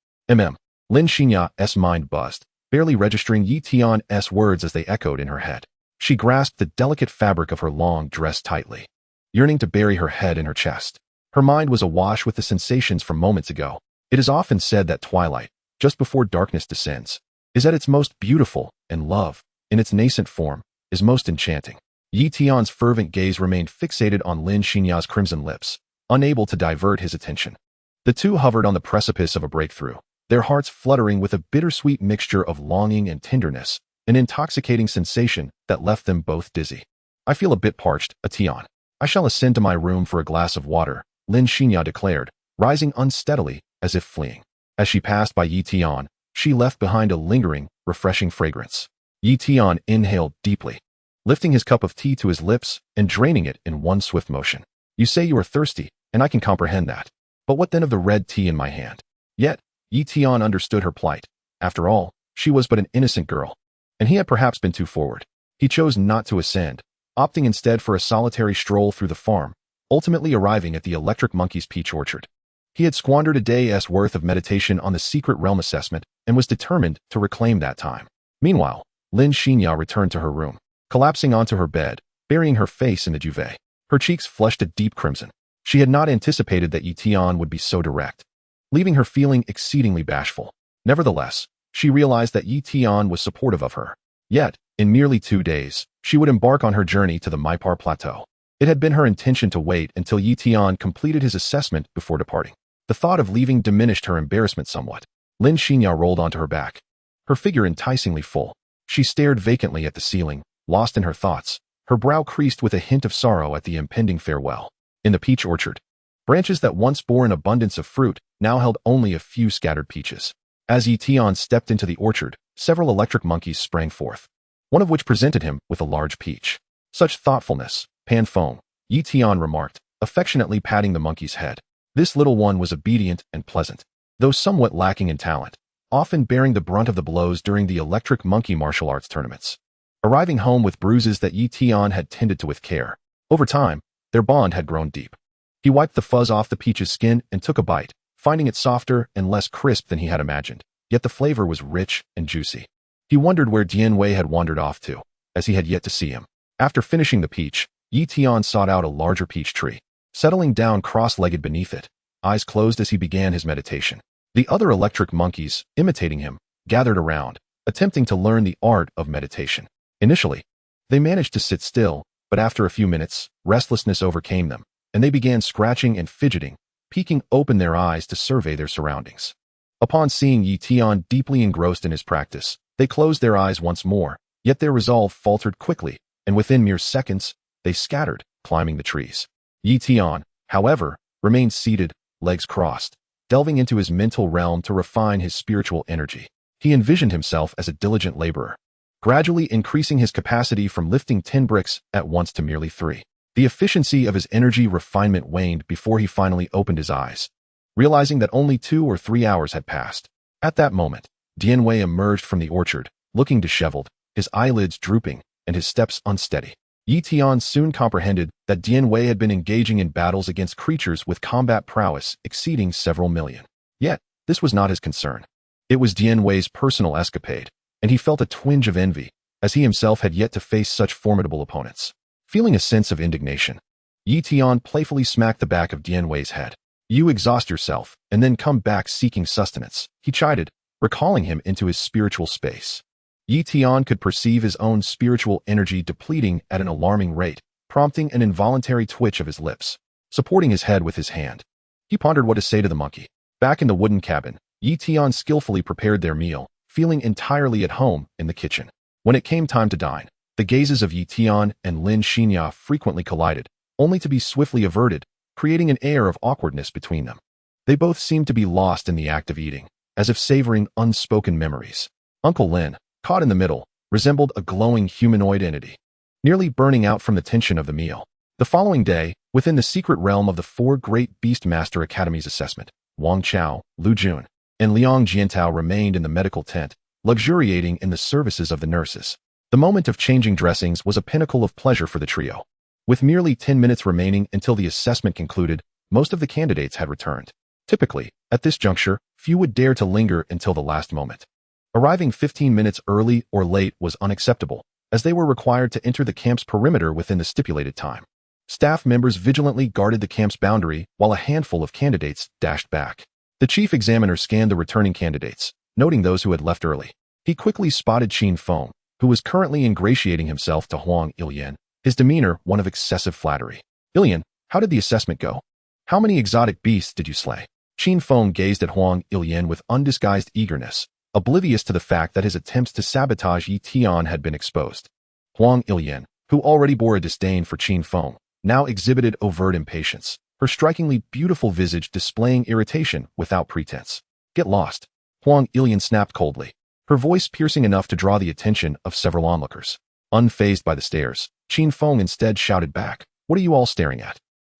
Lin Xinya's mind buzzed, barely registering Yi Tian's words as they echoed in her head. She grasped the delicate fabric of her long dress tightly, yearning to bury her head in her chest. Her mind was awash with the sensations from moments ago. It is often said that twilight, just before darkness descends, is at its most beautiful, and love, in its nascent form, is most enchanting. Yi Tian's fervent gaze remained fixated on Lin Xinya's crimson lips, unable to divert his attention. The two hovered on the precipice of a breakthrough, their hearts fluttering with a bittersweet mixture of longing and tenderness, an intoxicating sensation that left them both dizzy. "I feel a bit parched, Tian. I shall ascend to my room for a glass of water," Lin Xinya declared, rising unsteadily, as if fleeing. As she passed by Yi Tian, she left behind a lingering, refreshing fragrance. Yi Tian inhaled deeply, lifting his cup of tea to his lips and draining it in one swift motion. "You say you are thirsty, and I can comprehend that. But what then of the red tea in my hand?" Yet, Yi Tian understood her plight. After all, she was but an innocent girl, and he had perhaps been too forward. He chose not to ascend, opting instead for a solitary stroll through the farm, ultimately arriving at the Electric Monkey's peach orchard. He had squandered a day's worth of meditation on the Secret Realm assessment and was determined to reclaim that time. Meanwhile, Lin Xinya returned to her room, collapsing onto her bed, burying her face in the duvet. Her cheeks flushed a deep crimson. She had not anticipated that Yi Tian would be so direct, leaving her feeling exceedingly bashful. Nevertheless, she realized that Yi Tian was supportive of her. Yet, in merely 2 days, she would embark on her journey to the Maipar Plateau. It had been her intention to wait until Yi Tian completed his assessment before departing. The thought of leaving diminished her embarrassment somewhat. Lin Xinya rolled onto her back, her figure enticingly full. She stared vacantly at the ceiling, lost in her thoughts, her brow creased with a hint of sorrow at the impending farewell. In the peach orchard, branches that once bore an abundance of fruit now held only a few scattered peaches. As Yi Tian stepped into the orchard, several electric monkeys sprang forth, one of which presented him with a large peach. "Such thoughtfulness, Pan Feng," Yi Tian remarked, affectionately patting the monkey's head. This little one was obedient and pleasant, though somewhat lacking in talent, often bearing the brunt of the blows during the electric monkey martial arts tournaments, arriving home with bruises that Yi Tian had tended to with care. Over time, their bond had grown deep. He wiped the fuzz off the peach's skin and took a bite, finding it softer and less crisp than he had imagined, yet the flavor was rich and juicy. He wondered where Dian Wei had wandered off to, as he had yet to see him. After finishing the peach, Yi Tian sought out a larger peach tree, settling down cross-legged beneath it, eyes closed as he began his meditation. The other electric monkeys, imitating him, gathered around, attempting to learn the art of meditation. Initially, they managed to sit still, but after a few minutes, restlessness overcame them, and they began scratching and fidgeting, peeking open their eyes to survey their surroundings. Upon seeing Yi Tian deeply engrossed in his practice, they closed their eyes once more, Yet their resolve faltered quickly, and within mere seconds, they scattered, climbing the trees. Tian, however, remained seated, legs crossed, delving into his mental realm to refine his spiritual energy. He envisioned himself as a diligent laborer, gradually increasing his capacity from lifting 10 bricks at once to merely 3. The efficiency of his energy refinement waned before he finally opened his eyes, realizing that only 2 or 3 hours had passed. At that moment, Dianwei emerged from the orchard, looking disheveled, his eyelids drooping, and his steps unsteady. Tian soon comprehended that Dianwei had been engaging in battles against creatures with combat prowess exceeding several million. Yet, this was not his concern. It was Dianwei's personal escapade, and he felt a twinge of envy, as he himself had yet to face such formidable opponents. Feeling a sense of indignation, Tian playfully smacked the back of Dianwei's head. "You exhaust yourself, and then come back seeking sustenance," he chided, recalling him into his spiritual space. Tian could perceive his own spiritual energy depleting at an alarming rate, prompting an involuntary twitch of his lips. Supporting his head with his hand, he pondered what to say to the monkey. Back in the wooden cabin, Tian skillfully prepared their meal, feeling entirely at home in the kitchen. When it came time to dine, the gazes of Tian and Lin Xinya frequently collided, only to be swiftly averted, creating an air of awkwardness between them. They both seemed to be lost in the act of eating, as if savoring unspoken memories. Uncle Lin, caught in the middle, resembled a glowing humanoid entity, nearly burning out from the tension of the meal. The following day, within the secret realm of the 4 great Beastmaster Academies assessment, Wang Chao, Lu Jun, and Liang Jiantao remained in the medical tent, luxuriating in the services of the nurses. The moment of changing dressings was a pinnacle of pleasure for the trio. With merely 10 minutes remaining until the assessment concluded, most of the candidates had returned. Typically, at this juncture, few would dare to linger until the last moment. Arriving 15 minutes early or late was unacceptable, as they were required to enter the camp's perimeter within the stipulated time. Staff members vigilantly guarded the camp's boundary while a handful of candidates dashed back. The chief examiner scanned the returning candidates, noting those who had left early. He quickly spotted Qin Feng, who was currently ingratiating himself to Huang Ilyan, his demeanor one of excessive flattery. "Ilyan, how did the assessment go? How many exotic beasts did you slay?" Qin Feng gazed at Huang Ilyan with undisguised eagerness, oblivious to the fact that his attempts to sabotage Tian had been exposed. Huang Ilyan, who already bore a disdain for Qin Feng, now exhibited overt impatience, her strikingly beautiful visage displaying irritation without pretense. "Get lost," Huang Ilyan snapped coldly, her voice piercing enough to draw the attention of several onlookers. Unfazed by the stares, Qin Feng instead shouted back, "What are you all staring at?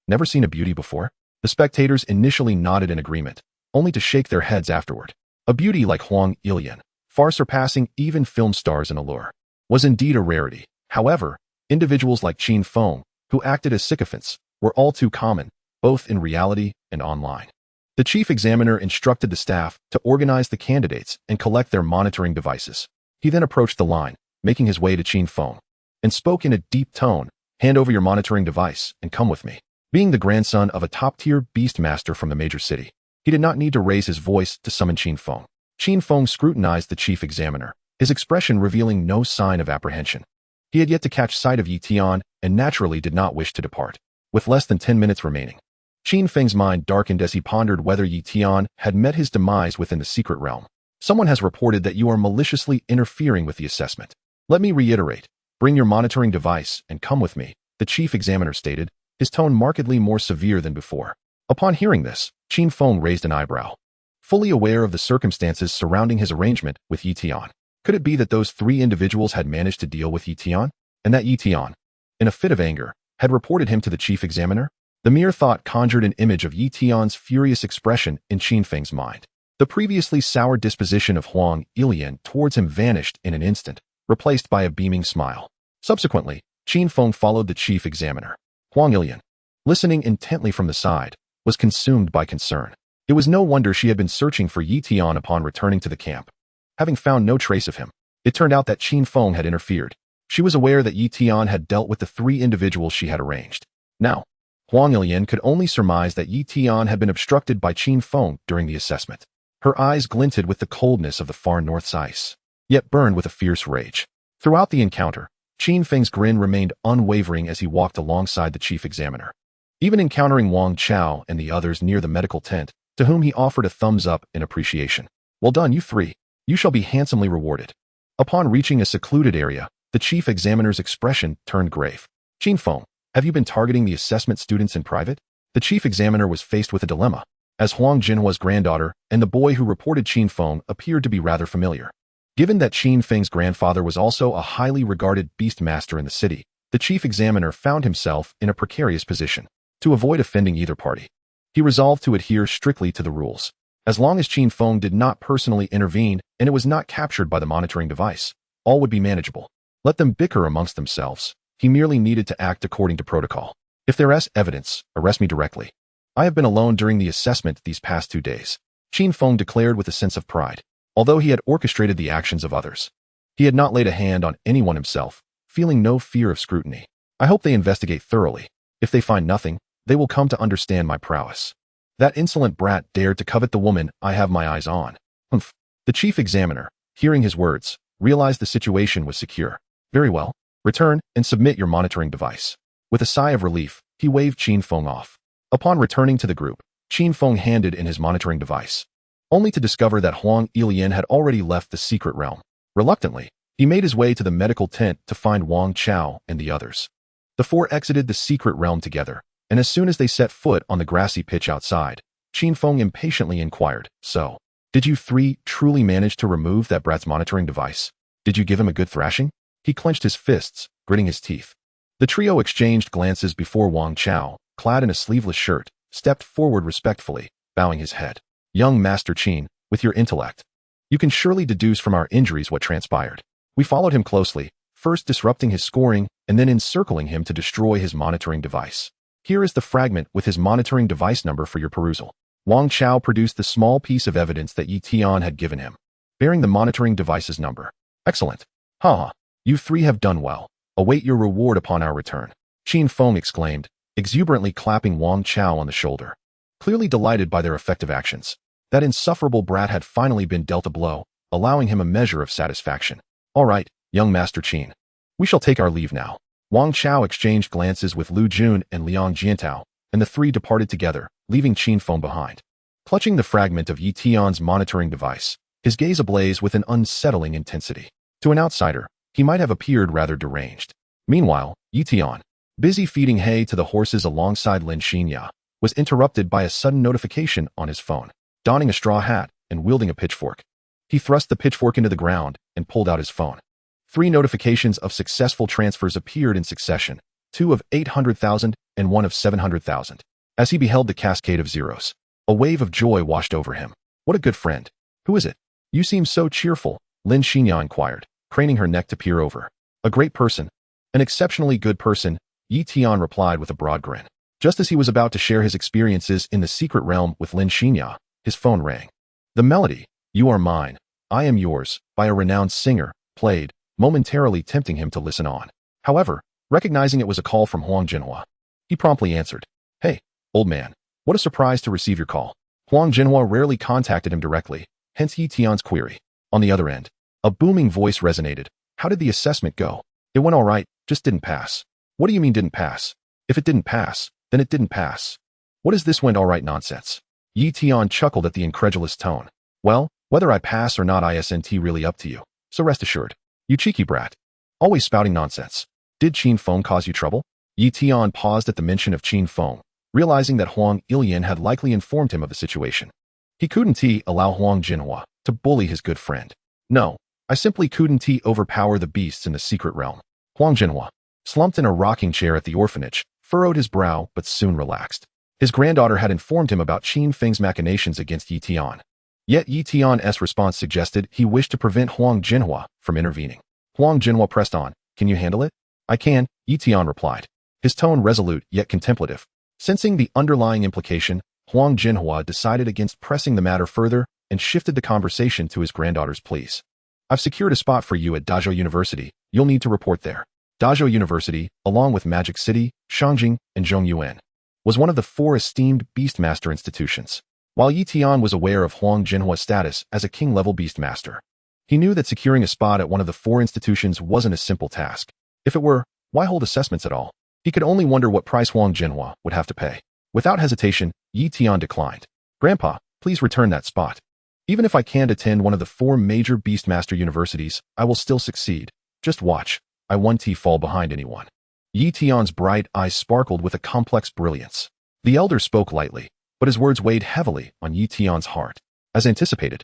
Never seen a beauty before?" The spectators initially nodded in agreement, only to shake their heads afterward. A beauty like Huang Ilyan, far surpassing even film stars in allure, was indeed a rarity. However, individuals like Qin Feng, who acted as sycophants, were all too common, both in reality and online. The chief examiner instructed the staff to organize the candidates and collect their monitoring devices. He then approached the line, making his way to Qin Feng, and spoke in a deep tone, "Hand over your monitoring device and come with me." Being the grandson of a top-tier beastmaster from the major city, he did not need to raise his voice to summon Qin Feng. Qin Feng scrutinized the chief examiner, his expression revealing no sign of apprehension. He had yet to catch sight of Tian and naturally did not wish to depart. With less than 10 minutes remaining, Qin Feng's mind darkened as he pondered whether Tian had met his demise within the secret realm. "Someone has reported that you are maliciously interfering with the assessment. Let me reiterate, bring your monitoring device and come with me," the chief examiner stated, his tone markedly more severe than before. Upon hearing this, Qin Feng raised an eyebrow, fully aware of the circumstances surrounding his arrangement with Tian. Could it be that those 3 individuals had managed to deal with Tian, and that Tian, in a fit of anger, had reported him to the chief examiner? The mere thought conjured an image of Tian's furious expression in Qin Feng's mind. The previously sour disposition of Huang Ilyan towards him vanished in an instant, replaced by a beaming smile. Subsequently, Qin Feng followed the chief examiner. Huang Ilyan, listening intently from the side, was consumed by concern. It was no wonder she had been searching for Tian upon returning to the camp. Having found no trace of him, it turned out that Qin Feng had interfered. She was aware that Tian had dealt with the 3 individuals she had arranged. Now, Huang Ilyan could only surmise that Tian had been obstructed by Qin Feng during the assessment. Her eyes glinted with the coldness of the far north's ice, yet burned with a fierce rage. Throughout the encounter, Qin Feng's grin remained unwavering as he walked alongside the chief examiner. Even encountering Wang Chao and the others near the medical tent, to whom he offered a thumbs up in appreciation. "Well done, you 3. You shall be handsomely rewarded." Upon reaching a secluded area, the chief examiner's expression turned grave. Qin Feng, have you been targeting the assessment students in private? The chief examiner was faced with a dilemma, as Huang Jinhua's granddaughter and the boy who reported Qin Feng appeared to be rather familiar. Given that Qin Feng's grandfather was also a highly regarded beast master in the city, the chief examiner found himself in a precarious position. To avoid offending either party, he resolved to adhere strictly to the rules. As long as Qin Feng did not personally intervene and it was not captured by the monitoring device, all would be manageable. Let them bicker amongst themselves. He merely needed to act according to protocol. If there is evidence, arrest me directly. I have been alone during the assessment these past 2 days, Qin Feng declared with a sense of pride. Although he had orchestrated the actions of others, he had not laid a hand on anyone himself, feeling no fear of scrutiny. I hope they investigate thoroughly. If they find nothing, they will come to understand my prowess. That insolent brat dared to covet the woman I have my eyes on. Humph. The chief examiner, hearing his words, realized the situation was secure. Very well. Return and submit your monitoring device. With a sigh of relief, he waved Qin Feng off. Upon returning to the group, Qin Feng handed in his monitoring device, only to discover that Huang Ilian had already left the secret realm. Reluctantly, he made his way to the medical tent to find Wang Chao and the others. The four exited the secret realm together, and as soon as they set foot on the grassy pitch outside, Qin Feng impatiently inquired, "So, did you three truly manage to remove that brat's monitoring device? Did you give him a good thrashing?" He clenched his fists, gritting his teeth. The trio exchanged glances before Wang Chao, clad in a sleeveless shirt, stepped forward respectfully, bowing his head. "Young Master Qin, with your intellect, you can surely deduce from our injuries what transpired. We followed him closely, first disrupting his scoring and then encircling him to destroy his monitoring device. Here is the fragment with his monitoring device number for your perusal." Wang Chao produced the small piece of evidence that Tian had given him, bearing the monitoring device's number. "Excellent. Ha! You three have done well. Await your reward upon our return," Qin Feng exclaimed, exuberantly clapping Wang Chao on the shoulder. Clearly delighted by their effective actions, that insufferable brat had finally been dealt a blow, allowing him a measure of satisfaction. "All right, young Master Qin. We shall take our leave now." Wang Chao exchanged glances with Lu Jun and Liang Jiantao, and the three departed together, leaving Qin Feng behind. Clutching the fragment of Yi Tian's monitoring device, his gaze ablaze with an unsettling intensity. To an outsider, he might have appeared rather deranged. Meanwhile, Yi Tian, busy feeding hay to the horses alongside Lin Xinya, was interrupted by a sudden notification on his phone. Donning a straw hat and wielding a pitchfork, he thrust the pitchfork into the ground and pulled out his phone. 3 notifications of successful transfers appeared in succession, 2 of 800,000 and 1 of 700,000. As he beheld the cascade of zeros, a wave of joy washed over him. "What a good friend. Who is it? You seem so cheerful," Lin Xinya inquired, craning her neck to peer over. "A great person. An exceptionally good person," Yi Tian replied with a broad grin. Just as he was about to share his experiences in the secret realm with Lin Xinya, his phone rang. The melody, "You Are Mine, I Am Yours," by a renowned singer, played, momentarily tempting him to listen on. However, recognizing it was a call from Huang Jinhua, he promptly answered. "Hey, old man, what a surprise to receive your call." Huang Jinhua rarely contacted him directly, hence Yi Tian's query. On the other end, a booming voice resonated. "How did the assessment go?" "It went all right, just didn't pass." "What do you mean didn't pass? If it didn't pass, then it didn't pass. What is this went all right nonsense?" Yi Tian chuckled at the incredulous tone. "Well, whether I pass or not isn't really up to you, so rest assured. You cheeky brat. Always spouting nonsense. Did Qin Feng cause you trouble?" Yi Tian paused at the mention of Qin Feng, realizing that Huang Ilian had likely informed him of the situation. He couldn't allow Huang Jinhua to bully his good friend. "No, I simply couldn't overpower the beasts in the secret realm." Huang Jinhua, slumped in a rocking chair at the orphanage, furrowed his brow but soon relaxed. His granddaughter had informed him about Qin Feng's machinations against Yi Tian. Yet Yi Tian's response suggested he wished to prevent Huang Jinhua from intervening. Huang Jinhua pressed on. "Can you handle it?" "I can," Yi Tian replied, his tone resolute yet contemplative. Sensing the underlying implication, Huang Jinhua decided against pressing the matter further and shifted the conversation to his granddaughter's pleas. "I've secured a spot for you at Dazzle University. You'll need to report there." Dazzle University, along with Magic City, Shangjing, and Zhongyuan, was one of the 4 esteemed Beastmaster institutions. While Yi Tian was aware of Huang Jinhua's status as a king-level Beastmaster, he knew that securing a spot at one of the 4 institutions wasn't a simple task. If it were, why hold assessments at all? He could only wonder what price Huang Jinhua would have to pay. Without hesitation, Yi Tian declined. "Grandpa, please return that spot." Even if I can't attend one of the 4 major Beastmaster universities, I will still succeed. Just watch. I won't fall behind anyone. Yi Tian's bright eyes sparkled with a complex brilliance. The elder spoke lightly, but his words weighed heavily on Yi Tian's heart. As anticipated,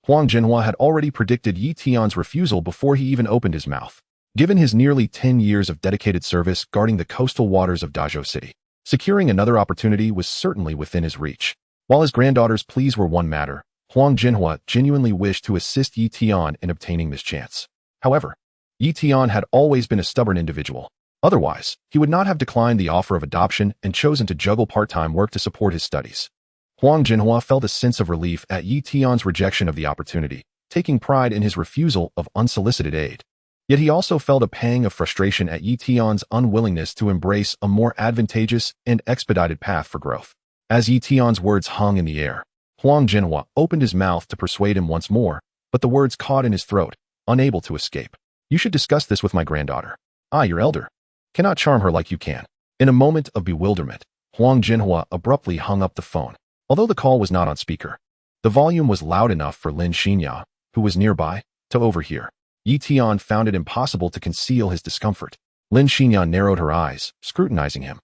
Huang Jinhua had already predicted Yi Tian's refusal before he even opened his mouth. Given his nearly 10 years of dedicated service guarding the coastal waters of Dazhou City, securing another opportunity was certainly within his reach. While his granddaughter's pleas were one matter, Huang Jinhua genuinely wished to assist Yi Tian in obtaining this chance. However, Yi Tian had always been a stubborn individual. Otherwise, he would not have declined the offer of adoption and chosen to juggle part-time work to support his studies. Huang Jinhua felt a sense of relief at Yi Tian's rejection of the opportunity, taking pride in his refusal of unsolicited aid. Yet he also felt a pang of frustration at Yi Tian's unwillingness to embrace a more advantageous and expedited path for growth. As Yi Tian's words hung in the air, Huang Jinhua opened his mouth to persuade him once more, but the words caught in his throat, unable to escape. You should discuss this with my granddaughter. I, your elder, cannot charm her like you can. In a moment of bewilderment, Huang Jinhua abruptly hung up the phone. Although the call was not on speaker, the volume was loud enough for Lin Xinya, who was nearby, to overhear. Yi Tian found it impossible to conceal his discomfort. Lin Xinya narrowed her eyes, scrutinizing him.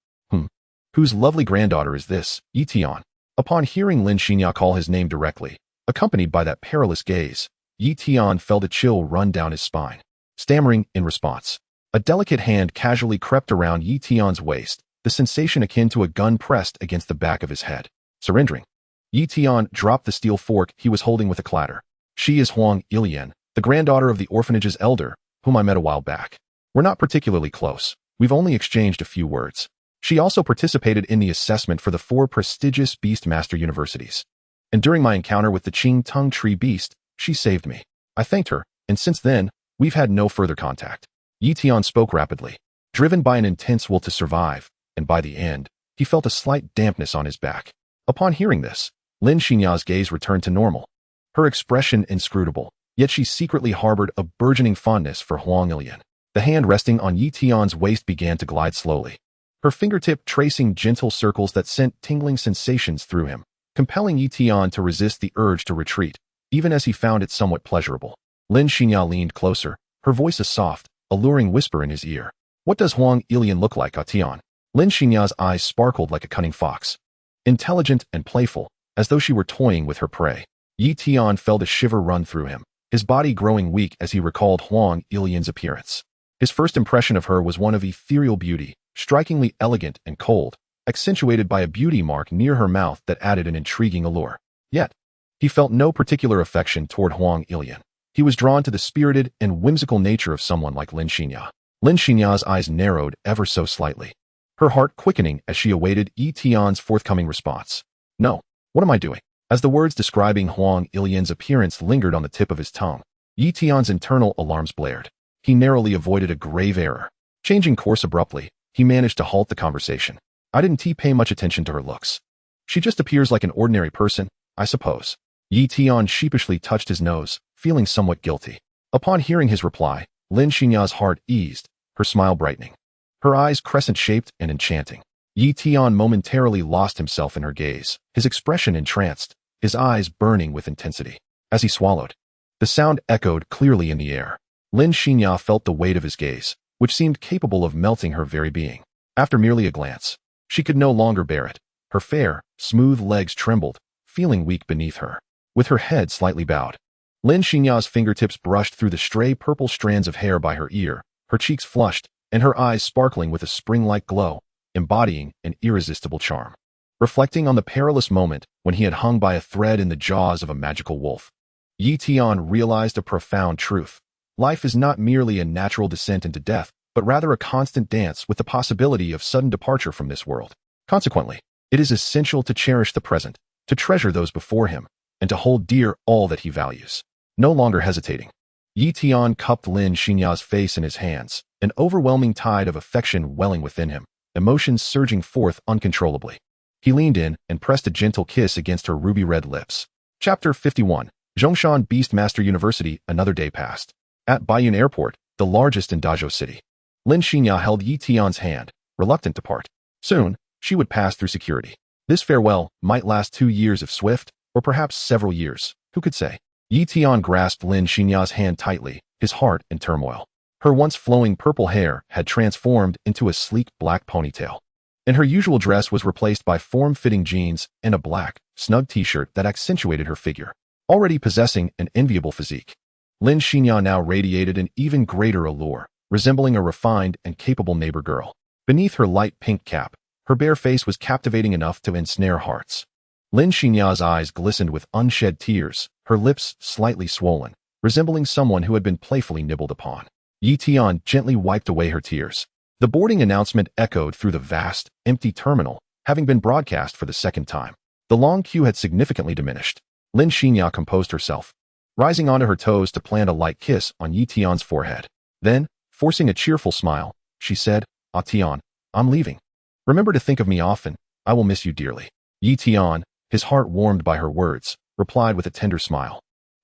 Whose lovely granddaughter is this, Yi Tian? Upon hearing Lin Xinya call his name directly, accompanied by that perilous gaze, Yi Tian felt a chill run down his spine. Stammering in response, a delicate hand casually crept around Yi Tian's waist, the sensation akin to a gun pressed against the back of his head. Surrendering, Yi Tian dropped the steel fork he was holding with a clatter. She is Huang Ilian, the granddaughter of the orphanage's elder, whom I met a while back. We're not particularly close. We've only exchanged a few words. She also participated in the assessment for the 4 prestigious Beastmaster universities. And during my encounter with the Qing Tongue Tree Beast, she saved me. I thanked her, and since then, we've had no further contact. Yi Tian spoke rapidly, driven by an intense will to survive, and by the end, he felt a slight dampness on his back. Upon hearing this, Lin Xinya's gaze returned to normal. Her expression inscrutable, yet she secretly harbored a burgeoning fondness for Huang Ilian. The hand resting on Yi Tian's waist began to glide slowly, her fingertip tracing gentle circles that sent tingling sensations through him, compelling Yi Tian to resist the urge to retreat, even as he found it somewhat pleasurable. Lin Xinya leaned closer, her voice a soft, alluring whisper in his ear. What does Huang Ilian look like, Tian? Lin Xinya's eyes sparkled like a cunning fox, intelligent and playful, as though she were toying with her prey. Yi Tian felt a shiver run through him, his body growing weak as he recalled Huang Ilian's appearance. His first impression of her was one of ethereal beauty, strikingly elegant and cold, accentuated by a beauty mark near her mouth that added an intriguing allure. Yet, he felt no particular affection toward Huang Ilian. He was drawn to the spirited and whimsical nature of someone like Lin Xinya. Lin Xinya's eyes narrowed ever so slightly, her heart quickening as she awaited Yi Tian's forthcoming response. No, what am I doing? As the words describing Huang Ilian's appearance lingered on the tip of his tongue, Yi Tian's internal alarms blared. He narrowly avoided a grave error. Changing course abruptly, he managed to halt the conversation. I didn't pay much attention to her looks. She just appears like an ordinary person, I suppose. Yi Tian sheepishly touched his nose, feeling somewhat guilty. Upon hearing his reply, Lin Xinya's heart eased, her smile brightening. Her eyes crescent-shaped and enchanting. Yi Tian momentarily lost himself in her gaze, his expression entranced, his eyes burning with intensity. As he swallowed, the sound echoed clearly in the air. Lin Xinya felt the weight of his gaze, which seemed capable of melting her very being. After merely a glance, she could no longer bear it. Her fair, smooth legs trembled, feeling weak beneath her. With her head slightly bowed, Lin Xinya's fingertips brushed through the stray purple strands of hair by her ear, her cheeks flushed, and her eyes sparkling with a spring-like glow, embodying an irresistible charm. Reflecting on the perilous moment when he had hung by a thread in the jaws of a magical wolf, Yi Tian realized a profound truth. Life is not merely a natural descent into death, but rather a constant dance with the possibility of sudden departure from this world. Consequently, it is essential to cherish the present, to treasure those before him, and to hold dear all that he values. No longer hesitating, Yi Tian cupped Lin Xinya's face in his hands, an overwhelming tide of affection welling within him, emotions surging forth uncontrollably. He leaned in and pressed a gentle kiss against her ruby-red lips. Chapter 51. Zhongshan Beastmaster University. Another day passed. At Baiyun Airport, the largest in Dazhou City, Lin Xinya held Yi Tian's hand, reluctant to part. Soon, she would pass through security. This farewell might last 2 years if swift, or perhaps several years. Who could say? Yi Tian grasped Lin Xinya's hand tightly, his heart in turmoil. Her once flowing purple hair had transformed into a sleek black ponytail, and her usual dress was replaced by form-fitting jeans and a black, snug t-shirt that accentuated her figure. Already possessing an enviable physique, Lin Xinya now radiated an even greater allure, resembling a refined and capable neighbor girl. Beneath her light pink cap, her bare face was captivating enough to ensnare hearts. Lin Xinya's eyes glistened with unshed tears, her lips slightly swollen, resembling someone who had been playfully nibbled upon. Yi Tian gently wiped away her tears. The boarding announcement echoed through the vast, empty terminal, having been broadcast for the second time. The long queue had significantly diminished. Lin Xinya composed herself, rising onto her toes to plant a light kiss on Yi Tian's forehead. Then, forcing a cheerful smile, she said, "Ah Tian, I'm leaving. Remember to think of me often, I will miss you dearly." Yi Tian, his heart warmed by her words, replied with a tender smile.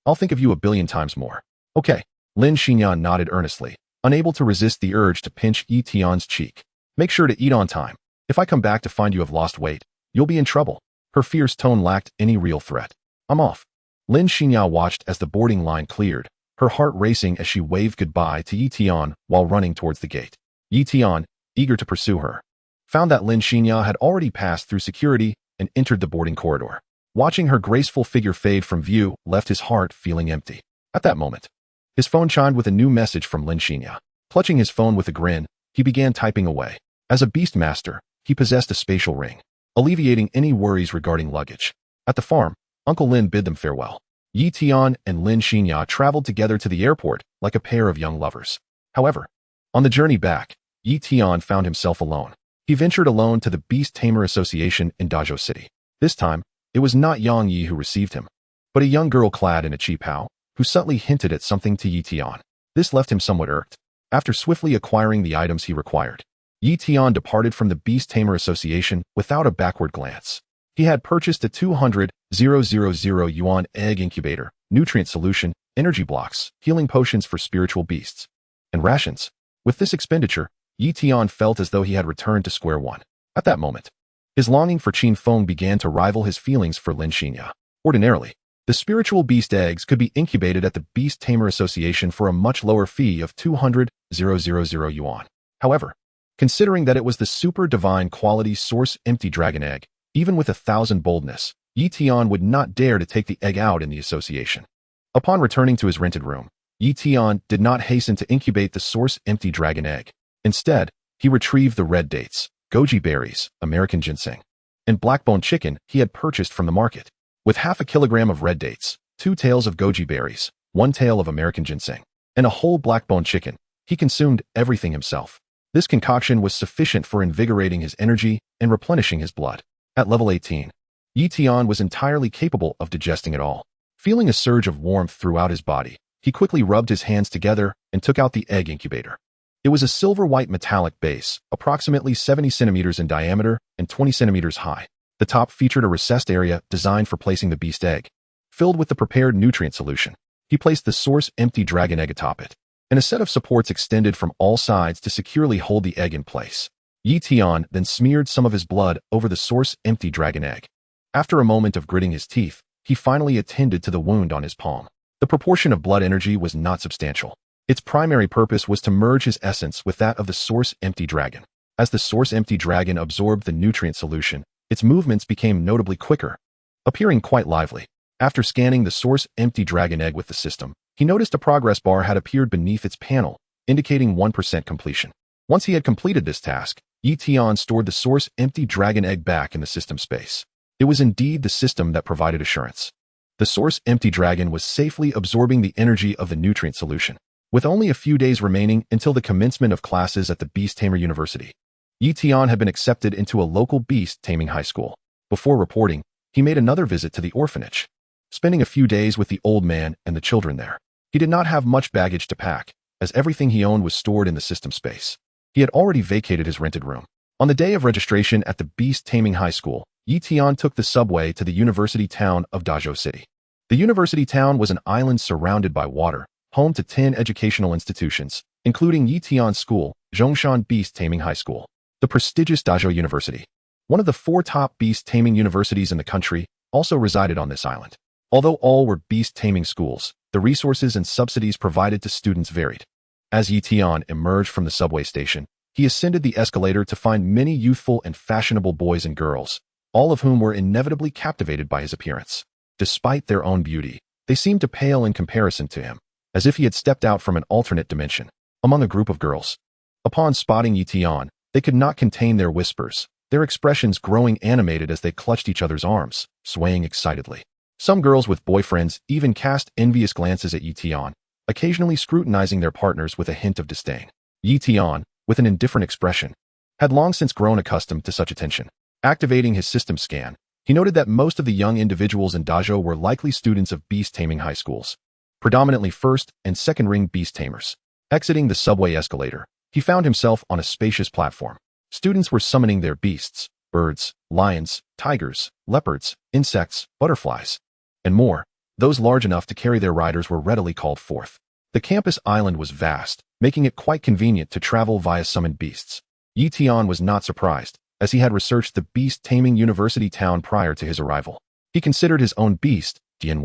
"I'll think of you 1,000,000,000 times more." "Okay." Lin Xinyan nodded earnestly, unable to resist the urge to pinch Yi Tian's cheek. "Make sure to eat on time. If I come back to find you have lost weight, you'll be in trouble." Her fierce tone lacked any real threat. "I'm off." Lin Xinya watched as the boarding line cleared, her heart racing as she waved goodbye to Yi Tian while running towards the gate. Yi Tian, eager to pursue her, found that Lin Xinya had already passed through security and entered the boarding corridor. Watching her graceful figure fade from view left his heart feeling empty. At that moment, his phone chimed with a new message from Lin Xinya. Clutching his phone with a grin, he began typing away. As a beast master, he possessed a spatial ring, alleviating any worries regarding luggage. At the farm, Uncle Lin bid them farewell. Yi Tian and Lin Xinya traveled together to the airport like a pair of young lovers. However, on the journey back, Yi Tian found himself alone. He ventured alone to the Beast Tamer Association in Dazzle City. This time, it was not Yang Yi who received him, but a young girl clad in a cheap hao, who subtly hinted at something to Yi Tian. This left him somewhat irked. After swiftly acquiring the items he required, Yi Tian departed from the Beast Tamer Association without a backward glance. He had purchased a 200,000 yuan egg incubator, nutrient solution, energy blocks, healing potions for spiritual beasts, and rations. With this expenditure, Yi Tian felt as though he had returned to square one. At that moment, his longing for Qin Feng began to rival his feelings for Lin Xinya. Ordinarily, the spiritual beast eggs could be incubated at the Beast Tamer Association for a much lower fee of 200,000 yuan. However, considering that it was the super divine quality source empty dragon egg, even with 1,000 boldness, Yi Tian would not dare to take the egg out in the association. Upon returning to his rented room, Yi Tian did not hasten to incubate the source empty dragon egg. Instead, he retrieved the red dates, goji berries, American ginseng, and blackbone chicken he had purchased from the market. With half a kilogram of red dates, 2 tails of goji berries, 1 tail of American ginseng, and a whole blackbone chicken, he consumed everything himself. This concoction was sufficient for invigorating his energy and replenishing his blood. At level 18, Yi Tian was entirely capable of digesting it all. Feeling a surge of warmth throughout his body, he quickly rubbed his hands together and took out the egg incubator. It was a silver-white metallic base, approximately 70 centimeters in diameter and 20 centimeters high. The top featured a recessed area designed for placing the beast egg. Filled with the prepared nutrient solution, he placed the source empty dragon egg atop it, and a set of supports extended from all sides to securely hold the egg in place. Yi Tian then smeared some of his blood over the source empty dragon egg. After a moment of gritting his teeth, he finally attended to the wound on his palm. The proportion of blood energy was not substantial. Its primary purpose was to merge his essence with that of the source empty dragon. As the source empty dragon absorbed the nutrient solution, its movements became notably quicker, appearing quite lively. After scanning the source empty dragon egg with the system, he noticed a progress bar had appeared beneath its panel, indicating 1% completion. Once he had completed this task, Yi Tian stored the source empty dragon egg back in the system space. It was indeed the system that provided assurance. The source empty dragon was safely absorbing the energy of the nutrient solution. With only a few days remaining until the commencement of classes at the Beast Tamer University, Yi Tian had been accepted into a local beast taming high school. Before reporting, he made another visit to the orphanage, spending a few days with the old man and the children there. He did not have much baggage to pack, as everything he owned was stored in the system space. He had already vacated his rented room. On the day of registration at the Beast Taming High School, Yi Tian took the subway to the university town of Dazzle City. The university town was an island surrounded by water, home to 10 educational institutions, including Yi Tian's school, Zhongshan Beast Taming High School. The prestigious Dazzle University, one of the 4 top beast taming universities in the country, also resided on this island. Although all were beast taming schools, the resources and subsidies provided to students varied. As Tian emerged from the subway station, he ascended the escalator to find many youthful and fashionable boys and girls, all of whom were inevitably captivated by his appearance. Despite their own beauty, they seemed to pale in comparison to him, as if he had stepped out from an alternate dimension. Among a group of girls, upon spotting Tian, they could not contain their whispers, their expressions growing animated as they clutched each other's arms, swaying excitedly. Some girls with boyfriends even cast envious glances at Tian, occasionally scrutinizing their partners with a hint of disdain. Tian, with an indifferent expression, had long since grown accustomed to such attention. Activating his system scan, he noted that most of the young individuals in Dajo were likely students of beast taming high schools, predominantly first and second ring beast tamers. Exiting the subway escalator, he found himself on a spacious platform. Students were summoning their beasts, birds, lions, tigers, leopards, insects, butterflies, and more. Those large enough to carry their riders were readily called forth. The campus island was vast, making it quite convenient to travel via summoned beasts. Tian was not surprised, as he had researched the Beast Taming University town prior to his arrival. He considered his own beast, Tian,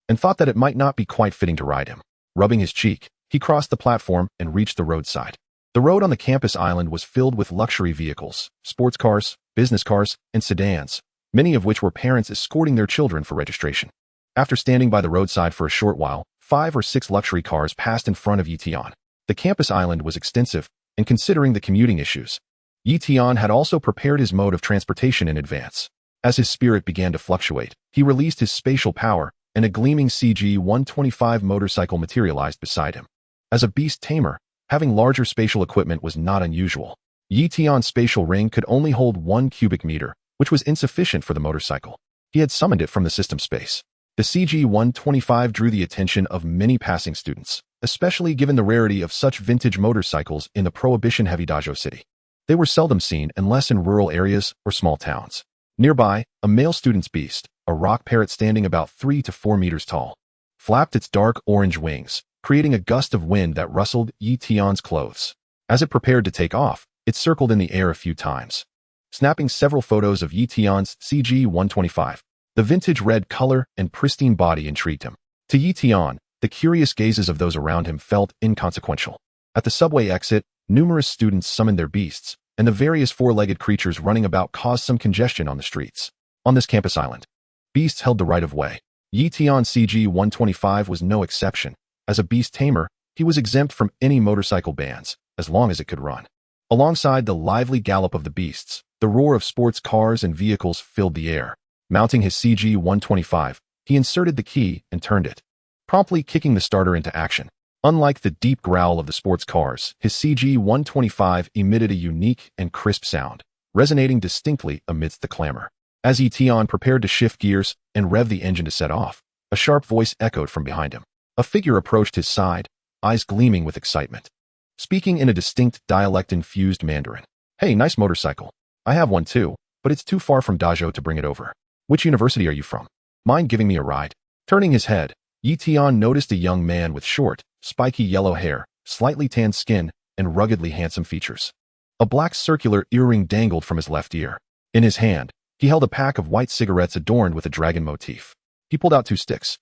and thought that it might not be quite fitting to ride him. Rubbing his cheek, he crossed the platform and reached the roadside. The road on the campus island was filled with luxury vehicles, sports cars, business cars, and sedans, many of which were parents escorting their children for registration. After standing by the roadside for a short while, 5 or 6 luxury cars passed in front of Tian. The campus island was extensive, and considering the commuting issues, Tian had also prepared his mode of transportation in advance. As his spirit began to fluctuate, he released his spatial power, and a gleaming CG-125 motorcycle materialized beside him. As a beast tamer, having larger spatial equipment was not unusual. Tian's spatial ring could only hold 1 cubic meter, which was insufficient for the motorcycle. He had summoned it from the system space. The CG-125 drew the attention of many passing students, especially given the rarity of such vintage motorcycles in the prohibition-heavy Dajo city. They were seldom seen unless in rural areas or small towns. Nearby, a male student's beast, a rock parrot standing about 3 to 4 meters tall, flapped its dark orange wings, creating a gust of wind that rustled Tian's clothes. As it prepared to take off, it circled in the air a few times, snapping several photos of Tian's CG-125. The vintage red color and pristine body intrigued him. To Tian, the curious gazes of those around him felt inconsequential. At the subway exit, numerous students summoned their beasts, and the various four-legged creatures running about caused some congestion on the streets. On this campus island, beasts held the right of way. Tian's CG-125 was no exception. As a beast tamer, he was exempt from any motorcycle bans, as long as it could run. Alongside the lively gallop of the beasts, the roar of sports cars and vehicles filled the air. Mounting his CG-125, he inserted the key and turned it, promptly kicking the starter into action. Unlike the deep growl of the sports cars, his CG-125 emitted a unique and crisp sound, resonating distinctly amidst the clamor. As Tian prepared to shift gears and rev the engine to set off, a sharp voice echoed from behind him. A figure approached his side, eyes gleaming with excitement, speaking in a distinct dialect-infused Mandarin. "Hey, nice motorcycle. I have one too, but it's too far from Dajo to bring it over. Which university are you from? Mind giving me a ride?" Turning his head, Tian noticed a young man with short, spiky yellow hair, slightly tanned skin, and ruggedly handsome features. A black circular earring dangled from his left ear. In his hand, he held a pack of white cigarettes adorned with a dragon motif. He pulled out 2 sticks,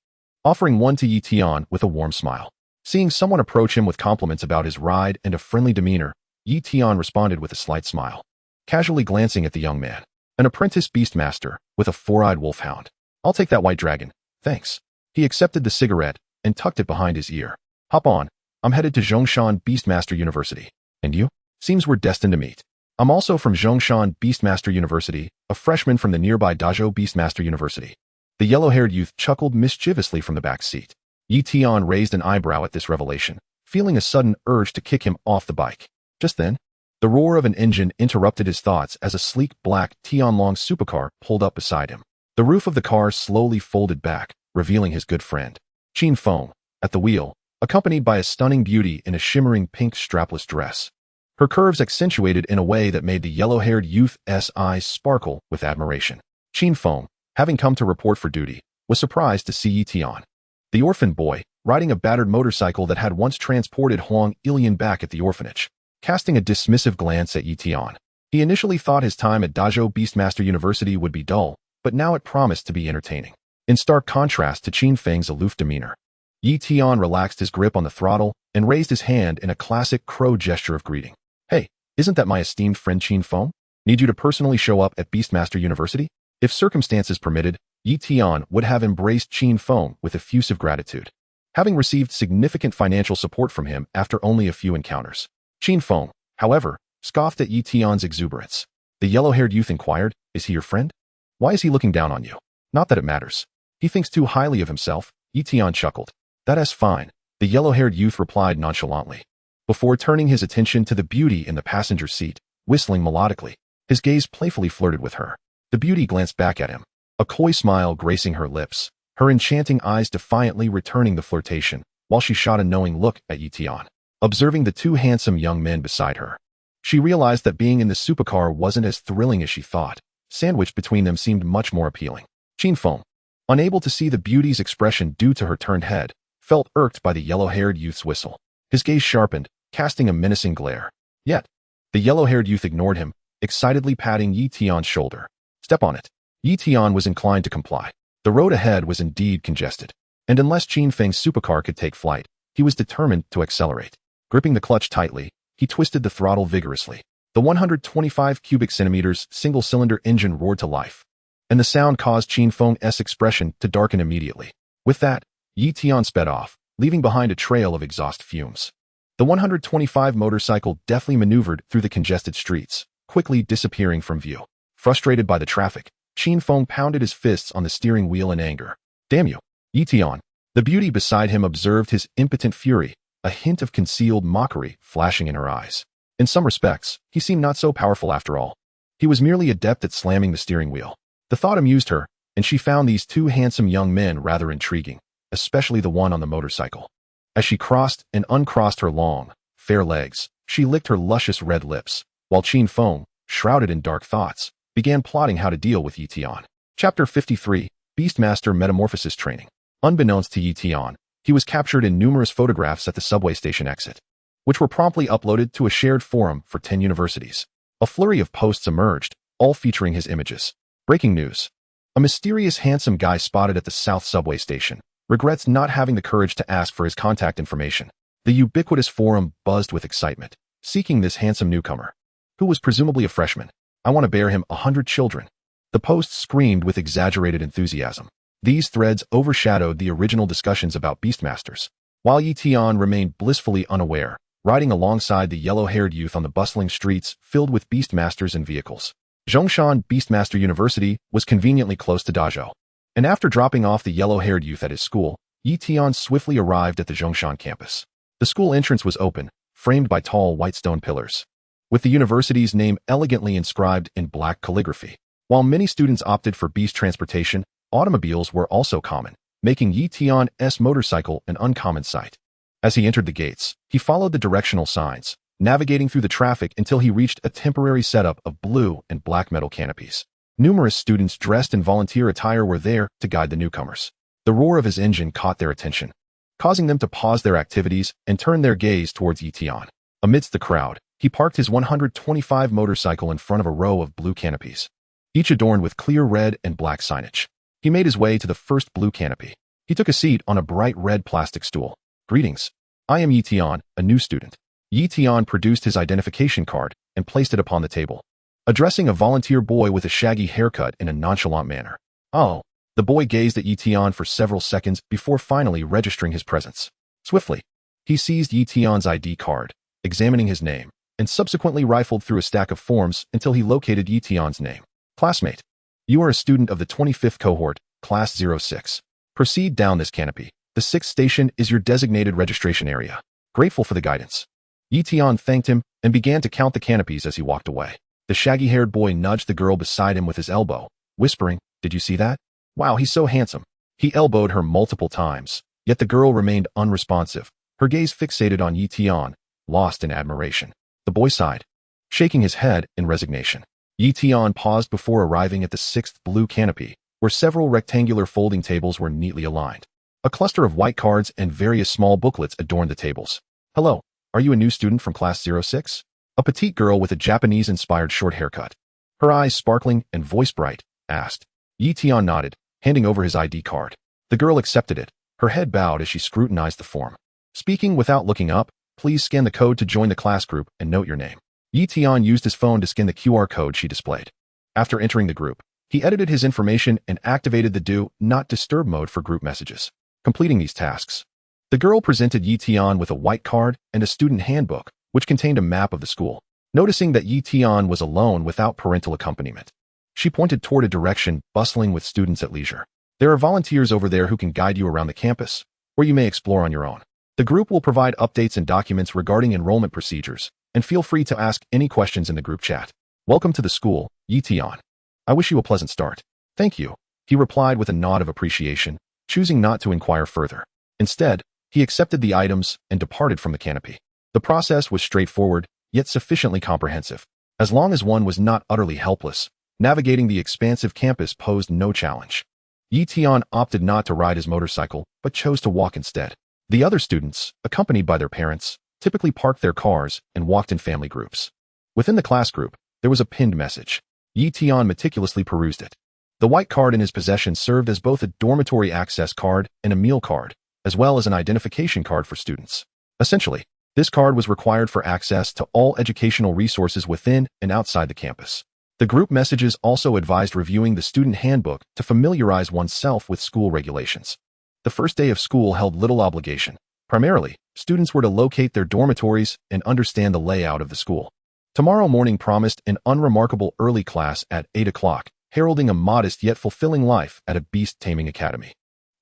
offering one to Tian with a warm smile. Seeing someone approach him with compliments about his ride and a friendly demeanor, Tian responded with a slight smile, casually glancing at the young man. An apprentice beastmaster with a 4-eyed wolfhound. "I'll take that white dragon, thanks." He accepted the cigarette and tucked it behind his ear. "Hop on. I'm headed to Zhongshan Beastmaster University. And you? Seems we're destined to meet." "I'm also from Zhongshan Beastmaster University, a freshman from the nearby Dajo Beastmaster University." The yellow-haired youth chuckled mischievously from the back seat. Tian raised an eyebrow at this revelation, feeling a sudden urge to kick him off the bike. Just then, the roar of an engine interrupted his thoughts as a sleek black Tianlong supercar pulled up beside him. The roof of the car slowly folded back, revealing his good friend, Qin Feng, at the wheel, accompanied by a stunning beauty in a shimmering pink strapless dress. Her curves accentuated in a way that made the yellow-haired youth's eyes sparkle with admiration. Qin Feng, having come to report for duty, was surprised to see Tian, the orphan boy, riding a battered motorcycle that had once transported Huang Ilian back at the orphanage. Casting a dismissive glance at Tian, he initially thought his time at Dajo Beastmaster University would be dull, but now it promised to be entertaining. in stark contrast to Qin Feng's aloof demeanor. Yi Tian relaxed his grip on the throttle and raised his hand in a classic crow gesture of greeting. Hey, isn't that my esteemed friend Qin Feng? Need you to personally show up at Beastmaster University? If circumstances permitted, Yi Tian would have embraced Qin Feng with effusive gratitude, having received significant financial support from him after only a few encounters. Qin Feng, however, scoffed at Yi Tian's exuberance. The yellow-haired youth inquired, is he your friend? Why is he looking down on you? Not that it matters. He thinks too highly of himself, Yi Tian chuckled. That's fine, the yellow-haired youth replied nonchalantly, before turning his attention to the beauty in the passenger seat, whistling melodically. His gaze playfully flirted with her. The beauty glanced back at him, a coy smile gracing her lips, her enchanting eyes defiantly returning the flirtation, while she shot a knowing look at Yi Tian. Observing the two handsome young men beside her, she realized that being in the supercar wasn't as thrilling as she thought. Sandwiched between them seemed much more appealing. Qin Feng, unable to see the beauty's expression due to her turned head, felt irked by the yellow-haired youth's whistle. His gaze sharpened, casting a menacing glare. Yet, the yellow-haired youth ignored him, excitedly patting Yi Tian's shoulder. Step on it. Yi Tian was inclined to comply. The road ahead was indeed congested, and unless Qin Feng's supercar could take flight, he was determined to accelerate. Gripping the clutch tightly, he twisted the throttle vigorously. The 125 cubic centimeters single-cylinder engine roared to life, and the sound caused Qin Feng's expression to darken immediately. With that, Yi Tian sped off, leaving behind a trail of exhaust fumes. The 125 motorcycle deftly maneuvered through the congested streets, quickly disappearing from view. Frustrated by the traffic, Qin Feng pounded his fists on the steering wheel in anger. Damn you, Yi Tian. The beauty beside him observed his impotent fury, a hint of concealed mockery flashing in her eyes. In some respects, he seemed not so powerful after all. He was merely adept at slamming the steering wheel. The thought amused her, and she found these two handsome young men rather intriguing, especially the one on the motorcycle. As she crossed and uncrossed her long, fair legs, she licked her luscious red lips, while Qin Feng, shrouded in dark thoughts, began plotting how to deal with Yi Tian. Chapter 53, Beastmaster Metamorphosis Training. Unbeknownst to Yi Tian, he was captured in numerous photographs at the subway station exit, which were promptly uploaded to a shared forum for 10 universities. A flurry of posts emerged, all featuring his images. Breaking news. A mysterious handsome guy spotted at the South subway station regrets not having the courage to ask for his contact information. The ubiquitous forum buzzed with excitement, seeking this handsome newcomer, who was presumably a freshman. I want to bear him 100 children. The posts screamed with exaggerated enthusiasm. These threads overshadowed the original discussions about Beastmasters, while Yi Tian remained blissfully unaware, riding alongside the yellow-haired youth on the bustling streets filled with Beastmasters and vehicles. Zhongshan Beastmaster University was conveniently close to Dazhou, and after dropping off the yellow-haired youth at his school, Yi Tian swiftly arrived at the Zhongshan campus. The school entrance was open, framed by tall white stone pillars, with the university's name elegantly inscribed in black calligraphy. While many students opted for beast transportation, automobiles were also common, making Yi Tian's motorcycle an uncommon sight. As he entered the gates, he followed the directional signs, navigating through the traffic until he reached a temporary setup of blue and black metal canopies. Numerous students dressed in volunteer attire were there to guide the newcomers. The roar of his engine caught their attention, causing them to pause their activities and turn their gaze towards Yi Tian. Amidst the crowd, he parked his 125 motorcycle in front of a row of blue canopies, each adorned with clear red and black signage. He made his way to the first blue canopy. He took a seat on a bright red plastic stool. Greetings. I am Yi Tian, a new student. Yi Tian produced his identification card and placed it upon the table, addressing a volunteer boy with a shaggy haircut in a nonchalant manner. Oh. The boy gazed at Yi Tian for several seconds before finally registering his presence. Swiftly, he seized Yi Tian's ID card, examining his name, and subsequently rifled through a stack of forms until he located Yi Tian's name. Classmate, you are a student of the 25th cohort, Class 06. Proceed down this canopy. The 6th station is your designated registration area. Grateful for the guidance. Yi Tian thanked him and began to count the canopies as he walked away. The shaggy-haired boy nudged the girl beside him with his elbow, whispering, "Did you see that? Wow, he's so handsome." He elbowed her multiple times, yet the girl remained unresponsive, her gaze fixated on Yi Tian, lost in admiration. The boy sighed, shaking his head in resignation. Yi Tian paused before arriving at the 6th blue canopy, where several rectangular folding tables were neatly aligned. A cluster of white cards and various small booklets adorned the tables. "Hello, are you a new student from Class 06? A petite girl with a Japanese-inspired short haircut, her eyes sparkling and voice bright, asked. Yi Tian nodded, handing over his ID card. The girl accepted it, her head bowed as she scrutinized the form. Speaking without looking up, "Please scan the code to join the class group and note your name." Tian used his phone to scan the QR code she displayed. After entering the group, he edited his information and activated the Do Not Disturb mode for group messages. Completing these tasks, the girl presented Tian with a white card and a student handbook, which contained a map of the school. Noticing that Tian was alone without parental accompaniment, she pointed toward a direction bustling with students at leisure. "There are volunteers over there who can guide you around the campus, where you may explore on your own. The group will provide updates and documents regarding enrollment procedures, and feel free to ask any questions in the group chat. Welcome to the school, Tian. I wish you a pleasant start." "Thank you," he replied with a nod of appreciation, choosing not to inquire further. Instead, he accepted the items and departed from the canopy. The process was straightforward, yet sufficiently comprehensive. As long as one was not utterly helpless, navigating the expansive campus posed no challenge. Tian opted not to ride his motorcycle, but chose to walk instead. The other students, accompanied by their parents, typically parked their cars and walked in family groups. Within the class group, there was a pinned message. Tian meticulously perused it. The white card in his possession served as both a dormitory access card and a meal card, as well as an identification card for students. Essentially, this card was required for access to all educational resources within and outside the campus. The group messages also advised reviewing the student handbook to familiarize oneself with school regulations. The first day of school held little obligation. Primarily, students were to locate their dormitories and understand the layout of the school. Tomorrow morning promised an unremarkable early class at 8 o'clock, heralding a modest yet fulfilling life at a Beast Taming Academy.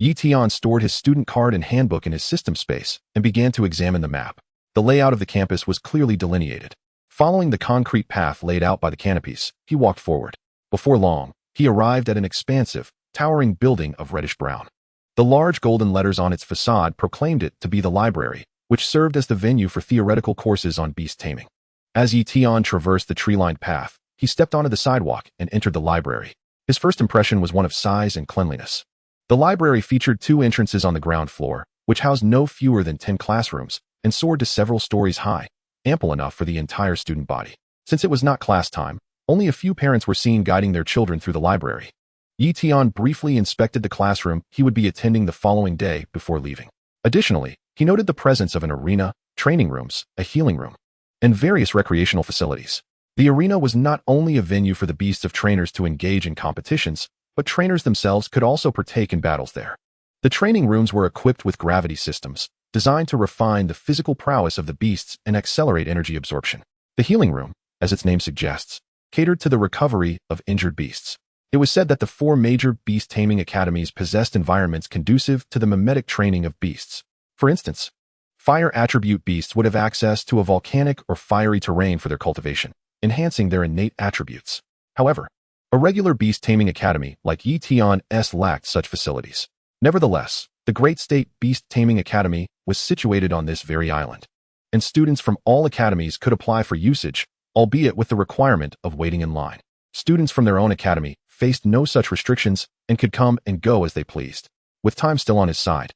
Tian stored his student card and handbook in his system space and began to examine the map. The layout of the campus was clearly delineated. Following the concrete path laid out by the canopies, he walked forward. Before long, he arrived at an expansive, towering building of reddish-brown. The large golden letters on its facade proclaimed it to be the library, which served as the venue for theoretical courses on beast taming. As Tian traversed the tree-lined path, he stepped onto the sidewalk and entered the library. His first impression was one of size and cleanliness. The library featured 2 entrances on the ground floor, which housed no fewer than 10 classrooms, and soared to several stories high, ample enough for the entire student body. Since it was not class time, only a few parents were seen guiding their children through the library. Tian briefly inspected the classroom he would be attending the following day before leaving. Additionally, he noted the presence of an arena, training rooms, a healing room, and various recreational facilities. The arena was not only a venue for the beasts of trainers to engage in competitions, but trainers themselves could also partake in battles there. The training rooms were equipped with gravity systems, designed to refine the physical prowess of the beasts and accelerate energy absorption. The healing room, as its name suggests, catered to the recovery of injured beasts. It was said that the 4 major beast taming academies possessed environments conducive to the mimetic training of beasts. For instance, fire attribute beasts would have access to a volcanic or fiery terrain for their cultivation, enhancing their innate attributes. However, a regular beast taming academy like Tian's lacked such facilities. Nevertheless, the Great State Beast Taming Academy was situated on this very island, and students from all academies could apply for usage, albeit with the requirement of waiting in line. Students from their own academy faced no such restrictions and could come and go as they pleased. With time still on his side,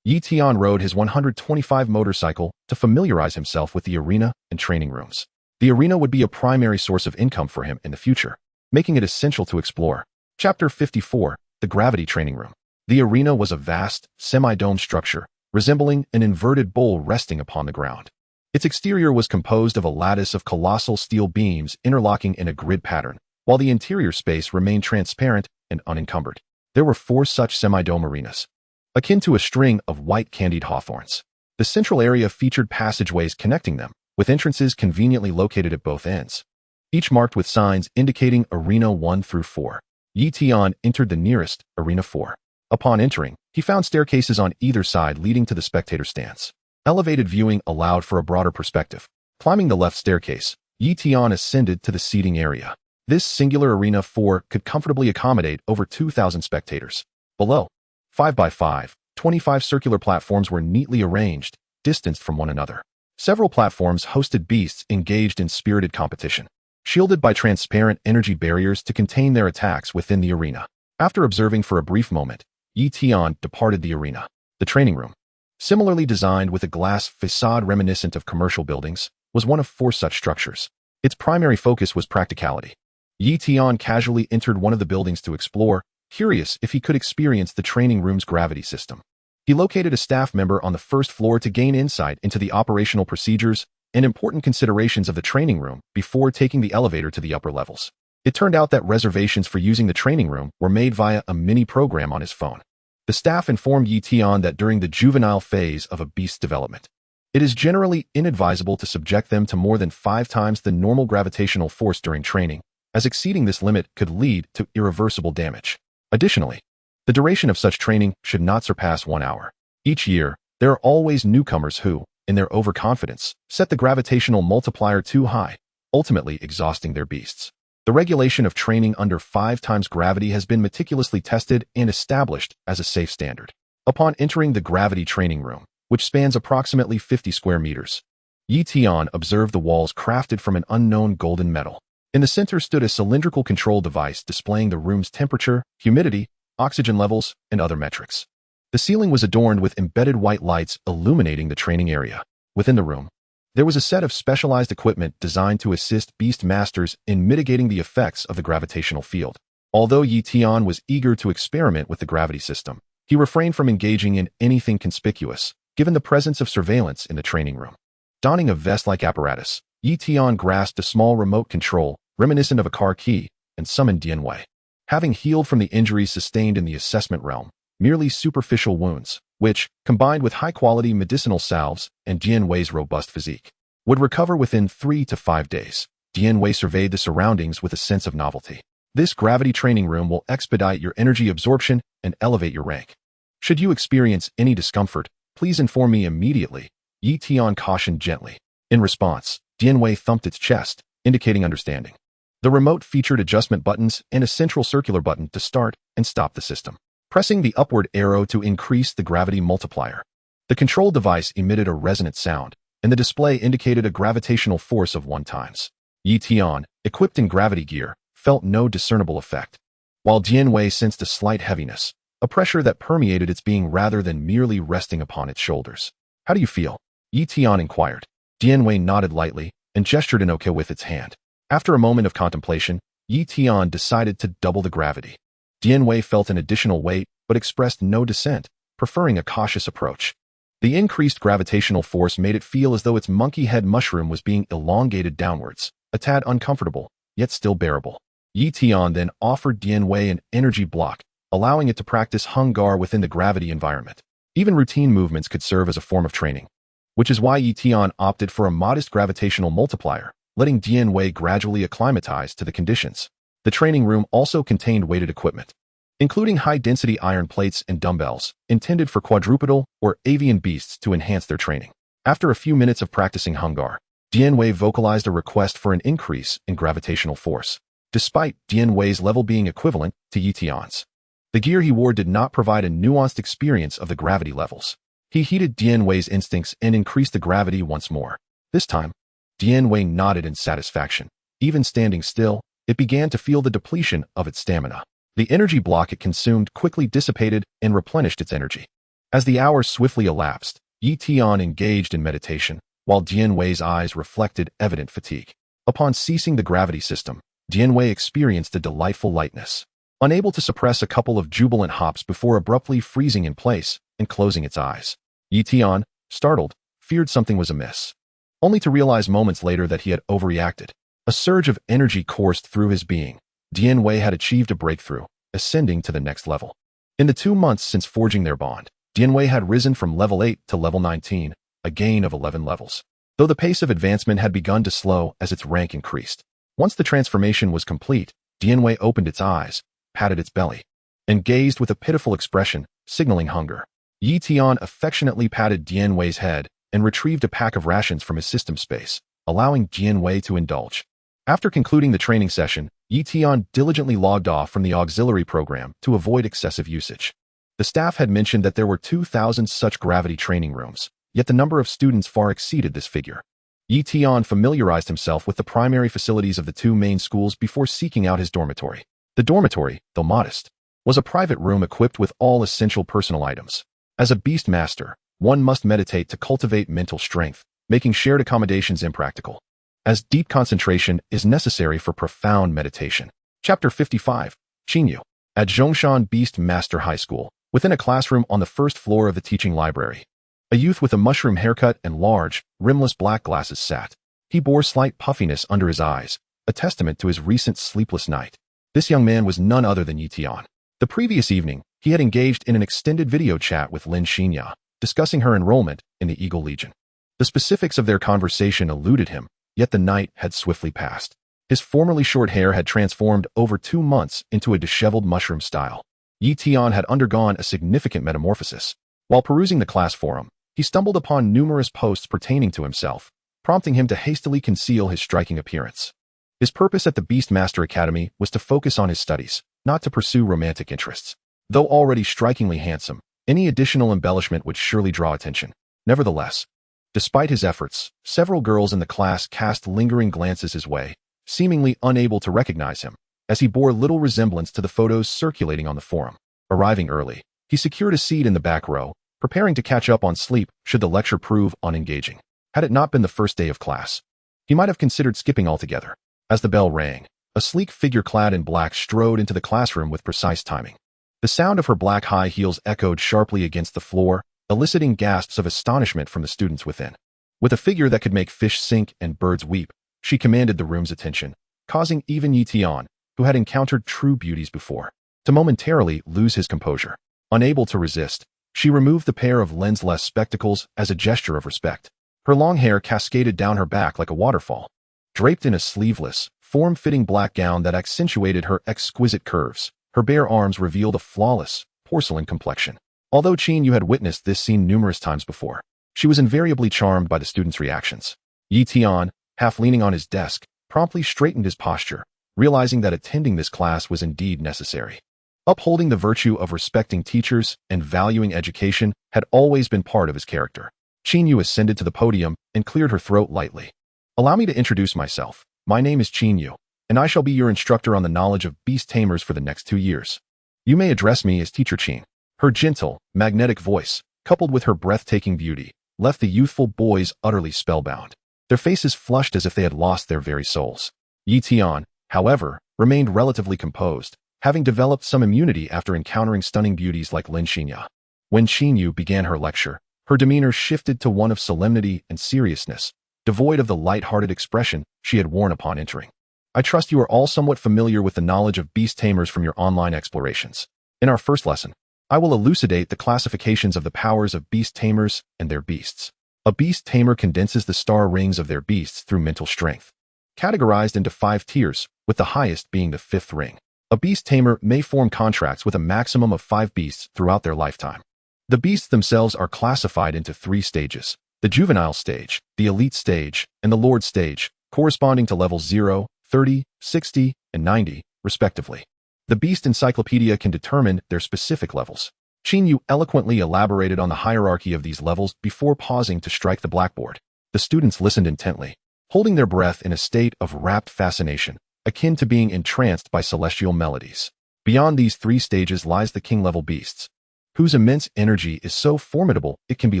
Tian rode his 125 motorcycle to familiarize himself with the arena and training rooms. The arena would be a primary source of income for him in the future, making it essential to explore. Chapter 54, The Gravity Training Room. The arena was a vast, semi-dome structure, resembling an inverted bowl resting upon the ground. Its exterior was composed of a lattice of colossal steel beams interlocking in a grid pattern, while the interior space remained transparent and unencumbered. There were 4 such semi-dome arenas, akin to a string of white candied hawthorns. The central area featured passageways connecting them, with entrances conveniently located at both ends, each marked with signs indicating Arena 1 through 4. Tian entered the nearest, Arena 4. Upon entering, he found staircases on either side leading to the spectator stands. Elevated viewing allowed for a broader perspective. Climbing the left staircase, Tian ascended to the seating area. This singular Arena 4 could comfortably accommodate over 2,000 spectators. Below, 5x5, 25 circular platforms were neatly arranged, distanced from one another. Several platforms hosted beasts engaged in spirited competition, shielded by transparent energy barriers to contain their attacks within the arena. After observing for a brief moment, Tian departed the arena. The training room, similarly designed with a glass facade reminiscent of commercial buildings, was one of 4 such structures. Its primary focus was practicality. Tian casually entered one of the buildings to explore, curious if he could experience the training room's gravity system. He located a staff member on the first floor to gain insight into the operational procedures and important considerations of the training room before taking the elevator to the upper levels. It turned out that reservations for using the training room were made via a mini program on his phone. The staff informed Tian that during the juvenile phase of a beast's development, it is generally inadvisable to subject them to more than 5 times the normal gravitational force during training, as exceeding this limit could lead to irreversible damage. Additionally, the duration of such training should not surpass 1 hour. Each year, there are always newcomers who, in their overconfidence, set the gravitational multiplier too high, ultimately exhausting their beasts. The regulation of training under 5 times gravity has been meticulously tested and established as a safe standard. Upon entering the gravity training room, which spans approximately 50 square meters, Tian observed the walls crafted from an unknown golden metal. In the center stood a cylindrical control device displaying the room's temperature, humidity, oxygen levels, and other metrics. The ceiling was adorned with embedded white lights illuminating the training area. Within the room, there was a set of specialized equipment designed to assist beast masters in mitigating the effects of the gravitational field. Although Tian was eager to experiment with the gravity system, he refrained from engaging in anything conspicuous, given the presence of surveillance in the training room. Donning a vest-like apparatus, Tian grasped a small remote control, reminiscent of a car key, and summoned Dianwei. Having healed from the injuries sustained in the assessment realm, merely superficial wounds, which, combined with high-quality medicinal salves and Dianwei's robust physique, would recover within 3 to 5 days, Dianwei surveyed the surroundings with a sense of novelty. This gravity training room will expedite your energy absorption and elevate your rank. Should you experience any discomfort, please inform me immediately, Tian cautioned gently. In response, Dianwei thumped its chest, indicating understanding. The remote featured adjustment buttons and a central circular button to start and stop the system. Pressing the upward arrow to increase the gravity multiplier, the control device emitted a resonant sound, and the display indicated a gravitational force of 1 times. Tian, equipped in gravity gear, felt no discernible effect, while Dianwei sensed a slight heaviness, a pressure that permeated its being rather than merely resting upon its shoulders. How do you feel? Tian inquired. Dianwei nodded lightly and gestured an okay with its hand. After a moment of contemplation, Tian decided to double the gravity. Dianwei felt an additional weight, but expressed no dissent, preferring a cautious approach. The increased gravitational force made it feel as though its monkey head mushroom was being elongated downwards, a tad uncomfortable, yet still bearable. Tian then offered Dianwei an energy block, allowing it to practice Hungar within the gravity environment. Even routine movements could serve as a form of training, which is why Tian opted for a modest gravitational multiplier, letting Dianwei gradually acclimatize to the conditions. The training room also contained weighted equipment, including high-density iron plates and dumbbells, intended for quadrupedal or avian beasts to enhance their training. After a few minutes of practicing Hungar, Dianwei vocalized a request for an increase in gravitational force, despite Dianwei's level being equivalent to Tian's. The gear he wore did not provide a nuanced experience of the gravity levels. He heeded Dianwei's instincts and increased the gravity once more. This time, Dianwei nodded in satisfaction. Even standing still, it began to feel the depletion of its stamina. The energy block it consumed quickly dissipated and replenished its energy. As the hours swiftly elapsed, Tian engaged in meditation, while Dianwei's eyes reflected evident fatigue. Upon ceasing the gravity system, Dianwei experienced a delightful lightness, unable to suppress a couple of jubilant hops before abruptly freezing in place and closing its eyes. Tian, startled, feared something was amiss, only to realize moments later that he had overreacted. A surge of energy coursed through his being. Dianwei had achieved a breakthrough, ascending to the next level. In the 2 months since forging their bond, Dianwei had risen from level 8 to level 19, a gain of 11 levels. Though the pace of advancement had begun to slow as its rank increased. Once the transformation was complete, Dianwei opened its eyes, patted its belly, and gazed with a pitiful expression, signaling hunger. Tian affectionately patted Dianwei's head and retrieved a pack of rations from his system space, allowing Dianwei to indulge. After concluding the training session, Tian diligently logged off from the auxiliary program to avoid excessive usage. The staff had mentioned that there were 2,000 such gravity training rooms, yet the number of students far exceeded this figure. Tian familiarized himself with the primary facilities of the 2 main schools before seeking out his dormitory. The dormitory, though modest, was a private room equipped with all essential personal items. As a beast master, one must meditate to cultivate mental strength, making shared accommodations impractical, as deep concentration is necessary for profound meditation. Chapter 55, Xinyu. at Zhongshan Beast Master High School, within a classroom on the first floor of the teaching library. A youth with a mushroom haircut and large, rimless black glasses sat. He bore slight puffiness under his eyes, a testament to his recent sleepless night. This young man was none other than Tian. The previous evening, he had engaged in an extended video chat with Lin Xinya, discussing her enrollment in the Eagle Legion. The specifics of their conversation eluded him, yet the night had swiftly passed. His formerly short hair had transformed over 2 months into a disheveled mushroom style. Tian had undergone a significant metamorphosis. While perusing the class forum, he stumbled upon numerous posts pertaining to himself, prompting him to hastily conceal his striking appearance. His purpose at the Beastmaster Academy was to focus on his studies, not to pursue romantic interests. Though already strikingly handsome, any additional embellishment would surely draw attention. Nevertheless, despite his efforts, several girls in the class cast lingering glances his way, seemingly unable to recognize him, as he bore little resemblance to the photos circulating on the forum. Arriving early, he secured a seat in the back row, preparing to catch up on sleep should the lecture prove unengaging. Had it not been the first day of class, he might have considered skipping altogether. As the bell rang, a sleek figure clad in black strode into the classroom with precise timing. The sound of her black high heels echoed sharply against the floor, eliciting gasps of astonishment from the students within. With a figure that could make fish sink and birds weep, she commanded the room's attention, causing even Tian, who had encountered true beauties before, to momentarily lose his composure. Unable to resist, she removed the pair of lensless spectacles as a gesture of respect. Her long hair cascaded down her back like a waterfall. Draped in a sleeveless, form-fitting black gown that accentuated her exquisite curves, her bare arms revealed a flawless, porcelain complexion. Although Yu had witnessed this scene numerous times before, she was invariably charmed by the students' reactions. Tian, half leaning on his desk, promptly straightened his posture, realizing that attending this class was indeed necessary. Upholding the virtue of respecting teachers and valuing education had always been part of his character. Yu ascended to the podium and cleared her throat lightly. "Allow me to introduce myself. My name is Yu, and I shall be your instructor on the knowledge of Beast Tamers for the next 2 years. You may address me as Teacher Qin." Her gentle, magnetic voice, coupled with her breathtaking beauty, left the youthful boys utterly spellbound. Their faces flushed as if they had lost their very souls. Tian, however, remained relatively composed, having developed some immunity after encountering stunning beauties like Lin Xinya. When Yu began her lecture, her demeanor shifted to one of solemnity and seriousness, devoid of the light-hearted expression she had worn upon entering. "I trust you are all somewhat familiar with the knowledge of Beast Tamers from your online explorations. In our first lesson, I will elucidate the classifications of the powers of Beast Tamers and their beasts. A Beast Tamer condenses the star rings of their beasts through mental strength, categorized into 5 tiers, with the highest being the 5th ring. A Beast Tamer may form contracts with a maximum of 5 beasts throughout their lifetime. The beasts themselves are classified into 3 stages: the juvenile stage, the elite stage, and the lord stage, corresponding to levels 0, 30, 60, and 90, respectively. The Beast Encyclopedia can determine their specific levels. Yu eloquently elaborated on the hierarchy of these levels before pausing to strike the blackboard. The students listened intently, holding their breath in a state of rapt fascination, akin to being entranced by celestial melodies. Beyond these 3 stages lies the king-level beasts, whose immense energy is so formidable it can be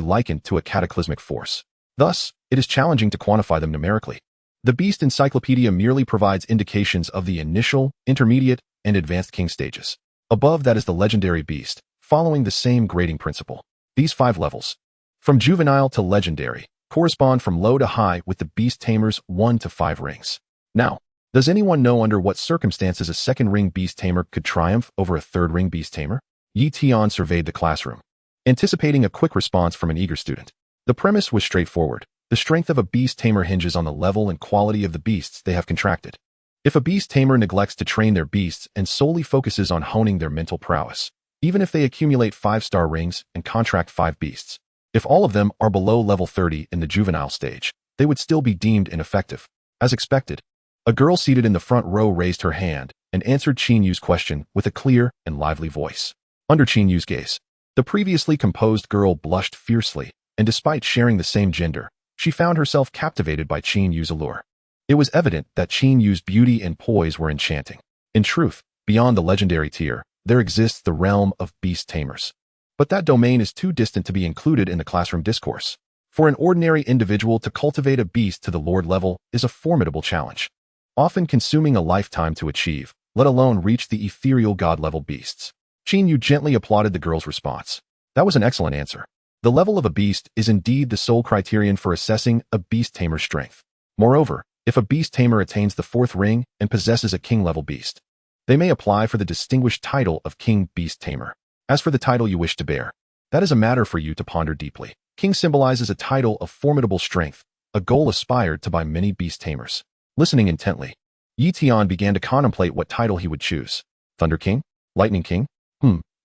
likened to a cataclysmic force. Thus, it is challenging to quantify them numerically. The Beast Encyclopedia merely provides indications of the initial, intermediate, and advanced king stages. Above that is the legendary beast, following the same grading principle. These 5 levels, from juvenile to legendary, correspond from low to high with the Beast Tamers' 1 to 5 rings. Now, does anyone know under what circumstances a 2nd ring Beast Tamer could triumph over a 3rd ring Beast Tamer? Tian surveyed the classroom, anticipating a quick response from an eager student. The premise was straightforward. The strength of a Beast Tamer hinges on the level and quality of the beasts they have contracted. If a Beast Tamer neglects to train their beasts and solely focuses on honing their mental prowess, even if they accumulate 5-star rings and contract 5 beasts, if all of them are below level 30 in the juvenile stage, they would still be deemed ineffective. As expected, a girl seated in the front row raised her hand and answered Yu's question with a clear and lively voice. Under Yu's gaze, the previously composed girl blushed fiercely, and despite sharing the same gender, she found herself captivated by Yu's allure. It was evident that Yu's beauty and poise were enchanting. In truth, beyond the legendary tier, there exists the realm of Beast Tamers. But that domain is too distant to be included in the classroom discourse. For an ordinary individual to cultivate a beast to the Lord level is a formidable challenge, often consuming a lifetime to achieve, let alone reach the ethereal god-level beasts. Qin Yu gently applauded the girl's response. That was an excellent answer. The level of a beast is indeed the sole criterion for assessing a beast tamer's strength. Moreover, if a beast tamer attains the 4th ring and possesses a king-level beast, they may apply for the distinguished title of King Beast Tamer. As for the title you wish to bear, that is a matter for you to ponder deeply. King symbolizes a title of formidable strength, a goal aspired to by many beast tamers. Listening intently, Tian began to contemplate what title he would choose. Thunder King? Lightning King?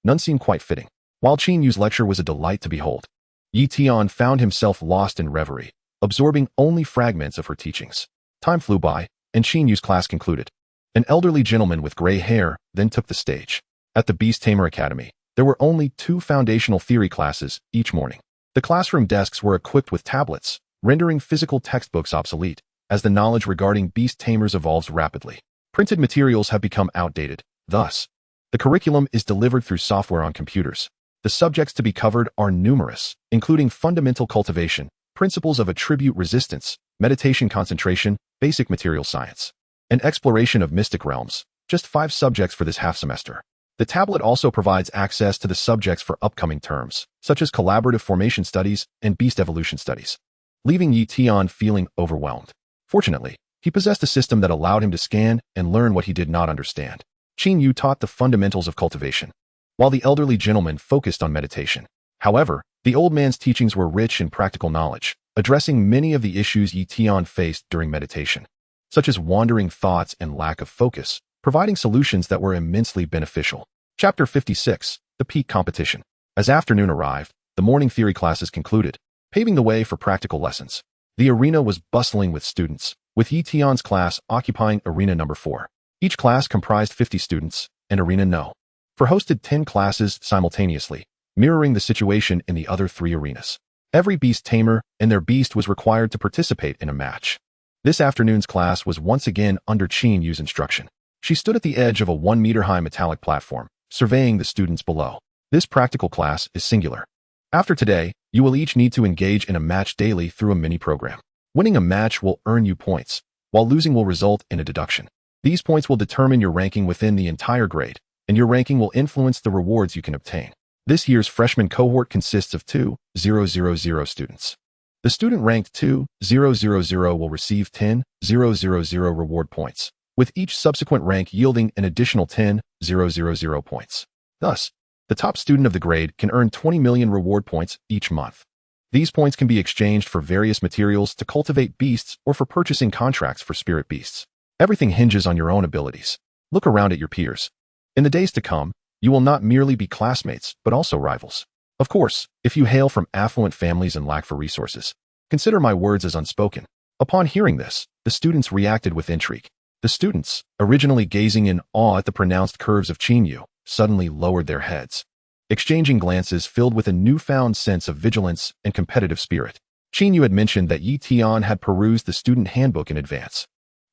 None seemed quite fitting. While Qin Yu's lecture was a delight to behold, Tian found himself lost in reverie, absorbing only fragments of her teachings. Time flew by, and Qin Yu's class concluded. An elderly gentleman with gray hair then took the stage. At the Beast Tamer Academy, there were only 2 foundational theory classes each morning. The classroom desks were equipped with tablets, rendering physical textbooks obsolete, as the knowledge regarding beast tamers evolves rapidly. Printed materials have become outdated. Thus, the curriculum is delivered through software on computers. The subjects to be covered are numerous, including fundamental cultivation, principles of attribute resistance, meditation concentration, basic material science, and exploration of mystic realms. Just 5 subjects for this half semester. The tablet also provides access to the subjects for upcoming terms, such as collaborative formation studies and beast evolution studies, leaving Tian feeling overwhelmed. Fortunately, he possessed a system that allowed him to scan and learn what he did not understand. Qin Yu taught the fundamentals of cultivation, while the elderly gentleman focused on meditation. However, the old man's teachings were rich in practical knowledge, addressing many of the issues Tian faced during meditation, such as wandering thoughts and lack of focus, providing solutions that were immensely beneficial. Chapter 56, The Peak Competition. As afternoon arrived, the morning theory classes concluded, paving the way for practical lessons. The arena was bustling with students, with Tian's class occupying arena number 4. Each class comprised 50 students, and arena No. 4 hosted 10 classes simultaneously, mirroring the situation in the other 3 arenas. Every beast tamer and their beast was required to participate in a match. This afternoon's class was once again under Qin Yu's instruction. She stood at the edge of a 1-meter-high metallic platform, surveying the students below. This practical class is singular. After today, you will each need to engage in a match daily through a mini-program. Winning a match will earn you points, while losing will result in a deduction. These points will determine your ranking within the entire grade, and your ranking will influence the rewards you can obtain. This year's freshman cohort consists of 2,000 students. The student ranked 2,000 will receive 10,000 reward points, with each subsequent rank yielding an additional 10,000 points. Thus, the top student of the grade can earn 20 million reward points each month. These points can be exchanged for various materials to cultivate beasts or for purchasing contracts for spirit beasts. Everything hinges on your own abilities. Look around at your peers. In the days to come, you will not merely be classmates, but also rivals. Of course, if you hail from affluent families and lack for resources, consider my words as unspoken. Upon hearing this, the students reacted with intrigue. The students, originally gazing in awe at the pronounced curves of Qin Yu, suddenly lowered their heads, exchanging glances filled with a newfound sense of vigilance and competitive spirit. Qin Yu had mentioned that Tian had perused the student handbook in advance,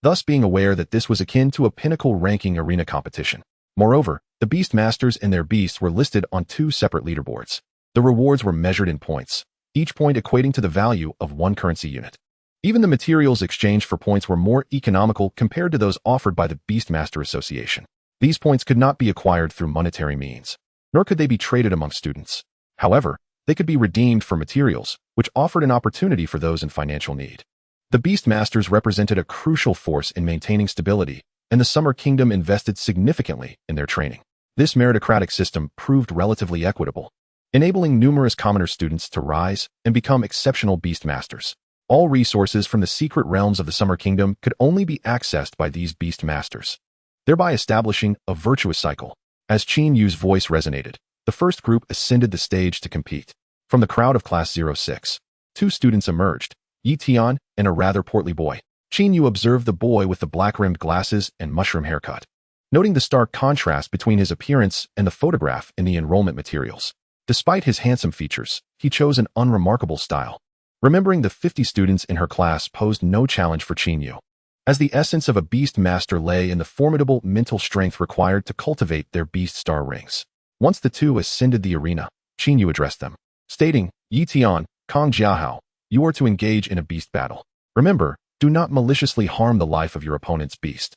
thus being aware that this was akin to a pinnacle ranking arena competition. Moreover, the beast masters and their beasts were listed on 2 separate leaderboards. The rewards were measured in points, each point equating to the value of 1 currency unit. Even the materials exchanged for points were more economical compared to those offered by the Beastmaster Association. These points could not be acquired through monetary means, nor could they be traded among students. However, they could be redeemed for materials, which offered an opportunity for those in financial need. The Beastmasters represented a crucial force in maintaining stability, and the Summer Kingdom invested significantly in their training. This meritocratic system proved relatively equitable, enabling numerous commoner students to rise and become exceptional Beastmasters. All resources from the secret realms of the Summer Kingdom could only be accessed by these Beastmasters, thereby establishing a virtuous cycle. As Qin Yu's voice resonated, the first group ascended the stage to compete. From the crowd of Class 06, 2 students emerged, Tian and a rather portly boy. Qin Yu observed the boy with the black-rimmed glasses and mushroom haircut, noting the stark contrast between his appearance and the photograph in the enrollment materials. Despite his handsome features, he chose an unremarkable style. Remembering the 50 students in her class posed no challenge for Qin Yu, as the essence of a beast master lay in the formidable mental strength required to cultivate their beast star rings. Once the 2 ascended the arena, Qin Yu addressed them, stating, Tian, Kong Jiahao, you are to engage in a beast battle. Remember, do not maliciously harm the life of your opponent's beast.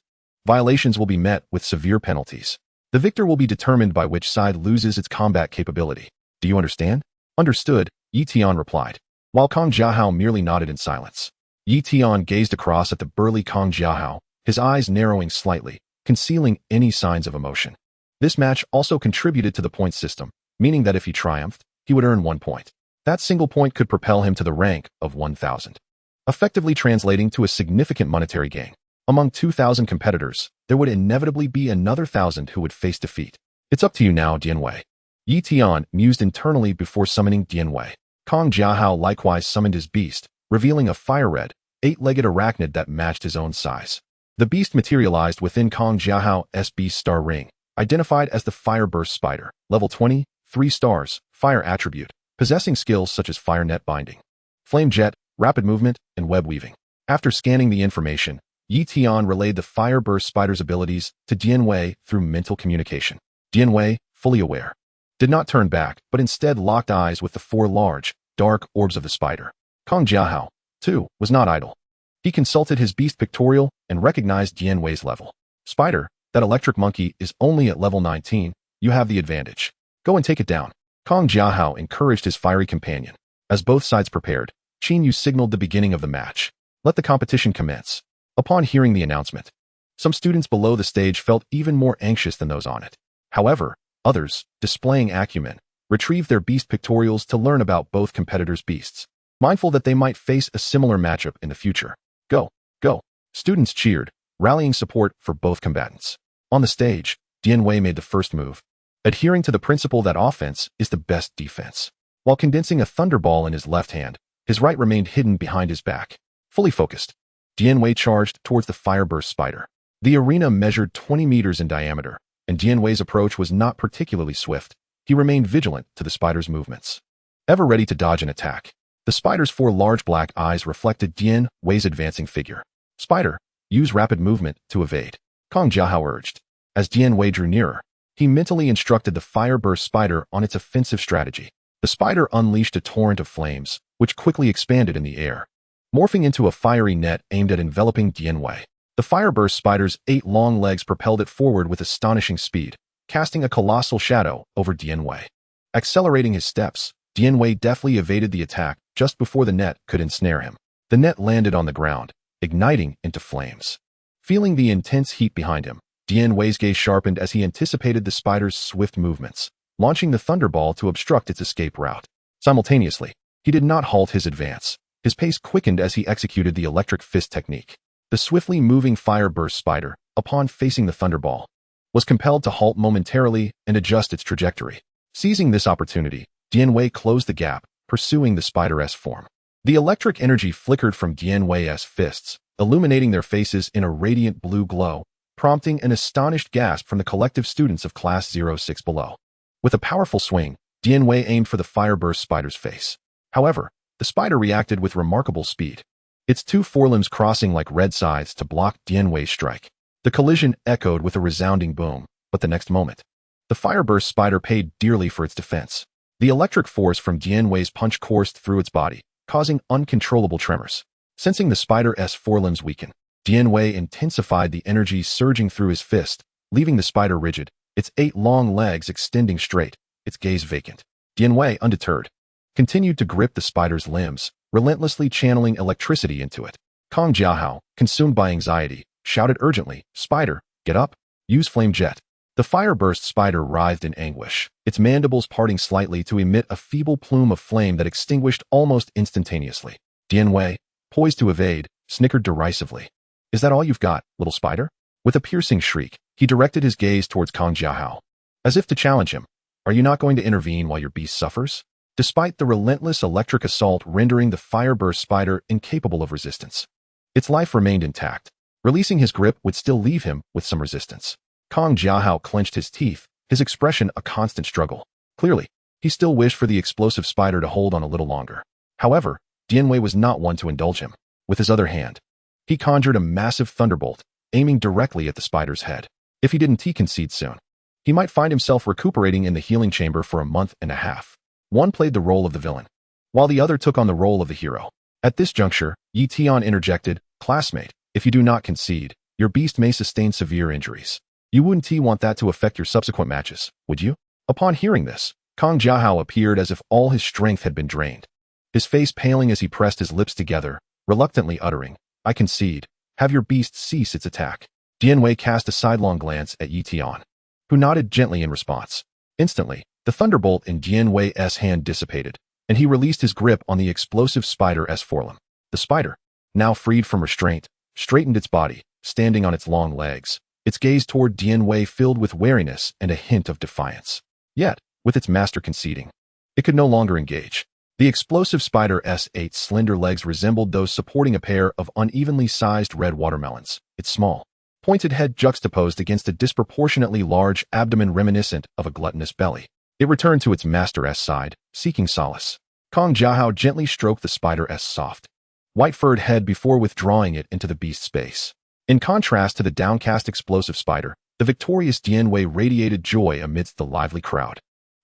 Violations will be met with severe penalties. The victor will be determined by which side loses its combat capability. Do you understand? Understood, Yi Tian replied, while Kong Jiahao merely nodded in silence. Yi Tian gazed across at the burly Kong Jiahao, his eyes narrowing slightly, concealing any signs of emotion. This match also contributed to the point system, meaning that if he triumphed, he would earn 1 point. That single point could propel him to the rank of 1,000, effectively translating to a significant monetary gain. Among 2,000 competitors, there would inevitably be another 1,000 who would face defeat. It's up to you now, Dian Wei. Yi Tian mused internally before summoning Dian Wei. Kong Jiahao likewise summoned his beast, revealing a fire-red, 8-legged arachnid that matched his own size. The beast materialized within Kong Jiahao's beast star ring, identified as the Fire Burst Spider, level 20, 3 stars, fire attribute, possessing skills such as fire net binding, flame jet, rapid movement, and web weaving. After scanning the information, Yi Tian relayed the Fire Burst Spider's abilities to Dian Wei through mental communication. Dian Wei, fully aware, did not turn back, but instead locked eyes with the 4 large, dark orbs of the spider. Kong Jiahao, too, was not idle. He consulted his beast pictorial and recognized Dian Wei's level. Spider, that electric monkey is only at level 19, you have the advantage. Go and take it down. Kong Jiahao encouraged his fiery companion. As both sides prepared, Qin Yu signaled the beginning of the match. Let the competition commence. Upon hearing the announcement, some students below the stage felt even more anxious than those on it. However, others, displaying acumen, retrieved their beast pictorials to learn about both competitors' beasts, mindful that they might face a similar matchup in the future. Go, go. Students cheered, rallying support for both combatants. On the stage, Dian Wei made the first move, adhering to the principle that offense is the best defense. While condensing a thunderball in his left hand, his right remained hidden behind his back. Fully focused, Dian Wei charged towards the Fireburst Spider. The arena measured 20 meters in diameter, and Dian Wei's approach was not particularly swift. He remained vigilant to the spider's movements, ever ready to dodge an attack. The spider's 4 large black eyes reflected Dian Wei's advancing figure. Spider, use rapid movement to evade, Kong Jiahao urged. As Dian Wei drew nearer, he mentally instructed the Fireburst Spider on its offensive strategy. The spider unleashed a torrent of flames, which quickly expanded in the air, morphing into a fiery net aimed at enveloping Dian Wei. The Fireburst Spider's 8 long legs propelled it forward with astonishing speed, casting a colossal shadow over Dian Wei. Accelerating his steps, Dian Wei deftly evaded the attack just before the net could ensnare him. The net landed on the ground, igniting into flames. Feeling the intense heat behind him, Dian Wei's gaze sharpened as he anticipated the spider's swift movements, launching the thunderball to obstruct its escape route. Simultaneously, he did not halt his advance. His pace quickened as he executed the electric fist technique. The swiftly moving Fireburst Spider, upon facing the thunderball, was compelled to halt momentarily and adjust its trajectory. Seizing this opportunity, Dian Wei closed the gap, pursuing the spider-esque form. The electric energy flickered from Dian Wei's fists, illuminating their faces in a radiant blue glow, prompting an astonished gasp from the collective students of Class 06 below. With a powerful swing, Dian Wei aimed for the Fireburst Spider's face. However, the spider reacted with remarkable speed, its 2 forelimbs crossing like red scythes to block Dian Wei's strike. The collision echoed with a resounding boom, but the next moment, the Fireburst Spider paid dearly for its defense. The electric force from Dian Wei's punch coursed through its body, causing uncontrollable tremors. Sensing the spider's forelimbs weaken, Dian Wei intensified the energy surging through his fist, leaving the spider rigid, its 8 long legs extending straight, its gaze vacant. Dian Wei, undeterred, continued to grip the spider's limbs, relentlessly channeling electricity into it. Kong Jiahao, consumed by anxiety, shouted urgently, "Spider, get up! Use flame jet!" The Fireburst Spider writhed in anguish, its mandibles parting slightly to emit a feeble plume of flame that extinguished almost instantaneously. Dian Wei, poised to evade, snickered derisively. "Is that all you've got, little spider?" With a piercing shriek, he directed his gaze towards Kong Jiahao, as if to challenge him. "Are you not going to intervene while your beast suffers?" Despite the relentless electric assault rendering the Fireburst Spider incapable of resistance, its life remained intact. Releasing his grip would still leave him with some resistance. Kong Jiahao clenched his teeth, his expression a constant struggle. Clearly, he still wished for the explosive spider to hold on a little longer. However, Dian Wei was not one to indulge him. With his other hand, he conjured a massive thunderbolt, aiming directly at the spider's head. If he didn't concede soon, he might find himself recuperating in the healing chamber for a month and a half. One played the role of the villain, while the other took on the role of the hero. At this juncture, Yi Tian interjected, "Classmate, if you do not concede, your beast may sustain severe injuries. You wouldn't want that to affect your subsequent matches, would you? Upon hearing this, Kong Jiahao appeared as if all his strength had been drained. His face paling as he pressed his lips together, reluctantly uttering, "I concede. Have your beast cease its attack." Dian Wei cast a sidelong glance at Yi Tian, who nodded gently in response. Instantly, the thunderbolt in Dian Wei's hand dissipated, and he released his grip on the explosive spider S forlim. The spider, now freed from restraint, straightened its body, standing on its long legs, its gaze toward Dian Wei filled with wariness and a hint of defiance. Yet, with its master conceding, it could no longer engage. The explosive spider's 8 slender legs resembled those supporting a pair of unevenly sized red watermelons, its small, pointed head juxtaposed against a disproportionately large abdomen reminiscent of a gluttonous belly. It returned to its master's side, seeking solace. Kong Jiahao gently stroked the spider's soft, white-furred head before withdrawing it into the beast's space. In contrast to the downcast explosive spider, the victorious Dian Wei radiated joy amidst the lively crowd.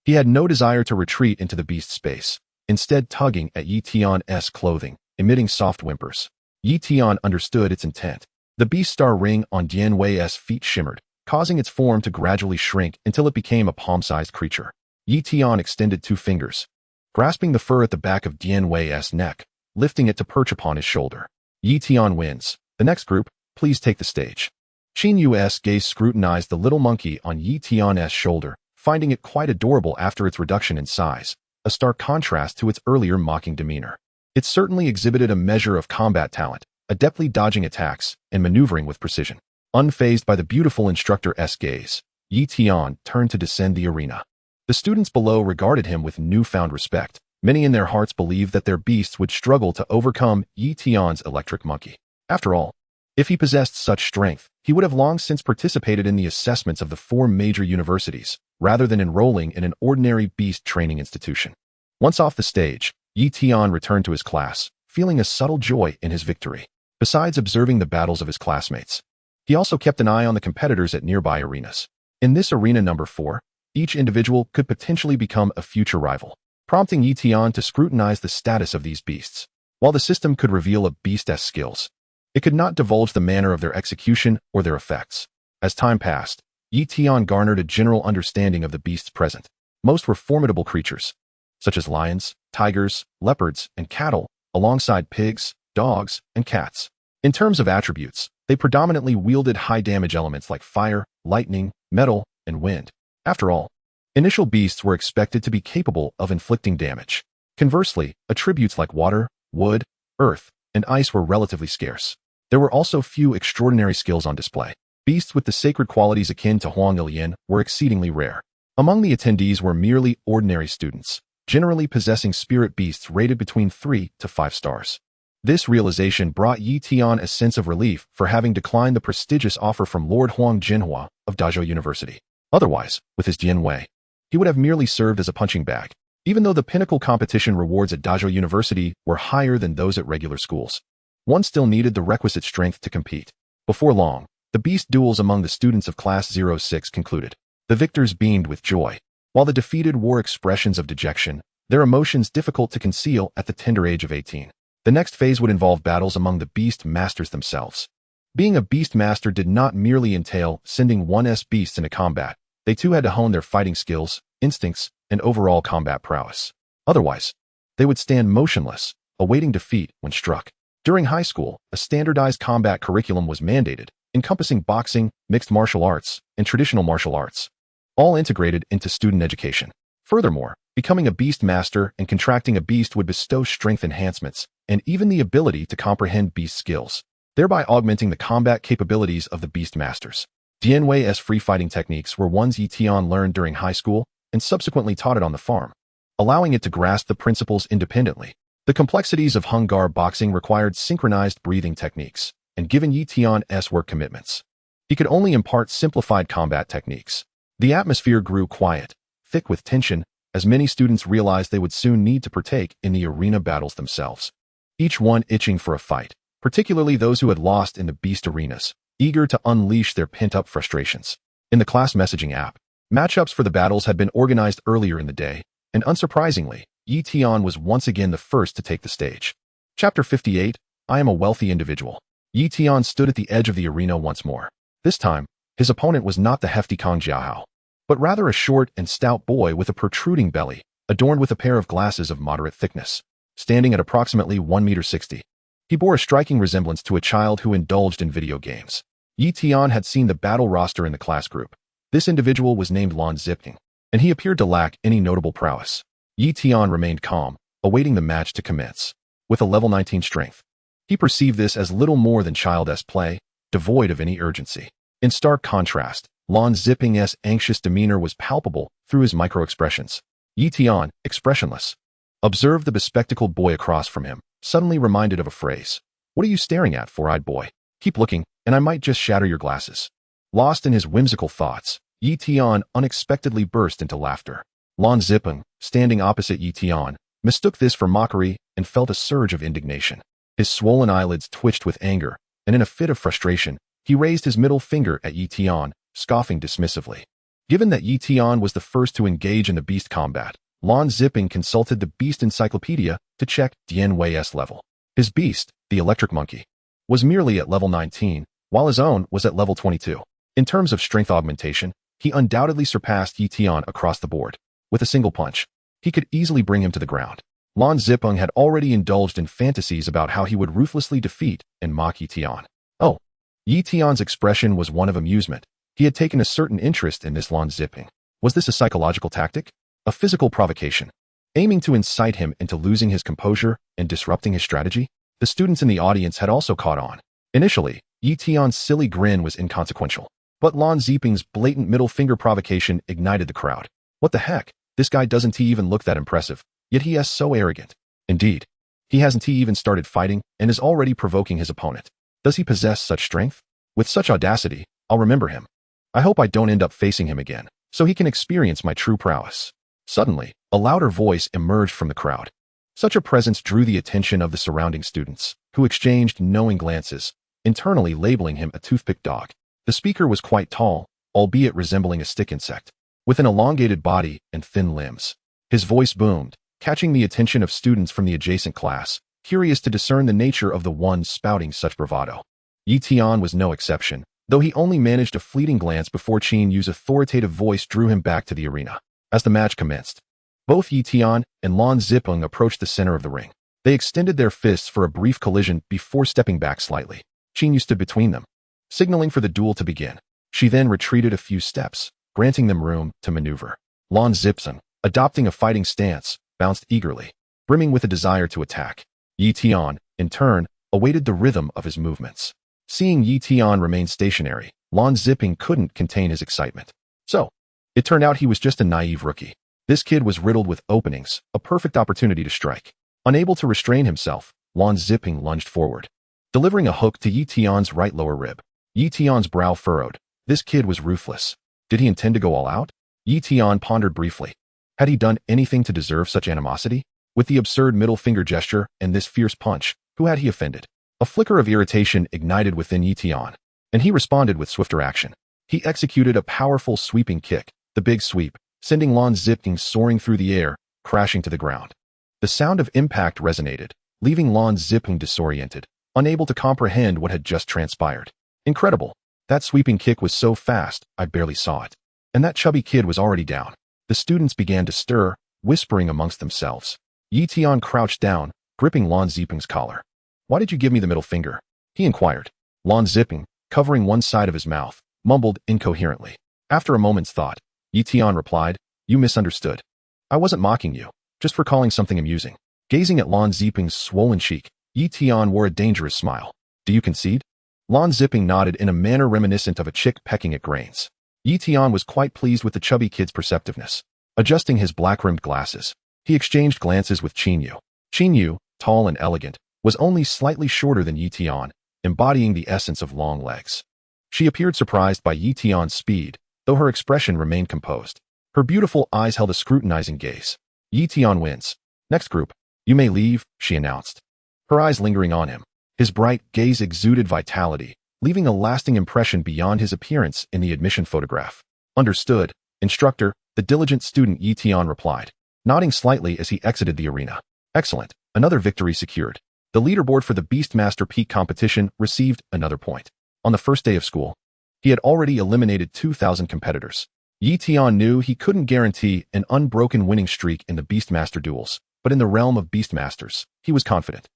He had no desire to retreat into the beast's space, instead tugging at Yi Tian's clothing, emitting soft whimpers. Yi Tian understood its intent. The beast star ring on Dian Wei's feet shimmered, causing its form to gradually shrink until it became a palm-sized creature. Yi Tian extended 2 fingers, grasping the fur at the back of Dian Wei's neck, lifting it to perch upon his shoulder. Yi Tian wins. The next group, please take the stage. Qin Yu's gaze scrutinized the little monkey on Yi Tian's shoulder, finding it quite adorable after its reduction in size, a stark contrast to its earlier mocking demeanor. It certainly exhibited a measure of combat talent, adeptly dodging attacks and maneuvering with precision. Unfazed by the beautiful instructor's gaze, Yi Tian turned to descend the arena. The students below regarded him with newfound respect. Many in their hearts believed that their beasts would struggle to overcome Yi Tian's electric monkey. After all, if he possessed such strength, he would have long since participated in the assessments of the 4 major universities, rather than enrolling in an ordinary beast training institution. Once off the stage, Yi Tian returned to his class, feeling a subtle joy in his victory. Besides observing the battles of his classmates, he also kept an eye on the competitors at nearby arenas. In this arena number 4, each individual could potentially become a future rival, prompting Yi Tian to scrutinize the status of these beasts. While the system could reveal a beast's skills, it could not divulge the manner of their execution or their effects. As time passed, Yi Tian garnered a general understanding of the beasts present. Most were formidable creatures, such as lions, tigers, leopards, and cattle, alongside pigs, dogs, and cats. In terms of attributes, they predominantly wielded high-damage elements like fire, lightning, metal, and wind. After all, initial beasts were expected to be capable of inflicting damage. Conversely, attributes like water, wood, earth, and ice were relatively scarce. There were also few extraordinary skills on display. Beasts with the sacred qualities akin to Huang Ilian were exceedingly rare. Among the attendees were merely ordinary students, generally possessing spirit beasts rated between 3 to 5 stars. This realization brought Yi Tian a sense of relief for having declined the prestigious offer from Lord Huang Jinhua of Dazhou University. Otherwise, with his Dian Wei, he would have merely served as a punching bag. Even though the pinnacle competition rewards at Dazhou University were higher than those at regular schools, one still needed the requisite strength to compete. Before long, the beast duels among the students of Class 06 concluded. The victors beamed with joy, while the defeated wore expressions of dejection, their emotions difficult to conceal at the tender age of 18. The next phase would involve battles among the beast masters themselves. Being a beast master did not merely entail sending one's beasts into combat. They too had to hone their fighting skills, instincts, and overall combat prowess. Otherwise, they would stand motionless, awaiting defeat when struck. During high school, a standardized combat curriculum was mandated, encompassing boxing, mixed martial arts, and traditional martial arts, all integrated into student education. Furthermore, becoming a beast master and contracting a beast would bestow strength enhancements and even the ability to comprehend beast skills, thereby augmenting the combat capabilities of the beast masters. Dian Wei's free-fighting techniques were ones Yi Tian learned during high school and subsequently taught it on the farm, allowing it to grasp the principles independently. The complexities of Hung Gar boxing required synchronized breathing techniques, and given Yi Tian's work commitments, he could only impart simplified combat techniques. The atmosphere grew quiet, thick with tension, as many students realized they would soon need to partake in the arena battles themselves. Each one itching for a fight, particularly those who had lost in the beast arenas, eager to unleash their pent-up frustrations. In the class messaging app, matchups for the battles had been organized earlier in the day, and unsurprisingly, Yi Tian was once again the first to take the stage. Chapter 58, I am a wealthy individual. Yi Tian stood at the edge of the arena once more. This time, his opponent was not the hefty Kang Jiahao, but rather a short and stout boy with a protruding belly, adorned with a pair of glasses of moderate thickness. Standing at approximately 1 meter 60, he bore a striking resemblance to a child who indulged in video games. Yi Tian had seen the battle roster in the class group. This individual was named Lan Ziping, and he appeared to lack any notable prowess. Yi Tian remained calm, awaiting the match to commence. With a level 19 strength, he perceived this as little more than childish play, devoid of any urgency. In stark contrast, Lan Ziping's anxious demeanor was palpable through his micro-expressions. Yi Tian, expressionless, observed the bespectacled boy across from him, suddenly reminded of a phrase. "What are you staring at, four-eyed boy? Keep looking, and I might just shatter your glasses." Lost in his whimsical thoughts, Yi Tian unexpectedly burst into laughter. Lan Ziping, standing opposite Yi Tian, mistook this for mockery and felt a surge of indignation. His swollen eyelids twitched with anger, and in a fit of frustration, he raised his middle finger at Yi Tian, scoffing dismissively. Given that Yi Tian was the first to engage in the beast combat, Lan Ziping consulted the Beast Encyclopedia to check Tian Wei's level. His beast, the electric monkey, was merely at level 19, while his own was at level 22. In terms of strength augmentation, he undoubtedly surpassed Yi Tian across the board. With a single punch, he could easily bring him to the ground. Lan Ziping had already indulged in fantasies about how he would ruthlessly defeat and mock Yi Tian. Oh! Yi Tian's expression was one of amusement. He had taken a certain interest in this Lan Ziping. Was this a psychological tactic? A physical provocation? Aiming to incite him into losing his composure and disrupting his strategy? The students in the audience had also caught on. Initially, Yi Tian's silly grin was inconsequential, but Lan Ziping's blatant middle finger provocation ignited the crowd. What the heck? This guy doesn't even look that impressive, yet he is so arrogant. Indeed, he hasn't even started fighting and is already provoking his opponent. Does he possess such strength? With such audacity, I'll remember him. I hope I don't end up facing him again, so he can experience my true prowess. Suddenly, a louder voice emerged from the crowd. Such a presence drew the attention of the surrounding students, who exchanged knowing glances, internally labeling him a toothpick dog. The speaker was quite tall, albeit resembling a stick insect, with an elongated body and thin limbs. His voice boomed, catching the attention of students from the adjacent class, curious to discern the nature of the one spouting such bravado. Yi Tian was no exception, though he only managed a fleeting glance before Tian Yu's authoritative voice drew him back to the arena. As the match commenced, both Yi Tian and Lan Ziping approached the center of the ring. They extended their fists for a brief collision before stepping back slightly. Tian Yu stood between them, signaling for the duel to begin. She then retreated a few steps, granting them room to maneuver. Lan Ziping, adopting a fighting stance, bounced eagerly, brimming with a desire to attack. Yi Tian, in turn, awaited the rhythm of his movements. Seeing Yi Tian remain stationary, Lan Ziping couldn't contain his excitement. So, it turned out he was just a naive rookie. This kid was riddled with openings, a perfect opportunity to strike. Unable to restrain himself, Lan Ziping lunged forward, delivering a hook to Yi Tian's right lower rib. Yi Tian's brow furrowed. This kid was ruthless. Did he intend to go all out? Yi Tian pondered briefly. Had he done anything to deserve such animosity? With the absurd middle finger gesture and this fierce punch, who had he offended? A flicker of irritation ignited within Yi Tian, and he responded with swifter action. He executed a powerful sweeping kick, the big sweep, sending Lan Ziping soaring through the air, crashing to the ground. The sound of impact resonated, leaving Lan Ziping disoriented, unable to comprehend what had just transpired. Incredible. That sweeping kick was so fast, I barely saw it. And that chubby kid was already down. The students began to stir, whispering amongst themselves. Yi Tian crouched down, gripping Lan Ziping's collar. "Why did you give me the middle finger?" he inquired. Lan Ziping, covering one side of his mouth, mumbled incoherently. After a moment's thought, Yi Tian replied, "You misunderstood. I wasn't mocking you, just for calling something amusing." Gazing at Lan Ziping's swollen cheek, Yi Tian wore a dangerous smile. "Do you concede?" Lan Ziping nodded in a manner reminiscent of a chick pecking at grains. Yi Tian was quite pleased with the chubby kid's perceptiveness. Adjusting his black-rimmed glasses, he exchanged glances with Tian Yu. Tian Yu, tall and elegant, was only slightly shorter than Yi Tian, embodying the essence of long legs. She appeared surprised by Yi Tian's speed, though her expression remained composed. Her beautiful eyes held a scrutinizing gaze. Yi Tian wins. "Next group, you may leave," she announced, her eyes lingering on him. His bright gaze exuded vitality, leaving a lasting impression beyond his appearance in the admission photograph. "Understood, instructor," the diligent student Yi Tian replied, nodding slightly as he exited the arena. "Excellent, another victory secured." The leaderboard for the Beastmaster Peak competition received another point. On the first day of school, he had already eliminated 2,000 competitors. Tian knew he couldn't guarantee an unbroken winning streak in the Beastmaster duels, but in the realm of Beastmasters, he was confident.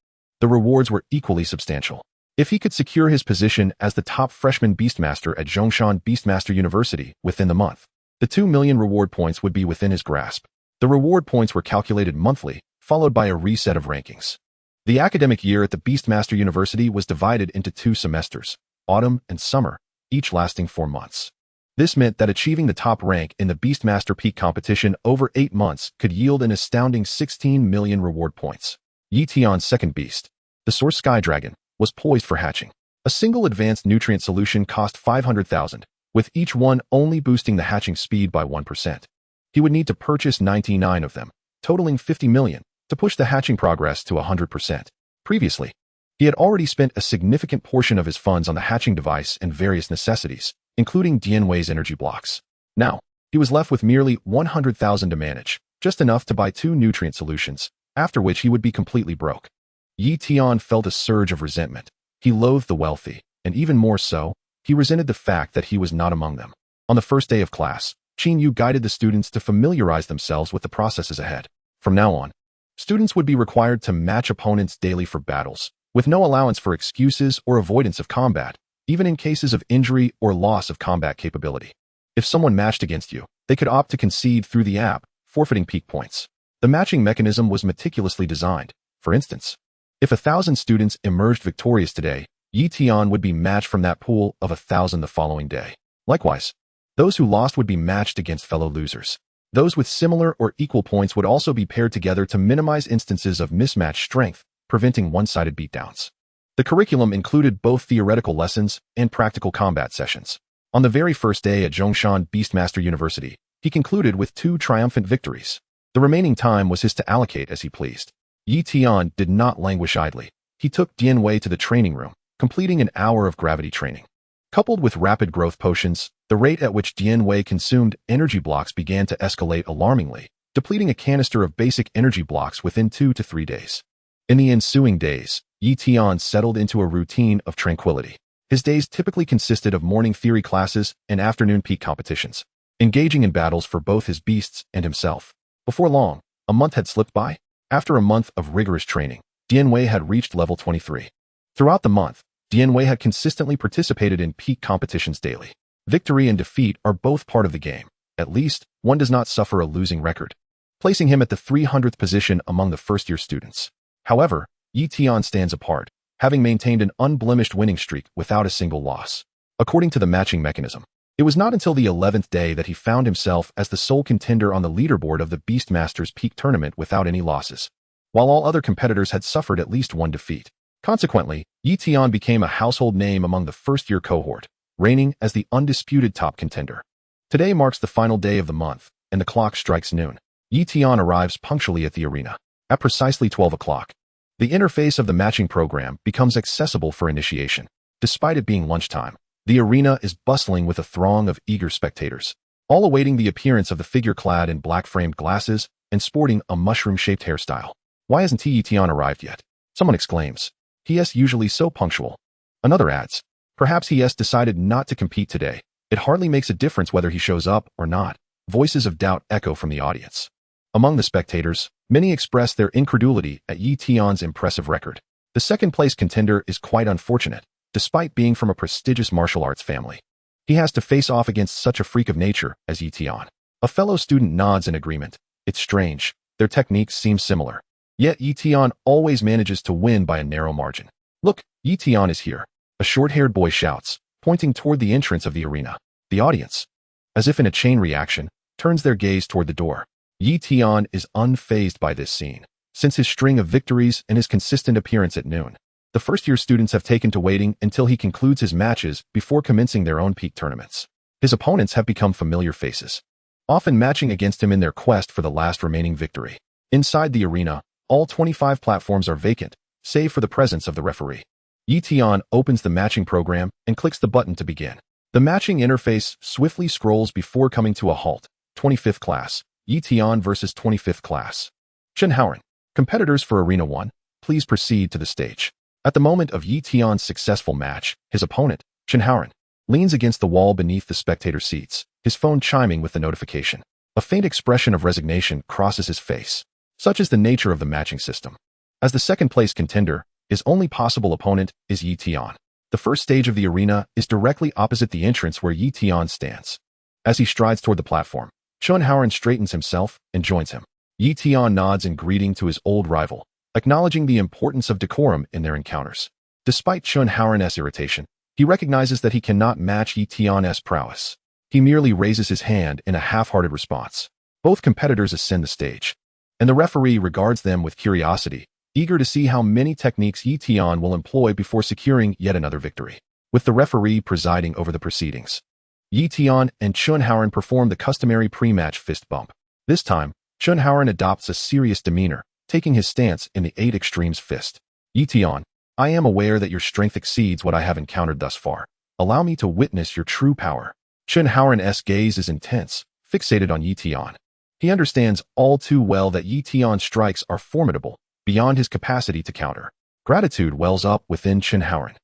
The rewards were equally substantial. If he could secure his position as the top freshman Beastmaster at Zhongshan Beastmaster University within the month, the 2 million reward points would be within his grasp. The reward points were calculated monthly, followed by a reset of rankings. The academic year at the Beastmaster University was divided into 2 semesters, autumn and summer, each lasting 4 months. This meant that achieving the top rank in the Beastmaster Peak competition over 8 months could yield an astounding 16 million reward points. Tian's second beast, the Source Sky Dragon, was poised for hatching. A single advanced nutrient solution cost 500,000, with each one only boosting the hatching speed by 1%. He would need to purchase 99 of them, totaling 50 million, to push the hatching progress to 100%. Previously, he had already spent a significant portion of his funds on the hatching device and various necessities, including Dianwei's energy blocks. Now, he was left with merely 100,000 to manage, just enough to buy 2 nutrient solutions, after which he would be completely broke. Tian felt a surge of resentment. He loathed the wealthy, and even more so, he resented the fact that he was not among them. On the first day of class, Qin Yu guided the students to familiarize themselves with the processes ahead. From now on, students would be required to match opponents daily for battles, with no allowance for excuses or avoidance of combat, even in cases of injury or loss of combat capability. If someone matched against you, they could opt to concede through the app, forfeiting peak points. The matching mechanism was meticulously designed. For instance, if 1,000 students emerged victorious today, Tian would be matched from that pool of 1,000 the following day. Likewise, those who lost would be matched against fellow losers. Those with similar or equal points would also be paired together to minimize instances of mismatched strength, preventing one-sided beatdowns. The curriculum included both theoretical lessons and practical combat sessions. On the very first day at Zhongshan Beastmaster University, he concluded with 2 triumphant victories. The remaining time was his to allocate as he pleased. Tian did not languish idly. He took Dianwei to the training room, completing an hour of gravity training. Coupled with rapid growth potions, the rate at which Dianwei consumed energy blocks began to escalate alarmingly, depleting a canister of basic energy blocks within 2 to 3 days. In the ensuing days, Tian settled into a routine of tranquility. His days typically consisted of morning theory classes and afternoon peak competitions, engaging in battles for both his beasts and himself. Before long, a month had slipped by. After a month of rigorous training, Dianwei had reached level 23. Throughout the month, Dianwei had consistently participated in peak competitions daily. Victory and defeat are both part of the game. At least, one does not suffer a losing record, placing him at the 300th position among the first-year students. However, Tian stands apart, having maintained an unblemished winning streak without a single loss. According to the matching mechanism, it was not until the 11th day that he found himself as the sole contender on the leaderboard of the Beastmasters Peak tournament without any losses, while all other competitors had suffered at least one defeat. Consequently, Tian became a household name among the first-year cohort, reigning as the undisputed top contender. Today marks the final day of the month, and the clock strikes noon. Tian arrives punctually at the arena. At precisely 12 o'clock, the interface of the matching program becomes accessible for initiation. Despite it being lunchtime, the arena is bustling with a throng of eager spectators, all awaiting the appearance of the figure clad in black-framed glasses and sporting a mushroom-shaped hairstyle. Why hasn't Tian arrived yet? Someone exclaims. He is usually so punctual. Another adds. Perhaps he has decided not to compete today. It hardly makes a difference whether he shows up or not. Voices of doubt echo from the audience. Among the spectators, many express their incredulity at Tian's impressive record. The second-place contender is quite unfortunate. Despite being from a prestigious martial arts family, he has to face off against such a freak of nature as Tian. A fellow student nods in agreement. It's strange. Their techniques seem similar. Yet Tian always manages to win by a narrow margin. Look, Tian is here. A short-haired boy shouts, pointing toward the entrance of the arena. The audience, as if in a chain reaction, turns their gaze toward the door. Tian is unfazed by this scene. Since his string of victories and his consistent appearance at noon, the first-year students have taken to waiting until he concludes his matches before commencing their own peak tournaments. His opponents have become familiar faces, often matching against him in their quest for the last remaining victory. Inside the arena, all 25 platforms are vacant, save for the presence of the referee. Tian opens the matching program and clicks the button to begin. The matching interface swiftly scrolls before coming to a halt. 25th class, Tian versus 25th class. Shenhauern. Competitors for Arena 1, please proceed to the stage. At the moment of Yi Tian's successful match, his opponent, Chen Haoren, leans against the wall beneath the spectator seats, his phone chiming with the notification. A faint expression of resignation crosses his face. Such is the nature of the matching system. As the second-place contender, his only possible opponent is Yi Tian. The first stage of the arena is directly opposite the entrance where Yi Tian stands. As he strides toward the platform, Chen Haoren straightens himself and joins him. Yi Tian nods in greeting to his old rival, acknowledging the importance of decorum in their encounters. Despite Chen Haoren's irritation, he recognizes that he cannot match Yi Tian's prowess. He merely raises his hand in a half-hearted response. Both competitors ascend the stage, and the referee regards them with curiosity, eager to see how many techniques Yi Tian will employ before securing yet another victory. With the referee presiding over the proceedings, Yi Tian and Chen Haoren perform the customary pre-match fist bump. This time, Chen Haoren adopts a serious demeanor, taking his stance in the 8 extremes fist. Yi Tian, I am aware that your strength exceeds what I have encountered thus far. Allow me to witness your true power. Chen Haoren's gaze is intense, fixated on Yi Tian. He understands all too well that Yi Tian's strikes are formidable, beyond his capacity to counter. Gratitude wells up within Chen Haoren.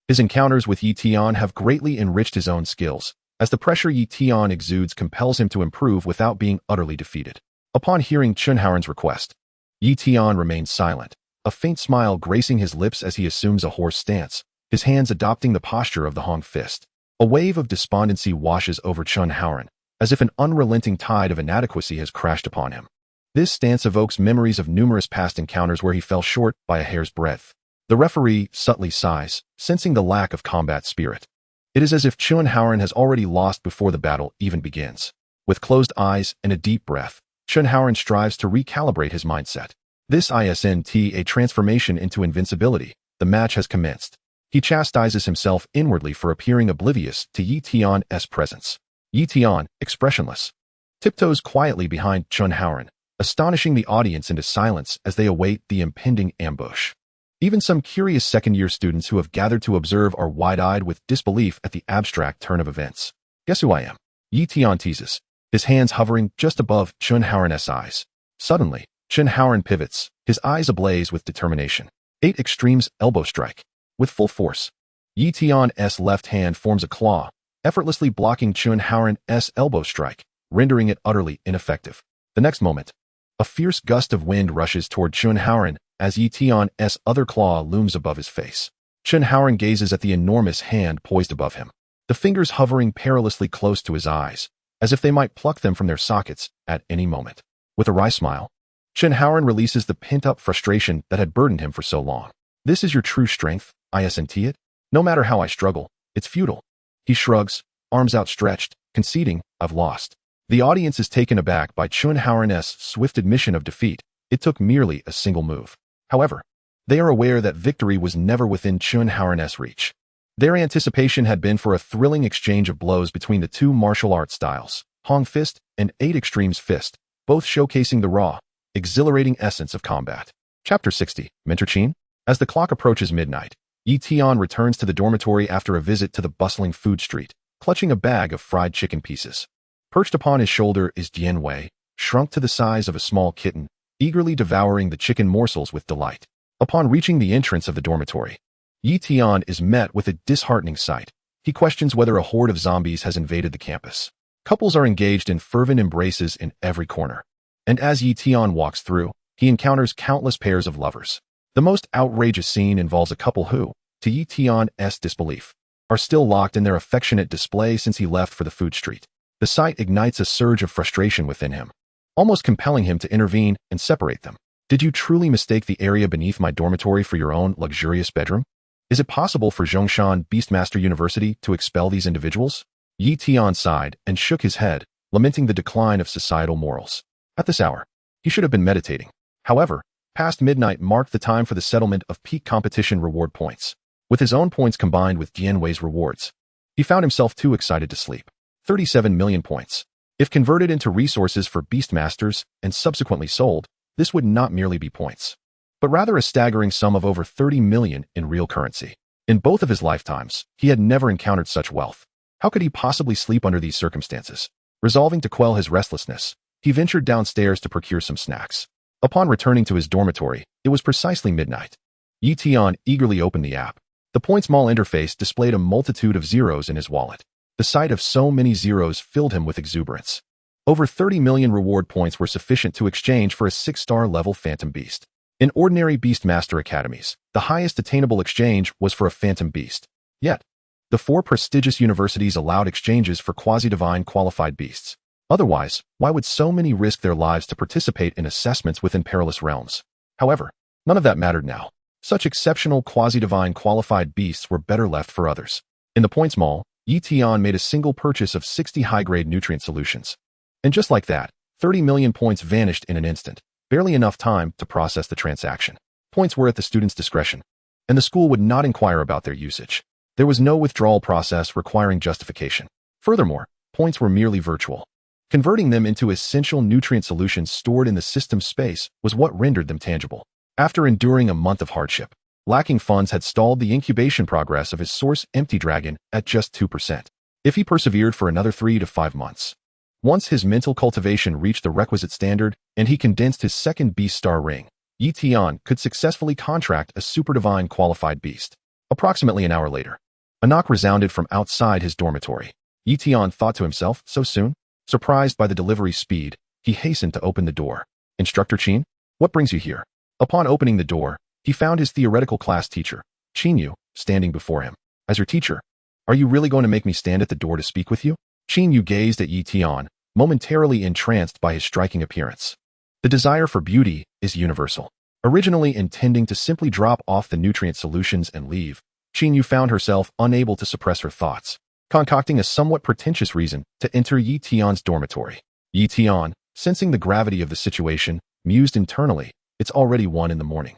His encounters with Yi Tian have greatly enriched his own skills, as the pressure Yi Tian exudes compels him to improve without being utterly defeated. Upon hearing Chen Haoren's request, Yi Tian remains silent, a faint smile gracing his lips as he assumes a horse stance, his hands adopting the posture of the Hong fist. A wave of despondency washes over Chen Haoren, as if an unrelenting tide of inadequacy has crashed upon him. This stance evokes memories of numerous past encounters where he fell short by a hair's breadth. The referee subtly sighs, sensing the lack of combat spirit. It is as if Chen Haoren has already lost before the battle even begins. With closed eyes and a deep breath, Chen Haoren strives to recalibrate his mindset. This isn't a transformation into invincibility. The match has commenced. He chastises himself inwardly for appearing oblivious to Yi Tian's presence. Yi Tian, expressionless, tiptoes quietly behind Chen Haoren, astonishing the audience into silence as they await the impending ambush. Even some curious second-year students who have gathered to observe are wide-eyed with disbelief at the abstract turn of events. Guess who I am? Yi Tian teases, his hands hovering just above Chen Haoren's eyes. Suddenly, Chen Haoren pivots, his eyes ablaze with determination. 8 extremes elbow strike. With full force, Yi Tian's left hand forms a claw, effortlessly blocking Chen Haoren's elbow strike, rendering it utterly ineffective. The next moment, a fierce gust of wind rushes toward Chen Haoren as Yi Tian's other claw looms above his face. Chen Haoren gazes at the enormous hand poised above him, the fingers hovering perilously close to his eyes, as if they might pluck them from their sockets at any moment. With a wry smile, Chen Haoren releases the pent-up frustration that had burdened him for so long. This is your true strength, isn't it? No matter how I struggle, it's futile. He shrugs, arms outstretched, conceding, I've lost. The audience is taken aback by Chen Haoren's swift admission of defeat. It took merely a single move. However, they are aware that victory was never within Chen Haoren's reach. Their anticipation had been for a thrilling exchange of blows between the two martial art styles, Hong Fist and 8 Extremes Fist, both showcasing the raw, exhilarating essence of combat. Chapter 60, Mentor Qin. As the clock approaches midnight, Yi Tian returns to the dormitory after a visit to the bustling food street, clutching a bag of fried chicken pieces. Perched upon his shoulder is Dian Wei, shrunk to the size of a small kitten, eagerly devouring the chicken morsels with delight. Upon reaching the entrance of the dormitory, Yi Tian is met with a disheartening sight. He questions whether a horde of zombies has invaded the campus. Couples are engaged in fervent embraces in every corner. And as Yi Tian walks through, he encounters countless pairs of lovers. The most outrageous scene involves a couple who, to Yi Tian's disbelief, are still locked in their affectionate display since he left for the food street. The sight ignites a surge of frustration within him, almost compelling him to intervene and separate them. Did you truly mistake the area beneath my dormitory for your own luxurious bedroom? Is it possible for Zhongshan Beastmaster University to expel these individuals? Yi Tian sighed and shook his head, lamenting the decline of societal morals. At this hour, he should have been meditating. However, past midnight marked the time for the settlement of peak competition reward points. With his own points combined with Dian Wei's rewards, he found himself too excited to sleep. 37 million points. If converted into resources for Beastmasters and subsequently sold, this would not merely be points, but rather a staggering sum of over 30 million in real currency. In both of his lifetimes, he had never encountered such wealth. How could he possibly sleep under these circumstances? Resolving to quell his restlessness, he ventured downstairs to procure some snacks. Upon returning to his dormitory, it was precisely midnight. Tian eagerly opened the app. The Points Mall interface displayed a multitude of zeros in his wallet. The sight of so many zeros filled him with exuberance. Over 30 million reward points were sufficient to exchange for a 6-star level Phantom Beast. In ordinary Beastmaster academies, the highest attainable exchange was for a Phantom Beast. Yet, the 4 prestigious universities allowed exchanges for quasi-divine qualified beasts. Otherwise, why would so many risk their lives to participate in assessments within perilous realms? However, none of that mattered now. Such exceptional quasi-divine qualified beasts were better left for others. In the Points Mall, Tian made a single purchase of 60 high-grade nutrient solutions. And just like that, 30 million points vanished in an instant, barely enough time to process the transaction. Points were at the student's discretion, and the school would not inquire about their usage. There was no withdrawal process requiring justification. Furthermore, points were merely virtual. Converting them into essential nutrient solutions stored in the system space was what rendered them tangible. After enduring a month of hardship, lacking funds had stalled the incubation progress of his source Empty Dragon at just 2%. If he persevered for another 3 to 5 months, once his mental cultivation reached the requisite standard and he condensed his second Beast Star ring, Tian could successfully contract a super divine qualified beast. Approximately an hour later, a knock resounded from outside his dormitory. Tian thought to himself, so soon? Surprised by the delivery speed, he hastened to open the door. Instructor Qin, what brings you here? Upon opening the door, he found his theoretical class teacher, Qin, standing before him. As your teacher, are you really going to make me stand at the door to speak with you? Qin gazed at Tian, momentarily entranced by his striking appearance. The desire for beauty is universal. Originally intending to simply drop off the nutrient solutions and leave, Qin found herself unable to suppress her thoughts, concocting a somewhat pretentious reason to enter Tian's dormitory. Tian, sensing the gravity of the situation, mused internally, it's already 1 in the morning.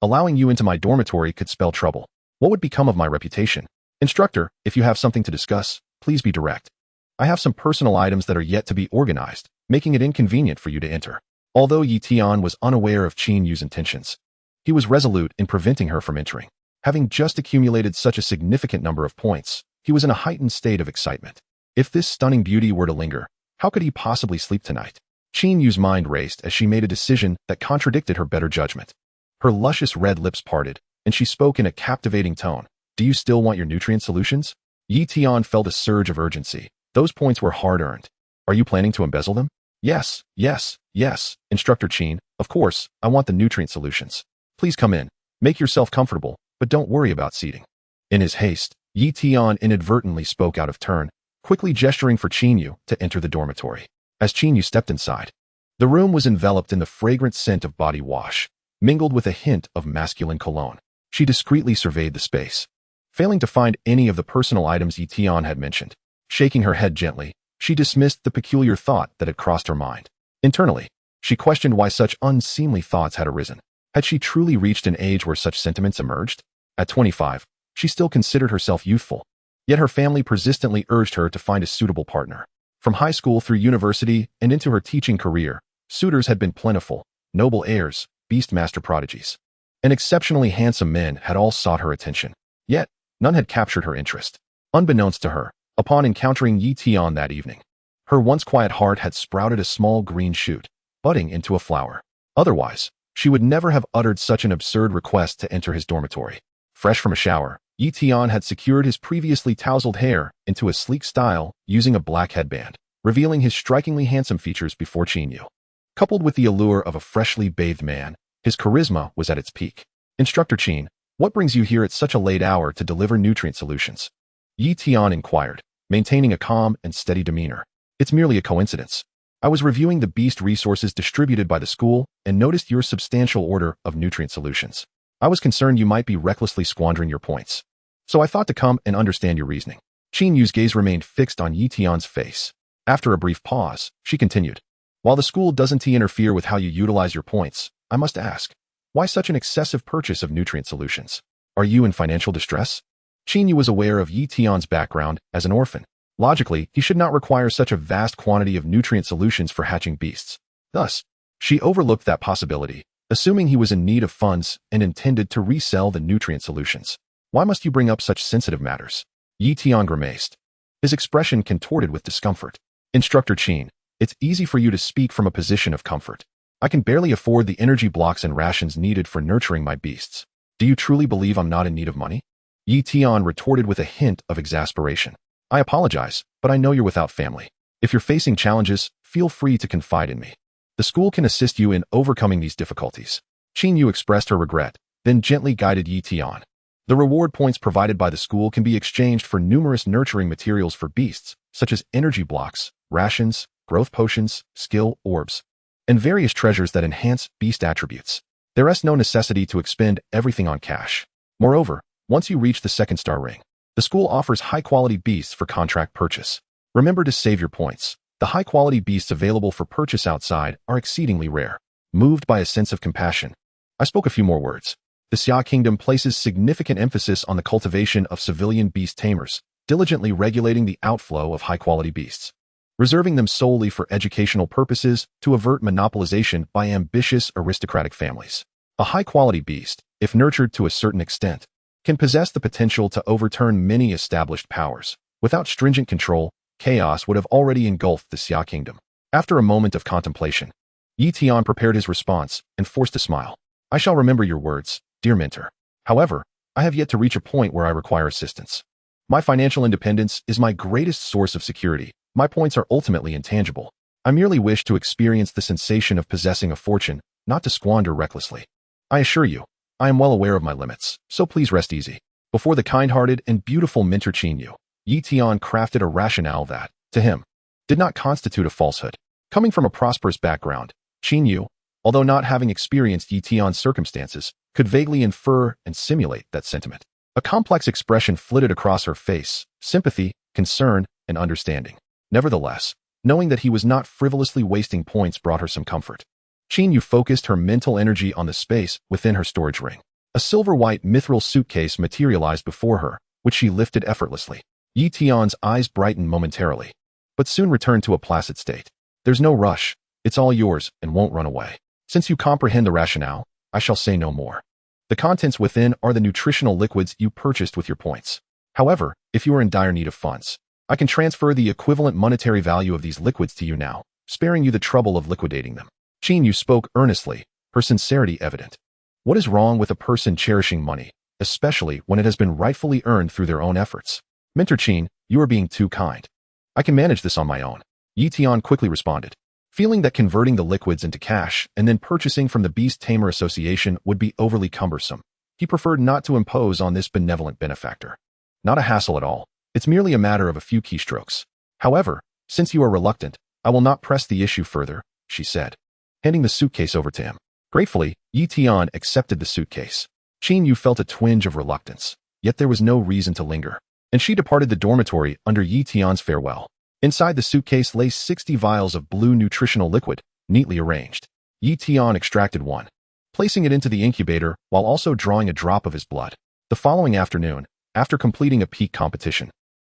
Allowing you into my dormitory could spell trouble. What would become of my reputation? Instructor, if you have something to discuss, please be direct. I have some personal items that are yet to be organized, making it inconvenient for you to enter. Although Tian was unaware of Qin intentions, he was resolute in preventing her from entering. Having just accumulated such a significant number of points, he was in a heightened state of excitement. If this stunning beauty were to linger, how could he possibly sleep tonight? Qin's mind raced as she made a decision that contradicted her better judgment. Her luscious red lips parted, and she spoke in a captivating tone. Do you still want your nutrient solutions? Tian felt a surge of urgency. Those points were hard-earned. Are you planning to embezzle them? Yes, Instructor Qin. Of course, I want the nutrient solutions. Please come in. Make yourself comfortable, but don't worry about seating. In his haste, Tian inadvertently spoke out of turn, quickly gesturing for Qin to enter the dormitory. As Qin stepped inside, the room was enveloped in the fragrant scent of body wash, mingled with a hint of masculine cologne. She discreetly surveyed the space, failing to find any of the personal items Tian had mentioned. Shaking her head gently, she dismissed the peculiar thought that had crossed her mind. Internally, she questioned why such unseemly thoughts had arisen. Had she truly reached an age where such sentiments emerged? At 25, she still considered herself youthful, yet her family persistently urged her to find a suitable partner. From high school through university and into her teaching career, suitors had been plentiful, noble heirs, beastmaster prodigies, and exceptionally handsome men had all sought her attention. Yet, none had captured her interest. Unbeknownst to her, upon encountering Tian that evening, her once quiet heart had sprouted a small green shoot, budding into a flower. Otherwise, she would never have uttered such an absurd request to enter his dormitory. Fresh from a shower, Tian had secured his previously tousled hair into a sleek style using a black headband, revealing his strikingly handsome features before Qin. Coupled with the allure of a freshly bathed man, his charisma was at its peak. Instructor Qin, what brings you here at such a late hour to deliver nutrient solutions? Tian inquired, maintaining a calm and steady demeanor. It's merely a coincidence. I was reviewing the beast resources distributed by the school and noticed your substantial order of nutrient solutions. I was concerned you might be recklessly squandering your points, so I thought to come and understand your reasoning. Qin's gaze remained fixed on Tian's face. After a brief pause, she continued, while the school doesn't interfere with how you utilize your points, I must ask, why such an excessive purchase of nutrient solutions? Are you in financial distress? Qin was aware of Tian's background as an orphan. Logically, he should not require such a vast quantity of nutrient solutions for hatching beasts. Thus, she overlooked that possibility, assuming he was in need of funds and intended to resell the nutrient solutions. Why must you bring up such sensitive matters? Tian grimaced, his expression contorted with discomfort. Instructor Qin, it's easy for you to speak from a position of comfort. I can barely afford the energy blocks and rations needed for nurturing my beasts. Do you truly believe I'm not in need of money? Tian retorted with a hint of exasperation. I apologize, but I know you're without family. If you're facing challenges, feel free to confide in me. The school can assist you in overcoming these difficulties. Qin Yu expressed her regret, then gently guided Tian. The reward points provided by the school can be exchanged for numerous nurturing materials for beasts, such as energy blocks, rations, growth potions, skill orbs, and various treasures that enhance beast attributes. There is no necessity to expend everything on cash. Moreover, once you reach the second star ring, the school offers high-quality beasts for contract purchase. Remember to save your points. The high-quality beasts available for purchase outside are exceedingly rare. Moved by a sense of compassion, I spoke a few more words. The Xia Kingdom places significant emphasis on the cultivation of civilian beast tamers, diligently regulating the outflow of high-quality beasts, reserving them solely for educational purposes to avert monopolization by ambitious aristocratic families. A high-quality beast, if nurtured to a certain extent, can possess the potential to overturn many established powers. Without stringent control, chaos would have already engulfed the Xia Kingdom. After a moment of contemplation, Tian prepared his response and forced a smile. I shall remember your words, dear mentor. However, I have yet to reach a point where I require assistance. My financial independence is my greatest source of security. My points are ultimately intangible. I merely wish to experience the sensation of possessing a fortune, not to squander recklessly. I assure you, I am well aware of my limits, so please rest easy. Before the kind-hearted and beautiful mentor Qin Yu, Tian crafted a rationale that, to him, did not constitute a falsehood. Coming from a prosperous background, Qin Yu, although not having experienced Tian's circumstances, could vaguely infer and simulate that sentiment. A complex expression flitted across her face, sympathy, concern, and understanding. Nevertheless, knowing that he was not frivolously wasting points brought her some comfort. Qin Yu focused her mental energy on the space within her storage ring. A silver-white mithril suitcase materialized before her, which she lifted effortlessly. Tian's eyes brightened momentarily, but soon returned to a placid state. There's no rush. It's all yours and won't run away. Since you comprehend the rationale, I shall say no more. The contents within are the nutritional liquids you purchased with your points. However, if you are in dire need of funds, I can transfer the equivalent monetary value of these liquids to you now, sparing you the trouble of liquidating them. Qin Yu spoke earnestly, her sincerity evident. What is wrong with a person cherishing money, especially when it has been rightfully earned through their own efforts? Mentor Qin, you are being too kind. I can manage this on my own. Tian quickly responded. Feeling that converting the liquids into cash and then purchasing from the Beast Tamer Association would be overly cumbersome, he preferred not to impose on this benevolent benefactor. Not a hassle at all. It's merely a matter of a few keystrokes. However, since you are reluctant, I will not press the issue further, she said, handing the suitcase over to him. Gratefully, Tian accepted the suitcase. Qin Yu felt a twinge of reluctance, yet there was no reason to linger, and she departed the dormitory under Tian's farewell. Inside the suitcase lay 60 vials of blue nutritional liquid, neatly arranged. Tian extracted one, placing it into the incubator while also drawing a drop of his blood. The following afternoon, after completing a peak competition,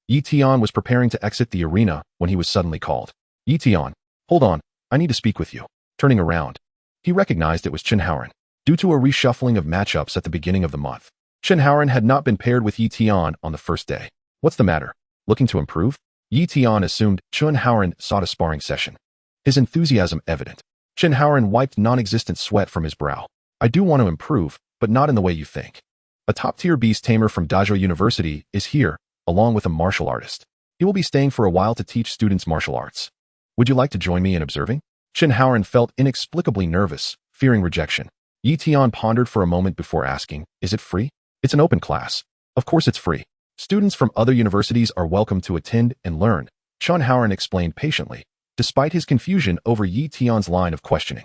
Tian was preparing to exit the arena when he was suddenly called. Tian, hold on, I need to speak with you. Turning around, he recognized it was Chen Haoran. Due to a reshuffling of matchups at the beginning of the month, Chen Haoran had not been paired with Tian on the first day. What's the matter? Looking to improve? Tian assumed Chen Haoran sought a sparring session, his enthusiasm evident. Chen Haoran wiped non-existent sweat from his brow. I do want to improve, but not in the way you think. A top-tier beast tamer from Dazzle University is here, along with a martial artist. He will be staying for a while to teach students martial arts. Would you like to join me in observing? Chen Haoran felt inexplicably nervous, fearing rejection. Tian pondered for a moment before asking, is it free? It's an open class. Of course it's free. Students from other universities are welcome to attend and learn, Chen Haoran explained patiently, despite his confusion over Tian's line of questioning.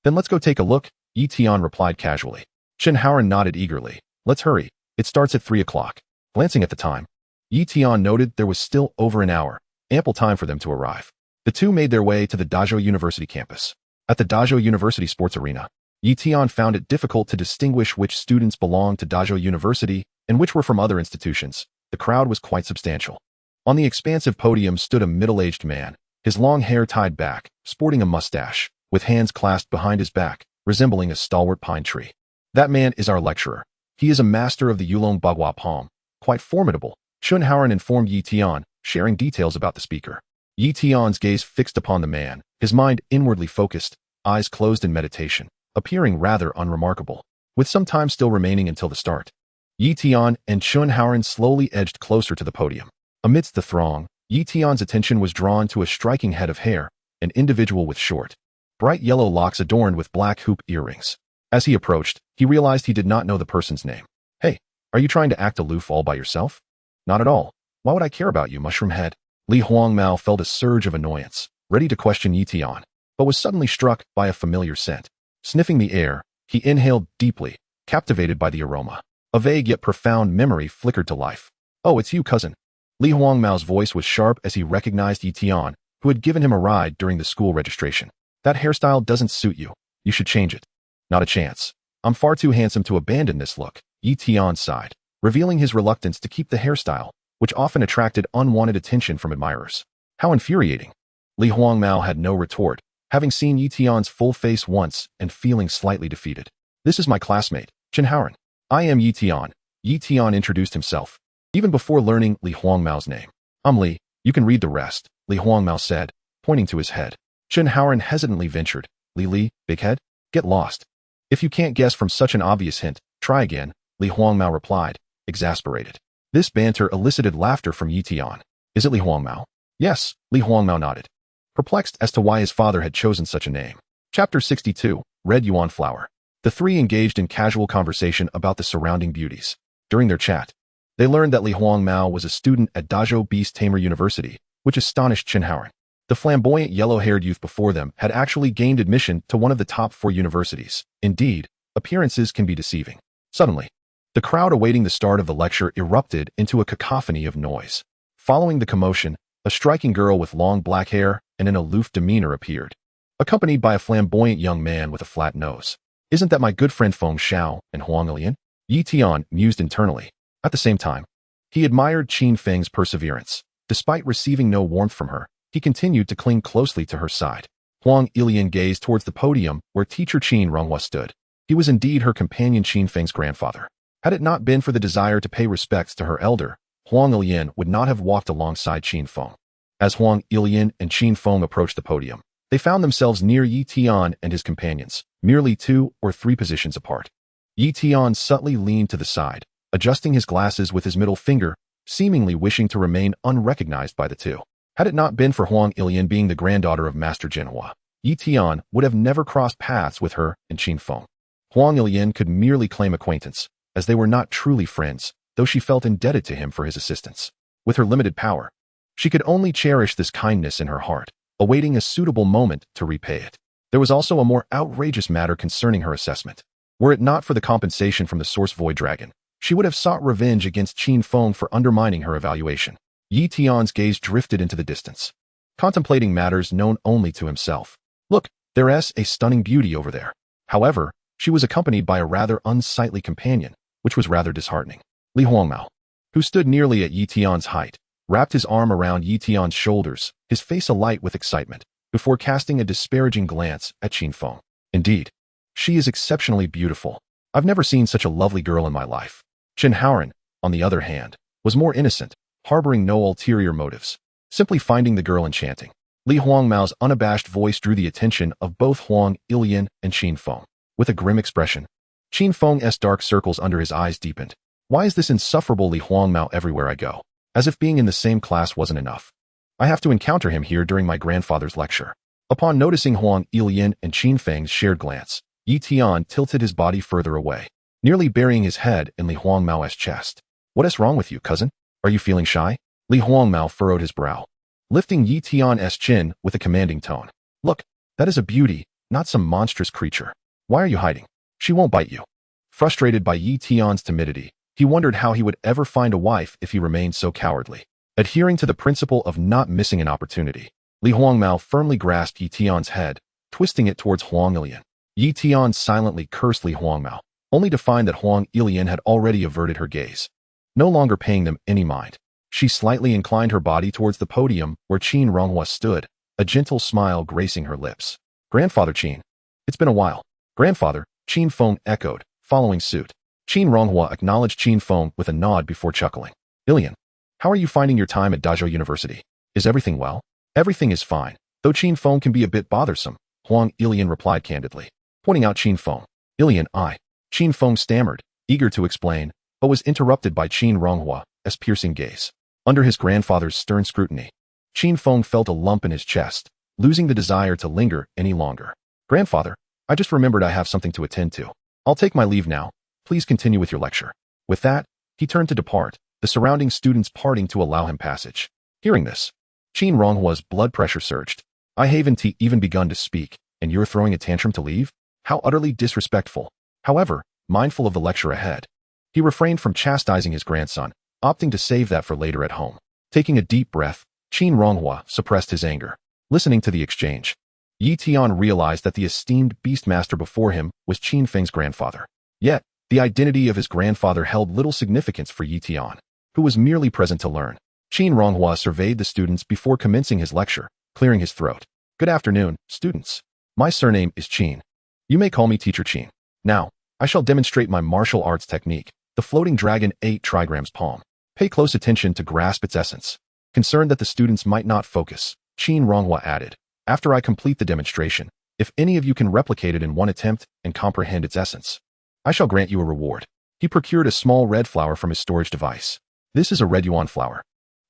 Then let's go take a look, Tian replied casually. Chen Haoran nodded eagerly. Let's hurry. It starts at 3 o'clock. Glancing at the time, Tian noted there was still over an hour, ample time for them to arrive. The two made their way to the Dazzle University campus. At the Dazzle University sports arena, Tian found it difficult to distinguish which students belonged to Dazzle University and which were from other institutions. The crowd was quite substantial. On the expansive podium stood a middle-aged man, his long hair tied back, sporting a mustache, with hands clasped behind his back, resembling a stalwart pine tree. That man is our lecturer. He is a master of the Yulong Bagua palm. Quite formidable, Chen Haoran informed Tian, sharing details about the speaker. Tian's gaze fixed upon the man, his mind inwardly focused. eyes closed in meditation, appearing rather unremarkable, with some time still remaining until the start. Tian and Chunhaoren slowly edged closer to the podium. Amidst the throng, Tian's attention was drawn to a striking head of hair, an individual with short, bright yellow locks adorned with black hoop earrings. As he approached, he realized he did not know the person's name. Hey, are you trying to act aloof all by yourself? Not at all. Why would I care about you, mushroom head? Li Huangmao felt a surge of annoyance, ready to question Tian, but was suddenly struck by a familiar scent. Sniffing the air, he inhaled deeply, captivated by the aroma. A vague yet profound memory flickered to life. Oh, it's you, cousin. Li Huangmao's voice was sharp as he recognized Tian, who had given him a ride during the school registration. That hairstyle doesn't suit you. You should change it. Not a chance. I'm far too handsome to abandon this look, Tian sighed, revealing his reluctance to keep the hairstyle, which often attracted unwanted attention from admirers. How infuriating. Li Huangmao had no retort, having seen Tian's full face once and feeling slightly defeated. This is my classmate, Chunhaoren. I am Tian. Tian introduced himself, even before learning Li Huangmao's name. I'm Li, you can read the rest, Li Huangmao said, pointing to his head. Chunhaoren hesitantly ventured, Li, big head? Get lost. If you can't guess from such an obvious hint, try again, Li Huangmao replied, exasperated. This banter elicited laughter from Tian. Is it Li Huangmao? Yes, Li Huangmao nodded, perplexed as to why his father had chosen such a name. Chapter 62, Red Yuan Flower. The three engaged in casual conversation about the surrounding beauties. During their chat, they learned that Li Huangmao was a student at Dazhou Beast Tamer University, which astonished Chunhaoren. The flamboyant yellow-haired youth before them had actually gained admission to one of the top 4 universities. Indeed, appearances can be deceiving. Suddenly, the crowd awaiting the start of the lecture erupted into a cacophony of noise. Following the commotion, a striking girl with long black hair and an aloof demeanor appeared, accompanied by a flamboyant young man with a flat nose. Isn't that my good friend Feng Xiao and Huang Ilian? Tian mused internally. At the same time, he admired Qin Feng's perseverance. Despite receiving no warmth from her, he continued to cling closely to her side. Huang Ilian gazed towards the podium where teacher Qin Ronghua stood. He was indeed her companion Qin Feng's grandfather. Had it not been for the desire to pay respects to her elder, Huang Ilian would not have walked alongside Qin Feng. As Huang Ilian and Qin Feng approached the podium, they found themselves near Tian and his companions, merely 2 or 3 positions apart. Tian subtly leaned to the side, adjusting his glasses with his middle finger, seemingly wishing to remain unrecognized by the two. Had it not been for Huang Ilian being the granddaughter of Master Jinhua, Tian would have never crossed paths with her and Qin Feng. Huang Ilian could merely claim acquaintance, as they were not truly friends, though she felt indebted to him for his assistance. With her limited power, she could only cherish this kindness in her heart, awaiting a suitable moment to repay it. There was also a more outrageous matter concerning her assessment. Were it not for the compensation from the Source Void Dragon, she would have sought revenge against Qin Feng for undermining her evaluation. Tian's gaze drifted into the distance, contemplating matters known only to himself. Look, there's a stunning beauty over there. However, she was accompanied by a rather unsightly companion, which was rather disheartening. Li Huangmao, who stood nearly at Tian's height, wrapped his arm around Tian's shoulders, his face alight with excitement, before casting a disparaging glance at Qin Feng. Indeed, she is exceptionally beautiful. I've never seen such a lovely girl in my life. Chunhaoren, on the other hand, was more innocent, harboring no ulterior motives, simply finding the girl enchanting. Li Huangmao's unabashed voice drew the attention of both Huang Ilian and Qin Feng. With a grim expression, Qin Feng's dark circles under his eyes deepened. Why is this insufferable Li Huangmao everywhere I go? As if being in the same class wasn't enough. I have to encounter him here during my grandfather's lecture. Upon noticing Huang Ilian and Qin Feng's shared glance, Tian tilted his body further away, nearly burying his head in Li Huangmao's chest. What is wrong with you, cousin? Are you feeling shy? Li Huangmao furrowed his brow, lifting Tian's chin with a commanding tone. Look, that is a beauty, not some monstrous creature. Why are you hiding? She won't bite you. Frustrated by Tian's timidity, he wondered how he would ever find a wife if he remained so cowardly. Adhering to the principle of not missing an opportunity, Li Huangmao firmly grasped Tian's head, twisting it towards Huang Ilian. Tian silently cursed Li Huangmao, only to find that Huang Ilian had already averted her gaze, no longer paying them any mind. She slightly inclined her body towards the podium where Qin Ronghua stood, a gentle smile gracing her lips. Grandfather Qin. It's been a while. Grandfather, Qin Feng echoed, following suit. Qin Ronghua acknowledged Qin Feng with a nod before chuckling. Ilian, how are you finding your time at Dazhou University? Is everything well? Everything is fine, though Qin Feng can be a bit bothersome, Huang Ilian replied candidly, pointing out Qin Feng. Ilian, I. Qin Feng stammered, eager to explain, but was interrupted by Qin Ronghua's piercing gaze. Under his grandfather's stern scrutiny, Qin Feng felt a lump in his chest, losing the desire to linger any longer. Grandfather, I just remembered I have something to attend to. I'll take my leave now. Please continue with your lecture. With that, he turned to depart, the surrounding students parting to allow him passage. Hearing this, Qin Ronghua's blood pressure surged. I haven't even begun to speak, and you're throwing a tantrum to leave? How utterly disrespectful. However, mindful of the lecture ahead, he refrained from chastising his grandson, opting to save that for later at home. Taking a deep breath, Qin Ronghua suppressed his anger. Listening to the exchange, Yi Tian realized that the esteemed beastmaster before him was Qin Feng's grandfather. Yet, the identity of his grandfather held little significance for Yi Tian, who was merely present to learn. Qin Ronghua surveyed the students before commencing his lecture, clearing his throat. Good afternoon, students. My surname is Qin. You may call me Teacher Qin. Now, I shall demonstrate my martial arts technique, the floating dragon 8 trigrams palm. Pay close attention to grasp its essence. Concerned that the students might not focus, Qin Ronghua added, after I complete the demonstration, if any of you can replicate it in one attempt and comprehend its essence, I shall grant you a reward. He procured a small red flower from his storage device. This is a red yuan flower,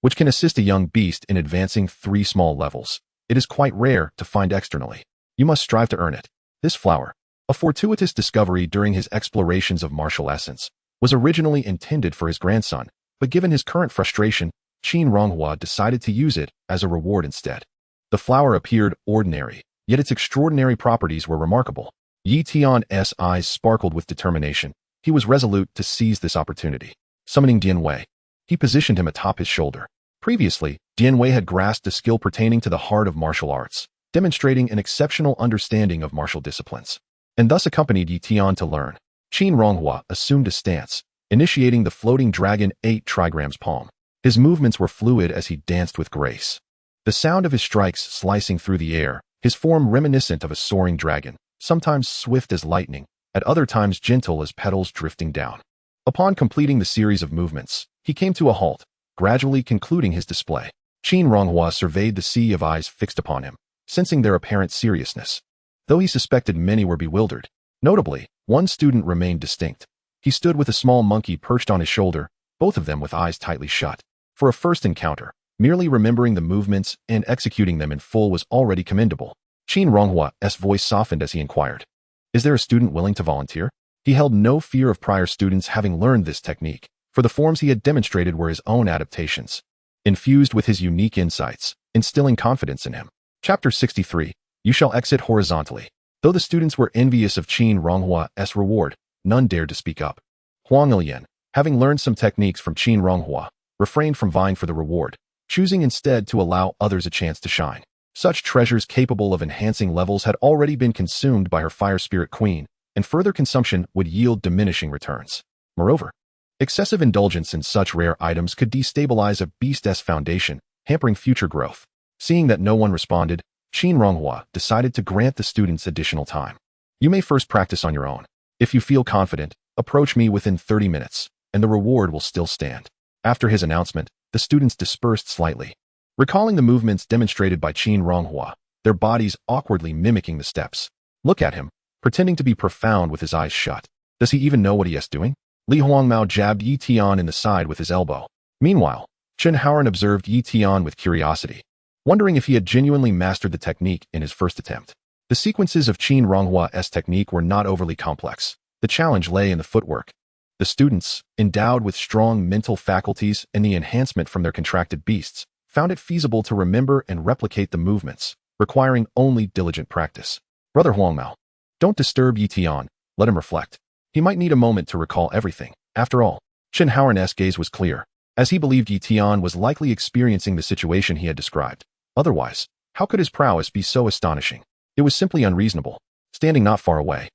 which can assist a young beast in advancing 3 small levels. It is quite rare to find externally. You must strive to earn it. This flower, a fortuitous discovery during his explorations of martial essence, was originally intended for his grandson, but given his current frustration, Qin Ronghua decided to use it as a reward instead. The flower appeared ordinary, yet its extraordinary properties were remarkable. Yi Tian's eyes sparkled with determination. He was resolute to seize this opportunity. Summoning Dian Wei, he positioned him atop his shoulder. Previously, Dian Wei had grasped a skill pertaining to the heart of martial arts, demonstrating an exceptional understanding of martial disciplines, and thus accompanied Yi Tian to learn. Qin Ronghua assumed a stance, initiating the floating dragon 8 trigrams palm. His movements were fluid as he danced with grace. The sound of his strikes slicing through the air, his form reminiscent of a soaring dragon, sometimes swift as lightning, at other times gentle as petals drifting down. Upon completing the series of movements, he came to a halt, gradually concluding his display. Qin Ronghua surveyed the sea of eyes fixed upon him, sensing their apparent seriousness. Though he suspected many were bewildered, notably, one student remained distinct. He stood with a small monkey perched on his shoulder, both of them with eyes tightly shut. For a first encounter, merely remembering the movements and executing them in full was already commendable. Qin Ronghua's voice softened as he inquired, "Is there a student willing to volunteer?" He held no fear of prior students having learned this technique, for the forms he had demonstrated were his own adaptations, infused with his unique insights, instilling confidence in him. Chapter 63. You shall exit horizontally. Though the students were envious of Qin Ronghua's reward, none dared to speak up. Huang Ilian, having learned some techniques from Qin Ronghua, refrained from vying for the reward, choosing instead to allow others a chance to shine. Such treasures capable of enhancing levels had already been consumed by her fire spirit queen, and further consumption would yield diminishing returns. Moreover, excessive indulgence in such rare items could destabilize a beast's foundation, hampering future growth. Seeing that no one responded, Qin Ronghua decided to grant the students additional time. You may first practice on your own. If you feel confident, approach me within 30 minutes, and the reward will still stand. After his announcement, the students dispersed slightly, recalling the movements demonstrated by Qin Ronghua, their bodies awkwardly mimicking the steps. Look at him, pretending to be profound with his eyes shut. Does he even know what he is doing? Li Huangmao jabbed Yi Tian in the side with his elbow. Meanwhile, Chen Haoran observed Yi Tian with curiosity, wondering if he had genuinely mastered the technique in his first attempt. The sequences of Qin Ronghua's technique were not overly complex. The challenge lay in the footwork. The students, endowed with strong mental faculties and the enhancement from their contracted beasts, found it feasible to remember and replicate the movements, requiring only diligent practice. Brother Huangmao, don't disturb Yi Tian, let him reflect. He might need a moment to recall everything. After all, Chen Haoran's gaze was clear, as he believed Yi Tian was likely experiencing the situation he had described. Otherwise, how could his prowess be so astonishing? It was simply unreasonable. Standing not far away,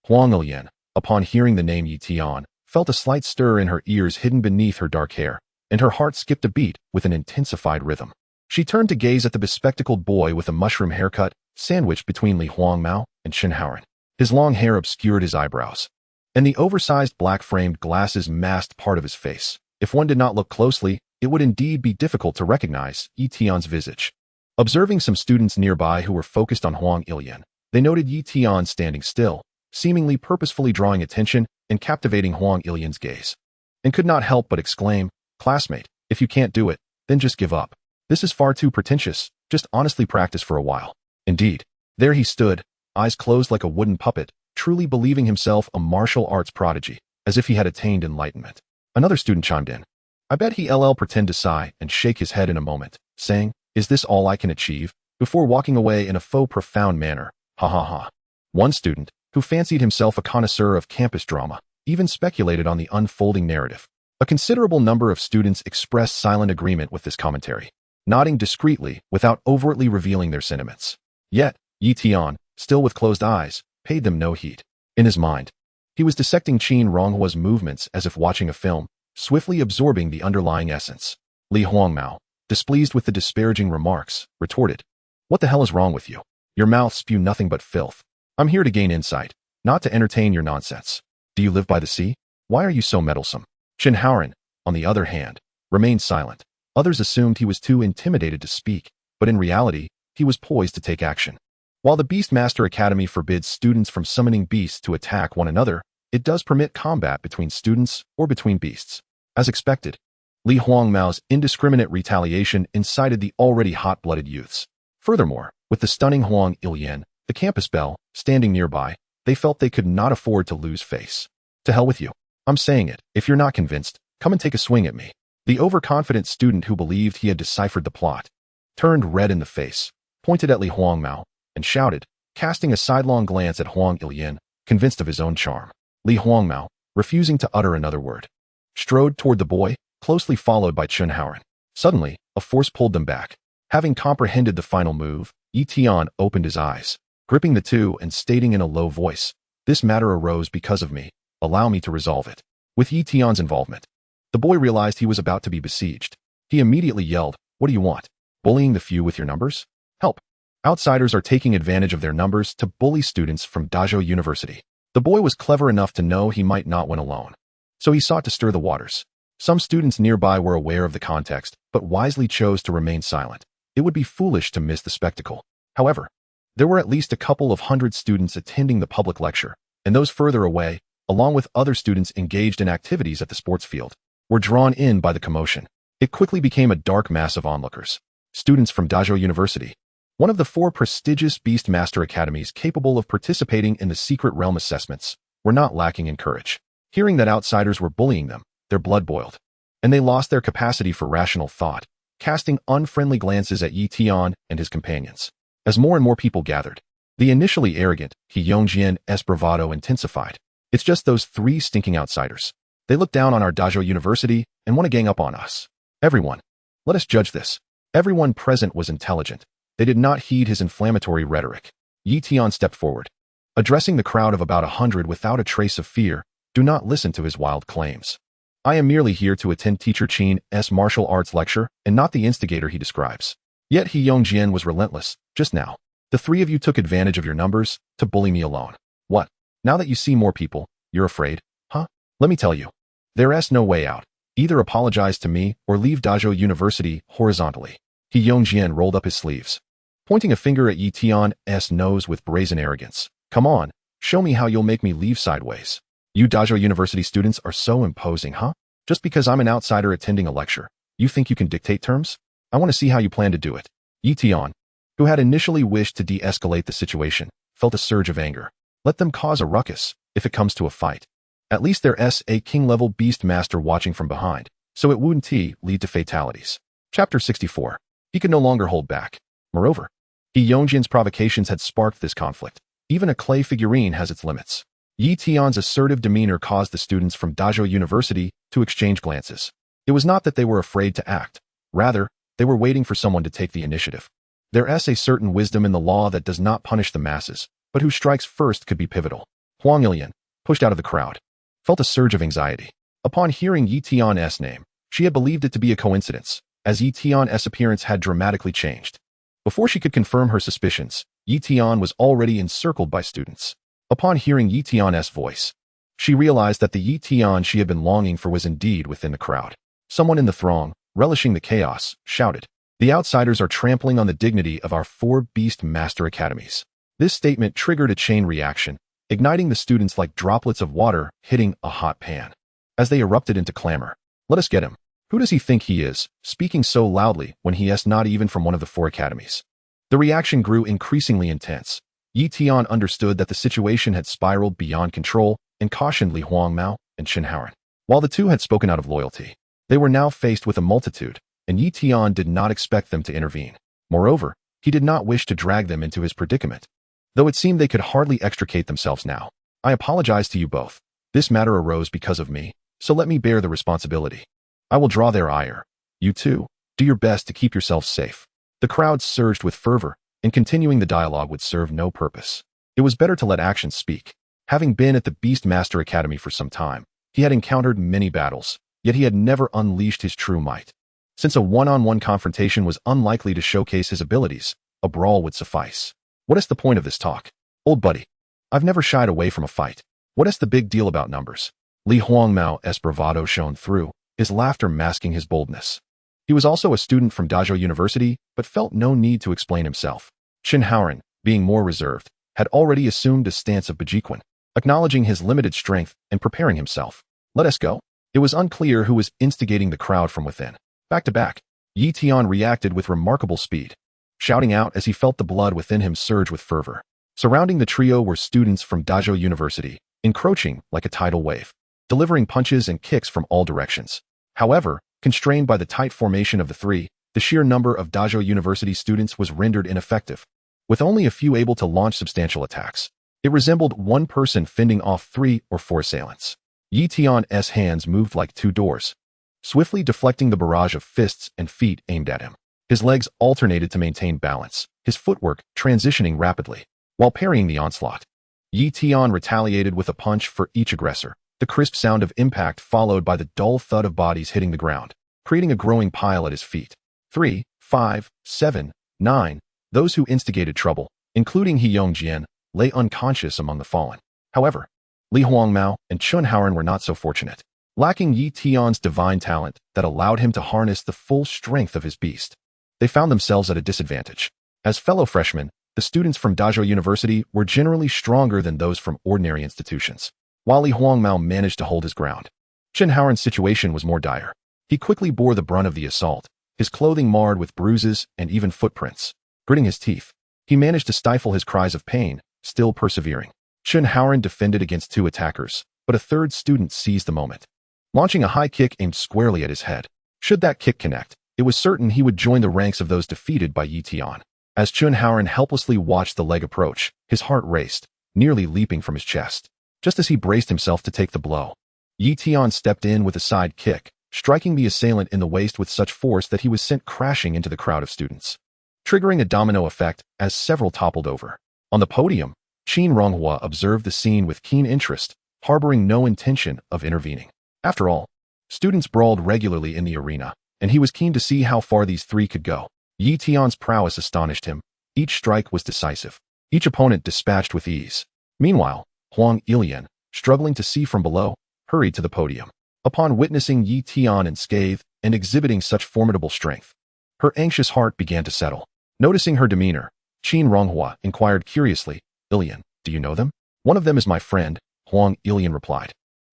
Huang Ilian, upon hearing the name Yi Tian, felt a slight stir in her ears hidden beneath her dark hair, and her heart skipped a beat with an intensified rhythm. She turned to gaze at the bespectacled boy with a mushroom haircut, sandwiched between Li Huangmao and Chen Haoran. His long hair obscured his eyebrows, and the oversized black-framed glasses masked part of his face. If one did not look closely, it would indeed be difficult to recognize Yi Tian's visage. Observing some students nearby who were focused on Huang Ilian, They noted Yi Tian standing still, seemingly purposefully drawing attention and captivating Huang Ilian's gaze, and could not help but exclaim, "Classmate, if you can't do it, then just give up. This is far too pretentious, just honestly practice for a while." Indeed, there he stood, eyes closed like a wooden puppet, truly believing himself a martial arts prodigy, as if he had attained enlightenment. Another student chimed in. "I bet he'll pretend to sigh and shake his head in a moment, saying, 'Is this all I can achieve?' before walking away in a faux profound manner. Ha ha ha." One student, who fancied himself a connoisseur of campus drama, even speculated on the unfolding narrative. A considerable number of students expressed silent agreement with this commentary, nodding discreetly without overtly revealing their sentiments. Yet, Yi Tian, still with closed eyes, paid them no heed. In his mind, he was dissecting Qin Ronghua's movements as if watching a film, swiftly absorbing the underlying essence. Li Huangmao, displeased with the disparaging remarks, retorted, "What the hell is wrong with you? Your mouth spew nothing but filth. I'm here to gain insight, not to entertain your nonsense. Do you live by the sea? Why are you so meddlesome?" Chen Haoran, on the other hand, remained silent. Others assumed he was too intimidated to speak, but in reality, he was poised to take action. While the Beastmaster Academy forbids students from summoning beasts to attack one another, it does permit combat between students or between beasts. As expected, Li Huangmao's indiscriminate retaliation incited the already hot-blooded youths. Furthermore, with the stunning Huang Ilian, the campus belle, standing nearby, they felt they could not afford to lose face. "To hell with you. I'm saying it. If you're not convinced, come and take a swing at me." The overconfident student who believed he had deciphered the plot turned red in the face, pointed at Li Huangmao, and shouted, casting a sidelong glance at Huang Ilian, convinced of his own charm. Li Huangmao, refusing to utter another word, strode toward the boy, closely followed by Chen Haoran. Suddenly, a force pulled them back. Having comprehended the final move, Yi Tian opened his eyes, gripping the two and stating in a low voice, "This matter arose because of me. Allow me to resolve it." With Yi Tian's involvement, the boy realized he was about to be besieged. He immediately yelled, "What do you want? Bullying the few with your numbers? Help! Outsiders are taking advantage of their numbers to bully students from Dazhou University." The boy was clever enough to know he might not win alone, so he sought to stir the waters. Some students nearby were aware of the context, but wisely chose to remain silent. It would be foolish to miss the spectacle. However, there were at least a couple of hundred students attending the public lecture, and those further away, along with other students engaged in activities at the sports field, were drawn in by the commotion. It quickly became a dark mass of onlookers. Students from Dazhou University, one of the 4 prestigious Beastmaster Academies capable of participating in the Secret Realm assessments, were not lacking in courage. Hearing that outsiders were bullying them, their blood boiled, and they lost their capacity for rational thought, casting unfriendly glances at Yi Tian and his companions. As more and more people gathered, the initially arrogant He Yongjian's bravado intensified. "It's just those 3 stinking outsiders. They look down on our Dazhou University and want to gang up on us. Everyone, let us judge this." Everyone present was intelligent. They did not heed his inflammatory rhetoric. Yi Tian stepped forward, addressing the crowd of about 100 without a trace of fear. "Do not listen to his wild claims. I am merely here to attend Teacher Qin's martial arts lecture and not the instigator he describes." Yet He Yongjian was relentless. "Just now, the 3 of you took advantage of your numbers to bully me alone. What? Now that you see more people, you're afraid, huh? Let me tell you, there's no way out. Either apologize to me or leave Dazhou University horizontally." He Yongjian rolled up his sleeves, pointing a finger at Yi Tian's nose with brazen arrogance. "Come on, show me how you'll make me leave sideways. You Dazhou University students are so imposing, huh? Just because I'm an outsider attending a lecture, you think you can dictate terms? I want to see how you plan to do it." Yi Tian, who had initially wished to de-escalate the situation, felt a surge of anger. Let them cause a ruckus, if it comes to a fight. At least there's a king-level beast master watching from behind, so it wouldn't lead to fatalities. Chapter 64. He could no longer hold back. Moreover, He Yongjian's provocations had sparked this conflict. Even a clay figurine has its limits. Yi Tian's assertive demeanor caused the students from Dazhou University to exchange glances. It was not that they were afraid to act. Rather, they were waiting for someone to take the initiative. There's a certain wisdom in the law that does not punish the masses, but who strikes first could be pivotal. Huang Ilian, pushed out of the crowd, felt a surge of anxiety. Upon hearing Yi Tian's name, she had believed it to be a coincidence, as Yi Tian's appearance had dramatically changed. Before she could confirm her suspicions, Yi Tian was already encircled by students. Upon hearing Yi Tian's voice, she realized that the Yi Tian she had been longing for was indeed within the crowd. Someone in the throng, relishing the chaos, shouted, "The outsiders are trampling on the dignity of our 4 Beast Master Academies. This statement triggered a chain reaction, igniting the students like droplets of water hitting a hot pan. As they erupted into clamor, "Let us get him. Who does he think he is, speaking so loudly when he is not even from one of the 4 academies?" The reaction grew increasingly intense. Tian understood that the situation had spiraled beyond control and cautioned Li Huangmao and Qin Haoran. While the two had spoken out of loyalty, they were now faced with a multitude, and Tian did not expect them to intervene. Moreover, he did not wish to drag them into his predicament, though it seemed they could hardly extricate themselves now. "I apologize to you both. This matter arose because of me, so let me bear the responsibility. I will draw their ire. You too, do your best to keep yourselves safe." The crowd surged with fervor, and continuing the dialogue would serve no purpose. It was better to let actions speak. Having been at the Beast Master Academy for some time, he had encountered many battles, yet he had never unleashed his true might. Since a one-on-one confrontation was unlikely to showcase his abilities, a brawl would suffice. "What is the point of this talk? Old buddy, I've never shied away from a fight. What is the big deal about numbers?" Li Huangmao's bravado shone through, his laughter masking his boldness. He was also a student from Dazzle University, but felt no need to explain himself. Qin Haoran, being more reserved, had already assumed a stance of Bejiquan, acknowledging his limited strength and preparing himself. "Let us go." It was unclear who was instigating the crowd from within. Back to back, Tian reacted with remarkable speed, shouting out as he felt the blood within him surge with fervor. Surrounding the trio were students from Dazzle University, encroaching like a tidal wave, delivering punches and kicks from all directions. However, constrained by the tight formation of the three, the sheer number of Dazzle University students was rendered ineffective. With only a few able to launch substantial attacks, it resembled one person fending off 3 or 4 assailants. Tian's hands moved like 2 doors, swiftly deflecting the barrage of fists and feet aimed at him. His legs alternated to maintain balance, his footwork transitioning rapidly, while parrying the onslaught. Tian retaliated with a punch for each aggressor, the crisp sound of impact followed by the dull thud of bodies hitting the ground, creating a growing pile at his feet. 3, 5, 7, 9. Those who instigated trouble, including He Yongjian, lay unconscious among the fallen. However, Li Huangmao and Qin Haoran were not so fortunate, lacking Tian's divine talent that allowed him to harness the full strength of his beast. They found themselves at a disadvantage. As fellow freshmen, the students from Dazzle University were generally stronger than those from ordinary institutions, while Li Huangmao managed to hold his ground. Qin Haoran's situation was more dire. He quickly bore the brunt of the assault, his clothing marred with bruises and even footprints. Gritting his teeth, he managed to stifle his cries of pain, still persevering. Qin Haoran defended against 2 attackers, but a third student seized the moment, launching a high kick aimed squarely at his head. Should that kick connect, it was certain he would join the ranks of those defeated by Tian. As Qin Haoran helplessly watched the leg approach, his heart raced, nearly leaping from his chest. Just as he braced himself to take the blow, Tian stepped in with a side kick, striking the assailant in the waist with such force that he was sent crashing into the crowd of students, triggering a domino effect as several toppled over. On the podium, Qin Ronghua observed the scene with keen interest, harboring no intention of intervening. After all, students brawled regularly in the arena, and he was keen to see how far these 3 could go. Tian's prowess astonished him. Each strike was decisive, each opponent dispatched with ease. Meanwhile, Huang Ilian, struggling to see from below, hurried to the podium. Upon witnessing Tian unscathed and exhibiting such formidable strength, her anxious heart began to settle. Noticing her demeanor, Qin Ronghua inquired curiously, "Ilian, do you know them?" "One of them is my friend," Huang Ilian replied,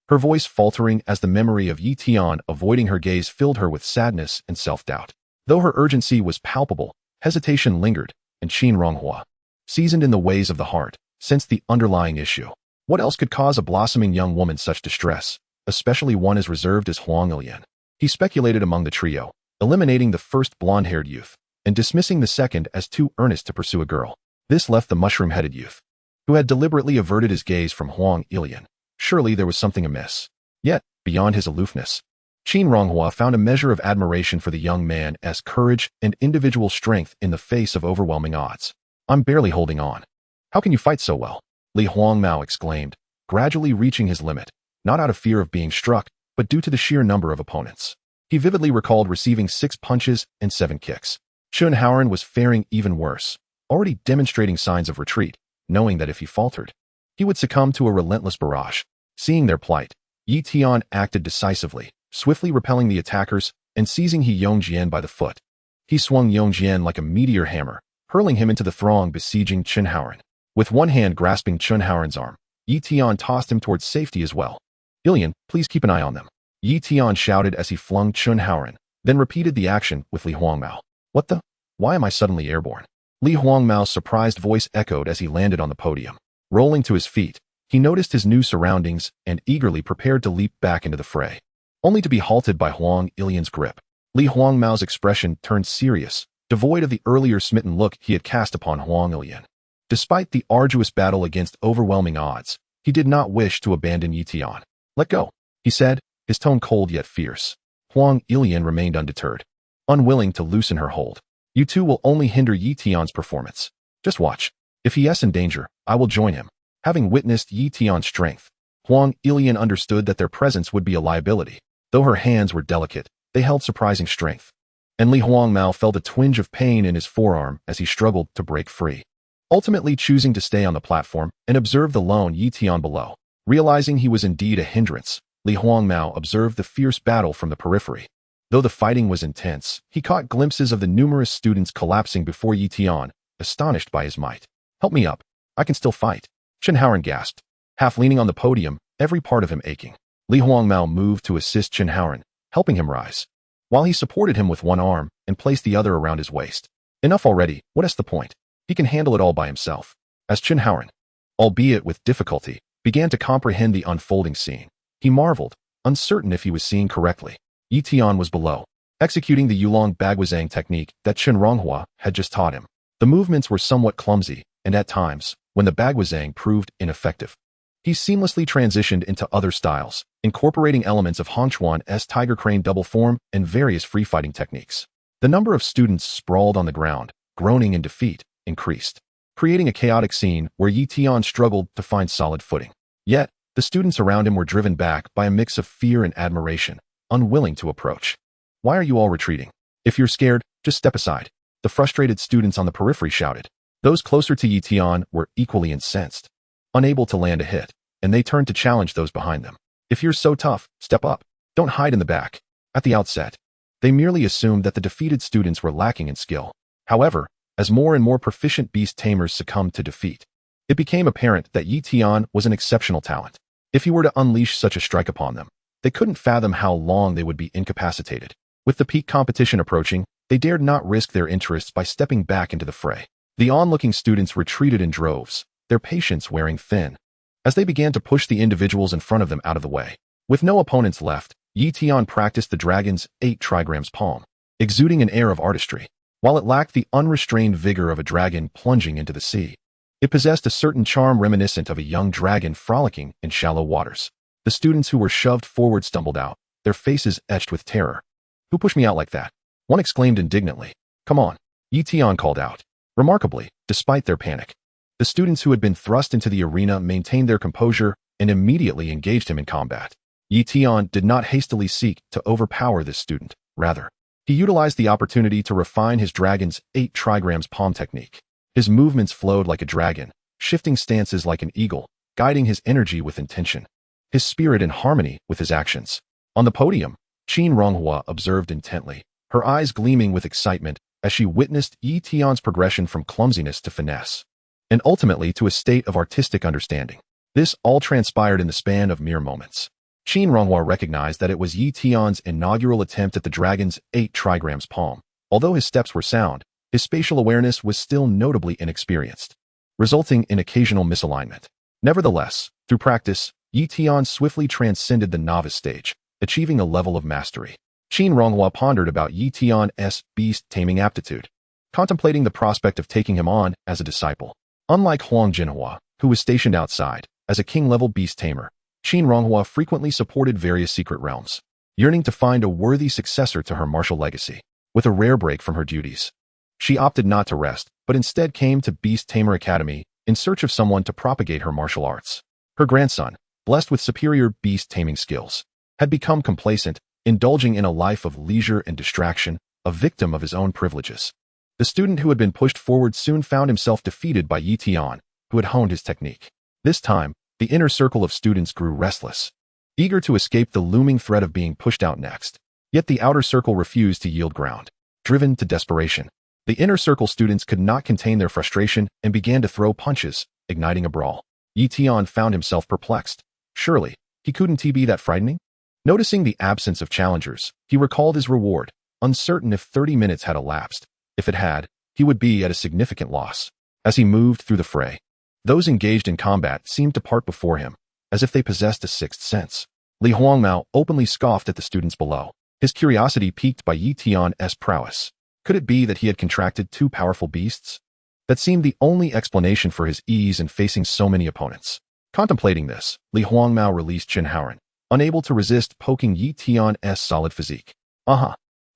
her voice faltering as the memory of Tian avoiding her gaze filled her with sadness and self-doubt. Though her urgency was palpable, hesitation lingered, and Qin Ronghua, seasoned in the ways of the heart, sensed the underlying issue. What else could cause a blossoming young woman such distress, especially one as reserved as Huang Ilian? He speculated among the trio, eliminating the first blonde-haired youth, and dismissing the second as too earnest to pursue a girl. This left the mushroom-headed youth, who had deliberately averted his gaze from Huang Ilian. Surely there was something amiss. Yet, beyond his aloofness, Qin Ronghua found a measure of admiration for the young man's courage and individual strength in the face of overwhelming odds. "I'm barely holding on. How can you fight so well?" Li Huangmao exclaimed, gradually reaching his limit, not out of fear of being struck, but due to the sheer number of opponents. He vividly recalled receiving 6 punches and 7 kicks. Qin Haoran was faring even worse, already demonstrating signs of retreat, knowing that if he faltered, he would succumb to a relentless barrage. Seeing their plight, Tian acted decisively, swiftly repelling the attackers and seizing He Yongjian by the foot. He swung Yongjian like a meteor hammer, hurling him into the throng besieging Qin Haoran. With one hand grasping Chunhaoren's arm, Yi Tian tossed him towards safety as well. Ilian, please keep an eye on them. Yi Tian shouted as he flung Chunhaoren, then repeated the action with Li Huangmao. What the? Why am I suddenly airborne? Li Huangmao's surprised voice echoed as he landed on the podium. Rolling to his feet, he noticed his new surroundings and eagerly prepared to leap back into the fray, only to be halted by Huang Ilian's grip. Li Huangmao's expression turned serious, devoid of the earlier smitten look he had cast upon Huang Ilian. Despite the arduous battle against overwhelming odds, he did not wish to abandon Yi Tian. Let go, he said, his tone cold yet fierce. Huang Ilian remained undeterred, unwilling to loosen her hold. You two will only hinder Yi Tian's performance. Just watch. If he is in danger, I will join him. Having witnessed Yi Tian's strength, Huang Ilian understood that their presence would be a liability. Though her hands were delicate, they held surprising strength. And Li Huangmao felt a twinge of pain in his forearm as he struggled to break free, ultimately choosing to stay on the platform and observe the lone Yi Tian below. Realizing he was indeed a hindrance, Li Huangmao observed the fierce battle from the periphery. Though the fighting was intense, he caught glimpses of the numerous students collapsing before Yi Tian, astonished by his might. Help me up. I can still fight. Chunhaoren gasped, half leaning on the podium, every part of him aching. Li Huangmao moved to assist Chunhaoren, helping him rise, while he supported him with one arm and placed the other around his waist. Enough already, what is the point? He can handle it all by himself. As Chunhaoren, albeit with difficulty, began to comprehend the unfolding scene, he marveled, uncertain if he was seeing correctly. Yi Tian was below, executing the Yulong Bagwazang technique that Chen Ronghua had just taught him. The movements were somewhat clumsy, and at times, when the Bagwazang proved ineffective, he seamlessly transitioned into other styles, incorporating elements of Hongchuan's Tiger Crane double form and various free-fighting techniques. The number of students sprawled on the ground, groaning in defeat, increased, creating a chaotic scene where Yi Tian struggled to find solid footing. Yet, the students around him were driven back by a mix of fear and admiration, unwilling to approach. Why are you all retreating? If you're scared, just step aside. The frustrated students on the periphery shouted. Those closer to Yi Tian were equally incensed, unable to land a hit, and they turned to challenge those behind them. If you're so tough, step up. Don't hide in the back. At the outset, they merely assumed that the defeated students were lacking in skill. However, as more and more proficient Beast Tamers succumbed to defeat, it became apparent that Yi Tian was an exceptional talent. If he were to unleash such a strike upon them, they couldn't fathom how long they would be incapacitated. With the peak competition approaching, they dared not risk their interests by stepping back into the fray. The onlooking students retreated in droves, their patience wearing thin, as they began to push the individuals in front of them out of the way. With no opponents left, Yi Tian practiced the dragon's 8 trigrams palm, exuding an air of artistry. While it lacked the unrestrained vigor of a dragon plunging into the sea, it possessed a certain charm reminiscent of a young dragon frolicking in shallow waters. The students who were shoved forward stumbled out, their faces etched with terror. Who pushed me out like that? One exclaimed indignantly. Come on, Yi Tian called out. Remarkably, despite their panic, the students who had been thrust into the arena maintained their composure and immediately engaged him in combat. Yi Tian did not hastily seek to overpower this student. Rather, he utilized the opportunity to refine his dragon's 8 trigrams palm technique. His movements flowed like a dragon, shifting stances like an eagle, guiding his energy with intention, his spirit in harmony with his actions. On the podium, Chen Ronghua observed intently, her eyes gleaming with excitement as she witnessed Yi Tian's progression from clumsiness to finesse, and ultimately to a state of artistic understanding. This all transpired in the span of mere moments. Chen Ronghua recognized that it was Yi Tian's inaugural attempt at the dragon's 8 trigrams palm. Although his steps were sound, his spatial awareness was still notably inexperienced, resulting in occasional misalignment. Nevertheless, through practice, Yi Tian swiftly transcended the novice stage, achieving a level of mastery. Chen Ronghua pondered about Yi Tian's beast taming aptitude, contemplating the prospect of taking him on as a disciple. Unlike Huang Jinhua, who was stationed outside, as a king-level beast tamer, Chen Ronghua frequently supported various secret realms, yearning to find a worthy successor to her martial legacy. With a rare break from her duties, she opted not to rest, but instead came to Beast Tamer Academy in search of someone to propagate her martial arts. Her grandson, blessed with superior beast taming skills, had become complacent, indulging in a life of leisure and distraction, a victim of his own privileges. The student who had been pushed forward soon found himself defeated by Yi Tian, who had honed his technique. This time, the inner circle of students grew restless, eager to escape the looming threat of being pushed out next. Yet the outer circle refused to yield ground. Driven to desperation, the inner circle students could not contain their frustration and began to throw punches, igniting a brawl. Yi Tian found himself perplexed. Surely, he couldn't be that frightening? Noticing the absence of challengers, he recalled his reward, uncertain if 30 minutes had elapsed. If it had, he would be at a significant loss. As he moved through the fray, those engaged in combat seemed to part before him, as if they possessed a sixth sense. Li Huangmao openly scoffed at the students below, his curiosity piqued by Yi Tian's prowess. Could it be that he had contracted two powerful beasts? That seemed the only explanation for his ease in facing so many opponents. Contemplating this, Li Huangmao released Chen Haoren, unable to resist poking Yi Tian's solid physique.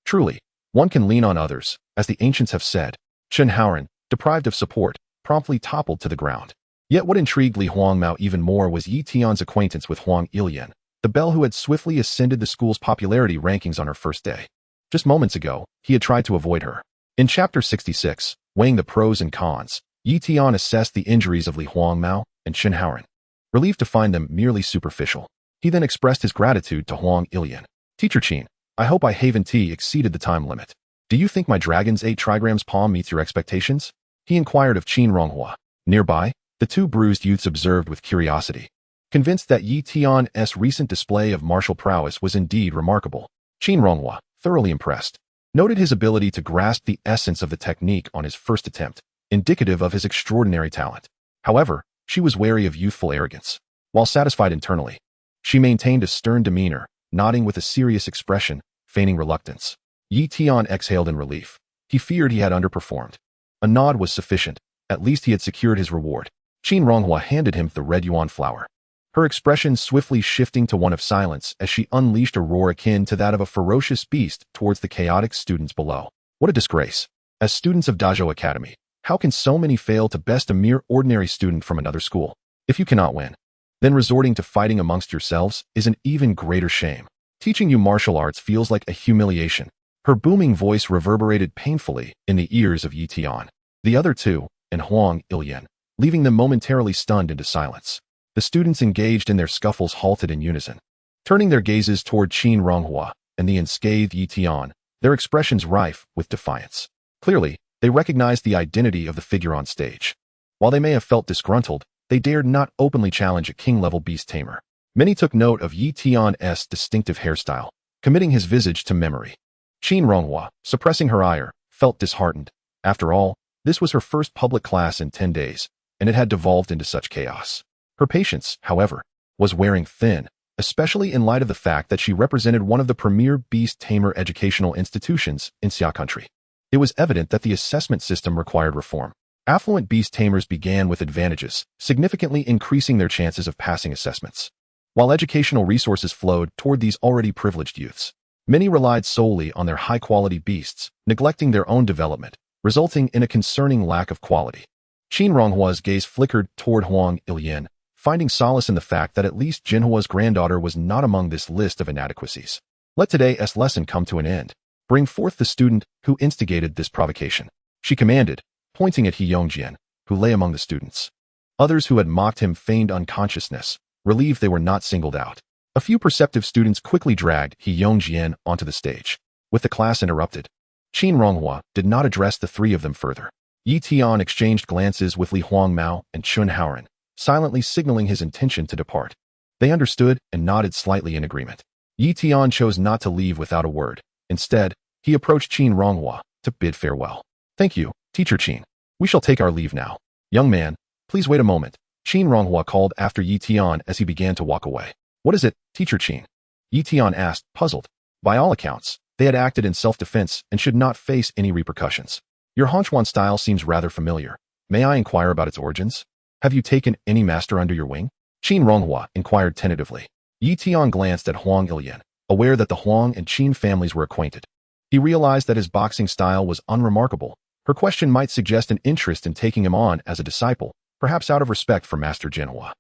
Truly, one can lean on others, as the ancients have said. Chen Haoren, deprived of support, promptly toppled to the ground. Yet what intrigued Li Huangmao even more was Yi Tian's acquaintance with Huang Ilian, the belle who had swiftly ascended the school's popularity rankings on her first day. Just moments ago, he had tried to avoid her. In Chapter 66, weighing the pros and cons, Yi Tian assessed the injuries of Li Huangmao and Chen Haoren. Relieved to find them merely superficial, he then expressed his gratitude to Huang Ilian. Teacher Qin, I hope I haven't exceeded the time limit. Do you think my dragon's 8 trigrams palm meets your expectations? He inquired of Qin Ronghua. Nearby, the two bruised youths observed with curiosity. Convinced that Yi Tian's recent display of martial prowess was indeed remarkable, Qin Ronghua, thoroughly impressed, noted his ability to grasp the essence of the technique on his first attempt, indicative of his extraordinary talent. However, she was wary of youthful arrogance. While satisfied internally, she maintained a stern demeanor, nodding with a serious expression, feigning reluctance. Yi Tian exhaled in relief. He feared he had underperformed. A nod was sufficient. At least he had secured his reward. Qin Ronghua handed him the red yuan flower, her expression swiftly shifting to one of silence as she unleashed a roar akin to that of a ferocious beast towards the chaotic students below. What a disgrace. As students of Dazzle Academy, how can so many fail to best a mere ordinary student from another school? If you cannot win, then resorting to fighting amongst yourselves is an even greater shame. Teaching you martial arts feels like a humiliation. Her booming voice reverberated painfully in the ears of Yi Tian, the other two, and Huang Ilian, leaving them momentarily stunned into silence. The students engaged in their scuffles halted in unison, turning their gazes toward Qin Ronghua and the unscathed Yi Tian, their expressions rife with defiance. Clearly, they recognized the identity of the figure on stage. While they may have felt disgruntled, they dared not openly challenge a king-level beast tamer. Many took note of Yi Tian's distinctive hairstyle, committing his visage to memory. Qin Ronghua, suppressing her ire, felt disheartened. After all, this was her first public class in 10 days, and it had devolved into such chaos. Her patience, however, was wearing thin, especially in light of the fact that she represented one of the premier beast tamer educational institutions in Xia country. It was evident that the assessment system required reform. Affluent beast tamers began with advantages, significantly increasing their chances of passing assessments. While educational resources flowed toward these already privileged youths, many relied solely on their high-quality beasts, neglecting their own development, resulting in a concerning lack of quality. Qin Ronghua's gaze flickered toward Huang Ilian, finding solace in the fact that at least Jinhua's granddaughter was not among this list of inadequacies. Let today's lesson come to an end. Bring forth the student who instigated this provocation, she commanded, pointing at He Yongjian, who lay among the students. Others who had mocked him feigned unconsciousness, relieved they were not singled out. A few perceptive students quickly dragged He Yongjian onto the stage. With the class interrupted, Qin Ronghua did not address the three of them further. Yi Tian exchanged glances with Li Huangmao and Chen Haoren, silently signaling his intention to depart. They understood and nodded slightly in agreement. Yi Tian chose not to leave without a word. Instead, he approached Qin Ronghua to bid farewell. Thank you, Teacher Qin. We shall take our leave now. Young man, please wait a moment, Qin Ronghua called after Yi Tian as he began to walk away. What is it, Teacher Qin? Yi Tian asked, puzzled. By all accounts, they had acted in self-defense and should not face any repercussions. Your Honchuan style seems rather familiar. May I inquire about its origins? Have you taken any master under your wing? Qin Ronghua inquired tentatively. Yi Tian glanced at Huang Ilian, aware that the Huang and Qin families were acquainted. He realized that his boxing style was unremarkable. Her question might suggest an interest in taking him on as a disciple, perhaps out of respect for Master Jinhua.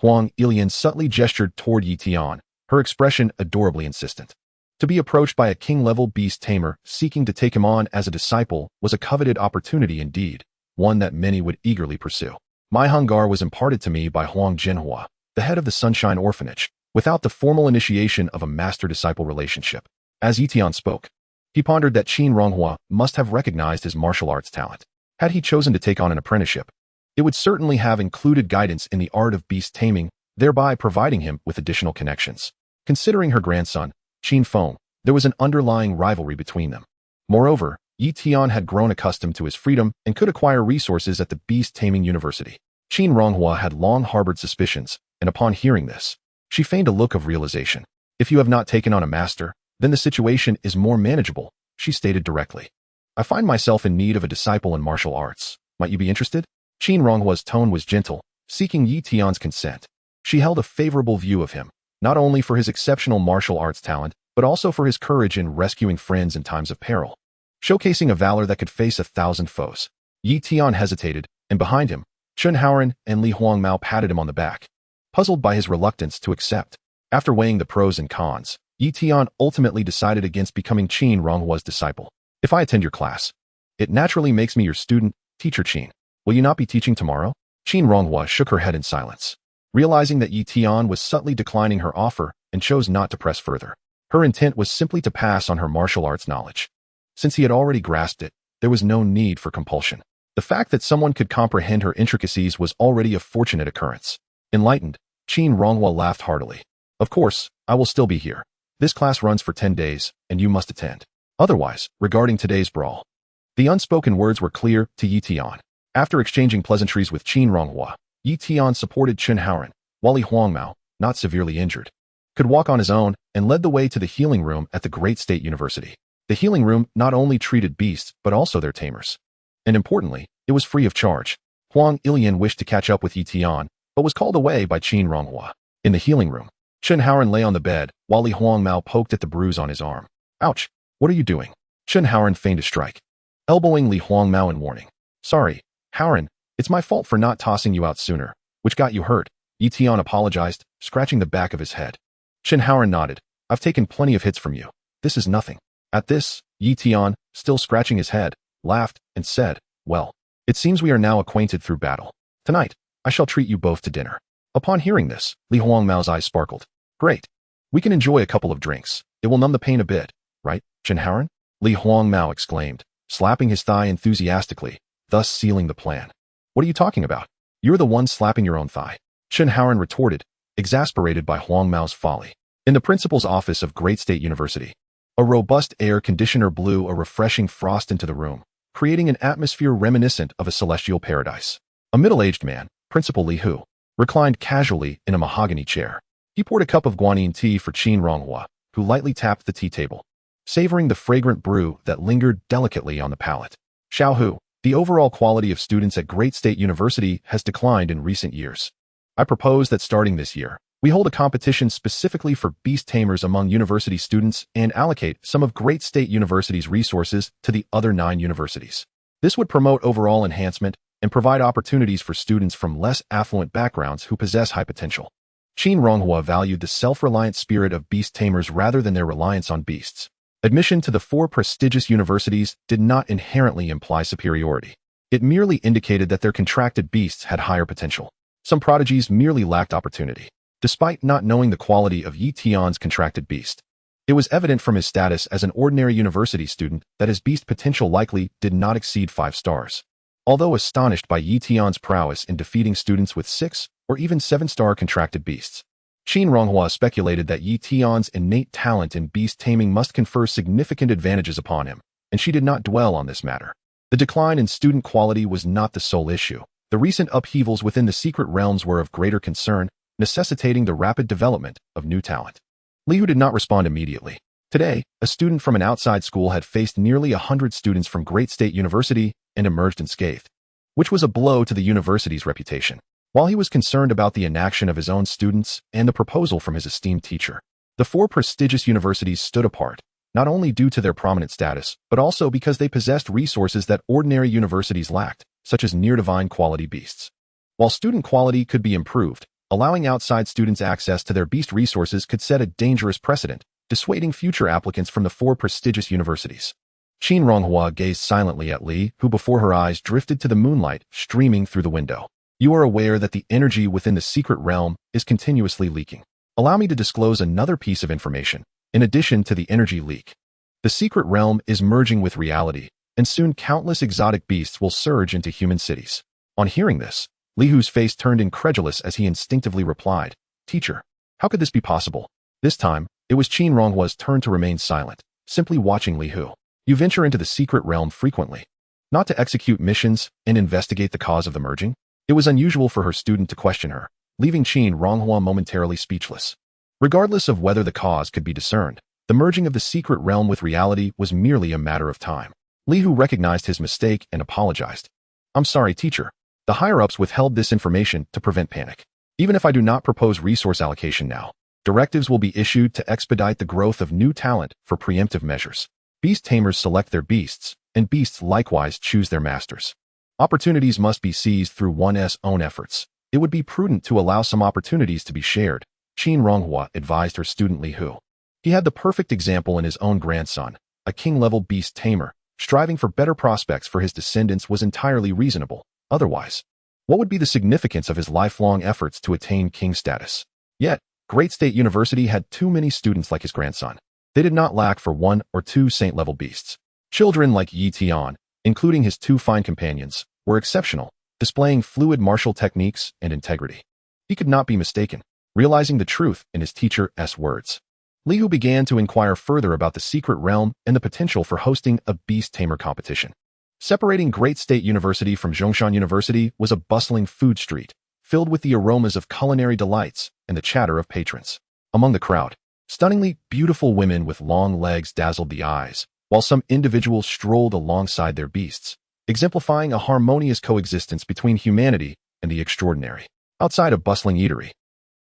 Huang Ilian subtly gestured toward Yi Tian, her expression adorably insistent. To be approached by a king-level beast tamer seeking to take him on as a disciple was a coveted opportunity indeed, one that many would eagerly pursue. My Hungar was imparted to me by Huang Jinhua, the head of the Sunshine Orphanage, without the formal initiation of a master-disciple relationship. As Yi Tian spoke, he pondered that Qin Ronghua must have recognized his martial arts talent. Had he chosen to take on an apprenticeship, It would certainly have included guidance in the art of beast taming, thereby providing him with additional connections. Considering her grandson, Qin Feng, there was an underlying rivalry between them. Moreover, Tian had grown accustomed to his freedom and could acquire resources at the Beast Taming University. Qin Ronghua had long harbored suspicions, and upon hearing this, she feigned a look of realization. If you have not taken on a master, then the situation is more manageable, she stated directly. I find myself in need of a disciple in martial arts. Might you be interested? Qin Ronghua's tone was gentle, seeking Yi Tian's consent. She held a favorable view of him, not only for his exceptional martial arts talent, but also for his courage in rescuing friends in times of peril. Showcasing a valor that could face 1,000 foes. Yi Tian hesitated, and behind him, Chun Haoren and Li Huangmao patted him on the back, puzzled by his reluctance to accept. After weighing the pros and cons, Yi Tian ultimately decided against becoming Qin Ronghua's disciple. If I attend your class, it naturally makes me your student, Teacher Qin. Will you not be teaching tomorrow? Qin Ronghua shook her head in silence, realizing that Yi Tian was subtly declining her offer and chose not to press further. Her intent was simply to pass on her martial arts knowledge. Since he had already grasped it, there was no need for compulsion. The fact that someone could comprehend her intricacies was already a fortunate occurrence. Enlightened, Qin Ronghua laughed heartily. Of course, I will still be here. This class runs for 10 days, and you must attend. Otherwise, regarding today's brawl. The unspoken words were clear to Yi Tian. After exchanging pleasantries with Qin Ronghua, Yi Tian supported Chun Haoren, while Li Huangmao, not severely injured, could walk on his own and led the way to the healing room at the Great State University. The healing room not only treated beasts, but also their tamers. And importantly, it was free of charge. Huang Ilian wished to catch up with Yi Tian, but was called away by Qin Ronghua. In the healing room, Chun Haoren lay on the bed, while Li Huangmao poked at the bruise on his arm. Ouch! What are you doing? Chun Haoren feigned a strike, elbowing Li Huangmao in warning. Sorry, Haoren, it's my fault for not tossing you out sooner. Which got you hurt? Yi Tian apologized, scratching the back of his head. Chun Haoren nodded. I've taken plenty of hits from you. This is nothing. At this, Yi Tian, still scratching his head, laughed and said, well, it seems we are now acquainted through battle. Tonight, I shall treat you both to dinner. Upon hearing this, Li Huangmao's eyes sparkled. Great. We can enjoy a couple of drinks. It will numb the pain a bit, right, Chun Haoren? Li Huangmao exclaimed, slapping his thigh enthusiastically, thus sealing the plan. What are you talking about? You're the one slapping your own thigh. Chun Haoren retorted, exasperated by Huangmao's folly. In the principal's office of Great State University, a robust air conditioner blew a refreshing frost into the room, creating an atmosphere reminiscent of a celestial paradise. A middle-aged man, Principal Li Hu, reclined casually in a mahogany chair. He poured a cup of guanyin tea for Qin Ronghua, who lightly tapped the tea table, savoring the fragrant brew that lingered delicately on the palate. Xiao Hu, the overall quality of students at Great State University has declined in recent years. I propose that starting this year, we hold a competition specifically for beast tamers among university students and allocate some of Great State University's resources to the other 9 universities. This would promote overall enhancement and provide opportunities for students from less affluent backgrounds who possess high potential. Qin Ronghua valued the self-reliant spirit of beast tamers rather than their reliance on beasts. Admission to the 4 prestigious universities did not inherently imply superiority. It merely indicated that their contracted beasts had higher potential. Some prodigies merely lacked opportunity. Despite not knowing the quality of Yi Tian's contracted beast, it was evident from his status as an ordinary university student that his beast potential likely did not exceed 5 stars. Although astonished by Yi Tian's prowess in defeating students with 6 or even 7-star contracted beasts, Qin Ronghua speculated that Yi Tian's innate talent in beast taming must confer significant advantages upon him, and she did not dwell on this matter. The decline in student quality was not the sole issue. The recent upheavals within the secret realms were of greater concern, necessitating the rapid development of new talent. Li Hu did not respond immediately. Today, a student from an outside school had faced nearly 100 students from Great State University and emerged unscathed, which was a blow to the university's reputation. While he was concerned about the inaction of his own students and the proposal from his esteemed teacher, the 4 prestigious universities stood apart, not only due to their prominent status, but also because they possessed resources that ordinary universities lacked, such as near-divine quality beasts. While student quality could be improved, allowing outside students access to their beast resources could set a dangerous precedent, dissuading future applicants from the 4 prestigious universities. Qin Ronghua gazed silently at Li, who before her eyes drifted to the moonlight streaming through the window. You are aware that the energy within the secret realm is continuously leaking. Allow me to disclose another piece of information. In addition to the energy leak, the secret realm is merging with reality, and soon countless exotic beasts will surge into human cities. On hearing this, Li Hu's face turned incredulous as he instinctively replied, "Teacher, how could this be possible?" This time, it was Qin Ronghua's turn to remain silent, simply watching Li Hu. You venture into the secret realm frequently, not to execute missions and investigate the cause of the merging? It was unusual for her student to question her, leaving Qin Ronghua momentarily speechless. Regardless of whether the cause could be discerned, the merging of the secret realm with reality was merely a matter of time. Li Hu recognized his mistake and apologized. "I'm sorry, teacher. The higher-ups withheld this information to prevent panic. Even if I do not propose resource allocation now, directives will be issued to expedite the growth of new talent for preemptive measures. Beast Tamers select their beasts, and beasts likewise choose their masters. Opportunities must be seized through one's own efforts. It would be prudent to allow some opportunities to be shared," Qin Ronghua advised her student Li Hu. He had the perfect example in his own grandson, a king-level beast tamer. Striving for better prospects for his descendants was entirely reasonable. Otherwise, what would be the significance of his lifelong efforts to attain king status? Yet, Great State University had too many students like his grandson. They did not lack for 1 or 2 saint-level beasts. Children like Yi Tian, including his 2 fine companions, were exceptional, displaying fluid martial techniques and integrity. He could not be mistaken, realizing the truth in his teacher's words. Li Hu began to inquire further about the secret realm and the potential for hosting a beast tamer competition. Separating Great State University from Zhongshan University was a bustling food street, filled with the aromas of culinary delights and the chatter of patrons. Among the crowd, stunningly beautiful women with long legs dazzled the eyes, while some individuals strolled alongside their beasts, exemplifying a harmonious coexistence between humanity and the extraordinary. Outside a bustling eatery,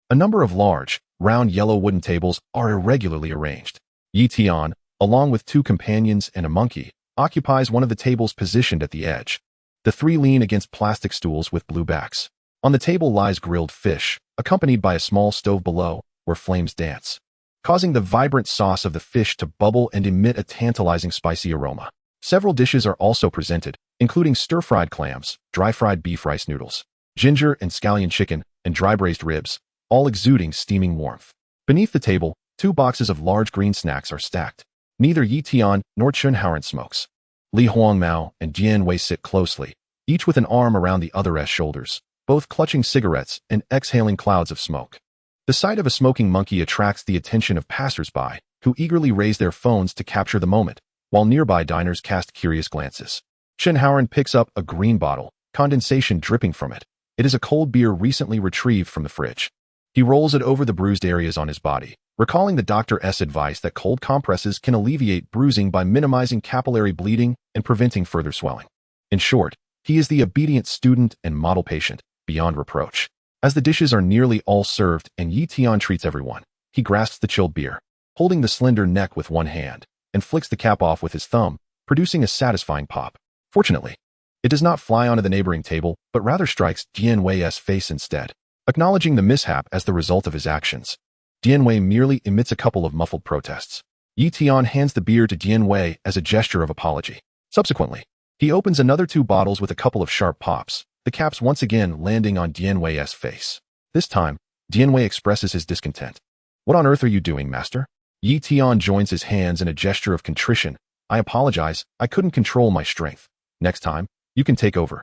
a number of large, round yellow wooden tables are irregularly arranged. Yi Tian, along with 2 companions and a monkey, occupies one of the tables positioned at the edge. The 3 lean against plastic stools with blue backs. On the table lies grilled fish, accompanied by a small stove below, where flames dance, causing the vibrant sauce of the fish to bubble and emit a tantalizing spicy aroma. Several dishes are also presented, including stir-fried clams, dry-fried beef rice noodles, ginger and scallion chicken, and dry-braised ribs, all exuding steaming warmth. Beneath the table, 2 boxes of large green snacks are stacked. Neither Yi Tian nor Chun Haoren smokes. Li Huangmao and Jian Wei sit closely, each with an arm around the other's shoulders, both clutching cigarettes and exhaling clouds of smoke. The sight of a smoking monkey attracts the attention of passers-by, who eagerly raise their phones to capture the moment, while nearby diners cast curious glances. Chun Haoren picks up a green bottle, condensation dripping from it. It is a cold beer recently retrieved from the fridge. He rolls it over the bruised areas on his body, recalling the doctor's advice that cold compresses can alleviate bruising by minimizing capillary bleeding and preventing further swelling. In short, he is the obedient student and model patient, beyond reproach. As the dishes are nearly all served and Yi Tian treats everyone, he grasps the chilled beer, holding the slender neck with one hand, and flicks the cap off with his thumb, producing a satisfying pop. Fortunately, it does not fly onto the neighboring table, but rather strikes Jian Wei's face instead. Acknowledging the mishap as the result of his actions, Jian Wei merely emits a couple of muffled protests. Yi Tian hands the beer to Jian Wei as a gesture of apology. Subsequently, he opens another 2 bottles with a couple of sharp pops, the caps once again landing on Jian Wei's face. This time, Jian Wei expresses his discontent. "What on earth are you doing, master?" Yi Tian joins his hands in a gesture of contrition. "I apologize, I couldn't control my strength. Next time, you can take over.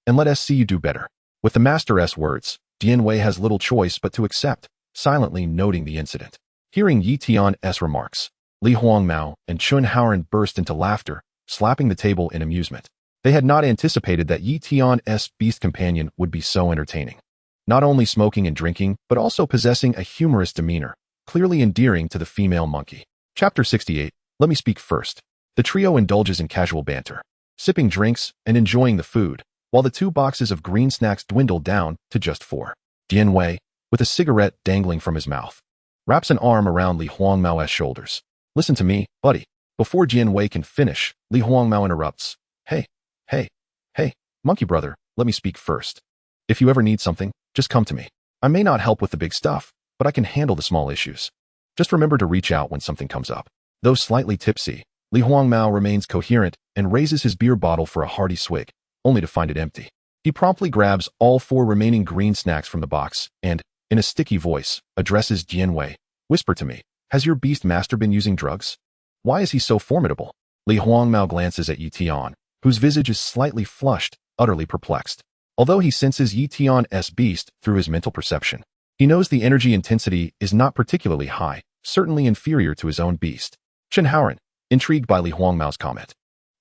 And let us see you do better." With the master's words, Jian Wei has little choice but to accept, silently noting the incident. Hearing Yi Tian's remarks, Li Huangmao and Chun Haoren burst into laughter, slapping the table in amusement. They had not anticipated that Yi Tian's beast companion would be so entertaining. Not only smoking and drinking, but also possessing a humorous demeanor, clearly endearing to the female monkey. Chapter 68, Let Me Speak First. The trio indulges in casual banter, sipping drinks and enjoying the food, while the 2 boxes of green snacks dwindle down to just 4. Jian Wei, with a cigarette dangling from his mouth, wraps an arm around Li Huangmao's shoulders. "Listen to me, buddy." Before Jian Wei can finish, Li Huangmao interrupts. Hey, monkey brother, let me speak first. If you ever need something, just come to me. I may not help with the big stuff, but I can handle the small issues. Just remember to reach out when something comes up." Though slightly tipsy, Li Huangmao remains coherent and raises his beer bottle for a hearty swig, only to find it empty. He promptly grabs all 4 remaining green snacks from the box and, in a sticky voice, addresses Jian Wei. "Whisper to me, has your beast master been using drugs? Why is he so formidable?" Li Huangmao glances at Yi Tian, whose visage is slightly flushed, utterly perplexed. Although he senses Yi Tian's beast through his mental perception, he knows the energy intensity is not particularly high, certainly inferior to his own beast. Chen Haoran, intrigued by Li Huangmao's comment,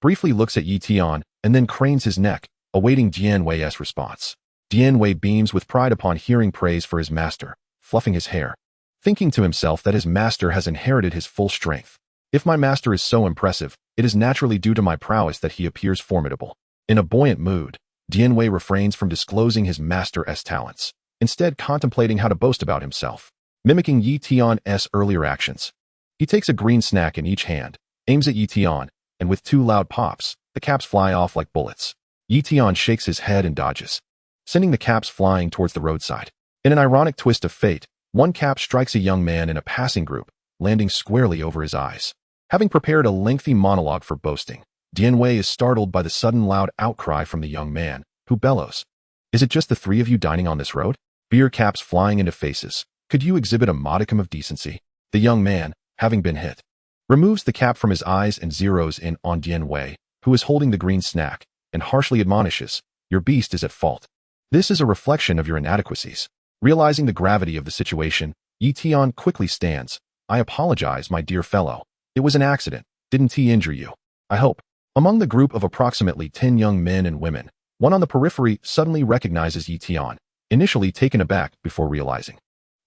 briefly looks at Yi Tian and then cranes his neck, awaiting Dian Wei's response. Dian Wei beams with pride upon hearing praise for his master, fluffing his hair, thinking to himself that his master has inherited his full strength. If my master is so impressive, it is naturally due to my prowess that he appears formidable. In a buoyant mood, Dian Wei refrains from disclosing his master's talents, instead contemplating how to boast about himself. Mimicking Yi Tian's earlier actions, he takes a green snack in each hand, aims at Yi Tian, and with two loud pops, the caps fly off like bullets. Yi Tian shakes his head and dodges, sending the caps flying towards the roadside. In an ironic twist of fate, one cap strikes a young man in a passing group, landing squarely over his eyes. Having prepared a lengthy monologue for boasting, Dian Wei is startled by the sudden loud outcry from the young man, who bellows, "Is it just the three of you dining on this road? Beer caps flying into faces. Could you exhibit a modicum of decency?" The young man, having been hit, removes the cap from his eyes and zeroes in on Dian Wei, who is holding the green snack, and harshly admonishes, "Your beast is at fault. This is a reflection of your inadequacies." Realizing the gravity of the situation, Yi Tian quickly stands. "I apologize, my dear fellow. It was an accident. Didn't he injure you? I hope." Among the group of approximately 10 young men and women, one on the periphery suddenly recognizes Yi Tian, initially taken aback before realizing.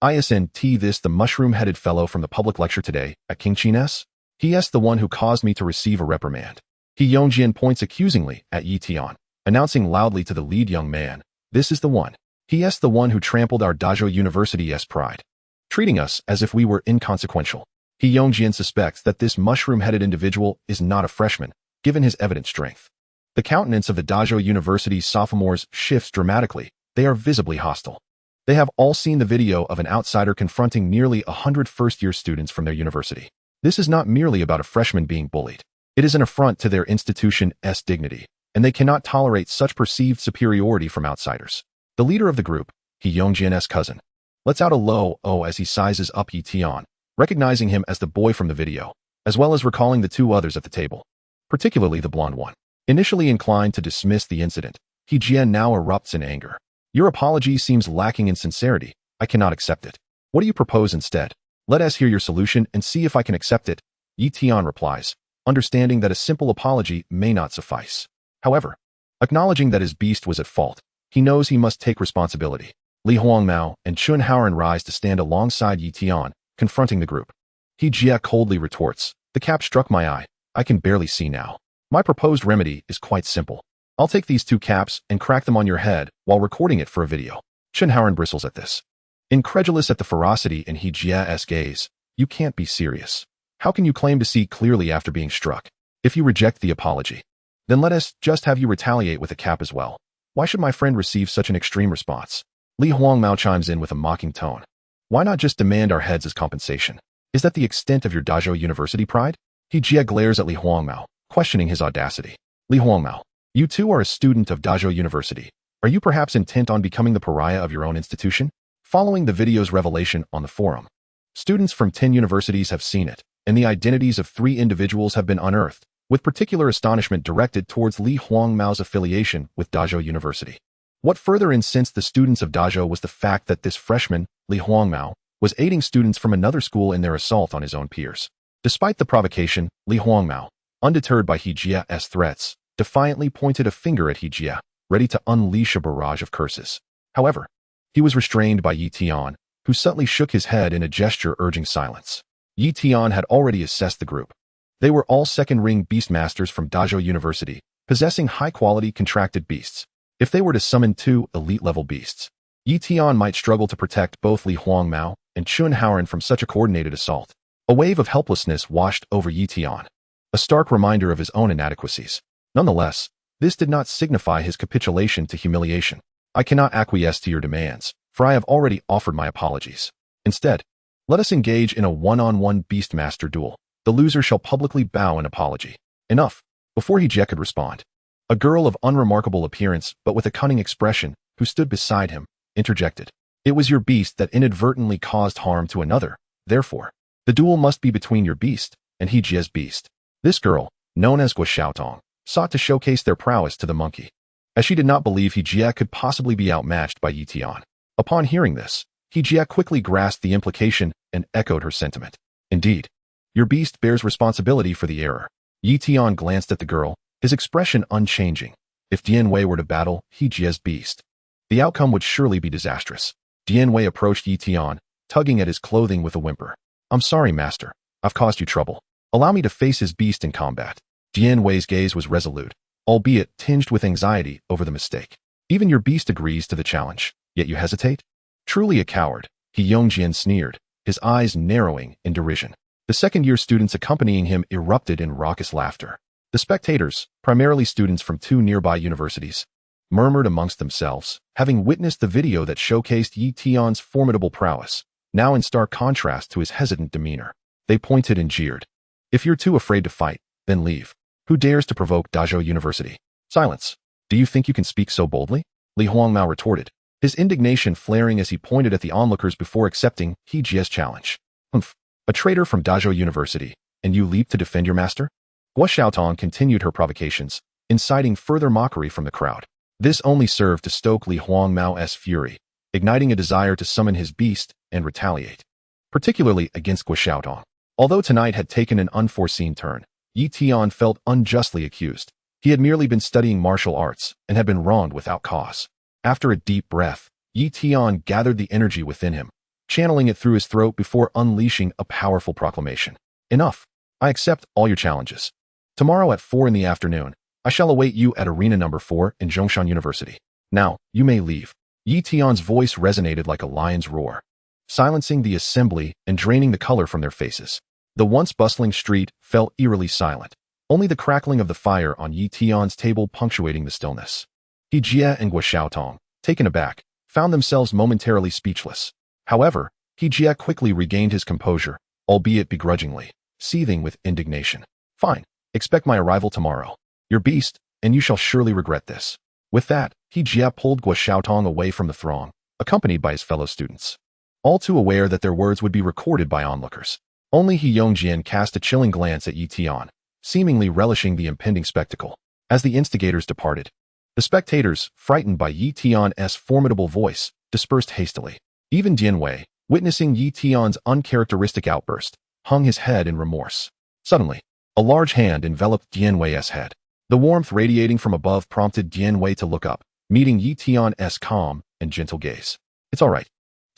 "Isn't this the mushroom-headed fellow from the public lecture today at King Qin's? He's the one who caused me to receive a reprimand." He Yongjian points accusingly at Yi Tian, announcing loudly to the lead young man, "This is the one. He's the one who trampled our Dazhou University's pride, treating us as if we were inconsequential." He Yongjian suspects that this mushroom-headed individual is not a freshman, given his evident strength. The countenance of the Dazhou University's sophomores shifts dramatically. They are visibly hostile. They have all seen the video of an outsider confronting nearly 100 first-year students from their university. This is not merely about a freshman being bullied. It is an affront to their institution's dignity, and they cannot tolerate such perceived superiority from outsiders. The leader of the group, He Yongjian's cousin, lets out a low "oh" as he sizes up Yi Tian, recognizing him as the boy from the video, as well as recalling the two others at the table, particularly the blonde one. Initially inclined to dismiss the incident, He Jian now erupts in anger. "Your apology seems lacking in sincerity. I cannot accept it. What do you propose instead? Let us hear your solution and see if I can accept it," Yi Tian replies, understanding that a simple apology may not suffice. However, acknowledging that his beast was at fault, he knows he must take responsibility. Li Huangmao and Chen Haoran rise to stand alongside Yi Tian, confronting the group. He Jia coldly retorts, "The cap struck my eye. I can barely see now. My proposed remedy is quite simple. I'll take these two caps and crack them on your head while recording it for a video." Chen Haoran bristles at this, incredulous at the ferocity in He Jia's gaze. "You can't be serious. How can you claim to see clearly after being struck? If you reject the apology, then let us just have you retaliate with a cap as well. Why should my friend receive such an extreme response?" Li Huangmao chimes in with a mocking tone. "Why not just demand our heads as compensation? Is that the extent of your Dazhou University pride?" He Jia glares at Li Huangmao, questioning his audacity. "Li Huangmao, you too are a student of Dazhou University. Are you perhaps intent on becoming the pariah of your own institution?" Following the video's revelation on the forum, students from 10 universities have seen it, and the identities of 3 individuals have been unearthed, with particular astonishment directed towards Li Huangmao's affiliation with Dazhou University. What further incensed the students of Dazhou was the fact that this freshman, Li Huangmao, was aiding students from another school in their assault on his own peers. Despite the provocation, Li Huangmao, undeterred by He Jia's threats, defiantly pointed a finger at He Jia, ready to unleash a barrage of curses. However, he was restrained by Yi Tian, who subtly shook his head in a gesture urging silence. Yi Tian had already assessed the group. They were all second-ring beastmasters from Dazhou University, possessing high-quality contracted beasts. If they were to summon 2 elite-level beasts, Yi Tian might struggle to protect both Li Huangmao and Chen Haoran from such a coordinated assault. A wave of helplessness washed over Yi Tian, a stark reminder of his own inadequacies. Nonetheless, this did not signify his capitulation to humiliation. "I cannot acquiesce to your demands, for I have already offered my apologies. Instead, let us engage in a one-on-one beastmaster duel. The loser shall publicly bow in apology." Enough. Before He Jia could respond, a girl of unremarkable appearance but with a cunning expression, who stood beside him, interjected. "It was your beast that inadvertently caused harm to another. Therefore, the duel must be between your beast and He Jia's beast." This girl, known as Guo Xiaotong, sought to showcase their prowess to the monkey. as she did not believe He could possibly be outmatched by Tian. Upon hearing this, He quickly grasped the implication and echoed her sentiment. Indeed, your beast bears responsibility for the error. Tian glanced at the girl, his expression unchanging. If Wei were to battle He's beast, the outcome would surely be disastrous. Wei approached Tian, tugging at his clothing with a whimper. I'm sorry, master. I've caused you trouble. Allow me to face his beast in combat. Wei's gaze was resolute, albeit tinged with anxiety over the mistake. Even your beast agrees to the challenge, yet you hesitate? Truly a coward, Jian sneered, his eyes narrowing in derision. The second-year students accompanying him erupted in raucous laughter. The spectators, primarily students from 2 nearby universities, murmured amongst themselves, having witnessed the video that showcased Tian's formidable prowess, now in stark contrast to his hesitant demeanor. They pointed and jeered. If you're too afraid to fight, then leave. Who dares to provoke Dazzle University? Silence. Do you think you can speak so boldly? Li Huangmao retorted, his indignation flaring as he pointed at the onlookers before accepting He's challenge. Humph. A traitor from Dazzle University, and you leap to defend your master? Guo Xiaotong continued her provocations, inciting further mockery from the crowd. This only served to stoke Li Huangmao's fury, igniting a desire to summon his beast and retaliate, particularly against Guo Xiaotong. Although tonight had taken an unforeseen turn, Tian felt unjustly accused. He had merely been studying martial arts and had been wronged without cause. After a deep breath, Tian gathered the energy within him, channeling it through his throat before unleashing a powerful proclamation. Enough. I accept all your challenges. Tomorrow at 4 in the afternoon, I shall await you at Arena number 4 in Zhongshan University. Now, you may leave. Tian's voice resonated like a lion's roar, silencing the assembly and draining the color from their faces. The once bustling street fell eerily silent, only the crackling of the fire on Tian's table punctuating the stillness. He and Guo Xiaotong, taken aback, found themselves momentarily speechless. However, He quickly regained his composure, albeit begrudgingly, seething with indignation. Fine, expect my arrival tomorrow. Your beast, and you shall surely regret this. With that, He pulled Guo Xiaotong away from the throng, accompanied by his fellow students. All too aware that their words would be recorded by onlookers. Only He Yongjian cast a chilling glance at Tian, seemingly relishing the impending spectacle. As the instigators departed, the spectators, frightened by Tian's formidable voice, dispersed hastily. Even Wei, witnessing Tian's uncharacteristic outburst, hung his head in remorse. Suddenly, a large hand enveloped Wei's head. The warmth radiating from above prompted Wei to look up, meeting Tian's calm and gentle gaze. It's all right.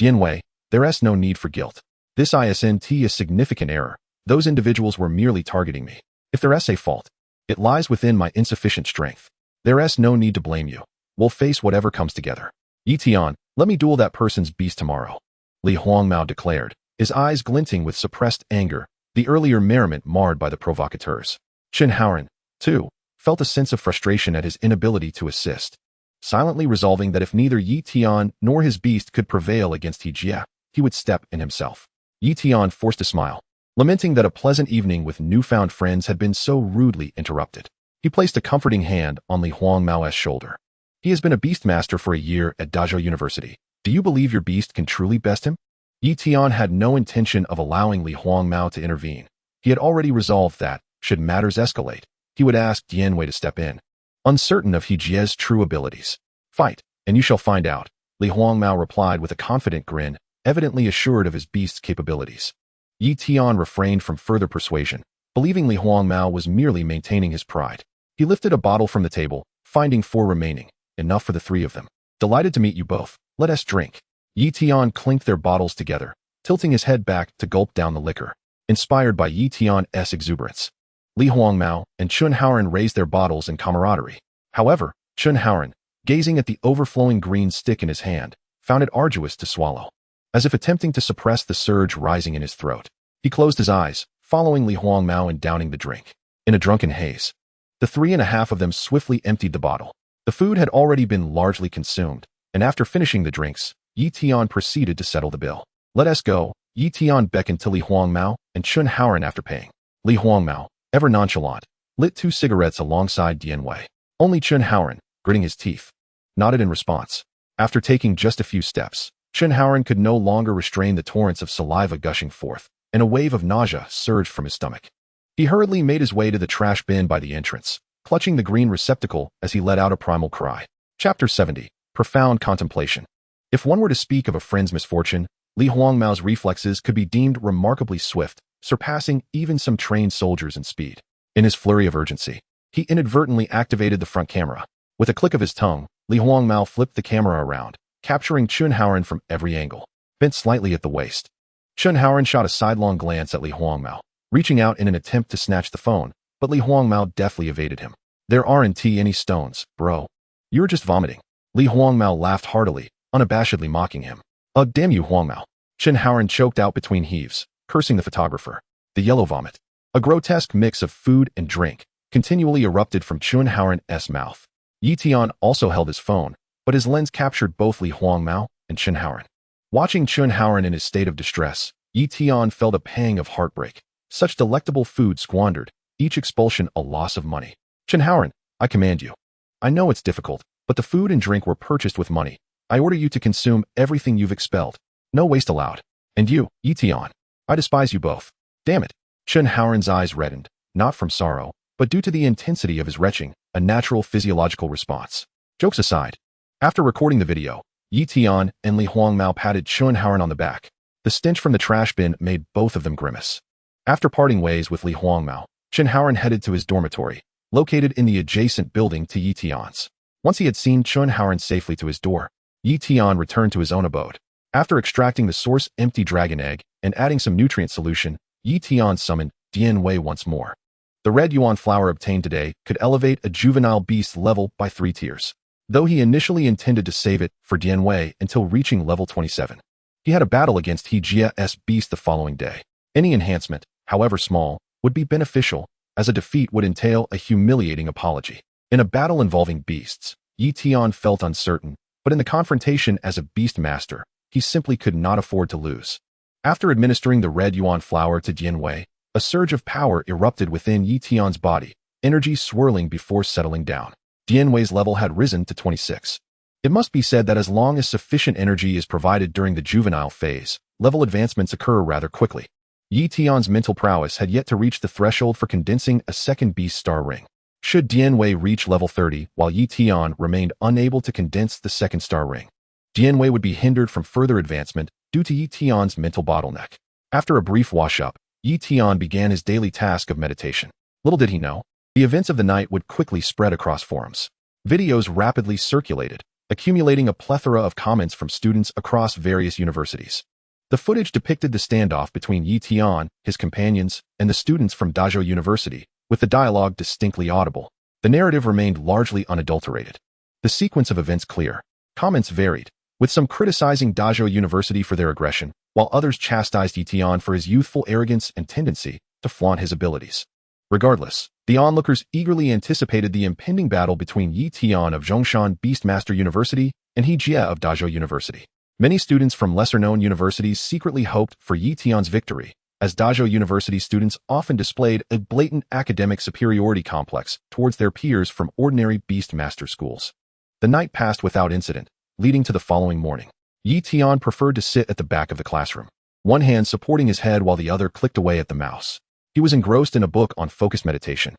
Wei, there's no need for guilt. This isn't a significant error. Those individuals were merely targeting me. If there's a fault, it lies within my insufficient strength. There's no need to blame you. We'll face whatever comes together. Tian, let me duel that person's beast tomorrow. Li Huangmao declared, his eyes glinting with suppressed anger, the earlier merriment marred by the provocateurs. Chen Haoran, too, felt a sense of frustration at his inability to assist, silently resolving that if neither Tian nor his beast could prevail against he would step in himself. Tian forced a smile, lamenting that a pleasant evening with newfound friends had been so rudely interrupted. He placed a comforting hand on Li Huangmao's shoulder. He has been a beastmaster for a year at Dazzle University. Do you believe your beast can truly best him? Tian had no intention of allowing Li Huangmao to intervene. He had already resolved that, should matters escalate, he would ask Wei to step in, uncertain of He's true abilities. Fight, and you shall find out, Li Huangmao replied with a confident grin, evidently assured of his beast's capabilities. Tian refrained from further persuasion, believing Li Huangmao was merely maintaining his pride. He lifted a bottle from the table, finding 4 remaining, enough for the 3 of them. Delighted to meet you both. Let us drink. Tian clinked their bottles together, tilting his head back to gulp down the liquor, inspired by Tian's exuberance. Li Huangmao and Chen Haoran raised their bottles in camaraderie. However, Chen Haoran, gazing at the overflowing green stick in his hand, found it arduous to swallow. As if attempting to suppress the surge rising in his throat, he closed his eyes, following Li Huangmao and downing the drink. In a drunken haze, the 3.5 of them swiftly emptied the bottle. The food had already been largely consumed, and after finishing the drinks, Tian proceeded to settle the bill. Let us go. Tian beckoned to Li Huangmao and Chen Haoran after paying. Li Huangmao, ever nonchalant, lit 2 cigarettes alongside Wei. Only Chen Haoran, gritting his teeth, nodded in response. After taking just a few steps, Chen Haoran could no longer restrain the torrents of saliva gushing forth, and a wave of nausea surged from his stomach. He hurriedly made his way to the trash bin by the entrance, clutching the green receptacle as he let out a primal cry. Chapter 70. Profound Contemplation. If one were to speak of a friend's misfortune, Li Huangmao's reflexes could be deemed remarkably swift, surpassing even some trained soldiers in speed. In his flurry of urgency, he inadvertently activated the front camera. With a click of his tongue, Li Huangmao flipped the camera around, capturing Chun Haoren from every angle, bent slightly at the waist. Chun Haoren shot a sidelong glance at Li Huangmao, reaching out in an attempt to snatch the phone, but Li Huangmao deftly evaded him. There aren't any stones, bro. You're just vomiting. Li Huangmao laughed heartily, unabashedly mocking him. Ugh, damn you, Huangmao. Chun Haoren choked out between heaves, cursing the photographer. The yellow vomit, a grotesque mix of food and drink, continually erupted from Chun Haoren's mouth. Yi Tian also held his phone, but his lens captured both Li Huangmao and Chun Haoren. Watching Chun Haoren in his state of distress, Yi Tian felt a pang of heartbreak. Such delectable food squandered, each expulsion a loss of money. Chun Haoren, I command you. I know it's difficult, but the food and drink were purchased with money. I order you to consume everything you've expelled. No waste allowed. And you, Yi Tian, I despise you both. Damn it. Chun Haoren's eyes reddened, not from sorrow, but due to the intensity of his retching, a natural physiological response. Jokes aside, after recording the video, Yi Tian and Li Huangmao patted Chun Haoren on the back. The stench from the trash bin made both of them grimace. After parting ways with Li Huangmao, Chun Haoren headed to his dormitory, located in the adjacent building to Yi Tian's. Once he had seen Chun Haoren safely to his door, Yi Tian returned to his own abode. After extracting the source empty dragon egg and adding some nutrient solution, Yi Tian summoned Dian Wei once more. The red yuan flower obtained today could elevate a juvenile beast level by 3 tiers, though he initially intended to save it for Dian Wei until reaching level 27. He had a battle against He Jia's beast the following day. Any enhancement, however small, would be beneficial, as a defeat would entail a humiliating apology. In a battle involving beasts, Yi Tian felt uncertain, but in the confrontation as a beast master, he simply could not afford to lose. After administering the red yuan flower to Dian Wei, a surge of power erupted within Yi Tian's body, energy swirling before settling down. Dian Wei's level had risen to 26. It must be said that as long as sufficient energy is provided during the juvenile phase, level advancements occur rather quickly. Yi Tian's mental prowess had yet to reach the threshold for condensing a second beast star ring. Should Dian Wei reach level 30 while Yi Tian remained unable to condense the second star ring, Dian Wei would be hindered from further advancement due to Yi Tian's mental bottleneck. After a brief wash-up, Yi Tian began his daily task of meditation. Little did he know, the events of the night would quickly spread across forums. Videos rapidly circulated, accumulating a plethora of comments from students across various universities. The footage depicted the standoff between Yi Tian, his companions, and the students from Dazhou University, with the dialogue distinctly audible. The narrative remained largely unadulterated. The sequence of events clear. Comments varied, with some criticizing Dazhou University for their aggression, while others chastised Yi Tian for his youthful arrogance and tendency to flaunt his abilities. Regardless, the onlookers eagerly anticipated the impending battle between Yi Tian of Zhongshan Beastmaster University and He Jia of Dazhou University. Many students from lesser-known universities secretly hoped for Yi Tian's victory, as Dazhou University students often displayed a blatant academic superiority complex towards their peers from ordinary Beastmaster schools. The night passed without incident, leading to the following morning. Yi Tian preferred to sit at the back of the classroom, one hand supporting his head while the other clicked away at the mouse. He was engrossed in a book on focused meditation,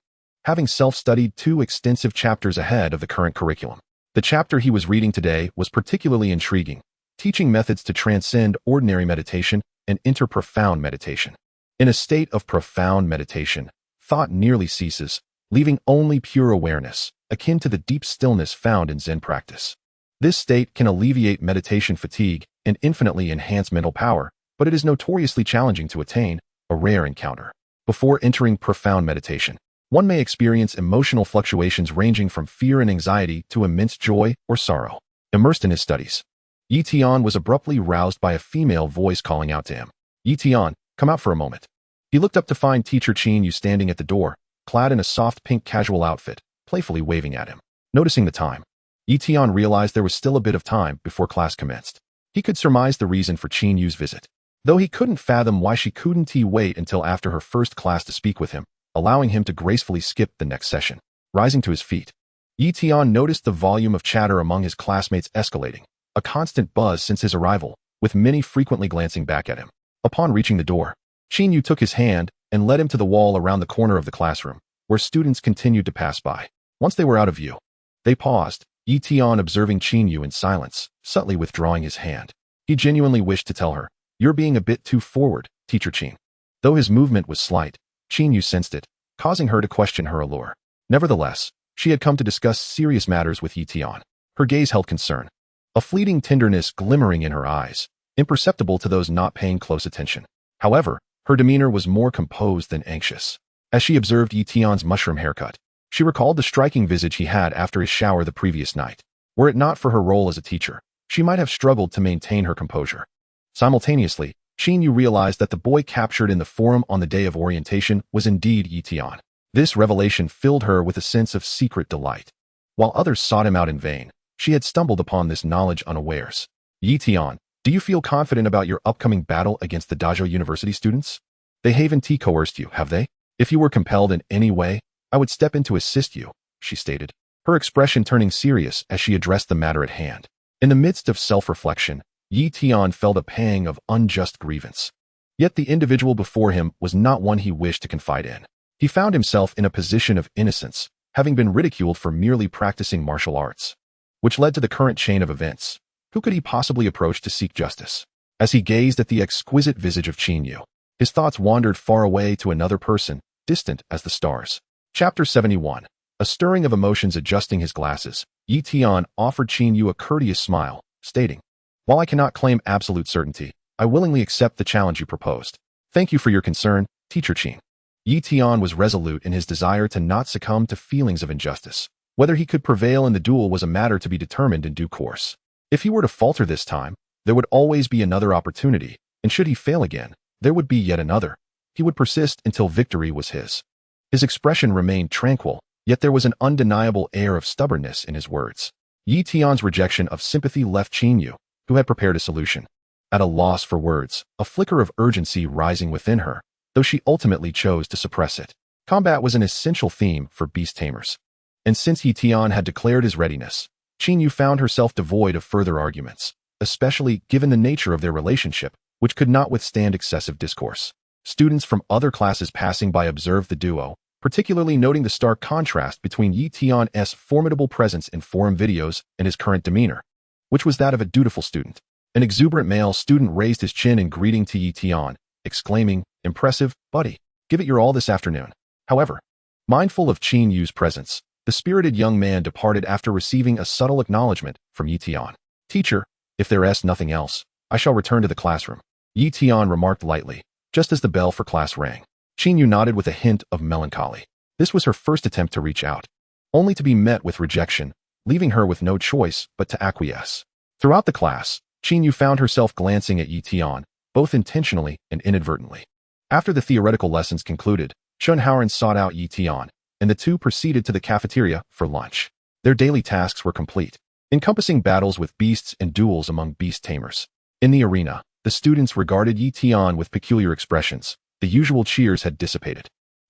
having self-studied 2 extensive chapters ahead of the current curriculum. The chapter he was reading today was particularly intriguing, teaching methods to transcend ordinary meditation and enter profound meditation. In a state of profound meditation, thought nearly ceases, leaving only pure awareness, akin to the deep stillness found in Zen practice. This state can alleviate meditation fatigue and infinitely enhance mental power, but it is notoriously challenging to attain, a rare encounter. Before entering profound meditation, one may experience emotional fluctuations ranging from fear and anxiety to immense joy or sorrow. Immersed in his studies, Yi Tian was abruptly roused by a female voice calling out to him. Yi Tian, come out for a moment. He looked up to find teacher Qin Yu standing at the door, clad in a soft pink casual outfit, playfully waving at him. Noticing the time, Yi Tian realized there was still a bit of time before class commenced. He could surmise the reason for Qin Yu's visit, though he couldn't fathom why she couldn't wait until after her first class to speak with him, allowing him to gracefully skip the next session. Rising to his feet, Yi Tian noticed the volume of chatter among his classmates escalating, a constant buzz since his arrival, with many frequently glancing back at him. Upon reaching the door, Qin Yu took his hand and led him to the wall around the corner of the classroom, where students continued to pass by. Once they were out of view, they paused, Tian observing Qin Yu in silence, subtly withdrawing his hand. He genuinely wished to tell her, "You're being a bit too forward, Teacher Qin." Though his movement was slight, Qin Yu sensed it, causing her to question her allure. Nevertheless, she had come to discuss serious matters with Tian. Her gaze held concern, a fleeting tenderness glimmering in her eyes, imperceptible to those not paying close attention. However, her demeanor was more composed than anxious. As she observed Tian's mushroom haircut, she recalled the striking visage he had after his shower the previous night. Were it not for her role as a teacher, she might have struggled to maintain her composure. Simultaneously, Qin Yu realized that the boy captured in the forum on the day of orientation was indeed Tian. This revelation filled her with a sense of secret delight. While others sought him out in vain, she had stumbled upon this knowledge unawares. Tian, do you feel confident about your upcoming battle against the Dazzle University students? They haven't coerced you, have they? If you were compelled in any way, I would step in to assist you, she stated, her expression turning serious as she addressed the matter at hand. In the midst of self-reflection, Tian felt a pang of unjust grievance. Yet the individual before him was not one he wished to confide in. He found himself in a position of innocence, having been ridiculed for merely practicing martial arts, which led to the current chain of events. Who could he possibly approach to seek justice? As he gazed at the exquisite visage of Qin Yu, his thoughts wandered far away to another person, distant as the stars. Chapter 71. A stirring of emotions adjusting his glasses, Tian offered Qin Yu a courteous smile, stating, "While I cannot claim absolute certainty, I willingly accept the challenge you proposed. Thank you for your concern, Teacher Qin." Tian was resolute in his desire to not succumb to feelings of injustice. Whether he could prevail in the duel was a matter to be determined in due course. If he were to falter this time, there would always be another opportunity, and should he fail again, there would be yet another. He would persist until victory was his. His expression remained tranquil, yet there was an undeniable air of stubbornness in his words. Tian's rejection of sympathy left Qin Yu, who had prepared a solution, at a loss for words, a flicker of urgency rising within her, though she ultimately chose to suppress it. Combat was an essential theme for Beast Tamers. And since Tian had declared his readiness, Qin Yu found herself devoid of further arguments, especially given the nature of their relationship, which could not withstand excessive discourse. Students from other classes passing by observed the duo, particularly noting the stark contrast between Tian's formidable presence in forum videos and his current demeanor, which was that of a dutiful student. An exuberant male student raised his chin in greeting to Tian, exclaiming, "Impressive, buddy. Give it your all this afternoon." However, mindful of Qin Yu's presence, the spirited young man departed after receiving a subtle acknowledgement from Tian. "Teacher, if there's nothing else, I shall return to the classroom," Tian remarked lightly, just as the bell for class rang. Qin Yu nodded with a hint of melancholy. This was her first attempt to reach out, only to be met with rejection, leaving her with no choice but to acquiesce. Throughout the class, Qin Yu found herself glancing at Tian, both intentionally and inadvertently. After the theoretical lessons concluded, Shunhauren sought out Tian, and the two proceeded to the cafeteria for lunch. Their daily tasks were complete, encompassing battles with beasts and duels among beast tamers. In the arena, the students regarded Tian with peculiar expressions. The usual cheers had dissipated.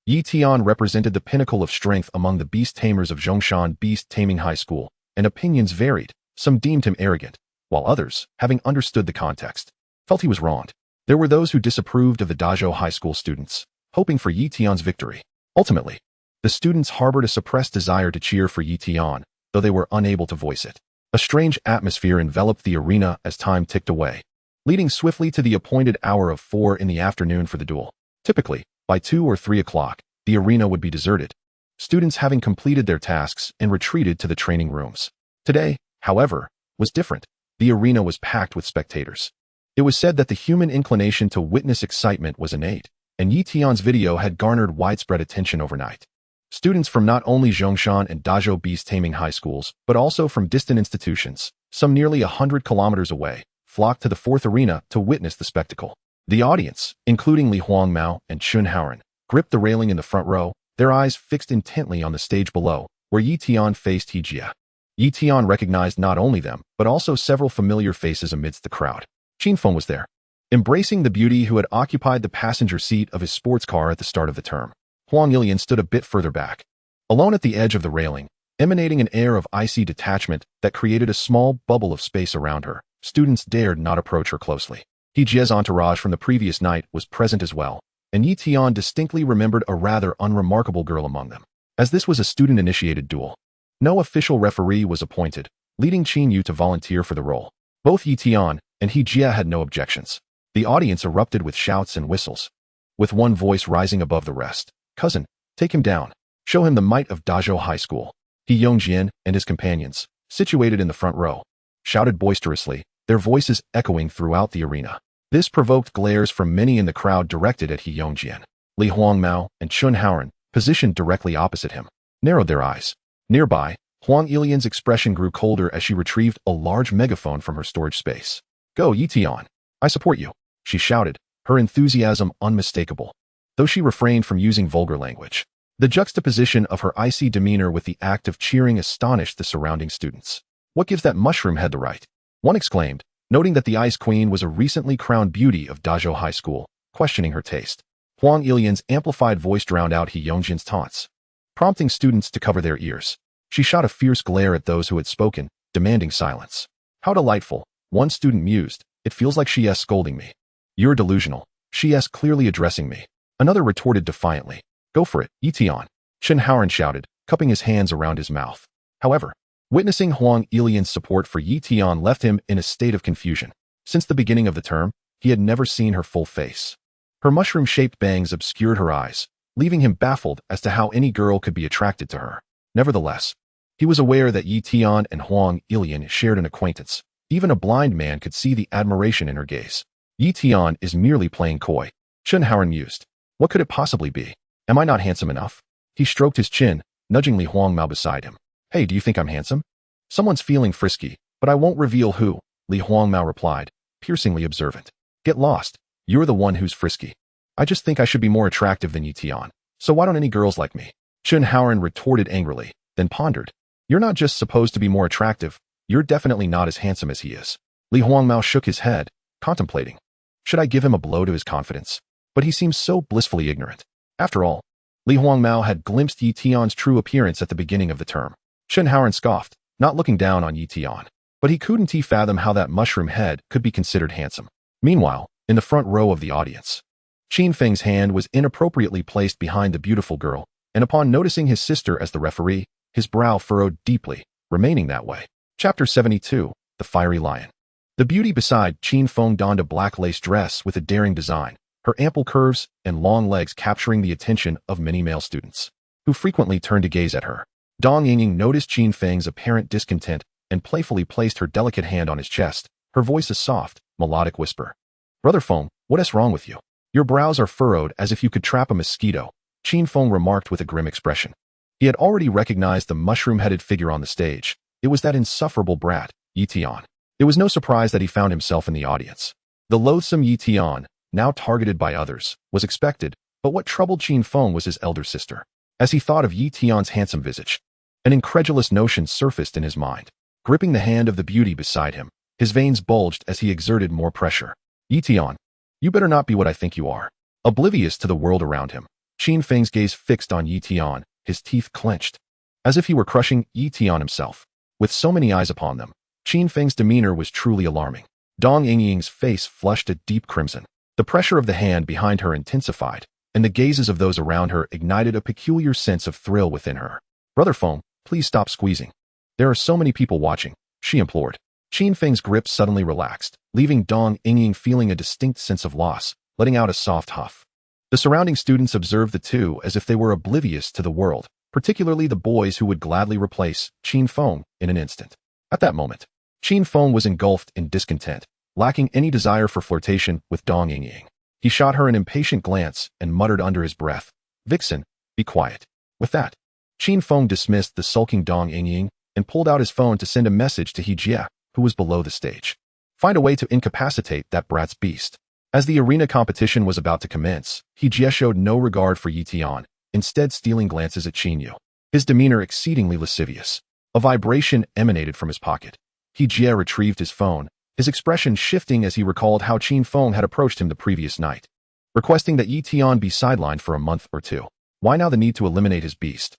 Tian represented the pinnacle of strength among the beast tamers of Zhongshan Beast Taming High School, and opinions varied. Some deemed him arrogant, while others, having understood the context, felt he was wronged. There were those who disapproved of the Dajo High School students, hoping for Tian's victory. Ultimately, the students harbored a suppressed desire to cheer for Tian, though they were unable to voice it. A strange atmosphere enveloped the arena as time ticked away, leading swiftly to the appointed hour of 4 in the afternoon for the duel. Typically, by 2 or 3 o'clock, the arena would be deserted, students having completed their tasks and retreated to the training rooms. Today, however, was different. The arena was packed with spectators. It was said that the human inclination to witness excitement was innate, and Tian's video had garnered widespread attention overnight. Students from not only Zhongshan and Dajo Beast Taming High Schools, but also from distant institutions, some nearly 100 kilometers away, flocked to the fourth arena to witness the spectacle. The audience, including Li Huangmao and Shunhauren, gripped the railing in the front row, their eyes fixed intently on the stage below, where Tian faced Hijia. Tian recognized not only them, but also several familiar faces amidst the crowd. Qinfeng was there, embracing the beauty who had occupied the passenger seat of his sports car at the start of the term. Huang Yilian stood a bit further back, alone at the edge of the railing, emanating an air of icy detachment that created a small bubble of space around her. Students dared not approach her closely. Hijia's entourage from the previous night was present as well, and Yi Tian distinctly remembered a rather unremarkable girl among them. As this was a student-initiated duel, no official referee was appointed, leading Qin Yu to volunteer for the role. Both Yi Tian and He Jie had no objections. The audience erupted with shouts and whistles, with one voice rising above the rest. "Cousin, take him down. Show him the might of Dazhou High School." He Yongjian and his companions, situated in the front row, shouted boisterously, their voices echoing throughout the arena. This provoked glares from many in the crowd directed at He Yongjian. Li Huangmao and Chun Haoran, positioned directly opposite him, narrowed their eyes. Nearby, Huang Ilian's expression grew colder as she retrieved a large megaphone from her storage space. "Go, Yi Tian. I support you," she shouted, her enthusiasm unmistakable, though she refrained from using vulgar language. The juxtaposition of her icy demeanor with the act of cheering astonished the surrounding students. "What gives that mushroom head the right?" one exclaimed, noting that the Ice Queen was a recently crowned beauty of Dazhou High School, questioning her taste. Huang Ilian's amplified voice drowned out He Yongjian's taunts, prompting students to cover their ears. She shot a fierce glare at those who had spoken, demanding silence. "How delightful," one student mused. "It feels like she is scolding me." "You're delusional," she is clearly addressing me. Another retorted defiantly. "Go for it, Yi Tian," Chen Haoran shouted, cupping his hands around his mouth. However, witnessing Huang Ilian's support for Yi Tian left him in a state of confusion. Since the beginning of the term, he had never seen her full face. Her mushroom-shaped bangs obscured her eyes, leaving him baffled as to how any girl could be attracted to her. Nevertheless, he was aware that Yi Tian and Huang Ilian shared an acquaintance. Even a blind man could see the admiration in her gaze. Yi Tian is merely playing coy, Chen Haoran mused. What could it possibly be? Am I not handsome enough? He stroked his chin, nudging Li Huangmao beside him. Hey, do you think I'm handsome? Someone's feeling frisky, but I won't reveal who, Li Huangmao replied, piercingly observant. Get lost. You're the one who's frisky. I just think I should be more attractive than Yi Tian. So why don't any girls like me? Chen Haoran retorted angrily, then pondered. You're not just supposed to be more attractive, you're definitely not as handsome as he is. Li Huangmao shook his head, contemplating. Should I give him a blow to his confidence? But he seems so blissfully ignorant. After all, Li Huangmao had glimpsed Yi Tian's true appearance at the beginning of the term. Chen Haoran scoffed, not looking down on Yi Tian. But he couldn't fathom how that mushroom head could be considered handsome. Meanwhile, in the front row of the audience, Qin Feng's hand was inappropriately placed behind the beautiful girl, and upon noticing his sister as the referee, his brow furrowed deeply, remaining that way. Chapter 72, The Fiery Lion. The beauty beside Qin Feng donned a black lace dress with a daring design, her ample curves and long legs capturing the attention of many male students, who frequently turned to gaze at her. Dong Yingying noticed Qin Feng's apparent discontent and playfully placed her delicate hand on his chest, her voice a soft, melodic whisper. Brother Feng, what is wrong with you? Your brows are furrowed as if you could trap a mosquito, Qin Feng remarked with a grim expression. He had already recognized the mushroom-headed figure on the stage. It was that insufferable brat, Yi Tian. It was no surprise that he found himself in the audience. The loathsome Yi Tian, now targeted by others, was expected, but what troubled Qin Feng was his elder sister. As he thought of Yi Tian's handsome visage, an incredulous notion surfaced in his mind. Gripping the hand of the beauty beside him, his veins bulged as he exerted more pressure. Yi Tian, you better not be what I think you are. Oblivious to the world around him, Qin Feng's gaze fixed on Yi Tian, his teeth clenched, as if he were crushing Yi Tian himself. With so many eyes upon them, Qin Feng's demeanor was truly alarming. Dong Yingying's face flushed a deep crimson. The pressure of the hand behind her intensified, and the gazes of those around her ignited a peculiar sense of thrill within her. Brother Feng, please stop squeezing. There are so many people watching, she implored. Qin Feng's grip suddenly relaxed, leaving Dong Yingying feeling a distinct sense of loss, letting out a soft huff. The surrounding students observed the two as if they were oblivious to the world, particularly the boys who would gladly replace Qin Feng in an instant. At that moment, Qin Feng was engulfed in discontent, lacking any desire for flirtation with Dong Yingying. He shot her an impatient glance and muttered under his breath, Vixen, be quiet. With that, Qin Feng dismissed the sulking Dong Yingying and pulled out his phone to send a message to He Jie, who was below the stage. Find a way to incapacitate that brat's beast. As the arena competition was about to commence, He Jie showed no regard for Yi Tian, instead stealing glances at Qin Yu, his demeanor exceedingly lascivious. A vibration emanated from his pocket. He Jie retrieved his phone, his expression shifting as he recalled how Qin Feng had approached him the previous night, requesting that Yi Tian be sidelined for a month or two. Why now the need to eliminate his beast?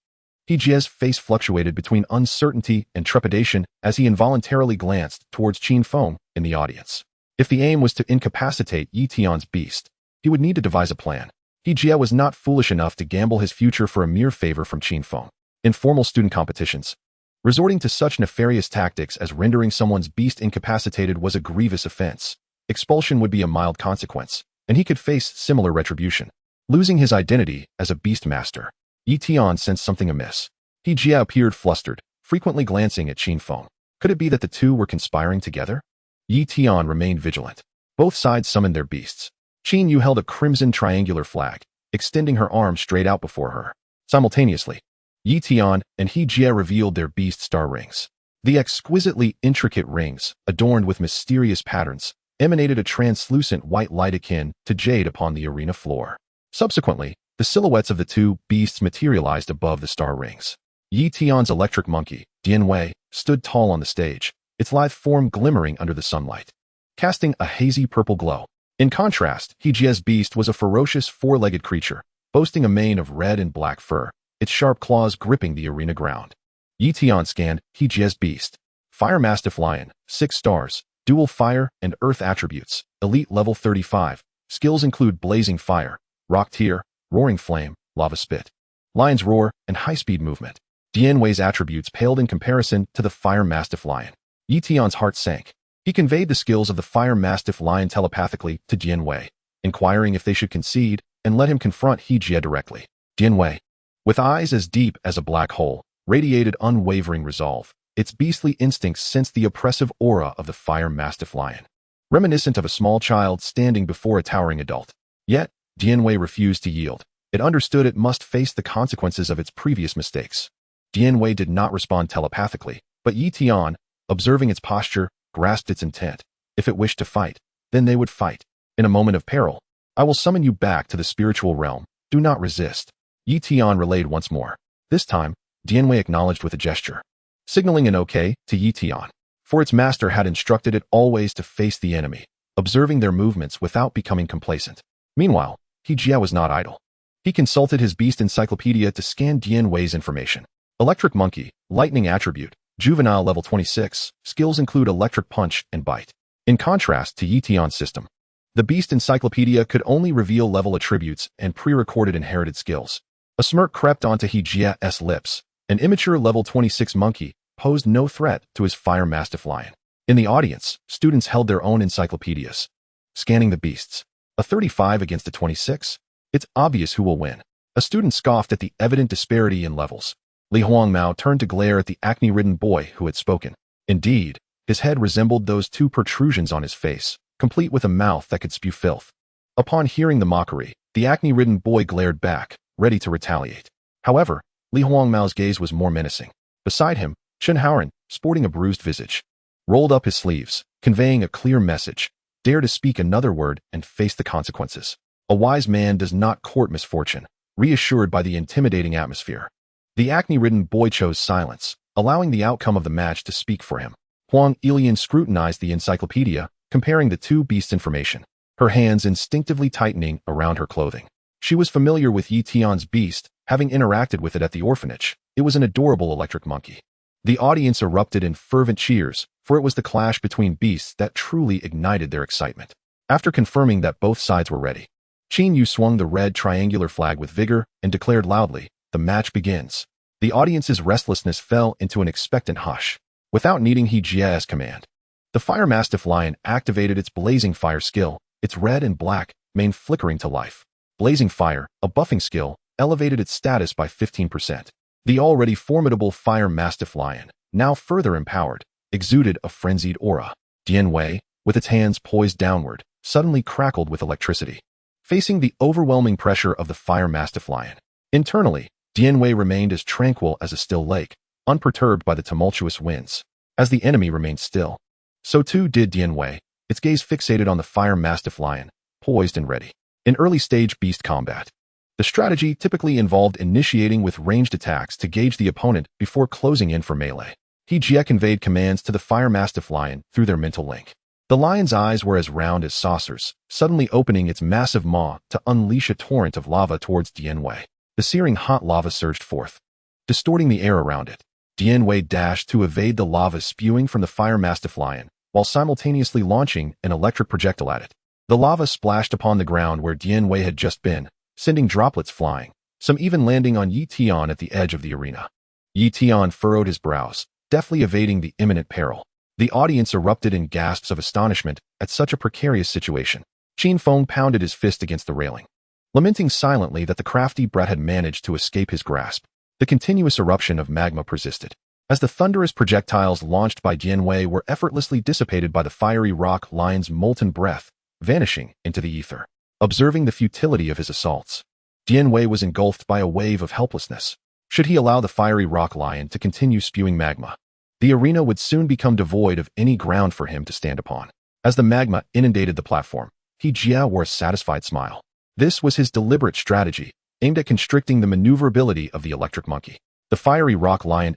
He Jie's face fluctuated between uncertainty and trepidation as he involuntarily glanced towards Qin Feng in the audience. If the aim was to incapacitate Yi Tian's beast, he would need to devise a plan. He Jie was not foolish enough to gamble his future for a mere favor from Qin Feng. In formal student competitions, resorting to such nefarious tactics as rendering someone's beast incapacitated was a grievous offense. Expulsion would be a mild consequence, and he could face similar retribution. Losing his identity as a beast master, Yi Tian sensed something amiss. He Jie appeared flustered, frequently glancing at Qin Feng. Could it be that the two were conspiring together? Yi Tian remained vigilant. Both sides summoned their beasts. Qin Yu held a crimson triangular flag, extending her arm straight out before her. Simultaneously, Yi Tian and He Jie revealed their beast star rings. The exquisitely intricate rings, adorned with mysterious patterns, emanated a translucent white light akin to jade upon the arena floor. Subsequently, the silhouettes of the two beasts materialized above the star rings. Yi Tian's electric monkey, Dian Wei, stood tall on the stage, its lithe form glimmering under the sunlight, casting a hazy purple glow. In contrast, He Jie's beast was a ferocious four-legged creature, boasting a mane of red and black fur, its sharp claws gripping the arena ground. Yi Tian scanned He Jie's beast. Fire Mastiff Lion, 6 stars, dual fire and earth attributes, elite level 35. Skills include blazing fire, rock tear, roaring flame, lava spit, lion's roar, and high-speed movement. Dian Wei's attributes paled in comparison to the Fire Mastiff Lion. Yi Tian's heart sank. He conveyed the skills of the Fire Mastiff Lion telepathically to Dian Wei, inquiring if they should concede and let him confront He Jie directly. Dian Wei, with eyes as deep as a black hole, radiated unwavering resolve. Its beastly instincts sensed the oppressive aura of the Fire Mastiff Lion, reminiscent of a small child standing before a towering adult. Yet, Dian Wei refused to yield. It understood it must face the consequences of its previous mistakes. Dian Wei did not respond telepathically, but Yi Tian, observing its posture, grasped its intent. If it wished to fight, then they would fight. In a moment of peril, I will summon you back to the spiritual realm. Do not resist. Yi Tian relayed once more. This time, Dian Wei acknowledged with a gesture, signaling an okay to Yi Tian, for its master had instructed it always to face the enemy, observing their movements without becoming complacent. Meanwhile, He Jie was not idle. He consulted his beast encyclopedia to scan Dian Wei's information. Electric Monkey, Lightning Attribute, Juvenile level 26, skills include Electric Punch and Bite. In contrast to Yi Tian's system, the beast encyclopedia could only reveal level attributes and pre-recorded inherited skills. A smirk crept onto He Jie's lips. An immature level 26 monkey posed no threat to his Fire Mastiff Lion. In the audience, students held their own encyclopedias, scanning the beasts. A 35 against a 26? It's obvious who will win. A student scoffed at the evident disparity in levels. Li Huangmao turned to glare at the acne-ridden boy who had spoken. Indeed, his head resembled those two protrusions on his face, complete with a mouth that could spew filth. Upon hearing the mockery, the acne-ridden boy glared back, ready to retaliate. However, Li Huangmao's gaze was more menacing. Beside him, Chen Haoran, sporting a bruised visage, rolled up his sleeves, conveying a clear message. Dare to speak another word and face the consequences. A wise man does not court misfortune, reassured by the intimidating atmosphere. The acne-ridden boy chose silence, allowing the outcome of the match to speak for him. Huang Ilian scrutinized the encyclopedia, comparing the two beasts' information, her hands instinctively tightening around her clothing. She was familiar with Yi Tian's beast, having interacted with it at the orphanage. It was an adorable electric monkey. The audience erupted in fervent cheers, for it was the clash between beasts that truly ignited their excitement. After confirming that both sides were ready, Qin Yu swung the red triangular flag with vigor and declared loudly, "The match begins." The audience's restlessness fell into an expectant hush. Without needing He Jie's command, the Fire Mastiff Lion activated its blazing fire skill, its red and black mane flickering to life. Blazing fire, a buffing skill, elevated its status by 15%. The already formidable Fire Mastiff Lion, now further empowered, exuded a frenzied aura. Dian Wei, with its hands poised downward, suddenly crackled with electricity, facing the overwhelming pressure of the Fire Mastiff Lion. Internally, Dian Wei remained as tranquil as a still lake, unperturbed by the tumultuous winds. As the enemy remained still, so too did Dian Wei, its gaze fixated on the Fire Mastiff Lion, poised and ready. In early-stage beast combat, the strategy typically involved initiating with ranged attacks to gauge the opponent before closing in for melee. He Jie conveyed commands to the Fire Mastiff Lion through their mental link. The lion's eyes were as round as saucers, suddenly opening its massive maw to unleash a torrent of lava towards Dian Wei. The searing hot lava surged forth, distorting the air around it. Dian Wei dashed to evade the lava spewing from the Fire Mastiff Lion, while simultaneously launching an electric projectile at it. The lava splashed upon the ground where Dian Wei had just been, sending droplets flying, some even landing on Tian at the edge of the arena. Tian furrowed his brows, deftly evading the imminent peril. The audience erupted in gasps of astonishment at such a precarious situation. Feng pounded his fist against the railing, lamenting silently that the crafty brat had managed to escape his grasp. The continuous eruption of magma persisted, as the thunderous projectiles launched by Dianwei were effortlessly dissipated by the fiery rock lion's molten breath, vanishing into the ether. Observing the futility of his assaults, Dianwei was engulfed by a wave of helplessness. Should he allow the fiery rock lion to continue spewing magma, the arena would soon become devoid of any ground for him to stand upon. As the magma inundated the platform, Jia wore a satisfied smile. This was his deliberate strategy, aimed at constricting the maneuverability of the electric monkey. The fiery rock lion's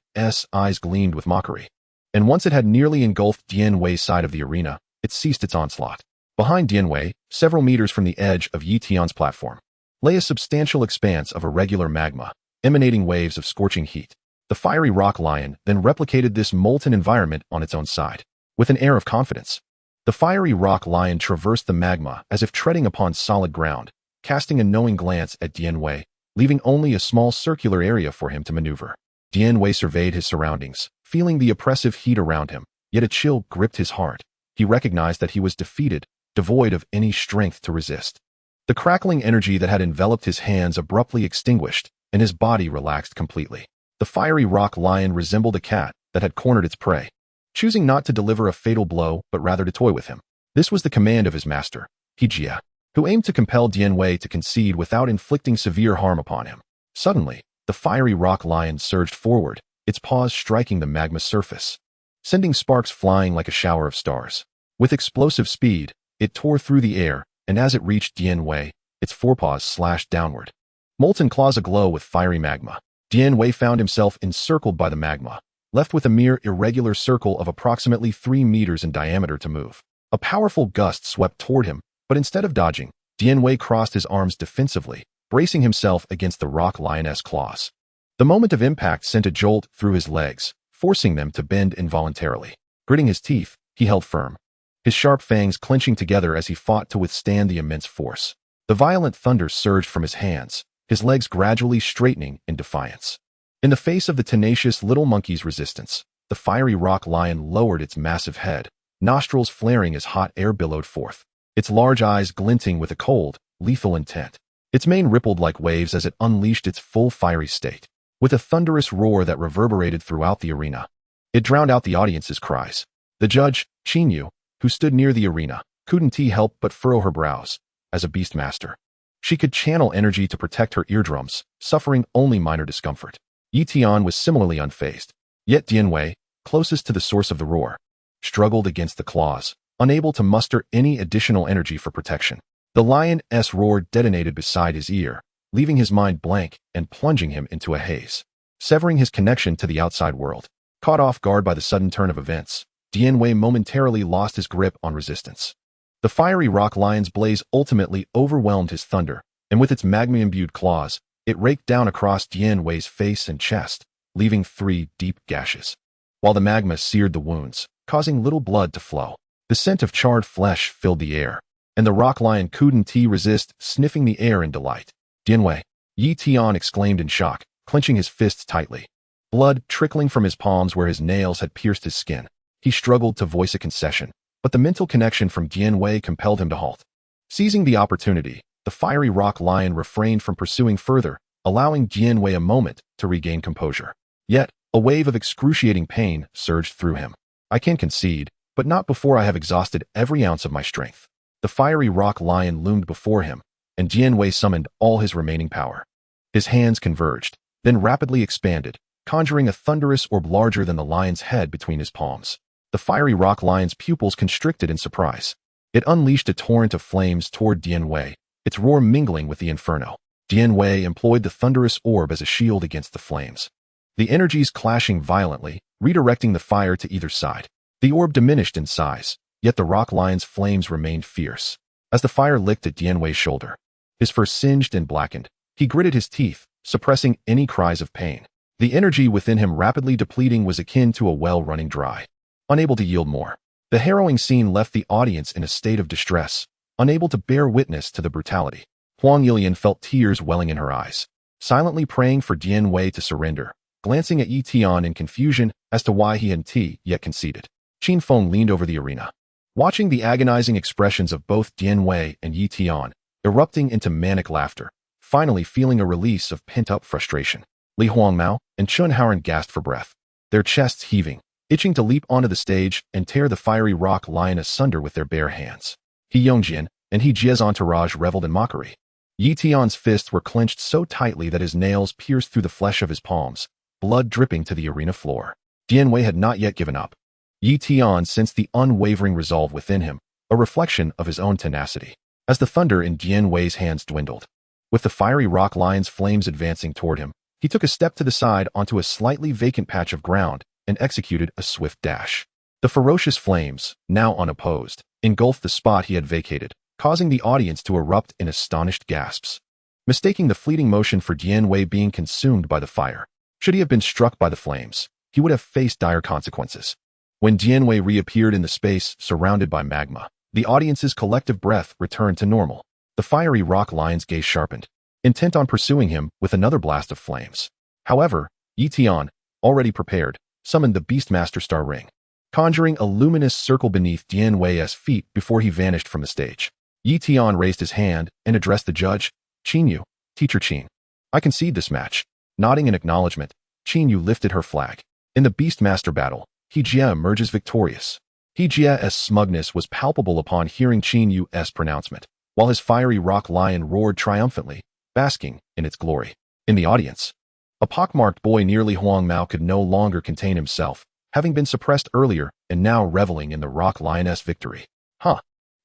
eyes gleamed with mockery, and once it had nearly engulfed Dianwei's side of the arena, it ceased its onslaught. Behind Dianwei, several meters from the edge of Tian's platform, lay a substantial expanse of irregular magma, emanating waves of scorching heat. The fiery rock lion then replicated this molten environment on its own side. With an air of confidence, the fiery rock lion traversed the magma as if treading upon solid ground, casting a knowing glance at Dianwei, leaving only a small circular area for him to maneuver. Dianwei surveyed his surroundings, feeling the oppressive heat around him, yet a chill gripped his heart. He recognized that he was defeated, devoid of any strength to resist. The crackling energy that had enveloped his hands abruptly extinguished, and his body relaxed completely. The fiery rock lion resembled a cat that had cornered its prey, choosing not to deliver a fatal blow but rather to toy with him. This was the command of his master, Jia, who aimed to compel Dianwei to concede without inflicting severe harm upon him. Suddenly, the fiery rock lion surged forward, its paws striking the magma surface, sending sparks flying like a shower of stars. With explosive speed, it tore through the air, and as it reached Dianwei, its forepaws slashed downward. Molten claws aglow with fiery magma, Dianwei found himself encircled by the magma, left with a mere irregular circle of approximately 3 meters in diameter to move. A powerful gust swept toward him, but instead of dodging, Dianwei crossed his arms defensively, bracing himself against the rock lioness claws. The moment of impact sent a jolt through his legs, forcing them to bend involuntarily. Gritting his teeth, he held firm, his sharp fangs clenching together as he fought to withstand the immense force. The violent thunder surged from his hands, his legs gradually straightening in defiance. In the face of the tenacious little monkey's resistance, the fiery rock lion lowered its massive head, nostrils flaring as hot air billowed forth, its large eyes glinting with a cold, lethal intent. Its mane rippled like waves as it unleashed its full fiery state. With a thunderous roar that reverberated throughout the arena, it drowned out the audience's cries. The judge, Qinyu, who stood near the arena, couldn't help but furrow her brows. As a beastmaster, she could channel energy to protect her eardrums, suffering only minor discomfort. Tian was similarly unfazed. Yet Dianwei, closest to the source of the roar, struggled against the claws, unable to muster any additional energy for protection. The lion's roar detonated beside his ear, leaving his mind blank and plunging him into a haze. Severing his connection to the outside world, caught off guard by the sudden turn of events, Dianwei momentarily lost his grip on resistance. The fiery rock lion's blaze ultimately overwhelmed his thunder, and with its magma-imbued claws, it raked down across Dianwei's face and chest, leaving 3 deep gashes. While the magma seared the wounds, causing little blood to flow, the scent of charred flesh filled the air, and the rock lion couldn't resist, sniffing the air in delight. Dianwei, Tian exclaimed in shock, clenching his fists tightly. Blood trickling from his palms where his nails had pierced his skin. He struggled to voice a concession, but the mental connection from Dianwei compelled him to halt. Seizing the opportunity, the fiery rock lion refrained from pursuing further, allowing Dianwei a moment to regain composure. Yet, a wave of excruciating pain surged through him. I can concede, but not before I have exhausted every ounce of my strength. The fiery rock lion loomed before him, and Dianwei summoned all his remaining power. His hands converged, then rapidly expanded, conjuring a thunderous orb larger than the lion's head between his palms. The fiery rock lion's pupils constricted in surprise. It unleashed a torrent of flames toward Dianwei, its roar mingling with the inferno. Dianwei employed the thunderous orb as a shield against the flames, the energies clashing violently, redirecting the fire to either side. The orb diminished in size, yet the rock lion's flames remained fierce. As the fire licked at Dianwei's shoulder, his fur singed and blackened, he gritted his teeth, suppressing any cries of pain. The energy within him rapidly depleting was akin to a well running dry, unable to yield more. The harrowing scene left the audience in a state of distress, unable to bear witness to the brutality. Huang Yilian felt tears welling in her eyes, silently praying for Dian Wei to surrender, glancing at Yi Tian in confusion as to why he hadn't yet conceded. Qin Feng leaned over the arena, watching the agonizing expressions of both Dian Wei and Yi Tian, erupting into manic laughter, finally feeling a release of pent-up frustration. Li Huangmao and Chun Haoran gasped for breath, their chests heaving, itching to leap onto the stage and tear the fiery rock lion asunder with their bare hands. He Yongjian and He Jie's entourage reveled in mockery. Yi Tian's fists were clenched so tightly that his nails pierced through the flesh of his palms, blood dripping to the arena floor. Dian Wei had not yet given up. Yi Tian sensed the unwavering resolve within him, a reflection of his own tenacity. As the thunder in Dian Wei's hands dwindled, with the fiery rock lion's flames advancing toward him, he took a step to the side onto a slightly vacant patch of ground and executed a swift dash. The ferocious flames, now unopposed, engulfed the spot he had vacated, causing the audience to erupt in astonished gasps. Mistaking the fleeting motion for Dian Wei being consumed by the fire, should he have been struck by the flames, he would have faced dire consequences. When Dian Wei reappeared in the space surrounded by magma, the audience's collective breath returned to normal. The fiery rock lion's gaze sharpened, intent on pursuing him with another blast of flames. However, Yi Tian, already prepared, summoned the Beastmaster Star Ring, conjuring a luminous circle beneath Dian Wei's feet before he vanished from the stage. Yi Tian raised his hand and addressed the judge. Qin Yu, Teacher Qin, I concede this match. Nodding in acknowledgement, Qin Yu lifted her flag. In the Beastmaster battle, He Jie emerges victorious. He Jie's smugness was palpable upon hearing Qin Yu's pronouncement, while his fiery rock lion roared triumphantly, basking in its glory. In the audience, a pockmarked boy near Li Huangmao could no longer contain himself, having been suppressed earlier and now reveling in the rock lioness victory.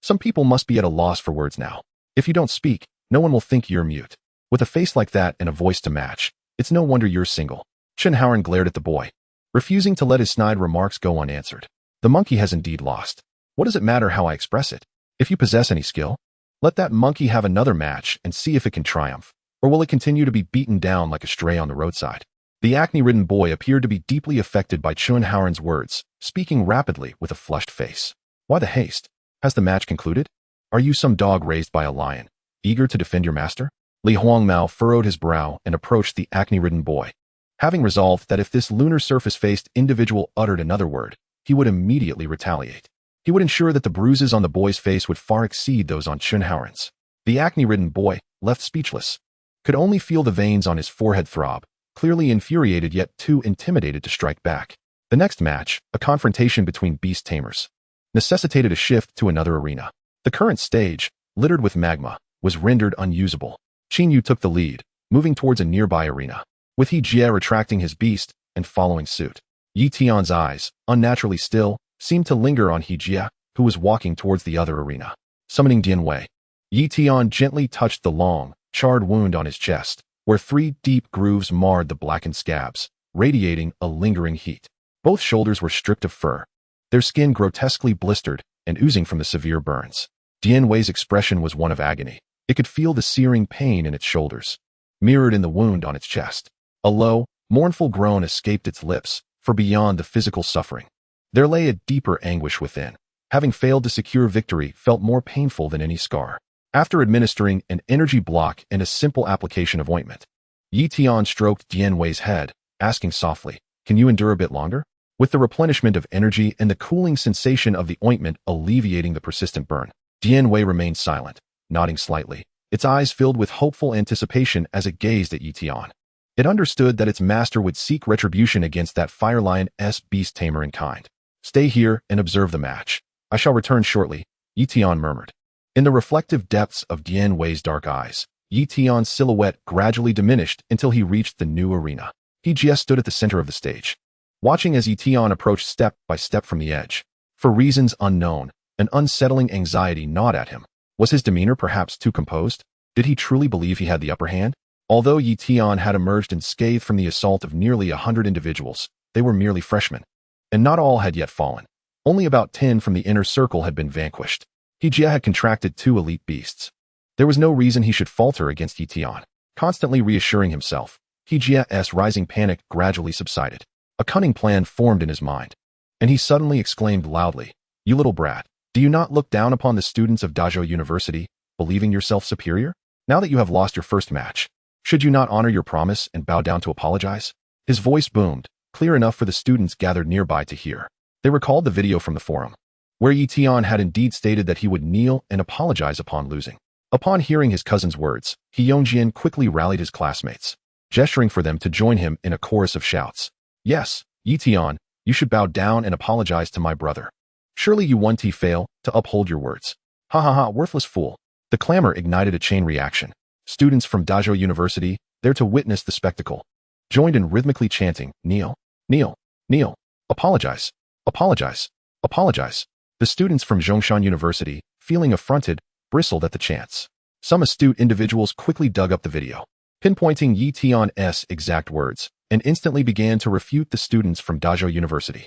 Some people must be at a loss for words now. If you don't speak, no one will think you're mute. With a face like that and a voice to match, it's no wonder you're single. Chun Haoran glared at the boy, refusing to let his snide remarks go unanswered. The monkey has indeed lost. What does it matter how I express it? If you possess any skill, let that monkey have another match and see if it can triumph, or will it continue to be beaten down like a stray on the roadside? The acne-ridden boy appeared to be deeply affected by Chun Haoran's words, speaking rapidly with a flushed face. Why the haste? Has the match concluded? Are you some dog raised by a lion, eager to defend your master? Li Huangmao furrowed his brow and approached the acne-ridden boy, having resolved that if this lunar surface-faced individual uttered another word, he would immediately retaliate. He would ensure that the bruises on the boy's face would far exceed those on Chun Haoran's. The acne-ridden boy, left speechless, could only feel the veins on his forehead throb, clearly infuriated yet too intimidated to strike back. The next match, a confrontation between Beast Tamers, necessitated a shift to another arena. The current stage, littered with magma, was rendered unusable. Qin Yu took the lead, moving towards a nearby arena, with He Jie retracting his beast and following suit. Yi Tian's eyes, unnaturally still, seemed to linger on He Jie, who was walking towards the other arena. Summoning Dian Wei, Yi Tian gently touched the long, charred wound on his chest, where 3 deep grooves marred the blackened scabs, radiating a lingering heat. Both shoulders were stripped of fur, their skin grotesquely blistered and oozing from the severe burns. Dian Wei's expression was one of agony. It could feel the searing pain in its shoulders, mirrored in the wound on its chest. A low, mournful groan escaped its lips, for beyond the physical suffering, there lay a deeper anguish within. Having failed to secure victory felt more painful than any scar. After administering an energy block and a simple application of ointment, Yi Tian stroked Dian Wei's head, asking softly, "Can you endure a bit longer?" With the replenishment of energy and the cooling sensation of the ointment alleviating the persistent burn, Dian Wei remained silent, nodding slightly, its eyes filled with hopeful anticipation as it gazed at Yi Tian. It understood that its master would seek retribution against that fire lion's beast tamer in kind. "Stay here and observe the match. I shall return shortly," Yi Tian murmured. In the reflective depths of Dian Wei's dark eyes, Yi Tian's silhouette gradually diminished until he reached the new arena. He Jie stood at the center of the stage, watching as Yi Tian approached step by step from the edge. For reasons unknown, an unsettling anxiety gnawed at him. Was his demeanor perhaps too composed? Did he truly believe he had the upper hand? Although Yi Tian had emerged unscathed from the assault of nearly 100 individuals, they were merely freshmen, and not all had yet fallen. Only about 10 from the inner circle had been vanquished. He Jie had contracted 2 elite beasts. There was no reason he should falter against Yi Tian. Constantly reassuring himself, He Jie's rising panic gradually subsided. A cunning plan formed in his mind, and he suddenly exclaimed loudly, "You little brat, do you not look down upon the students of Dazhou University, believing yourself superior? Now that you have lost your first match, should you not honor your promise and bow down to apologize? His voice boomed, clear enough for the students gathered nearby to hear. They recalled the video from the forum, where Tian had indeed stated that he would kneel and apologize upon losing. Upon hearing his cousin's words, Yongjian quickly rallied his classmates, gesturing for them to join him in a chorus of shouts. Yes, Tian, you should bow down and apologize to my brother. Surely you won't fail to uphold your words. Ha ha ha, worthless fool. The clamor ignited a chain reaction. Students from Dazzle University, there to witness the spectacle, joined in rhythmically chanting, kneel, kneel, kneel, apologize, apologize, apologize. The students from Zhongshan University, feeling affronted, bristled at the chants. Some astute individuals quickly dug up the video, pinpointing Tian's exact words, and instantly began to refute the students from Dazzle University.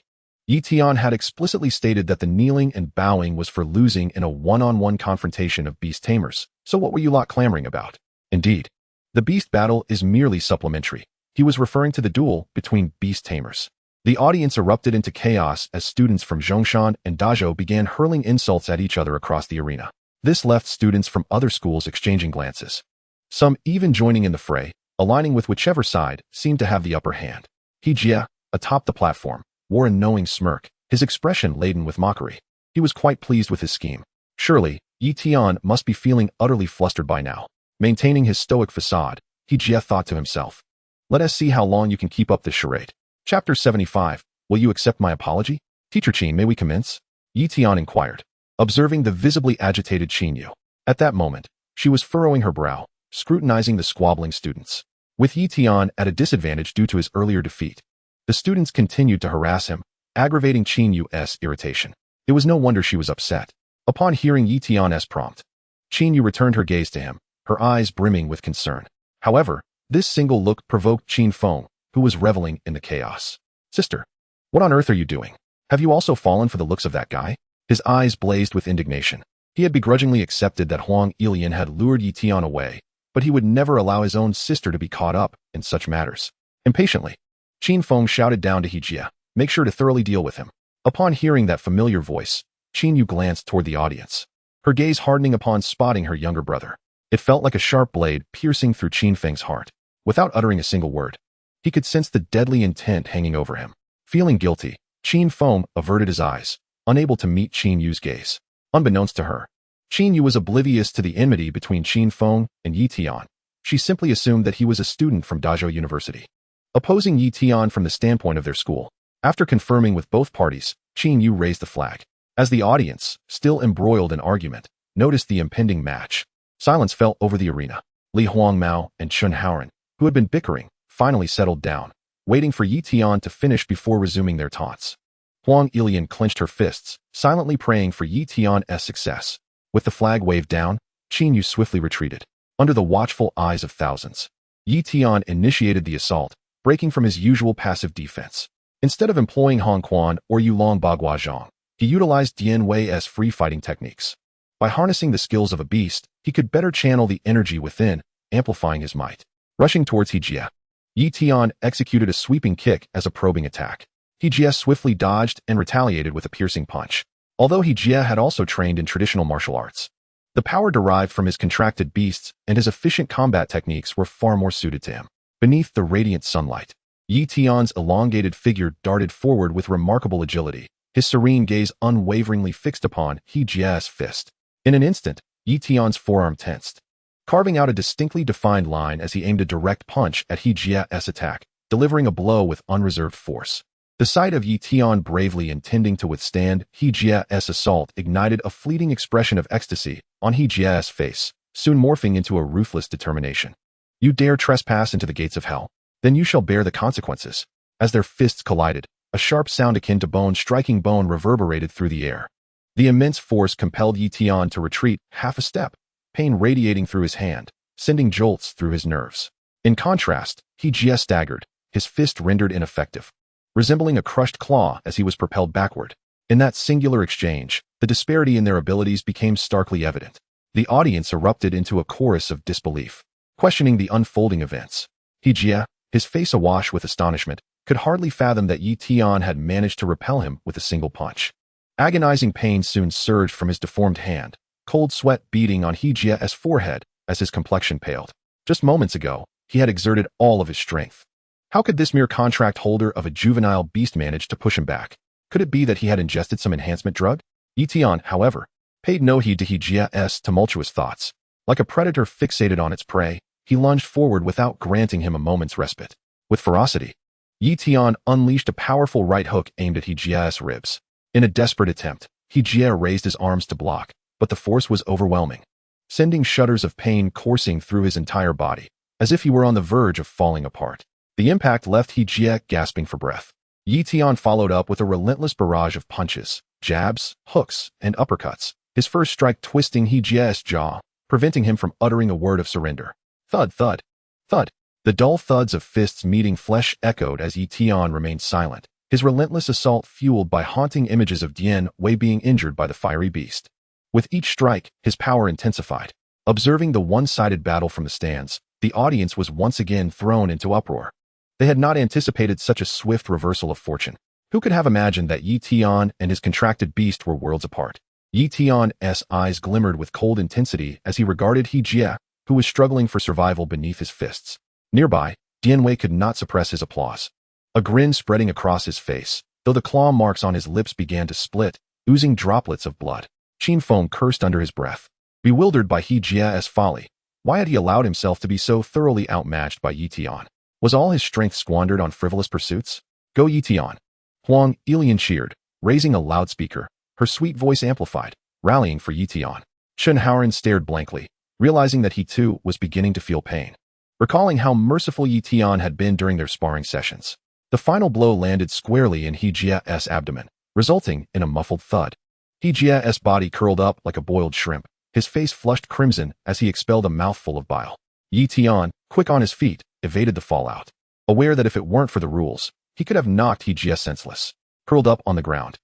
Tian had explicitly stated that the kneeling and bowing was for losing in a one-on-one confrontation of Beast Tamers, so what were you lot clamoring about? Indeed, the Beast battle is merely supplementary. He was referring to the duel between Beast Tamers. The audience erupted into chaos as students from Zhongshan and Dazzle began hurling insults at each other across the arena. This left students from other schools exchanging glances, some even joining in the fray, aligning with whichever side seemed to have the upper hand. Jia, atop the platform, wore a knowing smirk, his expression laden with mockery. He was quite pleased with his scheme. Surely, Tian must be feeling utterly flustered by now. Maintaining his stoic facade, Jia thought to himself, let us see how long you can keep up this charade. Chapter 75, will you accept my apology? Teacher Qin, may we commence? Tian inquired, observing the visibly agitated Qin Yu. At that moment, she was furrowing her brow, scrutinizing the squabbling students. With Tian at a disadvantage due to his earlier defeat, the students continued to harass him, aggravating Qin Yu's irritation. It was no wonder she was upset. Upon hearing Tian's prompt, Qin Yu returned her gaze to him, her eyes brimming with concern. However, this single look provoked Qin Feng, who was reveling in the chaos. Sister, what on earth are you doing? Have you also fallen for the looks of that guy? His eyes blazed with indignation. He had begrudgingly accepted that Huang Ilian had lured Tian away, but he would never allow his own sister to be caught up in such matters. Impatiently, Qin Feng shouted down to Jia, make sure to thoroughly deal with him. Upon hearing that familiar voice, Qin Yu glanced toward the audience, her gaze hardening upon spotting her younger brother. It felt like a sharp blade piercing through Qin Feng's heart. Without uttering a single word, he could sense the deadly intent hanging over him. Feeling guilty, Qin Feng averted his eyes, unable to meet Qin Yu's gaze. Unbeknownst to her, Qin Yu was oblivious to the enmity between Qin Feng and Tian. She simply assumed that he was a student from Dazzle University, opposing Tian from the standpoint of their school. After confirming with both parties, Qin Yu raised the flag. As the audience, still embroiled in argument, noticed the impending match, silence fell over the arena. Li Huangmao and Chun Haoran, who had been bickering, finally settled down, waiting for Tian to finish before resuming their taunts. Huang Ilian clenched her fists, silently praying for Tian's success. With the flag waved down, Qin Yu swiftly retreated. Under the watchful eyes of thousands, Tian initiated the assault, breaking from his usual passive defense. Instead of employing Hong Quan or Yulong Bagua Zhang, he utilized Dian Wei's free-fighting techniques. By harnessing the skills of a beast, he could better channel the energy within, amplifying his might. Rushing towards Jia, Tian executed a sweeping kick as a probing attack. Jia swiftly dodged and retaliated with a piercing punch. Although Jia had also trained in traditional martial arts, the power derived from his contracted beasts and his efficient combat techniques were far more suited to him. Beneath the radiant sunlight, Tian's elongated figure darted forward with remarkable agility, his serene gaze unwaveringly fixed upon Jia's fist. In an instant, Tian's forearm tensed, carving out a distinctly defined line as he aimed a direct punch at Jia's attack, delivering a blow with unreserved force. The sight of Tian bravely intending to withstand Jia's assault ignited a fleeting expression of ecstasy on Jia's face, soon morphing into a ruthless determination. You dare trespass into the gates of hell, then you shall bear the consequences. As their fists collided, a sharp sound akin to bone striking bone reverberated through the air. The immense force compelled Tian to retreat half a step, pain radiating through his hand, sending jolts through his nerves. In contrast, Jia staggered, his fist rendered ineffective, resembling a crushed claw as he was propelled backward. In that singular exchange, the disparity in their abilities became starkly evident. The audience erupted into a chorus of disbelief, questioning the unfolding events. Jia, his face awash with astonishment, could hardly fathom that Tian had managed to repel him with a single punch. Agonizing pain soon surged from his deformed hand, cold sweat beading on Jia's forehead as his complexion paled. Just moments ago, he had exerted all of his strength. How could this mere contract holder of a juvenile beast manage to push him back? Could it be that he had ingested some enhancement drug? Tian, however, paid no heed to Hejia's tumultuous thoughts. Like a predator fixated on its prey, he lunged forward without granting him a moment's respite. With ferocity, Tian unleashed a powerful right hook aimed at Hejia's ribs. In a desperate attempt, Hejia raised his arms to block, but the force was overwhelming, sending shudders of pain coursing through his entire body, as if he were on the verge of falling apart. The impact left Hejia gasping for breath. Tian followed up with a relentless barrage of punches, jabs, hooks, and uppercuts, his first strike twisting Hejia's jaw, preventing him from uttering a word of surrender. Thud, thud, thud. The dull thuds of fists meeting flesh echoed as Tian remained silent, his relentless assault fueled by haunting images of Dian Wei being injured by the fiery beast. With each strike, his power intensified. Observing the one-sided battle from the stands, the audience was once again thrown into uproar. They had not anticipated such a swift reversal of fortune. Who could have imagined that Tian and his contracted beast were worlds apart? Tian's eyes glimmered with cold intensity as he regarded Hejia, who was struggling for survival beneath his fists. Nearby, Dian Wei could not suppress his applause, a grin spreading across his face, though the claw marks on his lips began to split, oozing droplets of blood. Qin Feng cursed under his breath. Bewildered by Hejia's folly, why had he allowed himself to be so thoroughly outmatched by Tian? Was all his strength squandered on frivolous pursuits? Go Tian! Huang Ilian cheered, raising a loudspeaker, her sweet voice amplified, rallying for Tian. Chen Haoran stared blankly, realizing that he too was beginning to feel pain. Recalling how merciful Tian had been during their sparring sessions, the final blow landed squarely in Hejia's abdomen, resulting in a muffled thud. Hejia's body curled up like a boiled shrimp, his face flushed crimson as he expelled a mouthful of bile. Tian, quick on his feet, evaded the fallout, aware that if it weren't for the rules, he could have knocked Hejia senseless. Curled up on the ground,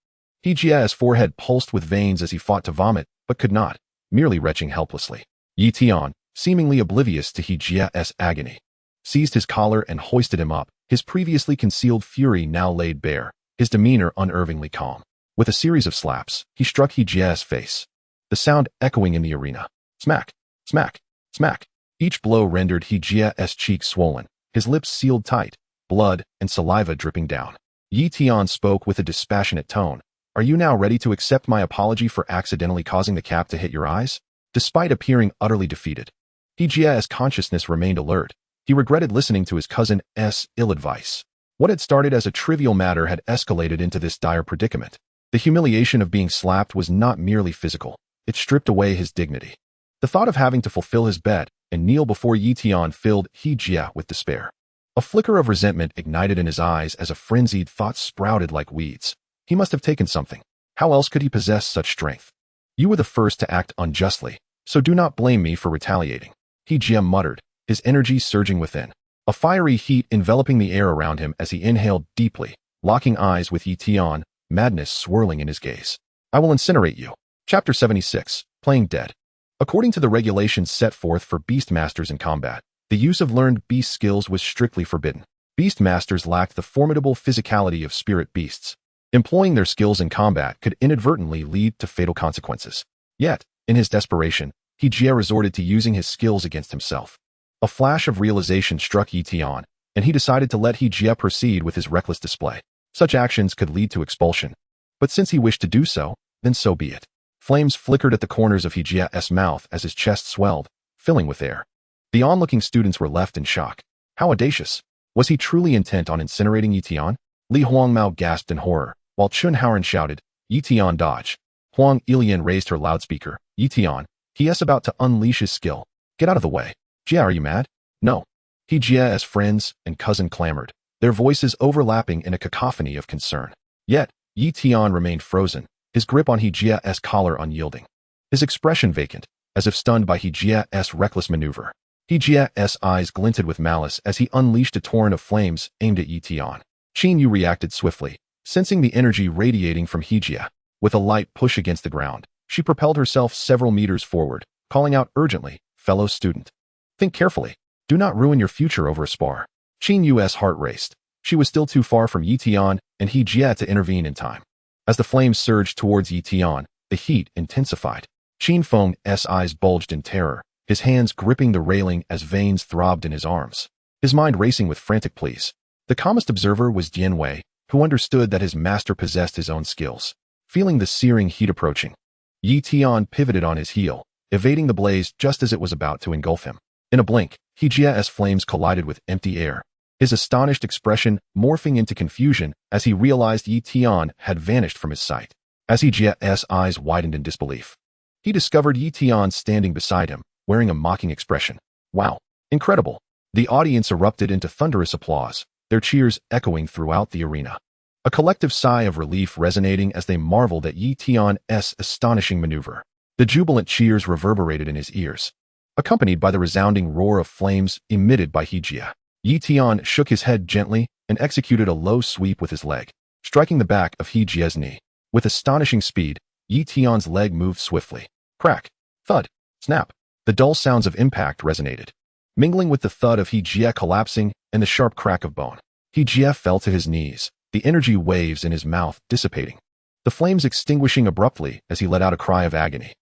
Hejia's forehead pulsed with veins as he fought to vomit, but could not, merely retching helplessly. Tian, seemingly oblivious to Hejia's agony, seized his collar and hoisted him up, his previously concealed fury now laid bare, his demeanor unervingly calm. With a series of slaps, he struck Hejia's face, the sound echoing in the arena. Smack, smack, smack. Each blow rendered Hejia's cheeks swollen, his lips sealed tight, blood and saliva dripping down. Tian spoke with a dispassionate tone. Are you now ready to accept my apology for accidentally causing the cap to hit your eyes? Despite appearing utterly defeated, Hejia's consciousness remained alert. He regretted listening to his cousin's ill advice. What had started as a trivial matter had escalated into this dire predicament. The humiliation of being slapped was not merely physical. It stripped away his dignity. The thought of having to fulfill his bet and kneel before Tian filled Hejia with despair. A flicker of resentment ignited in his eyes as a frenzied thought sprouted like weeds. He must have taken something. How else could he possess such strength? You were the first to act unjustly, so do not blame me for retaliating. Hejia muttered, his energy surging within, a fiery heat enveloping the air around him as he inhaled deeply, locking eyes with Tian, madness swirling in his gaze. I will incinerate you. Chapter 76, Playing Dead. According to the regulations set forth for beast masters in combat, the use of learned beast skills was strictly forbidden. Beast masters lacked the formidable physicality of spirit beasts. Employing their skills in combat could inadvertently lead to fatal consequences. Yet, in his desperation, Hejia resorted to using his skills against himself. A flash of realization struck Tian, and he decided to let Hejia proceed with his reckless display. Such actions could lead to expulsion. But since he wished to do so, then so be it. Flames flickered at the corners of Hejia's mouth as his chest swelled, filling with air. The onlooking students were left in shock. How audacious! Was he truly intent on incinerating Tian? Li Huangmao gasped in horror, while Chun Haoran shouted, Tian dodge. Huang Ilian raised her loudspeaker. Tian, he is about to unleash his skill. Get out of the way. Jia, are you mad? No. Hejia's friends and cousin clamored, their voices overlapping in a cacophony of concern. Yet, Tian remained frozen, his grip on Hejia's collar unyielding. His expression vacant, as if stunned by Hejia's reckless maneuver. Hejia's eyes glinted with malice as he unleashed a torrent of flames aimed at Tian. Qin Yu reacted swiftly, sensing the energy radiating from Hejia. With a light push against the ground, she propelled herself several meters forward, calling out urgently, fellow student. Think carefully. Do not ruin your future over a spar. Qin Yu's heart raced. She was still too far from Tian and Hejia to intervene in time. As the flames surged towards Tian, the heat intensified. Qin Feng's eyes bulged in terror, his hands gripping the railing as veins throbbed in his arms, his mind racing with frantic pleas. The calmest observer was Jian Wei, who understood that his master possessed his own skills. Feeling the searing heat approaching, Yi Tian pivoted on his heel, evading the blaze just as it was about to engulf him. In a blink, Hejia's flames collided with empty air, his astonished expression morphing into confusion as he realized Yi Tian had vanished from his sight. As Hejia's eyes widened in disbelief, he discovered Yi Tian standing beside him, wearing a mocking expression. Wow! Incredible! The audience erupted into thunderous applause, their cheers echoing throughout the arena. A collective sigh of relief resonating as they marveled at Yi Tian's astonishing maneuver. The jubilant cheers reverberated in his ears, accompanied by the resounding roar of flames emitted by Hejia. Yi Tian shook his head gently and executed a low sweep with his leg, striking the back of Hejia's knee. With astonishing speed, Yi Tian's leg moved swiftly. Crack, thud, snap. The dull sounds of impact resonated, mingling with the thud of Hejia collapsing and the sharp crack of bone. Hejia fell to his knees, the energy waves in his mouth dissipating, the flames extinguishing abruptly as he let out a cry of agony.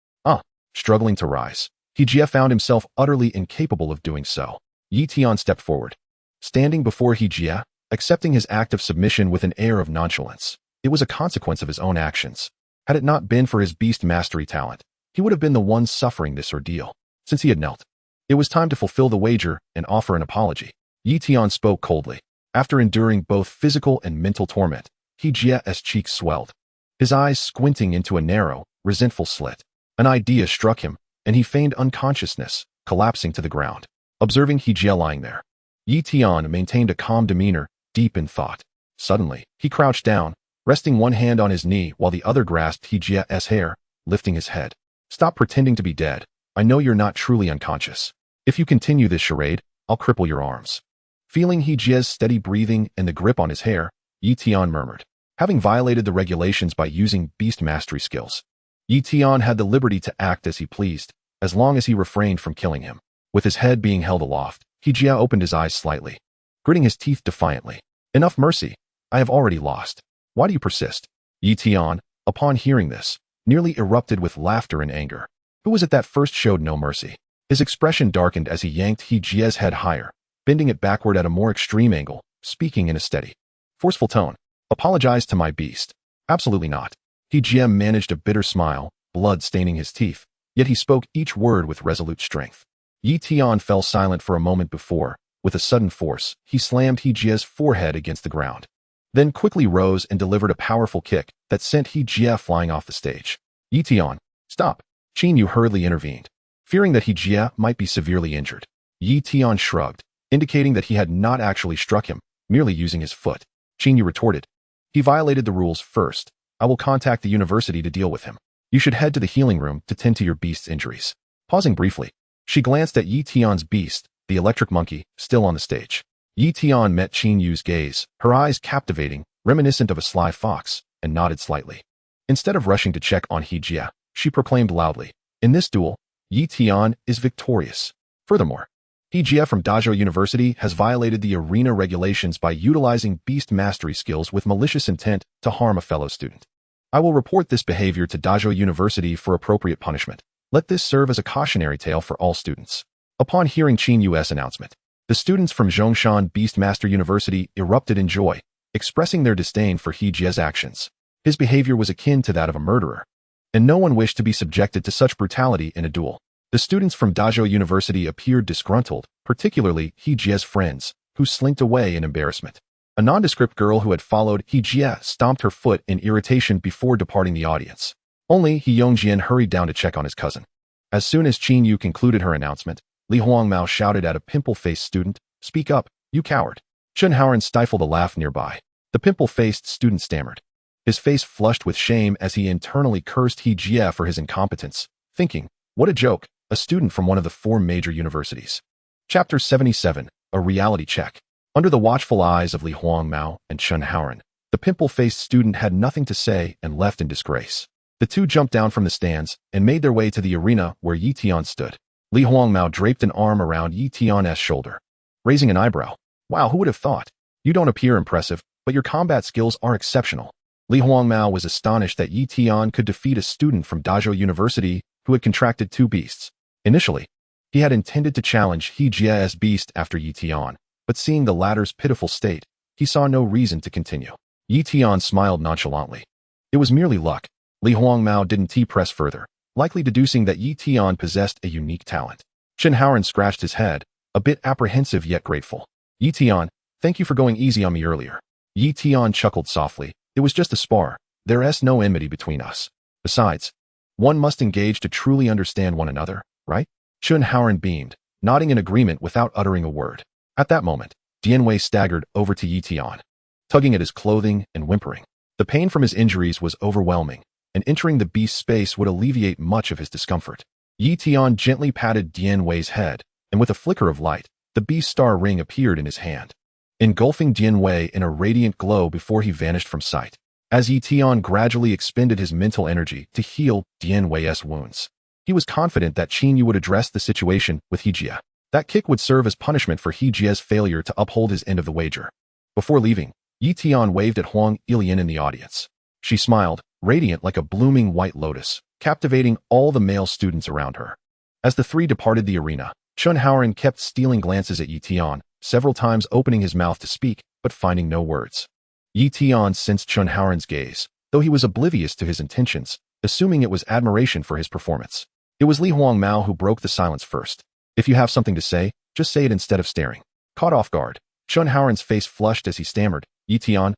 Struggling to rise, Hejia found himself utterly incapable of doing so. Yi Tian stepped forward, standing before Hejia, accepting his act of submission with an air of nonchalance. It was a consequence of his own actions. Had it not been for his beast mastery talent, he would have been the one suffering this ordeal. Since he had knelt, it was time to fulfill the wager and offer an apology. Yi Tian spoke coldly. After enduring both physical and mental torment, Hejia's cheeks swelled, his eyes squinting into a narrow, resentful slit. An idea struck him, and he feigned unconsciousness, collapsing to the ground. Observing Hejia lying there, Yi Tian maintained a calm demeanor, deep in thought. Suddenly, he crouched down, resting one hand on his knee while the other grasped Hejia's hair, lifting his head. Stop pretending to be dead. I know you're not truly unconscious. If you continue this charade, I'll cripple your arms. Feeling Hejia's steady breathing and the grip on his hair, Yi Tian murmured. Having violated the regulations by using beast mastery skills, Yi Tian had the liberty to act as he pleased, as long as he refrained from killing him. With his head being held aloft, Hejia opened his eyes slightly, gritting his teeth defiantly. Enough mercy. I have already lost. Why do you persist? Yi Tian, upon hearing this, nearly erupted with laughter and anger. Who was it that first showed no mercy? His expression darkened as he yanked Hejia's head higher, bending it backward at a more extreme angle, speaking in a steady, forceful tone. Apologize to my beast. Absolutely not. Hejia managed a bitter smile, blood staining his teeth, yet he spoke each word with resolute strength. Yi Tian fell silent for a moment before, with a sudden force, he slammed Hejia's forehead against the ground, then quickly rose and delivered a powerful kick that sent Hejia flying off the stage. Yi Tian, stop. Qin Yu hurriedly intervened, fearing that Hejia might be severely injured. Yi Tian shrugged, indicating that he had not actually struck him, merely using his foot. Qin Yu retorted. He violated the rules first. I will contact the university to deal with him. You should head to the healing room to tend to your beast's injuries. Pausing briefly, she glanced at Yi Tian's beast, the electric monkey, still on the stage. Yi Tian met Qin Yu's gaze, her eyes captivating, reminiscent of a sly fox, and nodded slightly. Instead of rushing to check on Hejia, she proclaimed loudly, in this duel, Yi Tian is victorious. Furthermore, Hejia from Dazhou University has violated the arena regulations by utilizing beast mastery skills with malicious intent to harm a fellow student. I will report this behavior to Dazhou University for appropriate punishment. Let this serve as a cautionary tale for all students. Upon hearing Qin Yu's announcement, the students from Zhongshan Beastmaster University erupted in joy, expressing their disdain for Hejia's actions. His behavior was akin to that of a murderer, and no one wished to be subjected to such brutality in a duel. The students from Dazhou University appeared disgruntled, particularly Hejia's friends, who slinked away in embarrassment. A nondescript girl who had followed Hejia stomped her foot in irritation before departing the audience. Only He Yongjian hurried down to check on his cousin. As soon as Qin Yu concluded her announcement, Li Huangmao shouted at a pimple-faced student, "Speak up, you coward." Chen Haoren stifled a laugh nearby. The pimple-faced student stammered, his face flushed with shame as he internally cursed Hejia for his incompetence, thinking, what a joke, a student from one of the 4 major universities. Chapter 77, A Reality Check. Under the watchful eyes of Li Huangmao and Chen Haoren, the pimple-faced student had nothing to say and left in disgrace. The two jumped down from the stands and made their way to the arena where Yi Tian stood. Li Huangmao draped an arm around Yi Tian's shoulder, raising an eyebrow. Wow, who would have thought? You don't appear impressive, but your combat skills are exceptional. Li Huangmao was astonished that Yi Tian could defeat a student from Dazhou University who had contracted 2 beasts. Initially, He had intended to challenge Hejia's beast after Yi Tian, but seeing the latter's pitiful state, he saw no reason to continue. Yi Tian smiled nonchalantly. It was merely luck. Li Huangmao didn't press further, likely deducing that Yi Tian possessed a unique talent. Chen Haoran scratched his head, a bit apprehensive yet grateful. Yi Tian, thank you for going easy on me earlier. Yi Tian chuckled softly. It was just a spar. There's no enmity between us. Besides, one must engage to truly understand one another, right? Chen Haoran beamed, nodding in agreement without uttering a word. At that moment, Dianwei staggered over to Yi Tian, tugging at his clothing and whimpering. The pain from his injuries was overwhelming, and entering the beast's space would alleviate much of his discomfort. Yi Tian gently patted Dianwei's head, and with a flicker of light, the beast star ring appeared in his hand, engulfing Dianwei in a radiant glow before he vanished from sight. As Yi Tian gradually expended his mental energy to heal Dianwei's wounds, he was confident that Qin Yu would address the situation with Hejia. That kick would serve as punishment for Hejia's failure to uphold his end of the wager. Before leaving, Yi Tian waved at Huang Ilian in the audience. She smiled, radiant like a blooming white lotus, captivating all the male students around her. As the three departed the arena, Chen Haoran kept stealing glances at Yi Tian, several times opening his mouth to speak, but finding no words. Yi Tian sensed Chen Haoran's gaze, though he was oblivious to his intentions, assuming it was admiration for his performance. It was Li Huangmao who broke the silence first. If you have something to say, just say it instead of staring. Caught off guard, Chen Haoran's face flushed as he stammered, Yi Tian,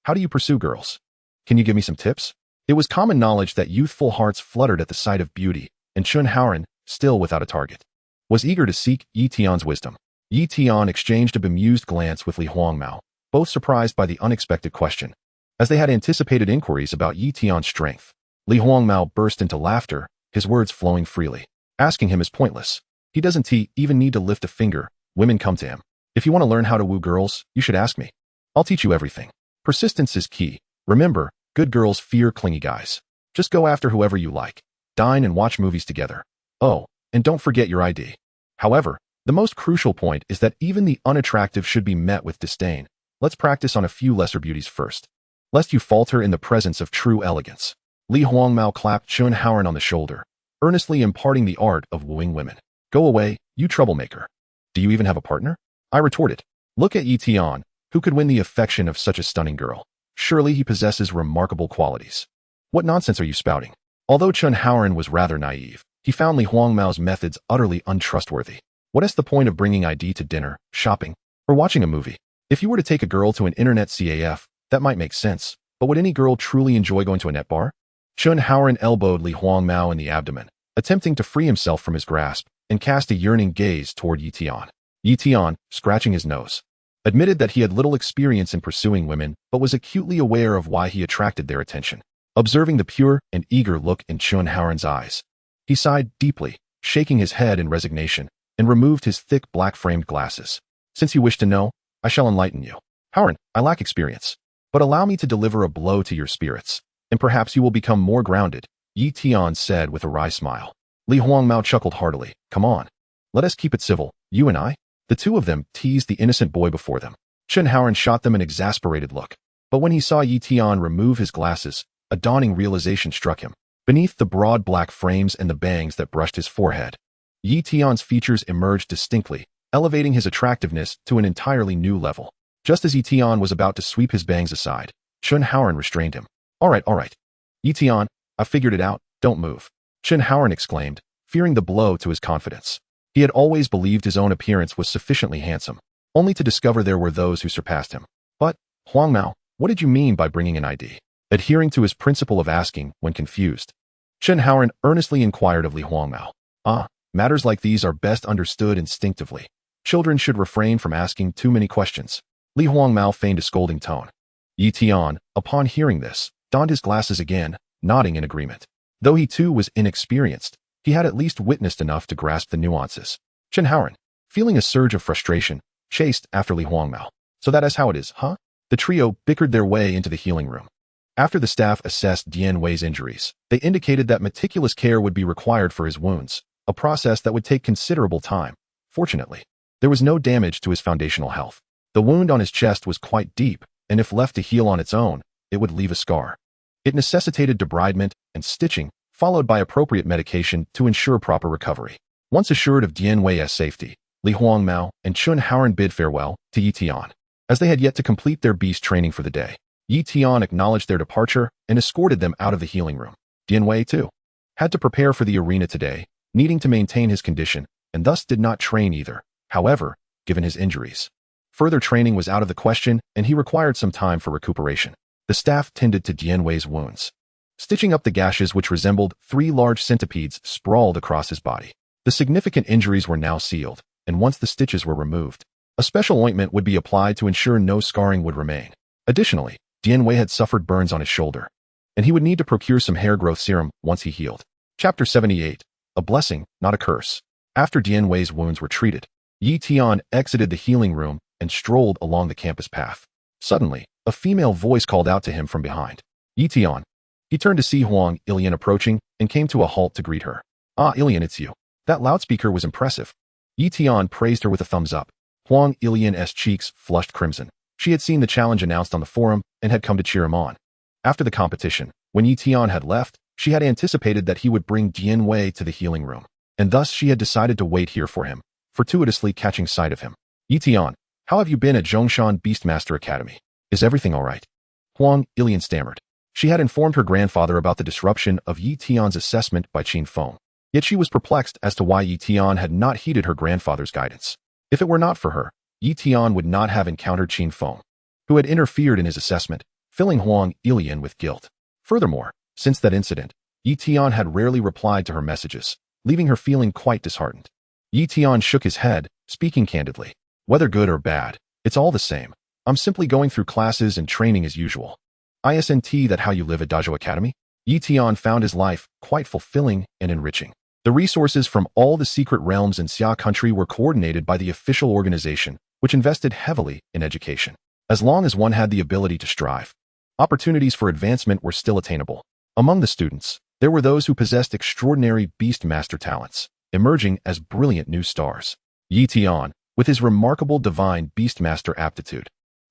how do you pursue girls? Can you give me some tips? It was common knowledge that youthful hearts fluttered at the sight of beauty, and Chen Haoran, still without a target, was eager to seek Yi Tian's wisdom. Yi Tian exchanged a bemused glance with Li Huangmao, both surprised by the unexpected question. As they had anticipated inquiries about Yi Tian's strength, Li Huangmao burst into laughter, his words flowing freely. Asking him is pointless. He doesn't even need to lift a finger. Women come to him. If you want to learn how to woo girls, you should ask me. I'll teach you everything. Persistence is key. Remember, good girls fear clingy guys. Just go after whoever you like. Dine and watch movies together. Oh, and don't forget your ID. However, the most crucial point is that even the unattractive should be met with disdain. Let's practice on a few lesser beauties first, lest you falter in the presence of true elegance. Li Huangmao clapped Chen Haoran on the shoulder, earnestly imparting the art of wooing women. Go away, you troublemaker. Do you even have a partner? I retorted. Look at Yi Tian, who could win the affection of such a stunning girl. Surely he possesses remarkable qualities. What nonsense are you spouting? Although Chen Haoran was rather naive, he found Li Huangmao's methods utterly untrustworthy. What is the point of bringing ID to dinner, shopping, or watching a movie? If you were to take a girl to an internet CAF, that might make sense, but would any girl truly enjoy going to a net bar? Chen Haoran elbowed Li Huangmao in the abdomen, attempting to free himself from his grasp, and cast a yearning gaze toward Yi Tian. Yi Tian, scratching his nose, admitted that he had little experience in pursuing women, but was acutely aware of why he attracted their attention. Observing the pure and eager look in Chen Haoran's eyes, he sighed deeply, shaking his head in resignation, and removed his thick black-framed glasses. Since you wish to know, I shall enlighten you. Haoran, I lack experience, but allow me to deliver a blow to your spirits, and perhaps you will become more grounded, Yi Tian said with a wry smile. Li Huangmao chuckled heartily. Come on. Let us keep it civil, you and I. The two of them teased the innocent boy before them. Chen Haoran shot them an exasperated look. But when he saw Yi Tian remove his glasses, a dawning realization struck him. Beneath the broad black frames and the bangs that brushed his forehead, Yi Tian's features emerged distinctly, elevating his attractiveness to an entirely new level. Just as Yi Tian was about to sweep his bangs aside, Chen Haoran restrained him. All right. Yi Tian, I figured it out, don't move. Chen Haoran exclaimed, fearing the blow to his confidence. He had always believed his own appearance was sufficiently handsome, only to discover there were those who surpassed him. But, Huangmao, what did you mean by bringing an ID? Adhering to his principle of asking when confused, Chen Haoran earnestly inquired of Li Huangmao. Matters like these are best understood instinctively. Children should refrain from asking too many questions. Li Huangmao feigned a scolding tone. Yi Tian, upon hearing this, donned his glasses again, nodding in agreement. Though he too was inexperienced, he had at least witnessed enough to grasp the nuances. Chen Haoran, feeling a surge of frustration, chased after Li Huangmao. So that is how it is, huh? The trio bickered their way into the healing room. After the staff assessed Dianwei's injuries, they indicated that meticulous care would be required for his wounds, a process that would take considerable time. Fortunately, there was no damage to his foundational health. The wound on his chest was quite deep, and if left to heal on its own, it would leave a scar. It necessitated debridement and stitching, followed by appropriate medication to ensure proper recovery. Once assured of Dian Wei's safety, Li Huangmao and Chun Haoran bid farewell to Yi Tian. As they had yet to complete their beast training for the day, Yi Tian acknowledged their departure and escorted them out of the healing room. Dian Wei, too, had to prepare for the arena today, needing to maintain his condition, and thus did not train either. However, given his injuries, further training was out of the question, and he required some time for recuperation. The staff tended to Dian Wei's wounds, stitching up the gashes which resembled 3 large centipedes sprawled across his body. The significant injuries were now sealed, and once the stitches were removed, a special ointment would be applied to ensure no scarring would remain. Additionally, Dian Wei had suffered burns on his shoulder, and he would need to procure some hair growth serum once he healed. Chapter 78. A blessing, not a curse. After Dian Wei's wounds were treated, Yi Tian exited the healing room and strolled along the campus path. Suddenly, a female voice called out to him from behind. Yi Tian. He turned to see Huang Ilian approaching and came to a halt to greet her. Ah, Ilian, it's you. That loudspeaker was impressive. Yi Tian praised her with a thumbs up. Huang Ilian's cheeks flushed crimson. She had seen the challenge announced on the forum and had come to cheer him on. After the competition, when Yi Tian had left, she had anticipated that he would bring Dian Wei to the healing room, and thus she had decided to wait here for him, fortuitously catching sight of him. Yi Tian, how have you been at Zhongshan Beastmaster Academy? Is everything all right? Huang Ilian stammered. She had informed her grandfather about the disruption of Yi Tian's assessment by Qin Feng, yet she was perplexed as to why Yi Tian had not heeded her grandfather's guidance. If it were not for her, Yi Tian would not have encountered Qin Feng, who had interfered in his assessment, filling Huang Ilian with guilt. Furthermore, since that incident, Yi Tian had rarely replied to her messages, leaving her feeling quite disheartened. Yi Tian shook his head, speaking candidly. Whether good or bad, it's all the same. I'm simply going through classes and training as usual. Isn't that how you live at Dazzle Academy? Yi Tian found his life quite fulfilling and enriching. The resources from all the secret realms in Xia country were coordinated by the official organization, which invested heavily in education. As long as one had the ability to strive, opportunities for advancement were still attainable. Among the students, there were those who possessed extraordinary beast master talents, emerging as brilliant new stars. Yi Tian, with his remarkable divine beastmaster aptitude,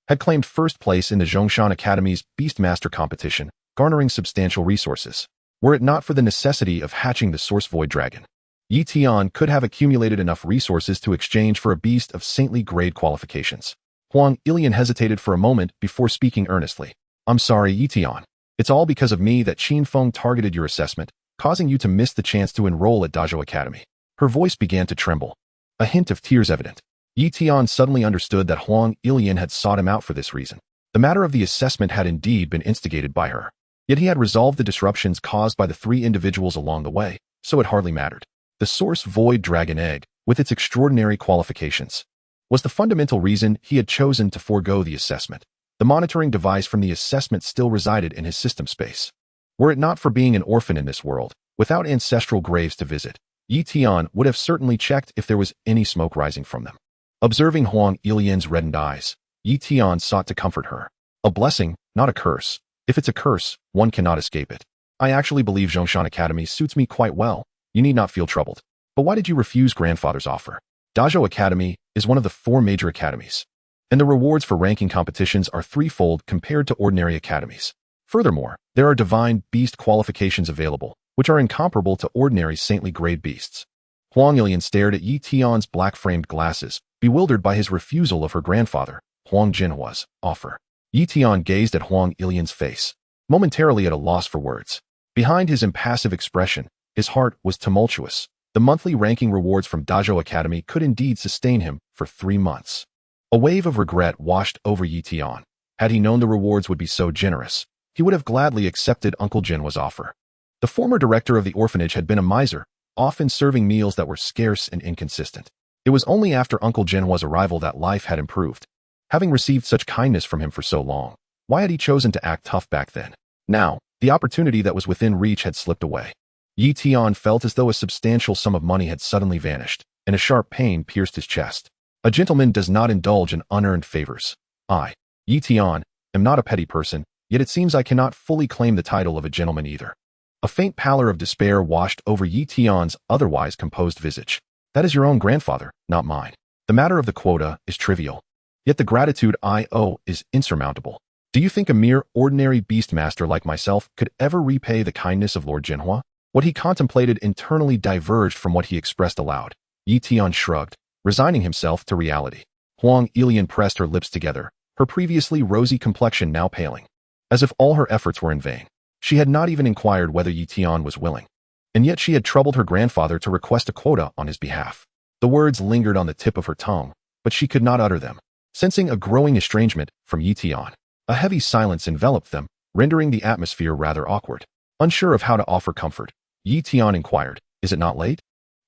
had claimed first place in the Zhongshan Academy's Beastmaster competition, garnering substantial resources. Were it not for the necessity of hatching the Source Void Dragon, Yi Tian could have accumulated enough resources to exchange for a beast of saintly grade qualifications. Huang Ilian hesitated for a moment before speaking earnestly. I'm sorry, Yi Tian. It's all because of me that Qin Feng targeted your assessment, causing you to miss the chance to enroll at Dazzle Academy. Her voice began to tremble, a hint of tears evident. Yi Tian suddenly understood that Huang Ilian had sought him out for this reason. The matter of the assessment had indeed been instigated by her. Yet he had resolved the disruptions caused by the 3 individuals along the way, so it hardly mattered. The Source Void Dragon Egg, with its extraordinary qualifications, was the fundamental reason he had chosen to forego the assessment. The monitoring device from the assessment still resided in his system space. Were it not for being an orphan in this world, without ancestral graves to visit, Yi Tian would have certainly checked if there was any smoke rising from them. Observing Huang Ilian's reddened eyes, Yi Tian sought to comfort her. A blessing, not a curse. If it's a curse, one cannot escape it. I actually believe Zhongshan Academy suits me quite well. You need not feel troubled. But why did you refuse grandfather's offer? Dazzle Academy is one of the 4 major academies, and the rewards for ranking competitions are 3-fold compared to ordinary academies. Furthermore, there are divine beast qualifications available, which are incomparable to ordinary saintly grade beasts. Huang Ilian stared at Yi Tian's black-framed glasses, bewildered by his refusal of her grandfather, Huang Jinhua's, offer. Yi Tian gazed at Huang Ilian's face, momentarily at a loss for words. Behind his impassive expression, his heart was tumultuous. The monthly ranking rewards from Dazzle Academy could indeed sustain him for 3 months. A wave of regret washed over Yi Tian. Had he known the rewards would be so generous, he would have gladly accepted Uncle Jinhua's offer. The former director of the orphanage had been a miser, often serving meals that were scarce and inconsistent. It was only after Uncle Jinhua's arrival that life had improved. Having received such kindness from him for so long, why had he chosen to act tough back then? Now, the opportunity that was within reach had slipped away. Yi Tian felt as though a substantial sum of money had suddenly vanished, and a sharp pain pierced his chest. A gentleman does not indulge in unearned favors. I, Yi Tian, am not a petty person, yet it seems I cannot fully claim the title of a gentleman either. A faint pallor of despair washed over Yi Tian's otherwise composed visage. That is your own grandfather, not mine. The matter of the quota is trivial, yet the gratitude I owe is insurmountable. Do you think a mere ordinary beastmaster like myself could ever repay the kindness of Lord Jinhua? What he contemplated internally diverged from what he expressed aloud. Tian shrugged, resigning himself to reality. Huang Ilian pressed her lips together, her previously rosy complexion now paling. As if all her efforts were in vain. She had not even inquired whether Tian was willing. And yet she had troubled her grandfather to request a quota on his behalf. The words lingered on the tip of her tongue, but she could not utter them. Sensing a growing estrangement from Tian, a heavy silence enveloped them, rendering the atmosphere rather awkward. Unsure of how to offer comfort, Tian inquired, "Is it not late?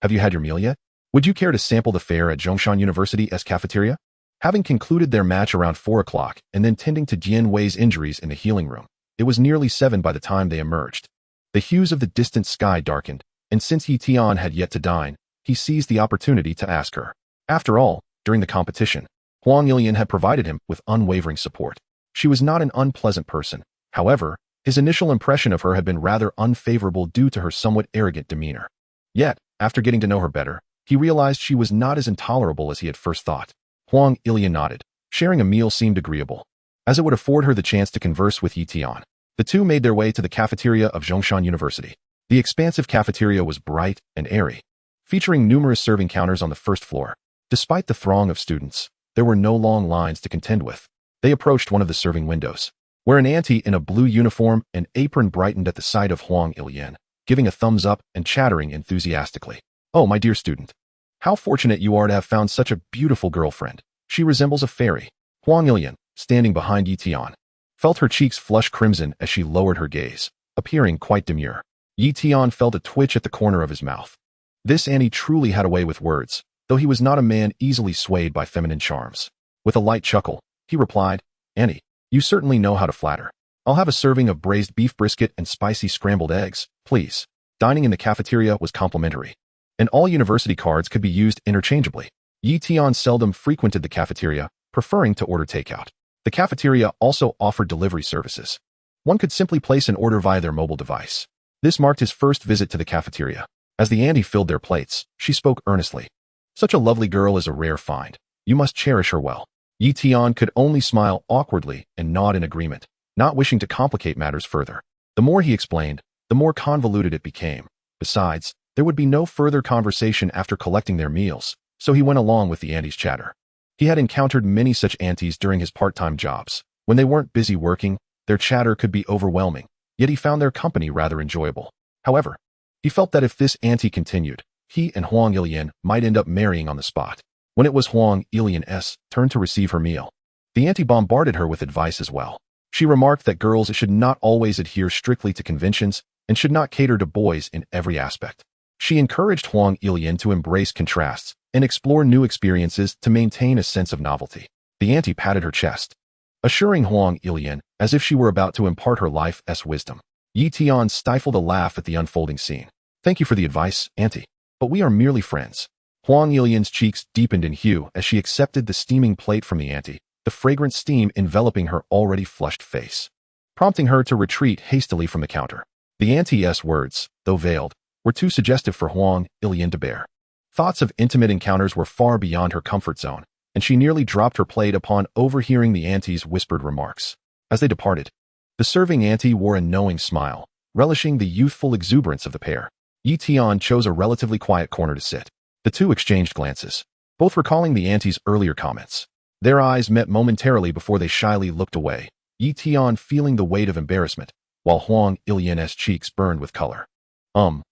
Have you had your meal yet? Would you care to sample the fare at Zhongshan University's cafeteria?" Having concluded their match around 4 o'clock and then tending to Jian Wei's injuries in the healing room, it was nearly 7 by the time they emerged. The hues of the distant sky darkened, and since Tian had yet to dine, he seized the opportunity to ask her. After all, during the competition, Huang Ilian had provided him with unwavering support. She was not an unpleasant person. However, his initial impression of her had been rather unfavorable due to her somewhat arrogant demeanor. Yet, after getting to know her better, he realized she was not as intolerable as he had first thought. Huang Ilian nodded. Sharing a meal seemed agreeable, as it would afford her the chance to converse with Tian. The two made their way to the cafeteria of Zhongshan University. The expansive cafeteria was bright and airy, featuring numerous serving counters on the first floor. Despite the throng of students, there were no long lines to contend with. They approached one of the serving windows, where an auntie in a blue uniform and apron brightened at the sight of Huang Ilian, giving a thumbs up and chattering enthusiastically. "Oh, my dear student. How fortunate you are to have found such a beautiful girlfriend. She resembles a fairy." Huang Ilian, standing behind Tian, felt her cheeks flush crimson as she lowered her gaze, appearing quite demure. Tian felt a twitch at the corner of his mouth. This auntie truly had a way with words, though he was not a man easily swayed by feminine charms. With a light chuckle, he replied, "Auntie, you certainly know how to flatter. I'll have a serving of braised beef brisket and spicy scrambled eggs, please." Dining in the cafeteria was complimentary, and all university cards could be used interchangeably. Tian seldom frequented the cafeteria, preferring to order takeout. The cafeteria also offered delivery services. One could simply place an order via their mobile device. This marked his first visit to the cafeteria. As the auntie filled their plates, she spoke earnestly. "Such a lovely girl is a rare find. You must cherish her well." Tian could only smile awkwardly and nod in agreement, not wishing to complicate matters further. The more he explained, the more convoluted it became. Besides, there would be no further conversation after collecting their meals, so he went along with the auntie's chatter. He had encountered many such aunties during his part-time jobs. When they weren't busy working, their chatter could be overwhelming, yet he found their company rather enjoyable. However, he felt that if this auntie continued, he and Huang Ilian might end up marrying on the spot. When it was Huang Ilian's turn to receive her meal, the auntie bombarded her with advice as well. She remarked that girls should not always adhere strictly to conventions and should not cater to boys in every aspect. She encouraged Huang Ilian to embrace contrasts and explore new experiences to maintain a sense of novelty. The auntie patted her chest, assuring Huang Ilian as if she were about to impart her life's wisdom. Tian stifled a laugh at the unfolding scene. "Thank you for the advice, auntie, but we are merely friends." Huang Ilian's cheeks deepened in hue as she accepted the steaming plate from the auntie, the fragrant steam enveloping her already flushed face, prompting her to retreat hastily from the counter. The auntie's words, though veiled, were too suggestive for Huang Ilian to bear. Thoughts of intimate encounters were far beyond her comfort zone, and she nearly dropped her plate upon overhearing the auntie's whispered remarks. As they departed, the serving auntie wore a knowing smile, relishing the youthful exuberance of the pair. Tian chose a relatively quiet corner to sit. The two exchanged glances, both recalling the auntie's earlier comments. Their eyes met momentarily before they shyly looked away, Tian feeling the weight of embarrassment, while Huang Ilian's cheeks burned with color.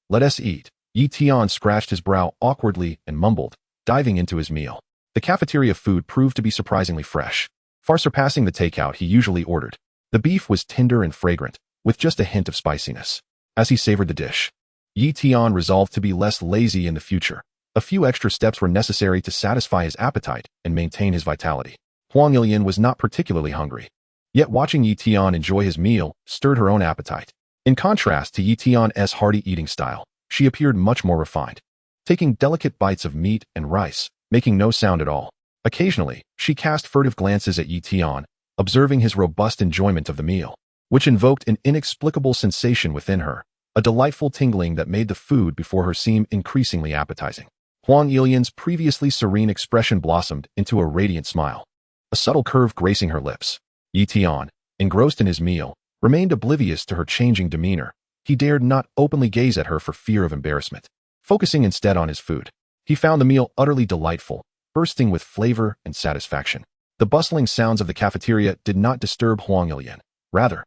Let us eat." Tian scratched his brow awkwardly and mumbled, diving into his meal. The cafeteria food proved to be surprisingly fresh, far surpassing the takeout he usually ordered. The beef was tender and fragrant, with just a hint of spiciness. As he savored the dish, Tian resolved to be less lazy in the future. A few extra steps were necessary to satisfy his appetite and maintain his vitality. Huang Ilian was not particularly hungry, yet watching Tian enjoy his meal stirred her own appetite. In contrast to Tian's hearty eating style, she appeared much more refined, taking delicate bites of meat and rice, making no sound at all. Occasionally, she cast furtive glances at Tian, observing his robust enjoyment of the meal, which invoked an inexplicable sensation within her, a delightful tingling that made the food before her seem increasingly appetizing. Huang Ilian's previously serene expression blossomed into a radiant smile, a subtle curve gracing her lips. Tian, engrossed in his meal, remained oblivious to her changing demeanor, He dared not openly gaze at her for fear of embarrassment. Focusing instead on his food, he found the meal utterly delightful, bursting with flavor and satisfaction. The bustling sounds of the cafeteria did not disturb Huang Ilian. Rather,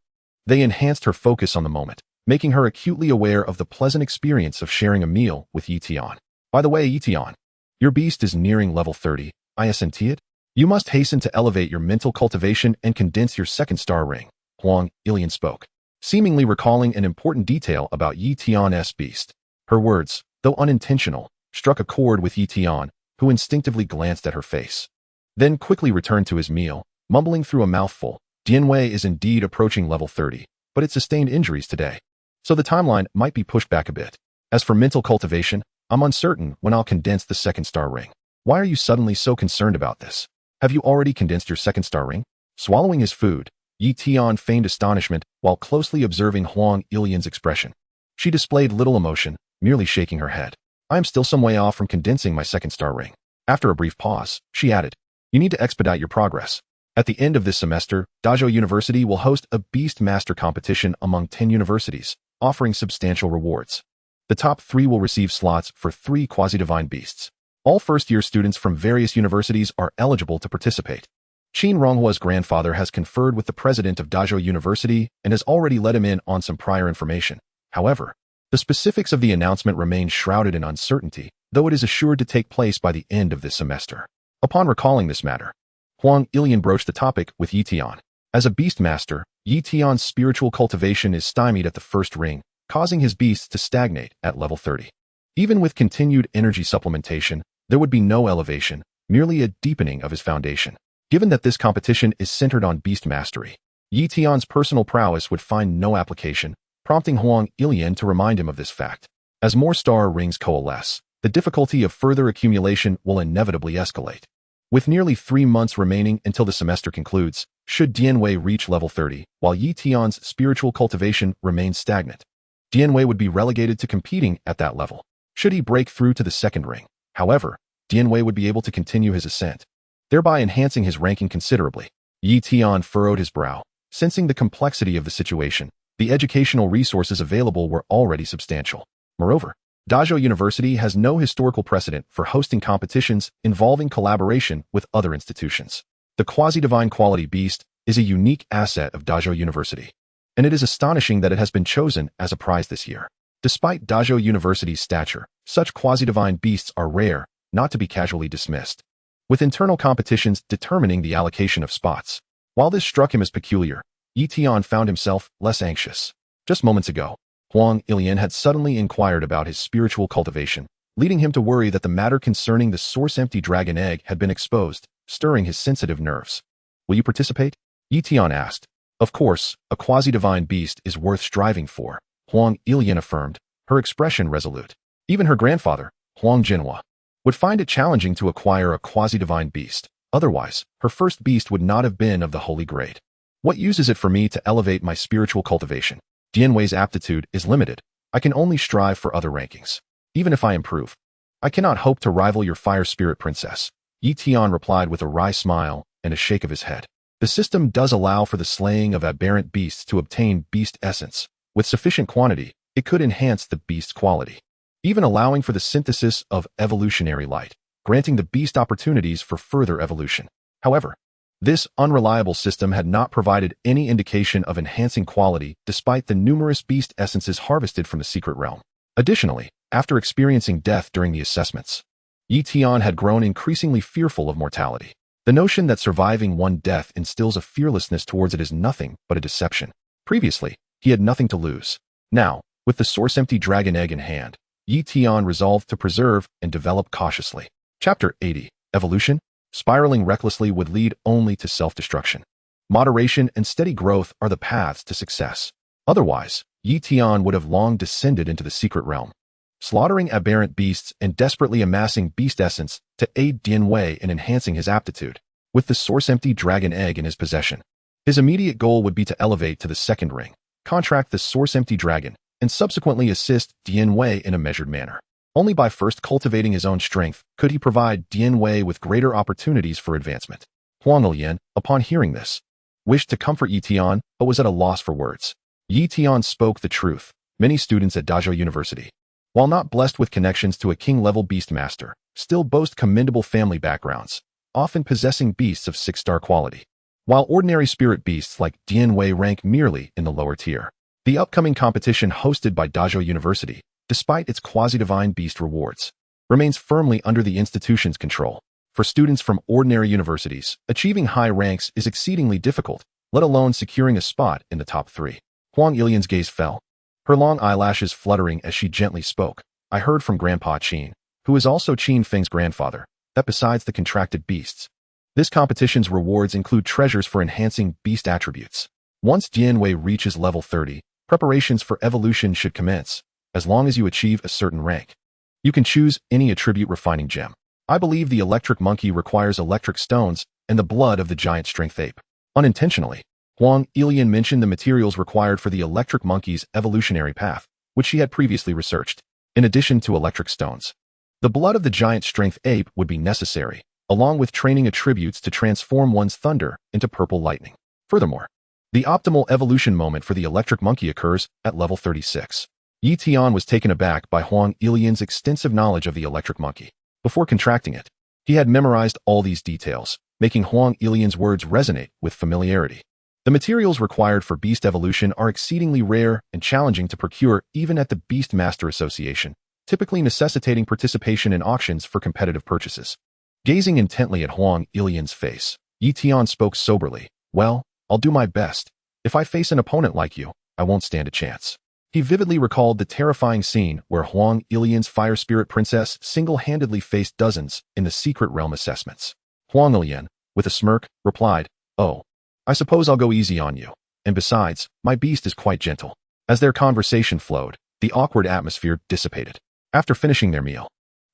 they enhanced her focus on the moment, making her acutely aware of the pleasant experience of sharing a meal with Tian. By the way, Tian, your beast is nearing level 30, I senti it? You must hasten to elevate your mental cultivation and condense your second star ring, Huang Ilian spoke, seemingly recalling an important detail about Tian's beast. Her words, though unintentional, struck a chord with Tian, who instinctively glanced at her face. Then quickly returned to his meal, mumbling through a mouthful. Dianwei is indeed approaching level 30, but it sustained injuries today, so the timeline might be pushed back a bit. As for mental cultivation, I'm uncertain when I'll condense the second star ring. Why are you suddenly so concerned about this? Have you already condensed your second star ring? Swallowing his food, Tian feigned astonishment while closely observing Huang Ilian's expression. She displayed little emotion, merely shaking her head. I am still some way off from condensing my second star ring. After a brief pause, she added, you need to expedite your progress. At the end of this semester, Dazzle University will host a Beast Master competition among 10 universities, offering substantial rewards. The top 3 will receive slots for 3 quasi-divine beasts. All first-year students from various universities are eligible to participate. Qin Ronghua's grandfather has conferred with the president of Dazzle University and has already let him in on some prior information. However, the specifics of the announcement remain shrouded in uncertainty, though it is assured to take place by the end of this semester. Upon recalling this matter, Huang Ilian broached the topic with Tian. As a beast master, Tian's spiritual cultivation is stymied at the first ring, causing his beasts to stagnate at level 30. Even with continued energy supplementation, there would be no elevation, merely a deepening of his foundation. Given that this competition is centered on beast mastery, Tian's personal prowess would find no application, prompting Huang Ilian to remind him of this fact. As more star rings coalesce, the difficulty of further accumulation will inevitably escalate. With nearly 3 months remaining until the semester concludes, should Dianwei reach level 30, while Tian's spiritual cultivation remains stagnant, Dianwei would be relegated to competing at that level. Should he break through to the second ring, however, Dianwei would be able to continue his ascent, thereby enhancing his ranking considerably. Tian furrowed his brow, sensing the complexity of the situation. The educational resources available were already substantial. Moreover, Dazzle University has no historical precedent for hosting competitions involving collaboration with other institutions. The quasi-divine quality beast is a unique asset of Dazzle University, and it is astonishing that it has been chosen as a prize this year. Despite Dazzle University's stature, such quasi-divine beasts are rare, not to be casually dismissed, with internal competitions determining the allocation of spots. While this struck him as peculiar, Tian found himself less anxious. Just moments ago, Huang Ilian had suddenly inquired about his spiritual cultivation, leading him to worry that the matter concerning the source-empty dragon egg had been exposed, stirring his sensitive nerves. Will you participate? Tian asked. Of course, a quasi-divine beast is worth striving for, Huang Ilian affirmed, her expression resolute. Even her grandfather, Huang Jinhua, would find it challenging to acquire a quasi-divine beast. Otherwise, her first beast would not have been of the holy grade. What use is it for me to elevate my spiritual cultivation? Dianwei's aptitude is limited. I can only strive for other rankings. Even if I improve, I cannot hope to rival your fire spirit princess. Tian replied with a wry smile and a shake of his head. The system does allow for the slaying of aberrant beasts to obtain beast essence. With sufficient quantity, it could enhance the beast's quality, even allowing for the synthesis of evolutionary light, granting the beast opportunities for further evolution. However, this unreliable system had not provided any indication of enhancing quality despite the numerous beast essences harvested from the secret realm. Additionally, after experiencing death during the assessments, Tian had grown increasingly fearful of mortality. The notion that surviving one death instills a fearlessness towards it is nothing but a deception. Previously, he had nothing to lose. Now, with the source-empty dragon egg in hand, Tian resolved to preserve and develop cautiously. Chapter 80. Evolution? Spiraling recklessly would lead only to self-destruction. Moderation and steady growth are the paths to success. Otherwise, Tian would have long descended into the secret realm, slaughtering aberrant beasts and desperately amassing beast essence to aid Dianwei in enhancing his aptitude. With the source-empty dragon egg in his possession, his immediate goal would be to elevate to the second ring, contract the source-empty dragon, and subsequently assist Dianwei in a measured manner. Only by first cultivating his own strength could he provide Dianwei with greater opportunities for advancement. Huang Ilian, upon hearing this, wished to comfort Tian but was at a loss for words. Tian spoke the truth. Many students at Dazzle University, while not blessed with connections to a king-level beastmaster, still boast commendable family backgrounds, often possessing beasts of 6-star quality, while ordinary spirit beasts like Tian rank merely in the lower tier. The upcoming competition hosted by Dazzle University, despite its quasi-divine beast rewards, remains firmly under the institution's control. For students from ordinary universities, achieving high ranks is exceedingly difficult, let alone securing a spot in the top 3. Huang Ilian's gaze fell, her long eyelashes fluttering as she gently spoke. I heard from Grandpa Qin, who is also Qin Feng's grandfather, that besides the contracted beasts, this competition's rewards include treasures for enhancing beast attributes. Once Dianwei reaches level 30, preparations for evolution should commence. As long as you achieve a certain rank, you can choose any attribute refining gem. I believe the electric monkey requires electric stones and the blood of the giant strength ape. Unintentionally, Huang Ilian mentioned the materials required for the electric monkey's evolutionary path, which she had previously researched. In addition to electric stones, the blood of the giant strength ape would be necessary, along with training attributes to transform one's thunder into purple lightning. Furthermore, the optimal evolution moment for the electric monkey occurs at level 36. Tian was taken aback by Huang Ilian's extensive knowledge of the electric monkey. Before contracting it, he had memorized all these details, making Huang Ilian's words resonate with familiarity. The materials required for beast evolution are exceedingly rare and challenging to procure even at the Beast Master Association, typically necessitating participation in auctions for competitive purchases. Gazing intently at Huang Ilian's face, Tian spoke soberly. Well, I'll do my best. If I face an opponent like you, I won't stand a chance. He vividly recalled the terrifying scene where Huang Ilian's fire spirit princess single-handedly faced dozens in the secret realm assessments. Huang Ilian, with a smirk, replied, "Oh, I suppose I'll go easy on you. And besides, my beast is quite gentle." As their conversation flowed, the awkward atmosphere dissipated. After finishing their meal,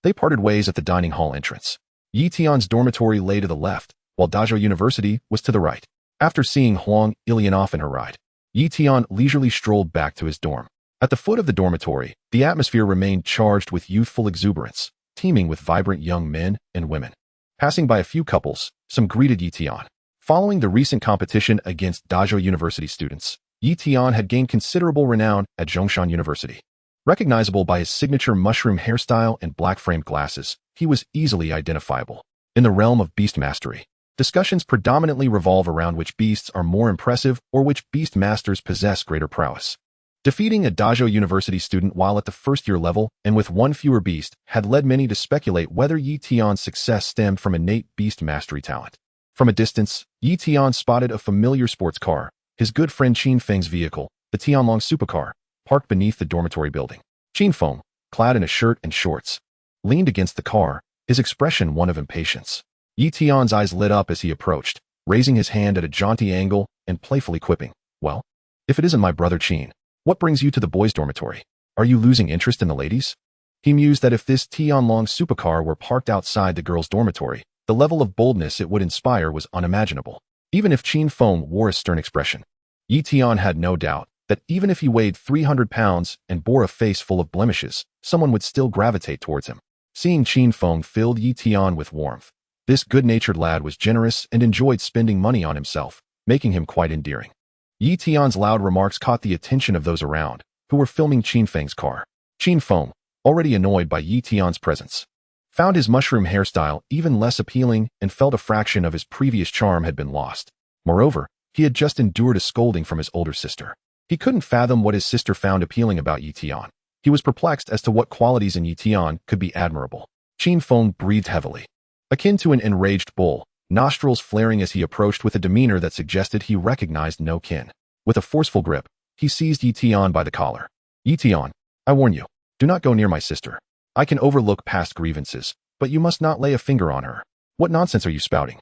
they parted ways at the dining hall entrance. Tian's dormitory lay to the left, while Dazzle University was to the right. After seeing Huang Ilian off in her ride, Tian leisurely strolled back to his dorm. At the foot of the dormitory, the atmosphere remained charged with youthful exuberance, teeming with vibrant young men and women. Passing by a few couples, some greeted Tian. Following the recent competition against Dazzle University students, Tian had gained considerable renown at Zhongshan University. Recognizable by his signature mushroom hairstyle and black-framed glasses, he was easily identifiable. In the realm of beast mastery, discussions predominantly revolve around which beasts are more impressive or which beast masters possess greater prowess. Defeating a Dazzle University student while at the first-year level and with one fewer beast had led many to speculate whether Tian's success stemmed from innate beast mastery talent. From a distance, Tian spotted a familiar sports car, his good friend Qin Feng's vehicle, the Tianlong supercar, parked beneath the dormitory building. Qin Feng, clad in a shirt and shorts, leaned against the car, his expression one of impatience. Tian's eyes lit up as he approached, raising his hand at a jaunty angle and playfully quipping, "Well, if it isn't my brother Qin, what brings you to the boys' dormitory? Are you losing interest in the ladies?" He mused that if this Tianlong supercar were parked outside the girls' dormitory, the level of boldness it would inspire was unimaginable. Even if Qin Feng wore a stern expression, Tian had no doubt that even if he weighed 300 pounds and bore a face full of blemishes, someone would still gravitate towards him. Seeing Qin Feng filled Tian with warmth. This good-natured lad was generous and enjoyed spending money on himself, making him quite endearing. Tian's loud remarks caught the attention of those around, who were filming Qin Feng's car. Qin Feng, already annoyed by Tian's presence, found his mushroom hairstyle even less appealing and felt a fraction of his previous charm had been lost. Moreover, he had just endured a scolding from his older sister. He couldn't fathom what his sister found appealing about Tian. He was perplexed as to what qualities in Tian could be admirable. Qin Feng breathed heavily, akin to an enraged bull, nostrils flaring as he approached with a demeanor that suggested he recognized no kin. With a forceful grip, he seized Tian by the collar. "Tian, I warn you, do not go near my sister. I can overlook past grievances, but you must not lay a finger on her." "What nonsense are you spouting?"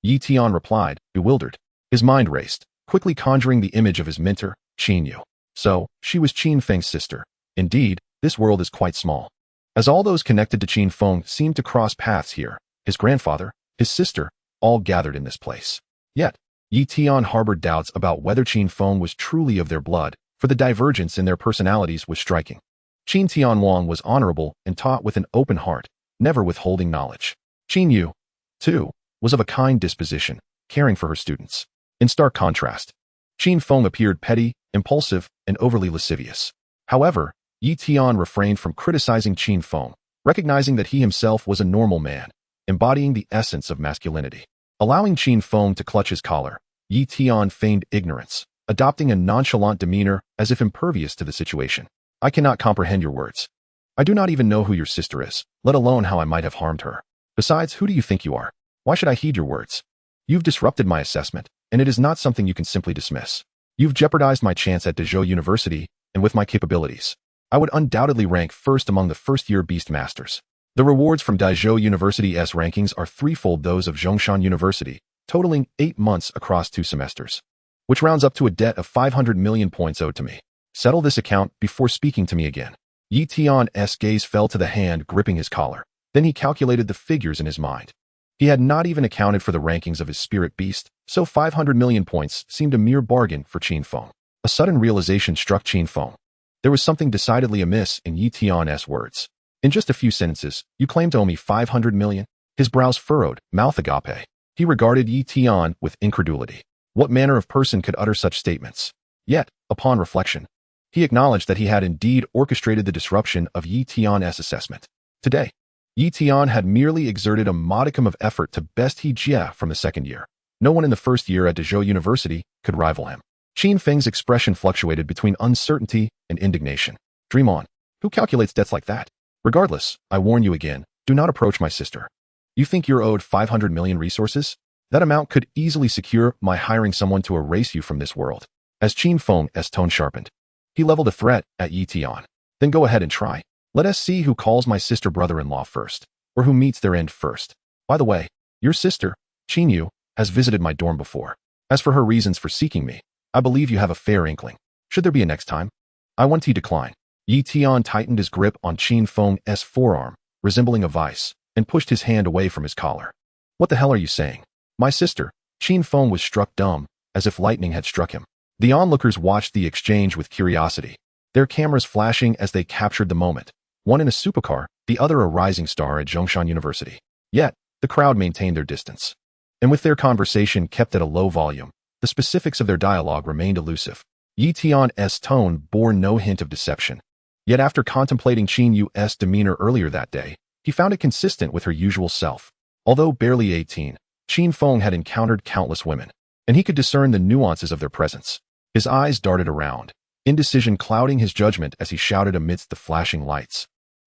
Tian replied, bewildered. His mind raced, quickly conjuring the image of his mentor, Qin Yu. So, she was Qin Feng's sister. Indeed, this world is quite small, as all those connected to Qin Feng seemed to cross paths here. His grandfather, his sister, all gathered in this place. Yet, Tian harbored doubts about whether Qin Feng was truly of their blood, for the divergence in their personalities was striking. Qin Tianwang was honorable and taught with an open heart, never withholding knowledge. Qin Yu, too, was of a kind disposition, caring for her students. In stark contrast, Qin Feng appeared petty, impulsive, and overly lascivious. However, Yi Tian refrained from criticizing Qin Feng, recognizing that he himself was a normal man, embodying the essence of masculinity. Allowing Qin Feng to clutch his collar, Yi Tian feigned ignorance, adopting a nonchalant demeanor as if impervious to the situation. I cannot comprehend your words. I do not even know who your sister is, let alone how I might have harmed her. Besides, who do you think you are? Why should I heed your words? You've disrupted my assessment, and it is not something you can simply dismiss. You've jeopardized my chance at Dezhou University, and with my capabilities, I would undoubtedly rank first among the first-year Beast Masters. The rewards from Dezhou University's rankings are threefold those of Zhongshan University, totaling 8 months across 2 semesters, which rounds up to a debt of 500 million points owed to me. Settle this account before speaking to me again. Yi Tian's gaze fell to the hand gripping his collar. Then he calculated the figures in his mind. He had not even accounted for the rankings of his spirit beast, so 500 million points seemed a mere bargain for Qin Feng. A sudden realization struck Qin Feng. There was something decidedly amiss in Yi Tian's words. In just a few sentences, you claim to owe me 500 million? His brows furrowed, mouth agape. He regarded Yi Tian with incredulity. What manner of person could utter such statements? Yet, upon reflection, he acknowledged that he had indeed orchestrated the disruption of Yi Tian's assessment. Today, Yi Tian had merely exerted a modicum of effort to best He Jia from the second year. No one in the first year at Dezhou University could rival him. Qin Feng's expression fluctuated between uncertainty and indignation. Dream on. Who calculates debts like that? Regardless, I warn you again, do not approach my sister. You think you're owed 500 million resources? That amount could easily secure my hiring someone to erase you from this world. As Qin Feng's tone sharpened, he leveled a threat at Yi Tian. Then go ahead and try. Let us see who calls my sister brother-in-law first, or who meets their end first. By the way, your sister, Qin Yu, has visited my dorm before. As for her reasons for seeking me, I believe you have a fair inkling. Should there be a next time? I want to decline. Yi Tian tightened his grip on Qin Feng's forearm, resembling a vice, and pushed his hand away from his collar. What the hell are you saying? My sister, Qin Feng was struck dumb, as if lightning had struck him. The onlookers watched the exchange with curiosity, their cameras flashing as they captured the moment, one in a supercar, the other a rising star at Zhongshan University. Yet, the crowd maintained their distance. And with their conversation kept at a low volume, the specifics of their dialogue remained elusive. Yi Tian's tone bore no hint of deception. Yet after contemplating Qin Yu's demeanor earlier that day, he found it consistent with her usual self. Although barely 18, Qin Feng had encountered countless women, and he could discern the nuances of their presence. His eyes darted around, indecision clouding his judgment as he shouted amidst the flashing lights.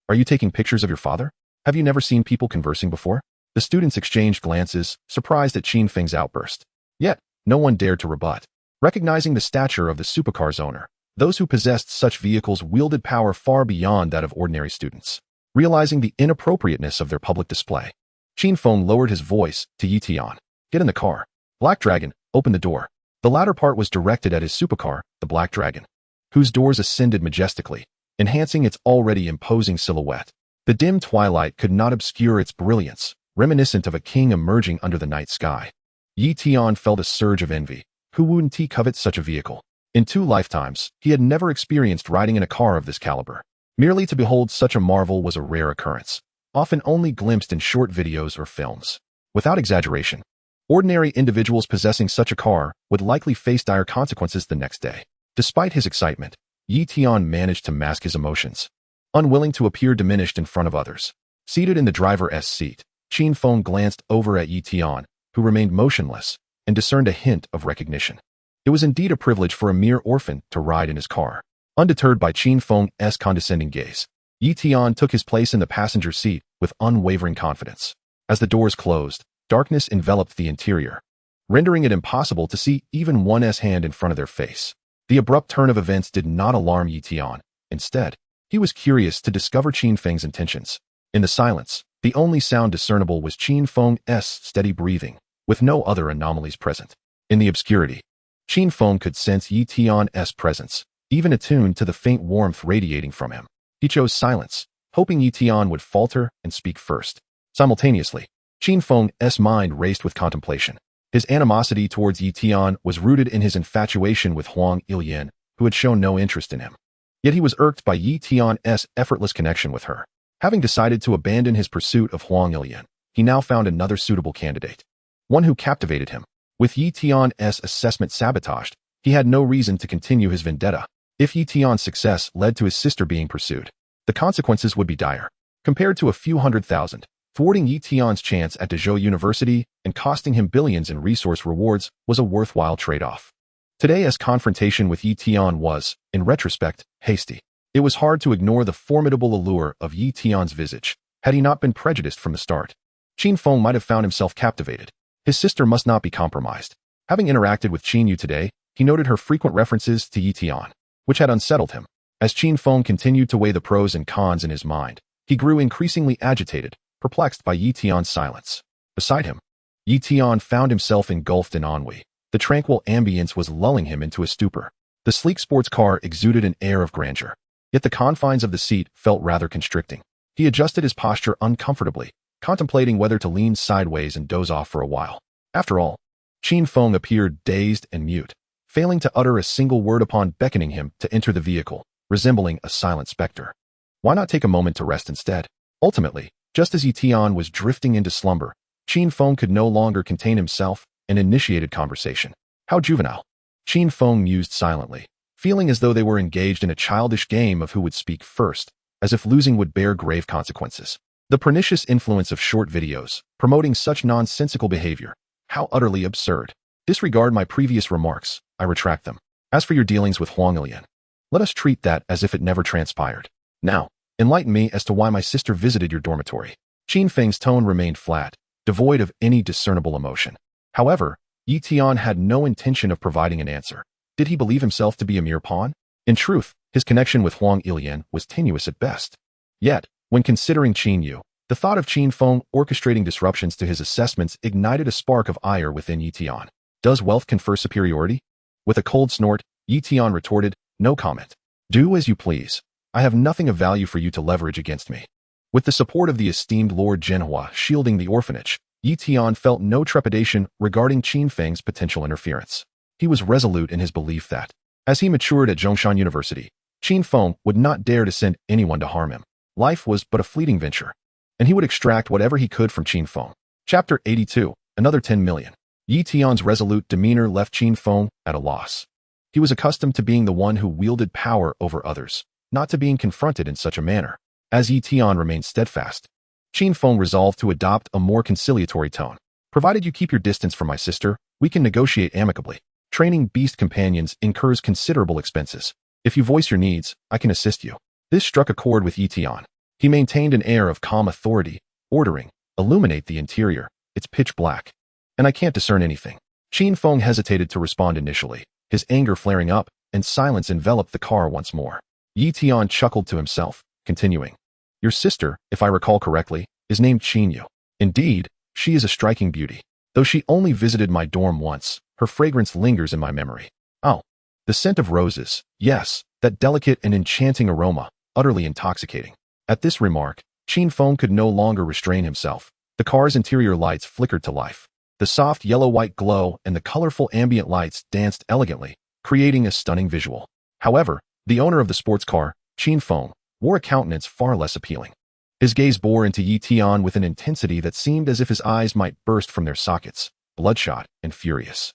Are you taking pictures of your father? Have you never seen people conversing before? The students exchanged glances, surprised at Qin Feng's outburst. Yet, no one dared to rebut. Recognizing the stature of the supercar's owner, those who possessed such vehicles wielded power far beyond that of ordinary students. Realizing the inappropriateness of their public display, Qin Feng lowered his voice to Yi Tian. Get in the car. Black Dragon, open the door. The latter part was directed at his supercar, the Black Dragon, whose doors ascended majestically, enhancing its already imposing silhouette. The dim twilight could not obscure its brilliance, reminiscent of a king emerging under the night sky. Yi Tian felt a surge of envy. Who wouldn't he covet such a vehicle? In 2 lifetimes, he had never experienced riding in a car of this caliber. Merely to behold such a marvel was a rare occurrence, often only glimpsed in short videos or films. Without exaggeration, ordinary individuals possessing such a car would likely face dire consequences the next day. Despite his excitement, Yi Tian managed to mask his emotions, unwilling to appear diminished in front of others. Seated in the driver's seat, Qin Feng glanced over at Yi Tian, who remained motionless, and discerned a hint of recognition. It was indeed a privilege for a mere orphan to ride in his car. Undeterred by Qin Feng's condescending gaze, Yi Tian took his place in the passenger seat with unwavering confidence. As the doors closed, darkness enveloped the interior, rendering it impossible to see even one's hand in front of their face. The abrupt turn of events did not alarm Yi Tian. Instead, he was curious to discover Qin Feng's intentions. In the silence, the only sound discernible was Qin Feng's steady breathing, with no other anomalies present. In the obscurity, Qin Feng could sense Yi Tian's presence, even attuned to the faint warmth radiating from him. He chose silence, hoping Yi Tian would falter and speak first. Simultaneously, Qin Feng's mind raced with contemplation. His animosity towards Yi Tian was rooted in his infatuation with Huang Ilyan, who had shown no interest in him. Yet he was irked by Yi Tian's effortless connection with her. Having decided to abandon his pursuit of Huang Ilyan, he now found another suitable candidate, one who captivated him. With Yi Tian's assessment sabotaged, he had no reason to continue his vendetta. If Yi Tian's success led to his sister being pursued, the consequences would be dire. Compared to a few 100,000, thwarting Yi Tian's chance at Dezhou University and costing him billions in resource rewards was a worthwhile trade-off. Today's confrontation with Yi Tian was, in retrospect, hasty. It was hard to ignore the formidable allure of Yi Tian's visage, had he not been prejudiced from the start. Qin Feng might have found himself captivated. His sister must not be compromised. Having interacted with Qin Yu today, he noted her frequent references to Yi Tian, which had unsettled him. As Qin Feng continued to weigh the pros and cons in his mind, he grew increasingly agitated, perplexed by Yi Tian's silence. Beside him, Yi Tian found himself engulfed in ennui. The tranquil ambience was lulling him into a stupor. The sleek sports car exuded an air of grandeur, yet the confines of the seat felt rather constricting. He adjusted his posture uncomfortably, contemplating whether to lean sideways and doze off for a while. After all, Qin Feng appeared dazed and mute, failing to utter a single word upon beckoning him to enter the vehicle, resembling a silent specter. Why not take a moment to rest instead? Ultimately, just as Yi Tian was drifting into slumber, Qin Feng could no longer contain himself and initiated conversation. How juvenile. Qin Feng mused silently, feeling as though they were engaged in a childish game of who would speak first, as if losing would bear grave consequences. The pernicious influence of short videos, promoting such nonsensical behavior. How utterly absurd. Disregard my previous remarks, I retract them. As for your dealings with Huang Ilian, let us treat that as if it never transpired. Now, enlighten me as to why my sister visited your dormitory. Qin Feng's tone remained flat, devoid of any discernible emotion. However, Yi Tian had no intention of providing an answer. Did he believe himself to be a mere pawn? In truth, his connection with Huang Ilian was tenuous at best. Yet, when considering Qin Yu, the thought of Qin Feng orchestrating disruptions to his assessments ignited a spark of ire within Yi Tian. Does wealth confer superiority? With a cold snort, Yi Tian retorted, no comment. Do as you please. I have nothing of value for you to leverage against me. With the support of the esteemed Lord Zhenhua shielding the orphanage, Yi Tian felt no trepidation regarding Qin Feng's potential interference. He was resolute in his belief that, as he matured at Zhongshan University, Qin Feng would not dare to send anyone to harm him. Life was but a fleeting venture, and he would extract whatever he could from Qin Feng. Chapter 82, Another 10 million. Yi Tian's resolute demeanor left Qin Feng at a loss. He was accustomed to being the one who wielded power over others, not to being confronted in such a manner. As Yi Tian remained steadfast, Qin Feng resolved to adopt a more conciliatory tone. Provided you keep your distance from my sister, we can negotiate amicably. Training beast companions incurs considerable expenses. If you voice your needs, I can assist you. This struck a chord with Yi Tian. He maintained an air of calm authority, ordering, illuminate the interior. It's pitch black, and I can't discern anything. Qin Feng hesitated to respond initially, his anger flaring up, and silence enveloped the car once more. Yi Tian chuckled to himself, continuing. Your sister, if I recall correctly, is named Qin Yu. Indeed, she is a striking beauty. Though she only visited my dorm once, her fragrance lingers in my memory. Oh, the scent of roses. Yes, that delicate and enchanting aroma, utterly intoxicating. At this remark, Qin Feng could no longer restrain himself. The car's interior lights flickered to life. The soft yellow-white glow and the colorful ambient lights danced elegantly, creating a stunning visual. However, the owner of the sports car, Qin Feng, wore a countenance far less appealing. His gaze bore into Yi Tian with an intensity that seemed as if his eyes might burst from their sockets, bloodshot and furious.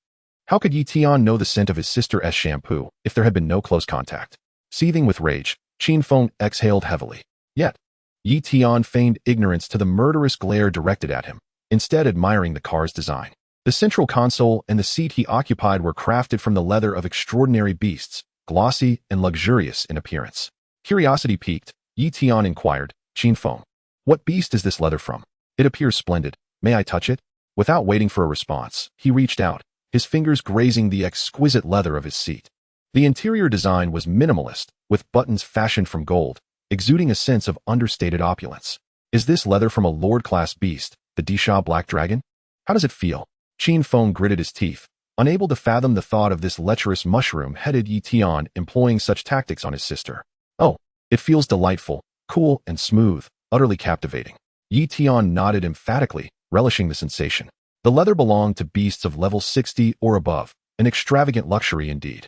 How could Yi Tian know the scent of his sister's shampoo if there had been no close contact? Seething with rage, Qin Feng exhaled heavily. Yet, Yi Tian feigned ignorance to the murderous glare directed at him, instead admiring the car's design. The central console and the seat he occupied were crafted from the leather of extraordinary beasts, glossy and luxurious in appearance. Curiosity piqued, Yi Tian inquired, Qin Feng, what beast is this leather from? It appears splendid. May I touch it? Without waiting for a response, he reached out, his fingers grazing the exquisite leather of his seat. The interior design was minimalist, with buttons fashioned from gold, exuding a sense of understated opulence. Is this leather from a lord-class beast, the Disha Black Dragon? How does it feel? Qin Feng gritted his teeth, unable to fathom the thought of this lecherous mushroom-headed Yi Tian employing such tactics on his sister. Oh, it feels delightful, cool and smooth, utterly captivating. Yi Tian nodded emphatically, relishing the sensation. The leather belonged to beasts of level 60 or above, an extravagant luxury indeed.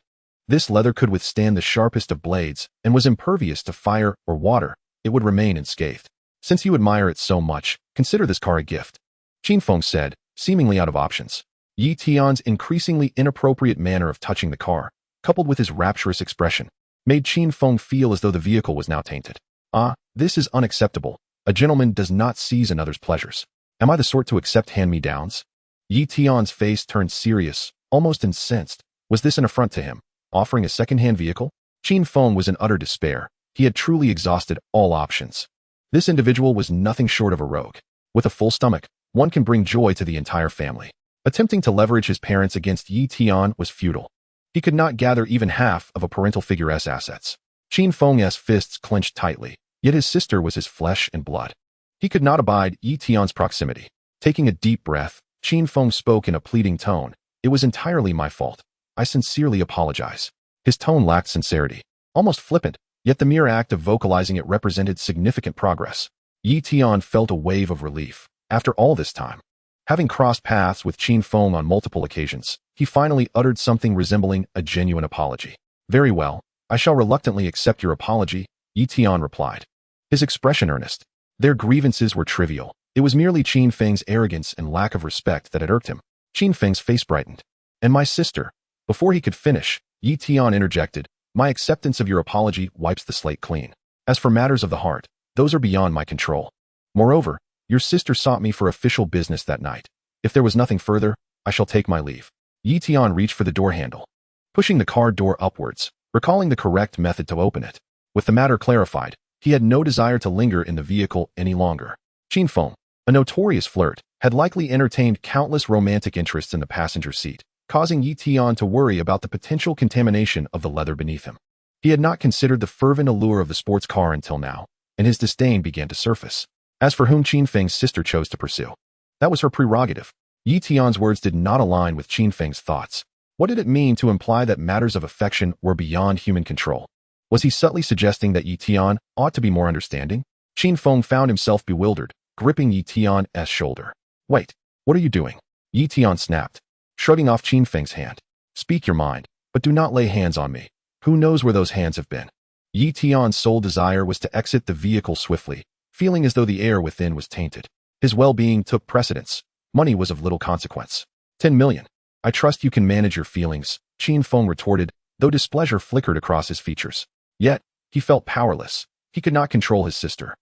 This leather could withstand the sharpest of blades and was impervious to fire or water. It would remain unscathed. Since you admire it so much, consider this car a gift, Qin Feng said, seemingly out of options. Yi Tian's increasingly inappropriate manner of touching the car, coupled with his rapturous expression, made Qin Feng feel as though the vehicle was now tainted. Ah, this is unacceptable. A gentleman does not seize another's pleasures. Am I the sort to accept hand-me-downs? Yi Tian's face turned serious, almost incensed. Was this an affront to him, offering a second-hand vehicle? Qin Feng was in utter despair. He had truly exhausted all options. This individual was nothing short of a rogue. With a full stomach, one can bring joy to the entire family. Attempting to leverage his parents against Yi Tian was futile. He could not gather even half of a parental figure's assets. Qin Feng's fists clenched tightly, yet his sister was his flesh and blood. He could not abide Yi Tian's proximity. Taking a deep breath, Qin Feng spoke in a pleading tone. It was entirely my fault. I sincerely apologize. His tone lacked sincerity, almost flippant, yet the mere act of vocalizing it represented significant progress. Yi Tian felt a wave of relief. After all this time, having crossed paths with Qin Feng on multiple occasions, he finally uttered something resembling a genuine apology. Very well, I shall reluctantly accept your apology, Yi Tian replied. His expression earnest. Their grievances were trivial. It was merely Qin Feng's arrogance and lack of respect that had irked him. Qin Feng's face brightened. And my sister. Before he could finish, Yi Tian interjected, my acceptance of your apology wipes the slate clean. As for matters of the heart, those are beyond my control. Moreover, your sister sought me for official business that night. If there was nothing further, I shall take my leave. Yi Tian reached for the door handle, pushing the car door upwards, recalling the correct method to open it. With the matter clarified, he had no desire to linger in the vehicle any longer. Qin Feng, a notorious flirt, had likely entertained countless romantic interests in the passenger seat, causing Yi Tian to worry about the potential contamination of the leather beneath him. He had not considered the fervent allure of the sports car until now, and his disdain began to surface. As for whom Qin Feng's sister chose to pursue, that was her prerogative. Yi Tian's words did not align with Qin Feng's thoughts. What did it mean to imply that matters of affection were beyond human control? Was he subtly suggesting that Yi Tian ought to be more understanding? Qin Feng found himself bewildered, gripping Yi Tian's shoulder. Wait, what are you doing? Yi Tian snapped, shrugging off Qin Feng's hand. Speak your mind, but do not lay hands on me. Who knows where those hands have been? Yi Tian's sole desire was to exit the vehicle swiftly, feeling as though the air within was tainted. His well-being took precedence. Money was of little consequence. 10 million. I trust you can manage your feelings, Qin Feng retorted, though displeasure flickered across his features. Yet, he felt powerless. He could not control his sister.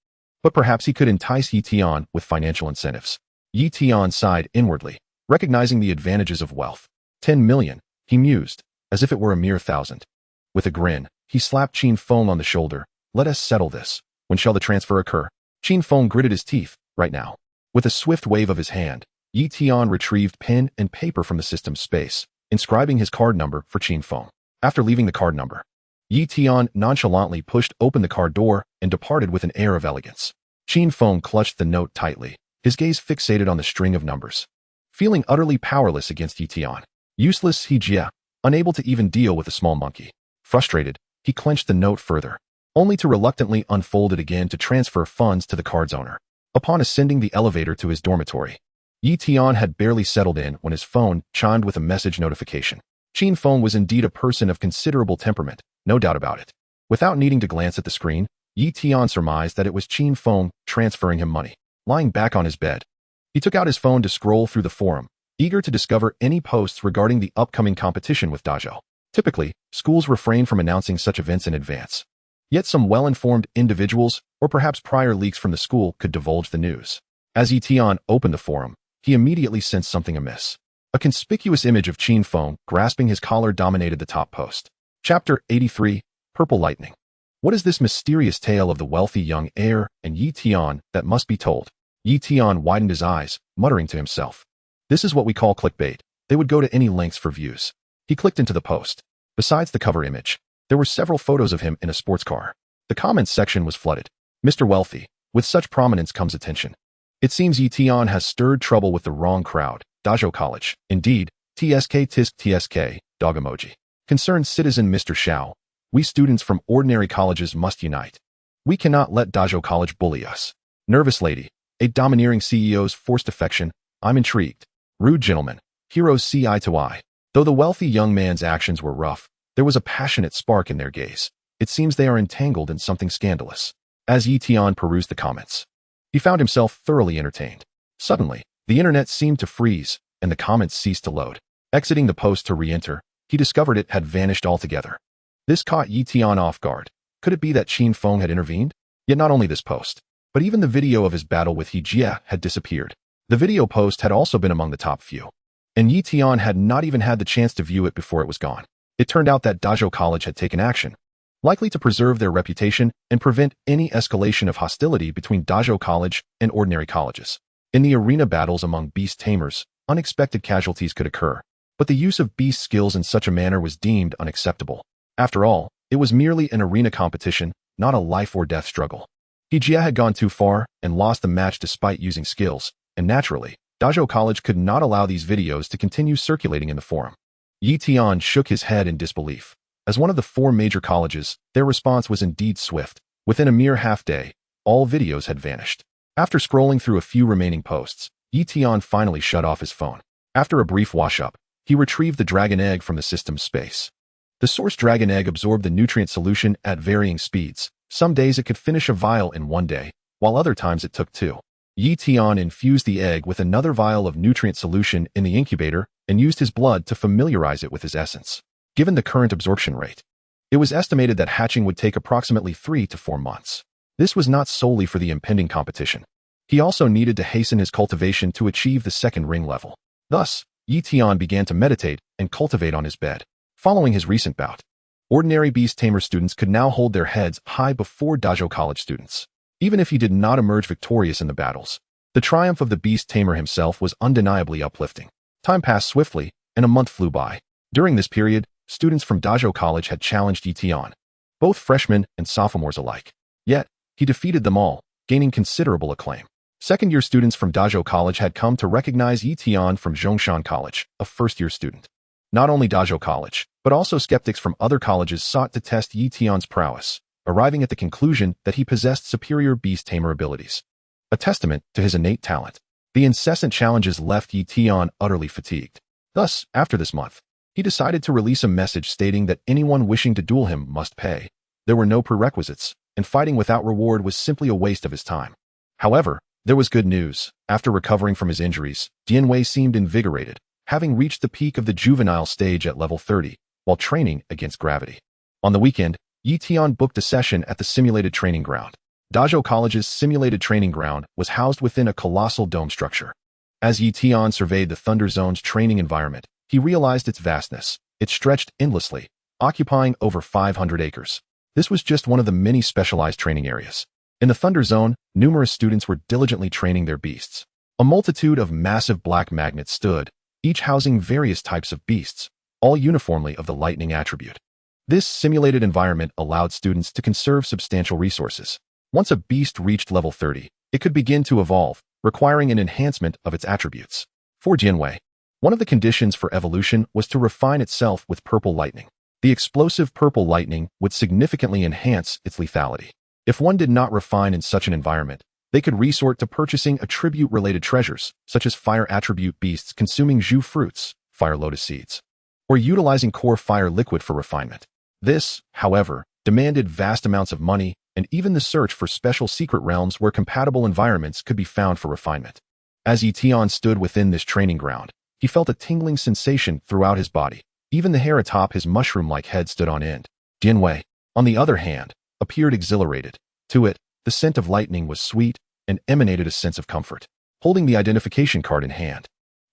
But perhaps he could entice Yi Tian with financial incentives. Yi Tian sighed inwardly, recognizing the advantages of wealth. 10 million, he mused, as if it were a mere 1,000. With a grin, he slapped Qin Feng on the shoulder. Let us settle this. When shall the transfer occur? Qin Feng gritted his teeth. Right now. With a swift wave of his hand, Yi Tian retrieved pen and paper from the system's space, inscribing his card number for Qin Feng. After leaving the card number, Yi Tian nonchalantly pushed open the car door and departed with an air of elegance. Qin Feng clutched the note tightly, his gaze fixated on the string of numbers. Feeling utterly powerless against Yi Tian. Useless he jia, unable to even deal with the small monkey. Frustrated, he clenched the note further, only to reluctantly unfold it again to transfer funds to the card's owner. Upon ascending the elevator to his dormitory, Yi Tian had barely settled in when his phone chimed with a message notification. Qin Feng was indeed a person of considerable temperament, no doubt about it. Without needing to glance at the screen, Yi Tian surmised that it was Qin Feng transferring him money. Lying back on his bed, he took out his phone to scroll through the forum, eager to discover any posts regarding the upcoming competition with dazzle. Typically, schools refrain from announcing such events in advance. Yet some well-informed individuals, or perhaps prior leaks from the school, could divulge the news. As Yi Tian opened the forum, he immediately sensed something amiss. A conspicuous image of Qin Feng grasping his collar dominated the top post. Chapter 83, Purple Lightning. What is this mysterious tale of the wealthy young heir and Yi Tian that must be told? Yi Tian widened his eyes, muttering to himself. This is what we call clickbait. They would go to any lengths for views. He clicked into the post. Besides the cover image, there were several photos of him in a sports car. The comments section was flooded. Mr. Wealthy, with such prominence comes attention. It seems Yi Tian has stirred trouble with the wrong crowd. Dazzle College. Indeed, TSK tisk TSK, dog emoji. Concerned citizen Mr. Xiao, we students from ordinary colleges must unite. We cannot let Dazzle College bully us. Nervous lady, a domineering CEO's forced affection, I'm intrigued. Rude gentlemen, heroes see eye to eye. Though the wealthy young man's actions were rough, there was a passionate spark in their gaze. It seems they are entangled in something scandalous. As Yi Tian perused the comments, he found himself thoroughly entertained. Suddenly, the internet seemed to freeze, and the comments ceased to load. Exiting the post to re-enter, he discovered it had vanished altogether. This caught Yi Tian off guard. Could it be that Qin Feng had intervened? Yet not only this post, but even the video of his battle with He Jie had disappeared. The video post had also been among the top few, and Yi Tian had not even had the chance to view it before it was gone. It turned out that Dazzle College had taken action, likely to preserve their reputation and prevent any escalation of hostility between Dazzle College and ordinary colleges. In the arena battles among Beast Tamers, unexpected casualties could occur, but the use of beast skills in such a manner was deemed unacceptable. After all, it was merely an arena competition, not a life-or-death struggle. He Jie had gone too far and lost the match despite using skills, and naturally, Dazzle College could not allow these videos to continue circulating in the forum. Yi Tian shook his head in disbelief. As one of the 4 major colleges, their response was indeed swift. Within a mere half-day, all videos had vanished. After scrolling through a few remaining posts, Yi Tian finally shut off his phone. After a brief wash-up, he retrieved the dragon egg from the system's space. The source dragon egg absorbed the nutrient solution at varying speeds. Some days it could finish a vial in 1 day, while other times it took 2. Yi Tian infused the egg with another vial of nutrient solution in the incubator and used his blood to familiarize it with his essence. Given the current absorption rate, it was estimated that hatching would take approximately 3 to 4 months. This was not solely for the impending competition. He also needed to hasten his cultivation to achieve the 2nd ring level. Thus, Yi Tian began to meditate and cultivate on his bed. Following his recent bout, ordinary Beast Tamer students could now hold their heads high before Dazzle College students. Even if he did not emerge victorious in the battles, the triumph of the Beast Tamer himself was undeniably uplifting. Time passed swiftly, and a month flew by. During this period, students from Dazzle College had challenged Yi Tian, both freshmen and sophomores alike. Yet, he defeated them all, gaining considerable acclaim. Second-year students from Dazzle College had come to recognize Yi Tian from Zhongshan College, a first-year student. Not only Dazzle College, but also skeptics from other colleges sought to test Yi Tian's prowess, arriving at the conclusion that he possessed superior Beast Tamer abilities. A testament to his innate talent. The incessant challenges left Yi Tian utterly fatigued. Thus, after this month, he decided to release a message stating that anyone wishing to duel him must pay. There were no prerequisites, and fighting without reward was simply a waste of his time. However, there was good news. After recovering from his injuries, Dianwei seemed invigorated, having reached the peak of the juvenile stage at level 30, while training against gravity. On the weekend, Yi Tian booked a session at the simulated training ground. Dazzle College's simulated training ground was housed within a colossal dome structure. As Yi Tian surveyed the Thunder Zone's training environment, he realized its vastness. It stretched endlessly, occupying over 500 acres. This was just one of the many specialized training areas. In the Thunder Zone, numerous students were diligently training their beasts. A multitude of massive black magnets stood, each housing various types of beasts, all uniformly of the lightning attribute. This simulated environment allowed students to conserve substantial resources. Once a beast reached level 30, it could begin to evolve, requiring an enhancement of its attributes. For Jianwei, one of the conditions for evolution was to refine itself with purple lightning. The explosive purple lightning would significantly enhance its lethality. If one did not refine in such an environment, they could resort to purchasing attribute-related treasures, such as fire attribute beasts consuming Zhu fruits, fire lotus seeds, or utilizing core fire liquid for refinement. This, however, demanded vast amounts of money and even the search for special secret realms where compatible environments could be found for refinement. As Yi Tian stood within this training ground, he felt a tingling sensation throughout his body. Even the hair atop his mushroom-like head stood on end. Jianwei, on the other hand, appeared exhilarated. To it, the scent of lightning was sweet and emanated a sense of comfort. Holding the identification card in hand,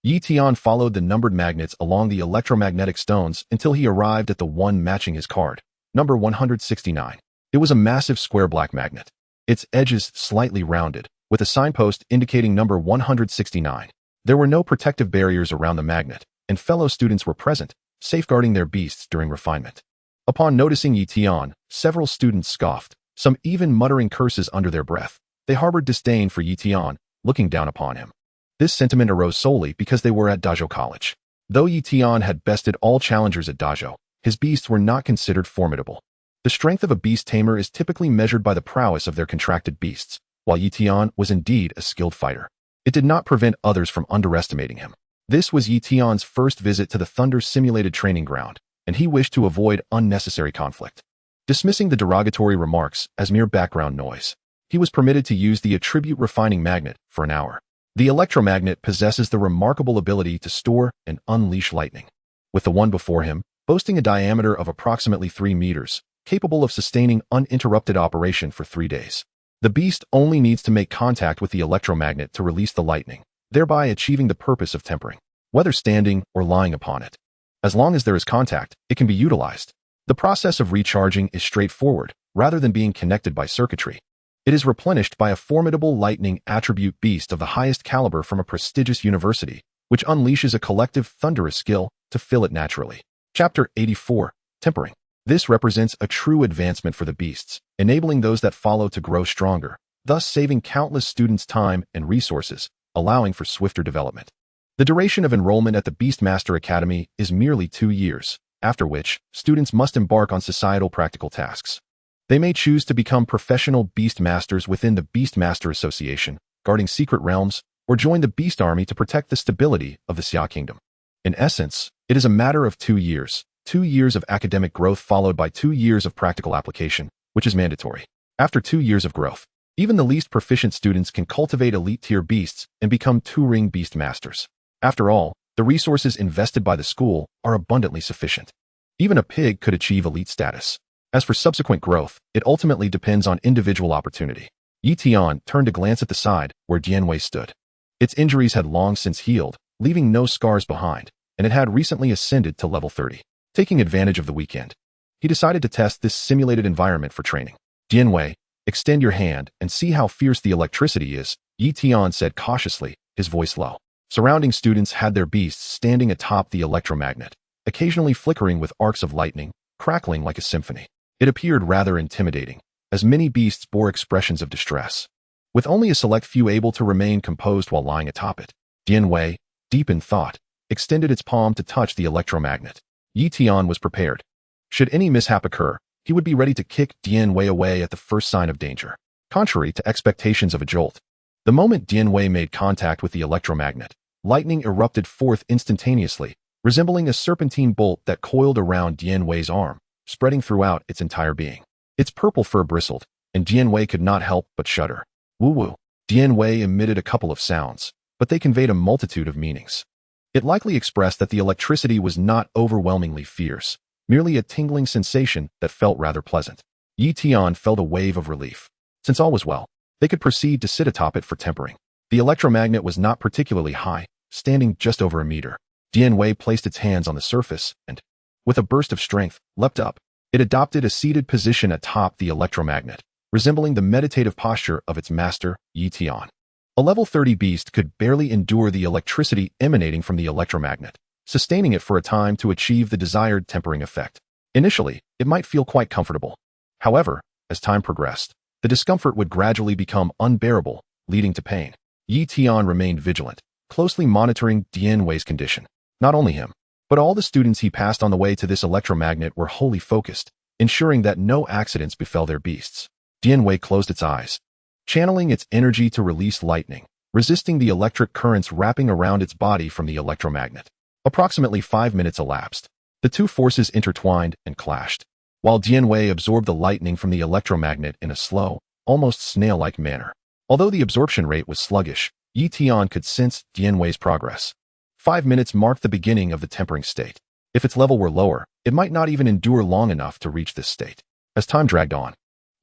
Yi Tian followed the numbered magnets along the electromagnetic stones until he arrived at the one matching his card, number 169. It was a massive square black magnet, its edges slightly rounded, with a signpost indicating number 169. There were no protective barriers around the magnet, and fellow students were present, safeguarding their beasts during refinement. Upon noticing Yi Tian, several students scoffed, some even muttering curses under their breath. They harbored disdain for Yi Tian, looking down upon him. This sentiment arose solely because they were at Dazzle College. Though Yi Tian had bested all challengers at Dazzle, his beasts were not considered formidable. The strength of a beast tamer is typically measured by the prowess of their contracted beasts, while Yi Tian was indeed a skilled fighter. It did not prevent others from underestimating him. This was Yi Tian's first visit to the Thunder simulated training ground, and he wished to avoid unnecessary conflict. Dismissing the derogatory remarks as mere background noise, he was permitted to use the attribute refining magnet for an hour. The electromagnet possesses the remarkable ability to store and unleash lightning. With the one before him, boasting a diameter of approximately 3 meters, capable of sustaining uninterrupted operation for 3 days. The beast only needs to make contact with the electromagnet to release the lightning, thereby achieving the purpose of tempering, whether standing or lying upon it. As long as there is contact, it can be utilized. The process of recharging is straightforward, rather than being connected by circuitry. It is replenished by a formidable lightning attribute beast of the highest caliber from a prestigious university, which unleashes a collective thunderous skill to fill it naturally. Chapter 84, Tempering. This represents a true advancement for the beasts, enabling those that follow to grow stronger, thus saving countless students' time and resources, allowing for swifter development. The duration of enrollment at the Beastmaster Academy is merely 2 years, after which students must embark on societal practical tasks. They may choose to become professional Beastmasters within the Beastmaster Association, guarding secret realms, or join the Beast Army to protect the stability of the Xia Kingdom. In essence, it is a matter of 2 years, 2 years of academic growth followed by 2 years of practical application, which is mandatory. After 2 years of growth, even the least proficient students can cultivate elite-tier beasts and become Turing Beastmasters. After all, the resources invested by the school are abundantly sufficient. Even a pig could achieve elite status. As for subsequent growth, it ultimately depends on individual opportunity. Tian turned to glance at the side where Dianwei stood. Its injuries had long since healed, leaving no scars behind, and it had recently ascended to level 30. Taking advantage of the weekend, he decided to test this simulated environment for training. Dianwei, extend your hand and see how fierce the electricity is, Tian said cautiously, his voice low. Surrounding students had their beasts standing atop the electromagnet, occasionally flickering with arcs of lightning, crackling like a symphony. It appeared rather intimidating, as many beasts bore expressions of distress, with only a select few able to remain composed while lying atop it. Dianwei, deep in thought, extended its palm to touch the electromagnet. Tian was prepared. Should any mishap occur, he would be ready to kick Dianwei away at the first sign of danger. Contrary to expectations of a jolt, the moment Dianwei made contact with the electromagnet, lightning erupted forth instantaneously, resembling a serpentine bolt that coiled around Dianwei's arm, spreading throughout its entire being. Its purple fur bristled, and Dianwei could not help but shudder. Woo-woo. Dianwei emitted a couple of sounds, but they conveyed a multitude of meanings. It likely expressed that the electricity was not overwhelmingly fierce, merely a tingling sensation that felt rather pleasant. Tian felt a wave of relief. Since all was well, they could proceed to sit atop it for tempering. The electromagnet was not particularly high, standing just over a meter. Dianwei placed its hands on the surface and, with a burst of strength, leapt up. It adopted a seated position atop the electromagnet, resembling the meditative posture of its master, Tian. A level 30 beast could barely endure the electricity emanating from the electromagnet, sustaining it for a time to achieve the desired tempering effect. Initially, it might feel quite comfortable. However, as time progressed, the discomfort would gradually become unbearable, leading to pain. Tian remained vigilant, closely monitoring Dianwei's condition. Not only him, but all the students he passed on the way to this electromagnet were wholly focused, ensuring that no accidents befell their beasts. Dianwei closed its eyes, channeling its energy to release lightning, resisting the electric currents wrapping around its body from the electromagnet. Approximately 5 minutes elapsed. The two forces intertwined and clashed, while Dianwei absorbed the lightning from the electromagnet in a slow, almost snail-like manner. Although the absorption rate was sluggish, Tian could sense Dianwei's progress. 5 minutes marked the beginning of the tempering state. If its level were lower, it might not even endure long enough to reach this state. As time dragged on,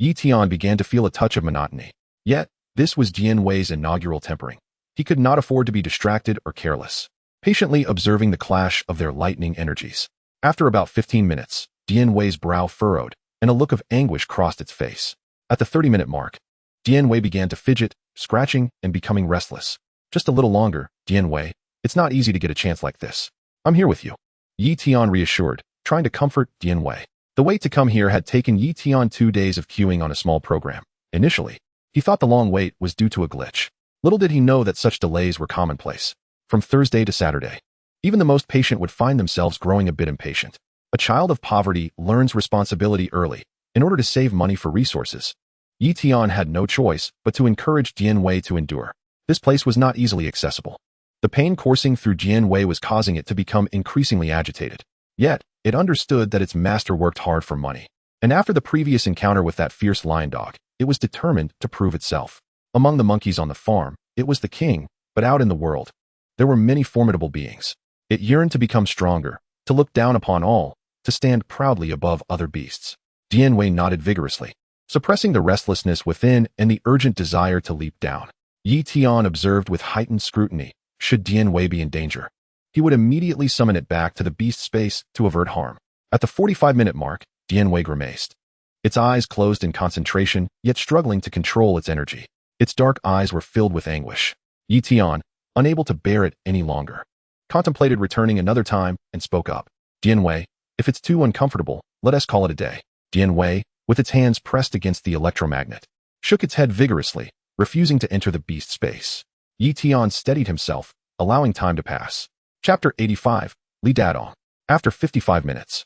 Tian began to feel a touch of monotony. Yet, this was Dianwei's inaugural tempering. He could not afford to be distracted or careless, patiently observing the clash of their lightning energies. After about 15 minutes, Dianwei's brow furrowed, and a look of anguish crossed its face. At the 30-minute mark, Dianwei began to fidget, scratching, and becoming restless. Just a little longer, Dianwei. It's not easy to get a chance like this. I'm here with you. Tian reassured, trying to comfort Dianwei. The wait to come here had taken Tian 2 days of queuing on a small program. Initially, he thought the long wait was due to a glitch. Little did he know that such delays were commonplace. From Thursday to Saturday, even the most patient would find themselves growing a bit impatient. A child of poverty learns responsibility early. In order to save money for resources, Tian had no choice but to encourage Dianwei to endure. This place was not easily accessible. The pain coursing through Dianwei was causing it to become increasingly agitated. Yet, it understood that its master worked hard for money. And after the previous encounter with that fierce lion dog, it was determined to prove itself. Among the monkeys on the farm, it was the king, but out in the world, there were many formidable beings. It yearned to become stronger, to look down upon all, to stand proudly above other beasts. Dianwei nodded vigorously, suppressing the restlessness within and the urgent desire to leap down. Yi Tian observed with heightened scrutiny. Should Dianwei be in danger, he would immediately summon it back to the beast space to avert harm. At the 45-minute mark, Dianwei grimaced. Its eyes closed in concentration, yet struggling to control its energy. Its dark eyes were filled with anguish. Yi Tian, unable to bear it any longer, contemplated returning another time and spoke up. Dianwei, if it's too uncomfortable, let us call it a day. Dianwei, with its hands pressed against the electromagnet, shook its head vigorously, refusing to enter the beast space. Yi Tian steadied himself, allowing time to pass. Chapter 85, Li Dadong. After 55 minutes,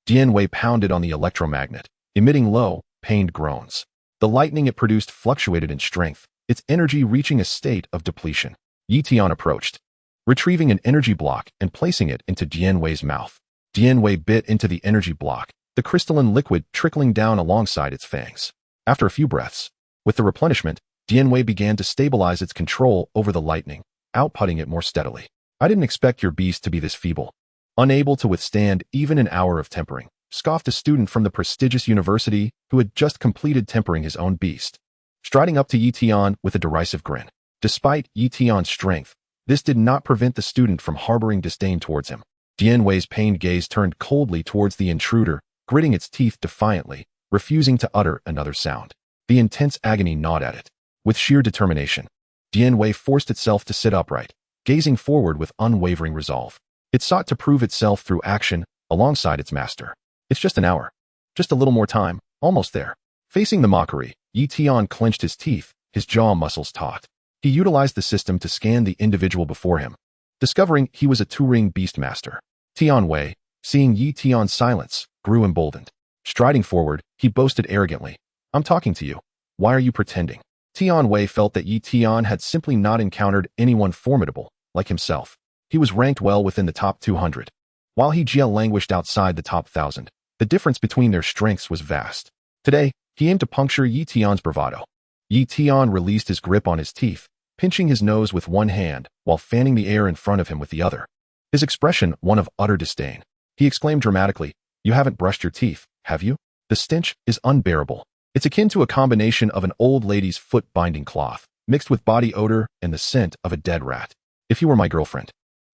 Dianwei pounded on the electromagnet, emitting low, pained groans. The lightning it produced fluctuated in strength, its energy reaching a state of depletion. Yi Tian approached, retrieving an energy block and placing it into Dianwei's mouth. Dianwei bit into the energy block, the crystalline liquid trickling down alongside its fangs. After a few breaths, with the replenishment, Dianwei began to stabilize its control over the lightning, outputting it more steadily. I didn't expect your beast to be this feeble. Unable to withstand even an hour of tempering, scoffed a student from the prestigious university who had just completed tempering his own beast, striding up to Yi Tian with a derisive grin. Despite Yi Tian's strength, this did not prevent the student from harboring disdain towards him. Dianwei's pained gaze turned coldly towards the intruder, gritting its teeth defiantly, refusing to utter another sound. The intense agony gnawed at it. With sheer determination, Dianwei forced itself to sit upright, gazing forward with unwavering resolve. It sought to prove itself through action alongside its master. It's just an hour. Just a little more time, almost there. Facing the mockery, Yi Tian clenched his teeth, his jaw muscles taut. He utilized the system to scan the individual before him, discovering he was a two-ring beastmaster. Dianwei, seeing Yi Tian's silence, grew emboldened. Striding forward, he boasted arrogantly, I'm talking to you. Why are you pretending? Dianwei felt that Yi Tian had simply not encountered anyone formidable, like himself. He was ranked well within the top 200. While he Jia languished outside the top 1,000, the difference between their strengths was vast. Today, he aimed to puncture Yi Tian's bravado. Yi Tian released his grip on his teeth, pinching his nose with one hand while fanning the air in front of him with the other. His expression one of utter disdain. He exclaimed dramatically, You haven't brushed your teeth, have you? The stench is unbearable. It's akin to a combination of an old lady's foot binding cloth, mixed with body odor and the scent of a dead rat. If you were my girlfriend,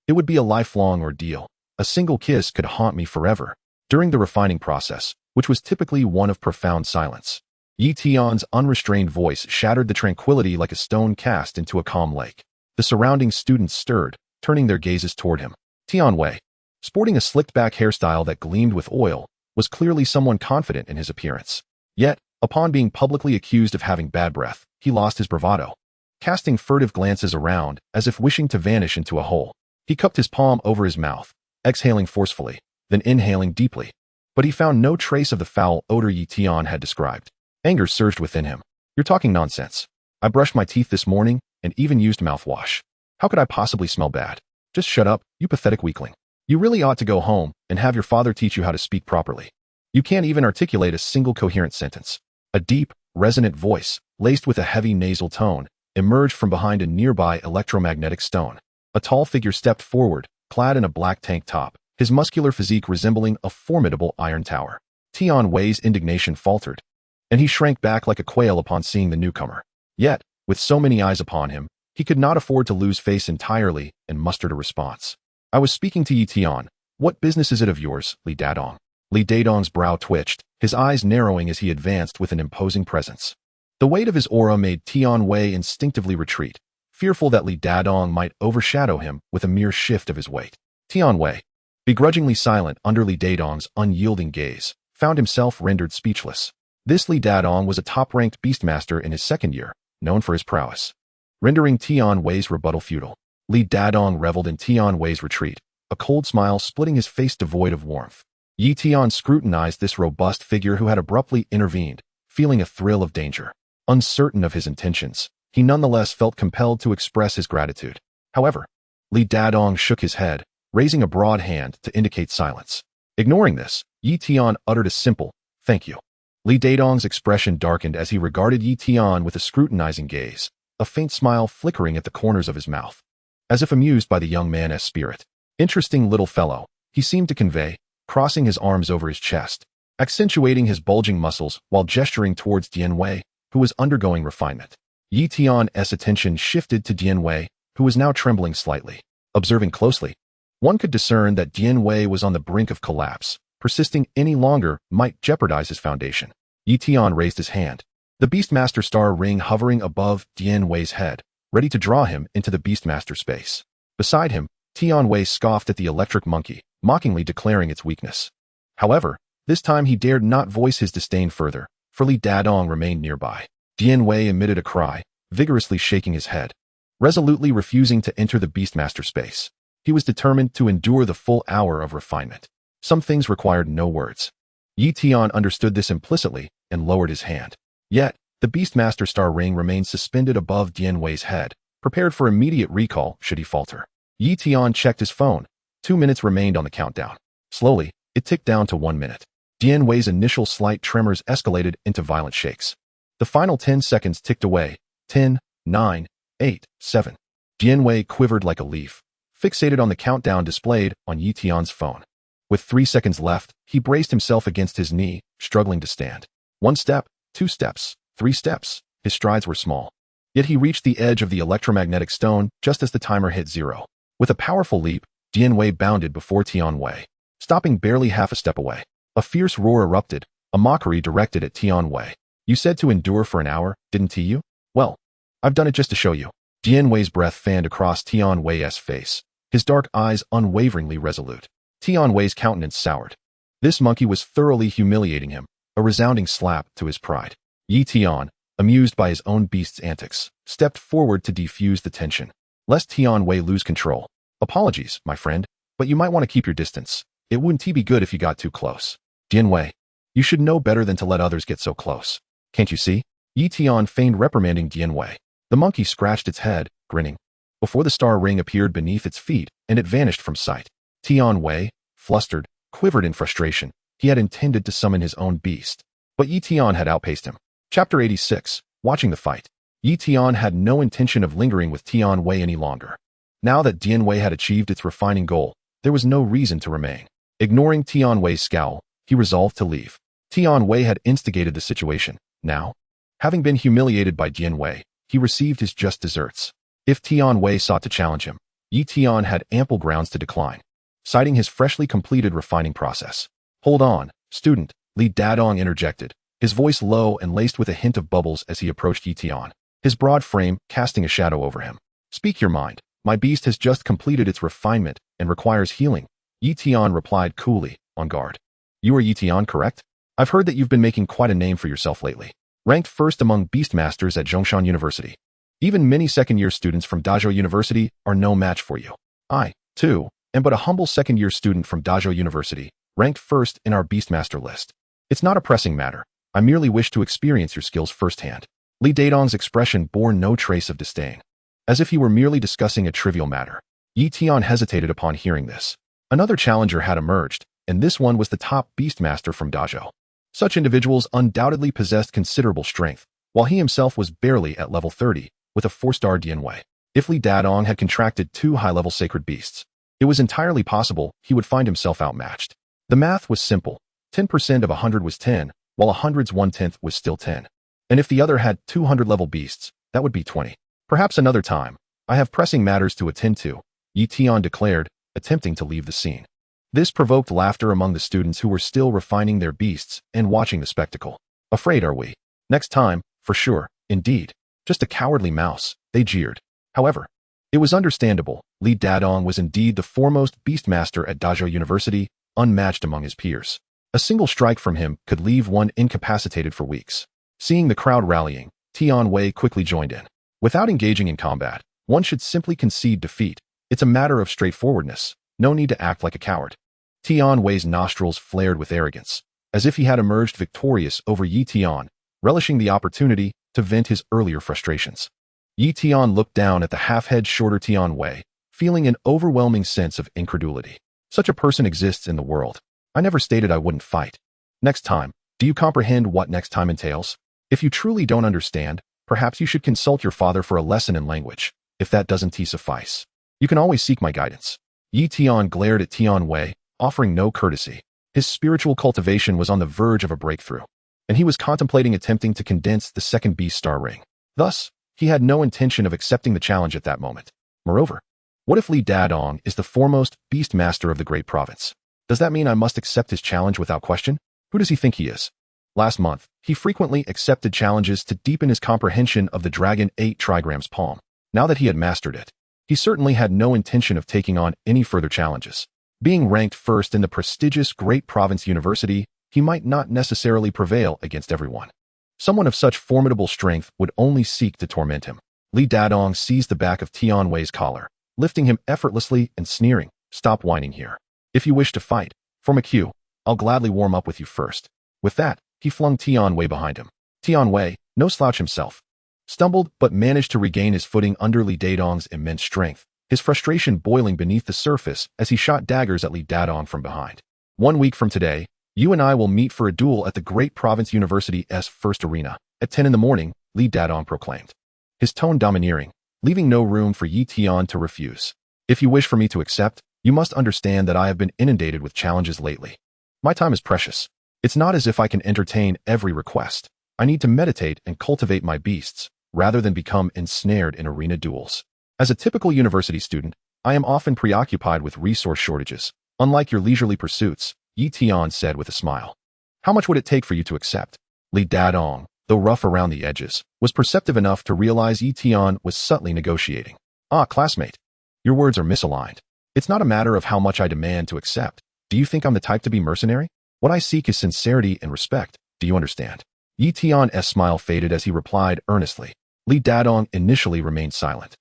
it would be a lifelong ordeal. A single kiss could haunt me forever. During the refining process, which was typically one of profound silence, Yi Tian's unrestrained voice shattered the tranquility like a stone cast into a calm lake. The surrounding students stirred, turning their gazes toward him. Dianwei, sporting a slicked-back hairstyle that gleamed with oil, was clearly someone confident in his appearance. Yet, upon being publicly accused of having bad breath, he lost his bravado. Casting furtive glances around, as if wishing to vanish into a hole, he cupped his palm over his mouth, exhaling forcefully, then inhaling deeply. But he found no trace of the foul odor Yi Tian had described. Anger surged within him. You're talking nonsense. I brushed my teeth this morning and even used mouthwash. How could I possibly smell bad? Just shut up, you pathetic weakling. You really ought to go home and have your father teach you how to speak properly. You can't even articulate a single coherent sentence. A deep, resonant voice, laced with a heavy nasal tone, emerged from behind a nearby electromagnetic stone. A tall figure stepped forward, clad in a black tank top, his muscular physique resembling a formidable iron tower. Dianwei's indignation faltered, and he shrank back like a quail upon seeing the newcomer. Yet, with so many eyes upon him, he could not afford to lose face entirely and mustered a response. I was speaking to Yi Tian. What business is it of yours, Li Dadong? Li Dadong's brow twitched, his eyes narrowing as he advanced with an imposing presence. The weight of his aura made Dianwei instinctively retreat, fearful that Li Dadong might overshadow him with a mere shift of his weight. Dianwei, begrudgingly silent under Li Dadong's unyielding gaze, found himself rendered speechless. This Li Dadong was a top-ranked beastmaster in his second year, known for his prowess, rendering Dianwei's rebuttal futile. Li Dadong reveled in Dianwei's retreat, a cold smile splitting his face devoid of warmth. Yi Tian scrutinized this robust figure who had abruptly intervened, feeling a thrill of danger. Uncertain of his intentions, he nonetheless felt compelled to express his gratitude. However, Li Dadong shook his head, raising a broad hand to indicate silence. Ignoring this, Yi Tian uttered a simple, thank you. Li Dadong's expression darkened as he regarded Yi Tian with a scrutinizing gaze, a faint smile flickering at the corners of his mouth, as if amused by the young man's spirit. Interesting little fellow, he seemed to convey. crossing his arms over his chest, accentuating his bulging muscles while gesturing towards Dian Wei, who was undergoing refinement. Yi Tian's attention shifted to Dian Wei, who was now trembling slightly. Observing closely, one could discern that Dian Wei was on the brink of collapse. Persisting any longer might jeopardize his foundation. Yi Tian raised his hand, the Beastmaster star ring hovering above Dian Wei's head, ready to draw him into the Beastmaster space. Beside him, Tian Wei scoffed at the electric monkey, mockingly declaring its weakness. However, this time he dared not voice his disdain further, for Li Dadong remained nearby. Dian Wei emitted a cry, vigorously shaking his head, resolutely refusing to enter the Beastmaster space. He was determined to endure the full hour of refinement. Some things required no words. Yi Tian understood this implicitly and lowered his hand. Yet, the Beastmaster star ring remained suspended above Dian Wei's head, prepared for immediate recall should he falter. Yi Tian checked his phone. 2 minutes remained on the countdown. Slowly, it ticked down to 1 minute. Dian Wei's initial slight tremors escalated into violent shakes. The final 10 seconds ticked away. 10, 9, 8, 7. Dian Wei quivered like a leaf, fixated on the countdown displayed on Yi Tian's phone. With 3 seconds left, he braced himself against his knee, struggling to stand. 1 step, 2 steps, 3 steps. His strides were small. Yet he reached the edge of the electromagnetic stone just as the timer hit 0. With a powerful leap, Dian Wei bounded before Tian Wei, stopping barely half a step away. A fierce roar erupted, a mockery directed at Tian Wei. You said to endure for an hour, didn't you? Well, I've done it just to show you. Dian Wei's breath fanned across Tian Wei's face, his dark eyes unwaveringly resolute. Tian Wei's countenance soured. This monkey was thoroughly humiliating him, a resounding slap to his pride. Yi Tian, amused by his own beast's antics, stepped forward to defuse the tension, lest Tian Wei lose control. Apologies, my friend, but you might want to keep your distance. It wouldn't be good if you got too close. Dian Wei, you should know better than to let others get so close. Can't you see? Yi Tian feigned reprimanding Dian Wei. The monkey scratched its head, grinning, before the star ring appeared beneath its feet and it vanished from sight. Tian Wei, flustered, quivered in frustration. He had intended to summon his own beast, but Yi Tian had outpaced him. Chapter 86, Watching the Fight. Yi Tian had no intention of lingering with Tian Wei any longer. Now that Dian Wei had achieved its refining goal, there was no reason to remain. Ignoring Tian Wei's scowl, he resolved to leave. Tian Wei had instigated the situation. Now, having been humiliated by Dian Wei, he received his just deserts. If Tian Wei sought to challenge him, Yi Tian had ample grounds to decline, citing his freshly completed refining process. Hold on, student, Li Dadong interjected, his voice low and laced with a hint of bubbles as he approached Yi Tian, his broad frame casting a shadow over him. Speak your mind. My beast has just completed its refinement and requires healing. Yi Tian replied coolly, on guard. You are Yi Tian, correct? I've heard that you've been making quite a name for yourself lately. Ranked first among Beastmasters at Zhongshan University. Even many second-year students from Dazhou University are no match for you. I, too, am but a humble second-year student from Dazhou University, ranked first in our Beastmaster list. It's not a pressing matter. I merely wish to experience your skills firsthand. Li Dadong's expression bore no trace of disdain, as if he were merely discussing a trivial matter. Yi Tian hesitated upon hearing this. Another challenger had emerged, and this one was the top Beastmaster from Dazhou. Such individuals undoubtedly possessed considerable strength, while he himself was barely at level 30, with a 4-star Dian Wei. If Li Dadong had contracted 2 high-level sacred beasts, it was entirely possible he would find himself outmatched. The math was simple. 10% of 100 was 10, while 100's 1/10 was still 10. And if the other had 200-level beasts, that would be 20. Perhaps another time. I have pressing matters to attend to, Yi Tian declared, attempting to leave the scene. This provoked laughter among the students who were still refining their beasts and watching the spectacle. Afraid are we? Next time, for sure, indeed. Just a cowardly mouse, they jeered. However, it was understandable. Li Dadong was indeed the foremost Beastmaster at Dazhou University, unmatched among his peers. A single strike from him could leave one incapacitated for weeks. Seeing the crowd rallying, Tian Wei quickly joined in. Without engaging in combat, one should simply concede defeat. It's a matter of straightforwardness. No need to act like a coward. Tian Wei's nostrils flared with arrogance, as if he had emerged victorious over Yi Tian, relishing the opportunity to vent his earlier frustrations. Yi Tian looked down at the half-head shorter Tian Wei, feeling an overwhelming sense of incredulity. Such a person exists in the world. I never stated I wouldn't fight. Next time, do you comprehend what next time entails? If you truly don't understand, perhaps you should consult your father for a lesson in language. If that doesn't suffice, you can always seek my guidance. Yi Tian glared at Tian Wei, offering no courtesy. His spiritual cultivation was on the verge of a breakthrough, and he was contemplating attempting to condense the second Beast Star Ring. Thus, he had no intention of accepting the challenge at that moment. Moreover, what if Li Dadong is the foremost Beast Master of the Great Province? Does that mean I must accept his challenge without question? Who does he think he is? Last month, he frequently accepted challenges to deepen his comprehension of the Dragon 8 Trigrams Palm. Now that he had mastered it, he certainly had no intention of taking on any further challenges. Being ranked first in the prestigious Great Province University, he might not necessarily prevail against everyone. Someone of such formidable strength would only seek to torment him. Li Dadong seized the back of Tian Wei's collar, lifting him effortlessly and sneering, "Stop whining here. If you wish to fight, form a queue. I'll gladly warm up with you first." With that, he flung Tian Wei behind him. Tian Wei, no slouch himself, stumbled but managed to regain his footing under Li Dadong's immense strength, his frustration boiling beneath the surface as he shot daggers at Li Dadong from behind. "1 week from today, you and I will meet for a duel at the Great Province University's first arena. At 10 in the morning, Li Dadong proclaimed, his tone domineering, leaving no room for Yi Tian to refuse. "If you wish for me to accept, you must understand that I have been inundated with challenges lately. My time is precious. It's not as if I can entertain every request. I need to meditate and cultivate my beasts, rather than become ensnared in arena duels. As a typical university student, I am often preoccupied with resource shortages, unlike your leisurely pursuits," Yi Tian said with a smile. "How much would it take for you to accept?" Li Dadong, though rough around the edges, was perceptive enough to realize Yi Tian was subtly negotiating. "Ah, classmate, your words are misaligned. It's not a matter of how much I demand to accept. Do you think I'm the type to be mercenary? What I seek is sincerity and respect. Do you understand?" Yi Tian's smile faded as he replied earnestly. Li Dadong initially remained silent,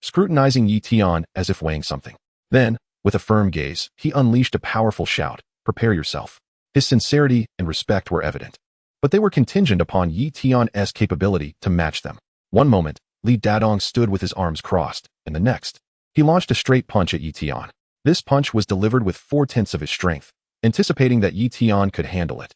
scrutinizing Yi Tian as if weighing something. Then, with a firm gaze, he unleashed a powerful shout, "Prepare yourself." His sincerity and respect were evident, but they were contingent upon Yi Tian's capability to match them. One moment, Li Dadong stood with his arms crossed, and the next, he launched a straight punch at Yi Tian. This punch was delivered with 4/10 of his strength, anticipating that Yi Tian could handle it,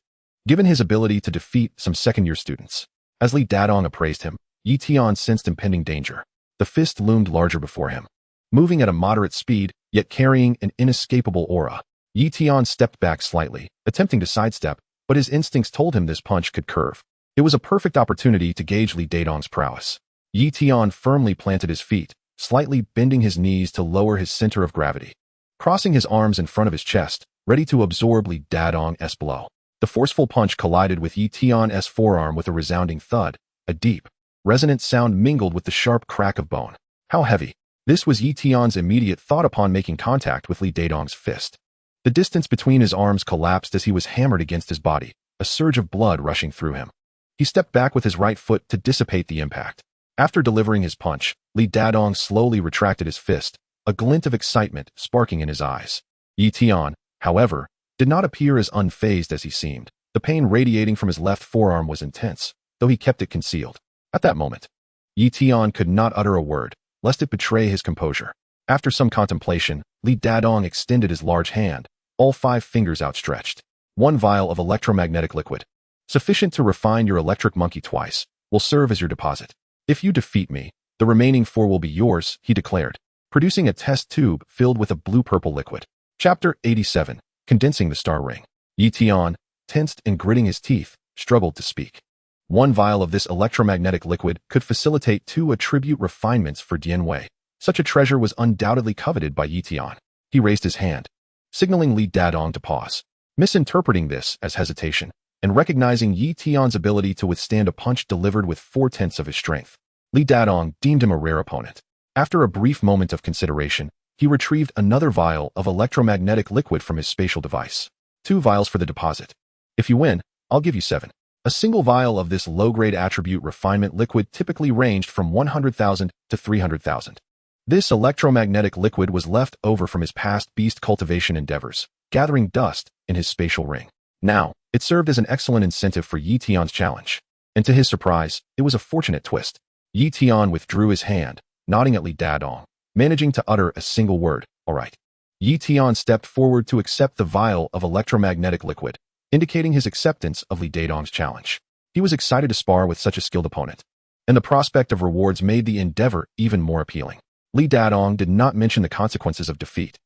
given his ability to defeat some second-year students. As Li Dadong appraised him, Yi Tian sensed impending danger. The fist loomed larger before him. Moving at a moderate speed, yet carrying an inescapable aura, Yi Tian stepped back slightly, attempting to sidestep, but his instincts told him this punch could curve. It was a perfect opportunity to gauge Li Dadong's prowess. Yi Tian firmly planted his feet, slightly bending his knees to lower his center of gravity, crossing his arms in front of his chest, ready to absorb Li Dadong's blow. The forceful punch collided with Yi Tian's forearm with a resounding thud. A deep, resonant sound mingled with the sharp crack of bone. How heavy! This was Yi Tian's immediate thought upon making contact with Li Dadong's fist. The distance between his arms collapsed as he was hammered against his body, a surge of blood rushing through him. He stepped back with his right foot to dissipate the impact. After delivering his punch, Li Dadong slowly retracted his fist, a glint of excitement sparking in his eyes. Yi Tian, however, did not appear as unfazed as he seemed. The pain radiating from his left forearm was intense, though he kept it concealed. At that moment, Yi Tian could not utter a word, lest it betray his composure. After some contemplation, Li Dadong extended his large hand, all 5 fingers outstretched. 1 vial of electromagnetic liquid, sufficient to refine your electric monkey twice, will serve as your deposit. If you defeat me, the remaining 4 will be yours, he declared, producing a test tube filled with a blue-purple liquid. Chapter 87, Condensing the Star Ring. Yi Tian, tensed and gritting his teeth, struggled to speak. 1 vial of this electromagnetic liquid could facilitate 2 attribute refinements for Dian Wei. Such a treasure was undoubtedly coveted by Yi Tian. He raised his hand, signaling Li Dadong to pause. Misinterpreting this as hesitation, and recognizing Yi Tian's ability to withstand a punch delivered with 4/10 of his strength, Li Dadong deemed him a rare opponent. After a brief moment of consideration, he retrieved another vial of electromagnetic liquid from his spatial device. 2 vials for the deposit. If you win, I'll give you 7. A single vial of this low-grade attribute refinement liquid typically ranged from 100,000 to 300,000. This electromagnetic liquid was left over from his past beast cultivation endeavors, gathering dust in his spatial ring. Now, it served as an excellent incentive for Yi Tian's challenge. And to his surprise, it was a fortunate twist. Yi Tian withdrew his hand, nodding at Li Dadong, managing to utter a single word, "All right." Yi Tian stepped forward to accept the vial of electromagnetic liquid, indicating his acceptance of Li Dadong's challenge. He was excited to spar with such a skilled opponent, and the prospect of rewards made the endeavor even more appealing. Li Dadong did not mention the consequences of defeat,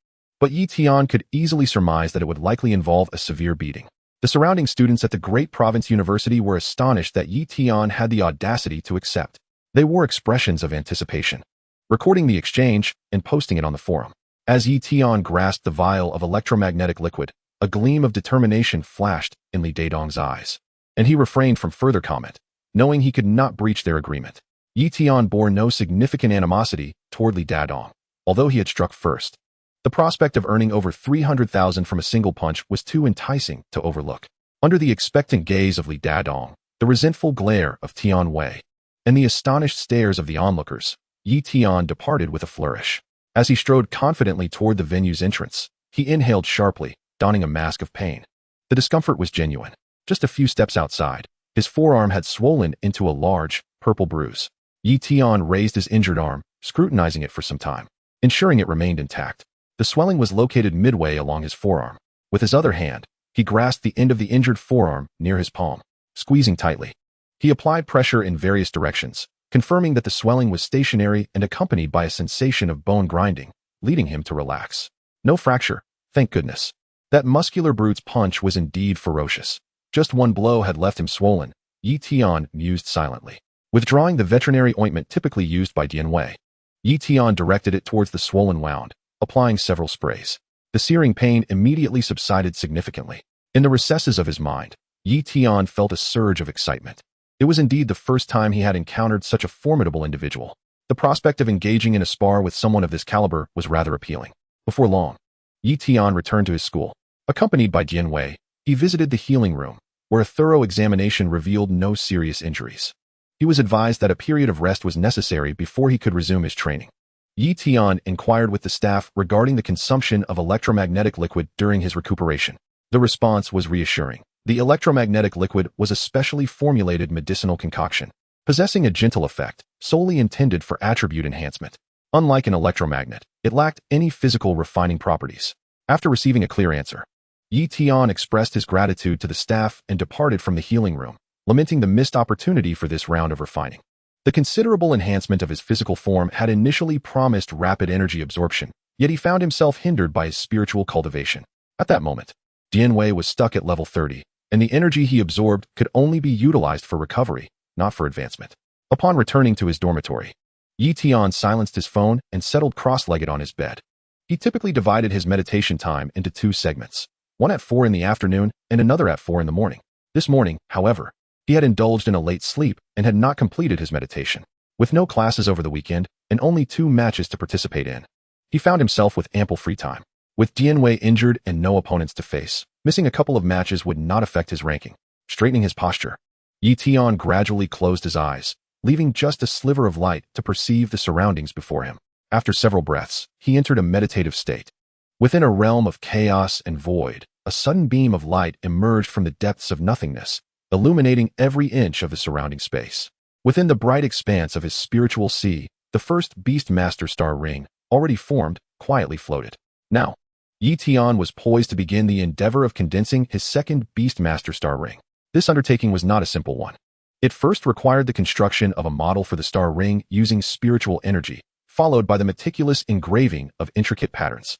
but Yi Tian could easily surmise that it would likely involve a severe beating. The surrounding students at the Great Province University were astonished that Yi Tian had the audacity to accept. They wore expressions of anticipation, recording the exchange and posting it on the forum. As Yi Tian grasped the vial of electromagnetic liquid, a gleam of determination flashed in Li Daidong's eyes, and he refrained from further comment, knowing he could not breach their agreement. Yi Tian bore no significant animosity toward Li Daidong, although he had struck first. The prospect of earning over 300,000 from a single punch was too enticing to overlook. Under the expectant gaze of Li Daidong, the resentful glare of Tian Wei, and the astonished stares of the onlookers, Yi Tian departed with a flourish. As he strode confidently toward the venue's entrance, he inhaled sharply, donning a mask of pain. The discomfort was genuine. Just a few steps outside, his forearm had swollen into a large, purple bruise. Yi Tian raised his injured arm, scrutinizing it for some time, ensuring it remained intact. The swelling was located midway along his forearm. With his other hand, he grasped the end of the injured forearm near his palm, squeezing tightly. He applied pressure in various directions, confirming that the swelling was stationary and accompanied by a sensation of bone grinding, leading him to relax. No fracture, thank goodness. That muscular brute's punch was indeed ferocious. Just one blow had left him swollen, Yi Tian mused silently. Withdrawing the veterinary ointment typically used by Dian Wei, Yi Tian directed it towards the swollen wound, applying several sprays. The searing pain immediately subsided significantly. In the recesses of his mind, Yi Tian felt a surge of excitement. It was indeed the first time he had encountered such a formidable individual. The prospect of engaging in a spar with someone of this caliber was rather appealing. Before long, Yi Tian returned to his school. Accompanied by Dian Wei, he visited the healing room, where a thorough examination revealed no serious injuries. He was advised that a period of rest was necessary before he could resume his training. Yi Tian inquired with the staff regarding the consumption of electromagnetic liquid during his recuperation. The response was reassuring. The electromagnetic liquid was a specially formulated medicinal concoction, possessing a gentle effect, solely intended for attribute enhancement. Unlike an electromagnet, it lacked any physical refining properties. After receiving a clear answer, Yi Tian expressed his gratitude to the staff and departed from the healing room, lamenting the missed opportunity for this round of refining. The considerable enhancement of his physical form had initially promised rapid energy absorption, yet he found himself hindered by his spiritual cultivation. At that moment, Dian Wei was stuck at level 30, and the energy he absorbed could only be utilized for recovery, not for advancement. Upon returning to his dormitory, Yi Tian silenced his phone and settled cross-legged on his bed. He typically divided his meditation time into two segments, one at 4 in the afternoon and another at 4 in the morning. This morning, however, he had indulged in a late sleep and had not completed his meditation. With no classes over the weekend and only 2 matches to participate in, he found himself with ample free time. With Dian Wei injured and no opponents to face, missing a couple of matches would not affect his ranking. Straightening his posture, Yi Tian gradually closed his eyes, leaving just a sliver of light to perceive the surroundings before him. After several breaths, he entered a meditative state. Within a realm of chaos and void, a sudden beam of light emerged from the depths of nothingness, illuminating every inch of the surrounding space. Within the bright expanse of his spiritual sea, the first Beast Master Star Ring, already formed, quietly floated. Now, Yi Tian was poised to begin the endeavor of condensing his second Beast Master Star Ring. This undertaking was not a simple one. It first required the construction of a model for the star ring using spiritual energy, followed by the meticulous engraving of intricate patterns.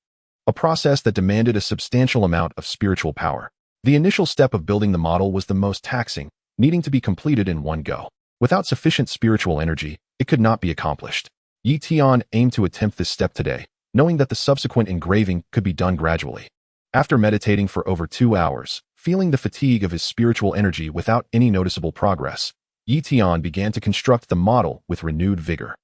A process that demanded a substantial amount of spiritual power. The initial step of building the model was the most taxing, needing to be completed in one go. Without sufficient spiritual energy, it could not be accomplished. Yi Tian aimed to attempt this step today, knowing that the subsequent engraving could be done gradually. After meditating for over 2 hours, feeling the fatigue of his spiritual energy without any noticeable progress, Yi Tian began to construct the model with renewed vigor.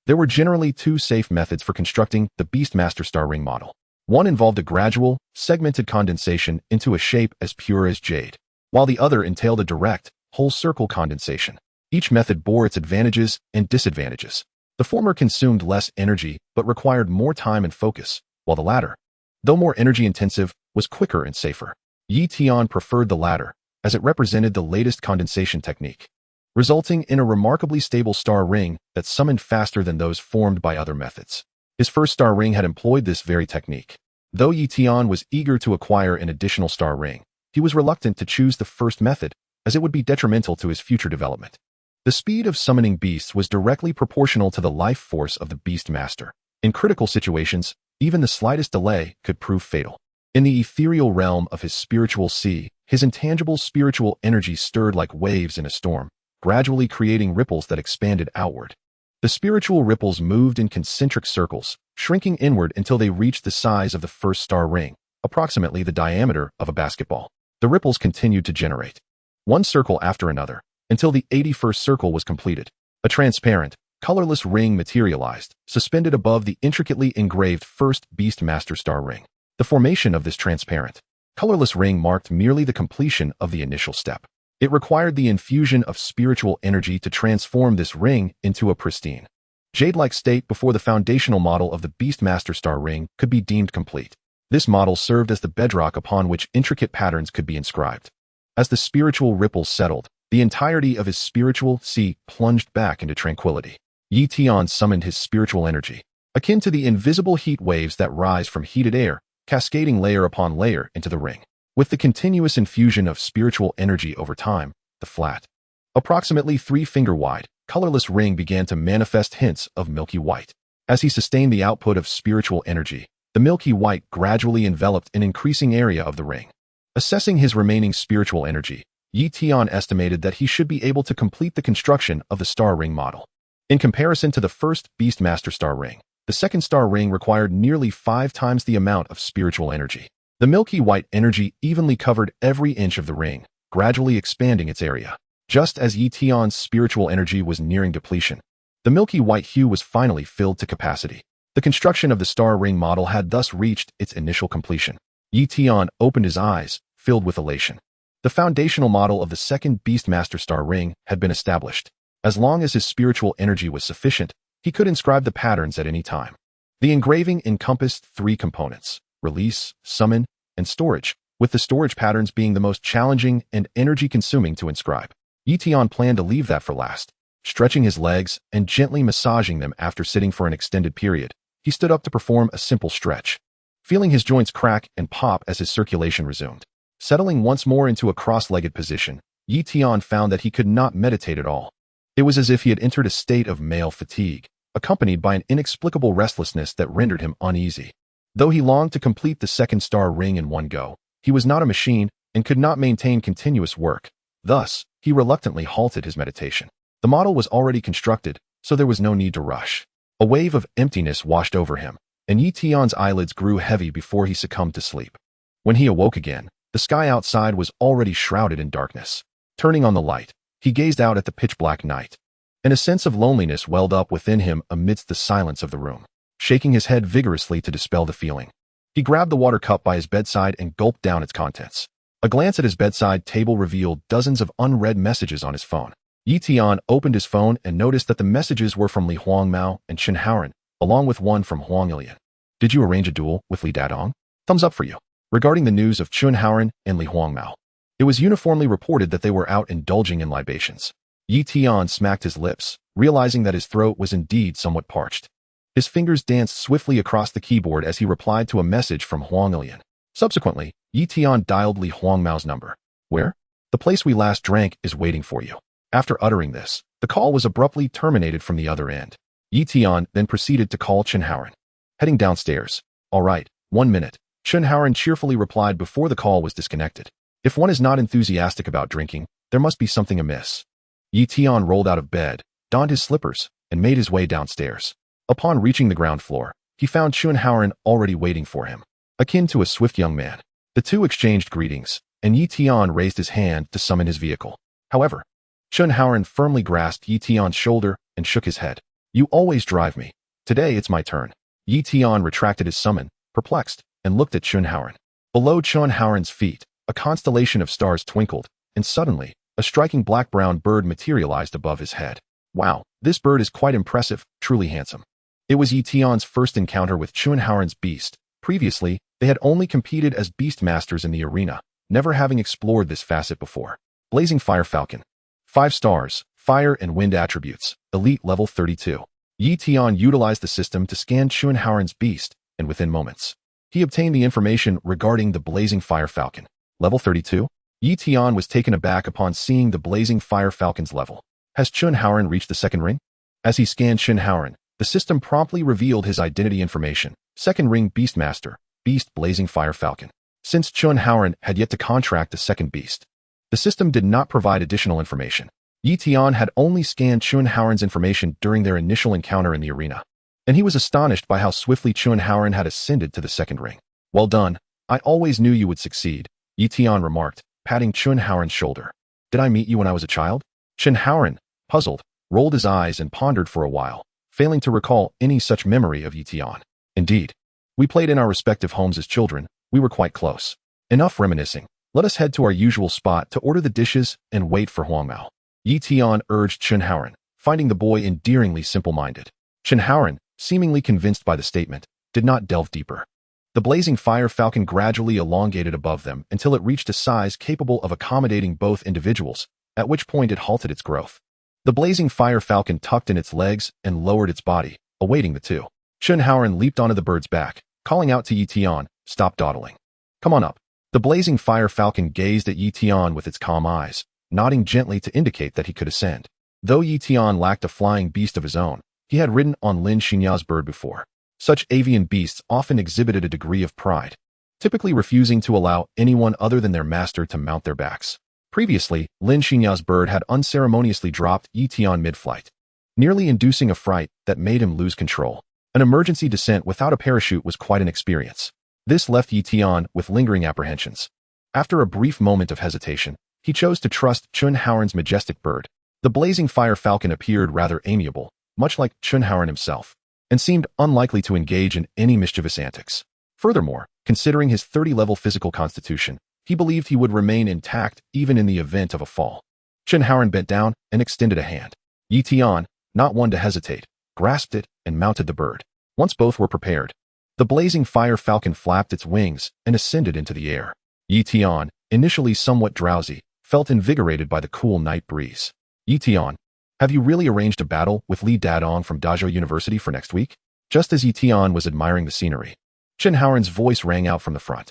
There were generally 2 safe methods for constructing the Beastmaster Star Ring model. One involved a gradual, segmented condensation into a shape as pure as jade, while the other entailed a direct, whole circle condensation. Each method bore its advantages and disadvantages. The former consumed less energy but required more time and focus, while the latter, though more energy-intensive, was quicker and safer. Yi Tian preferred the latter, as it represented the latest condensation technique, resulting in a remarkably stable star ring that summoned faster than those formed by other methods. His first star ring had employed this very technique. Though Yi Tian was eager to acquire an additional star ring, he was reluctant to choose the first method, as it would be detrimental to his future development. The speed of summoning beasts was directly proportional to the life force of the Beast Master. In critical situations, Even the slightest delay could prove fatal. In the ethereal realm of his spiritual sea, his intangible spiritual energy stirred like waves in a storm, gradually creating ripples that expanded outward. The spiritual ripples moved in concentric circles, shrinking inward until they reached the size of the first star ring, approximately the diameter of a basketball. The ripples continued to generate, one circle after another, until the 81st circle was completed. A transparent, colorless ring materialized, suspended above the intricately engraved first Beast Master Star ring. The formation of this transparent, colorless ring marked merely the completion of the initial step. It required the infusion of spiritual energy to transform this ring into a pristine, jade-like state before the foundational model of the Beast Master Star ring could be deemed complete. This model served as the bedrock upon which intricate patterns could be inscribed. As the spiritual ripples settled, the entirety of his spiritual sea plunged back into tranquility. Tian summoned his spiritual energy, akin to the invisible heat waves that rise from heated air, cascading layer upon layer into the ring. With the continuous infusion of spiritual energy over time, the flat, approximately 3-finger-wide, colorless ring began to manifest hints of milky white. As he sustained the output of spiritual energy, the milky white gradually enveloped an increasing area of the ring. Assessing his remaining spiritual energy, Tian estimated that he should be able to complete the construction of the star ring model. In comparison to the first Beast Master Star ring, the second star ring required nearly 5 times the amount of spiritual energy. The milky white energy evenly covered every inch of the ring, gradually expanding its area. Just as Tian's spiritual energy was nearing depletion, the milky white hue was finally filled to capacity. The construction of the star ring model had thus reached its initial completion. Tian opened his eyes, filled with elation. The foundational model of the second Beast Master Star ring had been established. As long as his spiritual energy was sufficient, he could inscribe the patterns at any time. The engraving encompassed 3 components: release, summon, and storage, with the storage patterns being the most challenging and energy-consuming to inscribe. Tian planned to leave that for last. Stretching his legs and gently massaging them after sitting for an extended period, he stood up to perform a simple stretch, feeling his joints crack and pop as his circulation resumed. Settling once more into a cross-legged position, Tian found that he could not meditate at all. It was as if he had entered a state of male fatigue, accompanied by an inexplicable restlessness that rendered him uneasy. Though he longed to complete the second star ring in one go, he was not a machine and could not maintain continuous work. Thus, he reluctantly halted his meditation. The model was already constructed, so there was no need to rush. A wave of emptiness washed over him, and Tian's eyelids grew heavy before he succumbed to sleep. When he awoke again, the sky outside was already shrouded in darkness. Turning on the light, he gazed out at the pitch-black night, and a sense of loneliness welled up within him amidst the silence of the room. Shaking his head vigorously to dispel the feeling, he grabbed the water cup by his bedside and gulped down its contents. A glance at his bedside table revealed dozens of unread messages on his phone. Tian opened his phone and noticed that the messages were from Li Huangmao and Chen Haoren, along with one from Huang Ilian. "Did you arrange a duel with Li Dadong? Thumbs up for you." Regarding the news of Chen Haoren and Li Huangmao, it was uniformly reported that they were out indulging in libations. Tian smacked his lips, realizing that his throat was indeed somewhat parched. His fingers danced swiftly across the keyboard as he replied to a message from Huang Ilian. Subsequently, Tian dialed Li Huangmao's number. "Where? The place we last drank is waiting for you." After uttering this, the call was abruptly terminated from the other end. Tian then proceeded to call Chen Haoren. Heading downstairs. "All right, 1 minute." Chen Haoren cheerfully replied before the call was disconnected. If one is not enthusiastic about drinking, there must be something amiss. Tian rolled out of bed, donned his slippers, and made his way downstairs. Upon reaching the ground floor, he found Chen Haoren already waiting for him. Akin to a swift young man, the two exchanged greetings, and Tian raised his hand to summon his vehicle. However, Chen Haoren firmly grasped Tian's shoulder and shook his head. "You always drive me. Today it's my turn." Tian retracted his summon, perplexed, and looked at Chen Haoren. Below Chen Haoren's feet, a constellation of stars twinkled, and suddenly, a striking black-brown bird materialized above his head. "Wow, this bird is quite impressive, truly handsome." It was Tian's first encounter with Chen Haoren's beast. Previously, they had only competed as beast masters in the arena, never having explored this facet before. Blazing Fire Falcon. 5 stars, fire and wind attributes, elite level 32. Tian utilized the system to scan Chen Haoren's beast, and within moments, he obtained the information regarding the Blazing Fire Falcon. Level 32? Tian was taken aback upon seeing the Blazing Fire Falcon's level. Has Chen Haoren reached the second ring? As he scanned Chen Haoren, the system promptly revealed his identity information, Second ring Beastmaster, Beast Blazing Fire Falcon. Since Chun Haoran had yet to contract the second beast, the system did not provide additional information. Tian had only scanned Chun Haoran's information during their initial encounter in the arena, and he was astonished by how swiftly Chun Haoran had ascended to the second ring. Well done. I always knew you would succeed, Tian remarked, patting Chun Haoran's shoulder. Did I meet you when I was a child? Chun Haoran, puzzled, rolled his eyes and pondered for a while, failing to recall any such memory of Tian. Indeed. We played in our respective homes as children. We were quite close. Enough reminiscing. Let us head to our usual spot to order the dishes and wait for Huangmao. Tian urged Chun Haoran, finding the boy endearingly simple-minded. Chun Haoran, seemingly convinced by the statement, did not delve deeper. The blazing fire falcon gradually elongated above them until it reached a size capable of accommodating both individuals, at which point it halted its growth. The blazing fire falcon tucked in its legs and lowered its body, awaiting the two. Chun Haoran leaped onto the bird's back, calling out to Tian, "Stop dawdling. Come on up." The blazing fire falcon gazed at Tian with its calm eyes, nodding gently to indicate that he could ascend. Though Tian lacked a flying beast of his own, he had ridden on Lin Xinya's bird before. Such avian beasts often exhibited a degree of pride, typically refusing to allow anyone other than their master to mount their backs. Previously, Lin Xinya's bird had unceremoniously dropped Tian mid-flight, nearly inducing a fright that made him lose control. An emergency descent without a parachute was quite an experience. This left Tian with lingering apprehensions. After a brief moment of hesitation, he chose to trust Chun Haoran's majestic bird. The blazing fire falcon appeared rather amiable, much like Chun Haoran himself, and seemed unlikely to engage in any mischievous antics. Furthermore, considering his 30-level physical constitution, he believed he would remain intact even in the event of a fall. Chun Haoran bent down and extended a hand. Tian, not one to hesitate, grasped it and mounted the bird. Once both were prepared, the blazing fire falcon flapped its wings and ascended into the air. Tian, initially somewhat drowsy, felt invigorated by the cool night breeze. Tian, have you really arranged a battle with Li Dadong from Dazhou University for next week? Just as Tian was admiring the scenery, Chun Haoran's voice rang out from the front.